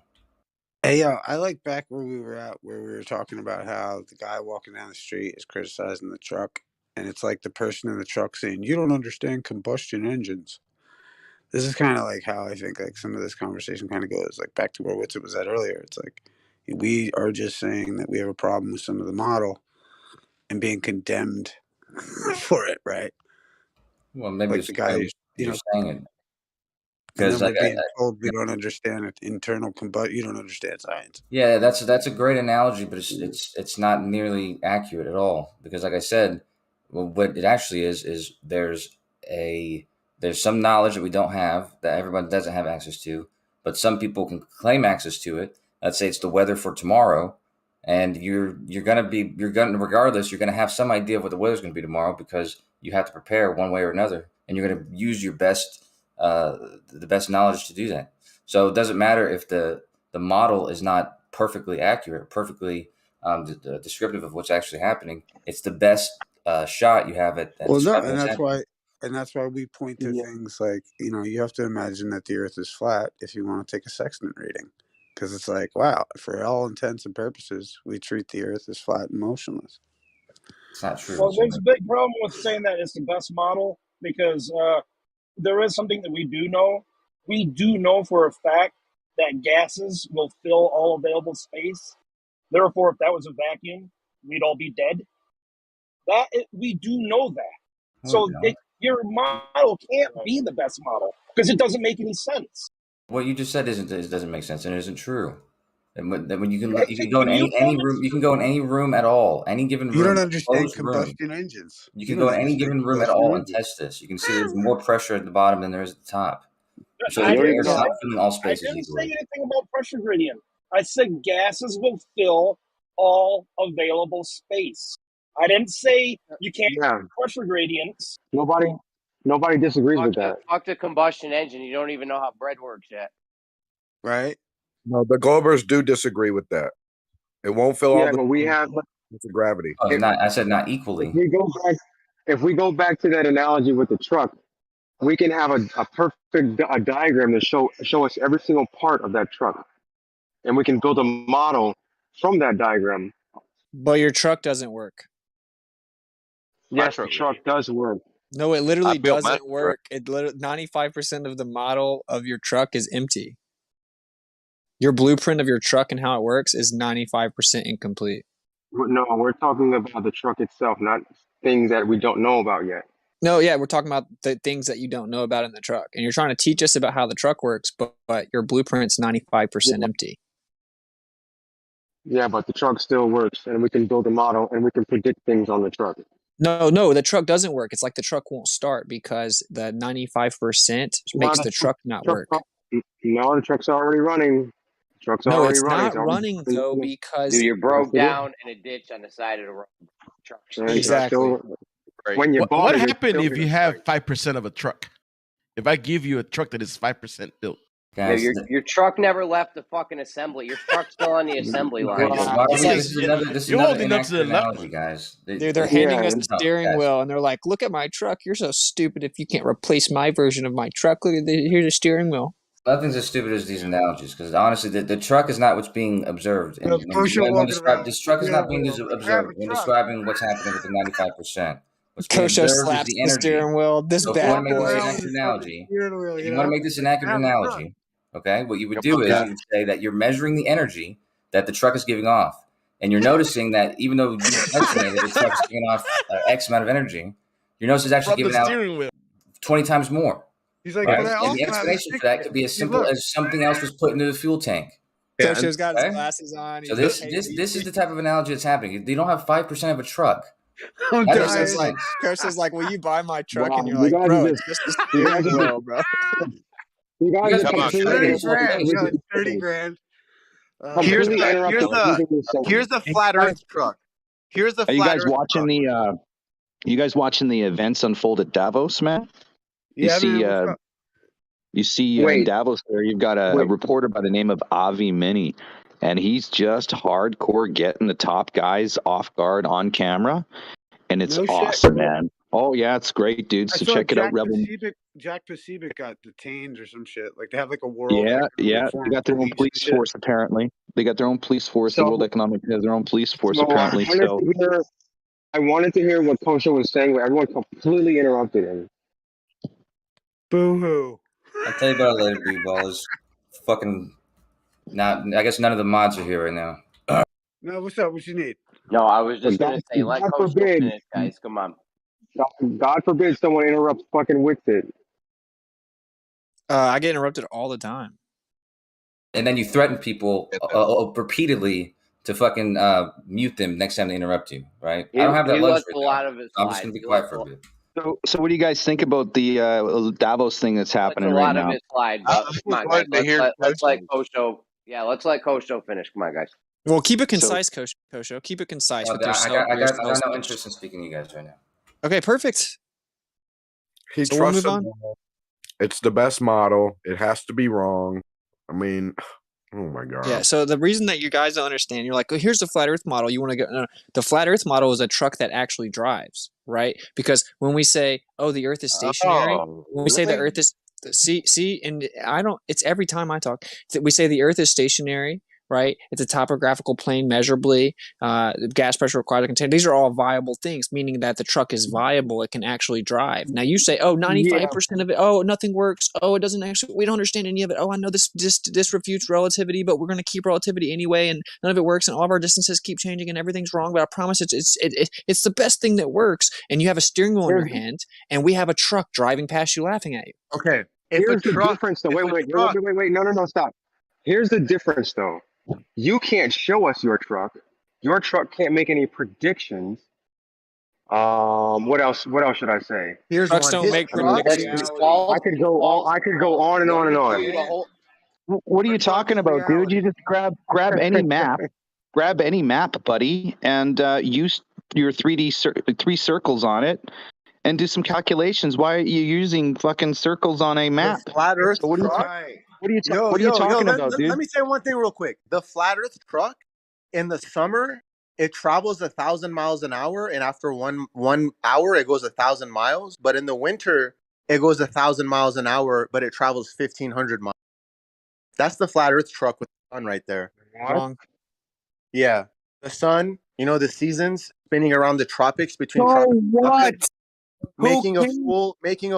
Hey, yo, I like back where we were at, where we were talking about how the guy walking down the street is criticizing the truck, and it's like the person in the truck saying, "You don't understand combustion engines." This is kind of like how I think like some of this conversation kind of goes, like back to where Witsit was at earlier. It's like we are just saying that we have a problem with some of the model and being condemned for it, right? Well, maybe Like it's the guy, you're saying it. and Because then we're being told we don't understand internal combustion. You don't understand science. Yeah, that's a great analogy, but it's not nearly accurate at all. Because like I said, well, what it actually is there's some knowledge that we don't have, that everyone doesn't have access to, but some people can claim access to it. Let's say it's the weather for tomorrow, and you're gonna regardless, you're gonna have some idea of what the weather's gonna be tomorrow because you have to prepare one way or another, and you're gonna use your best the best knowledge to do that. So it doesn't matter if the model is not perfectly accurate, perfectly descriptive of what's actually happening. It's the best shot you have at Well, no, describing and what's that's happening. why we point to things like, you have to imagine that the Earth is flat if you want to take a sextant reading, because it's like, wow, for all intents and purposes, we treat the Earth as flat and motionless. It's not true. Well, there's a big problem with saying that it's the best model because there is something that we do know. We do know for a fact that gases will fill all available space. Therefore, if that was a vacuum, we'd all be dead. We do know that. So your model can't be the best model because it doesn't make any sense. What you just said doesn't make sense and isn't true. And when you can go in any room, you can go in any room at all, any given room. You don't understand closed combustion room. engines. You can go in any given room at all and test this. You can see there's more pressure at the bottom than there is at the top. So I the didn't air's not filling all spaces say equally. anything about pressure gradient. I said gases will fill all available space. I didn't say you can't have pressure gradients. Nobody disagrees with that. Fuck the combustion engine. You don't even know how bread works yet. Right? No, the Globers do disagree with that. It won't fill all the. But we have the gravity. Oh, I said not equally. If we go back to that analogy with the truck, we can have a perfect diagram to show us every single part of that truck, and we can build a model from that diagram. But your truck doesn't work. Yes, the truck does work. No, it literally doesn't work. 95% of the model of your truck is empty. Your blueprint of your truck and how it works is 95% incomplete. No, we're talking about the truck itself, not things that we don't know about yet. No, yeah, we're talking about the things that you don't know about in the truck. And you're trying to teach us about how the truck works, but your blueprint's 95% empty. Yeah, but the truck still works, and we can build a model, and we can predict things on the truck. No, the truck doesn't work. It's like the truck won't start because the 95% makes the truck not work. No, the truck's already running. No, it's not running though because Dude, you're broke down in a ditch on the side of the road. Exactly. When you what happened if you have 5% of a truck? If I give you a truck that is 5% built, yeah, your truck never left the fucking assembly. Your truck's still on the assembly line. This is another inaccurate analogy, guys. They're handing us the steering wheel, and they're like, "Look at my truck. You're so stupid if you can't replace my version of my truck. Look at here's a steering wheel." Nothing's as stupid as these analogies, because honestly, the truck is not what's being observed. And this truck is not being observed when describing what's happening with the 95%. What's being Kosho observed slaps is the the energy. steering wheel. This So bad if you want to make this an accurate analogy, Okay, what you would do is you would say that you're measuring the energy that the truck is giving off, and you're noticing that even though you estimated the truck is giving off X amount of energy, your nose is actually giving out 20 times more. He's like, right? but I also And the have a explanation stick for that shift. could be as See, simple look. as something else was put into the fuel tank. Kosho's got his Okay? glasses on. So he's this is the type of analogy that's happening. You don't have 5% of a truck. I'm That doesn't Kosho's make like, sense. Kosho's like, will you buy my truck? Wow, And you're you like, guys bro, are it's just, just the you steering guys are wheel, bro. you guys guys are are Come on, completely 30 grand. interrupting Yeah, 30 grand. completely interrupting Here's the flat Earth truck. Here's the Are you flat guys Earth watching truck. the? You guys watching the events unfold at Davos, man? You Yeah, see, man. What's up? you see in Wait. Davos there, you've got a reporter by the name of Avi Mini, and he's just hardcore getting the top guys off guard on camera, and it's No shit. awesome, man. Oh yeah, it's great, dude. I So saw check it out, Rebel. Jack Pacific got detained or some shit. Like they have like a world. Yeah, Economic they Forum got their own police and police shit. force apparently. They got their own police force. The World Economic has their own police force apparently. So I wanted to hear what Kosho was saying, but everyone completely interrupted him. Boo hoo. I'll tell you about it later, B-ballers. Fucking not. I guess none of the mods are here right now. No, what's up? What you need? No, I was just God- gonna say, let God Coach forbid. finish, guys. Come on. God forbid someone interrupts fucking Wixit. I get interrupted all the time. And then you threaten people repeatedly to fucking mute them next time they interrupt you, right? I don't have that He luxury. lets a lot of it I'm just slide. gonna be He quiet lets for a bit. So what do you guys think about the Davos thing that's happening a right lot now? of it slide. But come on, guys. Let's let Kosho. Yeah, let's let Kosho finish. Come on, guys. Well, keep it concise, Kosho. Keep it concise with I yourself. got no interest in speaking to you guys right now. Okay, perfect. He So we'll trusts move on. them all. It's the best model. It has to be wrong. I mean, oh my god. Yeah. So the reason that you guys don't understand, you're like, oh, here's the flat Earth model. You want to go? No, the flat Earth model is a truck that actually drives, right? Because when we say, oh, the Earth is stationary, when we say the Earth is see, and I don't. It's every time I talk, we say the Earth is stationary. Right, it's a topographical plane measurably. The gas pressure required to contain. These are all viable things, meaning that the truck is viable. It can actually drive. Now you say, oh, 95% of it. Oh, nothing works. Oh, it doesn't actually. We don't understand any of it. Oh, I know this refutes relativity, but we're going to keep relativity anyway, and none of it works, and all of our distances keep changing, and everything's wrong. But I promise it's the best thing that works. And you have a steering wheel in your hand, and we have a truck driving past you, laughing at you. Okay. Here's the difference, though. Wait, no, stop. Here's the difference, though. You can't show us your truck. Your truck can't make any predictions. What else? What else should I say? Here's Trucks don't make predictions. I could go on and on and on. What are you talking about, dude? You just grab any map, buddy, and use your 3D three circles on it, and do some calculations. Why are you using fucking circles on a map? The flat Earth So what truck. What are you talking about, dude? Let me say one thing real quick. The flat Earth truck in the summer, it travels 1,000 miles an hour, and after one hour, it goes 1,000 miles. But in the winter, it goes 1,000 miles an hour, but it travels 1,500 miles. That's the flat Earth truck with the sun right there. Wrong. Yeah, the sun. You know the seasons spinning around the tropics between. Making a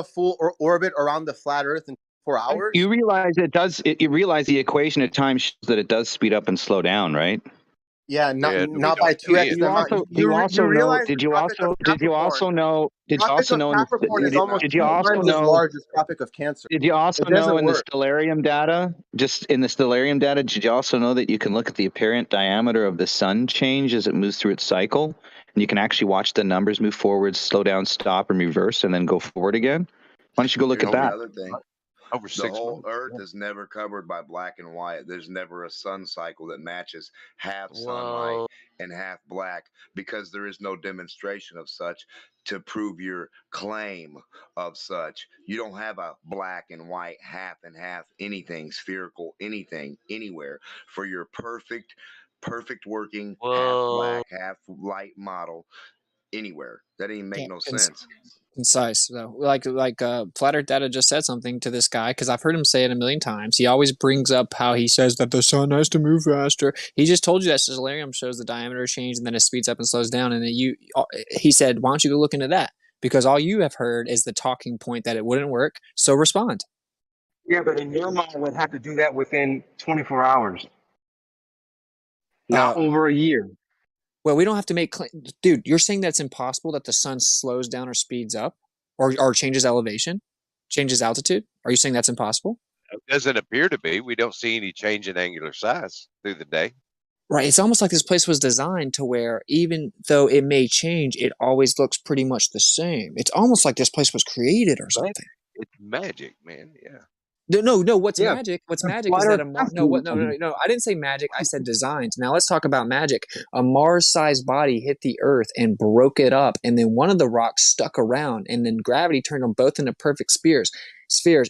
full orbit around the flat Earth in 4 hours. You realize it does. You realize the equation at times shows that it does speed up and slow down, right? Yeah, not by 2x. Did you also know in the stellarium data, did you also know that you can look at the apparent diameter of the sun change as it moves through its cycle, and you can actually watch the numbers move forward, slow down, stop, and reverse, and then go forward again? Why don't you go look at that? Other thing, the whole Earth is never covered by black and white. There's never a sun cycle that matches half sunlight and half black, because there is no demonstration of such to prove your claim of such. You don't have a black and white, half and half, anything spherical, anything anywhere for your perfect working half black, half light model anywhere. That ain't make no sense. Concise though, like Flat Earth Data just said something to this guy, because I've heard him say it a million times. He always brings up how he says that the sun has to move faster. He just told you that stellarium shows the diameter change and then it speeds up and slows down. And then he said, why don't you go look into that? Because all you have heard is the talking point that it wouldn't work. So respond. Yeah, but in your mind, would have to do that within 24 hours, not over a year. Well, we don't have to make dude, you're saying that's impossible that the sun slows down or speeds up or changes elevation, changes altitude? Are you saying that's impossible? It doesn't appear to be. We don't see any change in angular size through the day. Right. It's almost like this place was designed to where even though it may change, it always looks pretty much the same. It's almost like this place was created or something. It's magic, man. Yeah. No. What's magic? What's magic is that no. I didn't say magic. I said designed. Now let's talk about magic. A Mars-sized body hit the Earth and broke it up, and then one of the rocks stuck around, and then gravity turned them both into perfect spheres.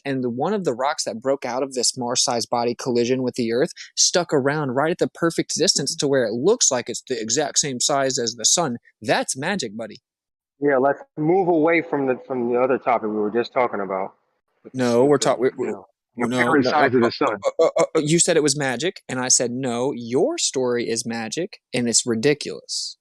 And one of the rocks that broke out of this Mars-sized body collision with the Earth stuck around right at the perfect distance to where it looks like it's the exact same size as the sun. That's magic, buddy. Yeah, let's move away from the other topic we were just talking about. No, we're talking. The size of the sun. You said it was magic, and I said no. Your story is magic, and it's ridiculous.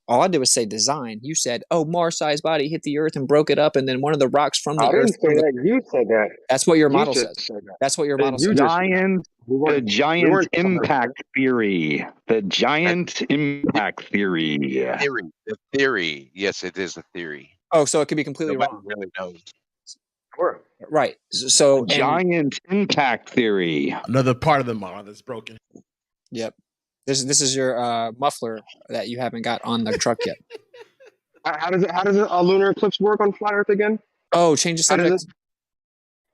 All I did was say design. You said, "Oh, Mars-sized body hit the Earth and broke it up, and then one of the rocks from the Earth." I didn't say that. You said that. That's what your model says. That's what your model says. The giant impact theory. The giant impact theory. The theory. Yes, it is a theory. Oh, so it could be completely Nobody wrong. really knows. Right. So giant impact theory. Another part of the model that's broken. Yep. This is your muffler that you haven't got on the truck yet. How does a lunar eclipse work on flat Earth again? Oh, change the subject.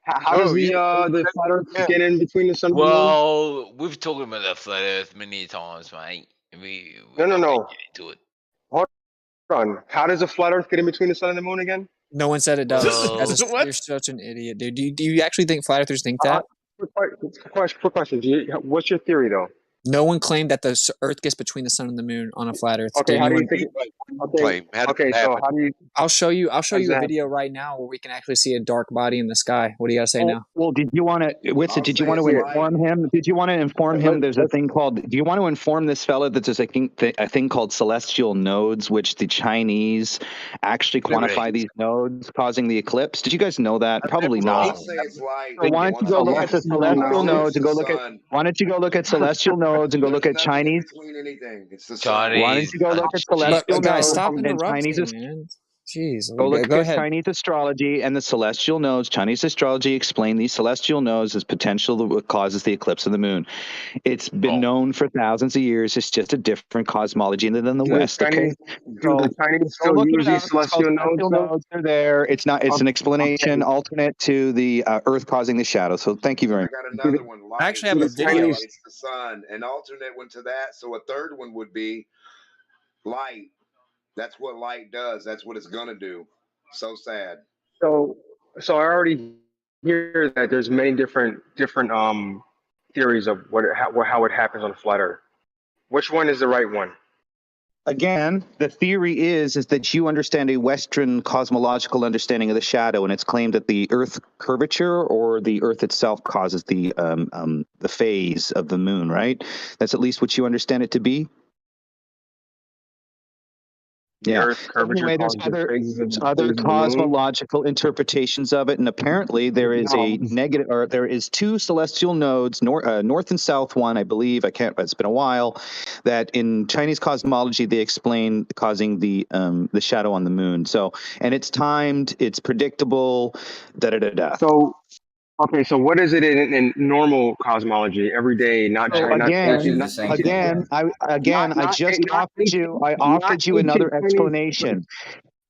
How does the flat Earth get in between the sun and the moon? Well, we've talked about the flat Earth many times, mate. No. Get into it. Hold on. How does a flat Earth get in between the sun and the moon again? No one said it does. You're such an idiot, dude. Do you actually think flat earthers think that? Quick question. What's your theory, though? No one claimed that the Earth gets between the sun and the moon on a flat Earth. Okay, how do you think? So how do you? I'll show you a video right now where we can actually see a dark body in the sky. What do you gotta say now? Well, did you want to, Witsit, did you want to inform him? Did you want to inform him? There's a thing called, do you want to inform this fella that there's a thing called celestial nodes, which the Chinese actually quantify these nodes causing the eclipse? Did you guys know that? Probably not. Why don't you go look at the celestial nodes and go look at, why don't you go look at celestial nodes and go look at Chinese? Chinese. Why don't you go look at celestial nodes? Guys, stop and interrupting, Chinese, man. Jeez. Go look at ahead. Chinese astrology and the celestial nodes. Chinese astrology explain these celestial nodes as potential that causes the eclipse of the moon. It's been known for thousands of years. It's just a different cosmology than the West. Okay, do the Chinese still use these celestial nodes? They're there. It's not. It's an explanation alternate to the Earth causing the shadow. So thank you very much. I got another one. I actually have a video. It's the sun. An alternate one to that. So a third one would be light. That's what light does. That's what it's gonna do. So sad. So I already hear that there's many different theories of how it happens on flat Earth. Which one is the right one? Again, the theory is that you understand a Western cosmological understanding of the shadow, and it's claimed that the Earth curvature or the Earth itself causes the phase of the moon. Right? That's at least what you understand it to be. Yeah. Anyway, there's other cosmological interpretations of it, and apparently there is a negative, or there is two celestial nodes, north and south one, I believe. It's been a while. That in Chinese cosmology they explain causing the shadow on the moon. So, and it's timed, it's predictable. So. Okay, so what is it in normal cosmology, every day, not China? I offered you another explanation.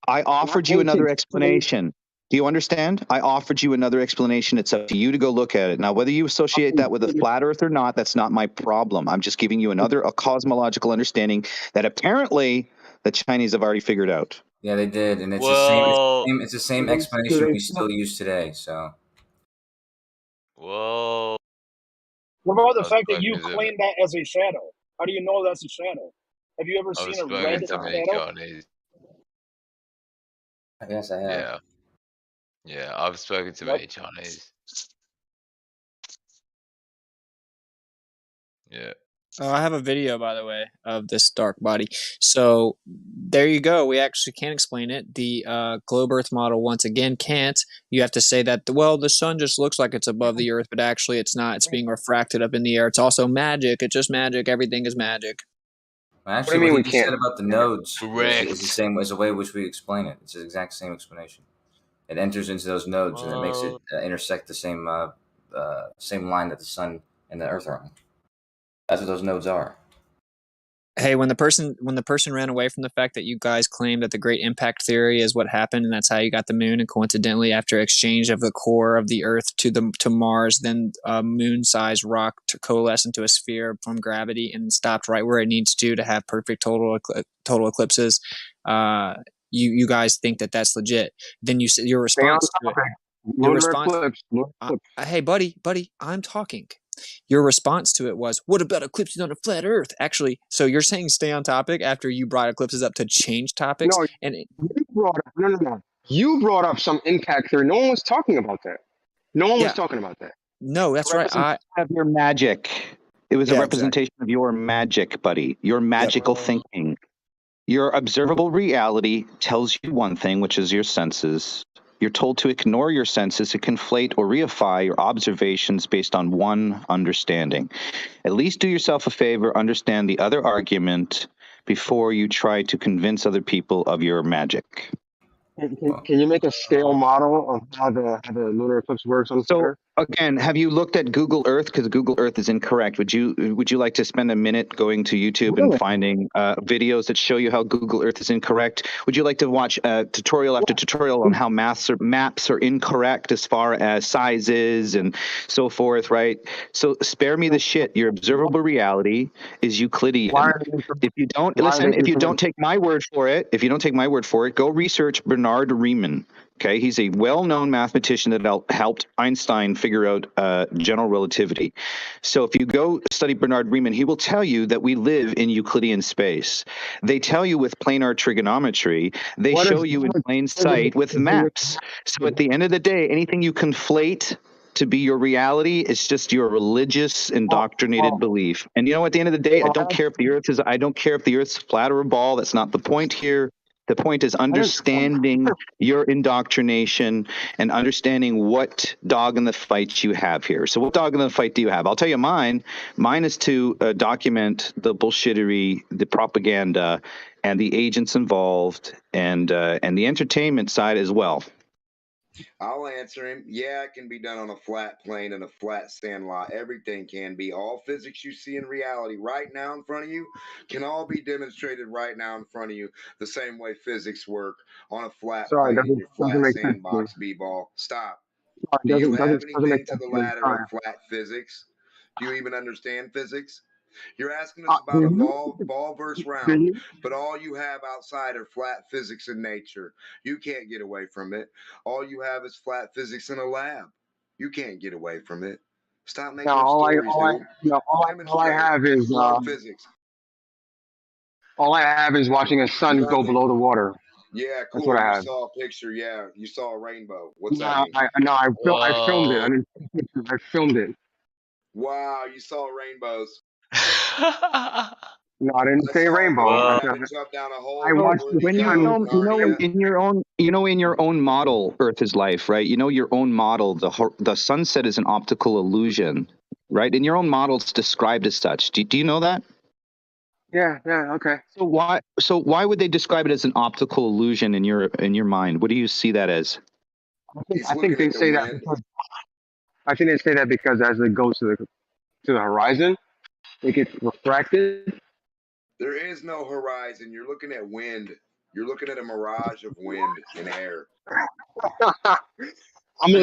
I offered you another explanation. Do you understand? I offered you another explanation. It's up to you to go look at it. Now, whether you associate that with a flat Earth or not, that's not my problem. I'm just giving you a cosmological understanding that apparently the Chinese have already figured out. Yeah, they did, and it's the same explanation we still use today. So. Whoa. What about the fact that you claim that as a shadow? How do you know that's a shadow? Have you ever seen a red shadow? I guess I have. Yeah, I've spoken to many Chinese. Yeah. I have a video, by the way, of this dark body. So there you go. We actually can explain it. The globe Earth model, once again, can't. You have to say that, well, the sun just looks like it's above the Earth, but actually it's not. It's being refracted up in the air. It's also magic. It's just magic. Everything is magic. Actually, what he just said about the nodes is the same as the way in which we explain it. It's the exact same explanation. It enters into those nodes and it makes it intersect the same same line that the sun and the Earth are on. That's what those nodes are. Hey, when the person ran away from the fact that you guys claimed that the Great Impact Theory is what happened and that's how you got the moon, and coincidentally, after exchange of the core of the Earth to Mars, then a moon-sized rock to coalesce into a sphere from gravity and stopped right where it needs to have perfect total eclipses. You guys think that that's legit? Then your response to it. Your response. Hey, buddy, I'm talking. Your response to it was, what about eclipses on a flat Earth? Actually, so you're saying stay on topic after you brought eclipses up to change topics? No, you brought up some impact theory. No one was talking about that. No one was talking about that. No, that's right. Of your magic. It was a representation of your magic, buddy. Your magical thinking. Your observable reality tells you one thing, which is your senses. You're told to ignore your senses, to conflate or reify your observations based on one understanding. At least do yourself a favor, understand the other argument before you try to convince other people of your magic. Can you make a scale model of how the lunar eclipse works on Earth? Again, have you looked at Google Earth? Because Google Earth is incorrect. Would you like to spend a minute going to YouTube and finding videos that show you how Google Earth is incorrect? Would you like to watch tutorial after tutorial on how maps are incorrect as far as sizes and so forth, right? So spare me the shit. Your observable reality is Euclidean. If you don't take my word for it, go research Bernard Riemann. Okay, he's a well-known mathematician that helped Einstein figure out general relativity. So if you go study Bernard Riemann, he will tell you that we live in Euclidean space. They tell you with planar trigonometry. They show you in plain sight with maps. So at the end of the day, anything you conflate to be your reality is just your religious indoctrinated belief. And you know, at the end of the day, I don't care if the Earth's flat or a ball. That's not the point here. The point is understanding your indoctrination and understanding what dog in the fight you have here. So what dog in the fight do you have? I'll tell you mine. Mine is to document the bullshittery, the propaganda, and the agents involved, and the entertainment side as well. I'll answer him. Yeah, it can be done on a flat plane and a flat sand lot. Everything can be. All physics you see in reality right now in front of you can all be demonstrated right now in front of you the same way physics work on a flat plane in your flat sandbox, B-ball. Stop. Do you have anything to the ladder of flat physics? Do you even understand physics? You're asking us about a ball versus round, but all you have outside are flat physics in nature. You can't get away from it. All you have is flat physics in a lab. You can't get away from it. Stop making stories, dude. All I have is physics. All I have is watching a sun go below the water. Yeah, cool. That's what I have. You saw a picture. Yeah, you saw a rainbow. What's that mean? I filmed it. I mean, I filmed it. Wow, you saw rainbows. No, I didn't say rainbow. I watched in your own model, Earth is life, right? You know, your own model, the sunset is an optical illusion, right? In your own model, it's described as such. Do you know that? Yeah, okay. So why would they describe it as an optical illusion in your mind? What do you see that as? I think they say that because as it goes to the horizon, it gets refracted. There is no horizon. You're looking at wind. You're looking at a mirage of wind and air.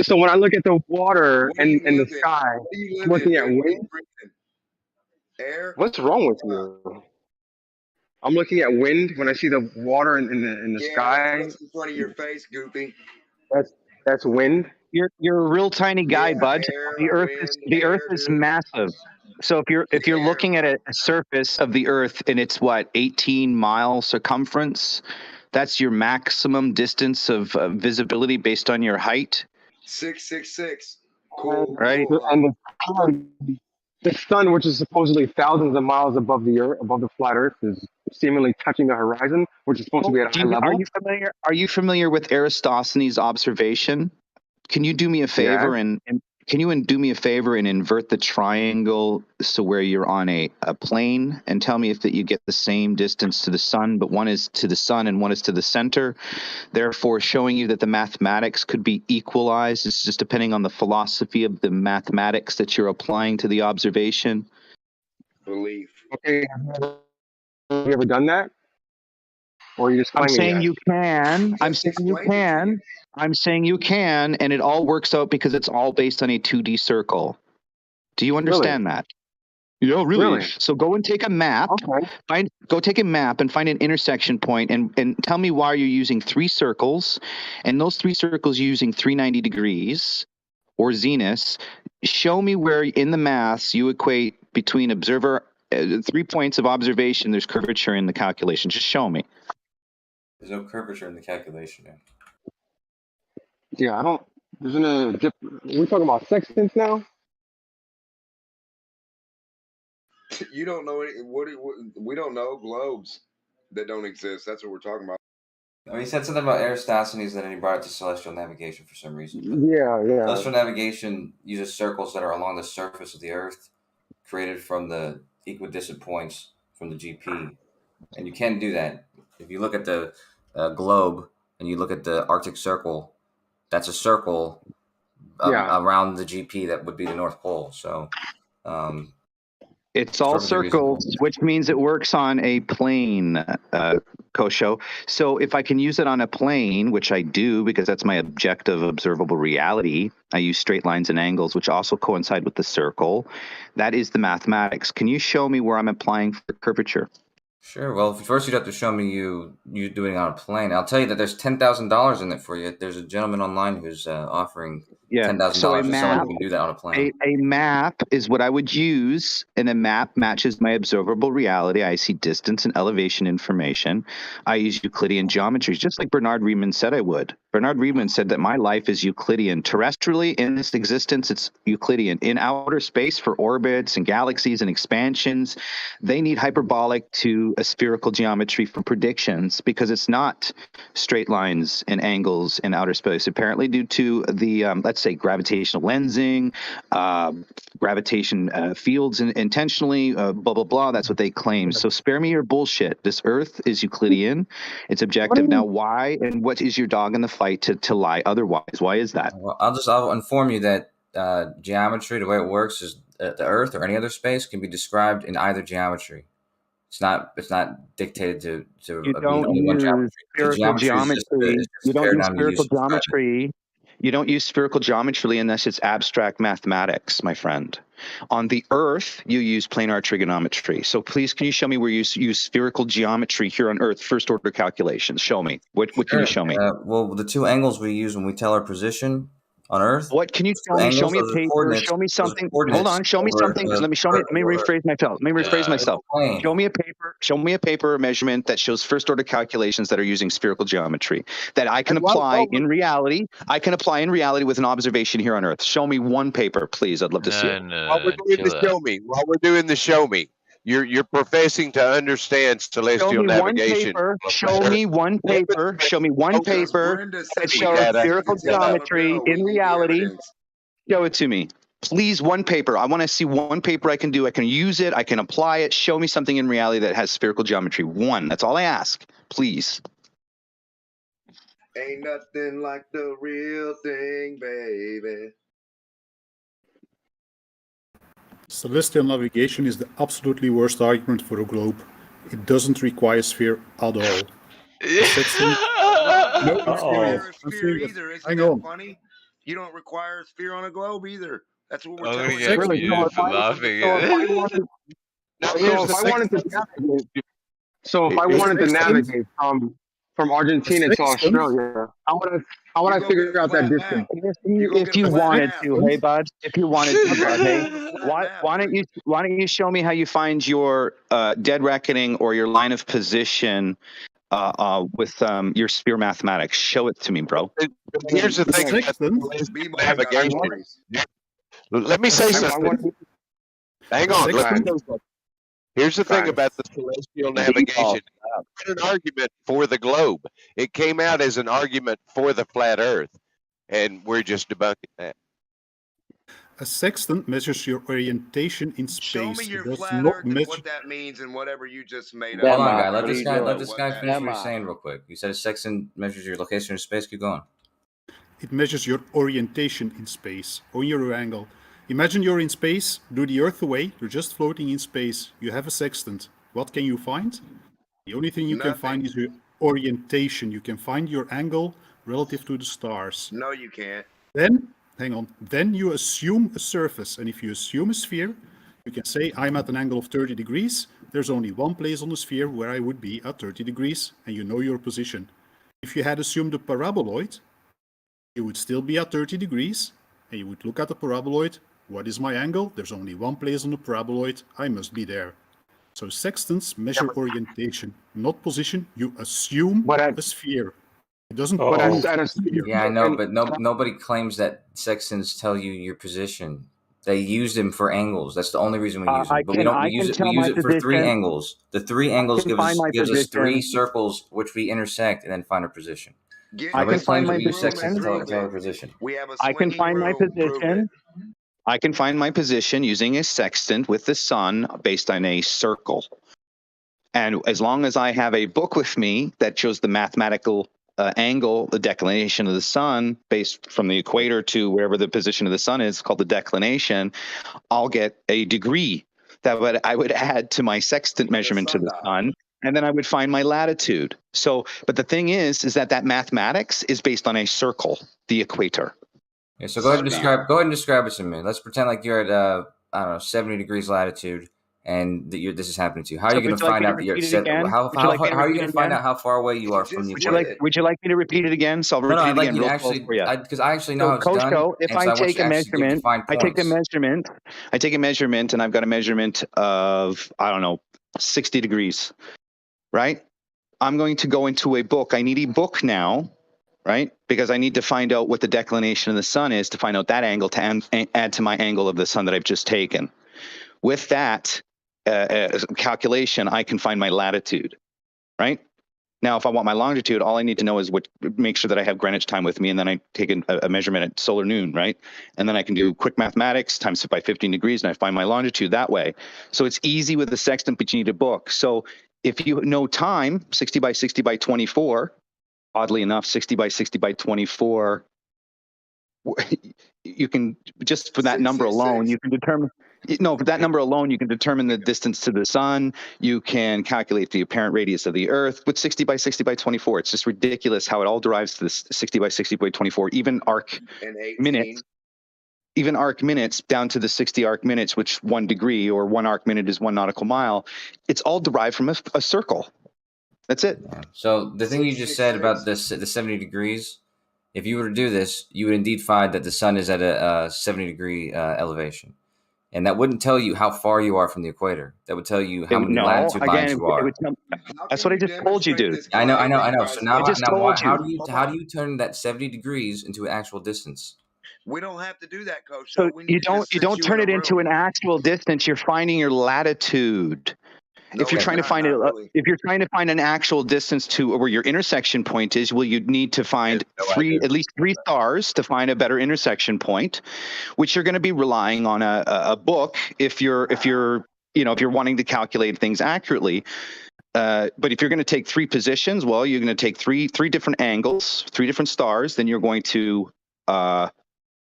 So when I look at the water and the sky, I'm looking at wind. Air. What's wrong with you? I'm looking at wind when I see the water in the sky. That's in front of your face, Goofy. That's wind. You're a real tiny guy, bud. The Earth is massive. So if you're looking at a surface of the Earth and it's 18 mile circumference, that's your maximum distance of visibility based on your height. 666. Cool. Right. Cool. the sun, which is supposedly thousands of miles above the Earth, above the flat Earth, is seemingly touching the horizon, which is supposed to be at eye level. Are you familiar with Eratosthenes' observation? Can you do me a favor and can you do me a favor and invert the triangle so where you're on a plane and tell me if that you get the same distance to the sun, but one is to the sun and one is to the center, therefore showing you that the mathematics could be equalized. It's just depending on the philosophy of the mathematics that you're applying to the observation. Belief. Okay, have you ever done that? Or are you just claiming I'm saying that? you can. I'm saying you can. I'm saying you can, and it all works out because it's all based on a 2D circle. Do you understand that? Yeah, really? So go and take a map. Go take a map and find an intersection point and tell me why you're using 3 circles, and those 3 circles you're using 390 degrees or zeniths. Show me where in the maths you equate between 3 points of observation. There's curvature in the calculation. Just show me. There's no curvature in the calculation. Yeah, I don't. Isn't a dip? We're talking about sextants now. You don't know what we don't know globes that don't exist. That's what we're talking about. Oh, he said something about Eratosthenes, and then he brought it to celestial navigation for some reason. But Yeah. celestial navigation uses circles that are along the surface of the Earth, created from the equidistant points from the GP, and you can't do that. If you look at the globe and you look at the Arctic Circle, that's a circle around the GP that would be the North Pole. So it's all circles, which means it works on a plane, Kosho. So if I can use it on a plane, which I do because that's my objective observable reality, I use straight lines and angles, which also coincide with the circle. That is the mathematics. Can you show me where I'm applying for curvature? Sure. Well, first you'd have to show me you doing it on a plane. I'll tell you that there's $10,000 in it for you. There's a gentleman online who's offering $10,000 for someone who can do that on a plane. A map is what I would use, and a map matches my observable reality. I see distance and elevation information. I use Euclidean geometries, just like Bernard Riemann said I would. Bernard Riemann said that my life is Euclidean. Terrestrially, in this existence, it's Euclidean. In outer space, for orbits and galaxies and expansions, they need hyperbolic to a spherical geometry for predictions because it's not straight lines and angles in outer space. Apparently, due to the, let's say, gravitational lensing, gravitation fields intentionally, blah, blah, blah. That's what they claim. So spare me your bullshit. This Earth is Euclidean. It's objective. Now, why and what is your dog in the fight to lie otherwise? Why is that? Well, I'll inform you that geometry, the way it works, is the Earth or any other space can be described in either geometry. It's not dictated to you don't use spherical geometry. You don't use spherical geometry. You don't use spherical geometry unless it's abstract mathematics, my friend. On the Earth, you use planar trigonometry. So please, can you show me where you use spherical geometry here on Earth, first order calculations? Show me. What can you show me? Well, the 2 angles we use when we tell our position on Earth. What can you show me? Show me a paper. Show me something. Hold on. Show me something. Let me rephrase myself. Show me a paper. Show me a paper or measurement that shows first order calculations that are using spherical geometry that I can apply in reality. I can apply in reality with an observation here on Earth. Show me one paper, please. I'd love to see it. While we're doing the show me, you're professing to understand celestial navigation. Show me one paper that shows spherical geometry in reality. Show it to me. Please, one paper. I want to see one paper I can do. I can use it. I can apply it. Show me something in reality that has spherical geometry. One. That's all I ask. Please. Ain't nothing like the real thing, baby. Celestial navigation is the absolutely worst argument for a globe. It doesn't require sphere at all. No, sphere either. Isn't that funny? You don't require a sphere on a globe either. That's what we're telling you. So if I wanted to navigate from Argentina to Australia, how would I figure out that distance? If you wanted to, hey bud. If you wanted to, bud, hey. Why don't you show me how you find your dead reckoning or your line of position with your sphere mathematics? Show it to me, bro. Here's the thing. Navigation. Let me say something. Hang on. Let me know something. Here's the thing about the celestial navigation. It's an argument for the globe. It came out as an argument for the flat Earth, and we're just debunking that. A sextant measures your orientation in space. Show me your It does flat not Earth and measure. what that means and whatever you just made Hold up. on, guy. What Let this guy finish what that you're means. saying real quick. You said a sextant measures your location in space. Keep going. It measures your orientation in space, or your angle. Imagine you're in space, do the Earth away, you're just floating in space. You have a sextant. What can you find? The only thing you can find is your orientation. You can find your angle relative to the stars. No, you can't. Then, hang on, then you assume a surface. And if you assume a sphere, you can say I'm at an angle of 30 degrees. There's only one place on the sphere where I would be at 30 degrees, and you know your position. If you had assumed a paraboloid, you would still be at 30 degrees, and you would look at the paraboloid. What is my angle? There's only one place on the paraboloid. I must be there. So sextants measure orientation, not position. You assume a sphere. It doesn't prove a sphere. Yeah, I know, but nobody claims that sextants tell you your position. They use them for angles. That's the only reason we use them. But we don't use it. We use it for 3 angles. The 3 angles gives us 3 circles which we intersect and then find our position. I can find my position. I can find my position. I can find my position using a sextant with the sun based on a circle. And as long as I have a book with me that shows the mathematical angle, the declination of the sun based from the equator to wherever the position of the sun is, called the declination, I'll get a degree that I would add to my sextant measurement to the sun. And then I would find my latitude. So, but the thing is that mathematics is based on a circle, the equator. Yeah, so go ahead and describe it to me. Let's pretend like you're at I don't know, 70 degrees latitude, and this is happening to you. How are you going to find out that you're at how are you going to find out how far away you are from the equator? Would you like me to repeat it again? So I'll repeat it again real slow for you. Because I actually know how it's done. If I take a measurement, I take a measurement, and I've got a measurement of, I don't know, 60 degrees, right? I'm going to go into a book. I need a book now, right? Because I need to find out what the declination of the sun is to find out that angle to add to my angle of the sun that I've just taken. With that calculation, I can find my latitude, right? Now, if I want my longitude, all I need to know is make sure that I have Greenwich time with me, and then I take a measurement at solar noon, right? And then I can do quick mathematics, times it by 15 degrees, and I find my longitude that way. So it's easy with the sextant, but you need a book. So if you know time, 60 by 60 by 24, oddly enough, 60 by 60 by 24, you can, just for that number alone, you can determine, for that number alone, you can determine the distance to the sun. You can calculate the apparent radius of the Earth with 60 by 60 by 24. It's just ridiculous how it all derives to this 60 by 60 by 24, even arc minutes. Even arc minutes down to the 60 arc minutes, which 1 degree or 1 arc minute is 1 nautical mile. It's all derived from a circle. That's it. So the thing you just said about the 70 degrees, if you were to do this, you would indeed find that the sun is at a 70 degree elevation. And that wouldn't tell you how far you are from the equator. That would tell you how many latitude lines you are. That's what I just told you, dude. I know. So now how do you turn that 70 degrees into an actual distance? We don't have to do that, Coach. So you don't turn it into an actual distance. You're finding your latitude. If you're trying to find if you're trying to find an actual distance to where your intersection point is, well, you'd need to find at least 3 stars to find a better intersection point, which you're going to be relying on a book if you're wanting to calculate things accurately. But if you're going to take 3 positions, well, you're going to take three different angles, 3 different stars. Then you're going to have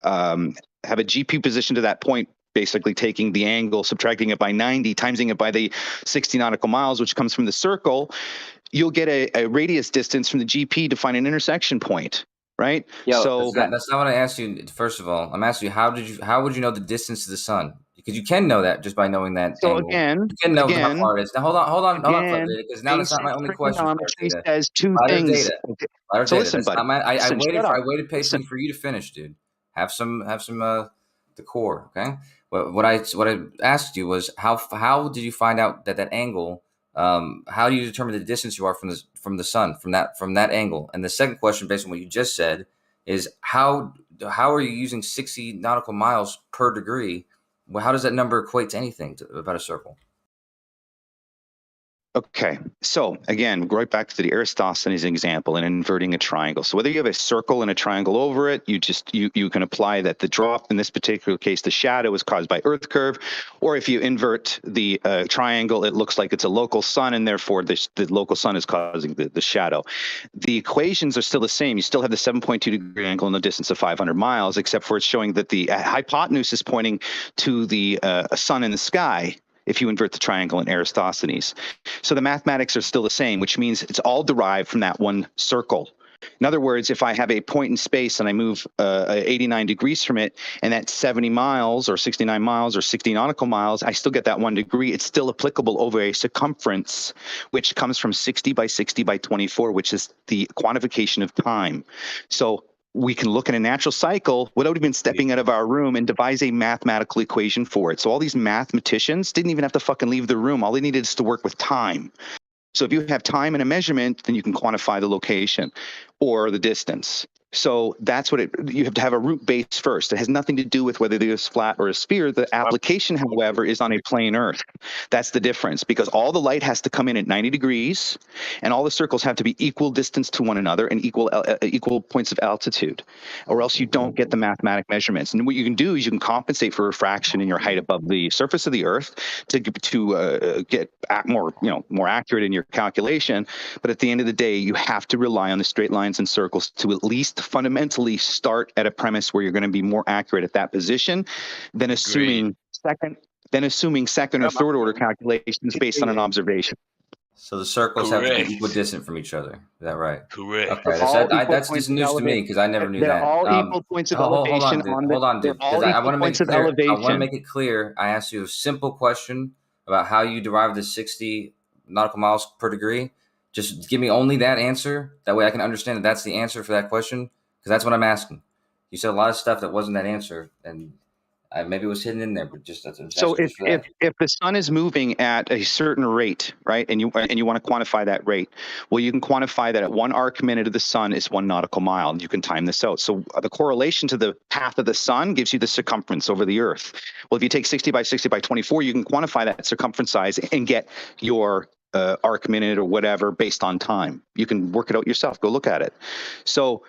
a GP position to that point, basically taking the angle, subtracting it by 90, timesing it by the 60 nautical miles, which comes from the circle. You'll get a radius distance from the GP to find an intersection point, right? So that's not what I asked you. First of all, I'm asking you, how would you know the distance to the sun? Because you can know that just by knowing that so angle. Again, you can know how far it is. Now hold on, because now that's not my only question. Trigonometry says 2 things. So listen, buddy. I waited patiently for you to finish, dude. Have some decor, okay? What I asked you was how did you find out that angle? How do you determine the distance you are from the sun from that angle? And the second question, based on what you just said, is how are you using 60 nautical miles per degree Well, how does that number equate to anything about a circle? Okay, so again, right back to the Eratosthenes example and inverting a triangle. So whether you have a circle and a triangle over it, you can apply that the drop, in this particular case, the shadow is caused by Earth curve, or if you invert the triangle, it looks like it's a local sun, and therefore the local sun is causing the shadow. The equations are still the same. You still have the 7.2 degree angle and the distance of 500 miles, except for it's showing that the hypotenuse is pointing to the sun in the sky, if you invert the triangle in Eratosthenes. So the mathematics are still the same, which means it's all derived from that one circle. In other words, if I have a point in space and I move 89 degrees from it, and that's 70 miles or 69 miles or 60 nautical miles, I still get that 1 degree. It's still applicable over a circumference, which comes from 60 by 60 by 24, which is the quantification of time. So we can look at a natural cycle without even stepping out of our room and devise a mathematical equation for it. So all these mathematicians didn't even have to fucking leave the room. All they needed is to work with time. So if you have time and a measurement, then you can quantify the location or the distance. So that's what you have to have a root base first. It has nothing to do with whether it is flat or a sphere. The application, however, is on a plane Earth. That's the difference, because all the light has to come in at 90 degrees, and all the circles have to be equal distance to one another and equal points of altitude, or else you don't get the mathematic measurements. And what you can do is you can compensate for refraction in your height above the surface of the Earth to get more accurate in your calculation. But at the end of the day, you have to rely on the straight lines and circles to at least fundamentally start at a premise where you're going to be more accurate at that position than assuming second or third order calculations based on an observation. So the circles have to be equidistant from each other. Is that right? Correct. Okay, that's just news to me because I never knew that. They're all equal points of elevation. Hold on, dude. Because I want to make it clear. I asked you a simple question about how you derive the 60 nautical miles per degree. Just give me only that answer. That way I can understand that that's the answer for that question, because that's what I'm asking. You said a lot of stuff that wasn't that answer, and maybe it was hidden in there, but just that's so if the sun is moving at a certain rate, right, and you want to quantify that rate, well, you can quantify that at 1 arc minute of the sun is 1 nautical mile, and you can time this out. So the correlation to the path of the sun gives you the circumference over the Earth. Well, if you take 60 by 60 by 24, you can quantify that circumference size and get your arc minute or whatever based on time. You can work it out yourself. Go look at it. So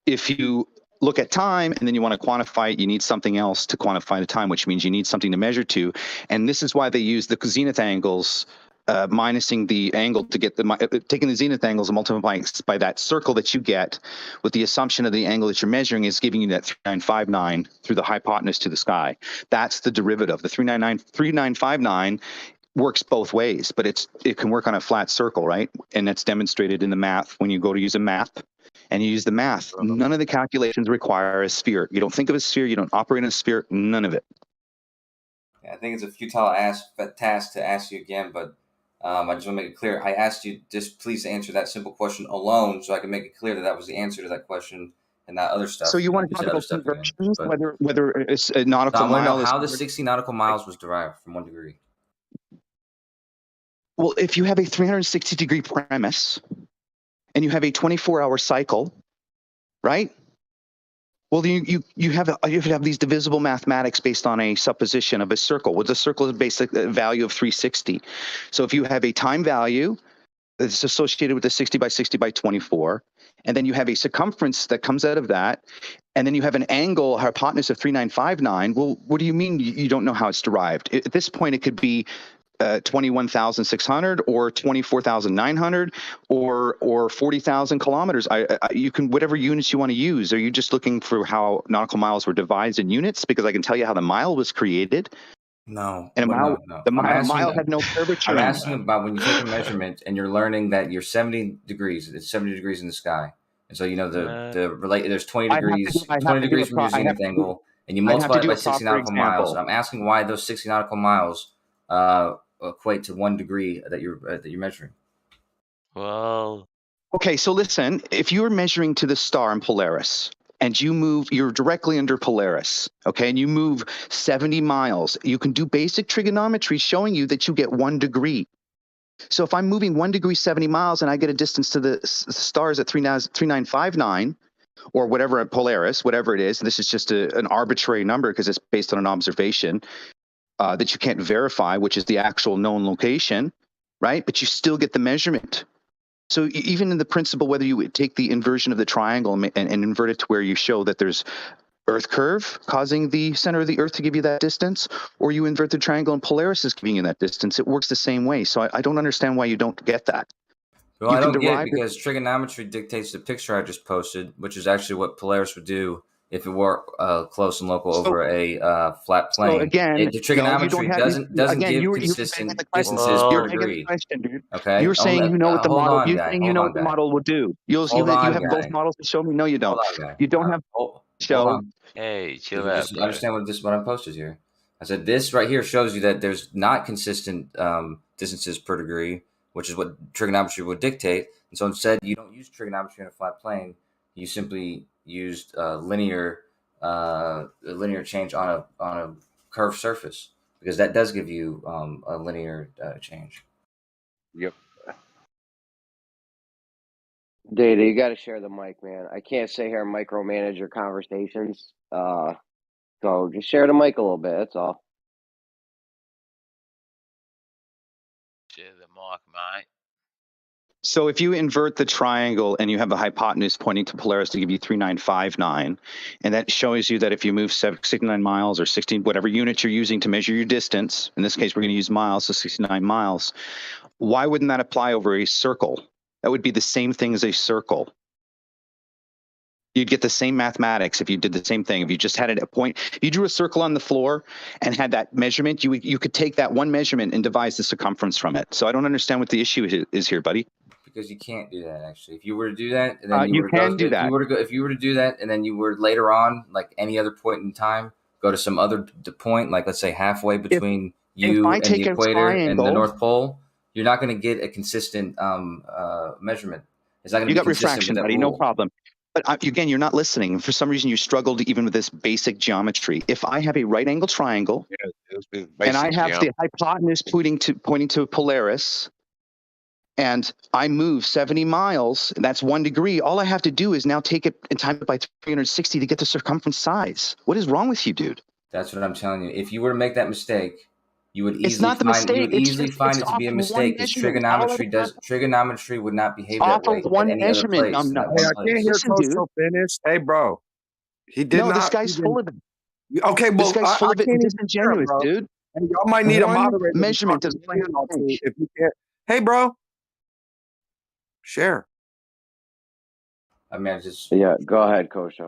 if you look at time and then you want to quantify it, you need something else to quantify the time, which means you need something to measure to. And this is why they use the zenith angles, minusing the angle to get taking the zenith angles and multiplying by that circle that you get with the assumption of the angle that you're measuring is giving you that 3959 through the hypotenuse to the sky. That's the derivative. The 3959 works both ways, but it can work on a flat circle, right? And that's demonstrated in the math when you go to use a map and you use the math. None of the calculations require a sphere. You don't think of a sphere, you don't operate in a sphere, none of it. I think it's a futile task to ask you again, but I just want to make it clear. I asked you just please answer that simple question alone so I can make it clear that was the answer to that question and not other stuff. So you want to talk about conversions, whether it's a nautical mile? I want to know how the 60 nautical miles was derived from 1 degree. Well, if you have a 360 degree premise and you have a 24-hour cycle, right? Well, you have these divisible mathematics based on a supposition of a circle. Well, the circle is basic value of 360. So if you have a time value that's associated with the 60 by 60 by 24, and then you have a circumference that comes out of that, and then you have an angle, hypotenuse of 3959, well, what do you mean you don't know how it's derived? At this point, it could be 21,600 or 24,900 or 40,000 kilometers. You can, whatever units you want to use. Are you just looking for how nautical miles were divided in units? Because I can tell you how the mile was created. No. And no. The mile had no curvature. I'm asking about when you take a measurement and you're learning that you're 70 degrees. It's 70 degrees in the sky. And so, you know, there's 20 degrees, 20 degrees from your zenith angle, and you multiply it by 60 nautical miles. And I'm asking why those 60 nautical miles equate to 1 degree that you're measuring. Well, okay, so listen, if you're measuring to the star in Polaris and you're directly under Polaris, okay, and you move 70 miles, you can do basic trigonometry showing you that you get 1 degree. So if I'm moving 1 degree 70 miles and I get a distance to the stars at 3959, or whatever at Polaris, whatever it is. This is just an arbitrary number because it's based on an observation that you can't verify, which is the actual known location, right? But you still get the measurement. So even in the principle, whether you take the inversion of the triangle and invert it to where you show that there's Earth curve causing the center of the Earth to give you that distance, or you invert the triangle and Polaris is giving you that distance, it works the same way. So I don't understand why you don't get that. Well, I don't get it because trigonometry dictates the picture I just posted, which is actually what Polaris would do if it were close and local over a flat plane. So again, the trigonometry doesn't give consistent distances per degree. Okay, you're saying you know what the model. You're saying you know what the guy. model will do. You have both models to show me. No, you don't. You don't have. Show. Hey, chill out. Understand what I posted here. I said this right here shows you that there's not consistent distances per degree, which is what trigonometry would dictate. And so instead, you don't use trigonometry on a flat plane. You simply used linear change on a curved surface, because that does give you a linear change. Yep. Data, you got to share the mic, man. I can't sit here and micromanage your conversations. So just share the mic a little bit. That's all. Share the mic, mate. So if you invert the triangle and you have a hypotenuse pointing to Polaris to give you 3959, and that shows you that if you move 69 miles or 16, whatever unit you're using to measure your distance, in this case we're going to use miles, so 69 miles, why wouldn't that apply over a circle? That would be the same thing as a circle. You'd get the same mathematics if you did the same thing. If you just had it at a point, if you drew a circle on the floor and had that measurement, you could take that one measurement and devise the circumference from it. So I don't understand what the issue is here, buddy. Because you can't do that, actually. If you were to do that, and then If you were to do that, and then you were later on, like any other point in time, go to some other point, like let's say halfway between you and the equator and the North Pole, you're not going to get a consistent measurement. It's not going to be consistent. You got refraction, buddy. No problem. But again, you're not listening. For some reason, you struggled even with this basic geometry. If I have a right-angled triangle, and I have the hypotenuse pointing to Polaris, and I move 70 miles, and that's 1 degree, all I have to do is now take it and time it by 360 to get the circumference size. What is wrong with you, dude? That's what I'm telling you. If you were to make that mistake, you would easily find it to be a mistake, because trigonometry would not behave that way at any other place. Hey, I can't hear Coach finish. Hey, bro, he did not. No, this guy's full of it. Okay, well, this guy's full of it. Disingenuous, dude. And y'all might need a moderator measurement is if you can't. Hey, bro, share. I mean, yeah. Go ahead, Coach.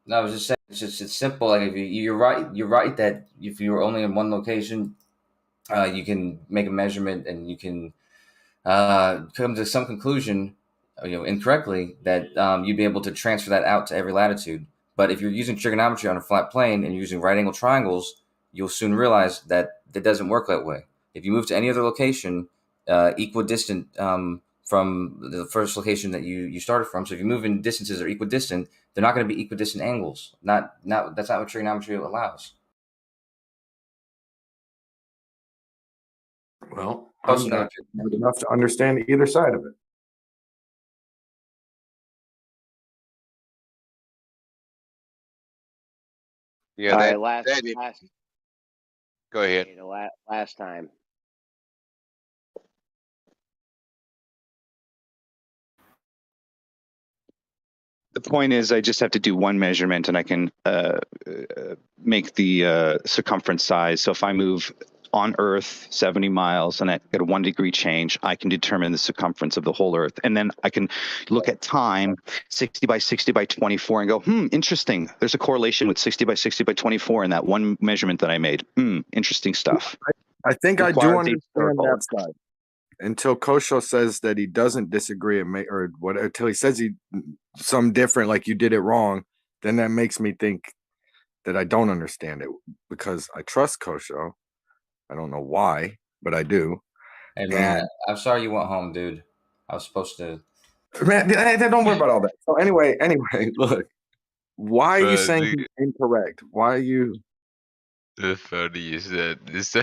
No, I was just saying, it's simple. Like if you're right that if you were only in one location, you can make a measurement and you can come to some conclusion, incorrectly, that you'd be able to transfer that out to every latitude. But if you're using trigonometry on a flat plane and you're using right angle triangles, you'll soon realize that that doesn't work that way. If you move to any other location, equidistant from the first location that you started from, so if you move in distances are equidistant, they're not going to be equidistant angles. That's not what trigonometry allows. Well, I'm not enough to understand either side of it. Yeah, last. Go ahead. Last time. The point is, I just have to do one measurement, and I can make the circumference size. So if I move on Earth 70 miles and I get a 1 degree change, I can determine the circumference of the whole Earth. And then I can look at time, 60 by 60 by 24, and go, interesting. There's a correlation with 60 by 60 by 24 in that one measurement that I made. Interesting stuff. I think I do understand that side. Until Kosho says that he doesn't disagree until he says some different, like you did it wrong, then that makes me think that I don't understand it, because I trust Kosho. I don't know why, but I do. Hey man, I'm sorry you went home, dude. I was supposed to. Man, don't worry about all that. So anyway, look, why are you saying he's incorrect? Why are you? The funny is that this so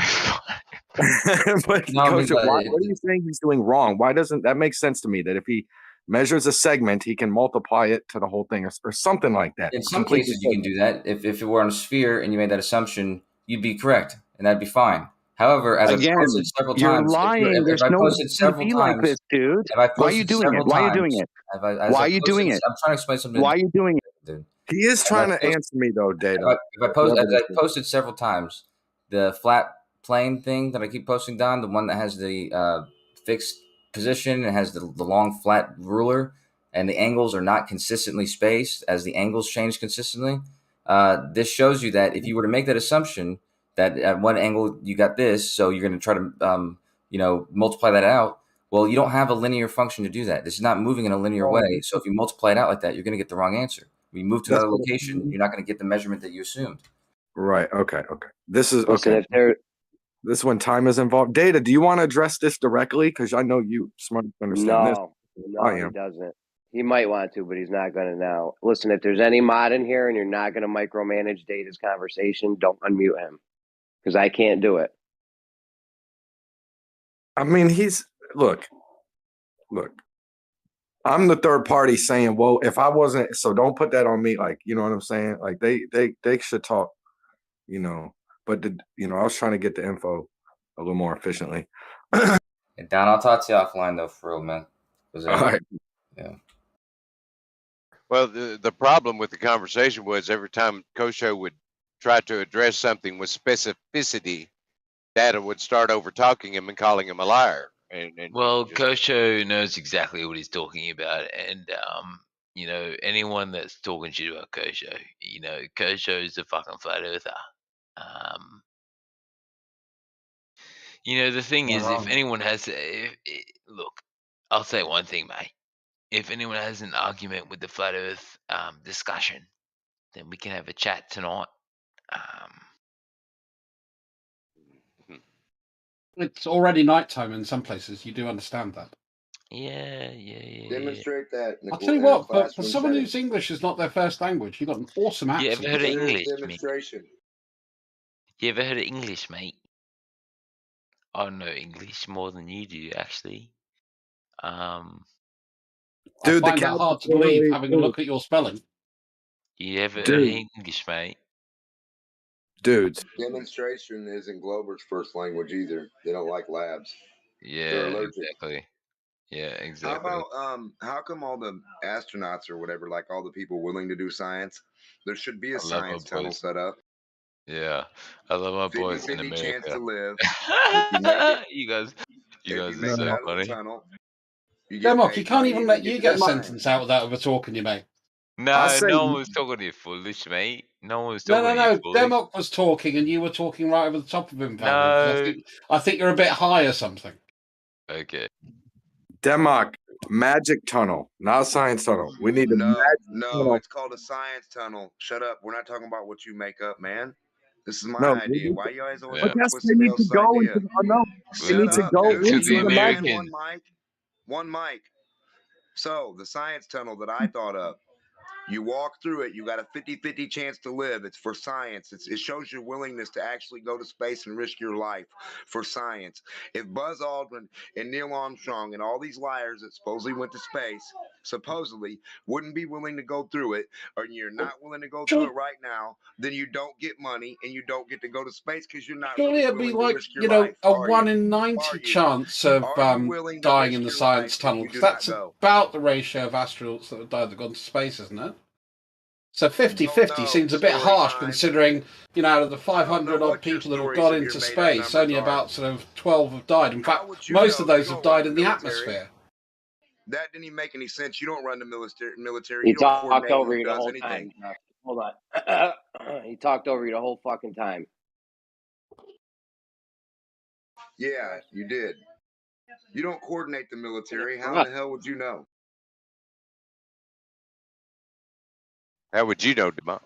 but Coach, what are you saying he's doing wrong? Why doesn't that make sense to me? That if he measures a segment, he can multiply it to the whole thing or something like that. In some cases, you can do that. If it were on a sphere and you made that assumption, you'd be correct, and that'd be fine. However, as Again, I've posted several you're times, lying. There's if I no posted reason to several be like times, this, dude. if I Why are you posted doing several it? Why are you times, doing it? as Why I are you posted, doing it? I'm trying to explain something. Why are you doing it? Dude. He is trying to answer me though, Data. If I posted several times, the flat plane thing that I keep posting, Don, the one that has the fixed position, it has the long flat ruler, and the angles are not consistently spaced as the angles change consistently. This shows you that if you were to make that assumption that at one angle you got this, so you're going to try to multiply that out. Well, you don't have a linear function to do that. This is not moving in a linear way. So if you multiply it out like that, you're going to get the wrong answer. When you move to another location, you're not going to get the measurement that you assumed. Right. Okay. This is Listen, okay. This is when time is involved. Data, do you want to address this directly? Because I know you smart to understand this. No, he doesn't. He might want to, but he's not going to now. Listen, if there's any mod in here and you're not going to micromanage Data's conversation, don't unmute him because I can't do it. I mean, look. I'm the third party saying, well, if I wasn't, so don't put that on me. Like, you know what I'm saying? Like they should talk, but I was trying to get the info a little more efficiently. And Don, I'll talk to you offline though, for real, man. All right. Yeah. Well, the problem with the conversation was every time Kosho would try to address something with specificity, Data would start over talking him and calling him a liar. Well, Kosho knows exactly what he's talking about, and anyone that's talking shit about Kosho, Kosho's a fucking flat earther. The thing is, if anyone has, look, I'll say one thing, mate. If anyone has an argument with the flat Earth discussion, then we can have a chat tonight. It's already nighttime in some places. You do understand that. Yeah. Demonstrate that. I'll tell you what, but for someone whose English is not their first language, you've got an awesome accent. You ever heard of English, demonstration. mate? You ever heard of English, mate? I know English more than you do, actually. Dude, the I find that hard to believe, having a look at your spelling. You ever heard of English, mate? Dudes. Demonstration isn't Glober's first language either. They don't like labs. Yeah, exactly. Yeah, exactly. How about how come all the astronauts or whatever, like all the people willing to do science, there should be a science tunnel set up. Yeah, I love my boys in 50-50 America. chance to live. You guys are so funny. Demok, you can't even let you get a sentence out without overtalking you, mate. No, no one was talking to you foolish, mate. No one was talking to No. you foolish. Demok was talking and you were talking right over the top of him, No. I think you're a bit high or something. Okay. Demok, magic tunnel, not a science tunnel. We need a magic tunnel. It's called a science tunnel. Shut up. We're not talking about what you make up, man. This is my No, idea. Why you guys always But that's they need to go into they need to go into the magic. One mic. So the science tunnel that I thought of, you walk through it, you got a 50-50 chance to live. It's for science. It shows your willingness to actually go to space and risk your life for science. If Buzz Aldrin and Neil Armstrong and all these liars that supposedly went to space, supposedly wouldn't be willing to go through it, or you're not willing to go through it right now, then you don't get money and you don't get to go to space because you're not Surely really it'd be willing like, to risk your life. a 1 in 90 chance of dying in the science tunnel. Because that's about the ratio of astronauts that have died that have gone to space, isn't it? So 50-50 seems a bit harsh considering, out of the 500 odd people that have gone into space, only about sort of 12 have died. In fact, most of those have died in the atmosphere. That didn't even make any sense. You don't run the military. He You don't talked coordinate over who you the does whole anything. time. Hold on. He talked over you the whole fucking time. Yeah, you did. You don't coordinate the military. How in the hell would you know? How would you know, Demok?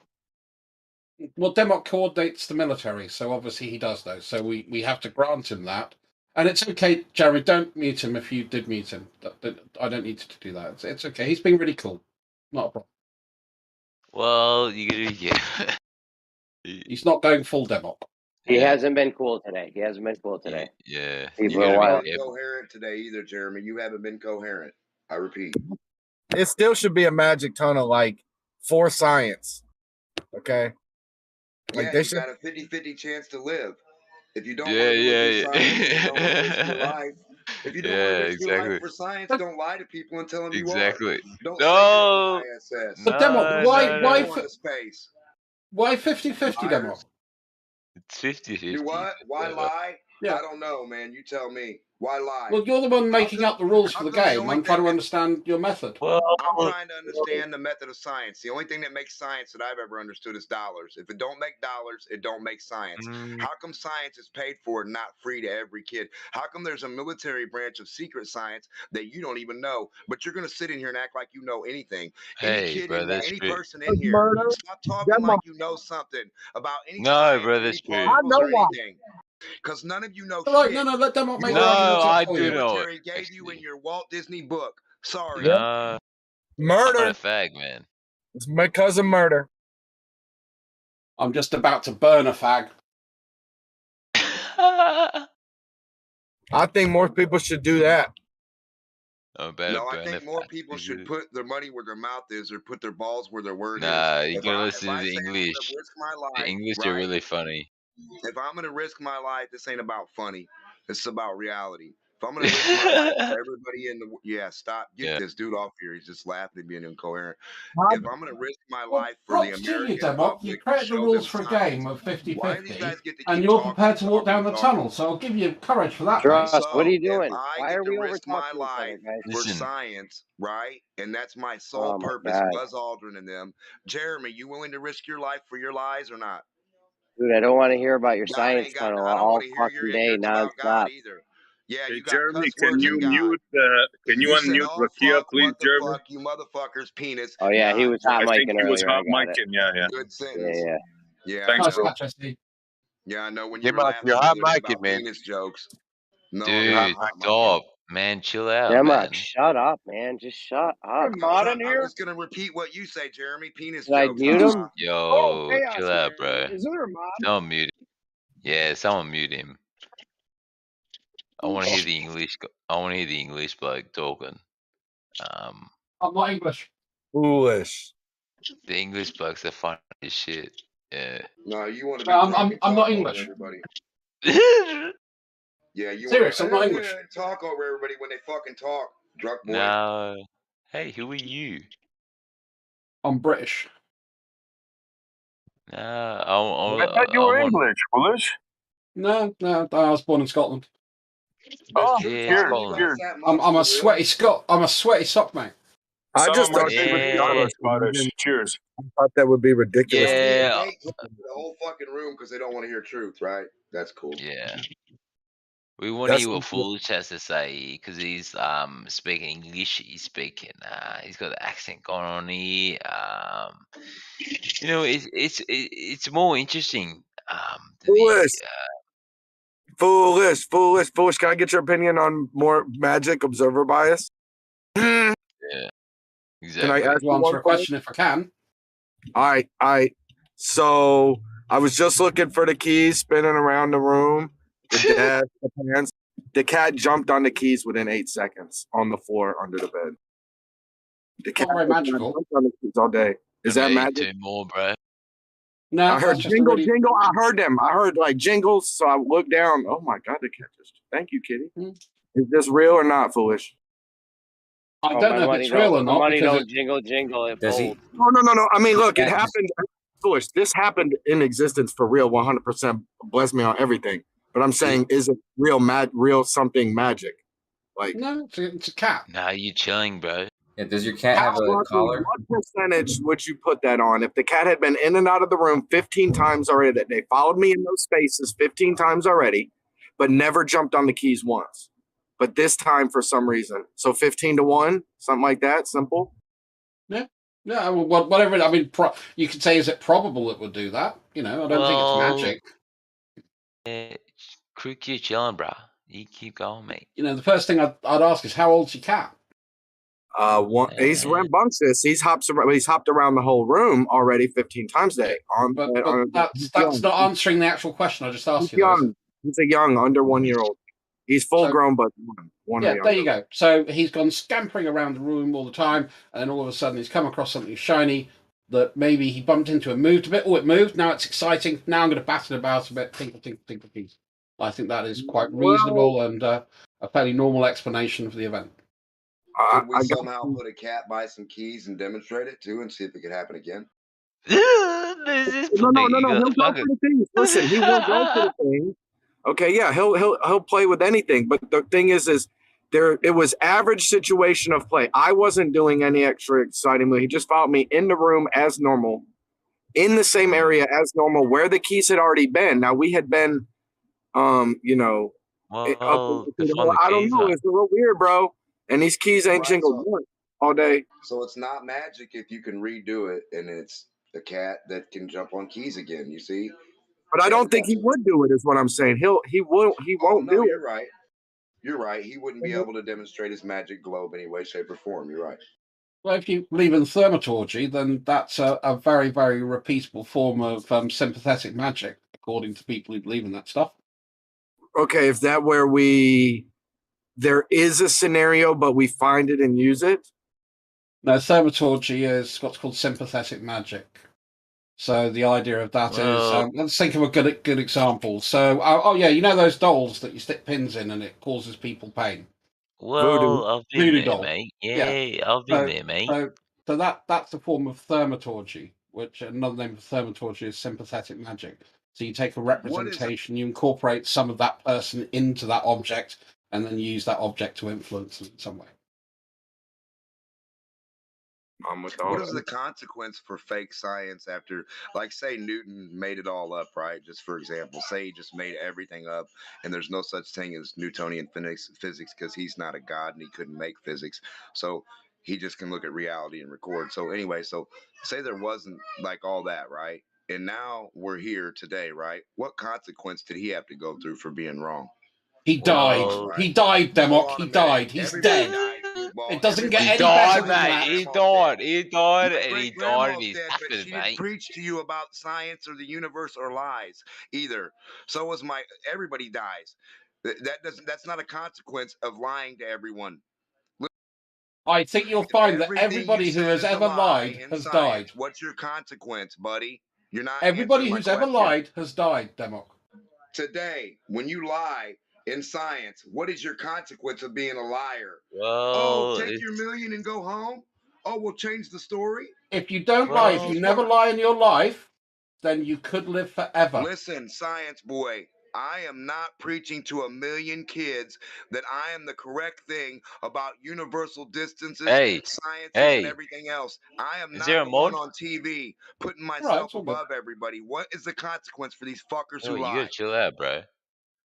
Well, Demok coordinates the military, so obviously he does know. So we have to grant him that. And it's okay, Jerry, don't mute him if you did mute him. I don't need to do that. It's okay. He's being really cool. Not a problem. Well, yeah. He's not going full Demok. He hasn't been cool today. Yeah. You haven't been coherent today either, Jeremy. You haven't been coherent. I repeat. it still should be a magic tunnel, like for science. Okay. Like they should got a 50-50 chance to live. If you don't want to live for science, you don't want to risk your life. If you don't want to risk your life for science, don't lie to people and tell them you are. Don't say you're on ISS. But Demo, why 50-50, Demo? It's 50-50. You what? Why lie? I don't know, man. You tell me. Why lie? Well, you're the one making up the rules for the game. I'm trying to understand your method. I'm trying to understand the method of science. The only thing that makes science that I've ever understood is dollars. If it don't make dollars, it don't make science. How come science is paid for and not free to every kid? How come there's a military branch of secret science that you don't even know, but you're going to sit in here and act like you know anything? Any kid, any person in here, stop talking like you know something about any science, any particles or anything. Because none of you know shit. No, let them make No, I do the know. military gave you in your Walt Disney book. Sorry. No. Murder. I'm not a fag, man. It's because of murder. I'm just about to burn a fag. I think more people should do that. No, I think more people should put their money where their mouth is, or put their balls where their word is. Nah, you gotta listen to the English. The English are really funny. If I'm gonna risk my life, this ain't about funny. This is about reality. If I'm gonna risk my life for everybody in the stop. Get this dude off here. He's just laughing and being incoherent. If I'm gonna risk my life for the American public, you created the rules for a game of 50-50, and you're prepared to walk down the tunnel, so I'll give you courage for that. Trust, what are you doing? Why are we over my life for science, right? And that's my sole purpose, Buzz Aldrin and them. Jeremy, you willing to risk your life for your lies or not? Dude, I don't want to hear about your science tunnel all fucking day nonstop. Yeah, hey, Jeremy, can you unmute Rakia, please, Jeremy? Fuck you, motherfuckers, penis. Oh yeah, he was hot micing earlier. He was hot micing. Yeah. Good sentence. Yeah. Thanks, bro. Yeah, I know when you're hot micing, man. Penis jokes. No, dude, stop, man. Chill out, man. Shut up, man. Just shut up. I'm just gonna repeat what you say, Jeremy. Penis jokes. I mute him? Yo, chill out, bro. Is there a mod? Someone mute him. Yeah, someone mute him. I want to hear the English. I want to hear the English bloke talking. I'm not English. Foolish. The English blokes are funny as shit. Yeah. No, you want to be. I'm not English. Everybody. Yeah, you serious. I'm not English. Talk over everybody when they fucking talk. Drunk boy. No. Hey, who are you? I'm British. No, I thought you were English, foolish. No, I was born in Scotland. Oh, cheers. I'm a sweaty Scot. I'm a sweaty sock, mate. I just thought Scottish. Cheers. I thought that would be ridiculous. Yeah. The whole fucking room because they don't want to hear truth, right? That's cool. Yeah. We want to hear what Foolish has to say because he's speaking English. He's got the accent going on here. You know, it's more interesting. Foolish. Can I get your opinion on more magic observer bias? Yeah, exactly. Can I ask you answer a question if I can? All right. So I was just looking for the keys, spinning around the room. The desk, the pants. The cat jumped on the keys within 8 seconds on the floor under the bed. The cat jumped on the keys all day. Is that magic? Do more, bro. No, I heard jingle. I heard them. I heard like jingles. So I looked down. Oh my god, the cat just. Thank you, Kitty. Is this real or not, Foolish? I don't know if it's real or not. Money don't jingle. Does he? No. I mean, look, it happened. Foolish. This happened in existence for real. 100%. Bless me on everything. But I'm saying, is it real something magic? Like no, it's a cat. Nah, you chilling, bro. Yeah, does your cat have a collar? What percentage would you put that on? If the cat had been in and out of the room 15 times already, that they followed me in those spaces 15 times already, but never jumped on the keys once. But this time for some reason. So 15-1, something like that, simple. Yeah, well, whatever. I mean, you could say, is it probable it would do that? You know, I don't think it's magic. Crook, you chilling, bro. You keep going, mate. You know, the first thing I'd ask is, how old's your cat? He's rambunctious. He's hopped around the whole room already 15 times a day. That's not answering the actual question I just asked you. Young. He's a young, under 1 year old. He's full grown, but one yeah, there you go. So he's gone scampering around the room all the time, and then all of a sudden he's come across something shiny that maybe he bumped into and moved a bit. Oh, it moved. Now it's exciting. Now I'm going to bat it about a bit. Tinkle, tinkle, tinkle, piece. I think that is quite reasonable and a fairly normal explanation for the event. Could we somehow put a cat by some keys and demonstrate it too, and see if it could happen again? No. He'll go for the things. Listen, he will go for the things. Okay, yeah, he'll play with anything. But the thing is there it was average situation of play. I wasn't doing any extra exciting move. He just followed me in the room as normal, in the same area as normal, where the keys had already been. Now we had been, you know, I don't know. It's a little weird, bro. And these keys ain't jingled all day. So it's not magic if you can redo it, and it's a cat that can jump on keys again. You see. But I don't think he would do it. Is what I'm saying. He won't do it. You're right. You're right. He wouldn't be able to demonstrate his magic globe any way, shape, or form. You're right. Well, if you believe in thaumaturgy, then that's a very, very repeatable form of sympathetic magic, according to people who believe in that stuff. Okay, is that where there is a scenario, but we find it and use it? No, thaumaturgy is what's called sympathetic magic. So the idea of that is, let's think of a good example. So, yeah, you know those dolls that you stick pins in and it causes people pain? Well, I've been Voodoo there, doll. mate. Yeah, I've been there, mate. So that's a form of thaumaturgy, which another name for thaumaturgy is sympathetic magic. So you take a representation, you incorporate some of that person into that object, and then use that object to influence them in some way. What is the consequence for fake science after, like, say Newton made it all up, right? Just for example, say he just made everything up, and there's no such thing as Newtonian physics because he's not a god and he couldn't make physics. So he just can look at reality and record. So anyway, so say there wasn't like all that, right? And now we're here today, right? What consequence did he have to go through for being wrong? He died. He died, Demok. He died. He's dead. It doesn't get any better than that. He died, and he died, and he's but she didn't preach to you about science or the universe or lies either. So was everybody dies. That's not a consequence of lying to everyone. I think you'll find that everybody who has ever lied has died. What's your consequence, buddy? You're not. Everybody who's ever lied has died, Demok. Today, when you lie in science, what is your consequence of being a liar? Well, take your million and go home? Oh, we'll change the story? If you don't lie, if you never lie in your life, then you could live forever. Listen, science boy, I am not preaching to a million kids that I am the correct thing about universal distances, science, and everything else. I am not the one on TV putting myself above everybody. What is the consequence for these fuckers who lie? You gotta chill out, bro.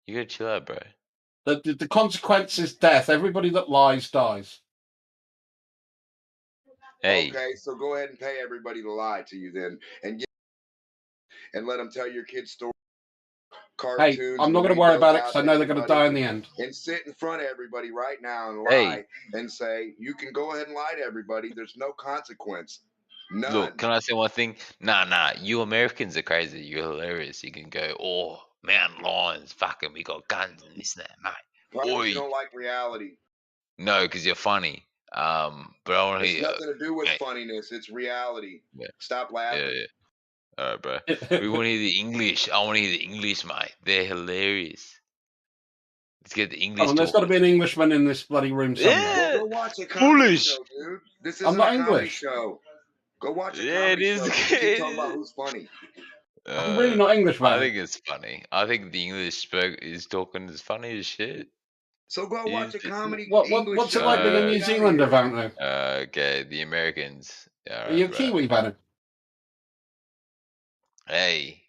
You gotta chill out, bro. The consequence is death. Everybody that lies dies. Okay, so go ahead and pay everybody to lie to you then, and let them tell your kids stories. Cartoons. Hey, I'm not going to worry about it because I know they're going to die in the end. And sit in front of everybody right now and lie and say, you can go ahead and lie to everybody. There's no consequence. None. Look, can I say one thing? Nah. You Americans are crazy. You're hilarious. You can go, mountain lions, fucking, we got guns and this and that, mate. Probably you don't like reality. No, because you're funny. But I want to hear. It's nothing to do with funniness. It's reality. Yeah. Stop laughing. Yeah. All right, bro. We want to hear the English. I want to hear the English, mate. They're hilarious. Let's get the English. There's got to be an Englishman in this bloody room somewhere. Yeah. Go watch a comedy show, dude. This isn't a comedy show. Go watch a comedy show. Keep talking about who's funny. I'm really not English, man. I think it's funny. I think the English is talking is funny as shit. So go watch a comedy. What's it like being a New Zealander, Vanno? Okay, the Americans. Are you a Kiwi, Vanno? Hey,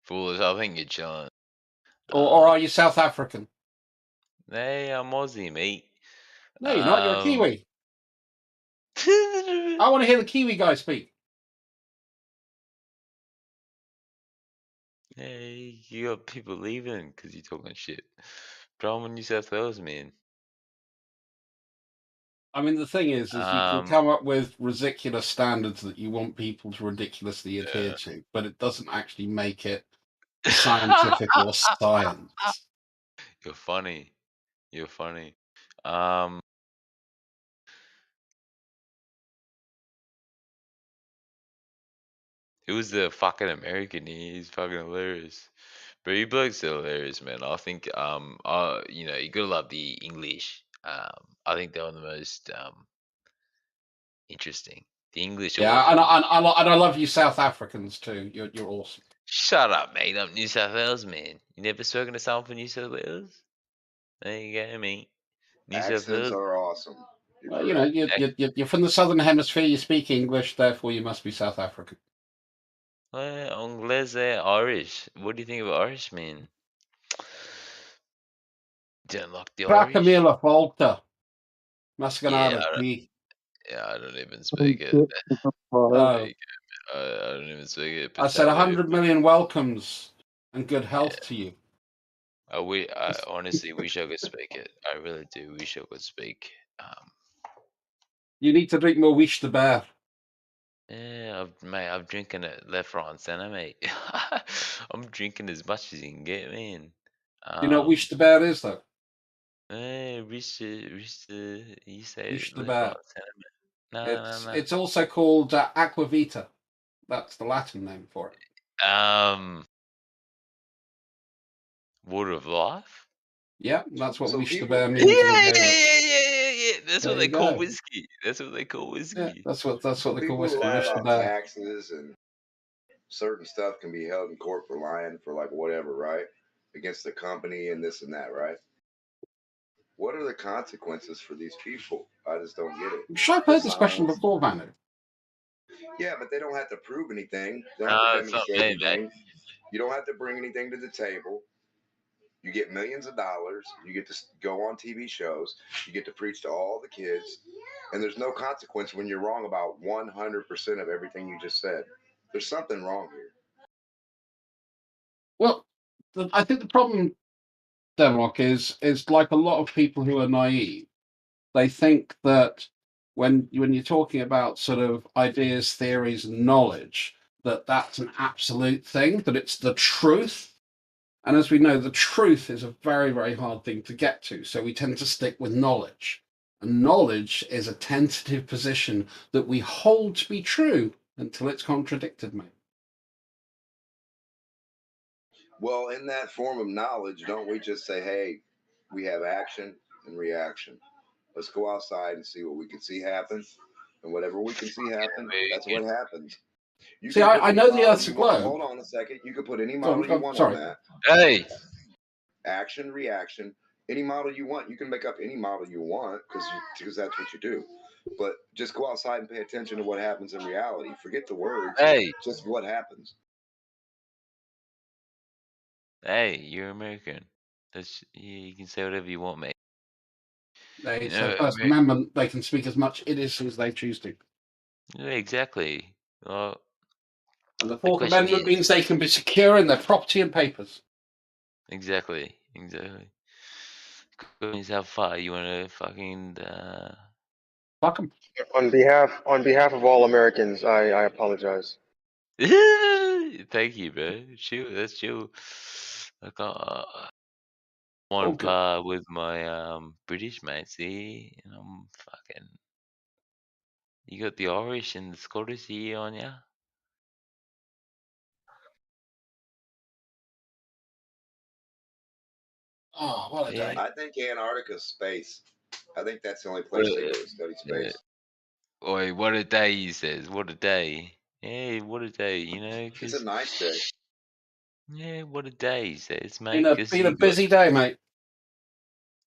foolish! I think you're chilling. Or are you South African? Hey, I'm Aussie, mate. No, you're not. You're a Kiwi. I want to hear the Kiwi guy speak. Hey, you got people leaving because you're talking shit. But I'm in New South Wales, man. I mean, the thing is you can come up with ridiculous standards that you want people to ridiculously adhere to, but it doesn't actually make it scientific or science. You're funny. You're funny. Who's the fucking American? He's fucking hilarious. But you blokes are hilarious, man. I think you know, you gotta love the English. I think they're the most interesting. The English are Yeah, one of and the. I love you South Africans too. You're awesome. Shut up, mate. I'm New South Wales, man. You never spoken to someone from New South Wales? There you go, mate. New South Accents Wales. are awesome. Well, you know, you're from the Southern Hemisphere. You speak English, therefore you must be South African. Well, Anglais, Irish. What do you think of Irish, man? Don't like the Irish? Krakamila Volta. Yeah, I don't even speak it. There you go, I don't even speak it. I said 100 million welcomes and good health to you. I honestly wish I could speak it. I really do wish I could speak. You need to drink more Wish the Bear. Yeah, I'm drinking it left, right, and center, mate. I'm drinking as much as you can get, man. You know what Wish the Bear is, though? You say Wish it the left, right, Bear. center, man. No. It's also called Aquavita. That's the Latin name for it. Water of life? Yeah, that's what Wish the people- Bear means. Yeah. That's There what they you call go. whiskey. That's what they call whiskey. Yeah, that's what they call People whiskey. who lie Wish the about Bear. taxes and certain stuff can be held in court for lying for like whatever, right? Against the company and this and that, right? What are the consequences for these people? I just don't get it. I'm sure I've heard this question before, Vanu. Yeah, but they don't have to prove anything. They don't have to it's not demonstrate me, mate. anything. You don't have to bring anything to the table. You get millions of dollars. You get to go on TV shows. You get to preach to all the kids. And there's no consequence when you're wrong about 100% of everything you just said. There's something wrong here. Well, I think the problem, Denmark, is like a lot of people who are naive. They think that when you're talking about sort of ideas, theories, and knowledge, that's an absolute thing, that it's the truth. And as we know, the truth is a very, very hard thing to get to. So we tend to stick with knowledge. And knowledge is a tentative position that we hold to be true until it's contradicted, mate. Well, in that form of knowledge, don't we just say, hey, we have action and reaction. Let's go outside and see what we can see happen. And whatever we can see happen, that's what happens. You See, I know the Earth's a globe. Hold on a second. You can put any model you want sorry. on that. Hey. Action, reaction. Any model you want. You can make up any model you want because that's what you do. But just go outside and pay attention to what happens in reality. Forget the words. Hey. Just what happens. Hey, you're American. You can say whatever you want, mate. It's their First Amendment. They can speak as much Yiddish as they choose to. Yeah, exactly. Well, and the Fourth Amendment means they can be secure in their property and papers. Exactly. Means how far you want to fucking fuck them. On behalf of all Americans, I apologize. Thank you, bro. Chill. That's chill. Like on par with my British mates here, and I'm fucking. You got the Irish and the Scottish here on ya. Oh, what a day! I think Antarctica's space. I think that's the only place they go to study space. Yeah. Oi, what a day, he says. What a day. Hey, what a day, you know. It's a nice day. Yeah, what a day, he says, mate. Been a busy day, mate.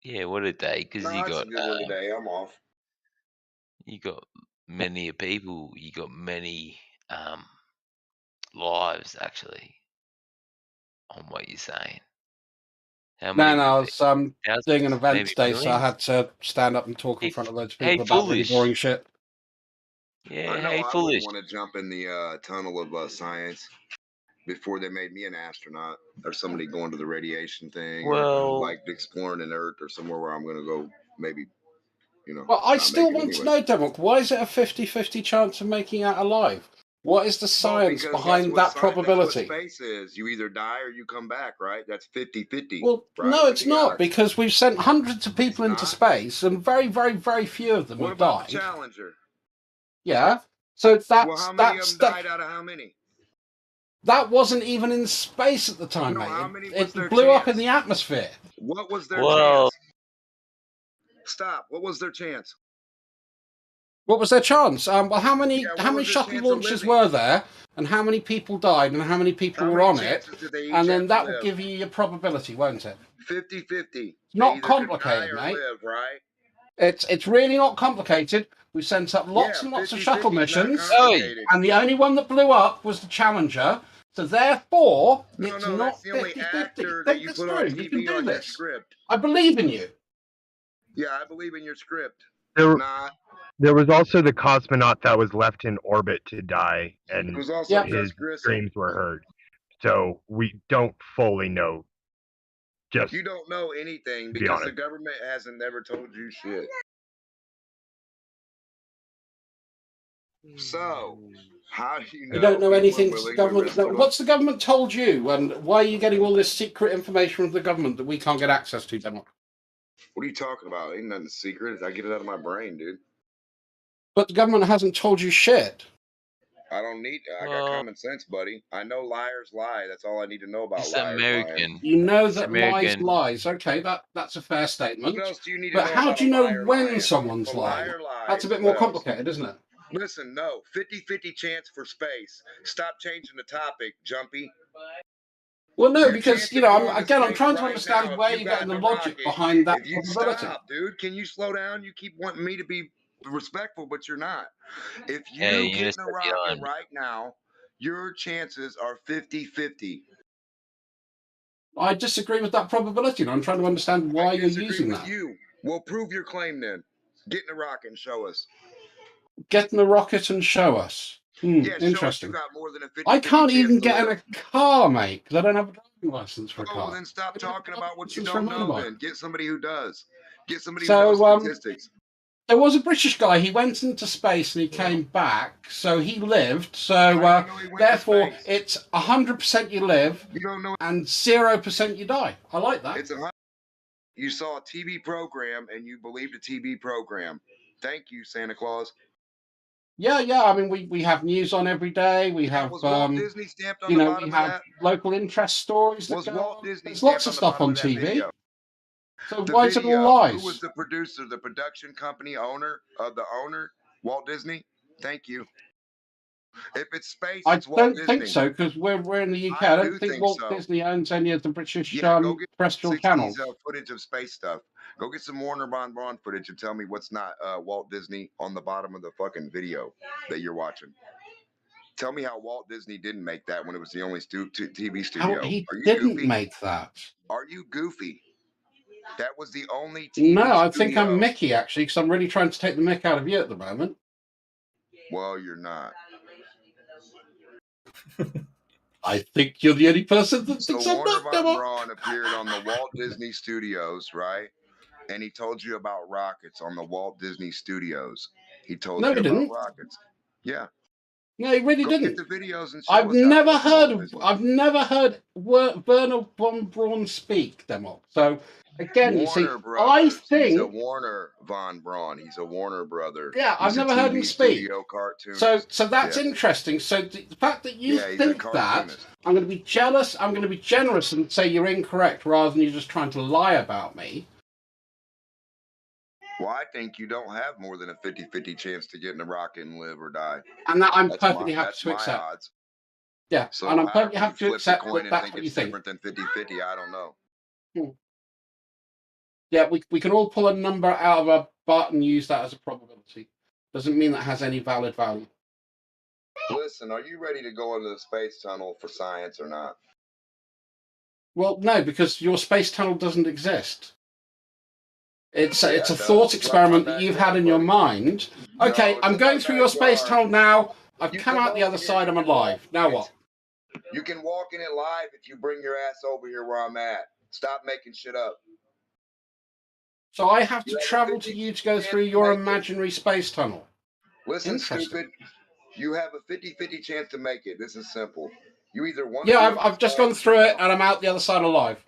Yeah, what a day, because you got... It's a good one today. I'm off. You got many people. You got many lives, actually, on what you're saying. How many? No, I was doing an event today, so I had to stand up and talk in front of loads of people about really boring shit. Yeah, I know I wouldn't want to jump in the tunnel of science before they made me an astronaut or somebody going to the radiation thing or like exploring an Earth or somewhere where I'm going to go maybe, you know. Well, I still want to know, Demok, why is it a 50-50 chance of making out alive? What is the science behind that probability? That's what space is. You either die or you come back, right? That's 50-50. Well, right? no, it's not, because we've sent hundreds of people into space, and very, very, very few of them have died. What about the Challenger? Yeah. So that's well, how many of them died out of how many? That wasn't even in space at the time, no, mate. How many it blew up in the atmosphere. What was their chance? Stop. What was their chance? What was their chance? Well, how many shuttle launches were there, and how many people died, and how many people were on it? And then that will give you your probability, won't it? 50-50. It's not complicated, mate. Live, right? It's really not complicated. We sent up lots and lots of shuttle missions, and the only one that blew up was the Challenger. So therefore, it's not 50-50. Think this through. You can do this. I believe in you. Yeah, I believe in your script. There was also the cosmonaut that was left in orbit to die, and his dreams were heard. So we don't fully know. You don't know anything because the government hasn't never told you shit. So, how do you know? You don't know anything. What's the government told you, and why are you getting all this secret information from the government that we can't get access to, Denmark? What are you talking about? Ain't nothing secret. I get it out of my brain, dude. But the government hasn't told you shit. I don't need. I got common sense, buddy. I know liars lie. That's all I need to know about It's liars. American. You know It's that American. lies. Okay, that's a fair statement. What else do you need but to know how about do you know when lying? someone's lying? That's a bit more complicated, isn't it? Listen, no. 50-50 chance for space. Stop changing the topic, Jumpy. Well, no, because, I'm trying to understand where you're getting the logic behind that probability. Stop, dude. Can you slow down? You keep wanting me to be respectful, but you're not. If you get in a rocket right now, your chances are 50-50. I disagree with that probability, and I'm trying to understand why you're using that. Well, prove your claim then. Get in a rocket and show us. Get in a rocket and show us. Interesting. Show us you got more than a 50-50 I can't even chance to get in live. a car, mate, because I don't have a driving license for a car. Well, then stop talking about what you don't know then. Get somebody who does. Get somebody who knows statistics. There was a British guy. He went into space and he came back, so he lived. So therefore, it's 100% you live, and 0% you die. I like that. You saw a TV program and you believed a TV program. Thank you, Santa Claus. Yeah. I mean, we have news on every day. We have Walt Disney stamped on the bottom we have local interest stories. There's lots of stuff on TV. So why is it all lies? Who was the producer, the production company owner, Walt Disney? Thank you. If it's space, it's Walt Disney. I don't think so, because we're in the UK. I don't think Walt Disney owns any of the British terrestrial channels. Footage of space stuff. Go get some Warner Von Braun footage and tell me what's not Walt Disney on the bottom of the fucking video that you're watching. Tell me how Walt Disney didn't make that when it was the only TV studio. He didn't make that. Are you goofy? That was the only TV No, I studio. think I'm Mickey, actually, because I'm really trying to take the mick out of you at the moment. Well, you're not. I think you're the only person that thinks I'm Warner not. Von Braun appeared on the Walt Disney Studios, right? And he told you about rockets on the Walt Disney Studios. He told you about rockets. Yeah. No, he really didn't. Get the videos and show I've never heard Werner von Braun speak, Demo. So again, Warner you see, Brothers. I think he's a Warner Von Braun. He's a Warner brother. Yeah, I've never heard him speak. So that's interesting. So the fact that you think that, I'm going to be jealous. I'm going to be generous and say you're incorrect rather than you just trying to lie about me. Well, I think you don't have more than a 50-50 chance to get in a rocket and live or die. And that I'm perfectly happy to accept. Odds. Yeah, so and I'm perfectly happy to accept that that's what you think. Different than 50-50, I don't know. Yeah, we can all pull a number out of a butt and use that as a probability. Doesn't mean that has any valid value. Listen, are you ready to go into the space tunnel for science or not? Well, no, because your space tunnel doesn't exist. It's a thought experiment that you've had in your mind. Okay, I'm going through your space tunnel now. I've come out the other side. I'm alive. Now what? You can walk in it live if you bring your ass over here where I'm at. Stop making shit up. So I have to travel to you to go through your imaginary space tunnel. Listen, stupid. You have a 50-50 chance to make it. This is simple. You either want. Yeah, I've just gone through it, and I'm out the other side alive.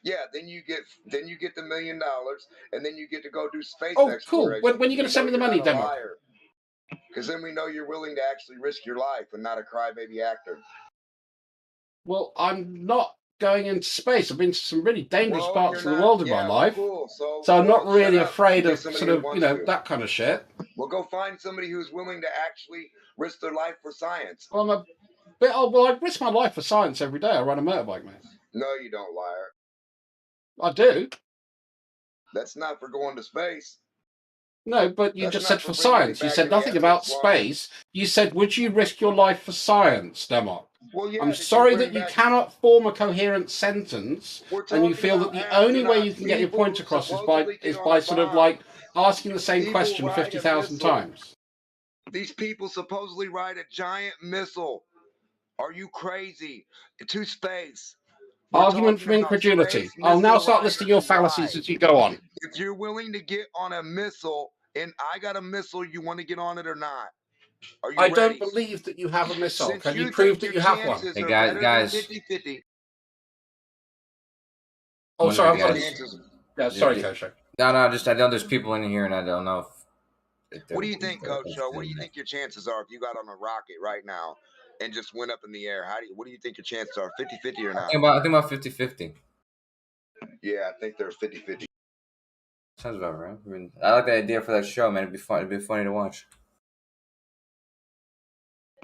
Yeah, then you get the $1 million, and then you get to go do space Cool. exploration. When are you going to send me the money, Demo? Because then we know you're willing to actually risk your life and not a crybaby actor. Well, I'm not going into space. I've been to some really dangerous parts of the world in my life. Cool. So I'm not really afraid of sort of, that kind of shit. Well, go find somebody who's willing to actually risk their life for science. Well, I'm a bit old. Well, I risk my life for science every day. I ride a motorbike, mate. No, you don't, liar. I do. That's not for going to space. No, but you just said for science. You said nothing about space. You said, would you risk your life for science, Demok? Well, yeah, I'm sorry that you cannot form a coherent sentence, and you feel that the only way you can get your point across is by sort of like asking the same question 50,000 times. These people supposedly ride a giant missile. Are you crazy? To space. Argument from incredulity. I'll now start listing your fallacies as you go on. If you're willing to get on a missile, and I got a missile, you want to get on it or not? Are you I ready? don't believe that you have a missile. Can you prove that you have one? Hey, guys. 50-50. Oh, sorry, I've got Yeah, sorry, Coach. No, I know there's people in here, and I don't know if what do you think, Coach? What do you think your chances are if you got on a rocket right now and just went up in the air? What do you think your chances are? 50-50 or not? I think about 50-50. Yeah, I think they're 50-50. Sounds about right. I mean, I like the idea for that show, man. It'd be fun. It'd be funny to watch.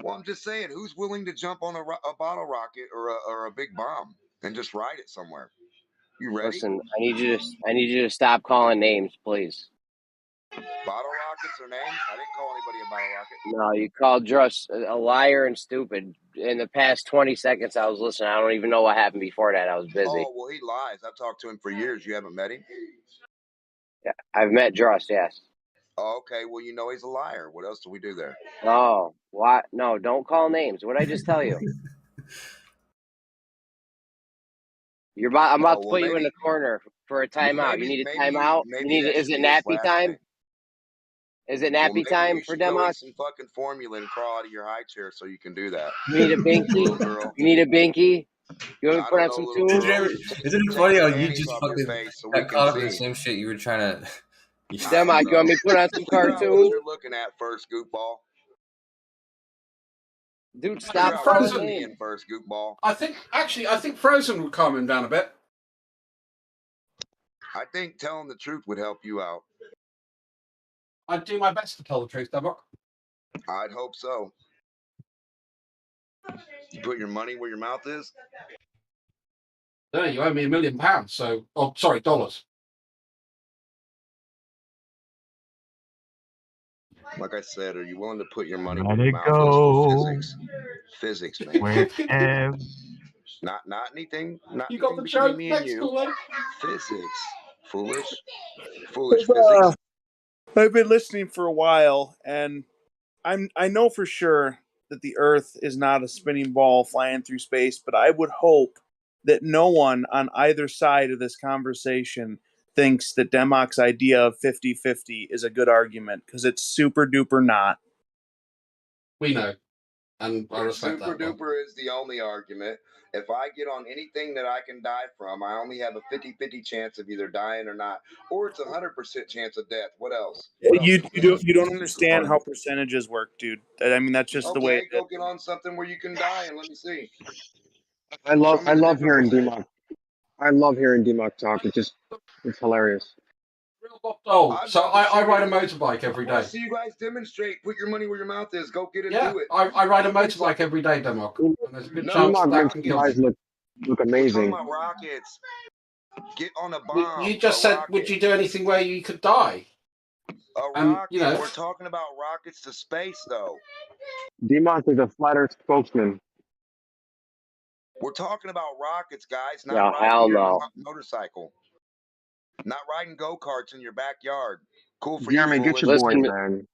Well, I'm just saying, who's willing to jump on a bottle rocket or a big bomb and just ride it somewhere? You ready? Listen, I need you to stop calling names, please. Bottle rockets or names? I didn't call anybody a bottle rocket. No, you called Druss a liar and stupid. In the past 20 seconds I was listening. I don't even know what happened before that. I was busy. Oh, well, he lies. I've talked to him for years. You haven't met him? Yeah, I've met Druss, yes. Oh, okay. Well, you know he's a liar. What else do we do there? Oh, what? No, don't call names. What did I just tell you? I'm about to put you in the corner for a timeout. You need a timeout? Is it nappy time? Is it nappy time for Demos? Some fucking formula and crawl out of your high chair so you can do that. You need a binky? You need a binky? You want me to put on some tunes? Isn't it funny how you just fucking got caught up in the same shit you were trying to... Demo, you want me to put on some cartoons? You're looking at first, goofball. Dude, stop Frozen in first, goofball. I think Frozen would calm him down a bit. I think telling the truth would help you out. I'd do my best to tell the truth, Demo. I'd hope so. You put your money where your mouth is? No, you owe me £1 million, so... Oh, sorry, dollars. Like I said, are you willing to put your money Let where it your mouth go. is for physics? Physics, man. Not anything. Not you got the between joke. me and Thanks, you. Physics. Foolish physics. I've been listening for a while, and I know for sure that the Earth is not a spinning ball flying through space, but I would hope that no one on either side of this conversation thinks that Demok's idea of 50-50 is a good argument, because it's super duper not. We know, and I respect super that. Super duper is the only argument. If I get on anything that I can die from, I only have a 50-50 chance of either dying or not, or it's 100% chance of death. What else? You don't understand how percentages work, dude. I mean, that's just the way. Okay, go get on something where you can die and let me see. I love hearing DMOC. I love hearing DMOC talk. It's hilarious. Oh, so I ride a motorbike every day. I see you guys demonstrate. Put your money where your mouth is. Go get it. Yeah, do it. I ride a motorbike every day, Demok. And there's a good chance that can kill me. Look amazing. We're talking about rockets. Get on a bomb. You just said, rocket. Would you do anything where you could die? A rocket. You know, we're talking about rockets to space, though. DMOC is a flat Earth spokesman. We're talking about rockets, guys. Not riding your motorcycle. Not riding go-karts in your backyard. Cool for Jeremy, you. Get your boy, man.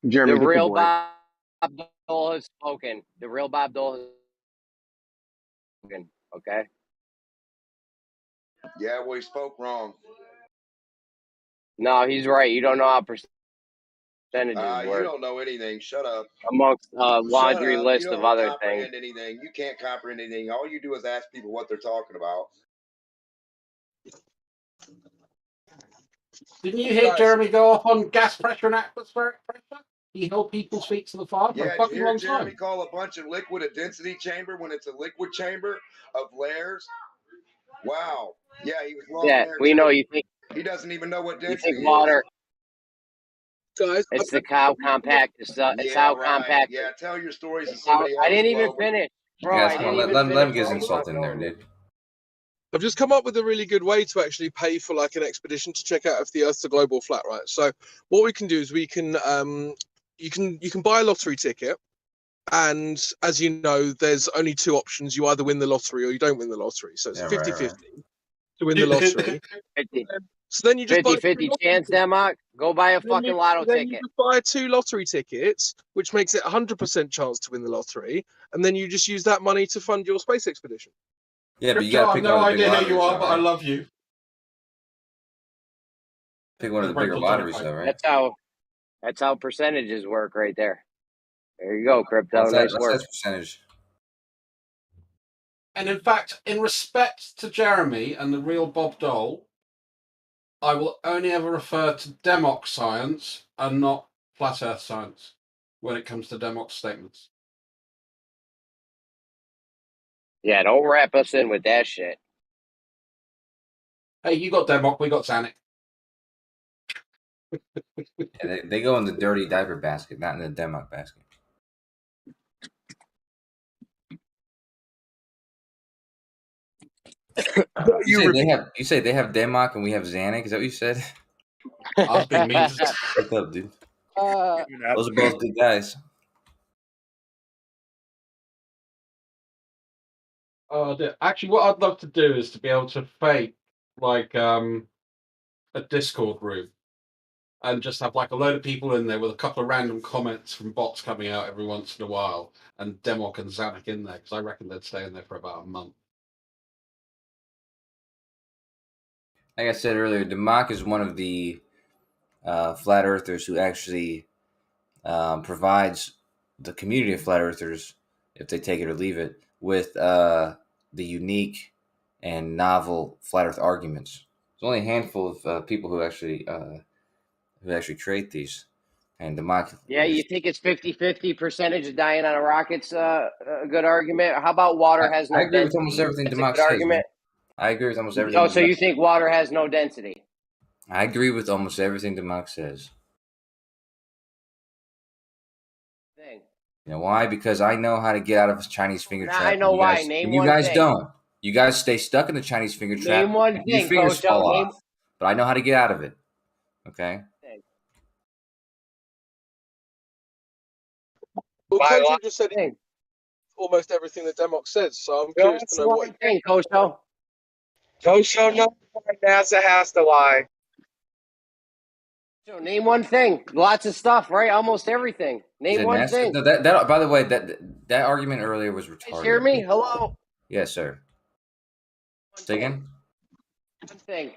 Jeremy, the real Bob Dole has spoken. The real Bob Dole has spoken. Okay. Yeah, well, he spoke wrong. No, he's right. You don't know how percentages You work don't know anything. Shut up. amongst laundry Shut up. list You of don't other comprehend things. anything. You can't comprehend anything. All you do is ask people what they're talking about. Didn't you hear Jeremy go off on gas pressure and atmospheric pressure? He held people's feet to the fire for a Did you fucking hear long Jeremy time. call a bunch of liquid a density chamber when it's a liquid chamber of layers? Wow. Yeah, he was wrong Yeah, there we too. know you think He doesn't even know what you density think water. Guys, It's the how compact. It's how compact. Yeah, tell your stories to It's how, somebody I else. didn't even Glover. finish, bro. Guys, I come on, didn't let even him finish. get his Bro. insult in there, dude. I've just come up with a really good way to actually pay for like an expedition to check out if the Earth's a globe or flat, right? So what we can do is we can you can buy a lottery ticket, and as you know, there's only two options: you either win the lottery or you don't win the lottery. So it's 50-50 to win the lottery. 50. So then you just buy 50-50 chance, Democ. Go buy a fucking lotto then you ticket. just buy 2 lottery tickets, which makes it 100% chance to win the lottery, and then you just use that money to fund your space expedition. Yeah, but you gotta pick no one of the big idea who lotteries, you are, though, but I right? love you. Pick one of the bigger lotteries, though, right? That's how percentages work right there. There you go, crypto. What's that? Nice What's work. that percentage? And in fact, in respect to Jeremy and the real Bob Dole, I will only ever refer to Democ science and not flat Earth science when it comes to Democ's statements. Yeah, don't wrap us in with that shit. Hey, you got Democ, we got Zanuck. Yeah, they go in the dirty diaper basket, not in the Democ basket. You say they have Democ and we have Zanuck? Is that what you said? I was being mean. What's up, dude? Those are both good guys. Actually, what I'd love to do is to be able to fake like a Discord group and just have like a load of people in there with a couple of random comments from bots coming out every once in a while, and Democ and Zanuck in there, because I reckon they'd stay in there for about a month. Like I said earlier, Democ is one of the flat earthers who actually provides the community of flat earthers, if they take it or leave it, with the unique and novel flat earth arguments. There's only a handful of people who actually create these. And Democ. Yeah, you think it's 50-50 percentage of dying on a rocket's a good argument? How about water has no density? I agree with almost everything That's Democ a good says. argument. Man. I agree with almost everything. Oh, so you think water has no density? I agree with almost everything Democ says. Thing. You know why? Because I know how to get out of a Chinese finger trap. I know why. Name one thing. You guys thing. don't. You guys stay stuck in the Chinese finger trap. Name one thing, your fingers Coach. fall off. But I know how to get out of it. Okay? Well, Kojo just said almost everything that Democ says, so I'm curious to know what you think, Kojo. Kojo, no, NASA has to lie. So name one thing. Lots of stuff, right? Almost everything. Name one thing. No, that by the way, that argument earlier was retarded. You hear me? Hello? Yes, sir. Say again? One thing.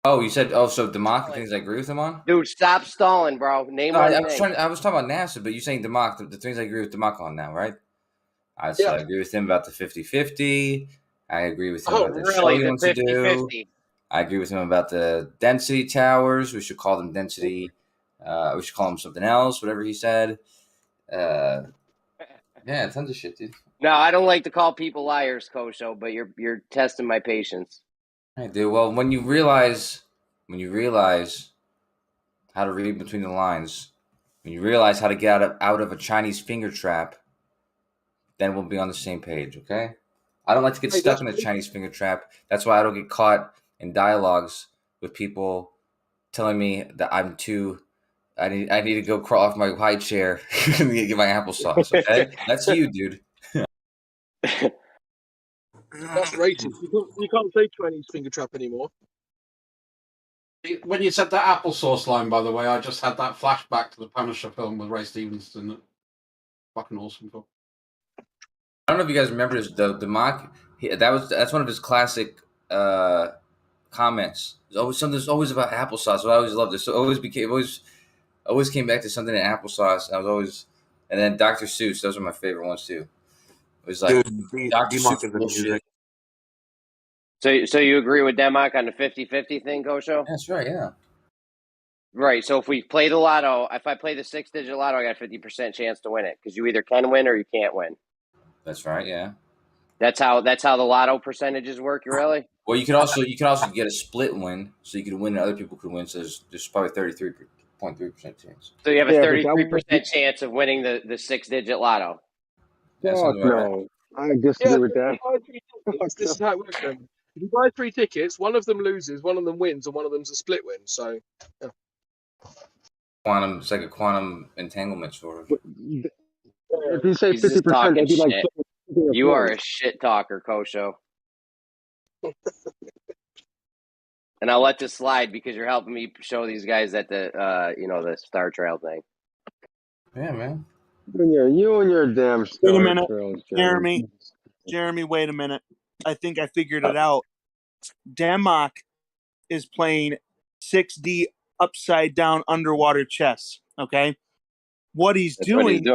Oh, you said, so Democ, the things I agree with him on? Dude, stop stalling, bro. Name one thing. I was talking about NASA, but you're saying Democ, the things I agree with Democ on now, right? I agree with him about the 50-50. I agree with him about the show he wants to do. I agree with him about the density towers. We should call them density. We should call them something else, whatever he said. Yeah, tons of shit, dude. No, I don't like to call people liars, Kojo, but you're testing my patience. Hey, dude. Well, when you realize how to read between the lines, when you realize how to get out of a Chinese finger trap, then we'll be on the same page, okay? I don't like to get stuck in the Chinese finger trap. That's why I don't get caught in dialogues with people telling me that I'm too. I need to go crawl off my high chair and get my applesauce. Okay, that's you, dude. That's racist. You can't say Chinese finger trap anymore. When you said that applesauce line, by the way, I just had that flashback to the Punisher film with Ray Stevenson. Fucking awesome film. I don't know if you guys remember this. The Democ, that's one of his classic comments. There's always about applesauce. I always loved this. So always always came back to something in applesauce. I was always, and then Dr. Seuss. Those are my favorite ones too. It was like Dr. Seuss bullshit. So you agree with Democ on the 50-50 thing, Kosho? That's right. Yeah. Right. So if we play the lotto, if I play the 6-digit lotto, I got a 50% chance to win it because you either can win or you can't win. That's right. Yeah. That's how the lotto percentages work. Really? Well, you can also get a split win, so you could win and other people could win. So there's probably 33.3% chance. So you have a 33% chance of winning the 6-digit lotto. Fuck no. I disagree with that. This is how it works. Then. If you buy 3 tickets, one of them loses, one of them wins, and one of them's a split win. So, yeah. It's like a quantum entanglement sort of. If you say 50%, it'd be like you are a shit talker, Kosho. And I'll let this slide because you're helping me show these guys that the Star Trail thing. Yeah, man. You and your damn Star Wait a minute, Trails, Jeremy, wait a minute. I think I figured it out. Democ is playing 6D upside down underwater chess. Okay, what he's doing,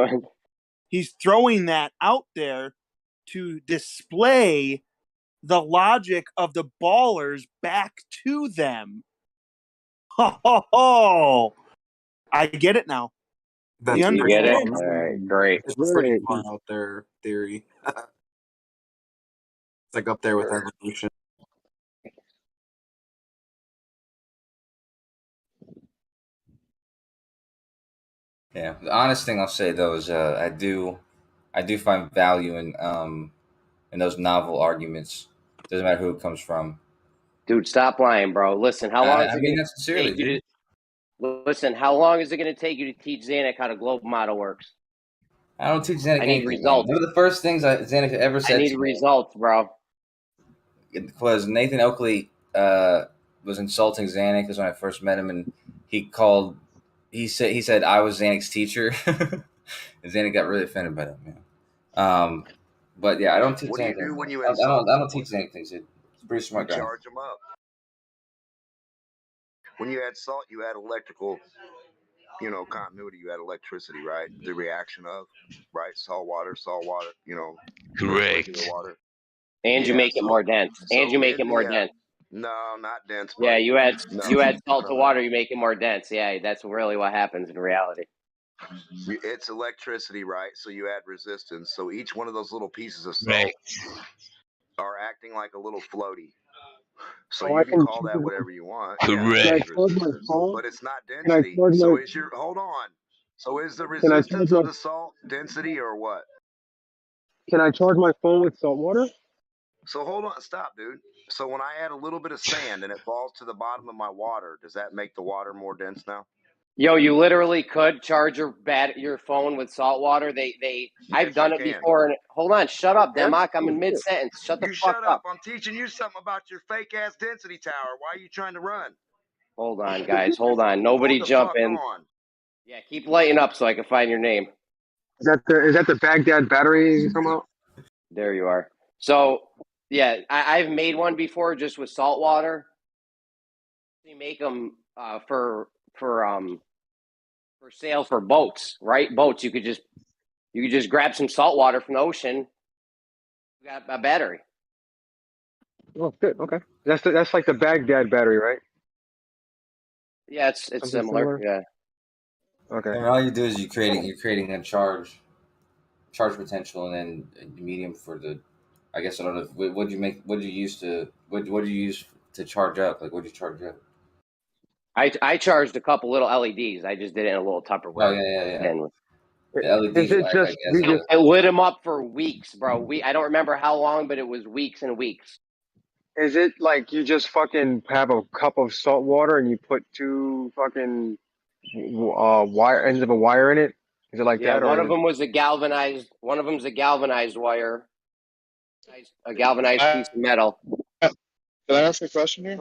he's throwing that out there to display the logic of the ballers back to them. Oh, I get it now. You get it? All right, great. It's pretty far out there theory. It's like up there with evolution. Yeah, the honest thing I'll say though is I do find value in those novel arguments. Doesn't matter who it comes from. Dude, stop lying, bro. Listen, how long is it that's sincerely, dude. Listen, how long is it going to take you to teach Zanuck how the globe model works? I don't teach Zanuck anything. I need results. One of the first things Zanuck ever said. I need results, bro. Was Nathan Oakley was insulting Zanuck because when I first met him, and he said I was Zanuck's teacher, and Zanuck got really offended by that, man. But yeah, I don't teach. What do you do when you I don't teach Zanuck things. He's a pretty smart guy. Charge him up. When you add salt, you add electrical, continuity. You add electricity, right? The reaction of, right? Salt water, correct. Water. And you make it more dense. And you make it more dense. No, not dense. Yeah, you add salt to water, you make it more dense. Yeah, that's really what happens in reality. It's electricity, right? So you add resistance. So each one of those little pieces of salt are acting like a little floaty. So you can call that whatever you want. Correct. But it's not density. Hold on. So is the resistance of the salt density or what? Can I charge my phone with salt water? So hold on, stop, dude. So when I add a little bit of sand and it falls to the bottom of my water, does that make the water more dense now? Yo, you literally could charge your phone with salt water. I've done it before. And hold on, shut up, Democ. I'm in mid sentence. Shut the fuck up. I'm teaching you something about your fake ass density tower. Why are you trying to run? Hold on, guys. Hold on. Nobody jump in. Yeah, keep lighting up so I can find your name. Is that the Baghdad battery you're talking about? There you are. So yeah, I've made one before just with salt water. You make them for sale for boats, right? Boats. You could just grab some salt water from the ocean. You got a battery. Oh, good. Okay, that's like the Baghdad battery, right? Yeah, it's similar. Yeah. Okay. And all you do is you're creating a charge potential, and then medium for the. I guess I don't know. What do you use to charge up? Like, what do you charge up? I charged a couple little LEDs. I just did it in a little Tupperware. Oh yeah. And LEDs. It lit them up for weeks, bro. I don't remember how long, but it was weeks and weeks. Is it like you just fucking have a cup of salt water and you put two fucking ends of a wire in it? Is it like that? Yeah, one of them was a galvanized. One of them's a galvanized wire. A galvanized piece of metal. Can I ask a question here?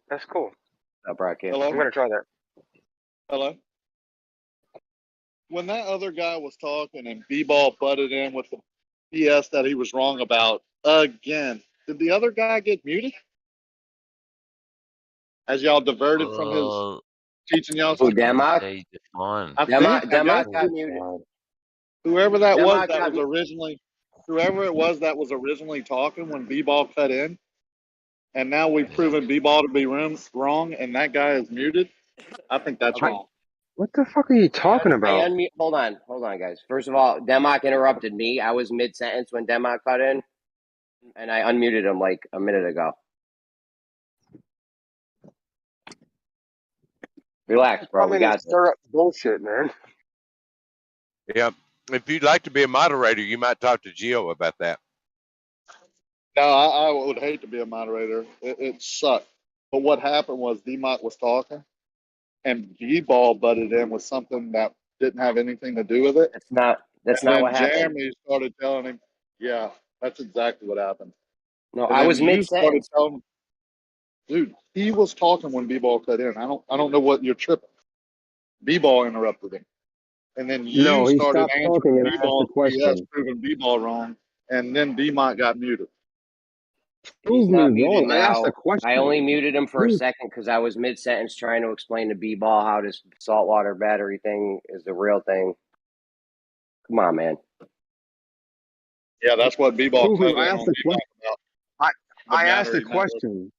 That's cool. Hello? I'm gonna try that. Hello? When that other guy was talking and B-Ball butted in with the BS that he was wrong about again, did the other guy get muted? As y'all diverted from his teaching y'all Who, something? Democ? Democ got muted. Whoever that was Democ that got was originally, whoever it was that was originally talking when B-Ball cut in, and now we've proven B-Ball to be wrong, and that guy is muted. I think that's wrong. What the fuck are you talking about? Hold on, guys. First of all, Democ interrupted me. I was mid-sentence when Democ cut in, and I unmuted him like a minute ago. Relax, bro. We got stir up bullshit, man. Yeah. If you'd like to be a moderator, you might talk to Gio about that. No, I would hate to be a moderator. It sucked. But what happened was D-Mont was talking, and G-Ball butted in with something that didn't have anything to do with it. That's not what happened. Jeremy started telling him, yeah, that's exactly what happened. No, and I was you mid-sentence. started telling him, dude, he was talking when B-Ball cut in. I don't know what you're tripping. B-Ball interrupted him. And then you he started stopped talking answering and asked B-Ball, the question. proving B-Ball wrong, and then D-Mont got muted. He's not muted now. I asked a question. I only muted him for a second because I was mid-sentence trying to explain to B-Ball how this saltwater battery thing is the real thing. Come on, man. Yeah, that's what B-Ball cut in I asked on the D-Mont question. about. I asked the question.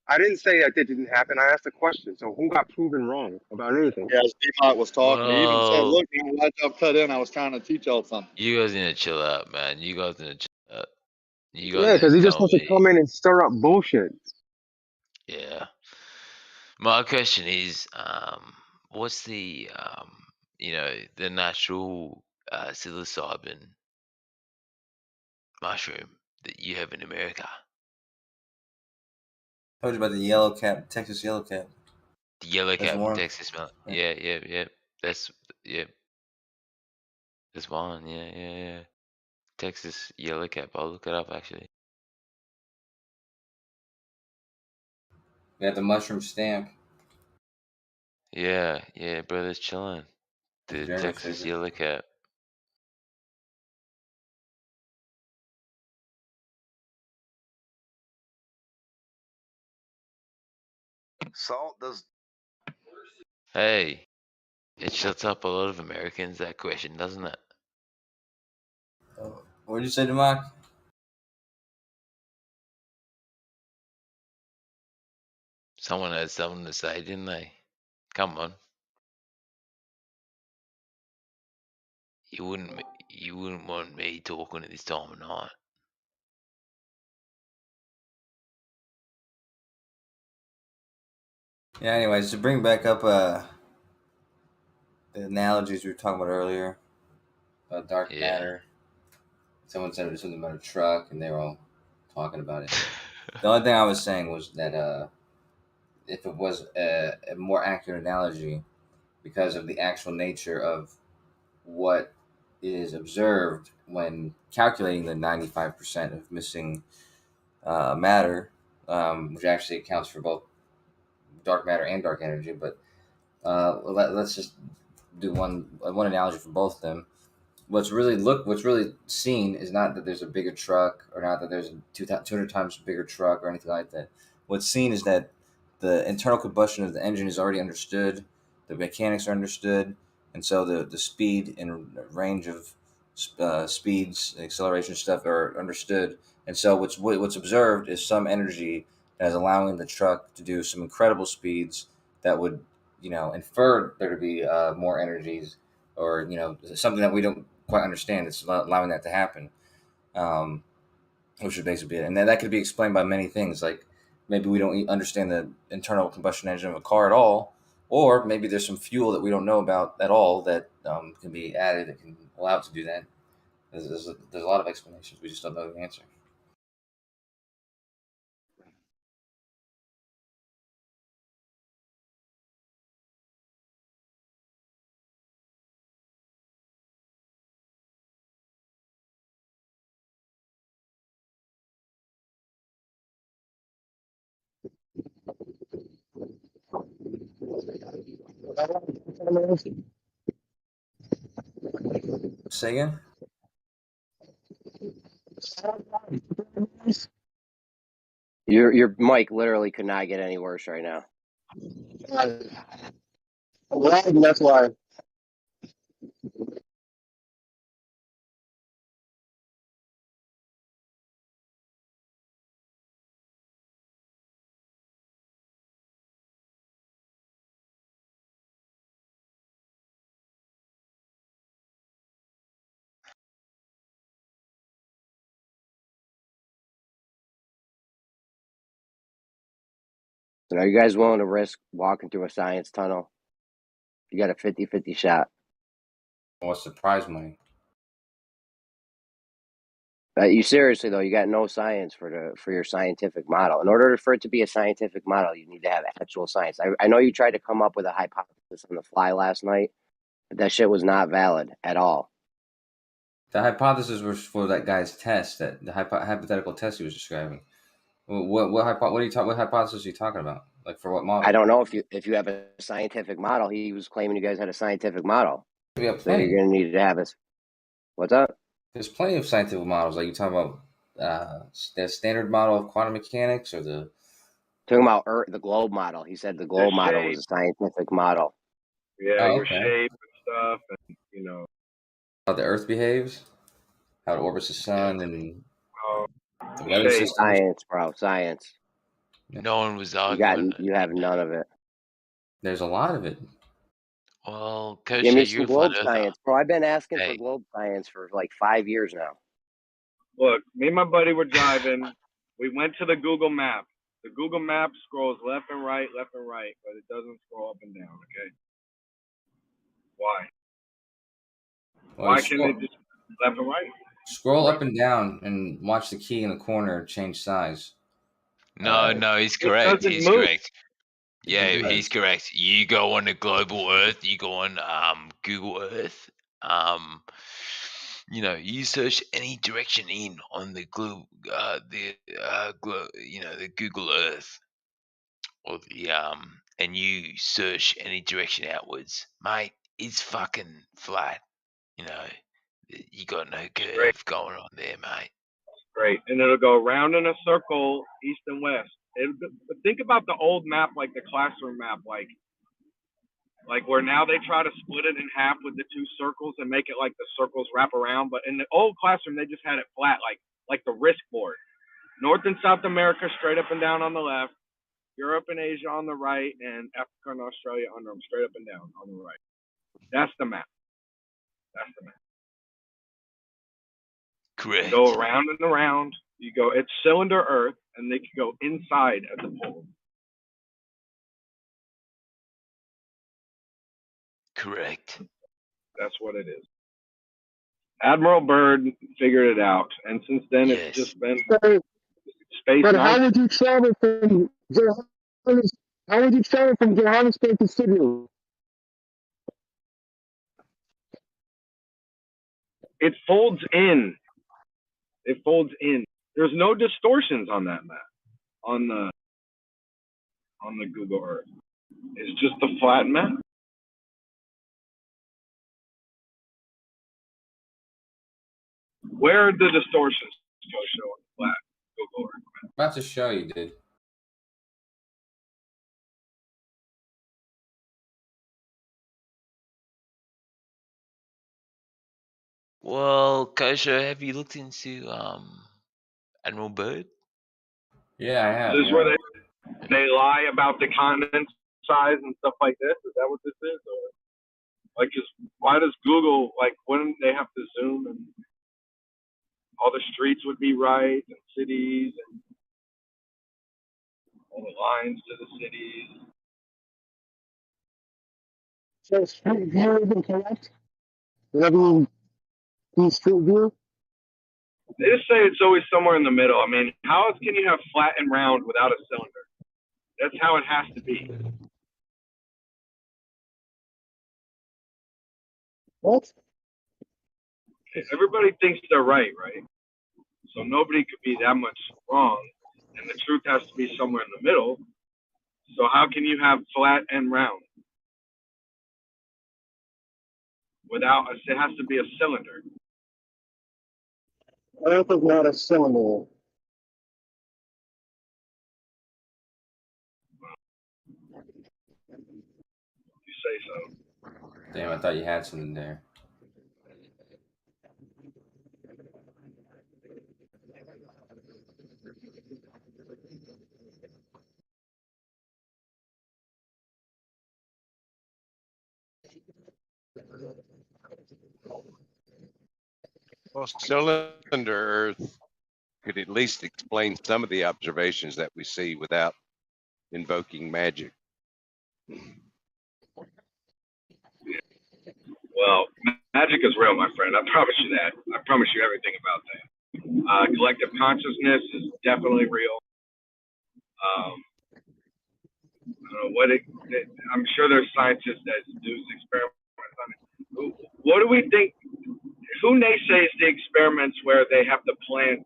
I didn't say that it didn't happen. I asked a question. So who got proven wrong about anything? Yeah, D-Mont was talking. He even said, look, man, why y'all cut in? I was trying to teach y'all something. You guys need to chill out, man. You guys need to chill out. Yeah, because he just wants to come in and stir up bullshit. Yeah. My question is, what's the the natural psilocybin mushroom that you have in America? Told you about the yellow cap, Texas yellow cap. The yellow cap in one. Texas, man. Yeah. That's That's one. Yeah. Texas yellow cap. I'll look it up actually. We got the mushroom stamp. Yeah, brother's chilling. The Jeremy Texas says it. yellow cap. Salt does. Hey, it shuts up a lot of Americans, that question, doesn't it? What did you say, Democ? Someone had something to say, didn't they? Come on. You wouldn't want me talking at this time of night. Yeah, anyways, to bring back up the analogies we were talking about earlier about dark matter. Someone said it was something about a truck, and they were all talking about it. The only thing I was saying was that if it was a more accurate analogy, because of the actual nature of what is observed when calculating the 95% of missing matter, which actually accounts for both dark matter and dark energy. But let's just do one analogy for both of them. What's really seen is not that there's a bigger truck, or not that there's a 200 times bigger truck or anything like that. What's seen is that the internal combustion of the engine is already understood, the mechanics are understood, and so the speed and range of speeds, acceleration stuff are understood. And so what's observed is some energy that is allowing the truck to do some incredible speeds that would infer there to be more energies, or something that we don't quite understand. It's allowing that to happen, which would basically be it. And that could be explained by many things, like maybe we don't understand the internal combustion engine of a car at all, or maybe there's some fuel that we don't know about at all that can be added that can allow it to do that. There's a lot of explanations. We just don't know the answer. Say again? Your mic literally could not get any worse right now. That's why. So are you guys willing to risk walking through a science tunnel? You got a 50-50 shot. What's the prize money? You seriously though, you got no science for your scientific model. In order for it to be a scientific model, you need to have actual science. I know you tried to come up with a hypothesis on the fly last night, but that shit was not valid at all. The hypothesis was for that guy's test, that the hypothetical test he was describing. What hypothesis are you talking about? Like for what model? I don't know if you have a scientific model. He was claiming you guys had a scientific model. Yeah, so you're going to need to have this. What's up? There's plenty of scientific models. Like you talking about the standard model of quantum mechanics, or the talking about the globe model. He said the globe model was a scientific model. Yeah, your shape and stuff, and you know how the Earth behaves, how it orbits the sun, and the weather shape. system. Science, bro, science. No one was arguing. You have none of it. There's a lot of it. Well, give me some globe science, bro. I've been asking for globe science for like 5 years now. Look, me and my buddy were driving. We went to the Google map. The Google map scrolls left and right, but it doesn't scroll up and down, okay? Why? Well, Why can't it just left and right? Scroll up and down and watch the key in the corner change size. No, he's correct. He's correct. Yeah, he's correct. You go on the global Earth, you go on Google Earth. You search any direction in on the the Google Earth, or the and you search any direction outwards, mate. It's fucking flat. You got no curve going on there, mate. Great, and it'll go around in a circle, east and west. But think about the old map, like the classroom map, like where now they try to split it in half with the two circles and make it like the circles wrap around. But in the old classroom, they just had it flat, like the risk board. North and South America straight up and down on the left, Europe and Asia on the right, and Africa and Australia under them straight up and down on the right. That's the map. Correct. You go around and around. It's cylinder Earth, and they can go inside at the pole. Correct. That's what it is. Admiral Byrd figured it out, and since then it's just been space. But how would you travel from Johannesburg to Sydney? It folds in. There's no distortions on that map, on the Google Earth. It's just a flat map. Where are the distortions go show on the flat Google Earth map? I'm about to show you, dude. Well, Kosher, have you looked into Admiral Byrd? Yeah, I have. This is where they lie about the continent size and stuff like this. Is that what this is? Or why does Google, wouldn't they have to zoom and all the streets would be right, and cities, and all the lines to the cities? So street view isn't correct? Whatever you street view? They just say it's always somewhere in the middle. I mean, how else can you have flat and round without a cylinder? That's how it has to be. What? Everybody thinks they're right? So nobody could be that much wrong, and the truth has to be somewhere in the middle. So how can you have flat and round? It has to be a cylinder. Earth is not a cylinder. You say So. Damn, I thought you had something there. Well, Cylinder Earth could at least explain some of the observations that we see without invoking magic. Well, magic is real, my friend. I promise you that. I promise you everything about that. Collective consciousness is definitely real. I don't know I'm sure there's scientists that do experiments on it. What do we think? Who naysays the experiments where they have the plants,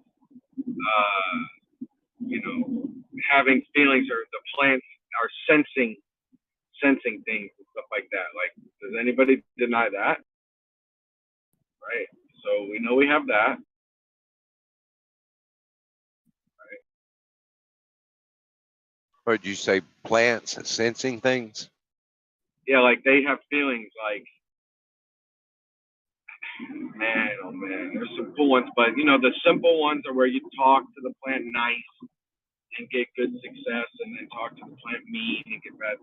having feelings, or the plants are sensing things and stuff like that? Like, does anybody deny that? Right. So we know we have that. Right. Or did you say plants sensing things? Yeah, like they have feelings. Like, man, oh man, there's some cool ones, but the simple ones are where you talk to the plant nice and get good success, and then talk to the plant mean and get bad,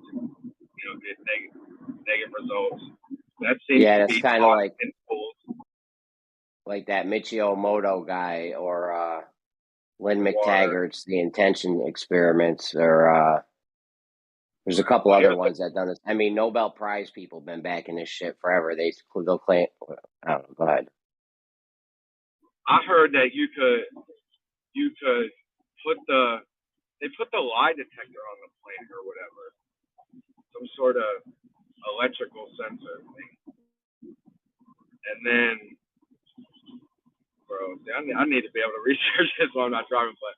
get negative results. That seems to that's be kind of like that Michio Moto guy, or Lynn McTaggart's The Intention Experiments, or there's a couple other ones that done this. I mean, Nobel Prize people been backing this shit forever. They'll claim. I don't know. Go ahead. I heard that you could put the lie detector on the plant or whatever, some sort of electrical sensor thing, and then, bro, I need to be able to research this while I'm not driving. But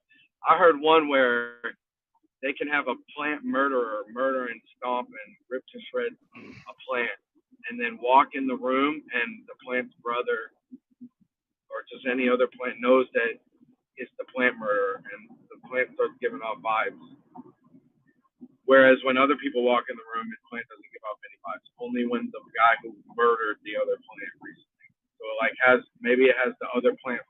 I heard one where they can have a plant murderer murder and stomp and rip to shreds a plant, and then walk in the room, and the plant's brother or just any other plant knows that it's the plant murderer, and the plant starts giving off vibes. Whereas when other people walk in the room, the plant doesn't give off any vibes. Only when the guy who murdered the other plant recently. So maybe it has the other plant,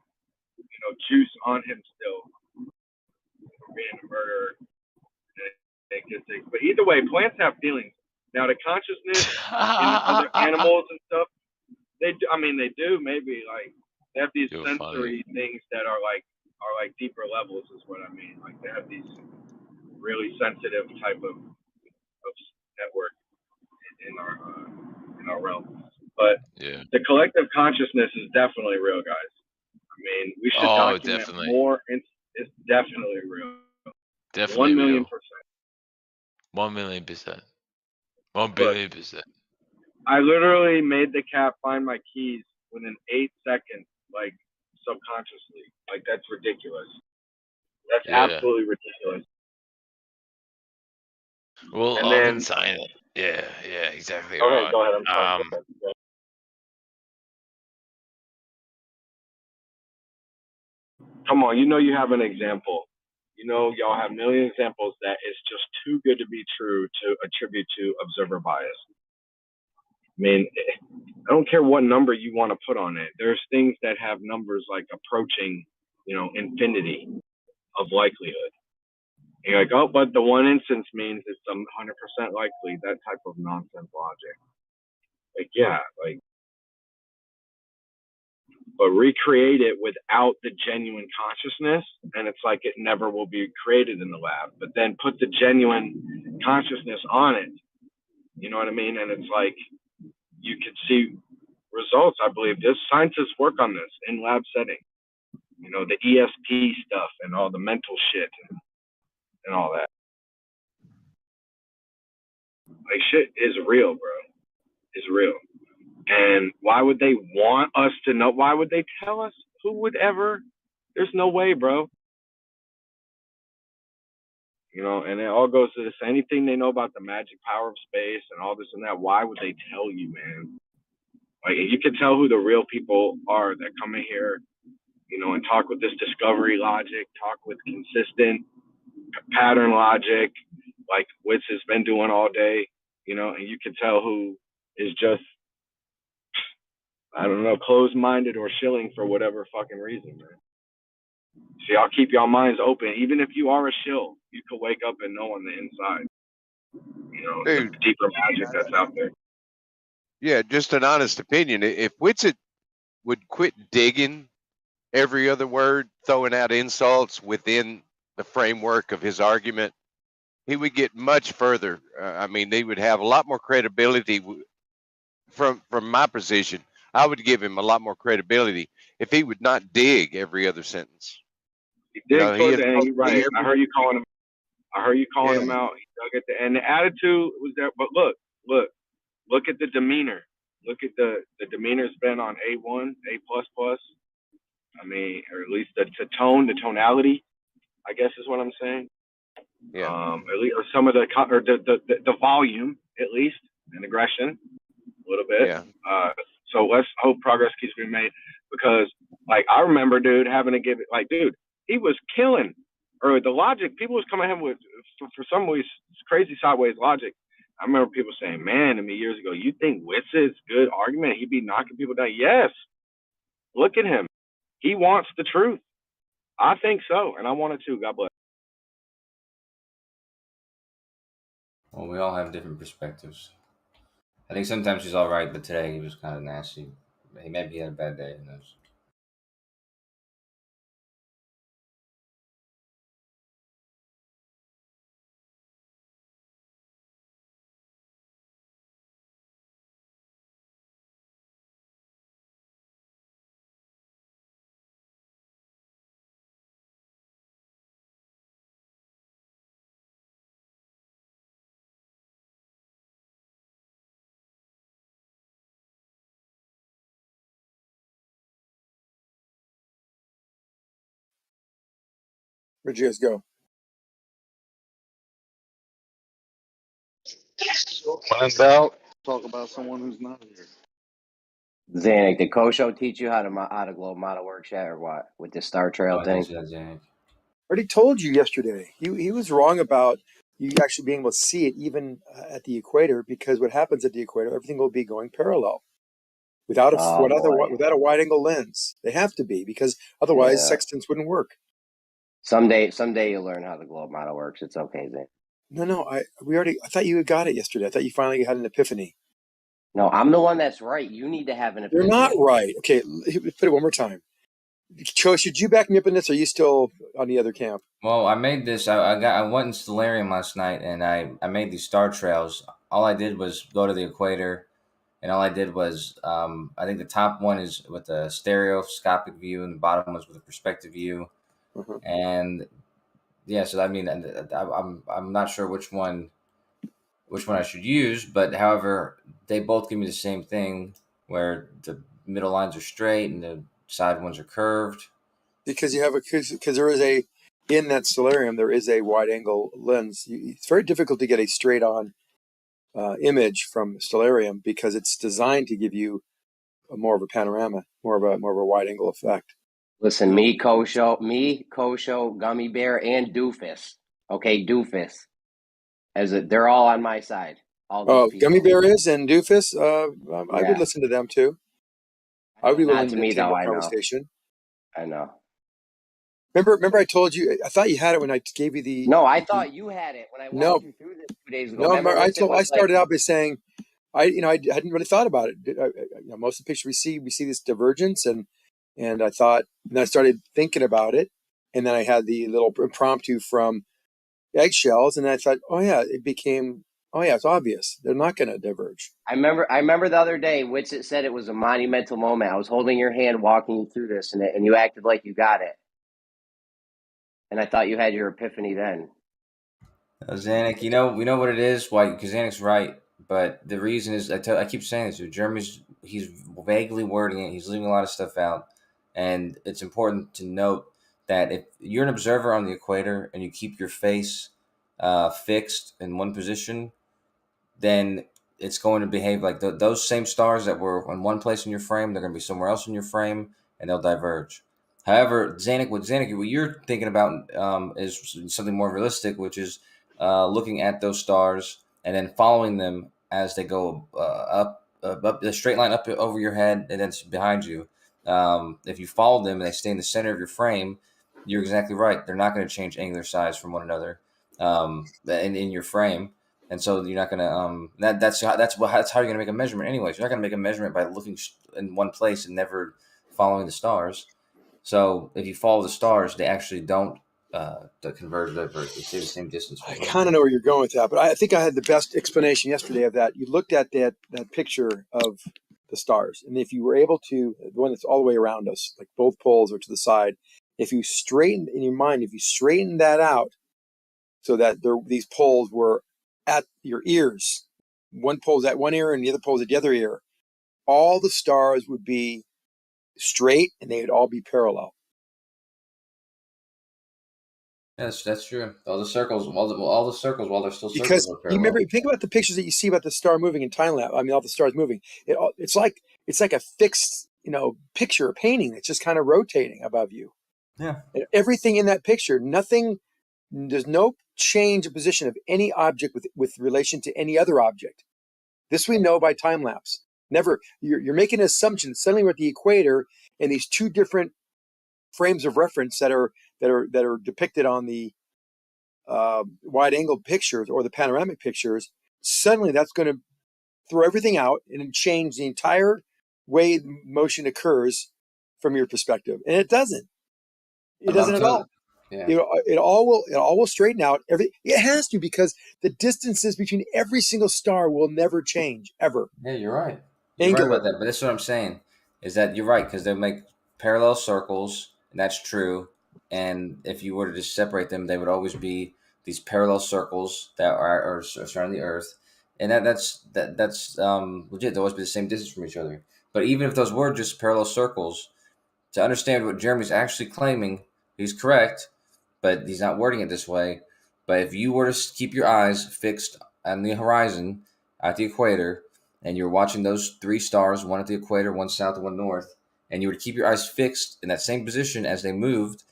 juice on him still for being a murderer. But either way, plants have feelings. Now, the consciousness in other animals and stuff, they do maybe, like, they have these sensory things that are like deeper levels, is what I mean. Like, they have these really sensitive type of network in our realm. But the collective consciousness is definitely real, guys. I mean, we should document more. It's definitely real. Definitely 1 million%. 1 million%. 1 billion%. I literally made the cat find my keys within 8 seconds, like, subconsciously. Like, that's ridiculous. That's absolutely ridiculous. Well, and I've then, been saying it. Yeah, exactly. Okay, right. go ahead. I'm sorry. Come on, you have an example. Y'all have a million examples that is just too good to be true to attribute to observer bias. I mean, I don't care what number you want to put on it. There's things that have numbers like approaching, infinity of likelihood. And you're like, oh, but the one instance means it's 100% likely. That type of nonsense logic. Like, yeah, like, but recreate it without the genuine consciousness, and it's like it never will be created in the lab. But then put the genuine consciousness on it. You know what I mean? And it's like you could see results. I believe this scientists work on this in lab setting. The ESP stuff and all the mental shit and all that. Like, shit is real, bro. It's real. And why would they want us to know? Why would they tell us? Who would ever? There's no way, bro. And it all goes to this. Anything they know about the magic power of space and all this and that, why would they tell you, man? Like, you can tell who the real people are that come in here, and talk with this discovery logic, talk with consistent pattern logic, like Witz has been doing all day, you know, and you can tell who is just, I don't know, closed-minded or shilling for whatever fucking reason, man. So y'all keep y'all minds open. Even if you are a shill, you could wake up and know on the inside, you know, the deeper magic that's out there. Yeah, just an honest opinion. If Witsit would quit digging every other word, throwing out insults within the framework of his argument, he would get much further. I mean, they would have a lot more credibility from my position. I would give him a lot more credibility if he would not dig every other sentence. He digs towards the end. You're right. I heard you calling him. Him out. He dug at the end. The attitude was there, but look at the demeanor. Look at the demeanor's been on A1, A++. I mean, or at least the tonality, I guess is what I'm saying. Yeah. At least, or some of the volume, at least, and aggression, a little bit. Yeah. So let's hope progress keeps being made, because, like, I remember, dude, having to give it, like, dude, he was killing, or the logic, people was coming at him with, for some ways, crazy sideways logic. I remember people saying, man, to me years ago, you think Witsit's good argument? He'd be knocking people down. Yes. Look at him. He wants the truth. I think so, and I want it too. God bless. Well, we all have different perspectives. I think sometimes he's all right, but today he was kind of nasty. Maybe he had a bad day. Who knows? Where'd you guys go? Find out. Talk about someone who's not here. Zanik, did Kosho teach you how to globe model works yet, or what, with the Star Trail thing? I already told you yesterday. He was wrong about you actually being able to see it even at the equator, because what happens at the equator, everything will be going parallel without a wide angle lens. They have to be, because otherwise sextants wouldn't work. Someday you'll learn how the globe model works. It's okay, Zane. No. I thought you had got it yesterday. I thought you finally had an epiphany. No, I'm the one that's right. You need to have an epiphany. You're not right. Okay, put it one more time. Cho, should you back me up in this, or are you still on the other camp? Well, I made this. I went in Stellarium last night, and I made these star trails. All I did was go to the equator, and all I did was I think the top one is with a stereoscopic view, and the bottom was with a perspective view. And yeah, so I mean, I'm not sure which one I should use, but however, they both give me the same thing, where the middle lines are straight and the side ones are curved. Because there is in that Stellarium, there is a wide angle lens. It's very difficult to get a straight on image from Stellarium, because it's designed to give you more of a panorama, more of a wide angle effect. Listen, me, Kosho, Gummy Bear, and Doofus. Okay, Doofus. They're all on my side. All these people. Gummy Bear is, and Doofus. I would listen to them too. I would be willing to take a conversation. I know. Remember, I told you. I thought you had it when I gave you the. No, I thought you had it when I walked you through this 2 days ago. No, I started out by saying, I hadn't really thought about it. Most of the pictures we see this divergence, and I thought, and then I started thinking about it, and then I had the little impromptu from eggshells, and I thought, it's obvious. They're not going to diverge. I remember the other day, Witsit said it was a monumental moment. I was holding your hand, walking you through this, and you acted like you got it. And I thought you had your epiphany then. Zanik, we know what it is. Why? Because Zanik's right, but the reason is I keep saying this. Jeremy's he's vaguely wording it. He's leaving a lot of stuff out, and it's important to note that if you're an observer on the equator and you keep your face fixed in one position, then it's going to behave like those same stars that were in one place in your frame. They're going to be somewhere else in your frame, and they'll diverge. However, Zanik, what you're thinking about is something more realistic, which is looking at those stars and then following them as they go up the straight line up over your head and then behind you. If you follow them and they stay in the center of your frame, you're exactly right. They're not going to change angular size from one another in your frame. And so you're not going to that's how you're going to make a measurement anyways. You're not going to make a measurement by looking in one place and never following the stars. So if you follow the stars, they actually don't converge or diverge. They stay the same distance. I kind of know where you're going with that, but I think I had the best explanation yesterday of that. You looked at that picture of the stars, and if you were able to, the one that's all the way around us, like both poles are to the side, if you straighten in your mind, if you straighten that out so that these poles were at your ears, one pole's at one ear and the other pole's at the other ear, all the stars would be straight and they would all be parallel. Yes, that's true. All the circles, while they're still circles, because are you parallel. remember, think about the pictures that you see about the star moving in time lapse. I mean, all the stars moving. It's like a fixed, picture, a painting that's just kind of rotating above you. Yeah. And everything in that picture, there's no change of position of any object with relation to any other object. This we know by time lapse. Never, you're making an assumption. Suddenly we're at the equator, and these two different frames of reference that are depicted on the wide angle pictures or the panoramic pictures, suddenly that's going to throw everything out and change the entire way motion occurs from your perspective. And it doesn't. It doesn't at all. Yeah. It all will straighten out. It has to, because the distances between every single star will never change ever. Yeah, you're right. You're right about that. But that's what I'm saying, is that you're right, because they make parallel circles, and that's true. And if you were to just separate them, they would always be these parallel circles that are surrounding the Earth, and that's legit. They'll always be the same distance from each other. But even if those were just parallel circles, to understand what Jeremy's actually claiming, he's correct, but he's not wording it this way. But if you were to keep your eyes fixed on the horizon at the equator, and you're watching those three stars, one at the equator, one south, and one north, and you were to keep your eyes fixed in that same position as they moved,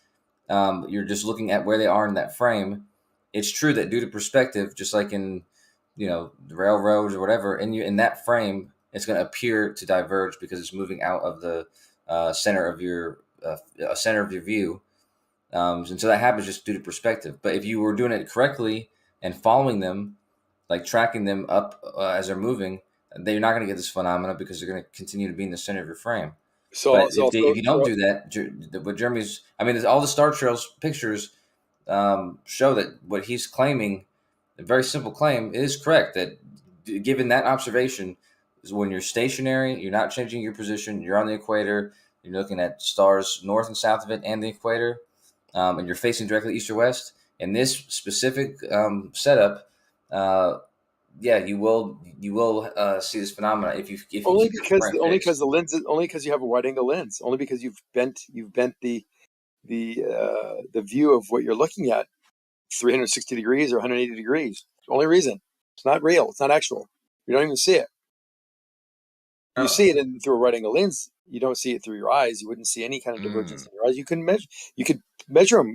you're just looking at where they are in that frame. It's true that due to perspective, just like in the railroads or whatever, in that frame, it's going to appear to diverge because it's moving out of the center of your view. And so that happens just due to perspective. But if you were doing it correctly and following them, like tracking them up as they're moving, then you're not going to get this phenomena because they're going to continue to be in the center of your frame. But if you don't do that, what Jeremy's, all the Star Trails pictures show that what he's claiming, a very simple claim, is correct. That given that observation, is when you're stationary, you're not changing your position, you're on the equator, you're looking at stars north and south of it and the equator, and you're facing directly east or west. In this specific setup, you will see this phenomena if you only because you have a wide angle lens, only because you've bent the view of what you're looking at 360 degrees or 180 degrees. Only reason. It's not real. It's not actual. You don't even see it. You see it through a wide angle lens. You don't see it through your eyes. You wouldn't see any kind of divergence in your eyes. You could measure them.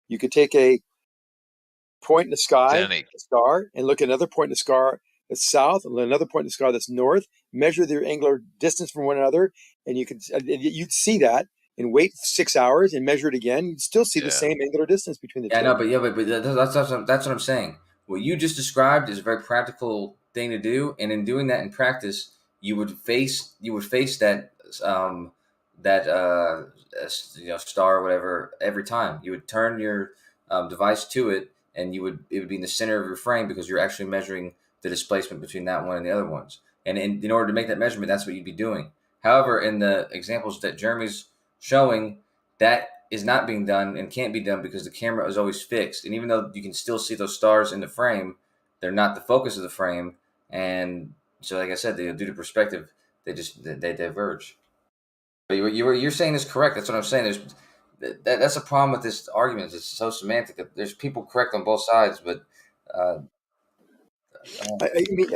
You could take a point in the sky, a star, and look at another point in the sky that's south, and another point in the sky that's north. Measure their angular distance from one another, and you'd see that. And wait 6 hours and measure it again. You'd still see the same angular distance between the two. I know, but that's what I'm saying. What you just described is a very practical thing to do, and in doing that in practice, you would face that star or whatever every time. You would turn your device to it, and it would be in the center of your frame because you're actually measuring the displacement between that one and the other ones. And in order to make that measurement, that's what you'd be doing. However, in the examples that Jeremy's showing, that is not being done and can't be done because the camera is always fixed. And even though you can still see those stars in the frame, they're not the focus of the frame. And so, like I said, due to perspective, they diverge. But you're saying is correct. That's what I'm saying. That's a problem with this argument. It's so semantic. There's people correct on both sides, but I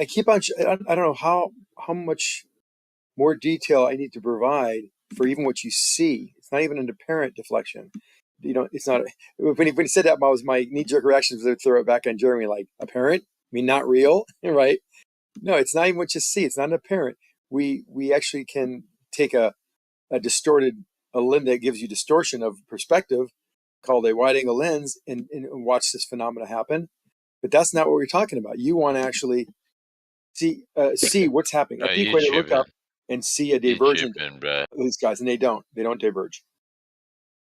keep on. I don't know how much more detail I need to provide for even what you see. It's not even an apparent deflection. It's not. When he said that, my knee-jerk reaction was to throw it back on Jeremy, like, apparent? mean, not real, right? No, it's not even what you see. It's not apparent. We actually can take a distorted a lens that gives you distortion of perspective, called a wide angle lens, and watch this phenomena happen. But that's not what we're talking about. You want to actually see what's happening at the you equator. Look tripping. up and see a You divergent. tripping, bro. These guys, and they don't diverge.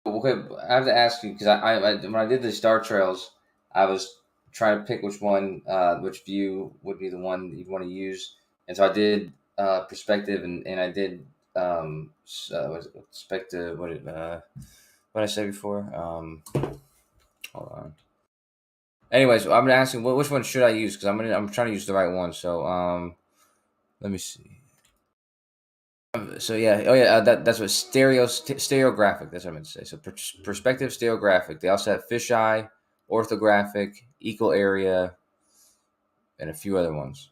Okay, I have to ask you because I when I did the star trails, I was trying to pick which one, which view would be the one you'd want to use, and so I did perspective, and I did what is it, perspective? What did I say before? Hold on. Anyways, I'm asking which one should I use because I'm trying to use the right one. So let me see. So yeah, that's what stereographic. That's what I meant to say. So perspective, stereographic. They also have fisheye, orthographic, equal area, and a few other ones.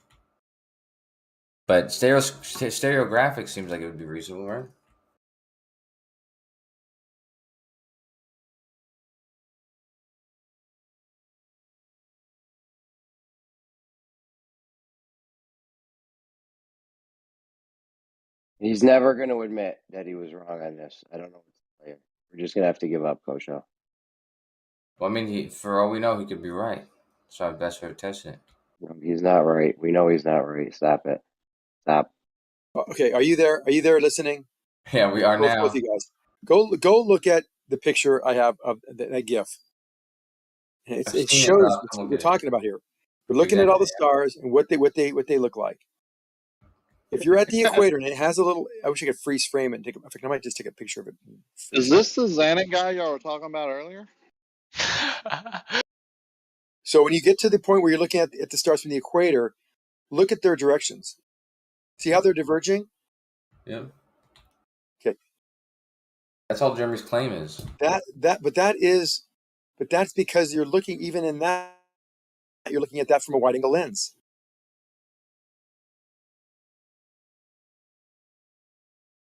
But stereographic seems like it would be reasonable, right? He's never going to admit that he was wrong on this. I don't know what to say. We're just going to have to give up, Kosho. Well, I mean, for all we know, he could be right. So our best way of testing it. No, he's not right. We know he's not right. Stop it. Stop. Okay, are you there? Are you there listening? Yeah, we are now. Both you guys. Go look at the picture I have of that GIF. It shows what we're talking about here. We're looking at all the stars and what they look like. If you're at the equator and it has a little, I wish I could freeze frame it and I might just take a picture of it. Is this the Xanac guy y'all were talking about earlier? So when you get to the point where you're looking at the stars from the equator, look at their directions. See how they're diverging? Yeah. Okay. That's all Jeremy's claim is. But that's because you're looking, even in that, you're looking at that from a wide angle lens.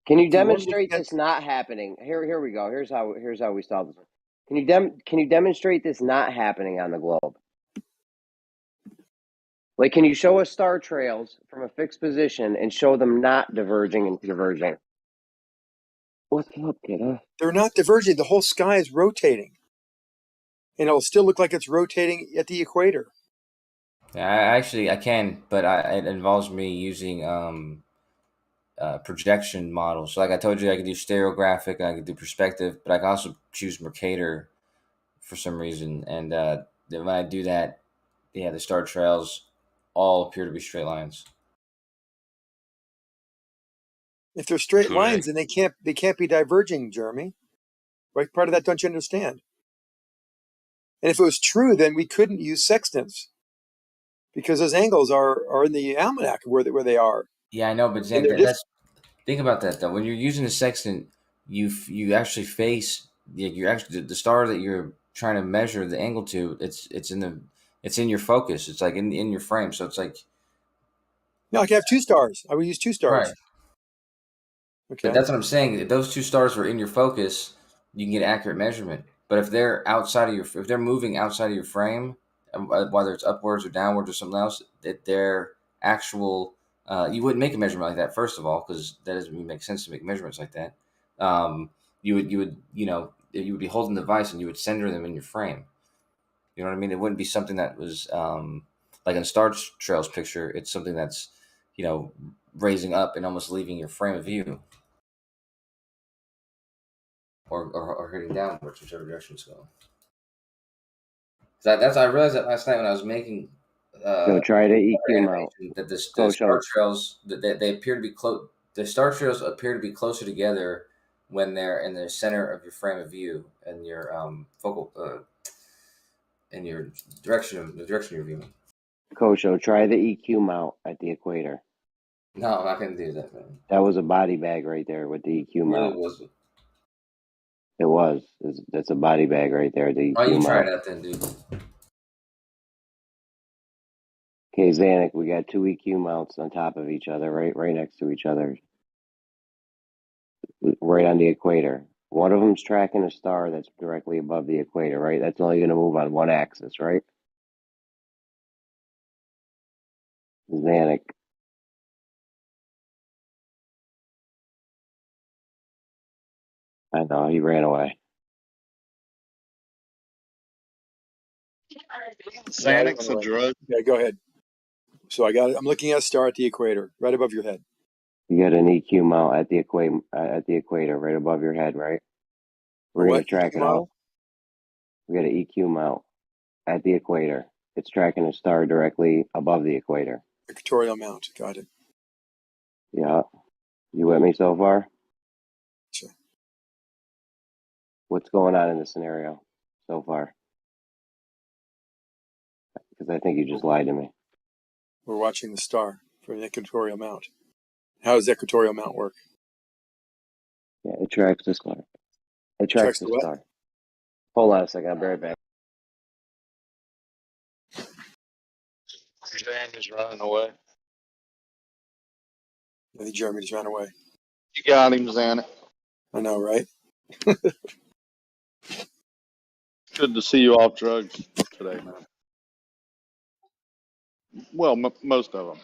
Can you demonstrate this not happening? Here we go. Here's how we solve this. Can you demonstrate this not happening on the globe? Like, can you show us star trails from a fixed position and show them not diverging and converging? What's up, kiddo? They're not diverging. The whole sky is rotating. And it'll still look like it's rotating at the equator. Yeah, I can, but it involves me using projection models. So like I told you, I could do stereographic and I could do perspective, but I can also choose Mercator for some reason. And when I do that, yeah, the star trails all appear to be straight lines. If they're straight lines, then they can't be diverging, Jeremy. What part of that don't you understand? And if it was true, then we couldn't use sextants because those angles are in the almanac where they are. Yeah, I know, but Zach, think about that though. When you're using a sextant, you actually face the star that you're trying to measure the angle to. It's in your focus. It's like in your frame. So it's like no, I can have two stars. I would use two stars. Right. Okay, but that's what I'm saying. If those two stars were in your focus, you can get accurate measurement. But if they're if they're moving outside of your frame, whether it's upwards or downwards or something else, that they're actual. You wouldn't make a measurement like that, first of all, because that doesn't make sense to make measurements like that. You would be holding the device and you would center them in your frame. You know what I mean? It wouldn't be something that was like in Star Trails picture. It's something that's raising up and almost leaving your frame of view, or heading downwards, whichever direction it's going. I realized that last night when I was making. Try to EQ them out. That the star trails they appear to be close. The star trails appear to be closer together when they're in the center of your frame of view and your focal in your the direction you're viewing. Kosho, try the EQ mount at the equator. No, I'm not gonna do that, man. That was a body bag right there with the EQ mount. It wasn't. It was. That's a body bag right there. The EQ Why you mount. try it out then, dude? Okay, Xanac, we got two EQ mounts on top of each other, right next to each other, right on the equator. One of them's tracking a star that's directly above the equator, right? That's only going to move on one axis, right? Xanic. I know, he ran away. Xanic's a drug. Yeah, go ahead. So I got it. I'm looking at a star at the equator, right above your head. You got an EQ mount at the equator, right above your head, right? We're gonna track it out. We got an EQ mount at the equator. It's tracking a star directly above the equator. Equatorial mount. Got it. Yeah. You with me so far? Sure. What's going on in the scenario so far? Because I think you just lied to me. We're watching the star from the equatorial mount. How does the equatorial mount work? Yeah, it tracks the star. It tracks the star. Hold on a second. I'll be right back. Jeremy's running away. I think Jeremy just ran away. You got him, Xanic. I know, right? Good to see you off drugs today, man. Well, most of them.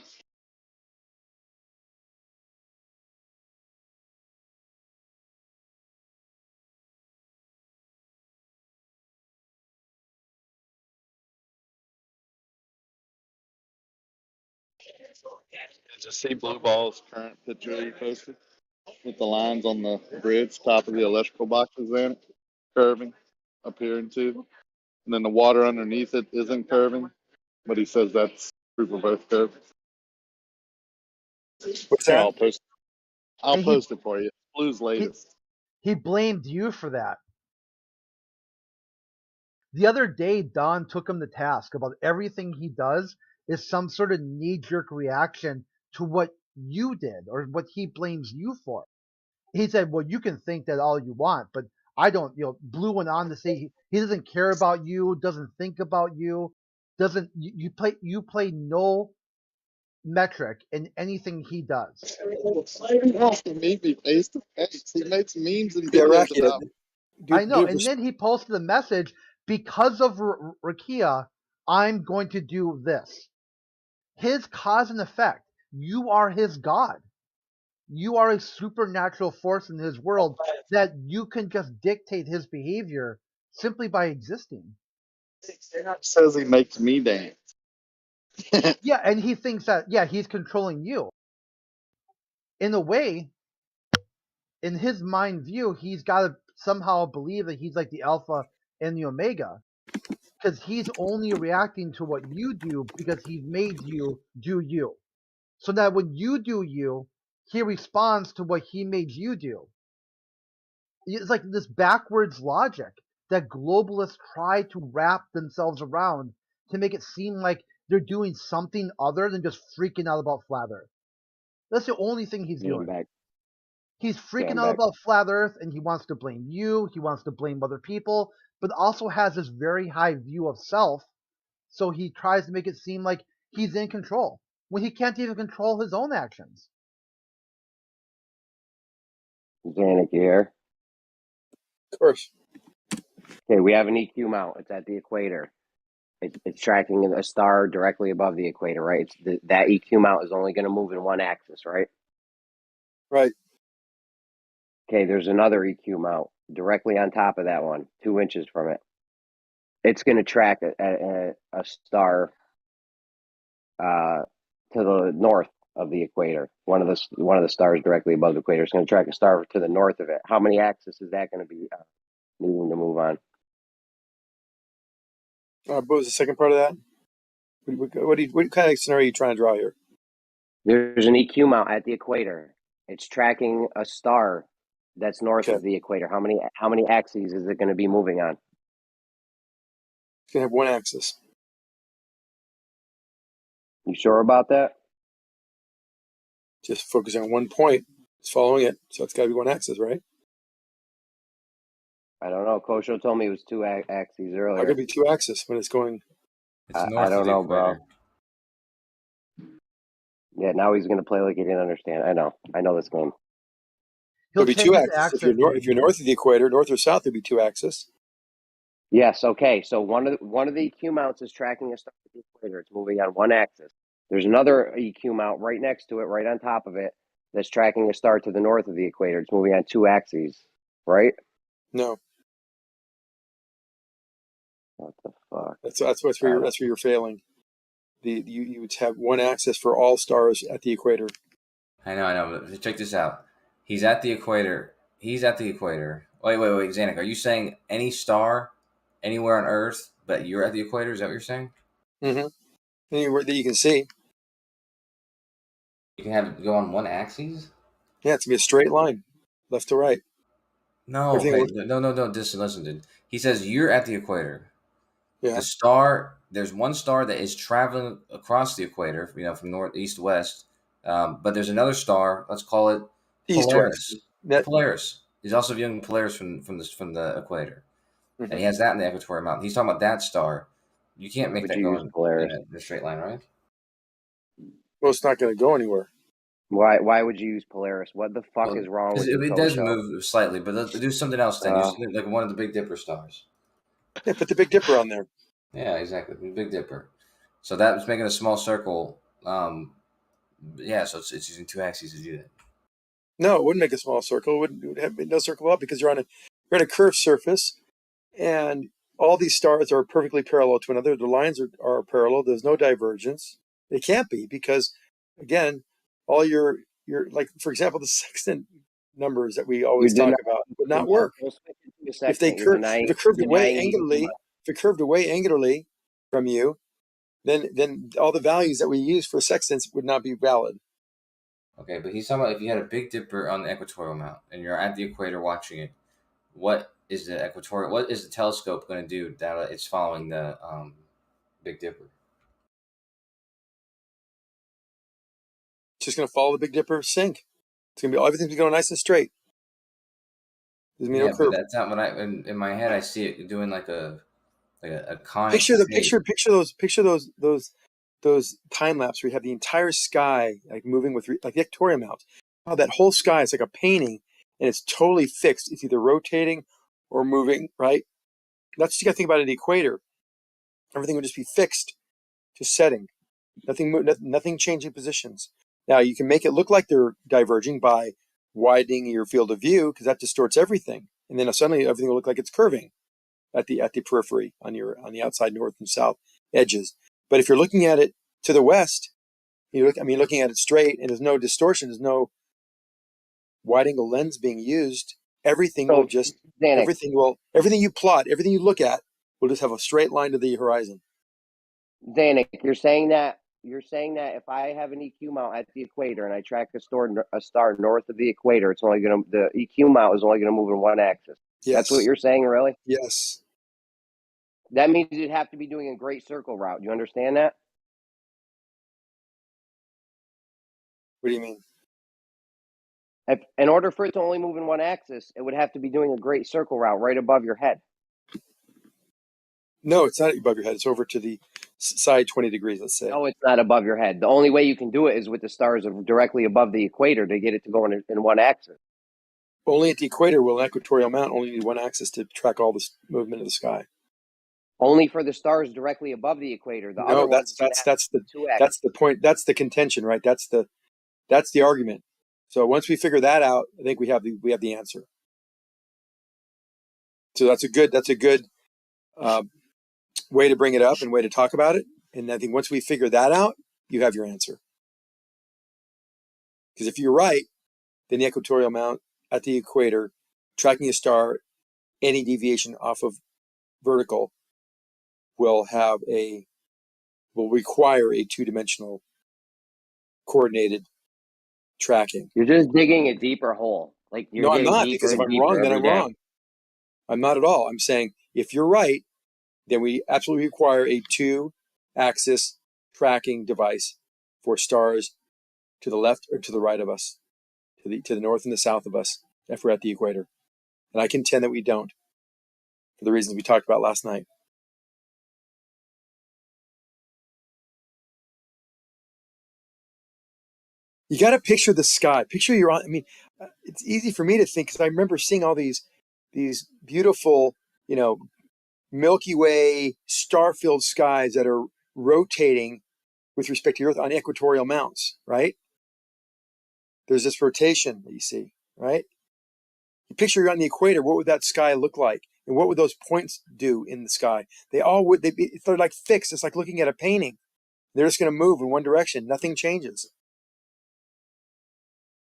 Did you see Blue Ball's current picture he posted? With the lines on the bridge, top of the electrical boxes in it, curving up here and two. And then the water underneath it isn't curving, but he says that's proof of Earth curve. What's that? I'll post it for you. Blue's latest. He blamed you for that. The other day, Don took him to task about everything he does is some sort of knee-jerk reaction to what you did or what he blames you for. He said, well, you can think that all you want, but I don't, Blue went on to say he doesn't care about you, doesn't think about you, you play no metric in anything he does. He wants to meet me face to face. He makes memes and videos about me. I know, and then he posted a message, because of Rakia, I'm going to do this. His cause and effect. You are his god. You are a supernatural force in his world that you can just dictate his behavior simply by existing. Says he makes me dance. Yeah, and he thinks that, he's controlling you. In a way, in his mind view, he's got to somehow believe that he's like the alpha and the omega. Because he's only reacting to what you do because he made you do you. So that when you do you, he responds to what he made you do. It's like this backwards logic that globalists try to wrap themselves around to make it seem like they're doing something other than just freaking out about flat Earth. That's the only thing he's doing. He's freaking out about flat Earth, and he wants to blame you, he wants to blame other people, but also has this very high view of self, so he tries to make it seem like he's in control, when he can't even control his own actions. Xanic, you here? Of course. Okay, we have an EQ mount. It's at the equator. It's tracking a star directly above the equator, right? That EQ mount is only going to move in one axis, right? Right. Okay, there's another EQ mount directly on top of that one, 2 inches from it. It's going to track a star to the north of the equator. One of the stars directly above the equator is going to track a star to the north of it. How many axes is that going to be needing to move on? What was the second part of that? What kind of scenario are you trying to draw here? There's an EQ mount at the equator. It's tracking a star that's north of the equator. How many axes is it going to be moving on? It's going to have one axis. You sure about that? Just focusing on one point. It's following it, so it's got to be one axis, right? I don't know. Kosho told me it was 2 axes earlier. How could it be 2 axis when it's going? I don't know, bro. Yeah, now he's going to play like he didn't understand. I know this game. It'll be 2 axis. If you're north of the equator, north or south, it'd be 2 axis. Yes. Okay. So one of the EQ mounts is tracking a star at the equator. It's moving on one axis. There's another EQ mount right next to it, right on top of it, that's tracking a star to the north of the equator. It's moving on 2 axes, right? No. What the fuck? That's where you're failing. You would have one axis for all stars at the equator. I know. But check this out. He's at the equator. Wait, Xanac, are you saying any star anywhere on Earth, but you're at the equator? Is that what you're saying? Mm-hmm. Anywhere that you can see. You can have it go on one axis? Yeah, it's going to be a straight line, left to right. No, no. Just listen, dude. He says you're at the equator. Yeah. The star, there's one star that is traveling across the equator, from north, east, west. But there's another star. Let's call it Polaris. Polaris. He's also viewing Polaris from the equator, and he has that in the equatorial mountain. He's talking about that star. You can't make that go in a straight line, right? Well, it's not going to go anywhere. Why would you use Polaris? What the fuck is wrong with it? It does move slightly, but let's do something else then. Use like one of the Big Dipper stars. Yeah, put the Big Dipper on there. Yeah, exactly. The Big Dipper. So that was making a small circle. So it's using 2 axes to do that. No, it wouldn't make a small circle. It would have no circle up because you're on a curved surface, and all these stars are perfectly parallel to another. The lines are parallel. There's no divergence. They can't be because, again, all your like, for example, the sextant numbers that we always talk about would not work. If it curved away angularly from you, then all the values that we use for sextants would not be valid. Okay, but he's talking about if you had a Big Dipper on the equatorial mount and you're at the equator watching it, what is the telescope going to do that it's following the Big Dipper? It's just going to follow the Big Dipper sink. It's going to be everything's going nice and straight. There's going to be no curve. But that's not what in my head I see it doing like a conic. Picture those time lapse where you have the entire sky like moving with like the equatorial mount. Oh, that whole sky is like a painting, and it's totally fixed. It's either rotating or moving, right? That's what you got to think about at the equator. Everything would just be fixed, just setting. Nothing changing positions. Now you can make it look like they're diverging by widening your field of view because that distorts everything, and then suddenly everything will look like it's curving at the periphery on the outside north and south edges. But if you're looking at it to the west, looking at it straight, and there's no distortion, there's no wide angle lens being used. Everything you plot, everything you look at will just have a straight line to the horizon. Zanuck, you're saying that if I have an EQ mount at the equator and I track a star north of the equator, the EQ mount is only gonna move in one axis. Yes. That's what you're saying, really? Yes. That means you'd have to be doing a great circle route. Do you understand that? What do you mean? In order for it to only move in one axis, it would have to be doing a great circle route right above your head. No, it's not above your head. It's over to the side 20 degrees, let's say. No, it's not above your head. The only way you can do it is with the stars directly above the equator to get it to go in one axis. Only at the equator will an equatorial mount only need one axis to track all this movement of the sky. Only for the stars directly above the equator. That's the point. That's the contention, right? That's the argument. So once we figure that out, I think we have the answer. So that's a good way to bring it up and way to talk about it. And I think once we figure that out, you have your answer. Because if you're right, then the equatorial mount at the equator, tracking a star, any deviation off of vertical will require a 2-dimensional coordinated tracking. You're just digging a deeper hole. No, I'm not, because if I'm wrong, then I'm wrong. I'm not at all. I'm saying if you're right, then we absolutely require a 2-axis tracking device for stars to the left or to the right of us, to the north and the south of us, if we're at the equator. And I contend that we don't, for the reasons we talked about last night. You got to picture the sky. Picture you're on. I mean, it's easy for me to think because I remember seeing all these beautiful, Milky Way star-filled skies that are rotating with respect to Earth on equatorial mounts, right? There's this rotation that you see, right? You picture you're on the equator, what would that sky look like? And what would those points do in the sky? They're like fixed. It's like looking at a painting. They're just going to move in one direction. Nothing changes.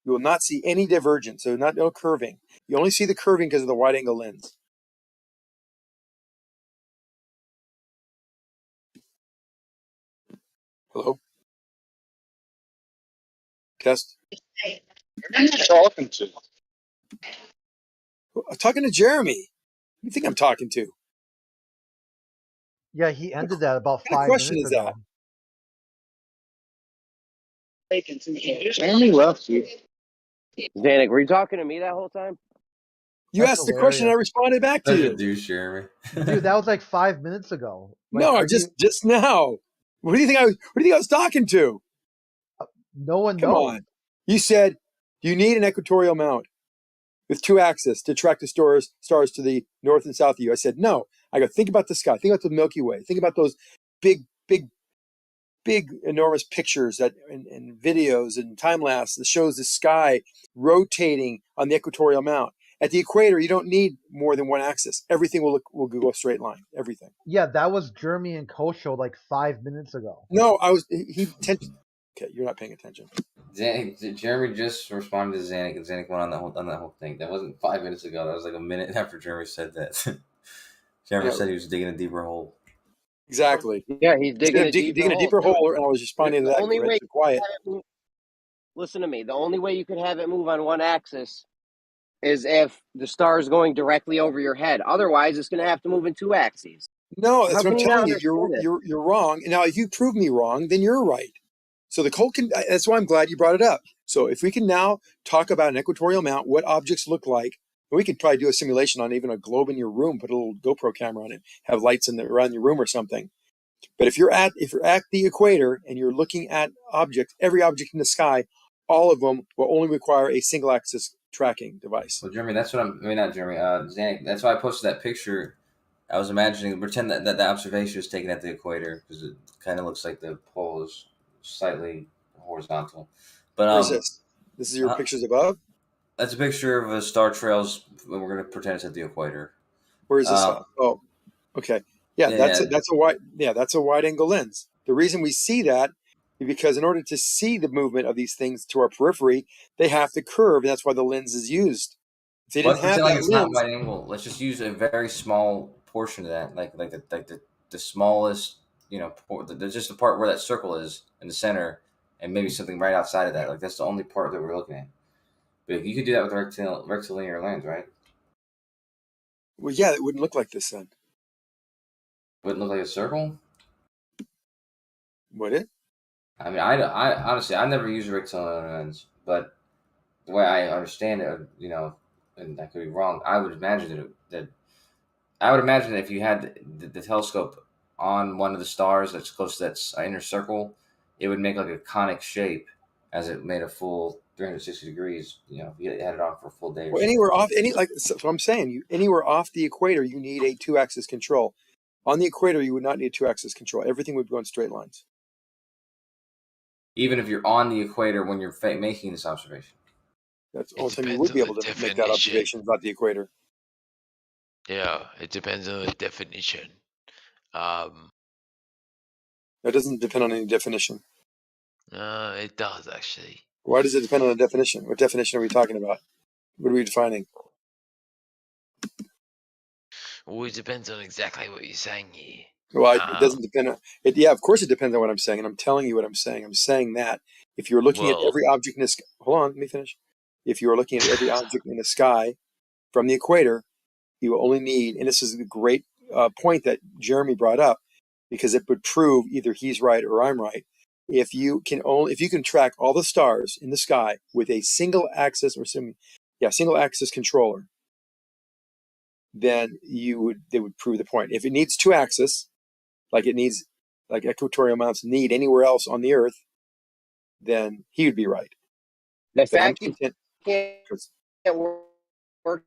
You will not see any divergence, so no curving. You only see the curving because of the wide angle lens. Hello? Test. Who are you talking to? I'm talking to Jeremy. Who do you think I'm talking to? Yeah, he ended that about What kind of 5 question minutes is ago. that? Jeremy left you. Zanuck, were you talking to me that whole time? You That's asked the question, I hilarious. responded back to Such a you. douche, Jeremy. Dude, that was like 5 minutes ago. Like, No, just now. What do you think I was talking to? No one Come knows. on. You said you need an equatorial mount with 2 axes to track the stars to the north and south of you. I said no. I go, think about the sky. Think about the Milky Way. Think about those big, enormous pictures and videos and time lapse that shows the sky rotating on the equatorial mount. At the equator, you don't need more than 1 axis. Everything will go a straight line. Everything. Yeah, that was Jeremy and Kosho like 5 minutes ago. No, okay, you're not paying attention. Jeremy just responded to Zanuck, and Zanuck went on that whole thing. That wasn't 5 minutes ago. That was like a minute after Jeremy said that. Jeremy said he was digging a deeper hole. Exactly. Yeah, he's digging a deeper hole, and I was responding to that. Only way quiet. Listen to me. The only way you could have it move on 1 axis is if the star is going directly over your head. Otherwise, it's going to have to move in 2 axes. No, that's How what I'm can you not telling you. understand You're wrong. Now, if you prove me wrong, then you're right. So that's why I'm glad you brought it up. So if we can now talk about an equatorial mount, what objects look like, we could probably do a simulation on even a globe in your room, put a little GoPro camera on it, have lights around your room or something. But if you're at the equator and you're looking at every object in the sky, all of them will only require a single axis tracking device. Well, Jeremy, that's what not Jeremy, Zanuck. That's why I posted that picture. I was pretend that the observation is taken at the equator because it kind of looks like the pole is slightly horizontal. But where's this? This is your pictures above? That's a picture of star trails. We're going to pretend it's at the equator. Where is this? Oh, okay. Yeah, that's a wide angle lens. The reason we see that is because in order to see the movement of these things to our periphery, they have to curve, and that's why the lens is used. If they didn't have that it's not wide angle. Let's just use a very small portion of that, like the smallest, just the part where that circle is in the center, and maybe something right outside of that. Like that's the only part that we're looking at. But you could do that with a rectilinear lens, right? Well, yeah, it wouldn't look like this then. Wouldn't look like a circle? Would it? I mean, I honestly, I never used a rectilinear lens, but the way I understand it, and I could be wrong, I would imagine that if you had the telescope on one of the stars that's close to that inner circle, it would make like a conic shape as it made a full 360 degrees. If you had it on for a full day. Well, anywhere off that's what I'm saying. Anywhere off the equator, you need a 2-axis control. On the equator, you would not need 2-axis control. Everything would go in straight lines. Even if you're on the equator when you're making this observation. That's the only time you would be able to make that observation about the equator. Yeah, it depends on the definition. That doesn't depend on any definition. It does actually. Why does it depend on a definition? What definition are we talking about? What are we defining? Well, it depends on exactly what you're saying here. Well, it doesn't depend on it. Yeah, of course it depends on what I'm saying, and I'm telling you what I'm saying. I'm saying that if you're looking at every object in the sky, hold on, let me finish. If you are looking at every object in the sky from the equator, you will only need, and this is a great point that Jeremy brought up, because it would prove either he's right or I'm right. If you can track all the stars in the sky with a single axis controller, then they would prove the point. If it needs 2 axis, like equatorial mounts need anywhere else on the Earth, then he would be right. The fact you can't work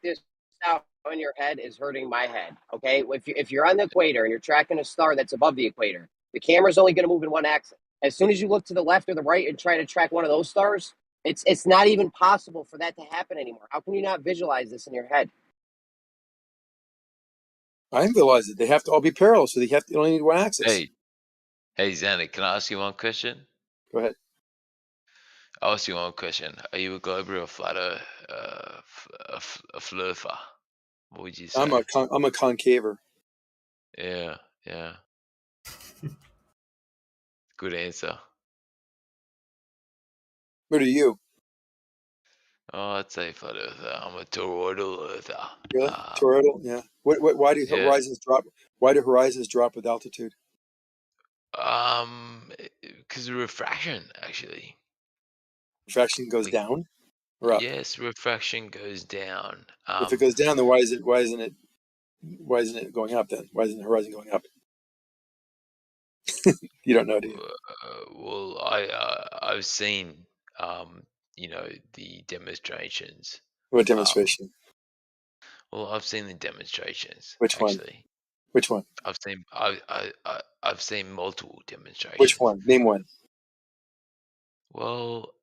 this out on your head is hurting my head. Okay, if you're on the equator and you're tracking a star that's above the equator, the camera's only going to move in 1 axis. As soon as you look to the left or the right and try to track one of those stars, it's not even possible for that to happen anymore. How can you not visualize this in your head? I visualize it. They have to all be parallel, so you only need one axis. Hey, Xander, can I ask you one question? Go ahead. I'll ask you one question. Are you a glober or flatter, a flurfer? What would you say? I'm a concaver. Yeah. Good answer. What are you? Oh, I'd say flat earther. I'm a toroidal earther. Really? Toroidal? Yeah. Why do horizons drop? Why do horizons drop with altitude? Because of refraction, actually. Refraction goes down or up? Yes, refraction goes down. If it goes down, then why isn't it going up then? Why isn't the horizon going up? You don't know, do you? Well, I've seen the demonstrations. What demonstration? Well, I've seen the demonstrations. Which one? Actually. Which one? I've seen multiple demonstrations. Which one? Name one. Well,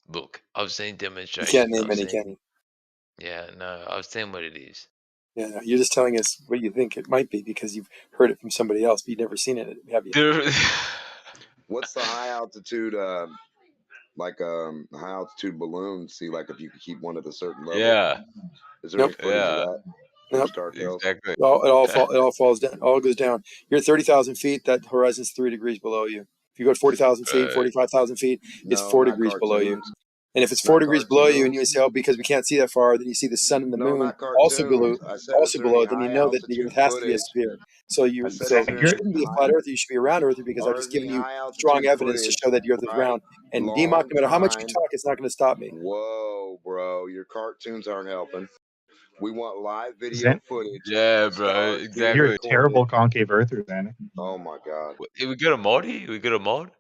look, I've seen You demonstrations. can't name any, can you? Yeah, no, I've seen what it is. Yeah, you're just telling us what you think it might be because you've heard it from somebody else, but you've never seen it, have you? What's the high altitude, high altitude balloon? See, like if you could keep one at a certain level. Yeah. Is there any footage of that? Nope. Star Trails? Exactly. It all falls down. All goes down. You're at 30,000 feet. That horizon's 3 degrees below you. If you go to 40,000 feet, 45,000 feet, it's 4 degrees below you. And if it's 4 degrees below you, and you say, "Oh, because we can't see that far," then you see the sun and the moon also below. Then you know that the Earth has to be a sphere. So you shouldn't be a flat earther. You should be a round earther because I've just given you strong evidence to show that the Earth is round. And DMOC, no matter how much you talk, it's not going to stop me. Whoa, bro, your cartoons aren't helping. We want live video footage. Yeah, bro, exactly. You're a terrible concave earther, Xander. Oh my god. We got a mod here? We got a mod?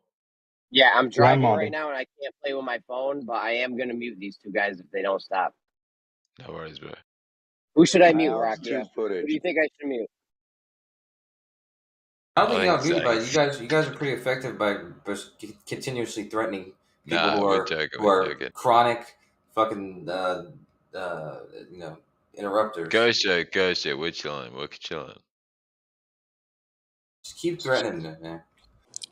Yeah, I'm driving modding. right now and I can't play with my phone, but I am going to mute these two guys if they don't stop. No worries, bro. Who should I mute, Rocky? Who Footage. do you think I should mute? I don't think you're not muted by it. You guys are pretty effective by just continuously threatening people who are chronic fucking interrupters. Go show. We're chilling. Just keep threatening them, man.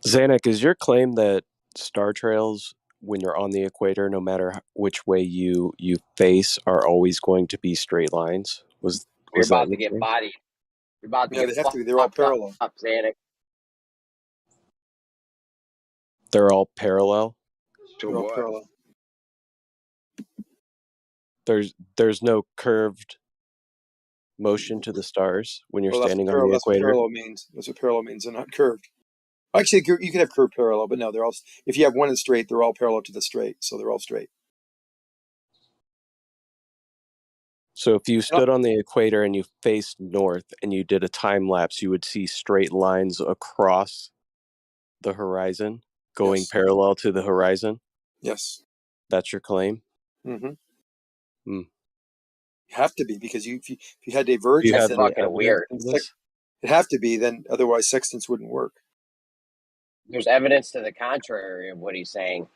Zanuck, is your claim that star trails, when you're on the equator, no matter which way you face, are always going to be straight lines? You're about to get bodied. You're about to get they have to be. They're all parallel. Up, Zanuck. They're all parallel? They're all parallel. There's no curved motion to the stars when you're standing on the equator? That's what parallel means. They're not curved. Actually, you can have curved parallel, but no, they're all. If you have one that's straight, they're all parallel to the straight, so they're all straight. So if you stood on the equator and you faced north and you did a time lapse, you would see straight lines across the horizon going parallel to the horizon? Yes. That's your claim? Mm-hmm. Hmm. You have to be, because if you had divergence, that's fucking weird. It'd have to be, then otherwise sextants wouldn't work. There's evidence to the contrary of what he's saying.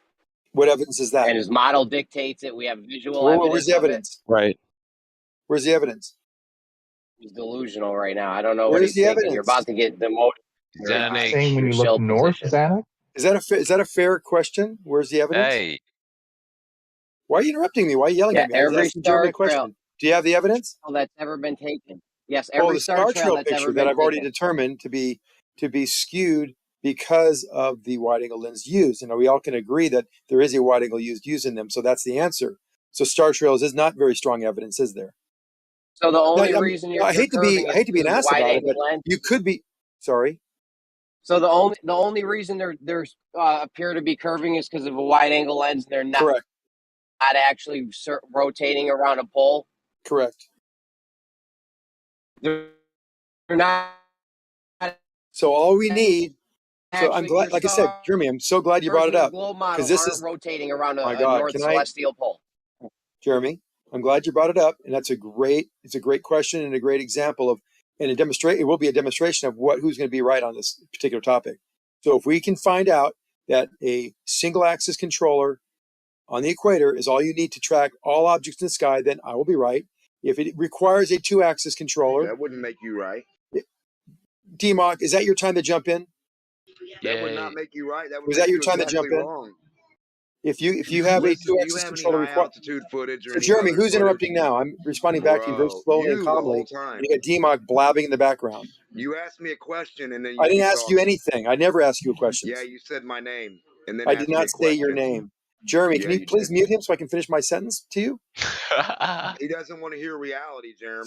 What evidence is that? And his model dictates it. We have visual evidence. Where's the evidence? Right. Where's the evidence? He's delusional right now. I don't know Where's what he's the thinking. evidence? You're about to get demoted. Saying when you look north, Xander? Is that a fair question? Where's the evidence? Hey. Why are you interrupting me? Why are you yelling at me? I was Every asking Jeremy a question. Do you have the evidence? That's ever been taken. Yes, every the Star Trail that's ever picture been that I've already taken. determined to be skewed because of the wide-angle lens used. And we all can agree that there is a wide-angle used in them. So that's the answer. So Star Trails is not very strong evidence, is there? So the only reason I hate to be an ass about it, but you could be. Sorry. So the only reason they're appear to be curving is because of a wide-angle lens. And they're not actually rotating around a pole. Correct. They're not. So all we need. So I'm glad, like I said, Jeremy, I'm so glad you brought it up, because this is rotating around a north celestial pole. Jeremy, I'm glad you brought it up, and it's a great question and a great example of, and it will be a demonstration of who's going to be right on this particular topic. So if we can find out that a single axis controller on the equator is all you need to track all objects in the sky, then I will be right. If it requires a 2-axis controller, that wouldn't make you right. D-Mock, is that your time to jump in? That would not make you right. That would Was make that your you time exactly to jump wrong. in? If you have a Listen, do you 2-axis have any controller high required. altitude footage or So any Jeremy, other who's footage? interrupting now? I'm responding back to you very Bro, slowly and you the calmly. whole time. And you got D-Mock blabbing in the background. You asked me a question and then you I didn't keep ask you talking. anything. I never ask you questions. Yeah, you said my name and then I asked did not me a say your question. name. Jeremy, Yeah, can you you please did. mute him so I can finish my sentence to you? He doesn't want to hear reality, Jeremy.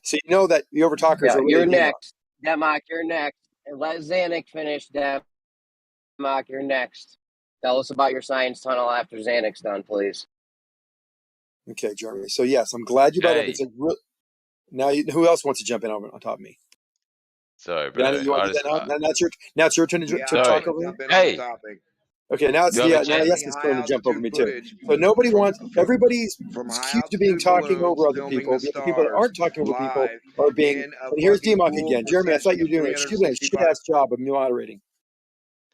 So you know that the overtalkers Yeah, are really you're D-Mock. next. Democ, you're next. And let Xanac finish, Democ, you're next. Tell us about your science tunnel after Xanac's done, please. Okay, Jeremy. So yes, I'm glad you brought it up. It's a now. Who else wants to jump in on top of me? Sorry, bro. Danny, you want to do that now? Now it's your turn to talk over me. Hey. Okay, now it's now Yes's turn to jump over me too. So nobody wants. Everybody's accused of being talking over other people. The people that aren't talking over people are being. And here's D-Mock again. Jeremy, I thought you were doing a shit-ass job of moderating.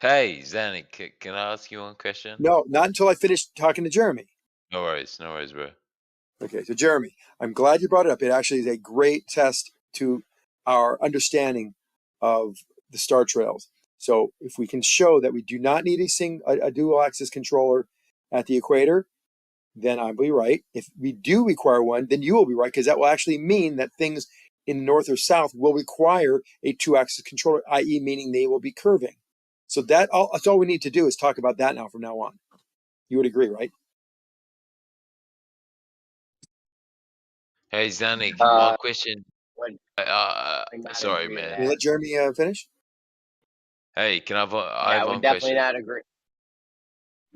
Hey, Xanac, can I ask you one question? No, not until I finish talking to Jeremy. No worries, bro. Okay, so Jeremy, I'm glad you brought it up. It actually is a great test to our understanding of the star trails. So if we can show that we do not need a dual axis controller at the equator, then I'll be right. If we do require one, then you will be right, because that will actually mean that things in the north or south will require a 2-axis controller, i.e. meaning they will be curving. So that's all we need to do is talk about that now from now on. You would agree, right? Hey, Xanac, one question. Sorry, agree to man. Can you let Jeremy finish? Hey, can I have I one would definitely question? not agree.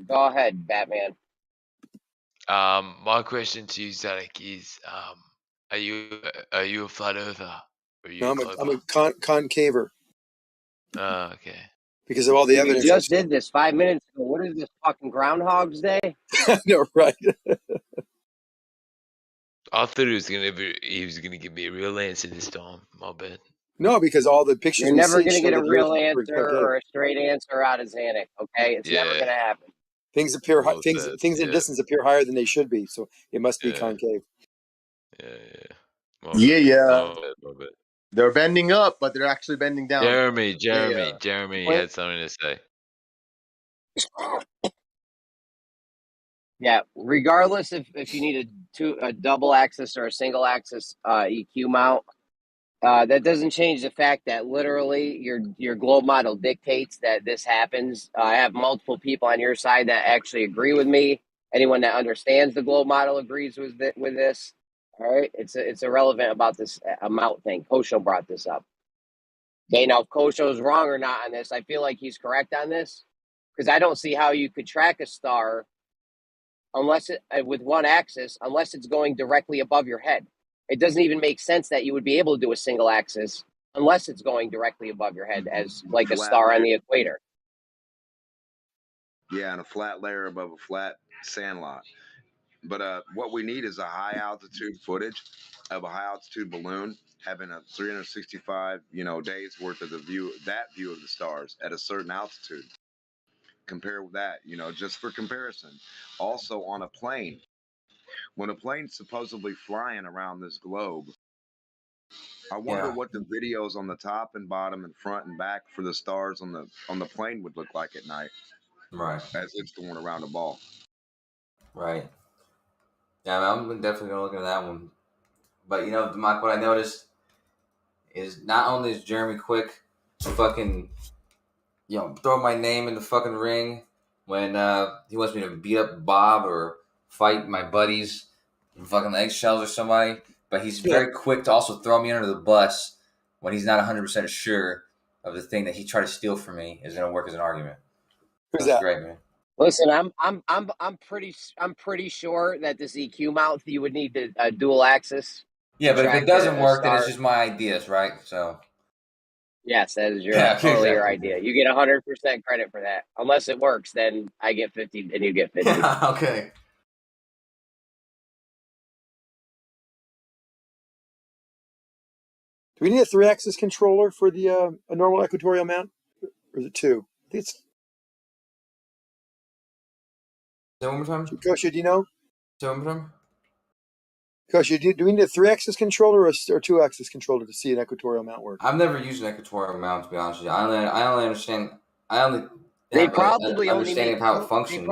Go ahead, Batman. My question to you, Xanac, is are you a flat earther? Or are you No, I'm a concaver. Oh, okay. Because of all the You evidence. just did this 5 minutes ago. What is this, fucking Groundhog's Day? No, right. I thought he was gonna give me a real answer this time. My bad. No, because all the pictures You're we never see going to show get a that the Earth real is answer concave. or a straight answer out of Xanac, okay? It's never going to happen. Things appear Well things said, in yeah. distance appear higher than they should be, so it must be concave. Yeah. My bad. They're bending up, but they're actually bending down. Jeremy Yeah. had something to say. Yeah, regardless if you need a double axis or a single axis EQ mount, that doesn't change the fact that literally your globe model dictates that this happens. I have multiple people on your side that actually agree with me. Anyone that understands the globe model agrees with this. All right, it's irrelevant about this amount thing. Kosho brought this up. Okay, now if Kosho's wrong or not on this, I feel like he's correct on this, because I don't see how you could track a star unless with one axis, unless it's going directly above your head. It doesn't even make sense that you would be able to do a single axis unless it's going directly above your head, as like a star on the equator. Yeah, and a flat layer above a flat sandlot. But what we need is a high altitude footage of a high altitude balloon having a 365 days worth of view of the stars at a certain altitude. Compare with that, just for comparison. Also on a plane, when a plane's supposedly flying around this globe, I wonder what the videos on the top and bottom and front and back for the stars on the plane would look like at night. Right. As it's going around a ball. Right. Yeah, I'm definitely gonna look at that one. But Mike, what I noticed is not only is Jeremy quick to fucking throw my name in the fucking ring when he wants me to beat up Bob or fight my buddies in fucking eggshells or somebody, but he's very quick to also throw me under the bus when he's not 100% sure of the thing that he tried to steal from me is gonna work as an argument. That's great, man. Listen, I'm pretty sure that this EQ mount you would need a dual axis. Yeah, but if it doesn't work, then it's just my ideas, right? So. Yes, that is totally exactly. Your idea. You get 100% credit for that. Unless it works, then I get 50 and you get 50. Okay. Do we need a 3-axis controller for the a normal equatorial mount? Or is it 2? I think it's. Say one more time. Kosha, do you know? Say one more time. Kosha, do we need a 3-axis controller or a 2-axis controller to see an equatorial mount work? I've never used an equatorial mount, to be honest with you. I only understand. I only They have probably an only understanding make of how it functions.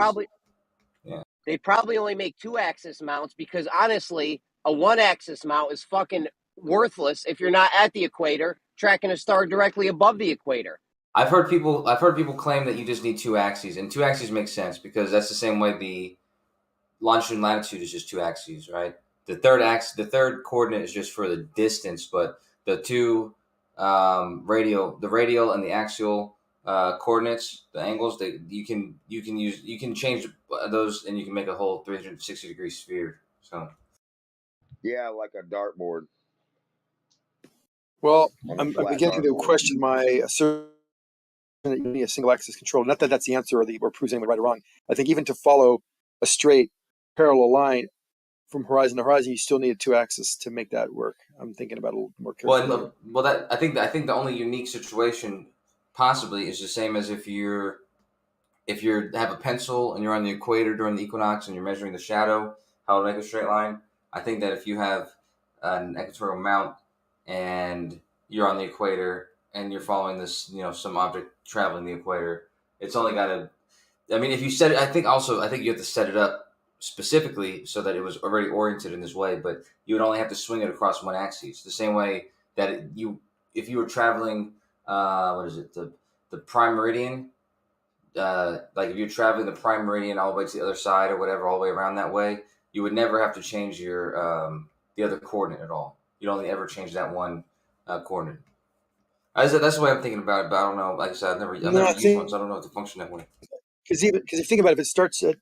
They probably only make 2-axis mounts because honestly, a 1-axis mount is fucking worthless if you're not at the equator tracking a star directly above the equator. I've heard people claim that you just need 2 axes, and 2 axes makes sense because that's the same way the longitude and latitude is just 2 axes, right? The third coordinate is just for the distance, but the two radial and the axial coordinates, the angles, you can change those, and you can make a whole 360-degree sphere. So yeah, like a dartboard. Well, I'm beginning to question my assertion that you need a single axis control. Not that that's the answer or proves anyone right or wrong. I think even to follow a straight parallel line from horizon to horizon, you still need a 2-axis to make that work. I'm thinking about it a little more carefully. Well, I think the only unique situation possibly is the same as if you have a pencil and you're on the equator during the equinox and you're measuring the shadow, how to make a straight line. I think that if you have an equatorial mount and you're on the equator and you're following this, some object traveling the equator, it's only got to. I mean, if you set it, I think you have to set it up specifically so that it was already oriented in this way, but you would only have to swing it across one axis. The same way that if you were traveling, the prime meridian, like if you're traveling the prime meridian all the way to the other side or whatever, all the way around that way, you would never have to change your the other coordinate at all. You'd only ever change that one coordinate. That's the way I'm thinking about it, but I don't know. Like I said, I've never used one, so I don't know if to function that way. Because if you think about it, if it starts at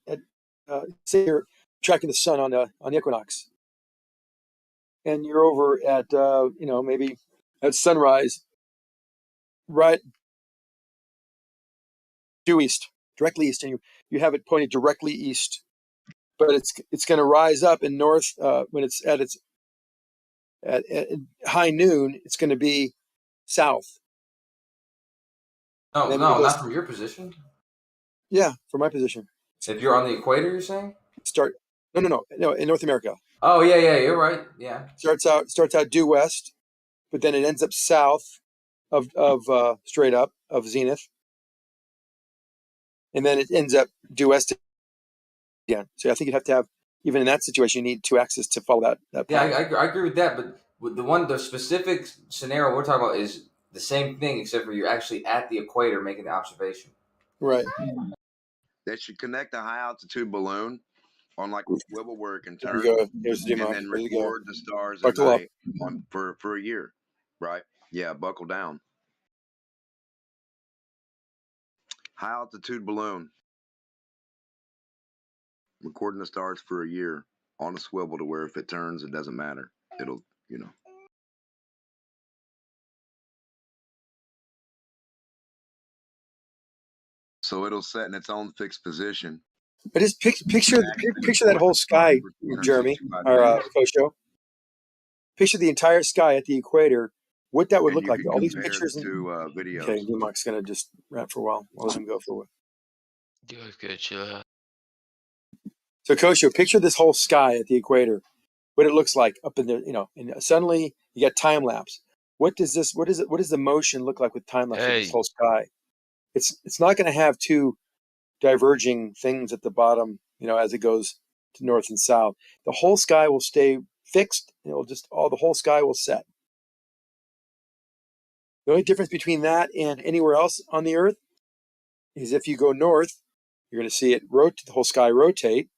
say you're tracking the sun on the equinox, and you're over at maybe at sunrise, right due east, directly east, and you have it pointed directly east, but it's going to rise up in north when it's at high noon. It's going to be south. No, not from your position. Yeah, from my position. If you're on the equator, you're saying? No, in North America. Oh yeah, you're right. Yeah. Starts out due west, but then it ends up south of straight up of zenith, and then it ends up due west again. So I think you'd have to have, even in that situation, you need 2 axes to follow that. Yeah, I agree with that, but the specific scenario we're talking about is the same thing, except for you're actually at the equator making the observation. Right. They should connect a high altitude balloon on like a swivel where it can turn, and then record the stars at night for a year. Right? Yeah, buckle down. High altitude balloon. Recording the stars for a year on a swivel to where if it turns, it doesn't matter. It'll, So it'll set in its own fixed position. But just picture that whole sky, Jeremy, or Kosho. Picture the entire sky at the equator. What that would look like. All these pictures and videos. Okay, Newmark's gonna just rant for a while. I'll let him go for a while. Good, chill out. So Kosho, picture this whole sky at the equator. What it looks like up in there, and suddenly you got time lapse. What does the motion look like with time lapse of this whole sky? It's not going to have two diverging things at the bottom, as it goes to north and south. The whole sky will stay fixed. The whole sky will set. The only difference between that and anywhere else on the Earth is if you go north, you're going to see it rotate. The whole sky rotate,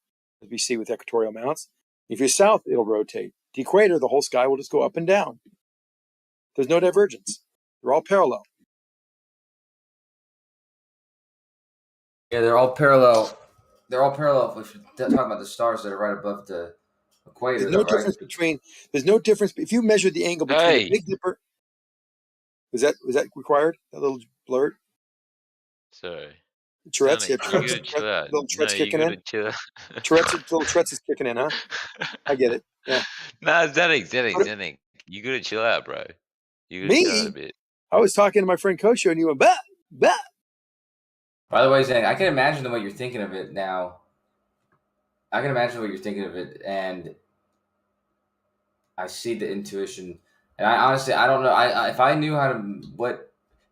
as we see with equatorial mounts. If you're south, it'll rotate. The equator, the whole sky will just go up and down. There's no divergence. They're all parallel. Yeah, they're all parallel. They're all parallel if you're talking about the stars that are right above the equator. There's no difference between. There's no difference if you measure the angle between the Big Dipper. Was that required? That little blurt. Sorry. Tourette's, little Tourette's kicking in. Tourette's is kicking in, huh? I get it. Yeah. Nah, Zenik. You gotta chill out, bro. You gotta chill out a bit. I was talking to my friend Kosho, and you went bah. By the way, Zane, I can imagine the way you're thinking of it now. I can imagine what you're thinking of it, and I see the intuition. And I honestly, I don't know. If I knew how to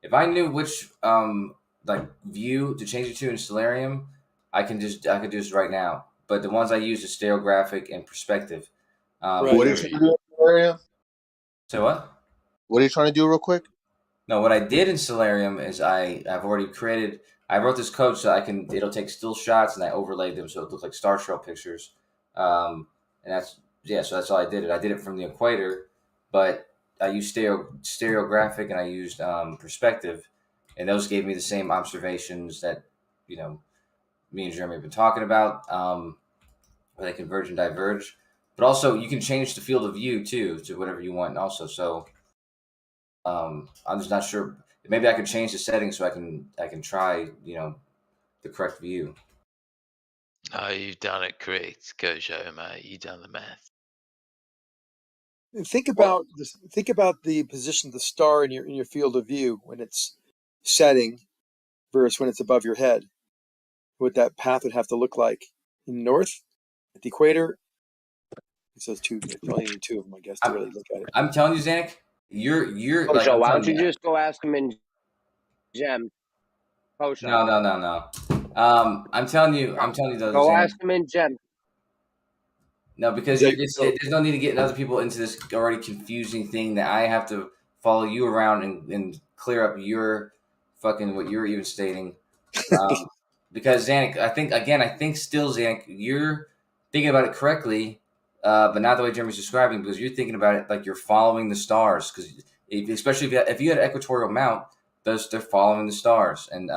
if I knew which like view to change it to in Stellarium, I could do this right now. But the ones I use is stereographic and perspective. What are you trying to do in Stellarium? So what? What are you trying to do real quick? No, what I did in Stellarium is I've already created. I wrote this code so it'll take still shots and I overlaid them so it looks like star trail pictures. And so that's all I did. I did it from the equator, but I used stereographic and I used perspective, and those gave me the same observations that me and Jeremy have been talking about, where they converge and diverge. But also you can change the field of view too to whatever you want. Also, so I'm just not sure. Maybe I could change the settings so I can try the correct view. Oh, you've done it correct. Go show, mate. You've done the math. Think about this. Think about the position of the star in your field of view when it's setting versus when it's above your head. What that path would have to look like in the north, at the equator. It's those two. There's only need two of them, I guess, to really look at it. I'm telling you, Zanik, you're. Like, so why don't you just go ask him in Gem? No. I'm telling you though. Go Zanik, ask him in Gem. No, because there's no need to get other people into this already confusing thing that I have to follow you around and clear up your fucking what you're even stating. Because Zanik, I think still Zanik, you're thinking about it correctly, but not the way Jeremy's describing. Because you're thinking about it like you're following the stars. Because especially if you had an equatorial mount, they're following the stars, and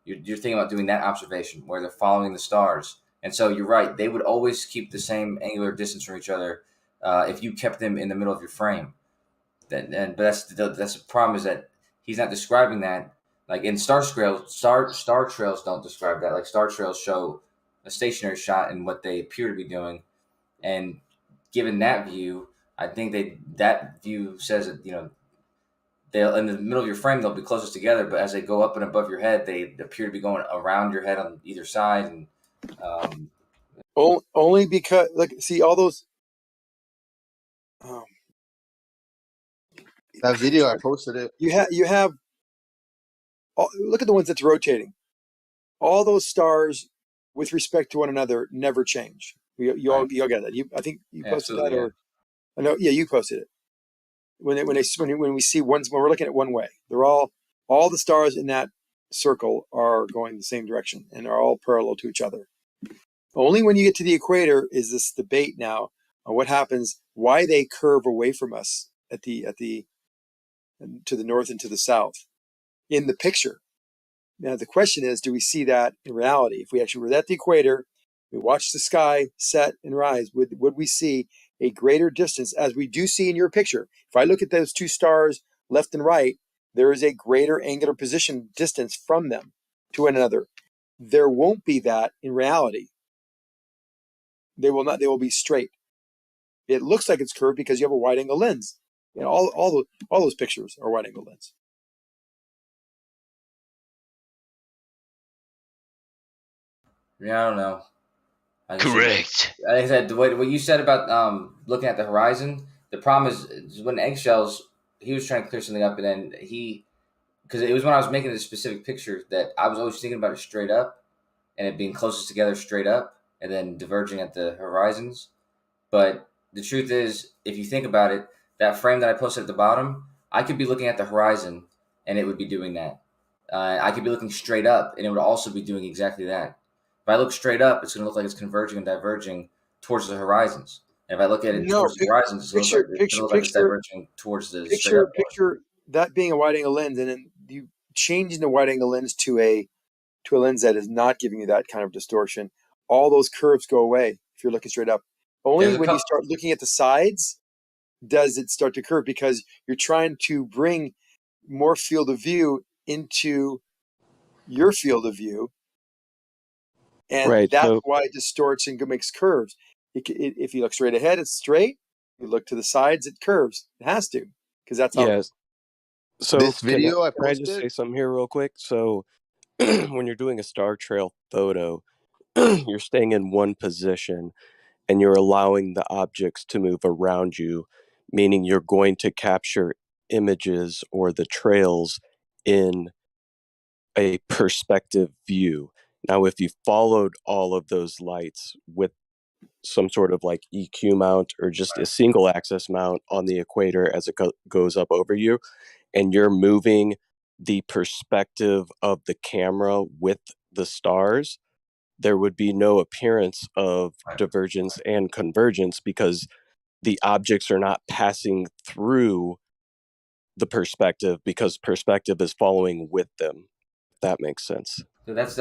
you're thinking about doing that observation where they're following the stars. And so you're right; they would always keep the same angular distance from each other if you kept them in the middle of your frame. But that's the problem is that he's not describing that. Like in star trails don't describe that. Like star trails show a stationary shot and what they appear to be doing. And given that view, I think that view says that they'll in the middle of your frame they'll be closest together, but as they go up and above your head, they appear to be going around your head on either side. And only because see all those. That video I posted it. You have. Look at the ones that's rotating. All those stars, with respect to one another, never change. You all get that. I think you posted that, or I know. Yeah, you posted it. When we see when we're looking at one way, they're all the stars in that circle are going the same direction and are all parallel to each other. Only when you get to the equator is this debate now on what happens, why they curve away from us to the north and to the south in the picture. Now the question is, do we see that in reality? If we actually were at the equator, we watch the sky set and rise, would we see a greater distance, as we do see in your picture? If I look at those two stars left and right, there is a greater angular position distance from them to one another. There won't be that in reality. They will not. They will be straight. It looks like it's curved because you have a wide angle lens. All those pictures are wide angle lens. Yeah, I don't know. Correct. Like I said, what you said about looking at the horizon, the problem is when eggshells, he was trying to clear something up, and then because it was when I was making this specific picture that I was always thinking about it straight up, and it being closest together straight up, and then diverging at the horizons. But the truth is, if you think about it, that frame that I posted at the bottom, I could be looking at the horizon, and it would be doing that. I could be looking straight up, and it would also be doing exactly that. If I look straight up, it's going to look like it's converging and diverging towards the horizons. And if I look at it towards the horizons, it's going to look like it's diverging towards the picture that being a wide angle lens, and then you changing the wide angle lens to a lens that is not giving you that kind of distortion. All those curves go away if you're looking straight up. Only when you start looking at the sides does it start to curve, because you're trying to bring more field of view into your field of view. And that's why it distorts and makes curves. If you look straight ahead, it's straight. If you look to the sides, it curves. It has to, because that's how. Yes. So this video can I just say something here real quick? So when you're doing a star trail photo, you're staying in one position and you're allowing the objects to move around you, meaning you're going to capture images or the trails in a perspective view. Now, if you followed all of those lights with some sort of like EQ mount or just a single axis mount on the equator as it goes up over you, and you're moving the perspective of the camera with the stars, there would be no appearance of divergence and convergence because the objects are not passing through the perspective because perspective is following with them. If that makes sense. So that's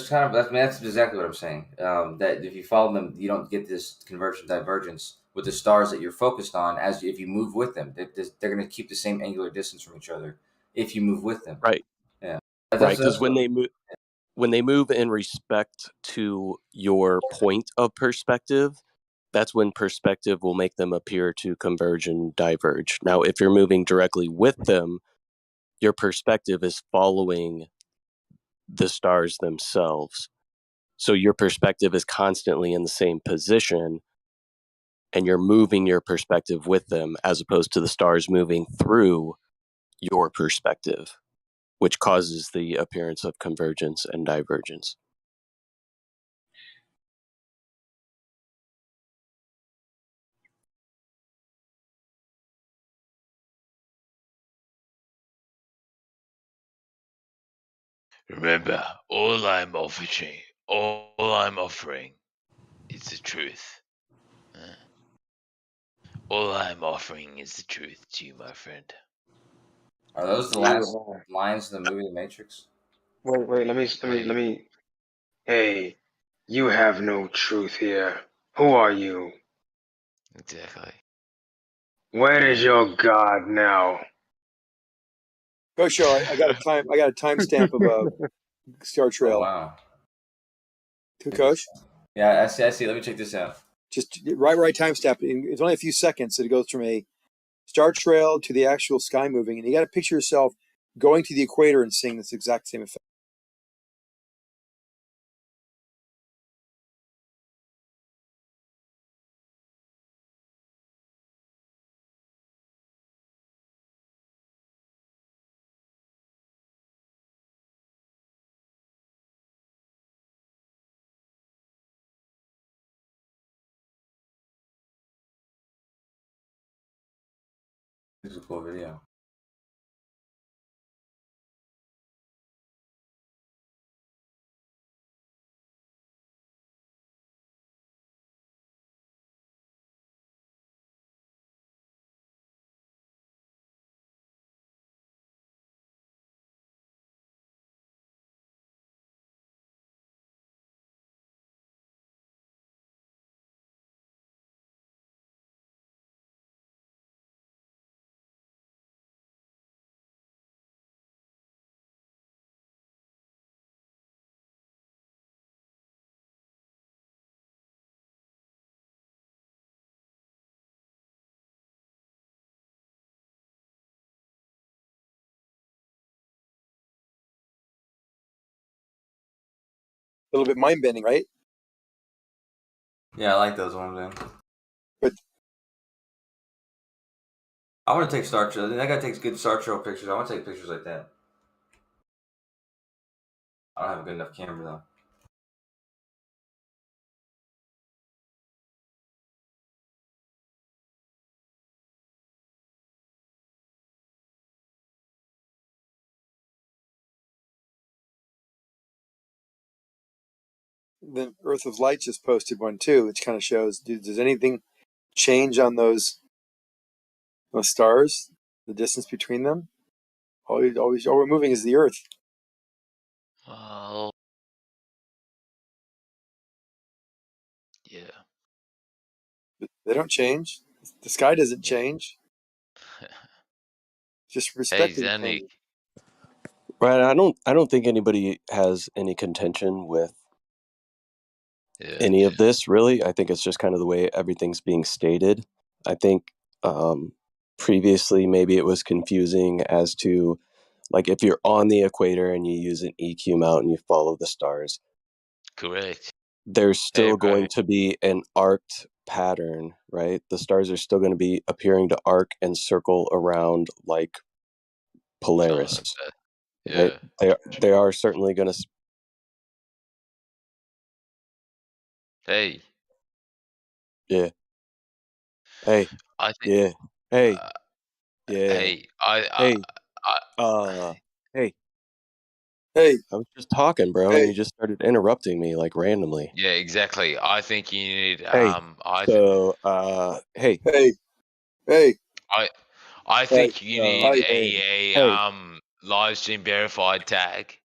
kind of that's exactly what I'm saying. That if you follow them, you don't get this convergence divergence with the stars that you're focused on. As if you move with them, they're going to keep the same angular distance from each other if you move with them. Right. Yeah. Right. Because when they move in respect to your point of perspective, that's when perspective will make them appear to converge and diverge. Now, if you're moving directly with them, your perspective is following the stars themselves. So your perspective is constantly in the same position and you're moving your perspective with them as opposed to the stars moving through your perspective, which causes the appearance of convergence and divergence. Remember, all I'm offering is the truth. All I'm offering is the truth to you, my friend. Are those the last lines of the movie The Matrix? Wait. Let me. Hey, you have no truth here. Who are you? Exactly. Where is your God now? Go show. I got a timestamp of a Star Trail. Oh, wow. Coach? Yeah, I see. Let me check this out. Just right timestamp. It's only a few seconds. It goes from a star trail to the actual sky moving, and you got to picture yourself going to the equator and seeing this exact same effect. This is a cool video. A little bit mind bending, right? Yeah, I like those ones, man. But I want to take Star Trail. That guy takes good Star Trail pictures. I want to take pictures like that. I don't have a good enough camera though. then Earth of Light just posted one too, which kind of shows. Does anything change on those stars? The distance between them? All we're moving is the Earth. Well, yeah. They don't change. The sky doesn't change. Just perspective changes. Right. I don't think anybody has any contention with any of this, really. I think it's just kind of the way everything's being stated. I think previously maybe it was confusing as to Like if you're on the equator and you use an EQ mount and you follow the stars, correct. There's still going to be an arced pattern, right? The stars are still going to be appearing to arc and circle around like Polaris. Yeah. Right? They are certainly going to. Hey. Yeah. Hey. I think. Yeah. Hey. Yeah. Hey. Hey. Hey. Hey. I was just talking, bro, and you just started interrupting me like randomly. Yeah, exactly. I think you need. Hey. Hey. Hey. I think you need a Hey. live stream verified tag,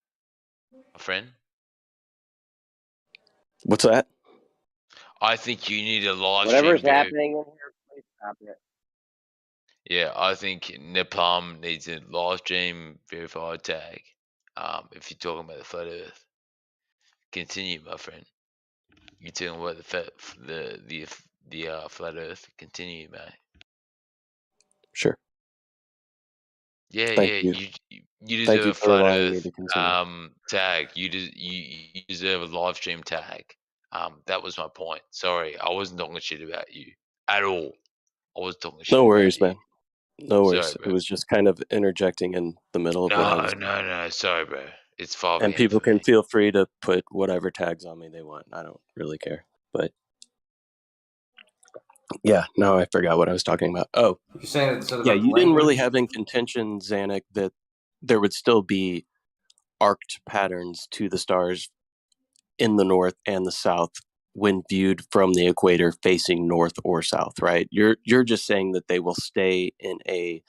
my friend. What's that? I think you need a live Whatever's stream. happening in here, please stop it. Yeah, I think Nepal needs a live stream verified tag. If you're talking about the flat Earth, continue, my friend. You're talking about the flat Earth. Continue, mate. Sure. Yeah, Thank yeah. you. You Thank deserve you a for flat allowing me Earth to continue. tag. You deserve a live stream tag. That was my point. Sorry, I wasn't talking shit about you at all. I was talking shit No about worries, you. man. No worries. Sorry, it bro. was just kind of interjecting in the middle of what I was. No. Sorry, bro. It's 5 And a.m. people for can me. feel free to put whatever tags on me they want. I don't really care. But yeah, now I forgot what I was talking about. Oh, You're saying it's yeah, about you didn't really language? have in contention, Zanuck, that there would still be arced patterns to the stars in the north and the south when viewed from the equator facing north or south, right? You're just saying that they will stay in a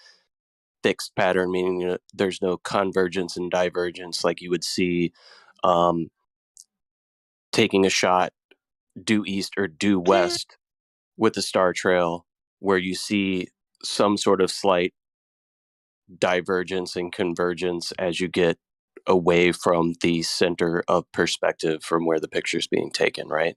fixed pattern, meaning there's no convergence and divergence like you would see taking a shot due east or due west with the star trail, where you see some sort of slight divergence and convergence as you get away from the center of perspective from where the picture's being taken, right?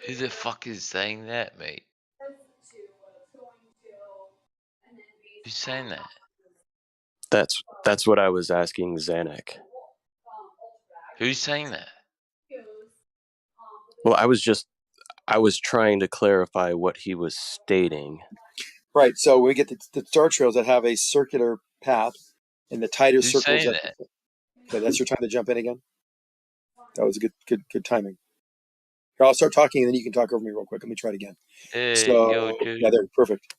Who the fuck is saying that, mate? Who's saying that? That's what I was asking Zanuck. Who's saying that? Well, I was trying to clarify what he was stating. Right. So we get the star trails that have a circular path, and the tighter Who's circles. saying that? Okay, that's your time to jump in again. That was good timing. Here, I'll start talking, and then you can talk over me real quick. Let me try it again. Yo, dude. Yeah, there, perfect.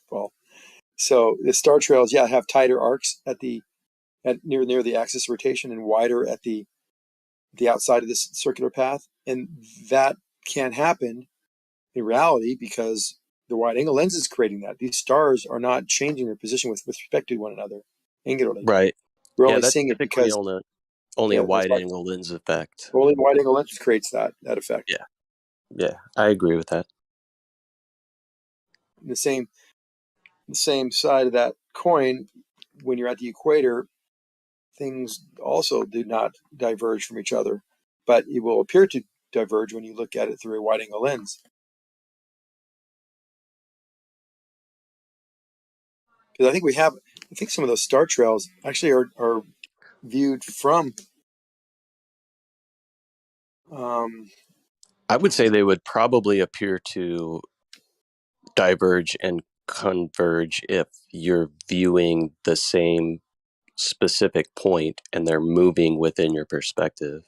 Well, so the star trails, have tighter arcs at near the axis of rotation and wider at the outside of this circular path, and that can't happen in reality because the wide-angle lens is creating that. These stars are not changing their position with respect to one another angularly. Right. We're Yeah, only that's seeing it typically because only a wide-angle lens effect. only wide-angle lens creates that effect. Yeah, I agree with that. The same side of that coin, when you're at the equator, things also do not diverge from each other, but it will appear to diverge when you look at it through a wide-angle lens. Because I think some of those star trails actually are viewed from. I would say they would probably appear to diverge and converge if you're viewing the same specific point and they're moving within your perspective.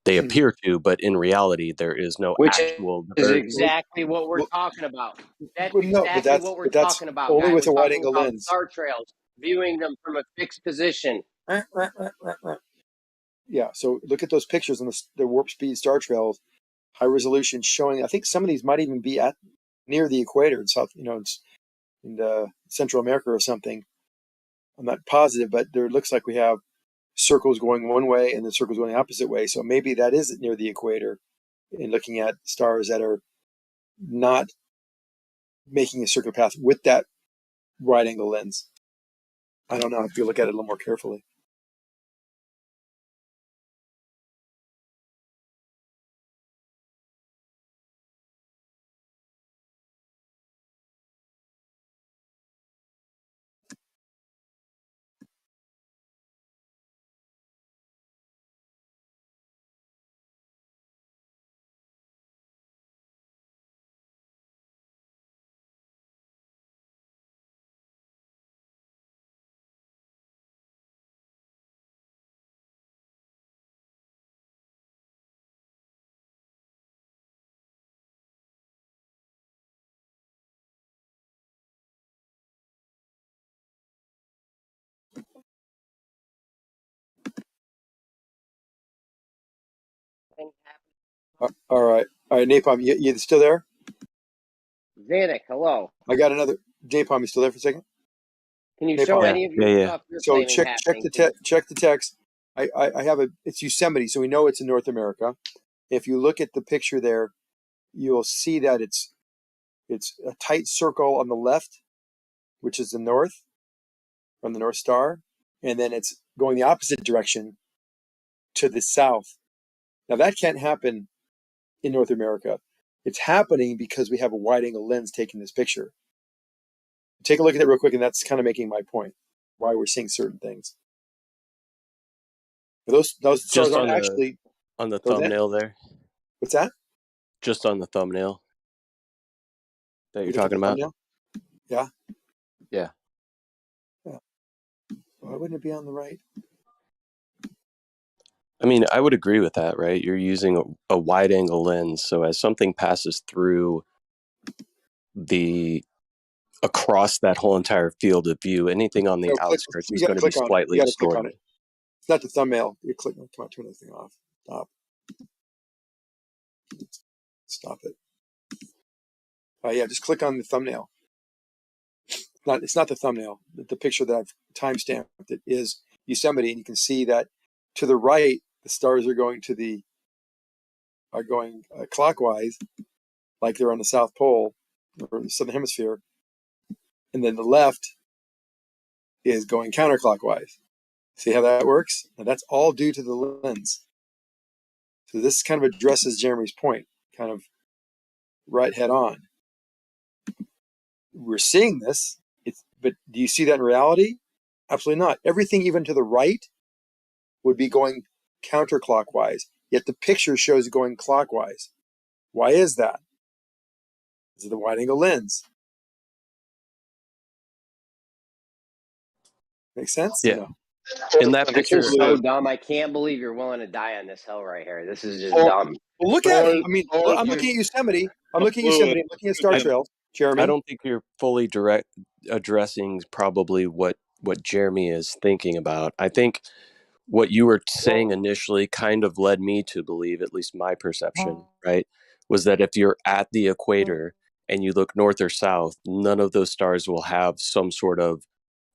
They appear to, but in reality, there is no Which actual is divergence. exactly what we're talking about. That's Well, no, exactly what we're that's talking about, only guy. with We're a talking wide-angle about lens. star trails, viewing them from a fixed position. Yeah, so look at those pictures on the warp speed star trails, high resolution, showing. I think some of these might even be at near the equator in South, in Central America or something. I'm not positive, but there looks like we have circles going one way and the circles going the opposite way. So maybe that is near the equator, in looking at stars that are not making a circular path with that wide-angle lens. I don't know if you look at it a little more carefully. All right, Napalm, you still there? Zanuck, hello. I got another. Napalm, you still there for a second? Can you Napalm. show any of your stuff you're So claiming check happening? check the text. I have it's Yosemite, so we know it's in North America. If you look at the picture there, you'll see that it's a tight circle on the left, which is the north, from the North Star, and then it's going the opposite direction to the south. Now that can't happen in North America. It's happening because we have a wide angle lens taking this picture. Take a look at it real quick, and that's kind of making my point, why we're seeing certain things. But those stars Just aren't actually on the thumbnail there. What's that? Just on the thumbnail that you're talking about. Thumbnail? Yeah. Yeah. Yeah. Why wouldn't it be on the right? I mean, I would agree with that, right? You're using a wide angle lens, so as something passes through across that whole entire field of view, anything on the outskirts is going to be slightly distorted. It's not the thumbnail. You click. Come on, turn this thing off. Stop it. Yeah, just click on the thumbnail. It's not the thumbnail. The picture that I've timestamped it is Yosemite, and you can see that to the right, the stars are going clockwise, like they're on the South Pole or the Southern Hemisphere, and then the left is going counterclockwise. See how that works? And that's all due to the lens. So this kind of addresses Jeremy's point, kind of right head on. We're seeing this, but do you see that in reality? Absolutely not. Everything even to the right would be going counterclockwise, yet the picture shows it going clockwise. Why is that? This is the wide angle lens. Make sense? Yeah. No? In that picture, this is so dumb. I can't believe you're willing to die on this hill right here. This is just dumb. Well, look at it. I mean, I'm looking at Yosemite. I'm looking at Star Trails. Jeremy, I don't think you're fully addressing probably what Jeremy is thinking about. I think what you were saying initially kind of led me to believe, at least my perception, right, was that if you're at the equator and you look north or south, none of those stars will have some sort of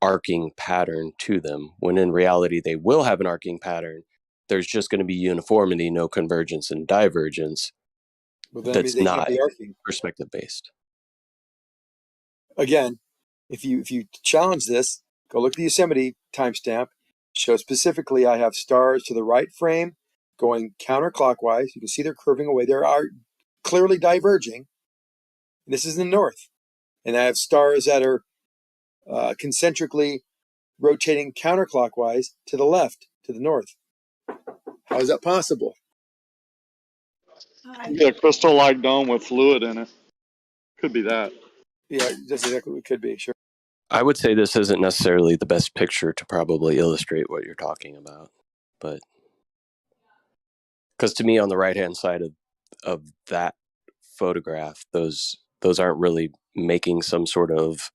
arcing pattern to them, when in reality they will have an arcing pattern. There's just going to be uniformity, no convergence and divergence. That's not perspective based. Again, if you challenge this, go look at the Yosemite timestamp. Show specifically I have stars to the right frame going counterclockwise. You can see they're curving away. They are clearly diverging. This is in the north. And I have stars that are concentrically rotating counterclockwise to the left, to the north. How is that possible? Yeah, crystal light dome with fluid in it. Could be that. Yeah, that's exactly what it could be, sure. I would say this isn't necessarily the best picture to probably illustrate what you're talking about, but because to me, on the right-hand side of that photograph, those aren't really making some sort of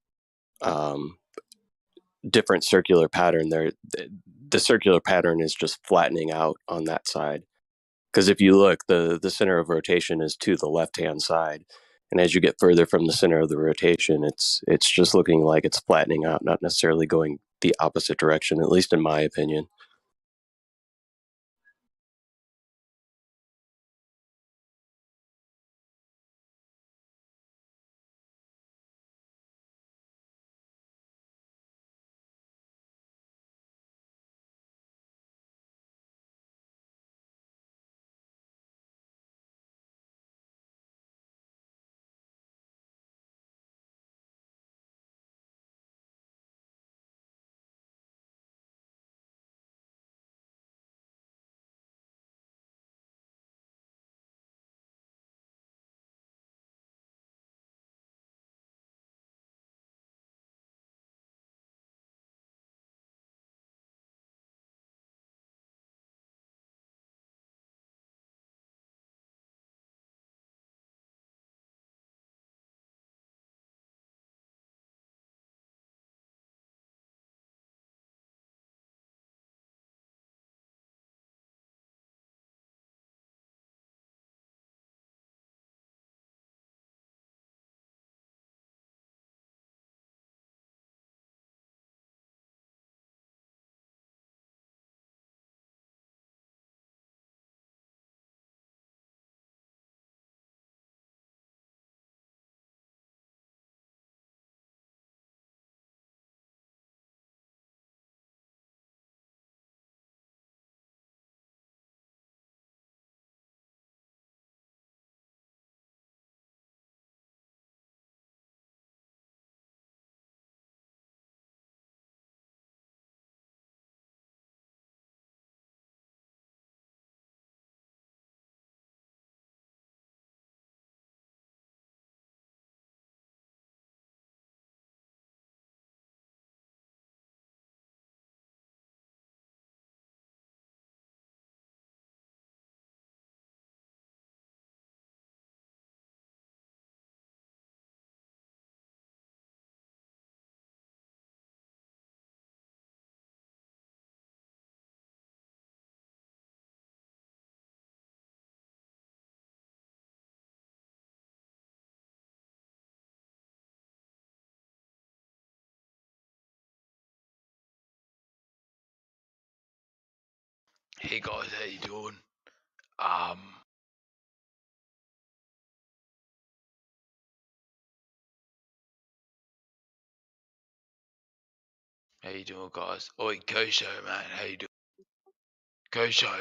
different circular pattern. The circular pattern is just flattening out on that side. Because if you look, the center of rotation is to the left-hand side. And as you get further from the center of the rotation, it's just looking like it's flattening out, not necessarily going the opposite direction, at least in my opinion. Hey guys, how you doing? How you doing, guys? Oi, Go Show, man. How you doing? Go Show.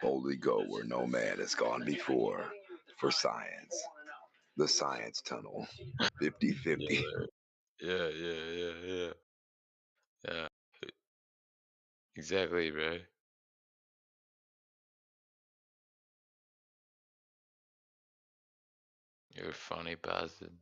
Boldly go where no man has gone before. For science. The science tunnel. 50-50. Yeah. Yeah. Exactly, bro. You're a funny bastard.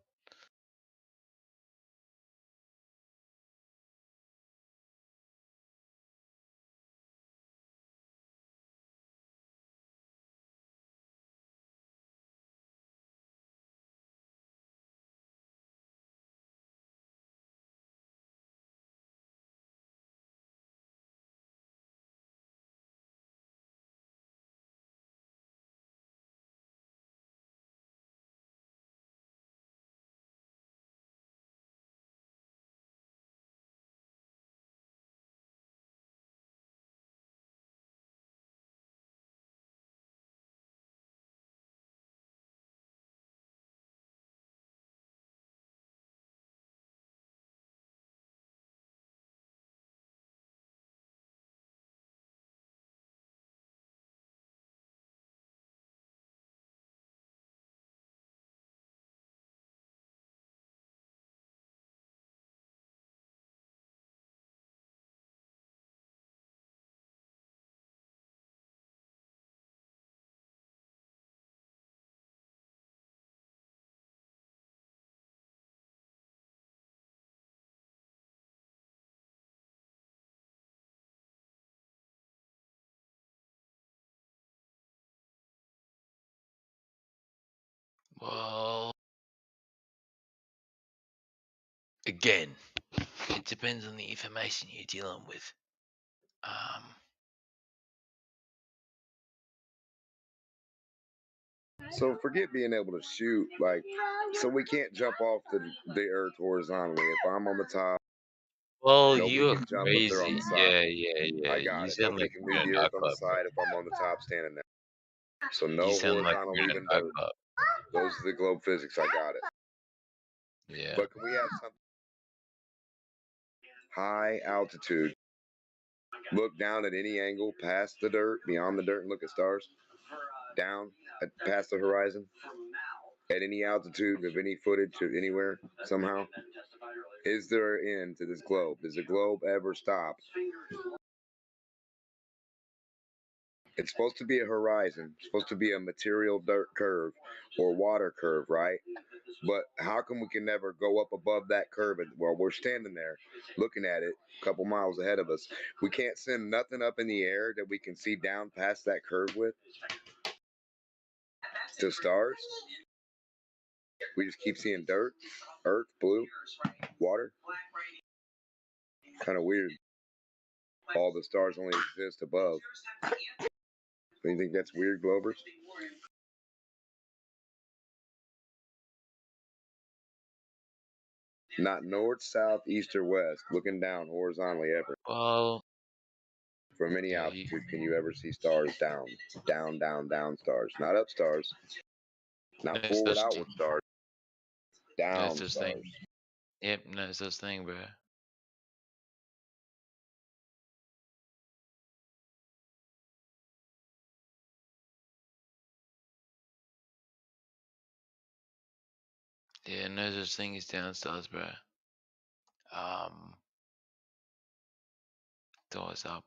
Well, again, it depends on the information you're dealing with. So forget being able to shoot, like, so we can't jump off the earth horizontally. If I'm on the top, Well, nobody you're can jump if they're on crazy. the side. Yeah. I got You it. sound Nobody like can you're leave in a the earth on the nightclub, bro. side if I'm on the top standing there. So no You sound like horizontal you're in a leaving dirt. nightclub. Those are the globe physics. I got it. Yeah. But can we have something high altitude? Look down at any angle past the dirt, beyond the dirt, and look at stars. Down past the horizon. At any altitude of any footage of anywhere somehow. Is there an end to this globe? Does the globe ever stop? It's supposed to be a horizon. It's supposed to be a material dirt curve or water curve, right? But how come we can never go up above that curve while we're standing there looking at it a couple miles ahead of us? We can't send nothing up in the air that we can see down past that curve with to stars. We just keep seeing dirt, earth, blue, water. Kind of weird. All the stars only exist above. Do you think that's weird, Glovers? Not north, south, east, or west, looking down horizontally ever. Well, from any altitude can you ever see stars down stars, not up stars, not no forward such outward thing. stars, No down such stars. thing. Yep, no such thing, bro. Yeah, no such thing as down stars, bro. Doors up.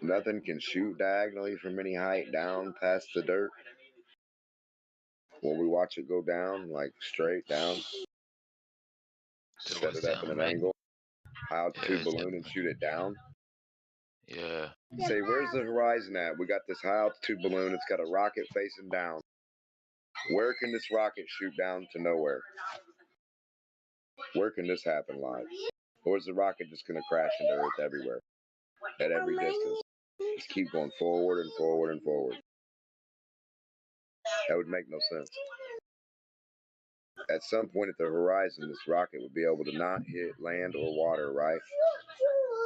Nothing can shoot diagonally from any height down past the dirt. When we watch it go down, like straight down, set it up in an angle, high altitude balloon and shoot it down. Yeah. Say, where's the horizon at? We got this high altitude balloon. It's got a rocket facing down. Where can this rocket shoot down to nowhere? Where can this happen live? Or is the rocket just going to crash into Earth everywhere? At every distance? Just keep going forward and forward and forward. That would make no sense. At some point at the horizon, this rocket would be able to not hit land or water, right?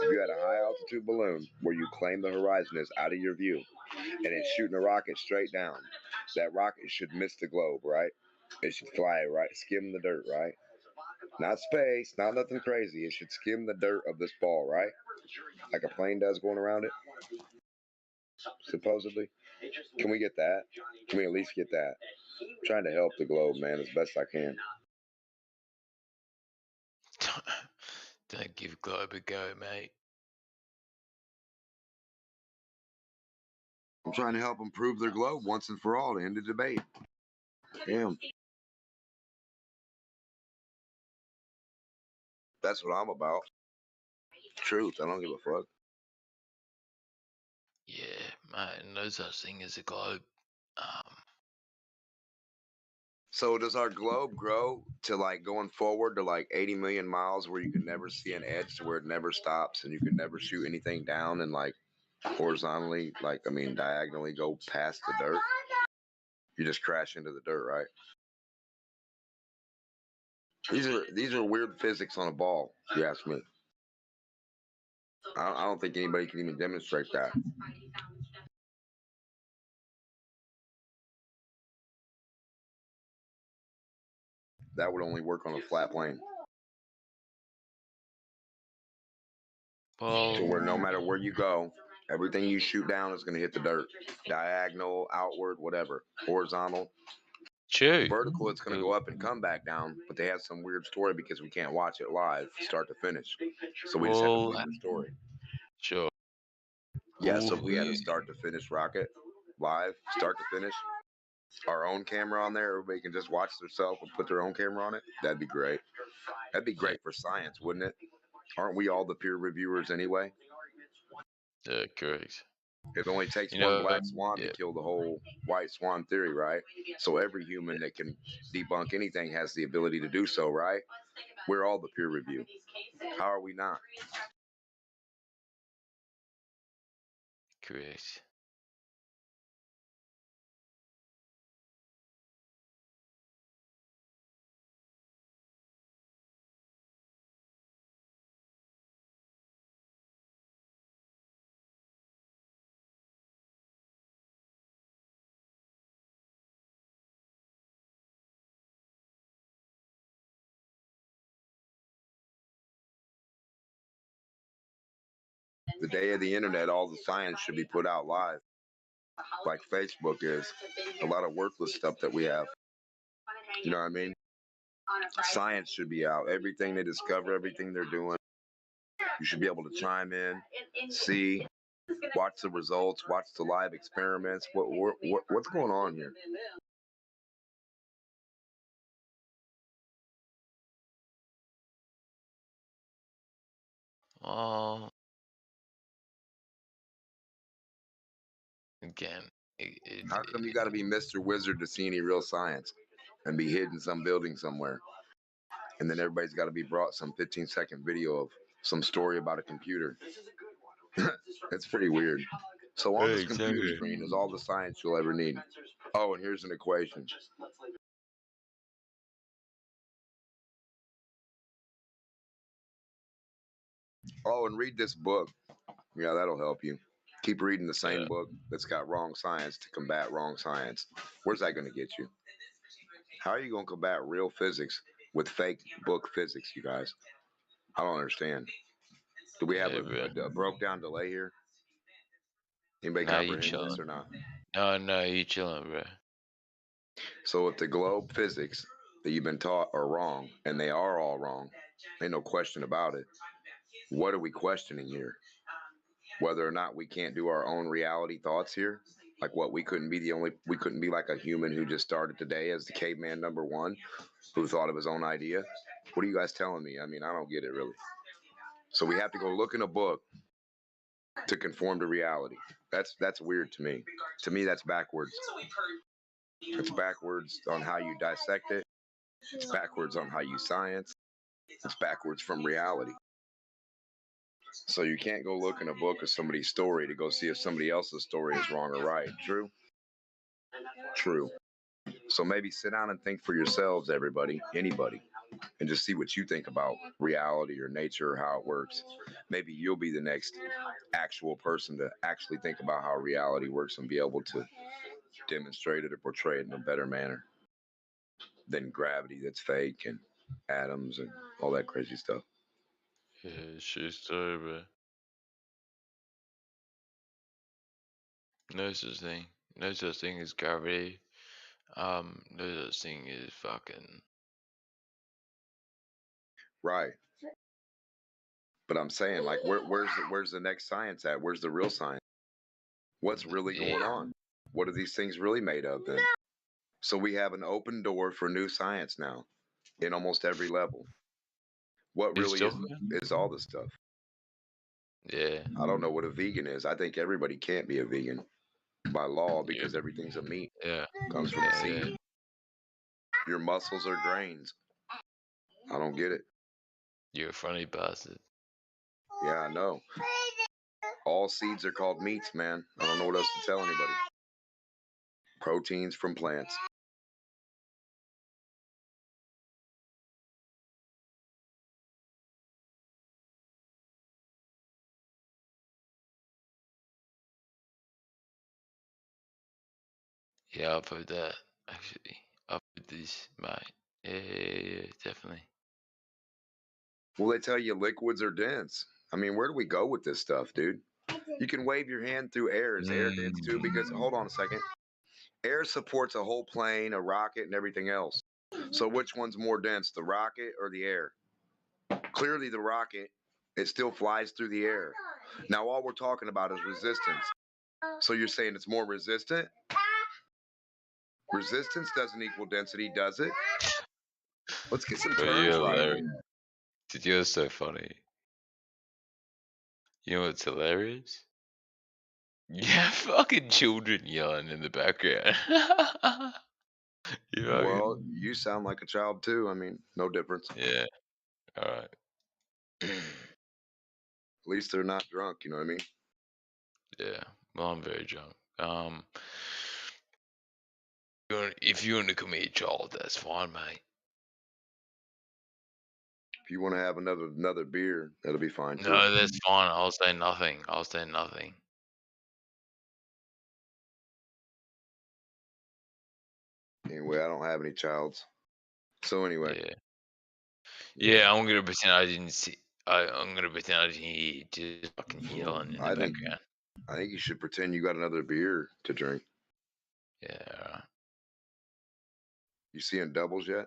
If you had a high altitude balloon where you claim the horizon is out of your view and it's shooting a rocket straight down, that rocket should miss the globe, right? It should fly, right? Skim the dirt, right? Not space, not nothing crazy. It should skim the dirt of this ball, right? Like a plane does going around it, supposedly. Can we get that? Can we at least get that? I'm trying to help the globe, man, as best I can. Don't give globe a go, mate. I'm trying to help them prove their globe once and for all to end the debate. Damn. That's what I'm about. Truth. I don't give a fuck. Yeah, mate, no such thing as a globe. So does our globe grow to like going forward to like 80 million miles where you can never see an edge to where it never stops and you can never shoot anything down and like horizontally, like, I mean, diagonally go past the dirt? You just crash into the dirt, right? These are weird physics on a ball, if you ask me. I don't think anybody can even demonstrate that. That would only work on a flat plane. Well, to where no matter where you go, everything you shoot down is going to hit the dirt. Diagonal, outward, whatever. Horizontal. True. Vertical, it's going to go up and come back down, but they have some weird story because we can't watch it live, start to finish. So we just have to believe the story. Sure. Yeah, so if we had a start to finish rocket live, start to finish, our own camera on there, everybody can just watch themselves and put their own camera on it, that'd be great. That'd be great for science, wouldn't it? Aren't we all the peer reviewers anyway? Yeah, correct. It only takes one black swan to kill the whole white swan theory, right? So every human that can debunk anything has the ability to do so, right? We're all the peer review. How are we not? Correct. The day of the internet, all the science should be put out live, like Facebook is. A lot of worthless stuff that we have. You know what I mean? Science should be out. Everything they discover, everything they're doing. You should be able to chime in, see, watch the results, watch the live experiments. What's going on here? Well, again, how come you got to be Mr. Wizard to see any real science and be hid in some building somewhere? And then everybody's got to be brought some 15-second video of some story about a computer. It's pretty weird. So on this computer screen is all the science you'll ever need. Oh, and here's an equation. Oh, and read this book. Yeah, that'll help you. Keep reading the same book that's got wrong science to combat wrong science. Where's that going to get you? How are you going to combat real physics with fake book physics, you guys? I don't understand. Do we have a broke down delay here? Anybody comprehend this or not? No, you chilling, bro. So if the globe physics that you've been taught are wrong, and they are all wrong, ain't no question about it, what are we questioning here? Whether or not we can't do our own reality thoughts here? Like what? We couldn't be like a human who just started today as the caveman #1 who thought of his own idea. What are you guys telling me? I mean, I don't get it really. So we have to go look in a book to conform to reality. That's weird to me. To me, that's backwards. It's backwards on how you dissect it. It's backwards on how you science. It's backwards from reality. So you can't go look in a book of somebody's story to go see if somebody else's story is wrong or right. True? True. So maybe sit down and think for yourselves, everybody, anybody, and just see what you think about reality or nature or how it works. Maybe you'll be the next actual person to actually think about how reality works and be able to demonstrate it or portray it in a better manner than gravity that's fake and atoms and all that crazy stuff. Yeah, it's true story, bro. No such thing. No such thing as gravity. No such thing as fucking. Right. But I'm saying, like, where's the next science at? Where's the real science? What's really going on? What are these things really made of then? So we have an open door for new science now in almost every level. What really is all this stuff? Yeah. I don't know what a vegan is. I think everybody can't be a vegan by law because everything's a meat. Yeah. Comes from seed. Your muscles are grains. I don't get it. You're a funny bastard. Yeah, I know. All seeds are called meats, man. I don't know what else to tell anybody. Proteins from plants. Yeah, I've heard that, actually. I've heard this, mate. Yeah, definitely. Well, they tell you liquids are dense. I mean, where do we go with this stuff, dude? You can wave your hand through air. Is air dense too? Because, hold on a second. Air supports a whole plane, a rocket, and everything else. So which one's more dense, the rocket or the air? Clearly the rocket. It still flies through the air. Now all we're talking about is resistance. So you're saying it's more resistant? Resistance doesn't equal density, does it? Let's get some terms right. Dude, you're so funny. You know what's hilarious? Yeah, fucking children yelling in the background. Well, you sound like a child too. I mean, no difference. Yeah. Alright. At least they're not drunk, you know what I mean? Yeah. Well, I'm very drunk. If you want to commit a child, that's fine, mate. If you want to have another beer, that'll be fine too. No, that's fine. I'll say nothing. I'll say nothing. Anyway, I don't have any childs. So anyway. Yeah, I'm gonna pretend I didn't see. I'm gonna pretend I didn't hear you just fucking yelling in the background. I think you should pretend you got another beer to drink. Yeah. Alright. You seeing doubles yet?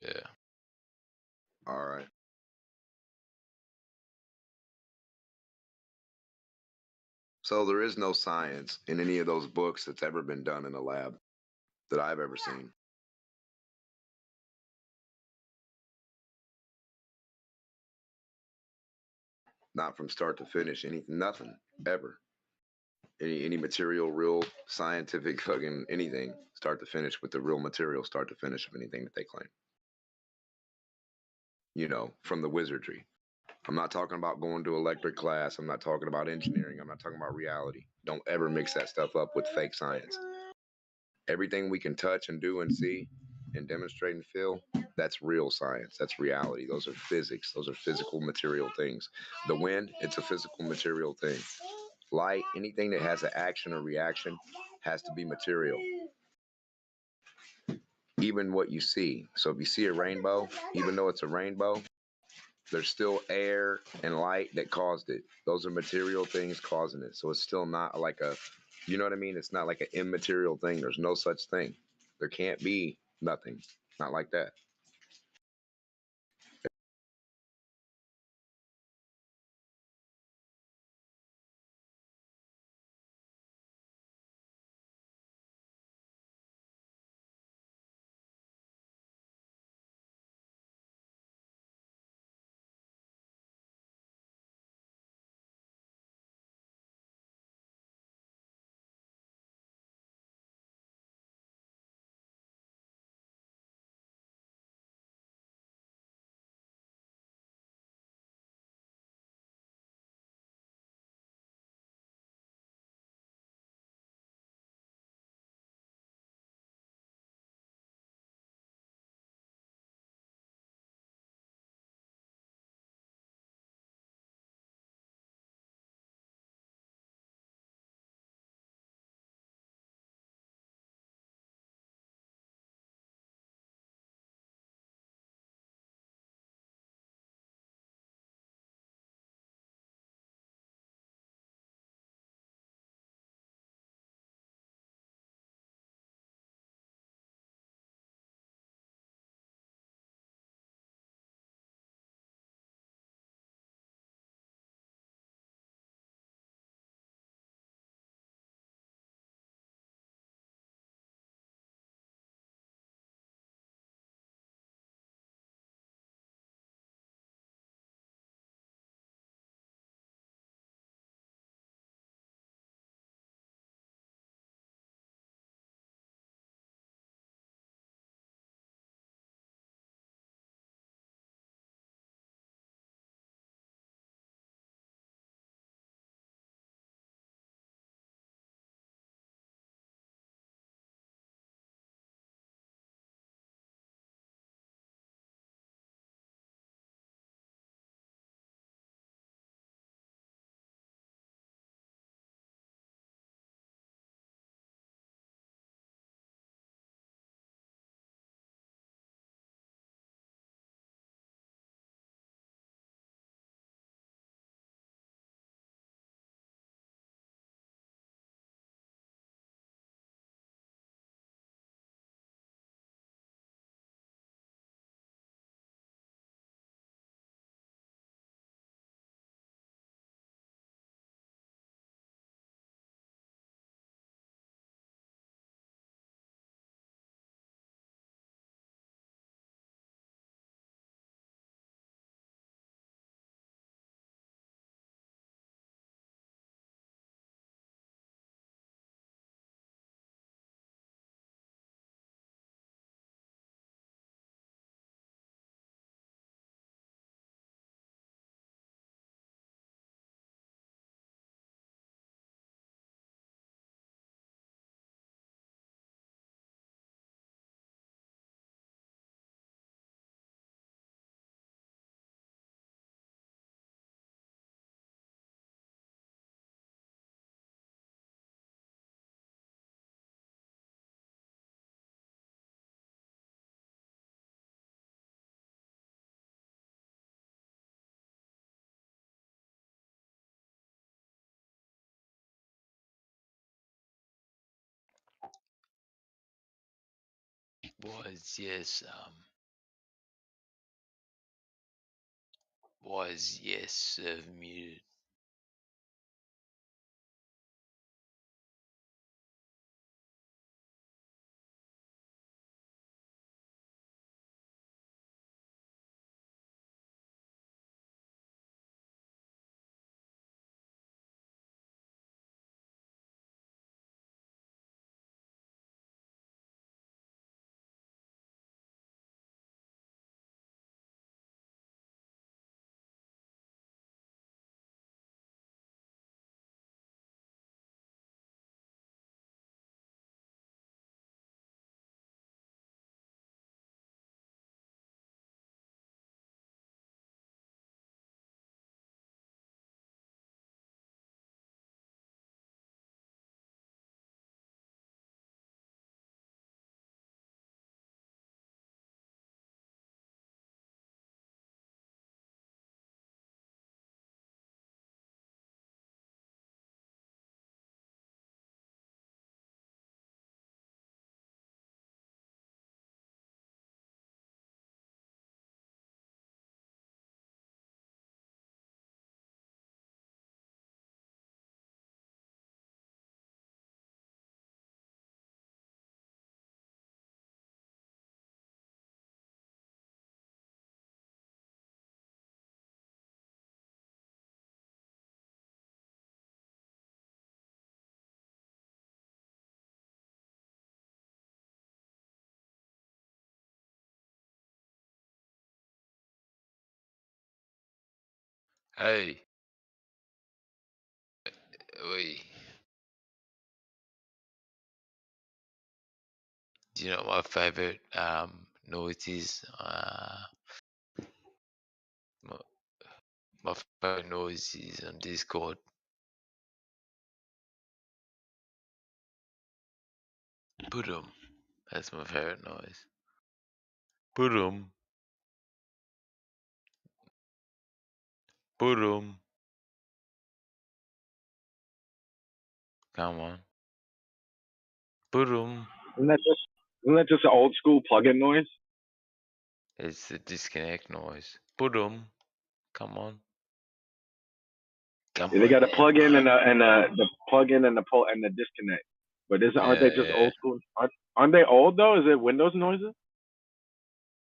Yeah. All right. So there is no science in any of those books that's ever been done in a lab that I've ever seen. Not from start to finish, nothing, ever. Any material, real scientific fucking anything, start to finish with the real material, start to finish of anything that they claim. You know, from the wizardry. I'm not talking about going to electric class. I'm not talking about engineering. I'm not talking about reality. Don't ever mix that stuff up with fake science. Everything we can touch and do and see and demonstrate and feel, that's real science. That's reality. Those are physics. Those are physical material things. The wind, it's a physical material thing. Light, anything that has an action or reaction has to be material. Even what you see. So if you see a rainbow, even though it's a rainbow, there's still air and light that caused it. Those are material things causing it. So it's still not like a, you know what I mean? It's not like an immaterial thing. There's no such thing. There can't be nothing. Not like that. Was yes muted. Hey. Wait. Do you know my favorite noises? My favorite noise is on Discord. Boom. That's my favorite noise. Boom. Boom. Come on. Boom. Isn't that just an old school plug-in noise? It's the disconnect noise. Boom. Come on. Come Yeah, they on. got a plug-in and the plug-in and the pull and the disconnect. But aren't they just old school? Aren't they old though? Is it Windows noises?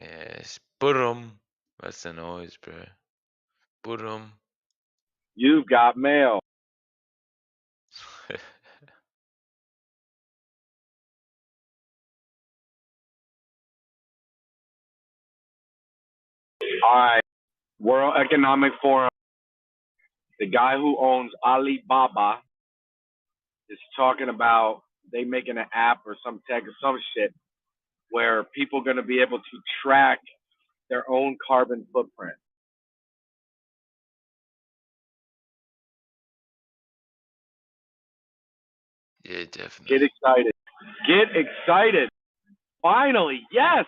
Yes. Boom. That's the noise, bro. Boom. You've got mail. All right. World Economic Forum. The guy who owns Alibaba is talking about they making an app or some tech or some shit where people are going to be able to track their own carbon footprint. Yeah, definitely. Get excited. Get excited. Finally, yes.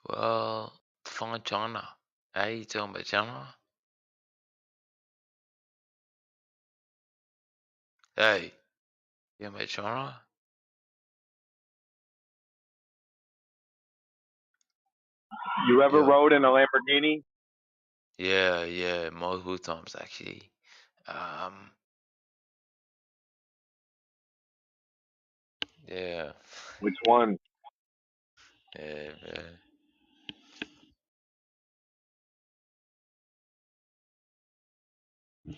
Well, find China. Hey, you talking about China? Hey, you talking about China? You ever Yeah. rode in a Lamborghini? Yeah, multiple times actually. Yeah. Which one? Yeah.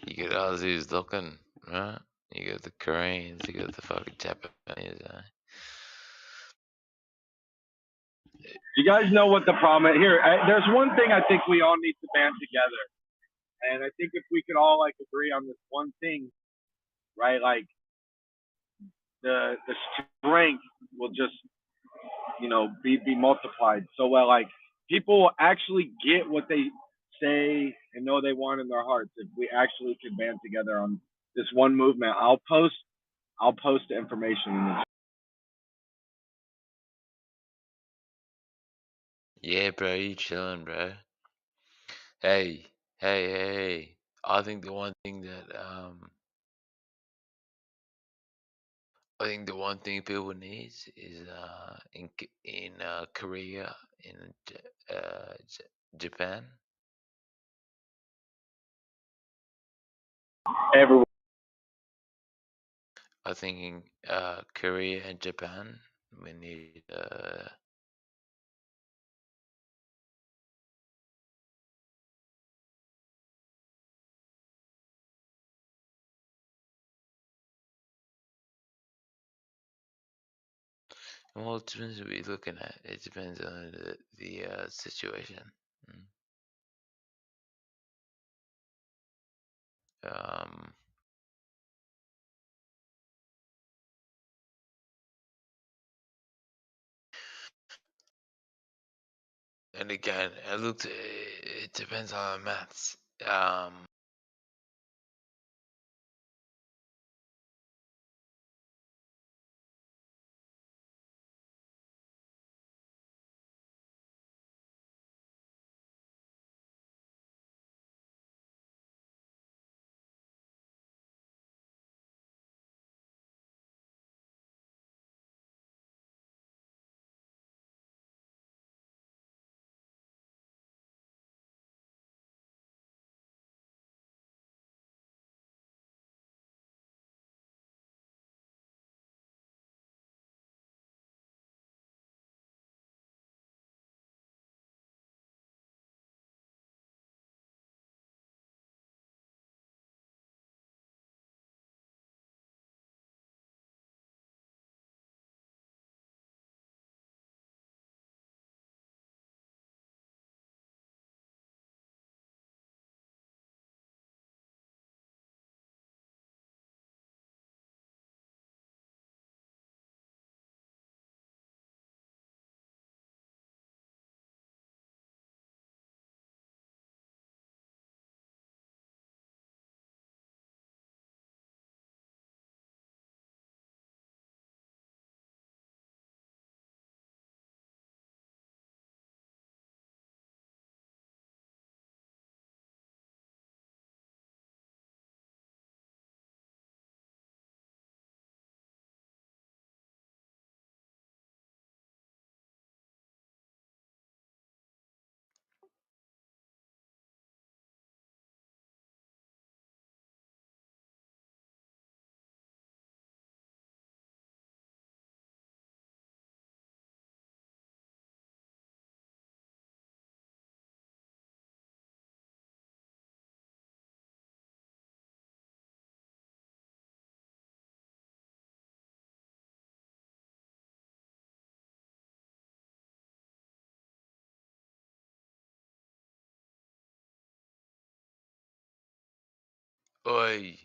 You got Aussies looking, right? You got the Koreans, you got the fucking Japanese, You guys know what the problem is? Here, there's one thing I think we all need to band together. And I think if we could all like agree on this one thing, right? Like the strength will just be multiplied. So like people actually get what they say and know they want in their hearts. If we actually could band together on this one movement, I'll post the information in this. Yeah, bro, you chilling, bro. Hey. I think the one thing people need is in Korea, in Japan. Everyone. I think in Korea and Japan, we need well, it depends what you're looking at. It depends on the situation. Um, and again, I looked. It depends on the maths. Oi,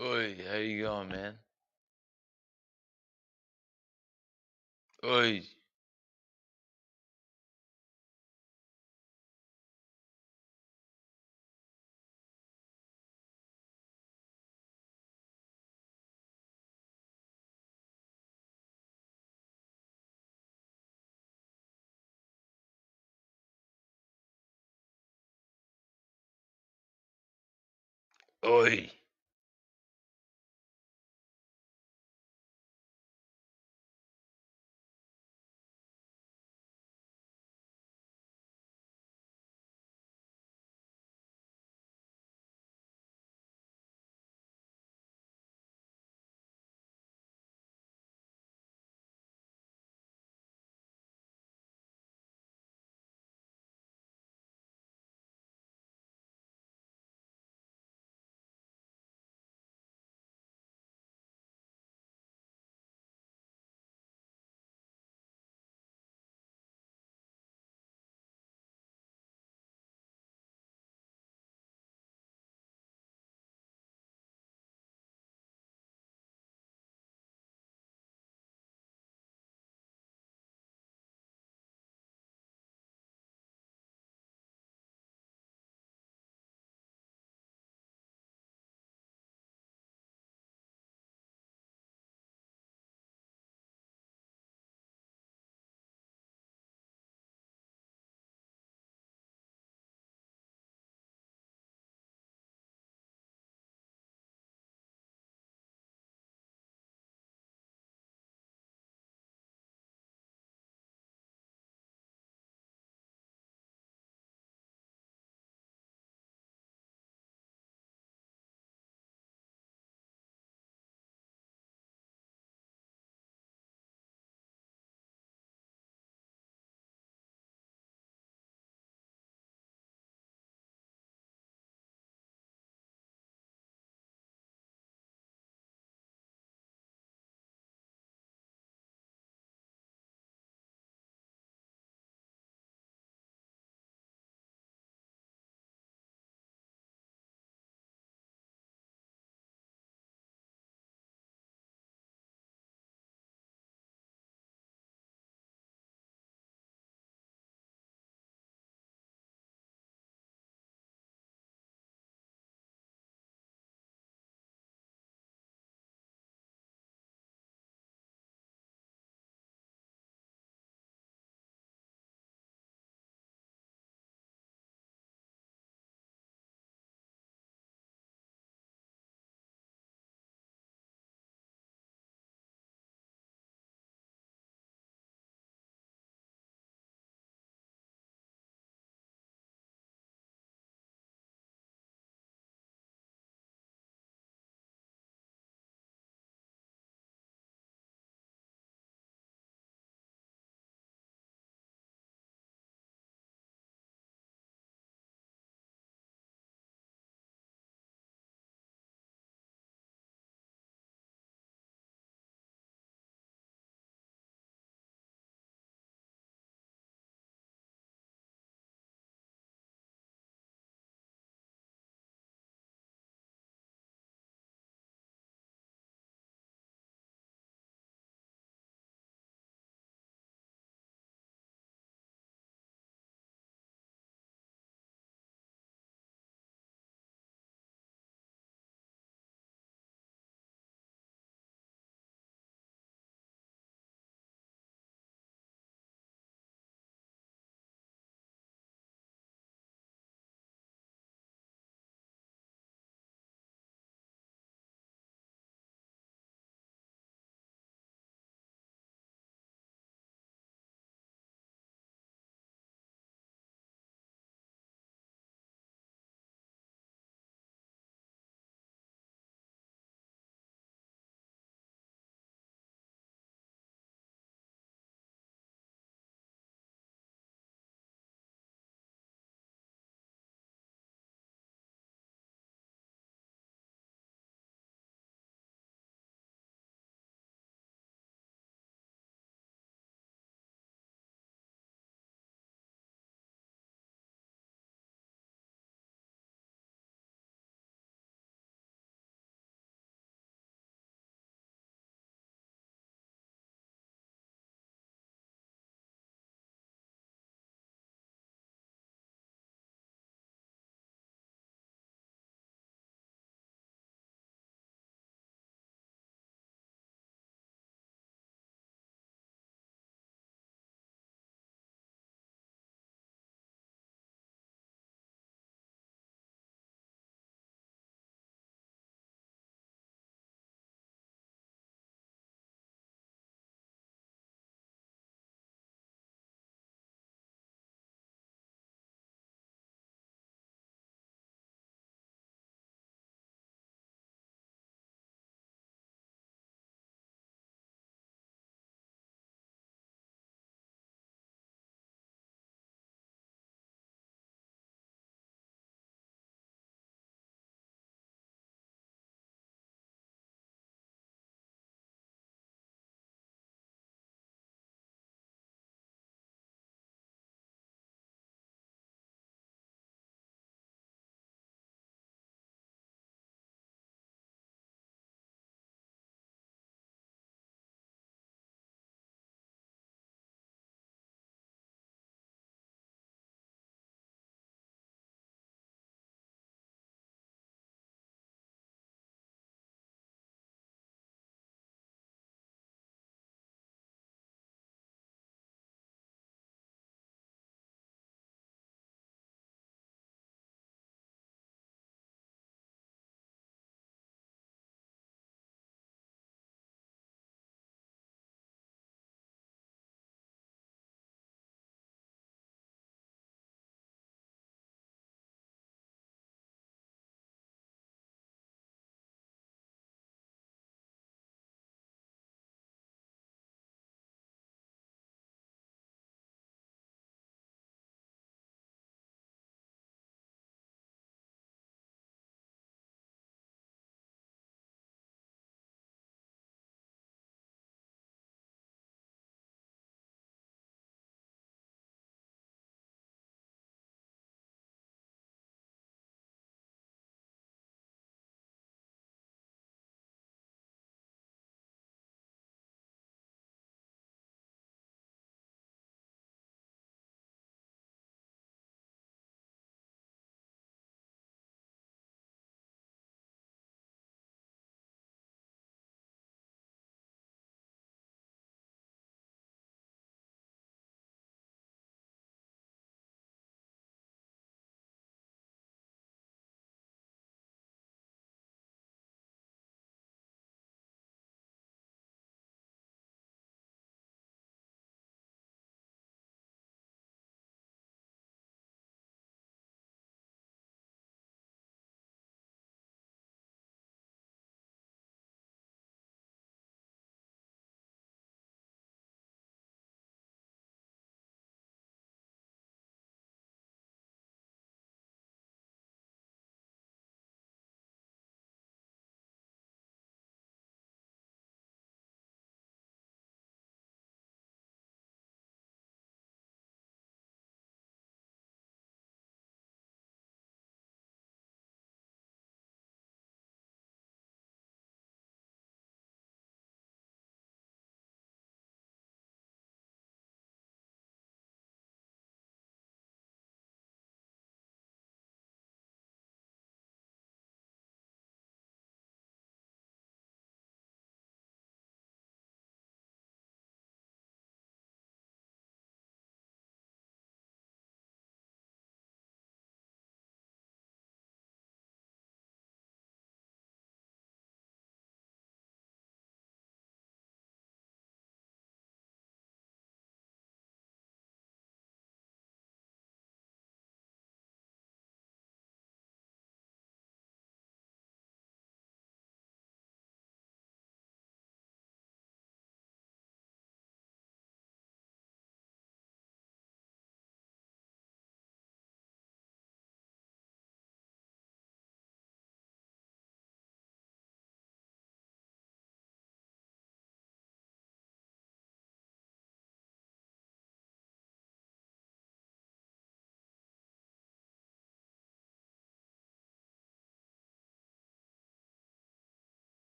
oi, how you going, man? Oi. Oi.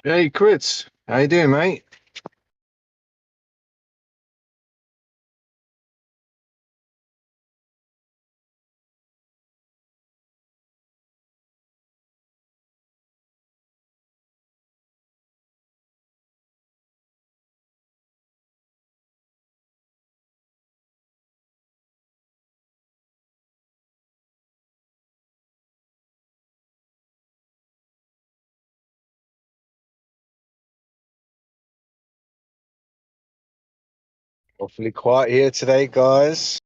Hey, Chris. How you doing, mate? Awfully quiet here today, guys.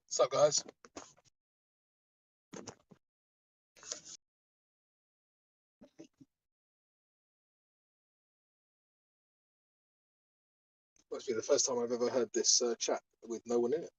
What's up, guys? Must be the first time I've ever heard this chat with no one in it.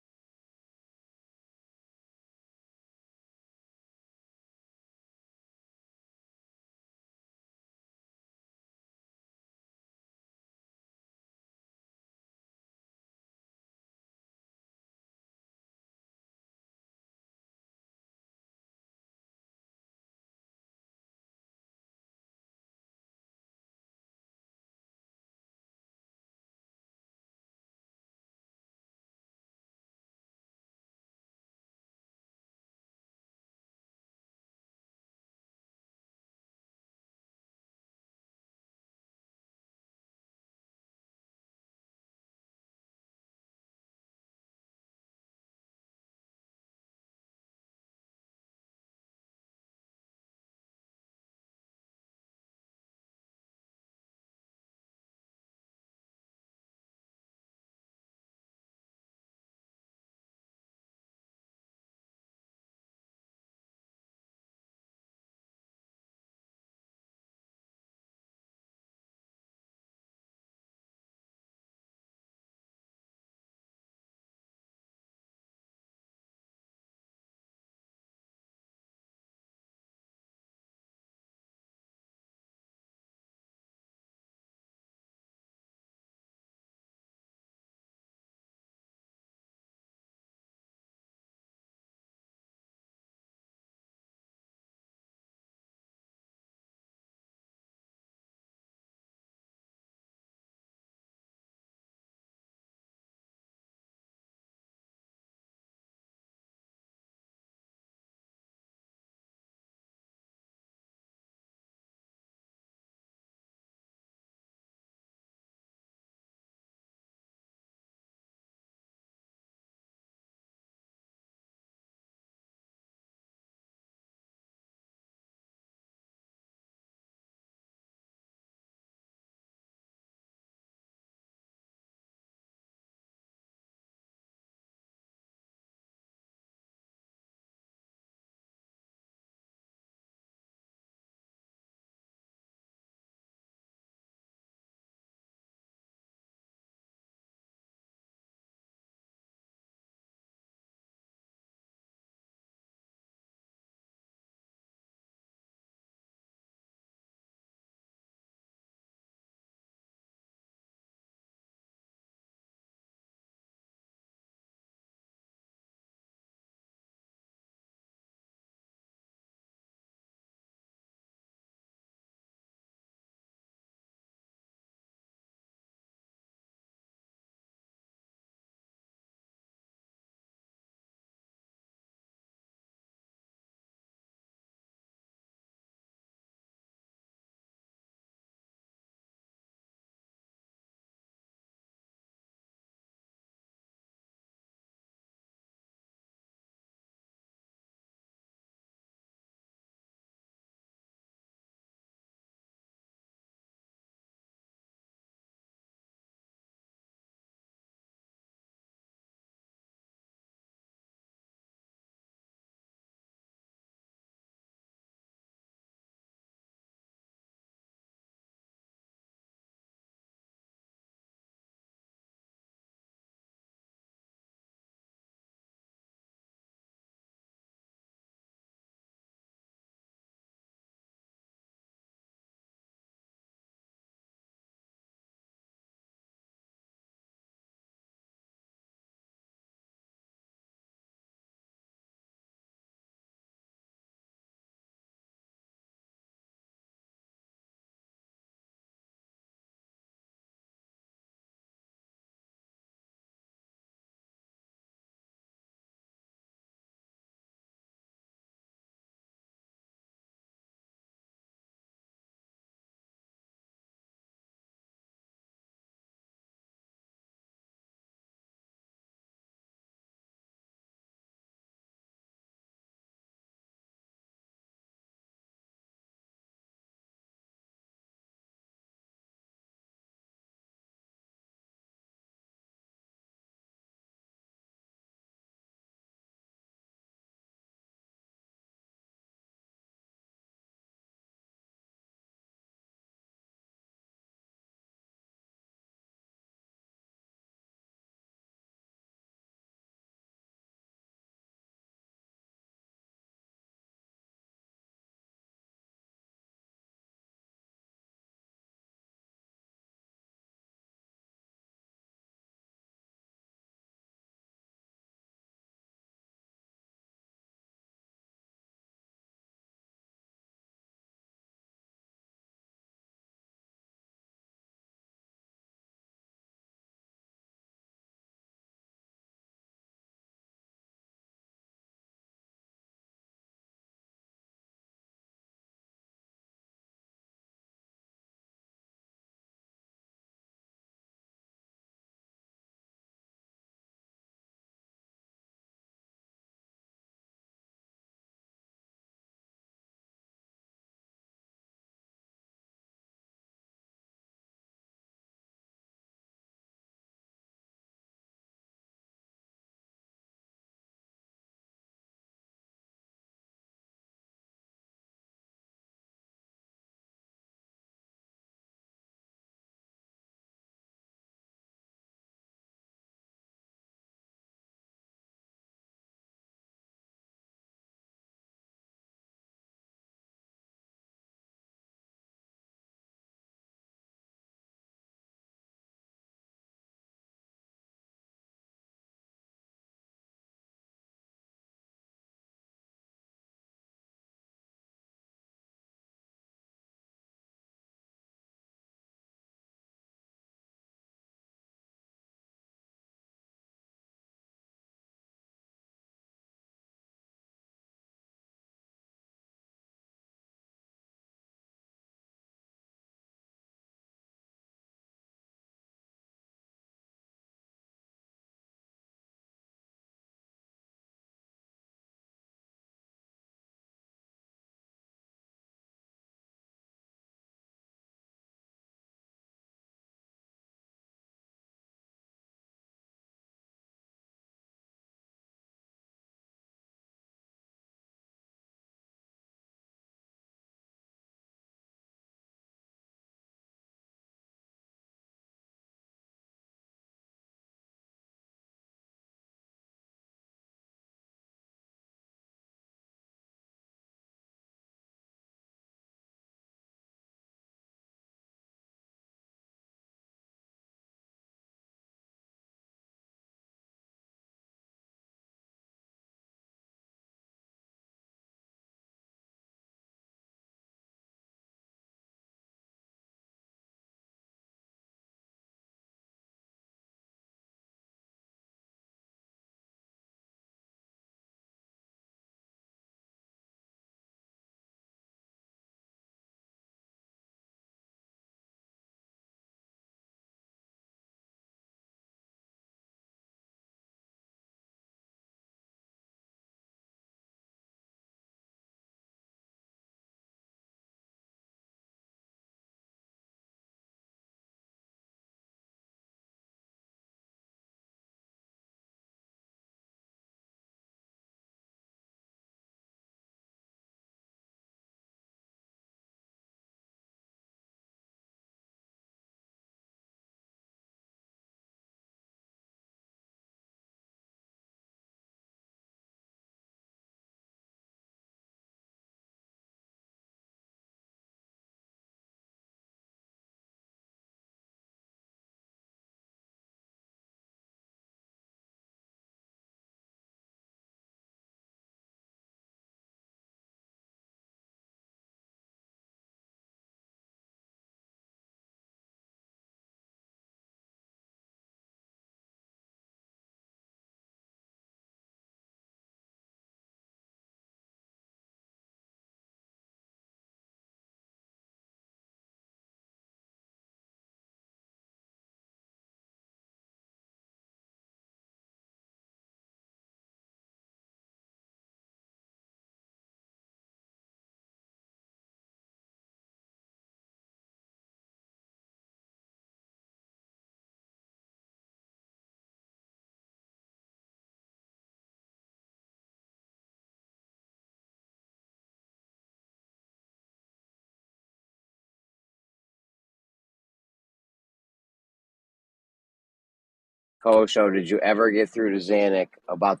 Kosho, did you ever get through to Zanuck about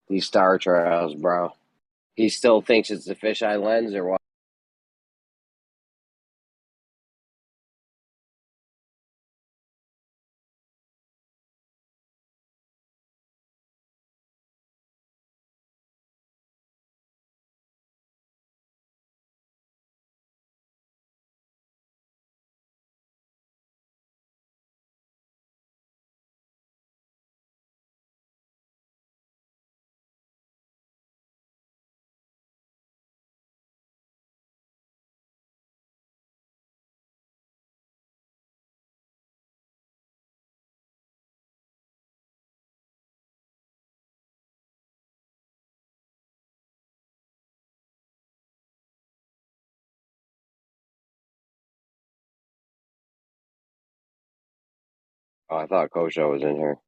these star trials, bro? He still thinks it's the fisheye lens or what? Oh, I thought Kosho was in here.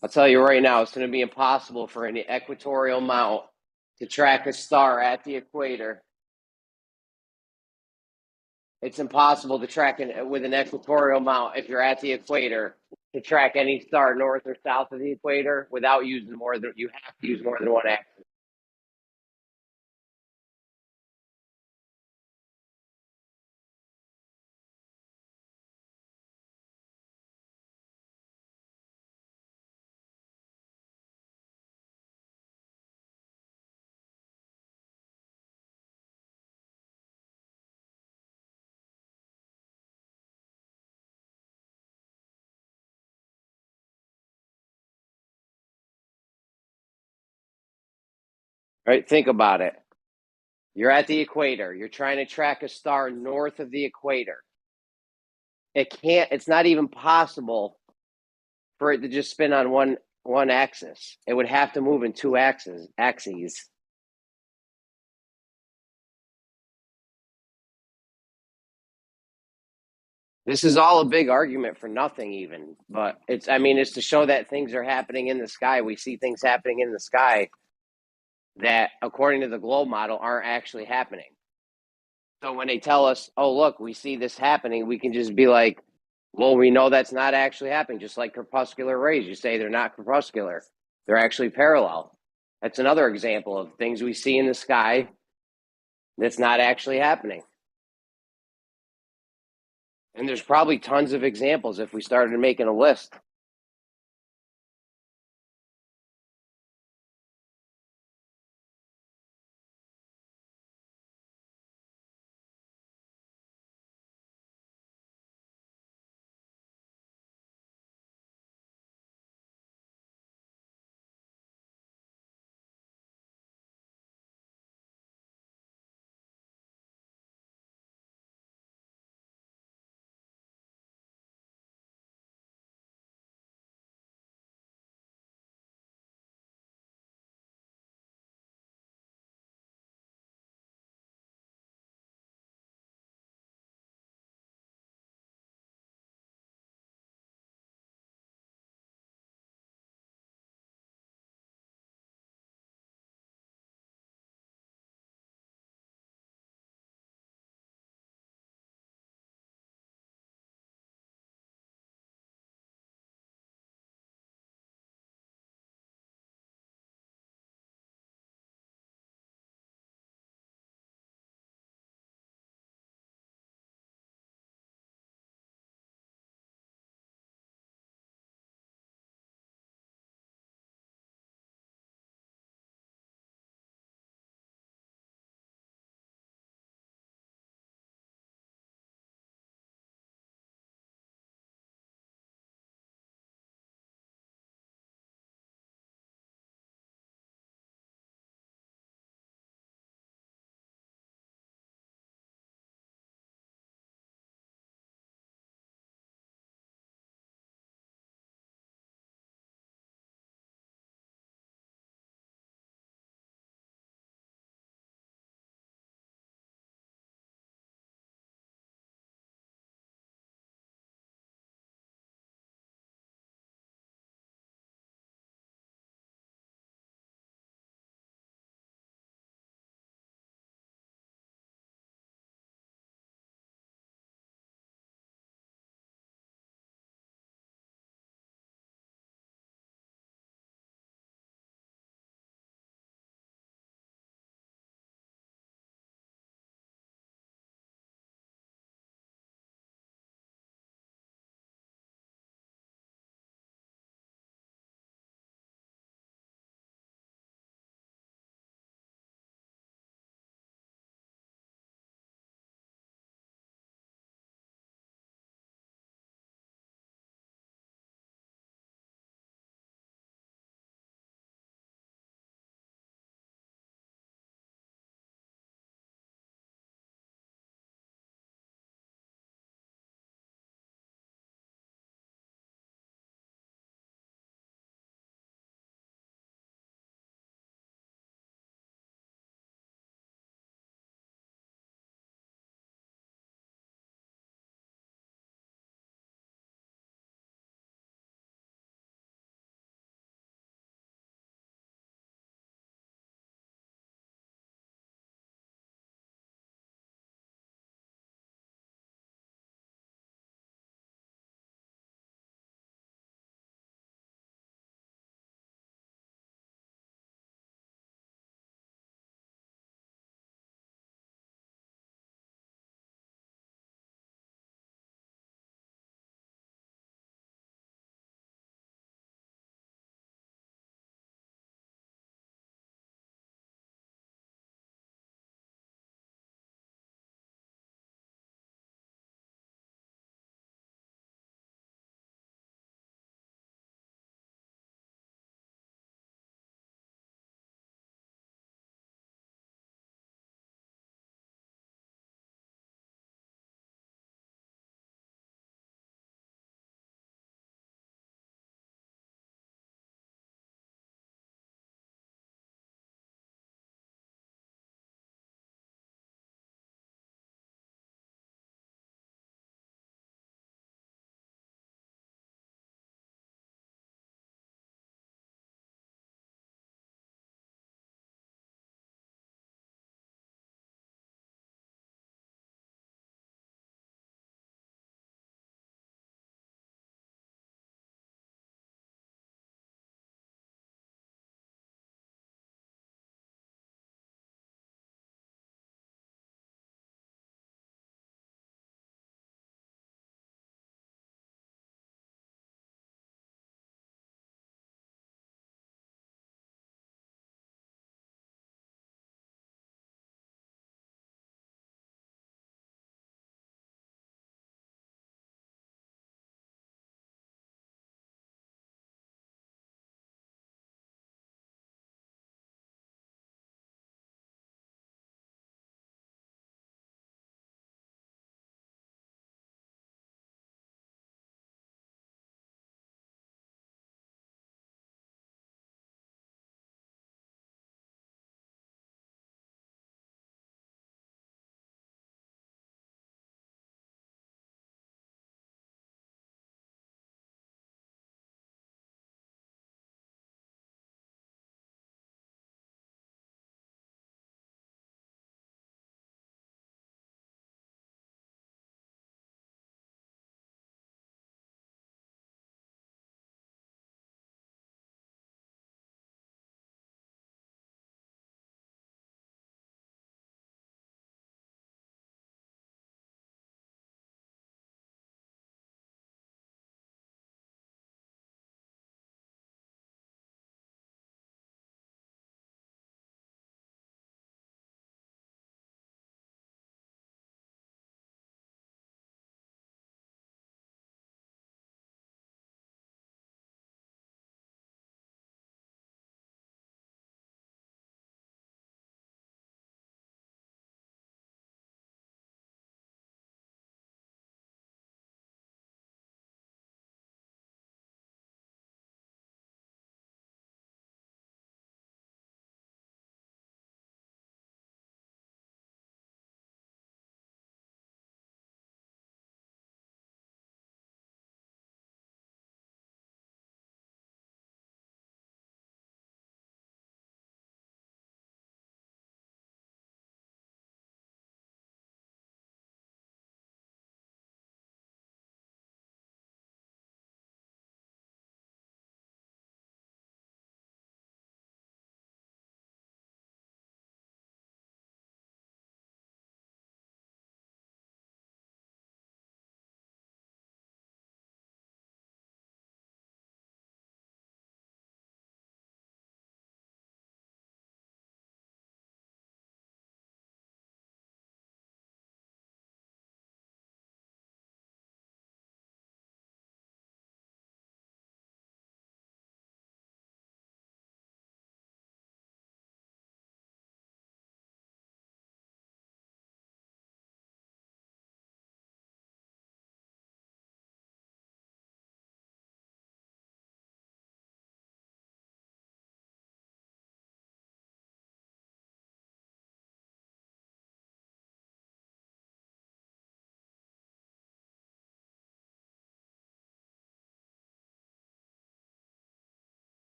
I'll tell you right now, it's going to be impossible for any equatorial mount to track a star at the equator. It's impossible to track with an equatorial mount if you're at the equator to track any star north or south of the equator without using you have to use more than one axis. Right? Think about it. You're at the equator. You're trying to track a star north of the equator. It's not even possible for it to just spin on one axis. It would have to move in two axes. This is all a big argument for nothing even, but it's to show that things are happening in the sky. We see things happening in the sky that, according to the globe model, aren't actually happening. So when they tell us, oh, look, we see this happening, we can just be like, well, we know that's not actually happening, just like crepuscular rays. You say they're not crepuscular. They're actually parallel. That's another example of things we see in the sky that's not actually happening. And there's probably tons of examples if we started making a list.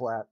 flat.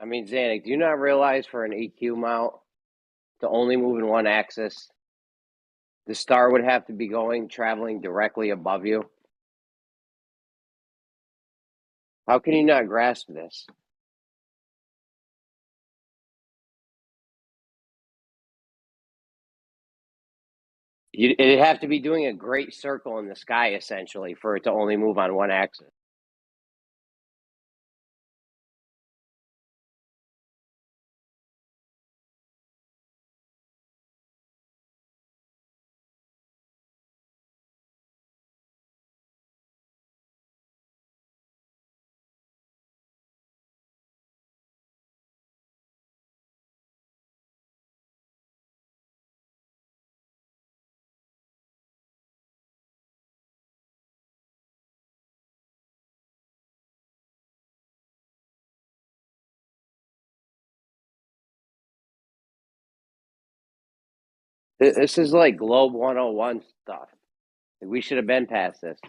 I mean, Zanuck, do you not realize for an EQ mount to only move in one axis, the star would have to be traveling directly above you? How can you not grasp this? It'd have to be doing a great circle in the sky, essentially, for it to only move on one axis. This is like Globe 101 stuff. We should have been past this.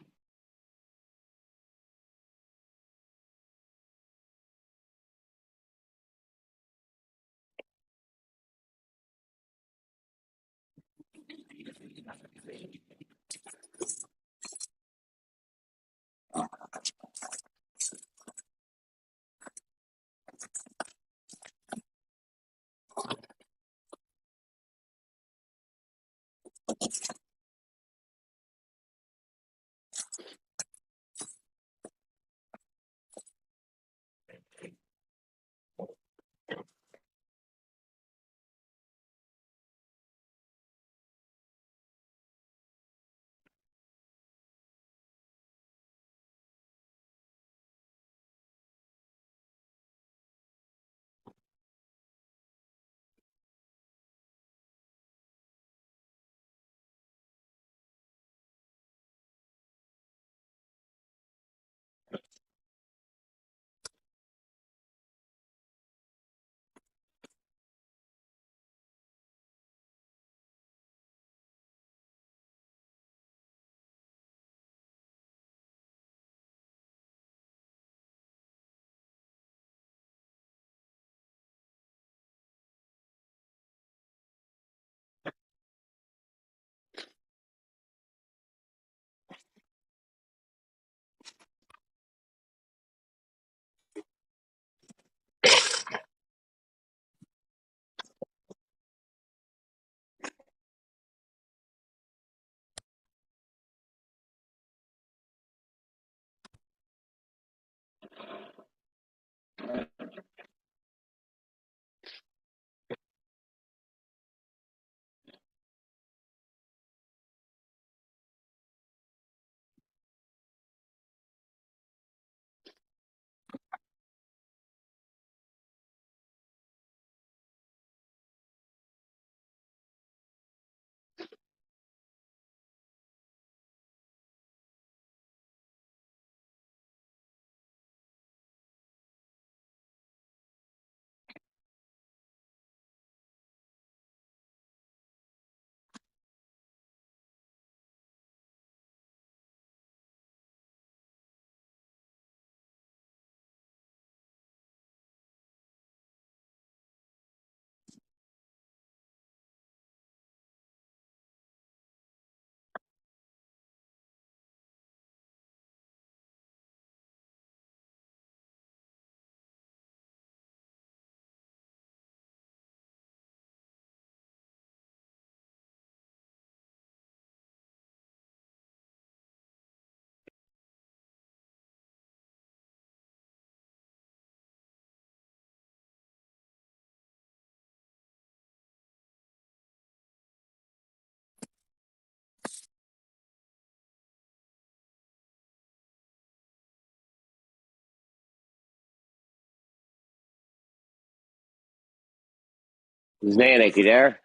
Zanuck, you there?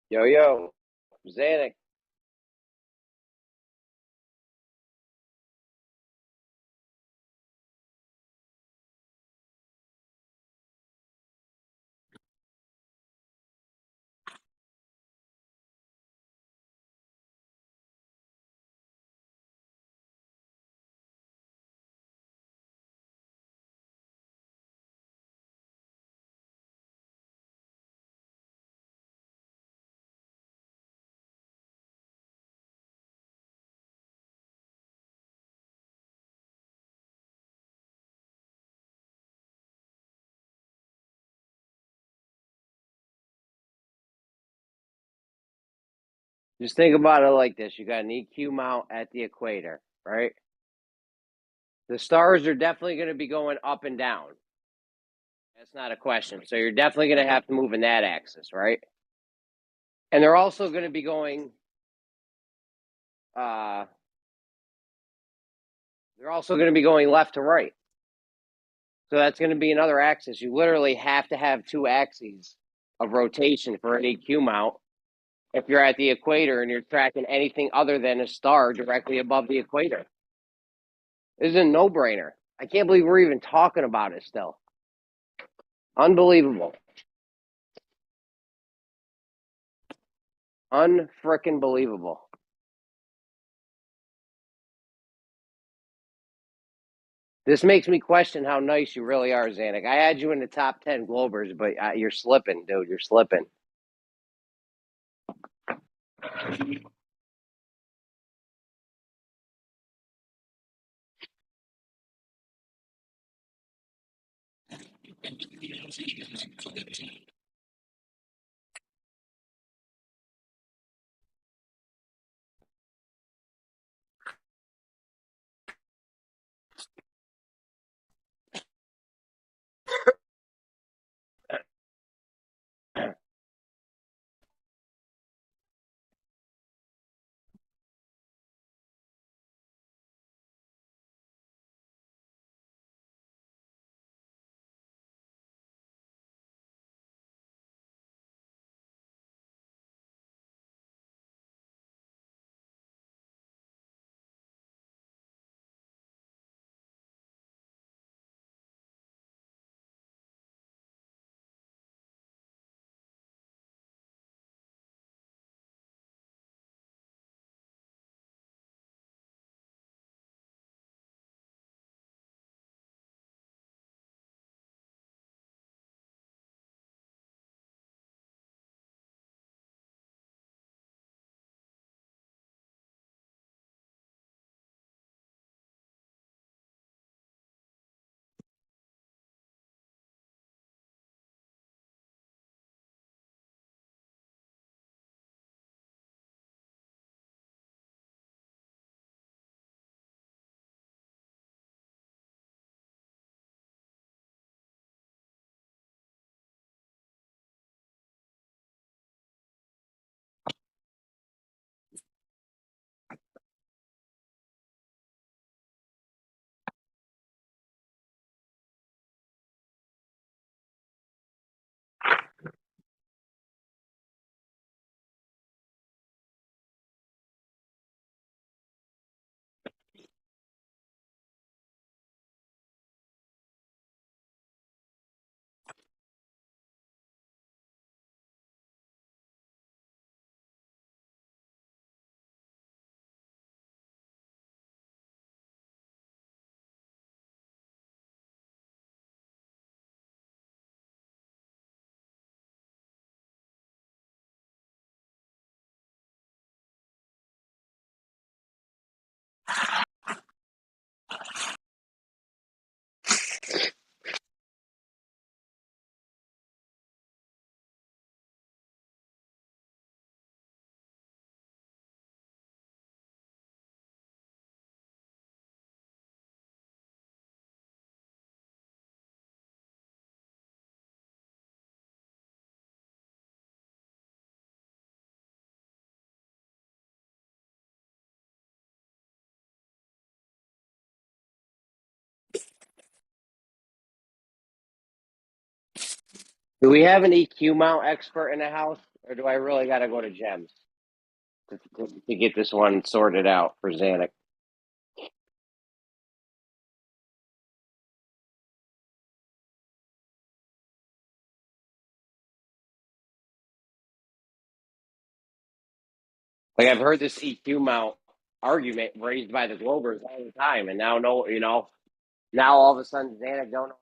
Yo, Zanuck. Just think about it like this. You got an EQ mount at the equator, right? The stars are definitely going to be going up and down. That's not a question. So you're definitely going to have to move in that axis, right? And they're also going to be going left to right. So that's going to be another axis. You literally have to have two axes of rotation for an EQ mount if you're at the equator and you're tracking anything other than a star directly above the equator. This is a no-brainer. I can't believe we're even talking about it still. Unbelievable. Unfrickin' believable. This makes me question how nice you really are, Zanuck. I had you in the top 10 Globers, but you're slipping, dude. You're slipping. Do we have an EQ mount expert in the house, or do I really got to go to Gems to get this one sorted out for Xanac? Like, I've heard this EQ mount argument raised by the Globers all the time, and now now all of a sudden Xanac don't know.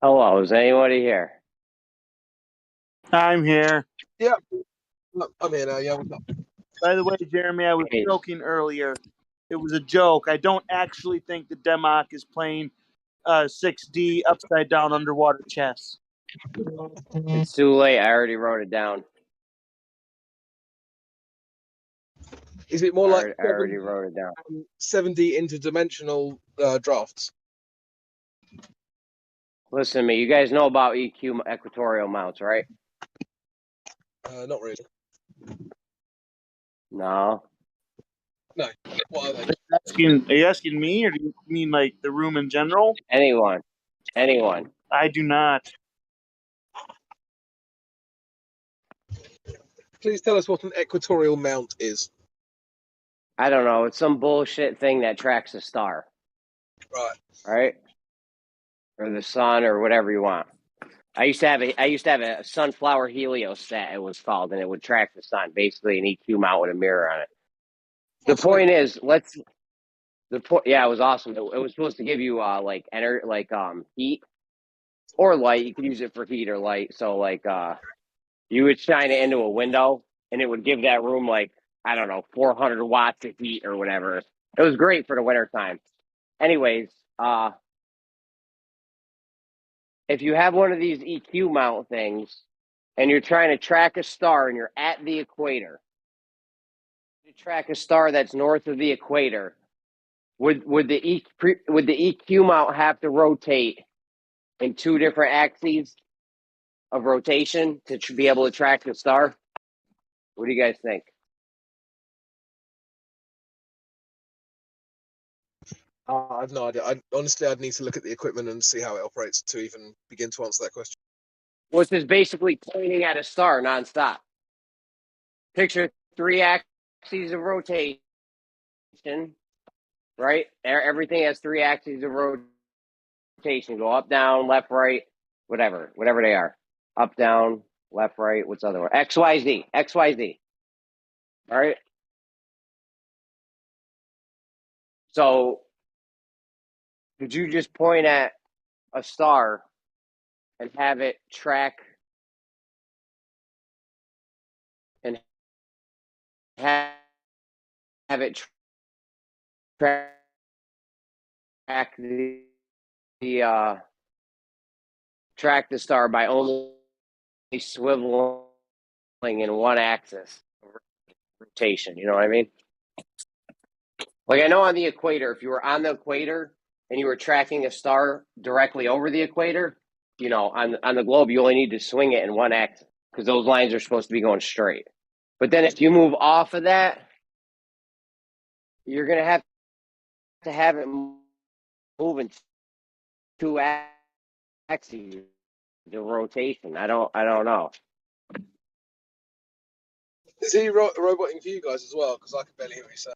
Hello, is anybody here? I'm here. Yeah, I'm here now. Yeah, what's up? By the way, Jeremy, I was joking earlier. It was a joke. I don't actually think the Democ is playing 6D upside down underwater chess. It's too late. I already wrote it down. Is it more like I already wrote it down. 7D interdimensional drafts? Listen to me. You guys know about EQ equatorial mounts, right? Not really. No. No. What are they? Are you asking me, or do you mean like the room in general? Anyone. I do not. Please tell us what an equatorial mount is. I don't know. It's some bullshit thing that tracks a star. Right. Right? Or the sun, or whatever you want. I used to have a sunflower heliostat, it was called, and it would track the sun. Basically, an EQ mount with a mirror on it. The point is, yeah, it was awesome. It was supposed to give you heat or light. You could use it for heat or light. So you would shine it into a window, and it would give that room 400 watts of heat or whatever. It was great for the wintertime. Anyways, if you have one of these EQ mount things and you're trying to track a star and you're at the equator, to track a star that's north of the equator, would the EQ mount have to rotate in two different axes of rotation to be able to track the star? What do you guys think? I have no idea. Honestly, I'd need to look at the equipment and see how it operates to even begin to answer that question. Well, it's just basically pointing at a star nonstop. Picture 3 axes of rotation, right? Everything has 3 axes of rotation. Go up, down, left, right, whatever they are. Up, down, left, right. What's the other one? XYZ. XYZ. All right. So could you just point at a star and have it track and have it track the track the star by only swiveling in one axis rotation? You know what I mean? Like I know on the equator, if you were on the equator and you were tracking a star directly over the equator, you know, on the globe, you only need to swing it in one axis because those lines are supposed to be going straight. But then if you move off of that, you're going to have it move in two axes, the rotation. I don't know. Is he roboting for you guys as well? Because I can barely hear what he's saying.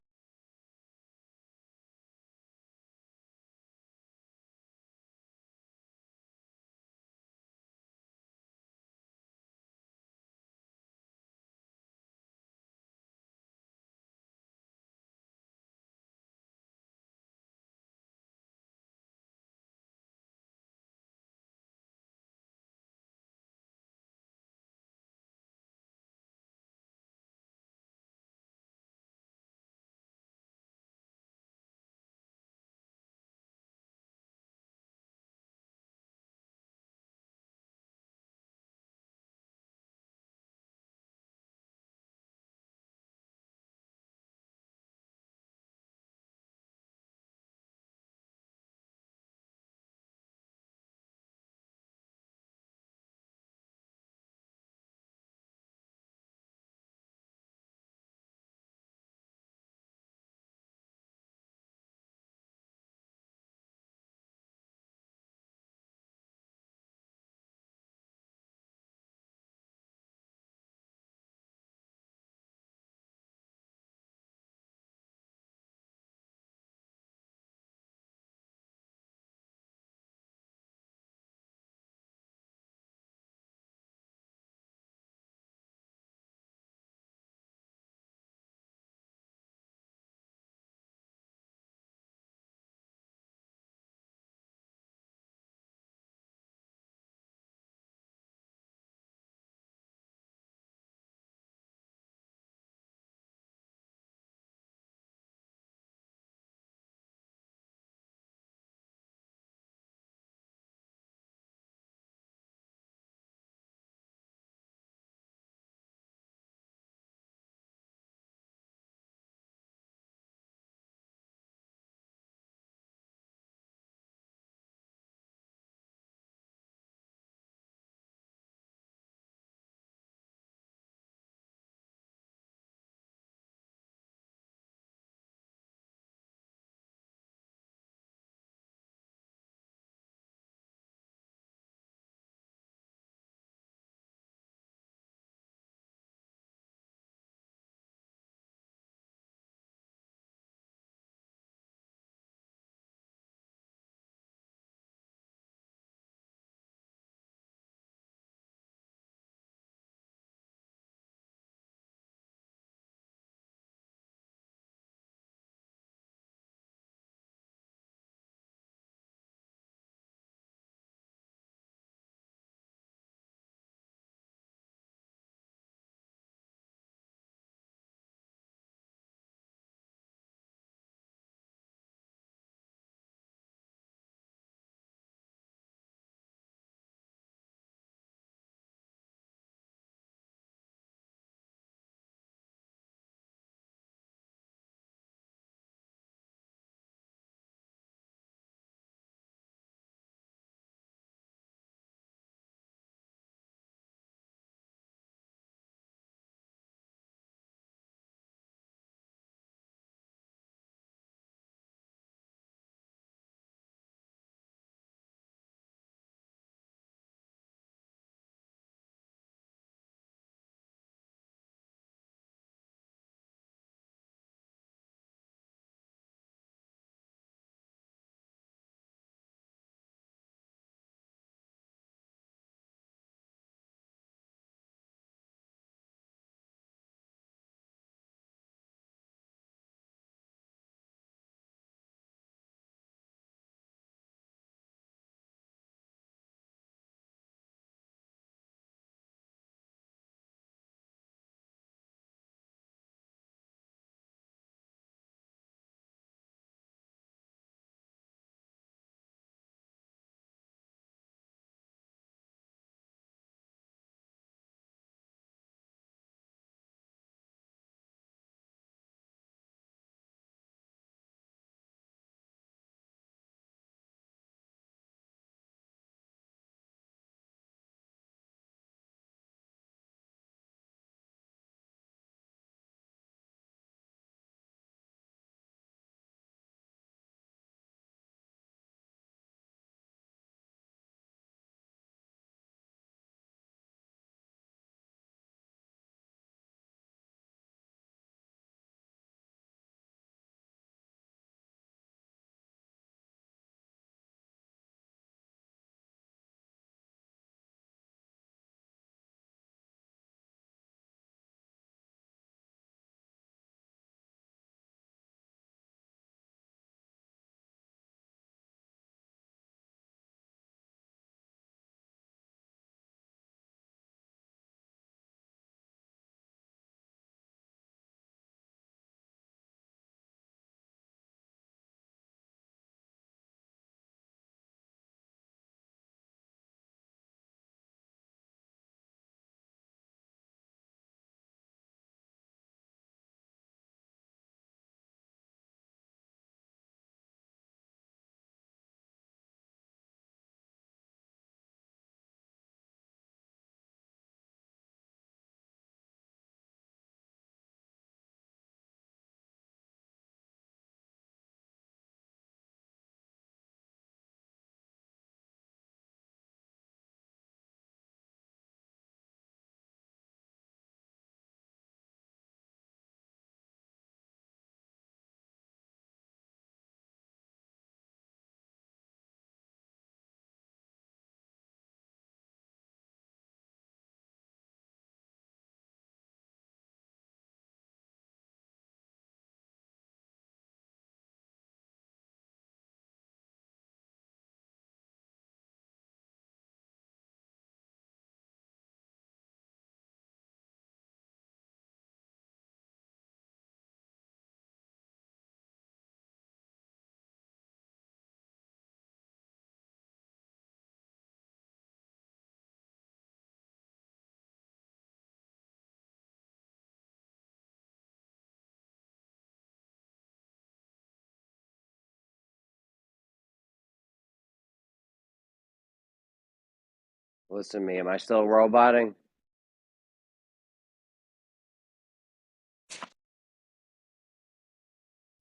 Listen to me. Am I still roboting?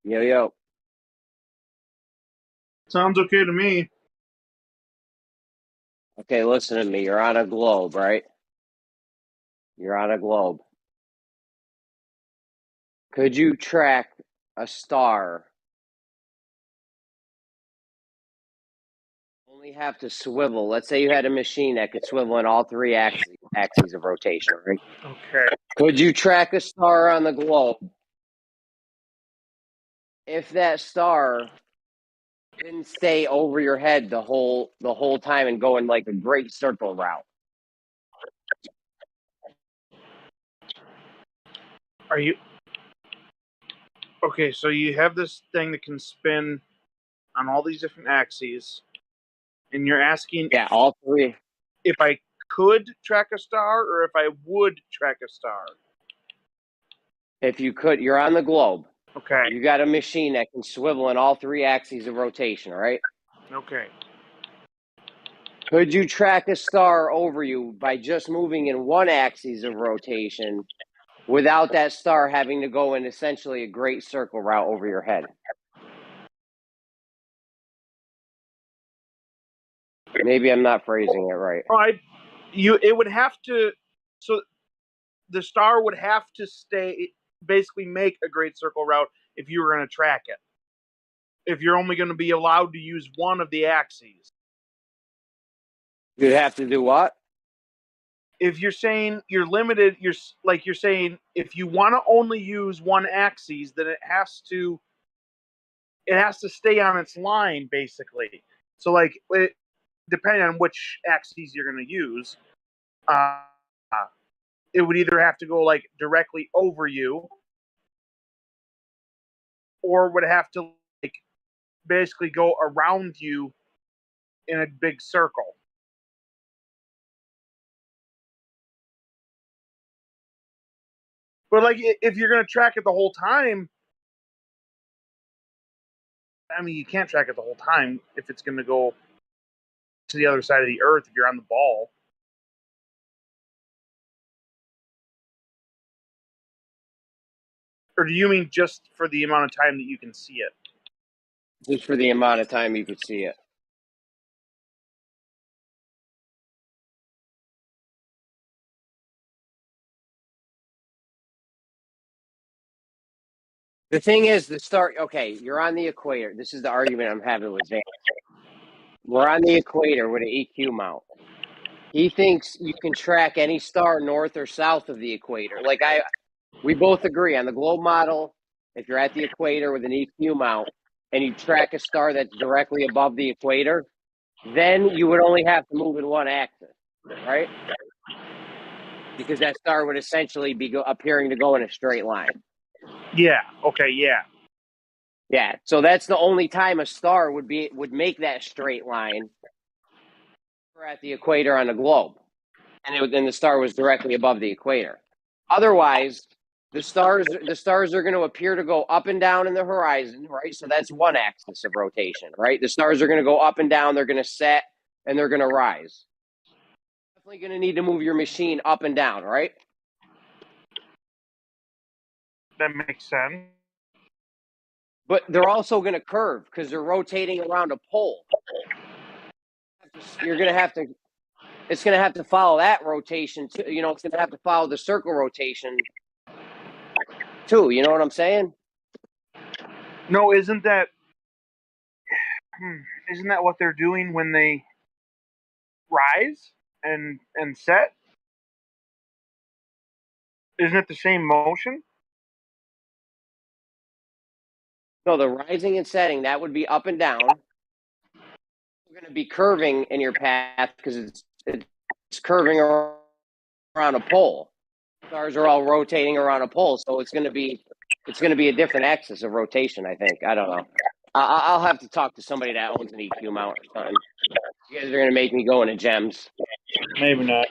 Yo, yo. Sounds okay to me. Okay, listen to me. You're on a globe, right? You're on a globe. Could you track a star? Only have to swivel. Let's say you had a machine that could swivel in all three axes of rotation, right? Okay. Could you track a star on the globe if that star didn't stay over your head the whole time and go in like a great circle route? Are you okay? So you have this thing that can spin on all these different axes, and you're asking, yeah, all three. If I could track a star, or if I would track a star. If you could, you're on the globe. Okay. You got a machine that can swivel in all three axes of rotation, right? Okay. Could you track a star over you by just moving in one axis of rotation without that star having to go in essentially a great circle route over your head? Maybe I'm not phrasing it right. It would have to. So the star would have to basically make a great circle route if you were going to track it. If you're only going to be allowed to use one of the axes. You'd have to do what? If you're saying you're limited, you're saying if you want to only use one axis, then it has to stay on its line, basically. So, depending on which axes you're going to use, it would either have to go directly over you, or would have to basically go around you in a big circle. But if you're going to track it the whole time, I mean, you can't track it the whole time if it's going to go to the other side of the earth if you're on the ball. Or do you mean just for the amount of time that you can see it? Just for the amount of time you could see it. The thing is, okay, you're on the equator. This is the argument I'm having with Zan. We're on the equator with an EQ mount. He thinks you can track any star north or south of the equator. We both agree on the globe model. If you're at the equator with an EQ mount and you track a star that's directly above the equator, then you would only have to move in one axis, right? Because that star would essentially be appearing to go in a straight line. Yeah. Okay. Yeah. Yeah. So that's the only time a star would make that straight line. We're at the equator on the globe, and the star was directly above the equator. Otherwise, the stars are going to appear to go up and down in the horizon, right? So that's one axis of rotation, right? The stars are going to go up and down. They're going to set and they're going to rise. Definitely going to need to move your machine up and down, right? That makes sense. But they're also going to curve because they're rotating around a pole. You're going to have to. It's going to have to follow that rotation too. It's going to have to follow the circle rotation too. You know what I'm saying? No, isn't that what they're doing when they rise and set? Isn't it the same motion? No, the rising and setting, that would be up and down. You're going to be curving in your path because it's curving around a pole. Stars are all rotating around a pole, so it's going to be a different axis of rotation, I think. I don't know. I'll have to talk to somebody that owns an EQ mount or something. You guys are going to make me go into gems. Maybe not.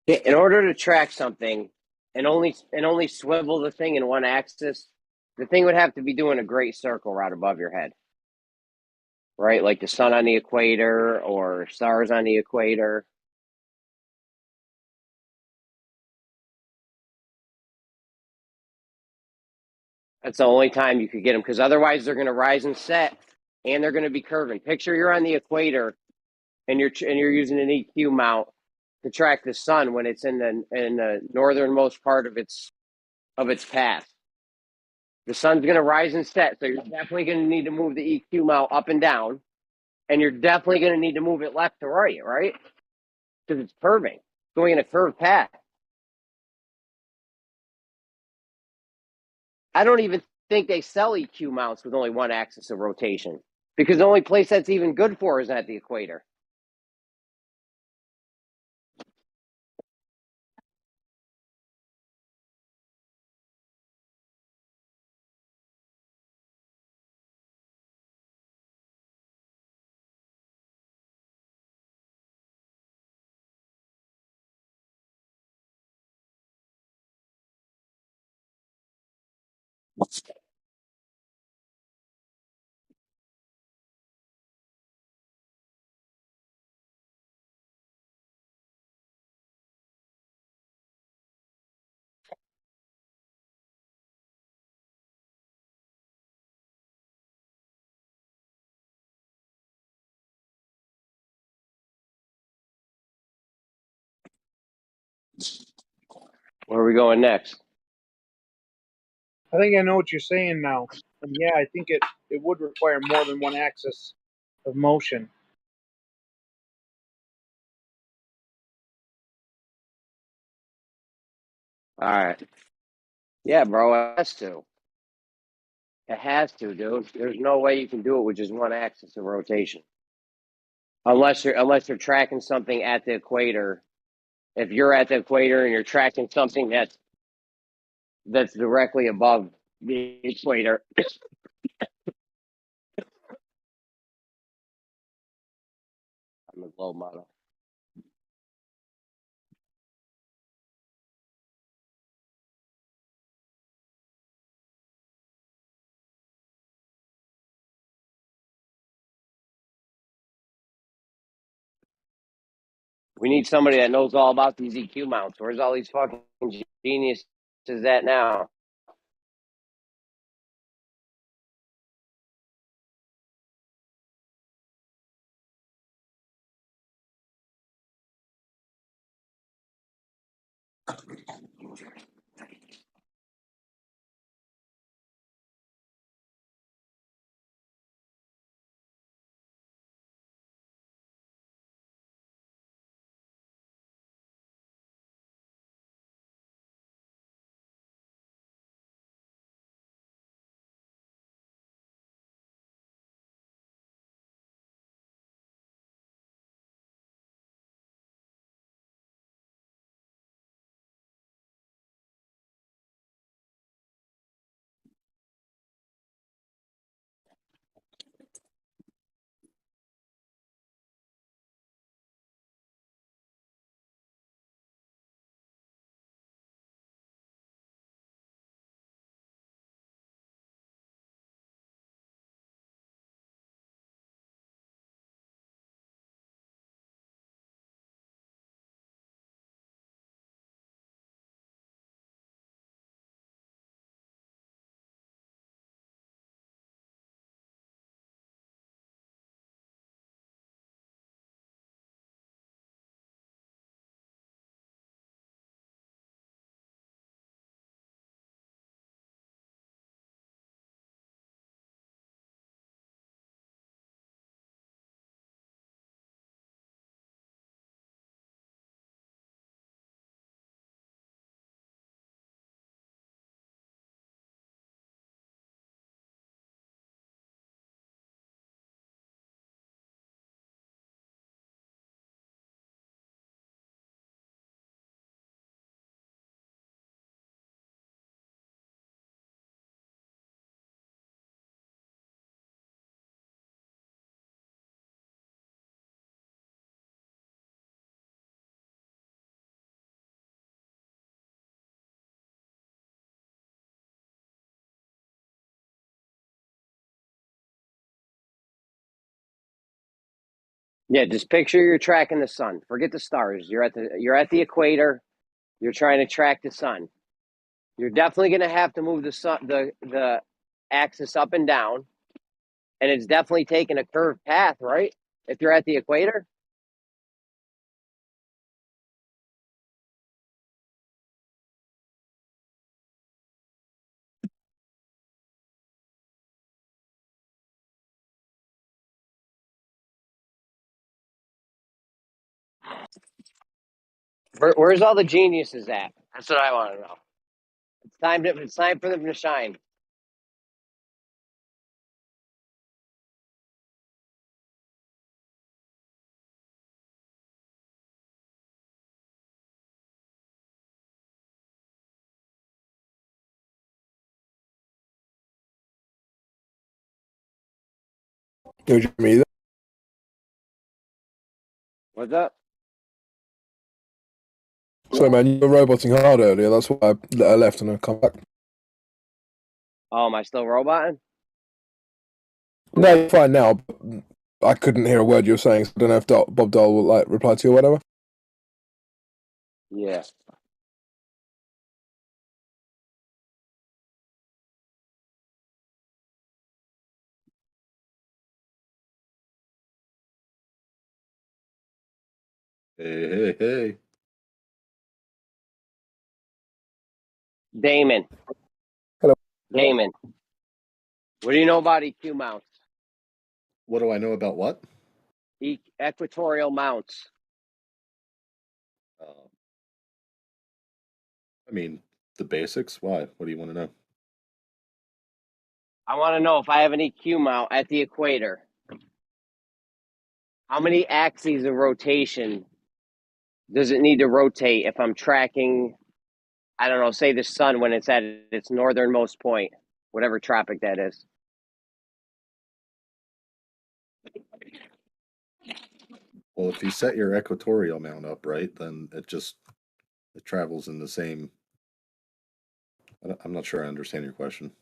In order to track something and only swivel the thing in one axis, the thing would have to be doing a great circle right above your head. Right? Like the sun on the equator or stars on the equator. That's the only time you could get them, because otherwise they're going to rise and set, and they're going to be curving. Picture you're on the equator, and you're using an EQ mount to track the sun when it's in the northernmost part of its path. The sun's going to rise and set, so you're definitely going to need to move the EQ mount up and down, and you're definitely going to need to move it left to right, right? Because it's curving, going in a curved path. I don't even think they sell EQ mounts with only one axis of rotation, because the only place that's even good for is at the equator. Where are we going next? I think I know what you're saying now. And yeah, I think it would require more than one axis of motion. All right. Yeah, bro, it has to. It has to, dude. There's no way you can do it with just one axis of rotation. Unless you're tracking something at the equator. If you're at the equator and you're tracking something that's directly above the equator. I'm a globe model. We need somebody that knows all about these EQ mounts. Where's all these fucking geniuses at now? Yeah, just picture you're tracking the sun. Forget the stars. You're at the equator. You're trying to track the sun. You're definitely going to have to move the axis up and down, and it's definitely taking a curved path, right? If you're at the equator. Where's all the geniuses at? That's what I want to know. It's time for them to shine. Me. What's up? Sorry, man, you were roboting hard earlier. That's why I left and I come back. Oh, am I still roboting? No, you're fine now. But I couldn't hear a word you were saying. So I don't know if Bob Dole will reply to you or whatever. Yeah. Hey. Damon. Hello. Damon, what do you know about EQ mounts? What do I know about what? Equatorial mounts. I mean, the basics. Why? What do you want to know? I want to know if I have an EQ mount at the equator, how many axes of rotation does it need to rotate if I'm tracking, I don't know, say the sun when it's at its northernmost point, whatever tropic that is? Well, if you set your equatorial mount up right, then it travels in the same. I'm not sure I understand your question.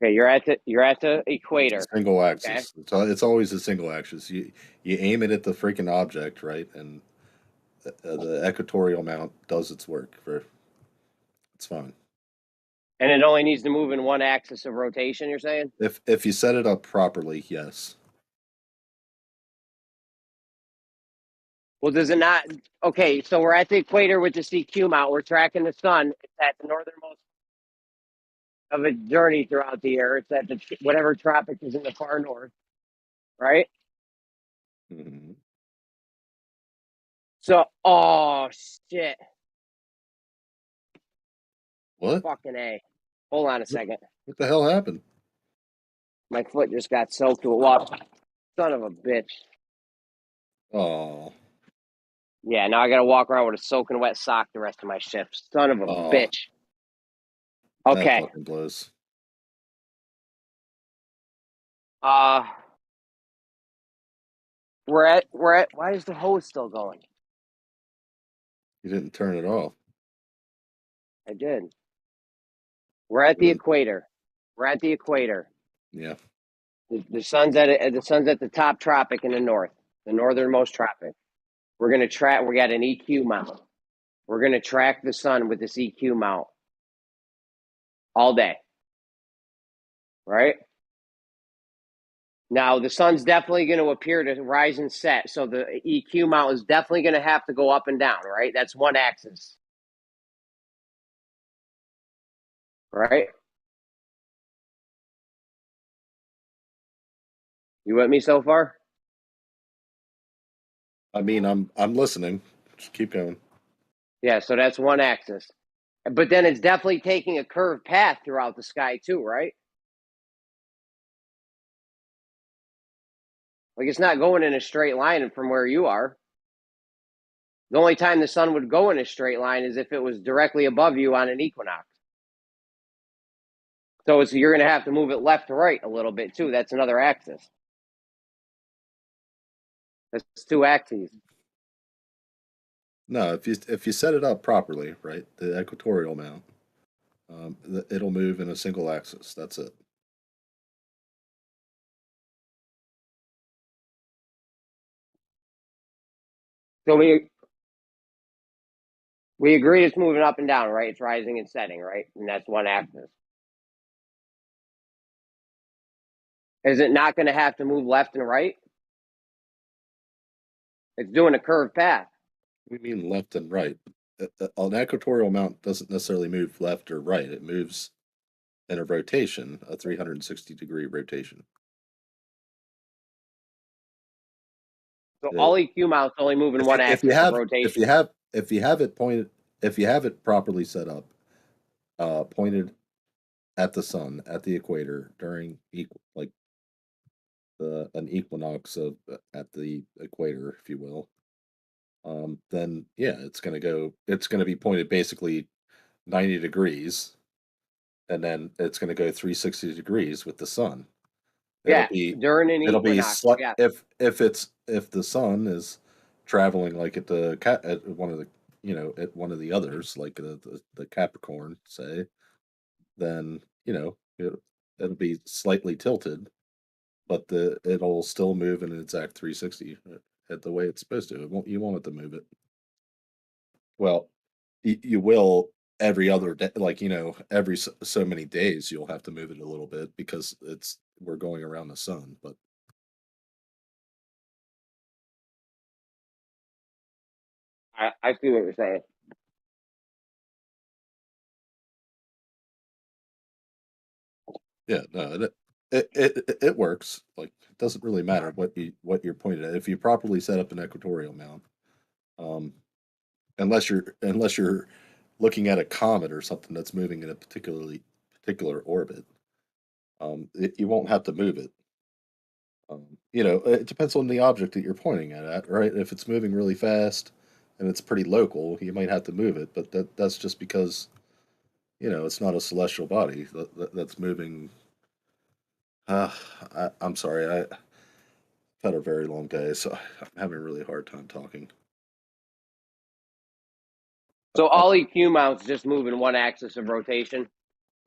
Okay, you're at the equator. Single axis. Okay? It's always a single axis. You aim it at the freaking object, right? And the equatorial mount does its work. It's fine. And it only needs to move in one axis of rotation, you're saying? If you set it up properly, yes. Well, does it not? Okay, so we're at the equator with the EQ mount. We're tracking the sun. It's at the northernmost of its journey throughout the year. It's at whatever tropic is in the far north, right? Mm-hmm. So, oh shit! What? Fucking A. Hold on a second. What the hell happened? My foot just got soaked with water. Son of a bitch. Oh. Yeah, now I gotta walk around with a soaking wet sock the rest of my shift. Son of a bitch. Okay. That fucking blows. We're at. Why is the hose still going? You didn't turn it off. I did. We're at the equator. We're at the equator. Yeah. The sun's at the top tropic in the north, the northernmost tropic. We're gonna track. We got an EQ mount. We're gonna track the sun with this EQ mount all day. Right? Now the sun's definitely going to appear to rise and set, so the EQ mount is definitely going to have to go up and down. Right? That's one axis. Right? You with me so far? I mean, I'm listening. Just keep going. Yeah, so that's one axis. But then it's definitely taking a curved path throughout the sky too, right? Like it's not going in a straight line from where you are. The only time the sun would go in a straight line is if it was directly above you on an equinox. So you're going to have to move it left to right a little bit too. That's another axis. That's two axes. No, if you set it up properly, right, the equatorial mount, it'll move in a single axis. That's it. So we agree it's moving up and down, right? It's rising and setting, right? And that's one axis. Is it not going to have to move left and right? It's doing a curved path. We mean left and right. An equatorial mount doesn't necessarily move left or right. It moves in a rotation, a 360-degree rotation. So all EQ mounts only move in one axis of rotation. If you have it properly set up, pointed at the sun, at the equator during an equinox at the equator, if you will, then yeah, it's going to be pointed basically 90 degrees, and then it's going to go 360 degrees with the sun. During an equinox. If the sun is traveling like at one of the others, like the Capricorn, say, then it'll be slightly tilted, but it'll still move in an exact 360 at the way it's supposed to. You won't have to move it. Well, you will every other day, every so many days you'll have to move it a little bit because we're going around the sun. But I see what you're saying. Yeah, no, it works. Like, it doesn't really matter what you're pointing at. If you properly set up an equatorial mount, unless you're looking at a comet or something that's moving in a particular orbit, you won't have to move it. It depends on the object that you're pointing at, right? If it's moving really fast and it's pretty local, you might have to move it, but that's just because it's not a celestial body that's moving. I'm sorry, I've had a very long day, so I'm having a really hard time talking. So all EQ mounts just move in one axis of rotation?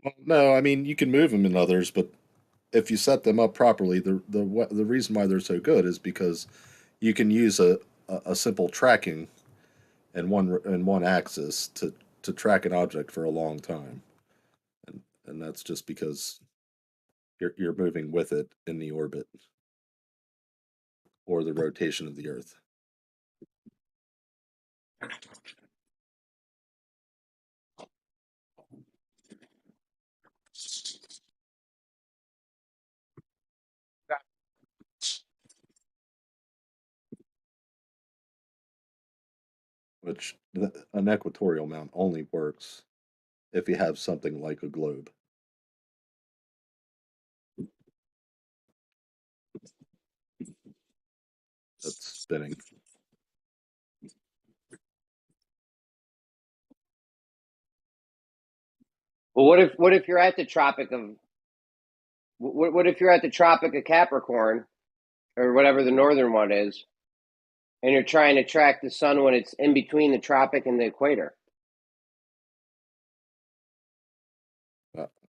Well, no, I mean, you can move them in others, but if you set them up properly, the reason why they're so good is because you can use a simple tracking in one axis to track an object for a long time, and that's just because you're moving with it in the orbit or the rotation of the Earth. Which an equatorial mount only works if you have something like a globe. That's spinning. Well, what if you're at the Tropic of what if you're at the Tropic of Capricorn, or whatever the northern one is, and you're trying to track the sun when it's in between the tropic and the equator?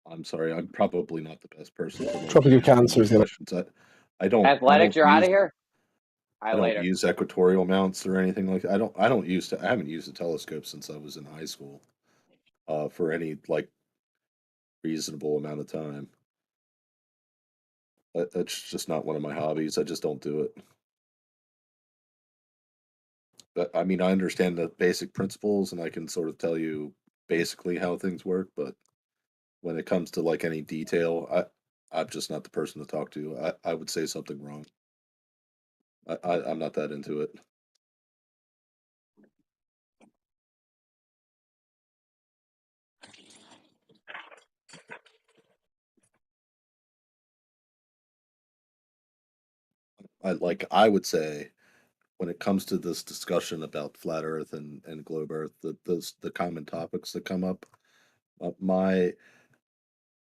I'm sorry, I'm probably not the best person. Tropic of Cancer is questions. I don't. Athletics, you're out of here. I don't use equatorial mounts or anything like that. I haven't used a telescope since I was in high school, for any reasonable amount of time. That's just not one of my hobbies. I just don't do it. But I mean, I understand the basic principles, and I can sort of tell you basically how things work. But when it comes to any detail, I'm just not the person to talk to. I would say something wrong. I'm not that into it. I would say, when it comes to this discussion about flat Earth and globe Earth, the common topics that come up, my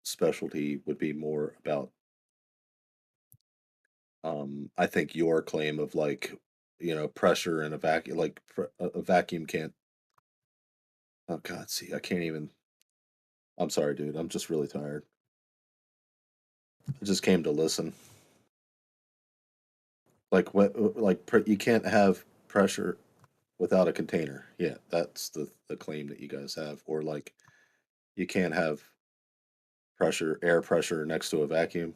specialty would be more about, I think your claim of pressure in a vacuum, a vacuum can't. Oh God, see, I can't even. I'm sorry, dude. I'm just really tired. I just came to listen. You can't have pressure without a container. Yeah, that's the claim that you guys have. Or you can't have air pressure next to a vacuum.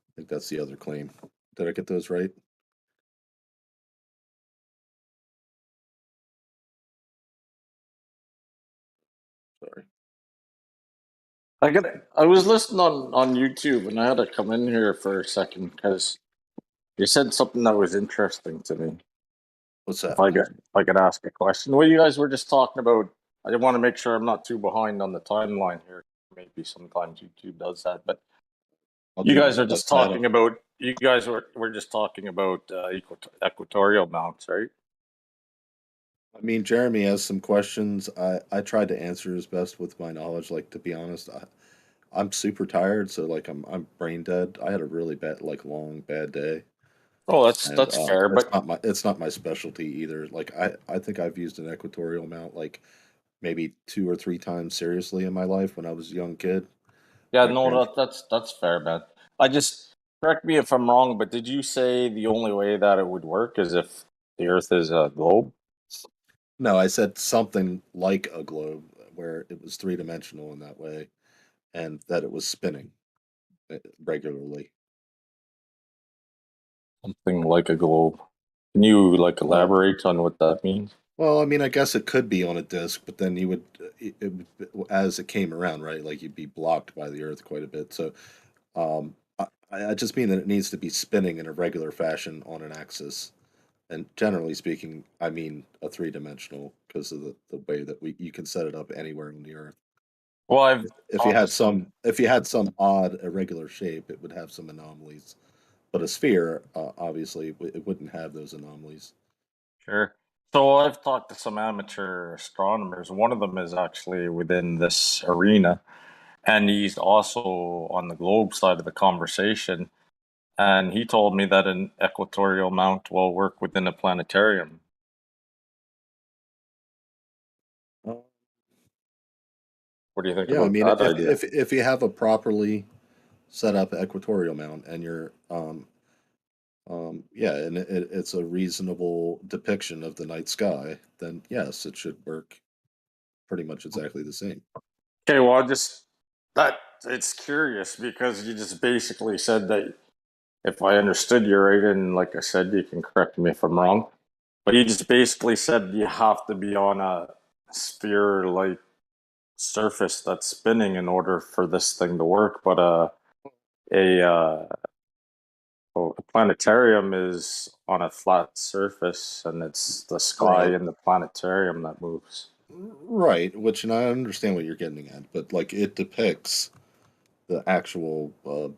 I think that's the other claim. Did I get those right? Sorry. I was listening on YouTube, and I had to come in here for a second because you said something that was interesting to me. What's that? If I could ask a question. Well, you guys were just talking about. I want to make sure I'm not too behind on the timeline here. Maybe sometimes YouTube does that, but you guys are just talking about. You guys were just talking about equatorial mounts, right? I mean, Jeremy has some questions. I tried to answer as best with my knowledge. To be honest, I'm super tired, so I'm brain dead. I had a really bad, long bad day. Oh, that's fair, but it's not my specialty either. I think I've used an equatorial mount maybe 2 or 3 times seriously in my life when I was a young kid. Yeah, no, that's fair, man. Correct me if I'm wrong, but did you say the only way that it would work is if the Earth is a globe? No, I said something like a globe, where it was 3-dimensional in that way, and that it was spinning regularly. Something like a globe. Can you elaborate on what that means? Well, I mean, I guess it could be on a disc, but then you would, as it came around, right? Like you'd be blocked by the Earth quite a bit. So, I just mean that it needs to be spinning in a regular fashion on an axis. And generally speaking, I mean a three-dimensional because of the way that you can set it up anywhere on the Earth. Well, if you had some odd irregular shape, it would have some anomalies. But a sphere, obviously, it wouldn't have those anomalies. Sure. So I've talked to some amateur astronomers. One of them is actually within this arena, and he's also on the globe side of the conversation. And he told me that an equatorial mount will work within a planetarium. What do you think Yeah, I about mean, that idea? if you have a properly set up equatorial mount and you're yeah, and it's a reasonable depiction of the night sky, then yes, it should work pretty much exactly the same. Okay, well, it's curious because you just basically said that, if I understood you right, and like I said, you can correct me if I'm wrong, but you just basically said you have to be on a sphere-like surface that's spinning in order for this thing to work. But a planetarium is on a flat surface, and it's the sky Right. in the planetarium that moves. Right, which, and I understand what you're getting at, but like it depicts the actual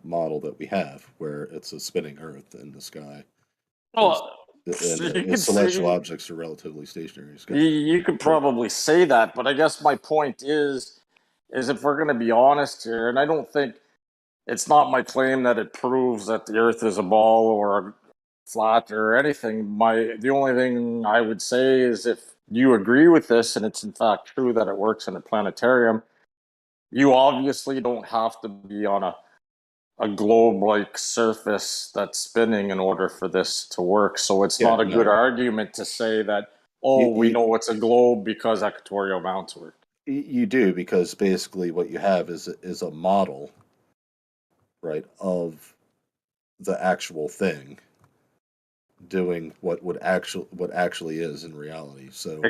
model that we have, where it's a spinning Earth in the sky. Well, And celestial objects are relatively stationary in the sky. You could probably say that, but I guess my point is if we're going to be honest here, and I don't think it's not my claim that it proves that the Earth is a ball or flat or anything. The only thing I would say is if you agree with this, and it's in fact true that it works in a planetarium, you obviously don't have to be on a globe-like surface that's spinning in order for this to work. So it's not a good argument to say that, we know it's a globe because equatorial mounts work. You do, because basically what you have is a model, right, of the actual thing doing what actually is in reality. So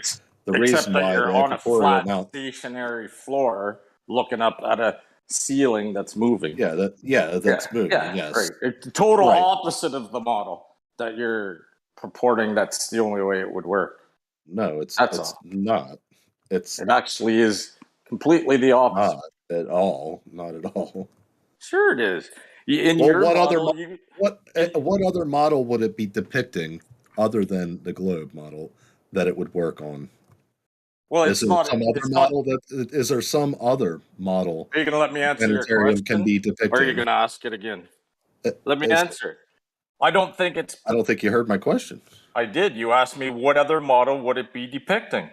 the reason why you're the on a equatorial flat stationary floor looking up at a ceiling that's moving. That's moving. Yes, right. It's the total opposite of the model that you're purporting. That's the only way it would work. No, it's not. It actually is completely the opposite. Not at all. Not at all. Sure, it is. What other model would it be depicting other than the globe model that it would work on? Well, Is there some other model? Are you going to let me answer your question? Can be depicting? Or are you going to ask it again? Let me answer. I don't think you heard my question. I did. You asked me what other model would it be depicting?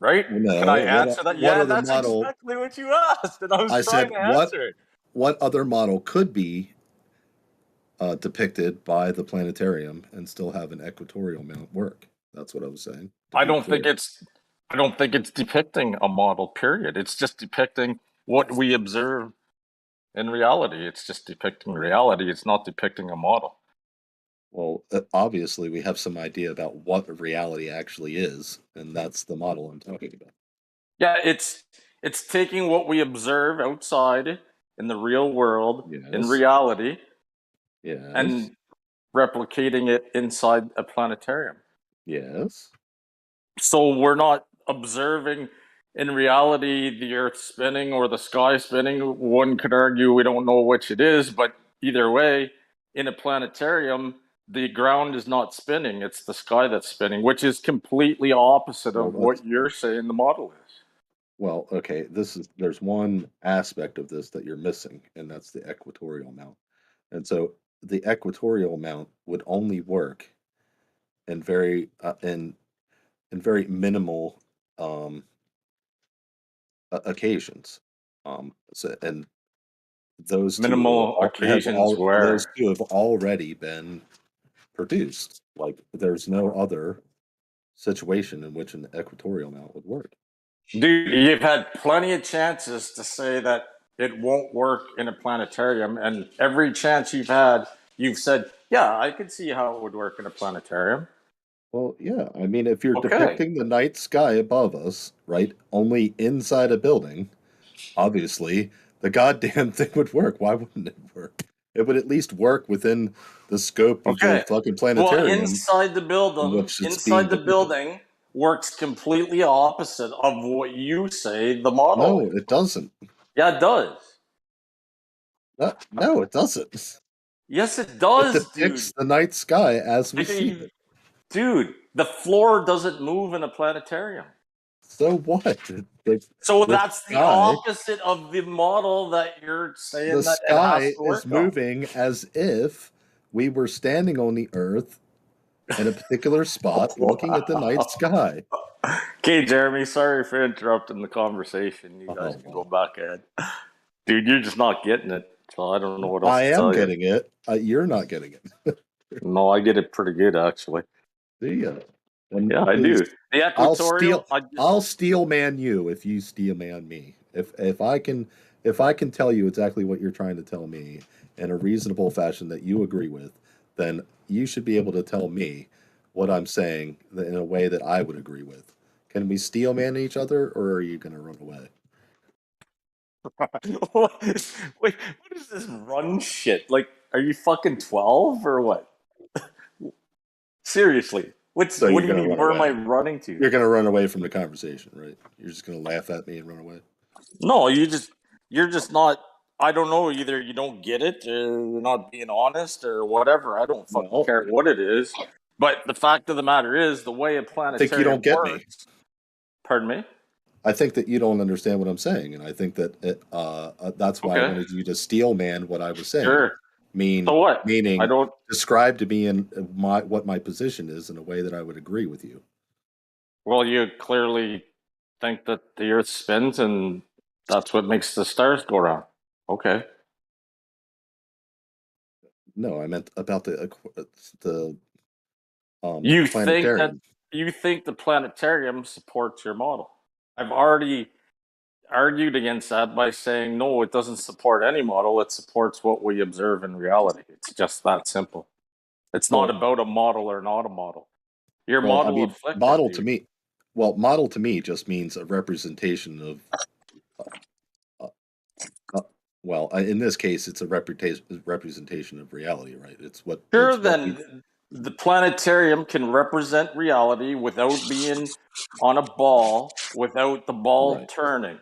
Right? No, can I answer that? Yeah, that's exactly what you asked, and I was trying to answer it. What other model could be depicted by the planetarium and still have an equatorial mount work? That's what I was saying. I don't think it's depicting a model, period. It's just depicting what we observe in reality. It's just depicting reality. It's not depicting a model. Well, obviously, we have some idea about what reality actually is, and that's the model I'm talking about. Yeah, it's taking what we observe outside in the real world, in reality, and replicating it inside a planetarium. Yes. So we're not observing in reality the Earth spinning or the sky spinning. One could argue we don't know which it is, but either way, in a planetarium, the ground is not spinning. It's the sky that's spinning, which is completely opposite of what you're saying the model is. Well, okay, there's one aspect of this that you're missing, and that's the equatorial mount. And so the equatorial mount would only work in very minimal occasions. And those minimal occasions where those two have already been produced. Like there's no other situation in which an equatorial mount would work. Dude, you've had plenty of chances to say that it won't work in a planetarium, and every chance you've had, you've said, yeah, I could see how it would work in a planetarium. Well, yeah. I mean, if you're Okay. depicting the night sky above us, right, only inside a building, obviously the goddamn thing would work. Why wouldn't it work? It would at least work within the scope of the Okay. fucking Well, planetarium inside the in building, which it's being depicted. works completely opposite of what you say the model No, is. it doesn't. Yeah, it does. No, it doesn't. Yes, it It does, depicts the night sky as we see dude. it. Dude, the floor doesn't move in a planetarium. So what? So The that's the sky, opposite of the model that you're saying the that it has sky to is work on. moving as if we were standing on the Earth in a particular spot looking at the night sky. Okay, Jeremy, sorry for interrupting the conversation. You guys can go back ahead. Dude, you're just not getting it. So I don't know what else I to am tell getting it. You're not getting it. No, I get it pretty good, actually. Do you? Yeah, I do. The equatorial. I'll steel man you if you steel man me. If I can tell you exactly what you're trying to tell me in a reasonable fashion that you agree with, then you should be able to tell me what I'm saying in a way that I would agree with. Can we steel man each other, or are you going to run away? Wait, what is this run shit? Like, are you fucking 12 or what? Seriously. So What you're do you going to mean? run Where am I away. running to? You're going to run away from the conversation, right? You're just going to laugh at me and run away. No, you're just not. I don't know. Either you don't get it, or you're not being honest, or whatever. I don't fucking care what it is. But the fact of the matter is, the way a I planetarium think you don't get me. works. Pardon me? I think that you don't understand what I'm saying, and I think that that's why I Okay. wanted you to steel man what I was saying. Sure. So what? Meaning, I don't describe to me in what my position is in a way that I would agree with you. Well, you clearly think that the Earth spins, and that's what makes the stars go round. Okay. No, I meant about the You think that planetarium. the planetarium supports your model. I've already argued against that by saying no, it doesn't support any model. It supports what we observe in reality. It's just that simple. It's not about a model or not a model. Your model afflicted, model dude. to me. Well, model to me just means a representation of. Well, in this case, it's a representation of reality, right? It's what. Sure, it's what we- then the planetarium can represent reality without being on a ball, without the ball Right. turning.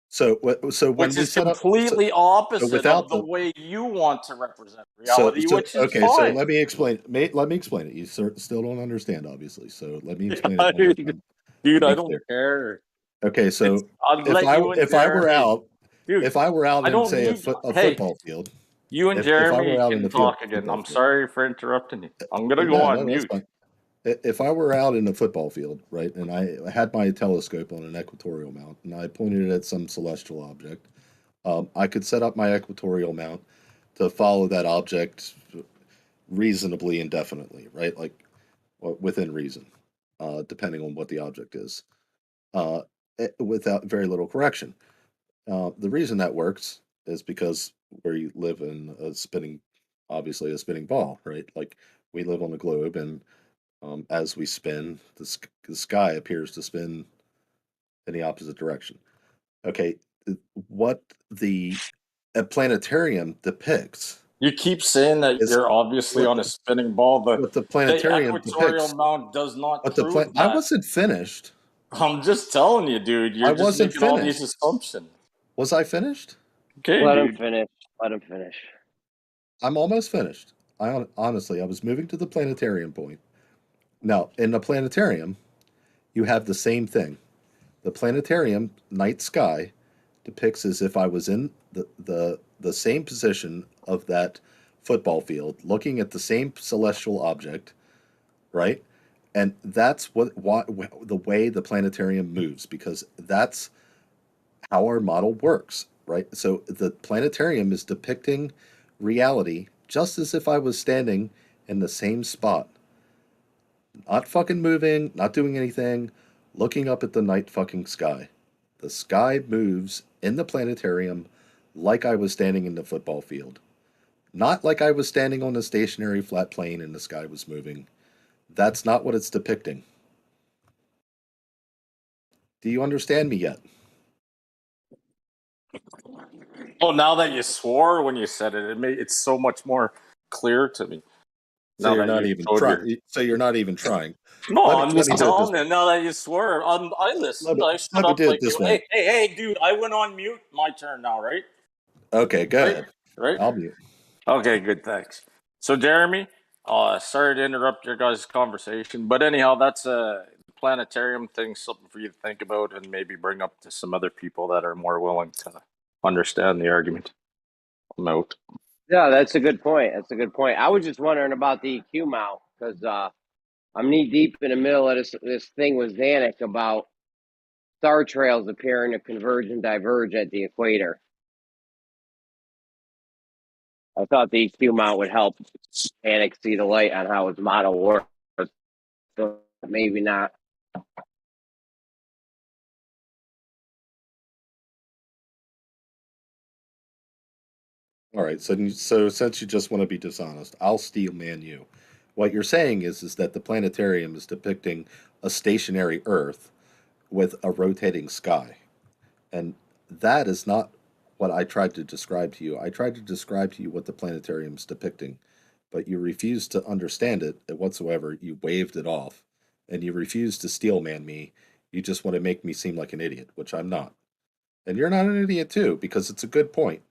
So when Which we is set completely up, opposite without of the way you want to represent so reality, which is okay. fine. So let me explain. Let me explain it. You still don't understand, obviously. So let me explain it one more time. Dude, I Be don't clear. care. Okay, so I'll let you and if I were Jeremy- out, Dude, if I were out I in don't say a need- football field, You and if I Jeremy were out in can the talk again. football I'm field- sorry for interrupting you. I'm gonna go No, on that's mute. fine. If I were out in a football field, right, and I had my telescope on an equatorial mount, and I pointed it at some celestial object, I could set up my equatorial mount to follow that object reasonably indefinitely, right? Like within reason, depending on what the object is, without very little correction. The reason that works is because where you live in obviously a spinning ball, right? Like we live on a globe, and as we spin, the sky appears to spin in the opposite direction. Okay, what a planetarium depicts. You keep saying that you're obviously on a spinning ball, but what the planetarium equatorial depicts. mount does not But prove that. I wasn't finished. I'm just telling you, dude. You're I just wasn't making all finished. these assumptions. Was I finished? Okay, Let dude. him finish. Let him finish. I'm almost finished. Honestly, I was moving to the planetarium point. Now, in the planetarium, you have the same thing. The planetarium night sky depicts as if I was in the same position of that football field, looking at the same celestial object, right? And that's the way the planetarium moves, because that's how our model works, right? So the planetarium is depicting reality just as if I was standing in the same spot. Not fucking moving, not doing anything, looking up at the night fucking sky. The sky moves in the planetarium like I was standing in the football field. Not like I was standing on a stationary flat plane and the sky was moving. That's not what it's depicting. Do you understand me yet? Oh, now that you swore when you said it, it's so much more clear to me. So you're not even trying. So you're not even trying. No, I'm just telling you. Now that you swear, I listened. I shut up like you. Hey, dude! I went on mute. My turn now, right? Okay, go ahead. Right? I'll mute. Okay, good. Thanks. So, Jeremy, sorry to interrupt your guys' conversation, but anyhow, that's a planetarium thing, something for you to think about, and maybe bring up to some other people that are more willing to understand the argument. I'm out. Yeah, that's a good point. That's a good point. I was just wondering about the EQ mount because I'm knee deep in the middle of this thing with Zanuck about star trails appearing to converge and diverge at the equator. I thought the EQ mount would help Zanuck see the light on how his model works. So maybe not. All right, so since you just want to be dishonest, I'll steel man you. What you're saying is that the planetarium is depicting a stationary Earth with a rotating sky. And that is not what I tried to describe to you. I tried to describe to you what the planetarium is depicting, but you refused to understand it whatsoever. You waved it off, and you refused to steel man me. You just want to make me seem like an idiot, which I'm not. And you're not an idiot too, because it's a good point.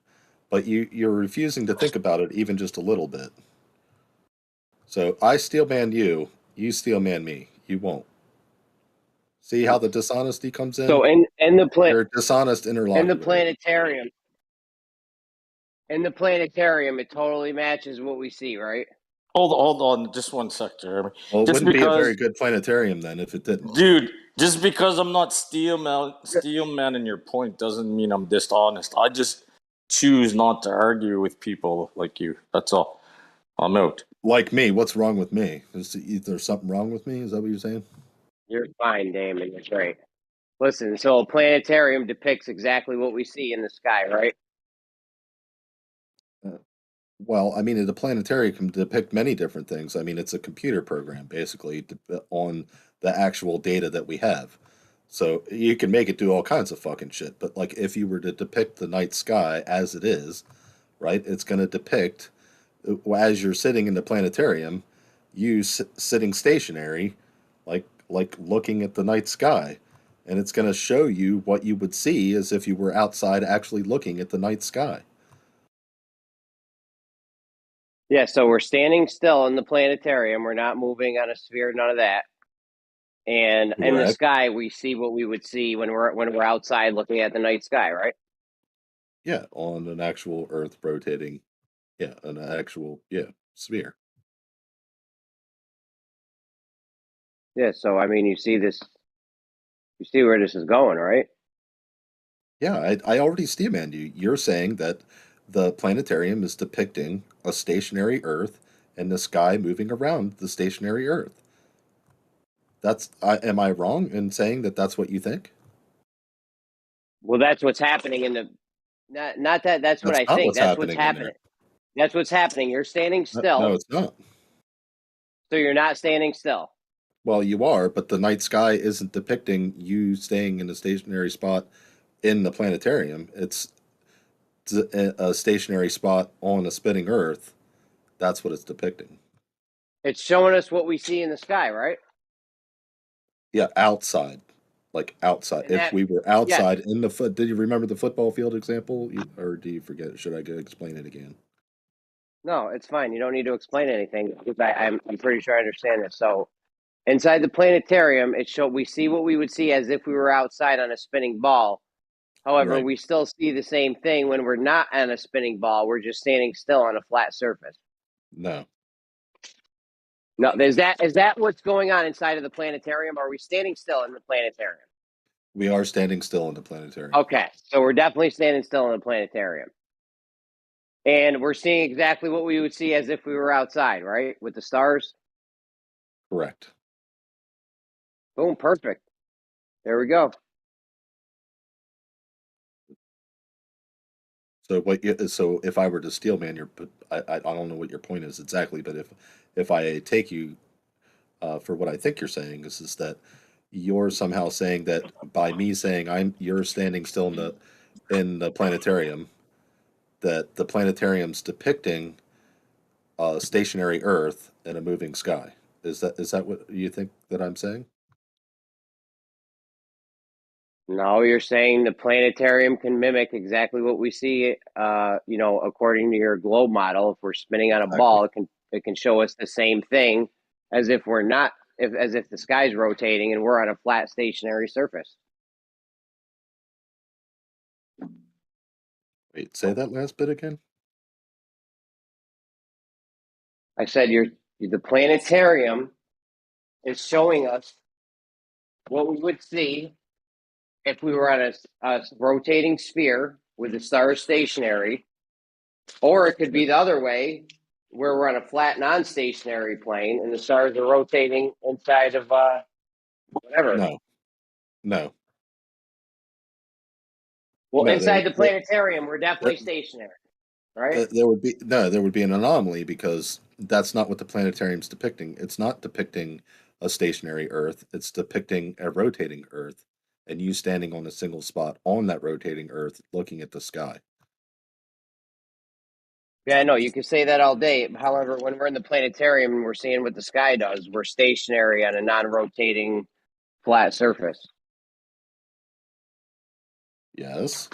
But you're refusing to think about it even just a little bit. So I steel man you, you steel man me. You won't. See how the dishonesty comes in? So in the you're a dishonest interlocutor. in the planetarium, it totally matches what we see, right? Hold on, just one sec, Jeremy. Well, it just wouldn't be a very good planetarium then if it didn't. Dude, just because I'm not steel man in your point doesn't mean I'm dishonest. I just choose not to argue with people like you. That's all. I'm out. Like me, what's wrong with me? Is there something wrong with me? Is that what you're saying? You're fine, Damon. You're great. Listen, so a planetarium depicts exactly what we see in the sky, right? Well, I mean, the planetarium can depict many different things. I mean, it's a computer program, basically, on the actual data that we have. So you can make it do all kinds of fucking shit. But, like, if you were to depict the night sky as it is, right, it's going to depict, as you're sitting in the planetarium, you sitting stationary, like looking at the night sky. And it's going to show you what you would see as if you were outside actually looking at the night sky. Yeah, so we're standing still in the planetarium. We're not moving on a sphere, none of that. And in the sky, we see what we would see when we're outside looking at the night sky, right? Yeah, on an actual Earth rotating, an actual sphere. Yeah, so I mean, you see where this is going, right? Yeah, I already steel manned you. You're saying that the planetarium is depicting a stationary Earth and the sky moving around the stationary Earth. Am I wrong in saying that that's what you think? Well, that's what's happening in the. Not that. That's what I think. That's what's happening. That's what's happening. You're standing still. No, it's not. So you're not standing still. Well, you are, but the night sky isn't depicting you staying in a stationary spot in the planetarium. It's a stationary spot on a spinning Earth. That's what it's depicting. It's showing us what we see in the sky, right? Yeah, outside. Like outside. If we were outside in the did you remember the football field example? Or do you forget? Should I go explain it again? No, it's fine. You don't need to explain anything because I'm pretty sure I understand this. So inside the planetarium, we see what we would see as if we were outside on a spinning ball. However, we still see the same thing when we're not on a spinning ball. We're just standing still on a flat surface. No. No, is that what's going on inside of the planetarium? Are we standing still in the planetarium? We are standing still in the planetarium. Okay, so we're definitely standing still in the planetarium. And we're seeing exactly what we would see as if we were outside, right? With the stars? Correct. Boom, perfect. There we go. So if I were to steel man I don't know what your point is exactly, but if I take you for what I think you're saying is that you're somehow saying that by me saying you're standing still in the planetarium, that the planetarium's depicting a stationary Earth and a moving sky. Is that what you think that I'm saying? No, you're saying the planetarium can mimic exactly what we see. According to your globe model, if we're spinning on a ball, it can show us the same thing as if we're not, as if the sky's rotating and we're on a flat stationary surface. Wait, say that last bit again. I said the planetarium is showing us what we would see if we were on a rotating sphere with the stars stationary, or it could be the other way, where we're on a flat non-stationary plane and the stars are rotating inside of whatever. No. Well, No, inside the planetarium, we're definitely stationary, right? There would be an anomaly because that's not what the planetarium's depicting. It's not depicting a stationary Earth. It's depicting a rotating Earth, and you standing on a single spot on that rotating Earth, looking at the sky. Yeah, I know. You can say that all day. However, when we're in the planetarium and we're seeing what the sky does, we're stationary on a non-rotating flat surface. Yes.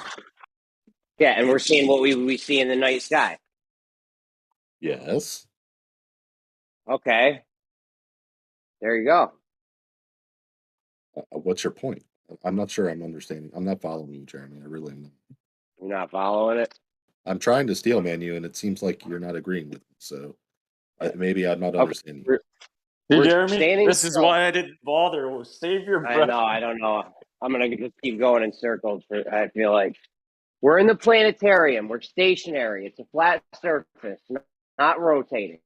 Yeah, and we're seeing what we see in the night sky. Yes. Okay. There you go. What's your point? I'm not sure I'm understanding. I'm not following you, Jeremy. I really am not. You're not following it? I'm trying to steel man you, and it seems like you're not agreeing with me. So maybe I'm not understanding you. Hey, Jeremy, this is why I didn't bother. Save your breath. I don't know. I'm going to just keep going in circles. I feel like we're in the planetarium. We're stationary. It's a flat surface, not rotating.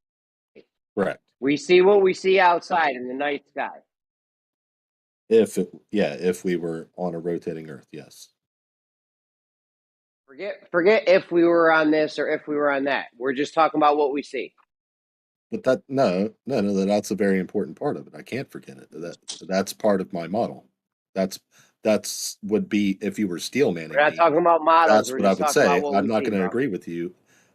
Correct. We see what we see outside in the night sky. If we were on a rotating Earth, yes. Forget if we were on this or if we were on that. We're just talking about what we see. But that's a very important part of it. I can't forget it. That's part of my model. That's would be if you were steel manning. We're not talking about models. That's what I would say. I'm not going to agree with you.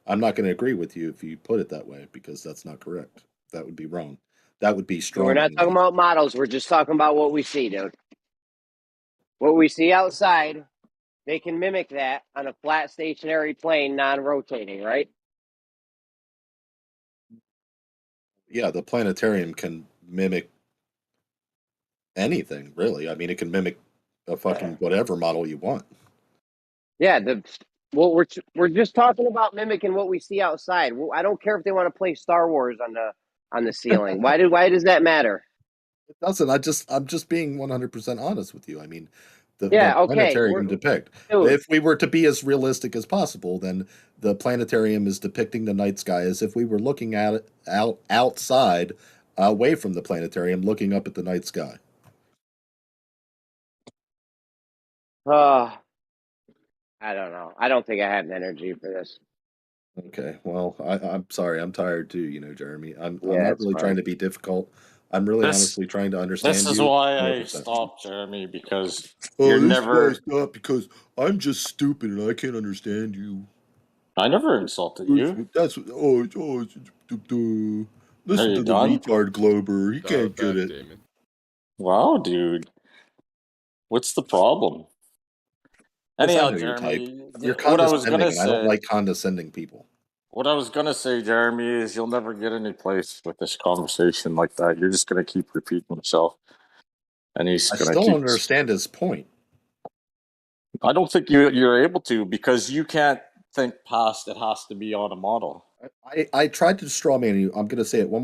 I'm not going to agree with you if you put it that way because that's not correct. That would be wrong. That would be strong. So we're not talking about models. We're just talking about what we see, dude. What we see outside, they can mimic that on a flat stationary plane, non-rotating, right? Yeah, the planetarium can mimic anything, really. I mean, it can mimic a fucking whatever model you want. Yeah, we're just talking about mimicking what we see outside. I don't care if they want to play Star Wars on the ceiling. Why does that matter? It doesn't. I'm just being 100% honest with you. I mean, the planetarium can depict. If we were to be as realistic as possible, then the planetarium is depicting the night sky as if we were looking at it outside, away from the planetarium, looking up at the night sky. I don't know. I don't think I have the energy for this. Okay, well, I'm sorry. I'm tired too, Jeremy. I'm not really trying to be difficult. I'm really honestly trying to understand you. This is why I stopped, Jeremy, because you're never... This guy's not because I'm just stupid and I can't understand you. I never insulted you. That's listen to the retard Glober. He can't get it. Damon. Wow, dude. What's the problem? Anyhow, Jeremy, you're condescending, and I don't like condescending people. What I was going to say, Jeremy, is you'll never get any place with this conversation like that. You're just going to keep repeating yourself. And he's going to still don't understand his point. I don't think you're able to, because you can't think past it has to be on a model. I tried to straw man you. I'm going to say it one more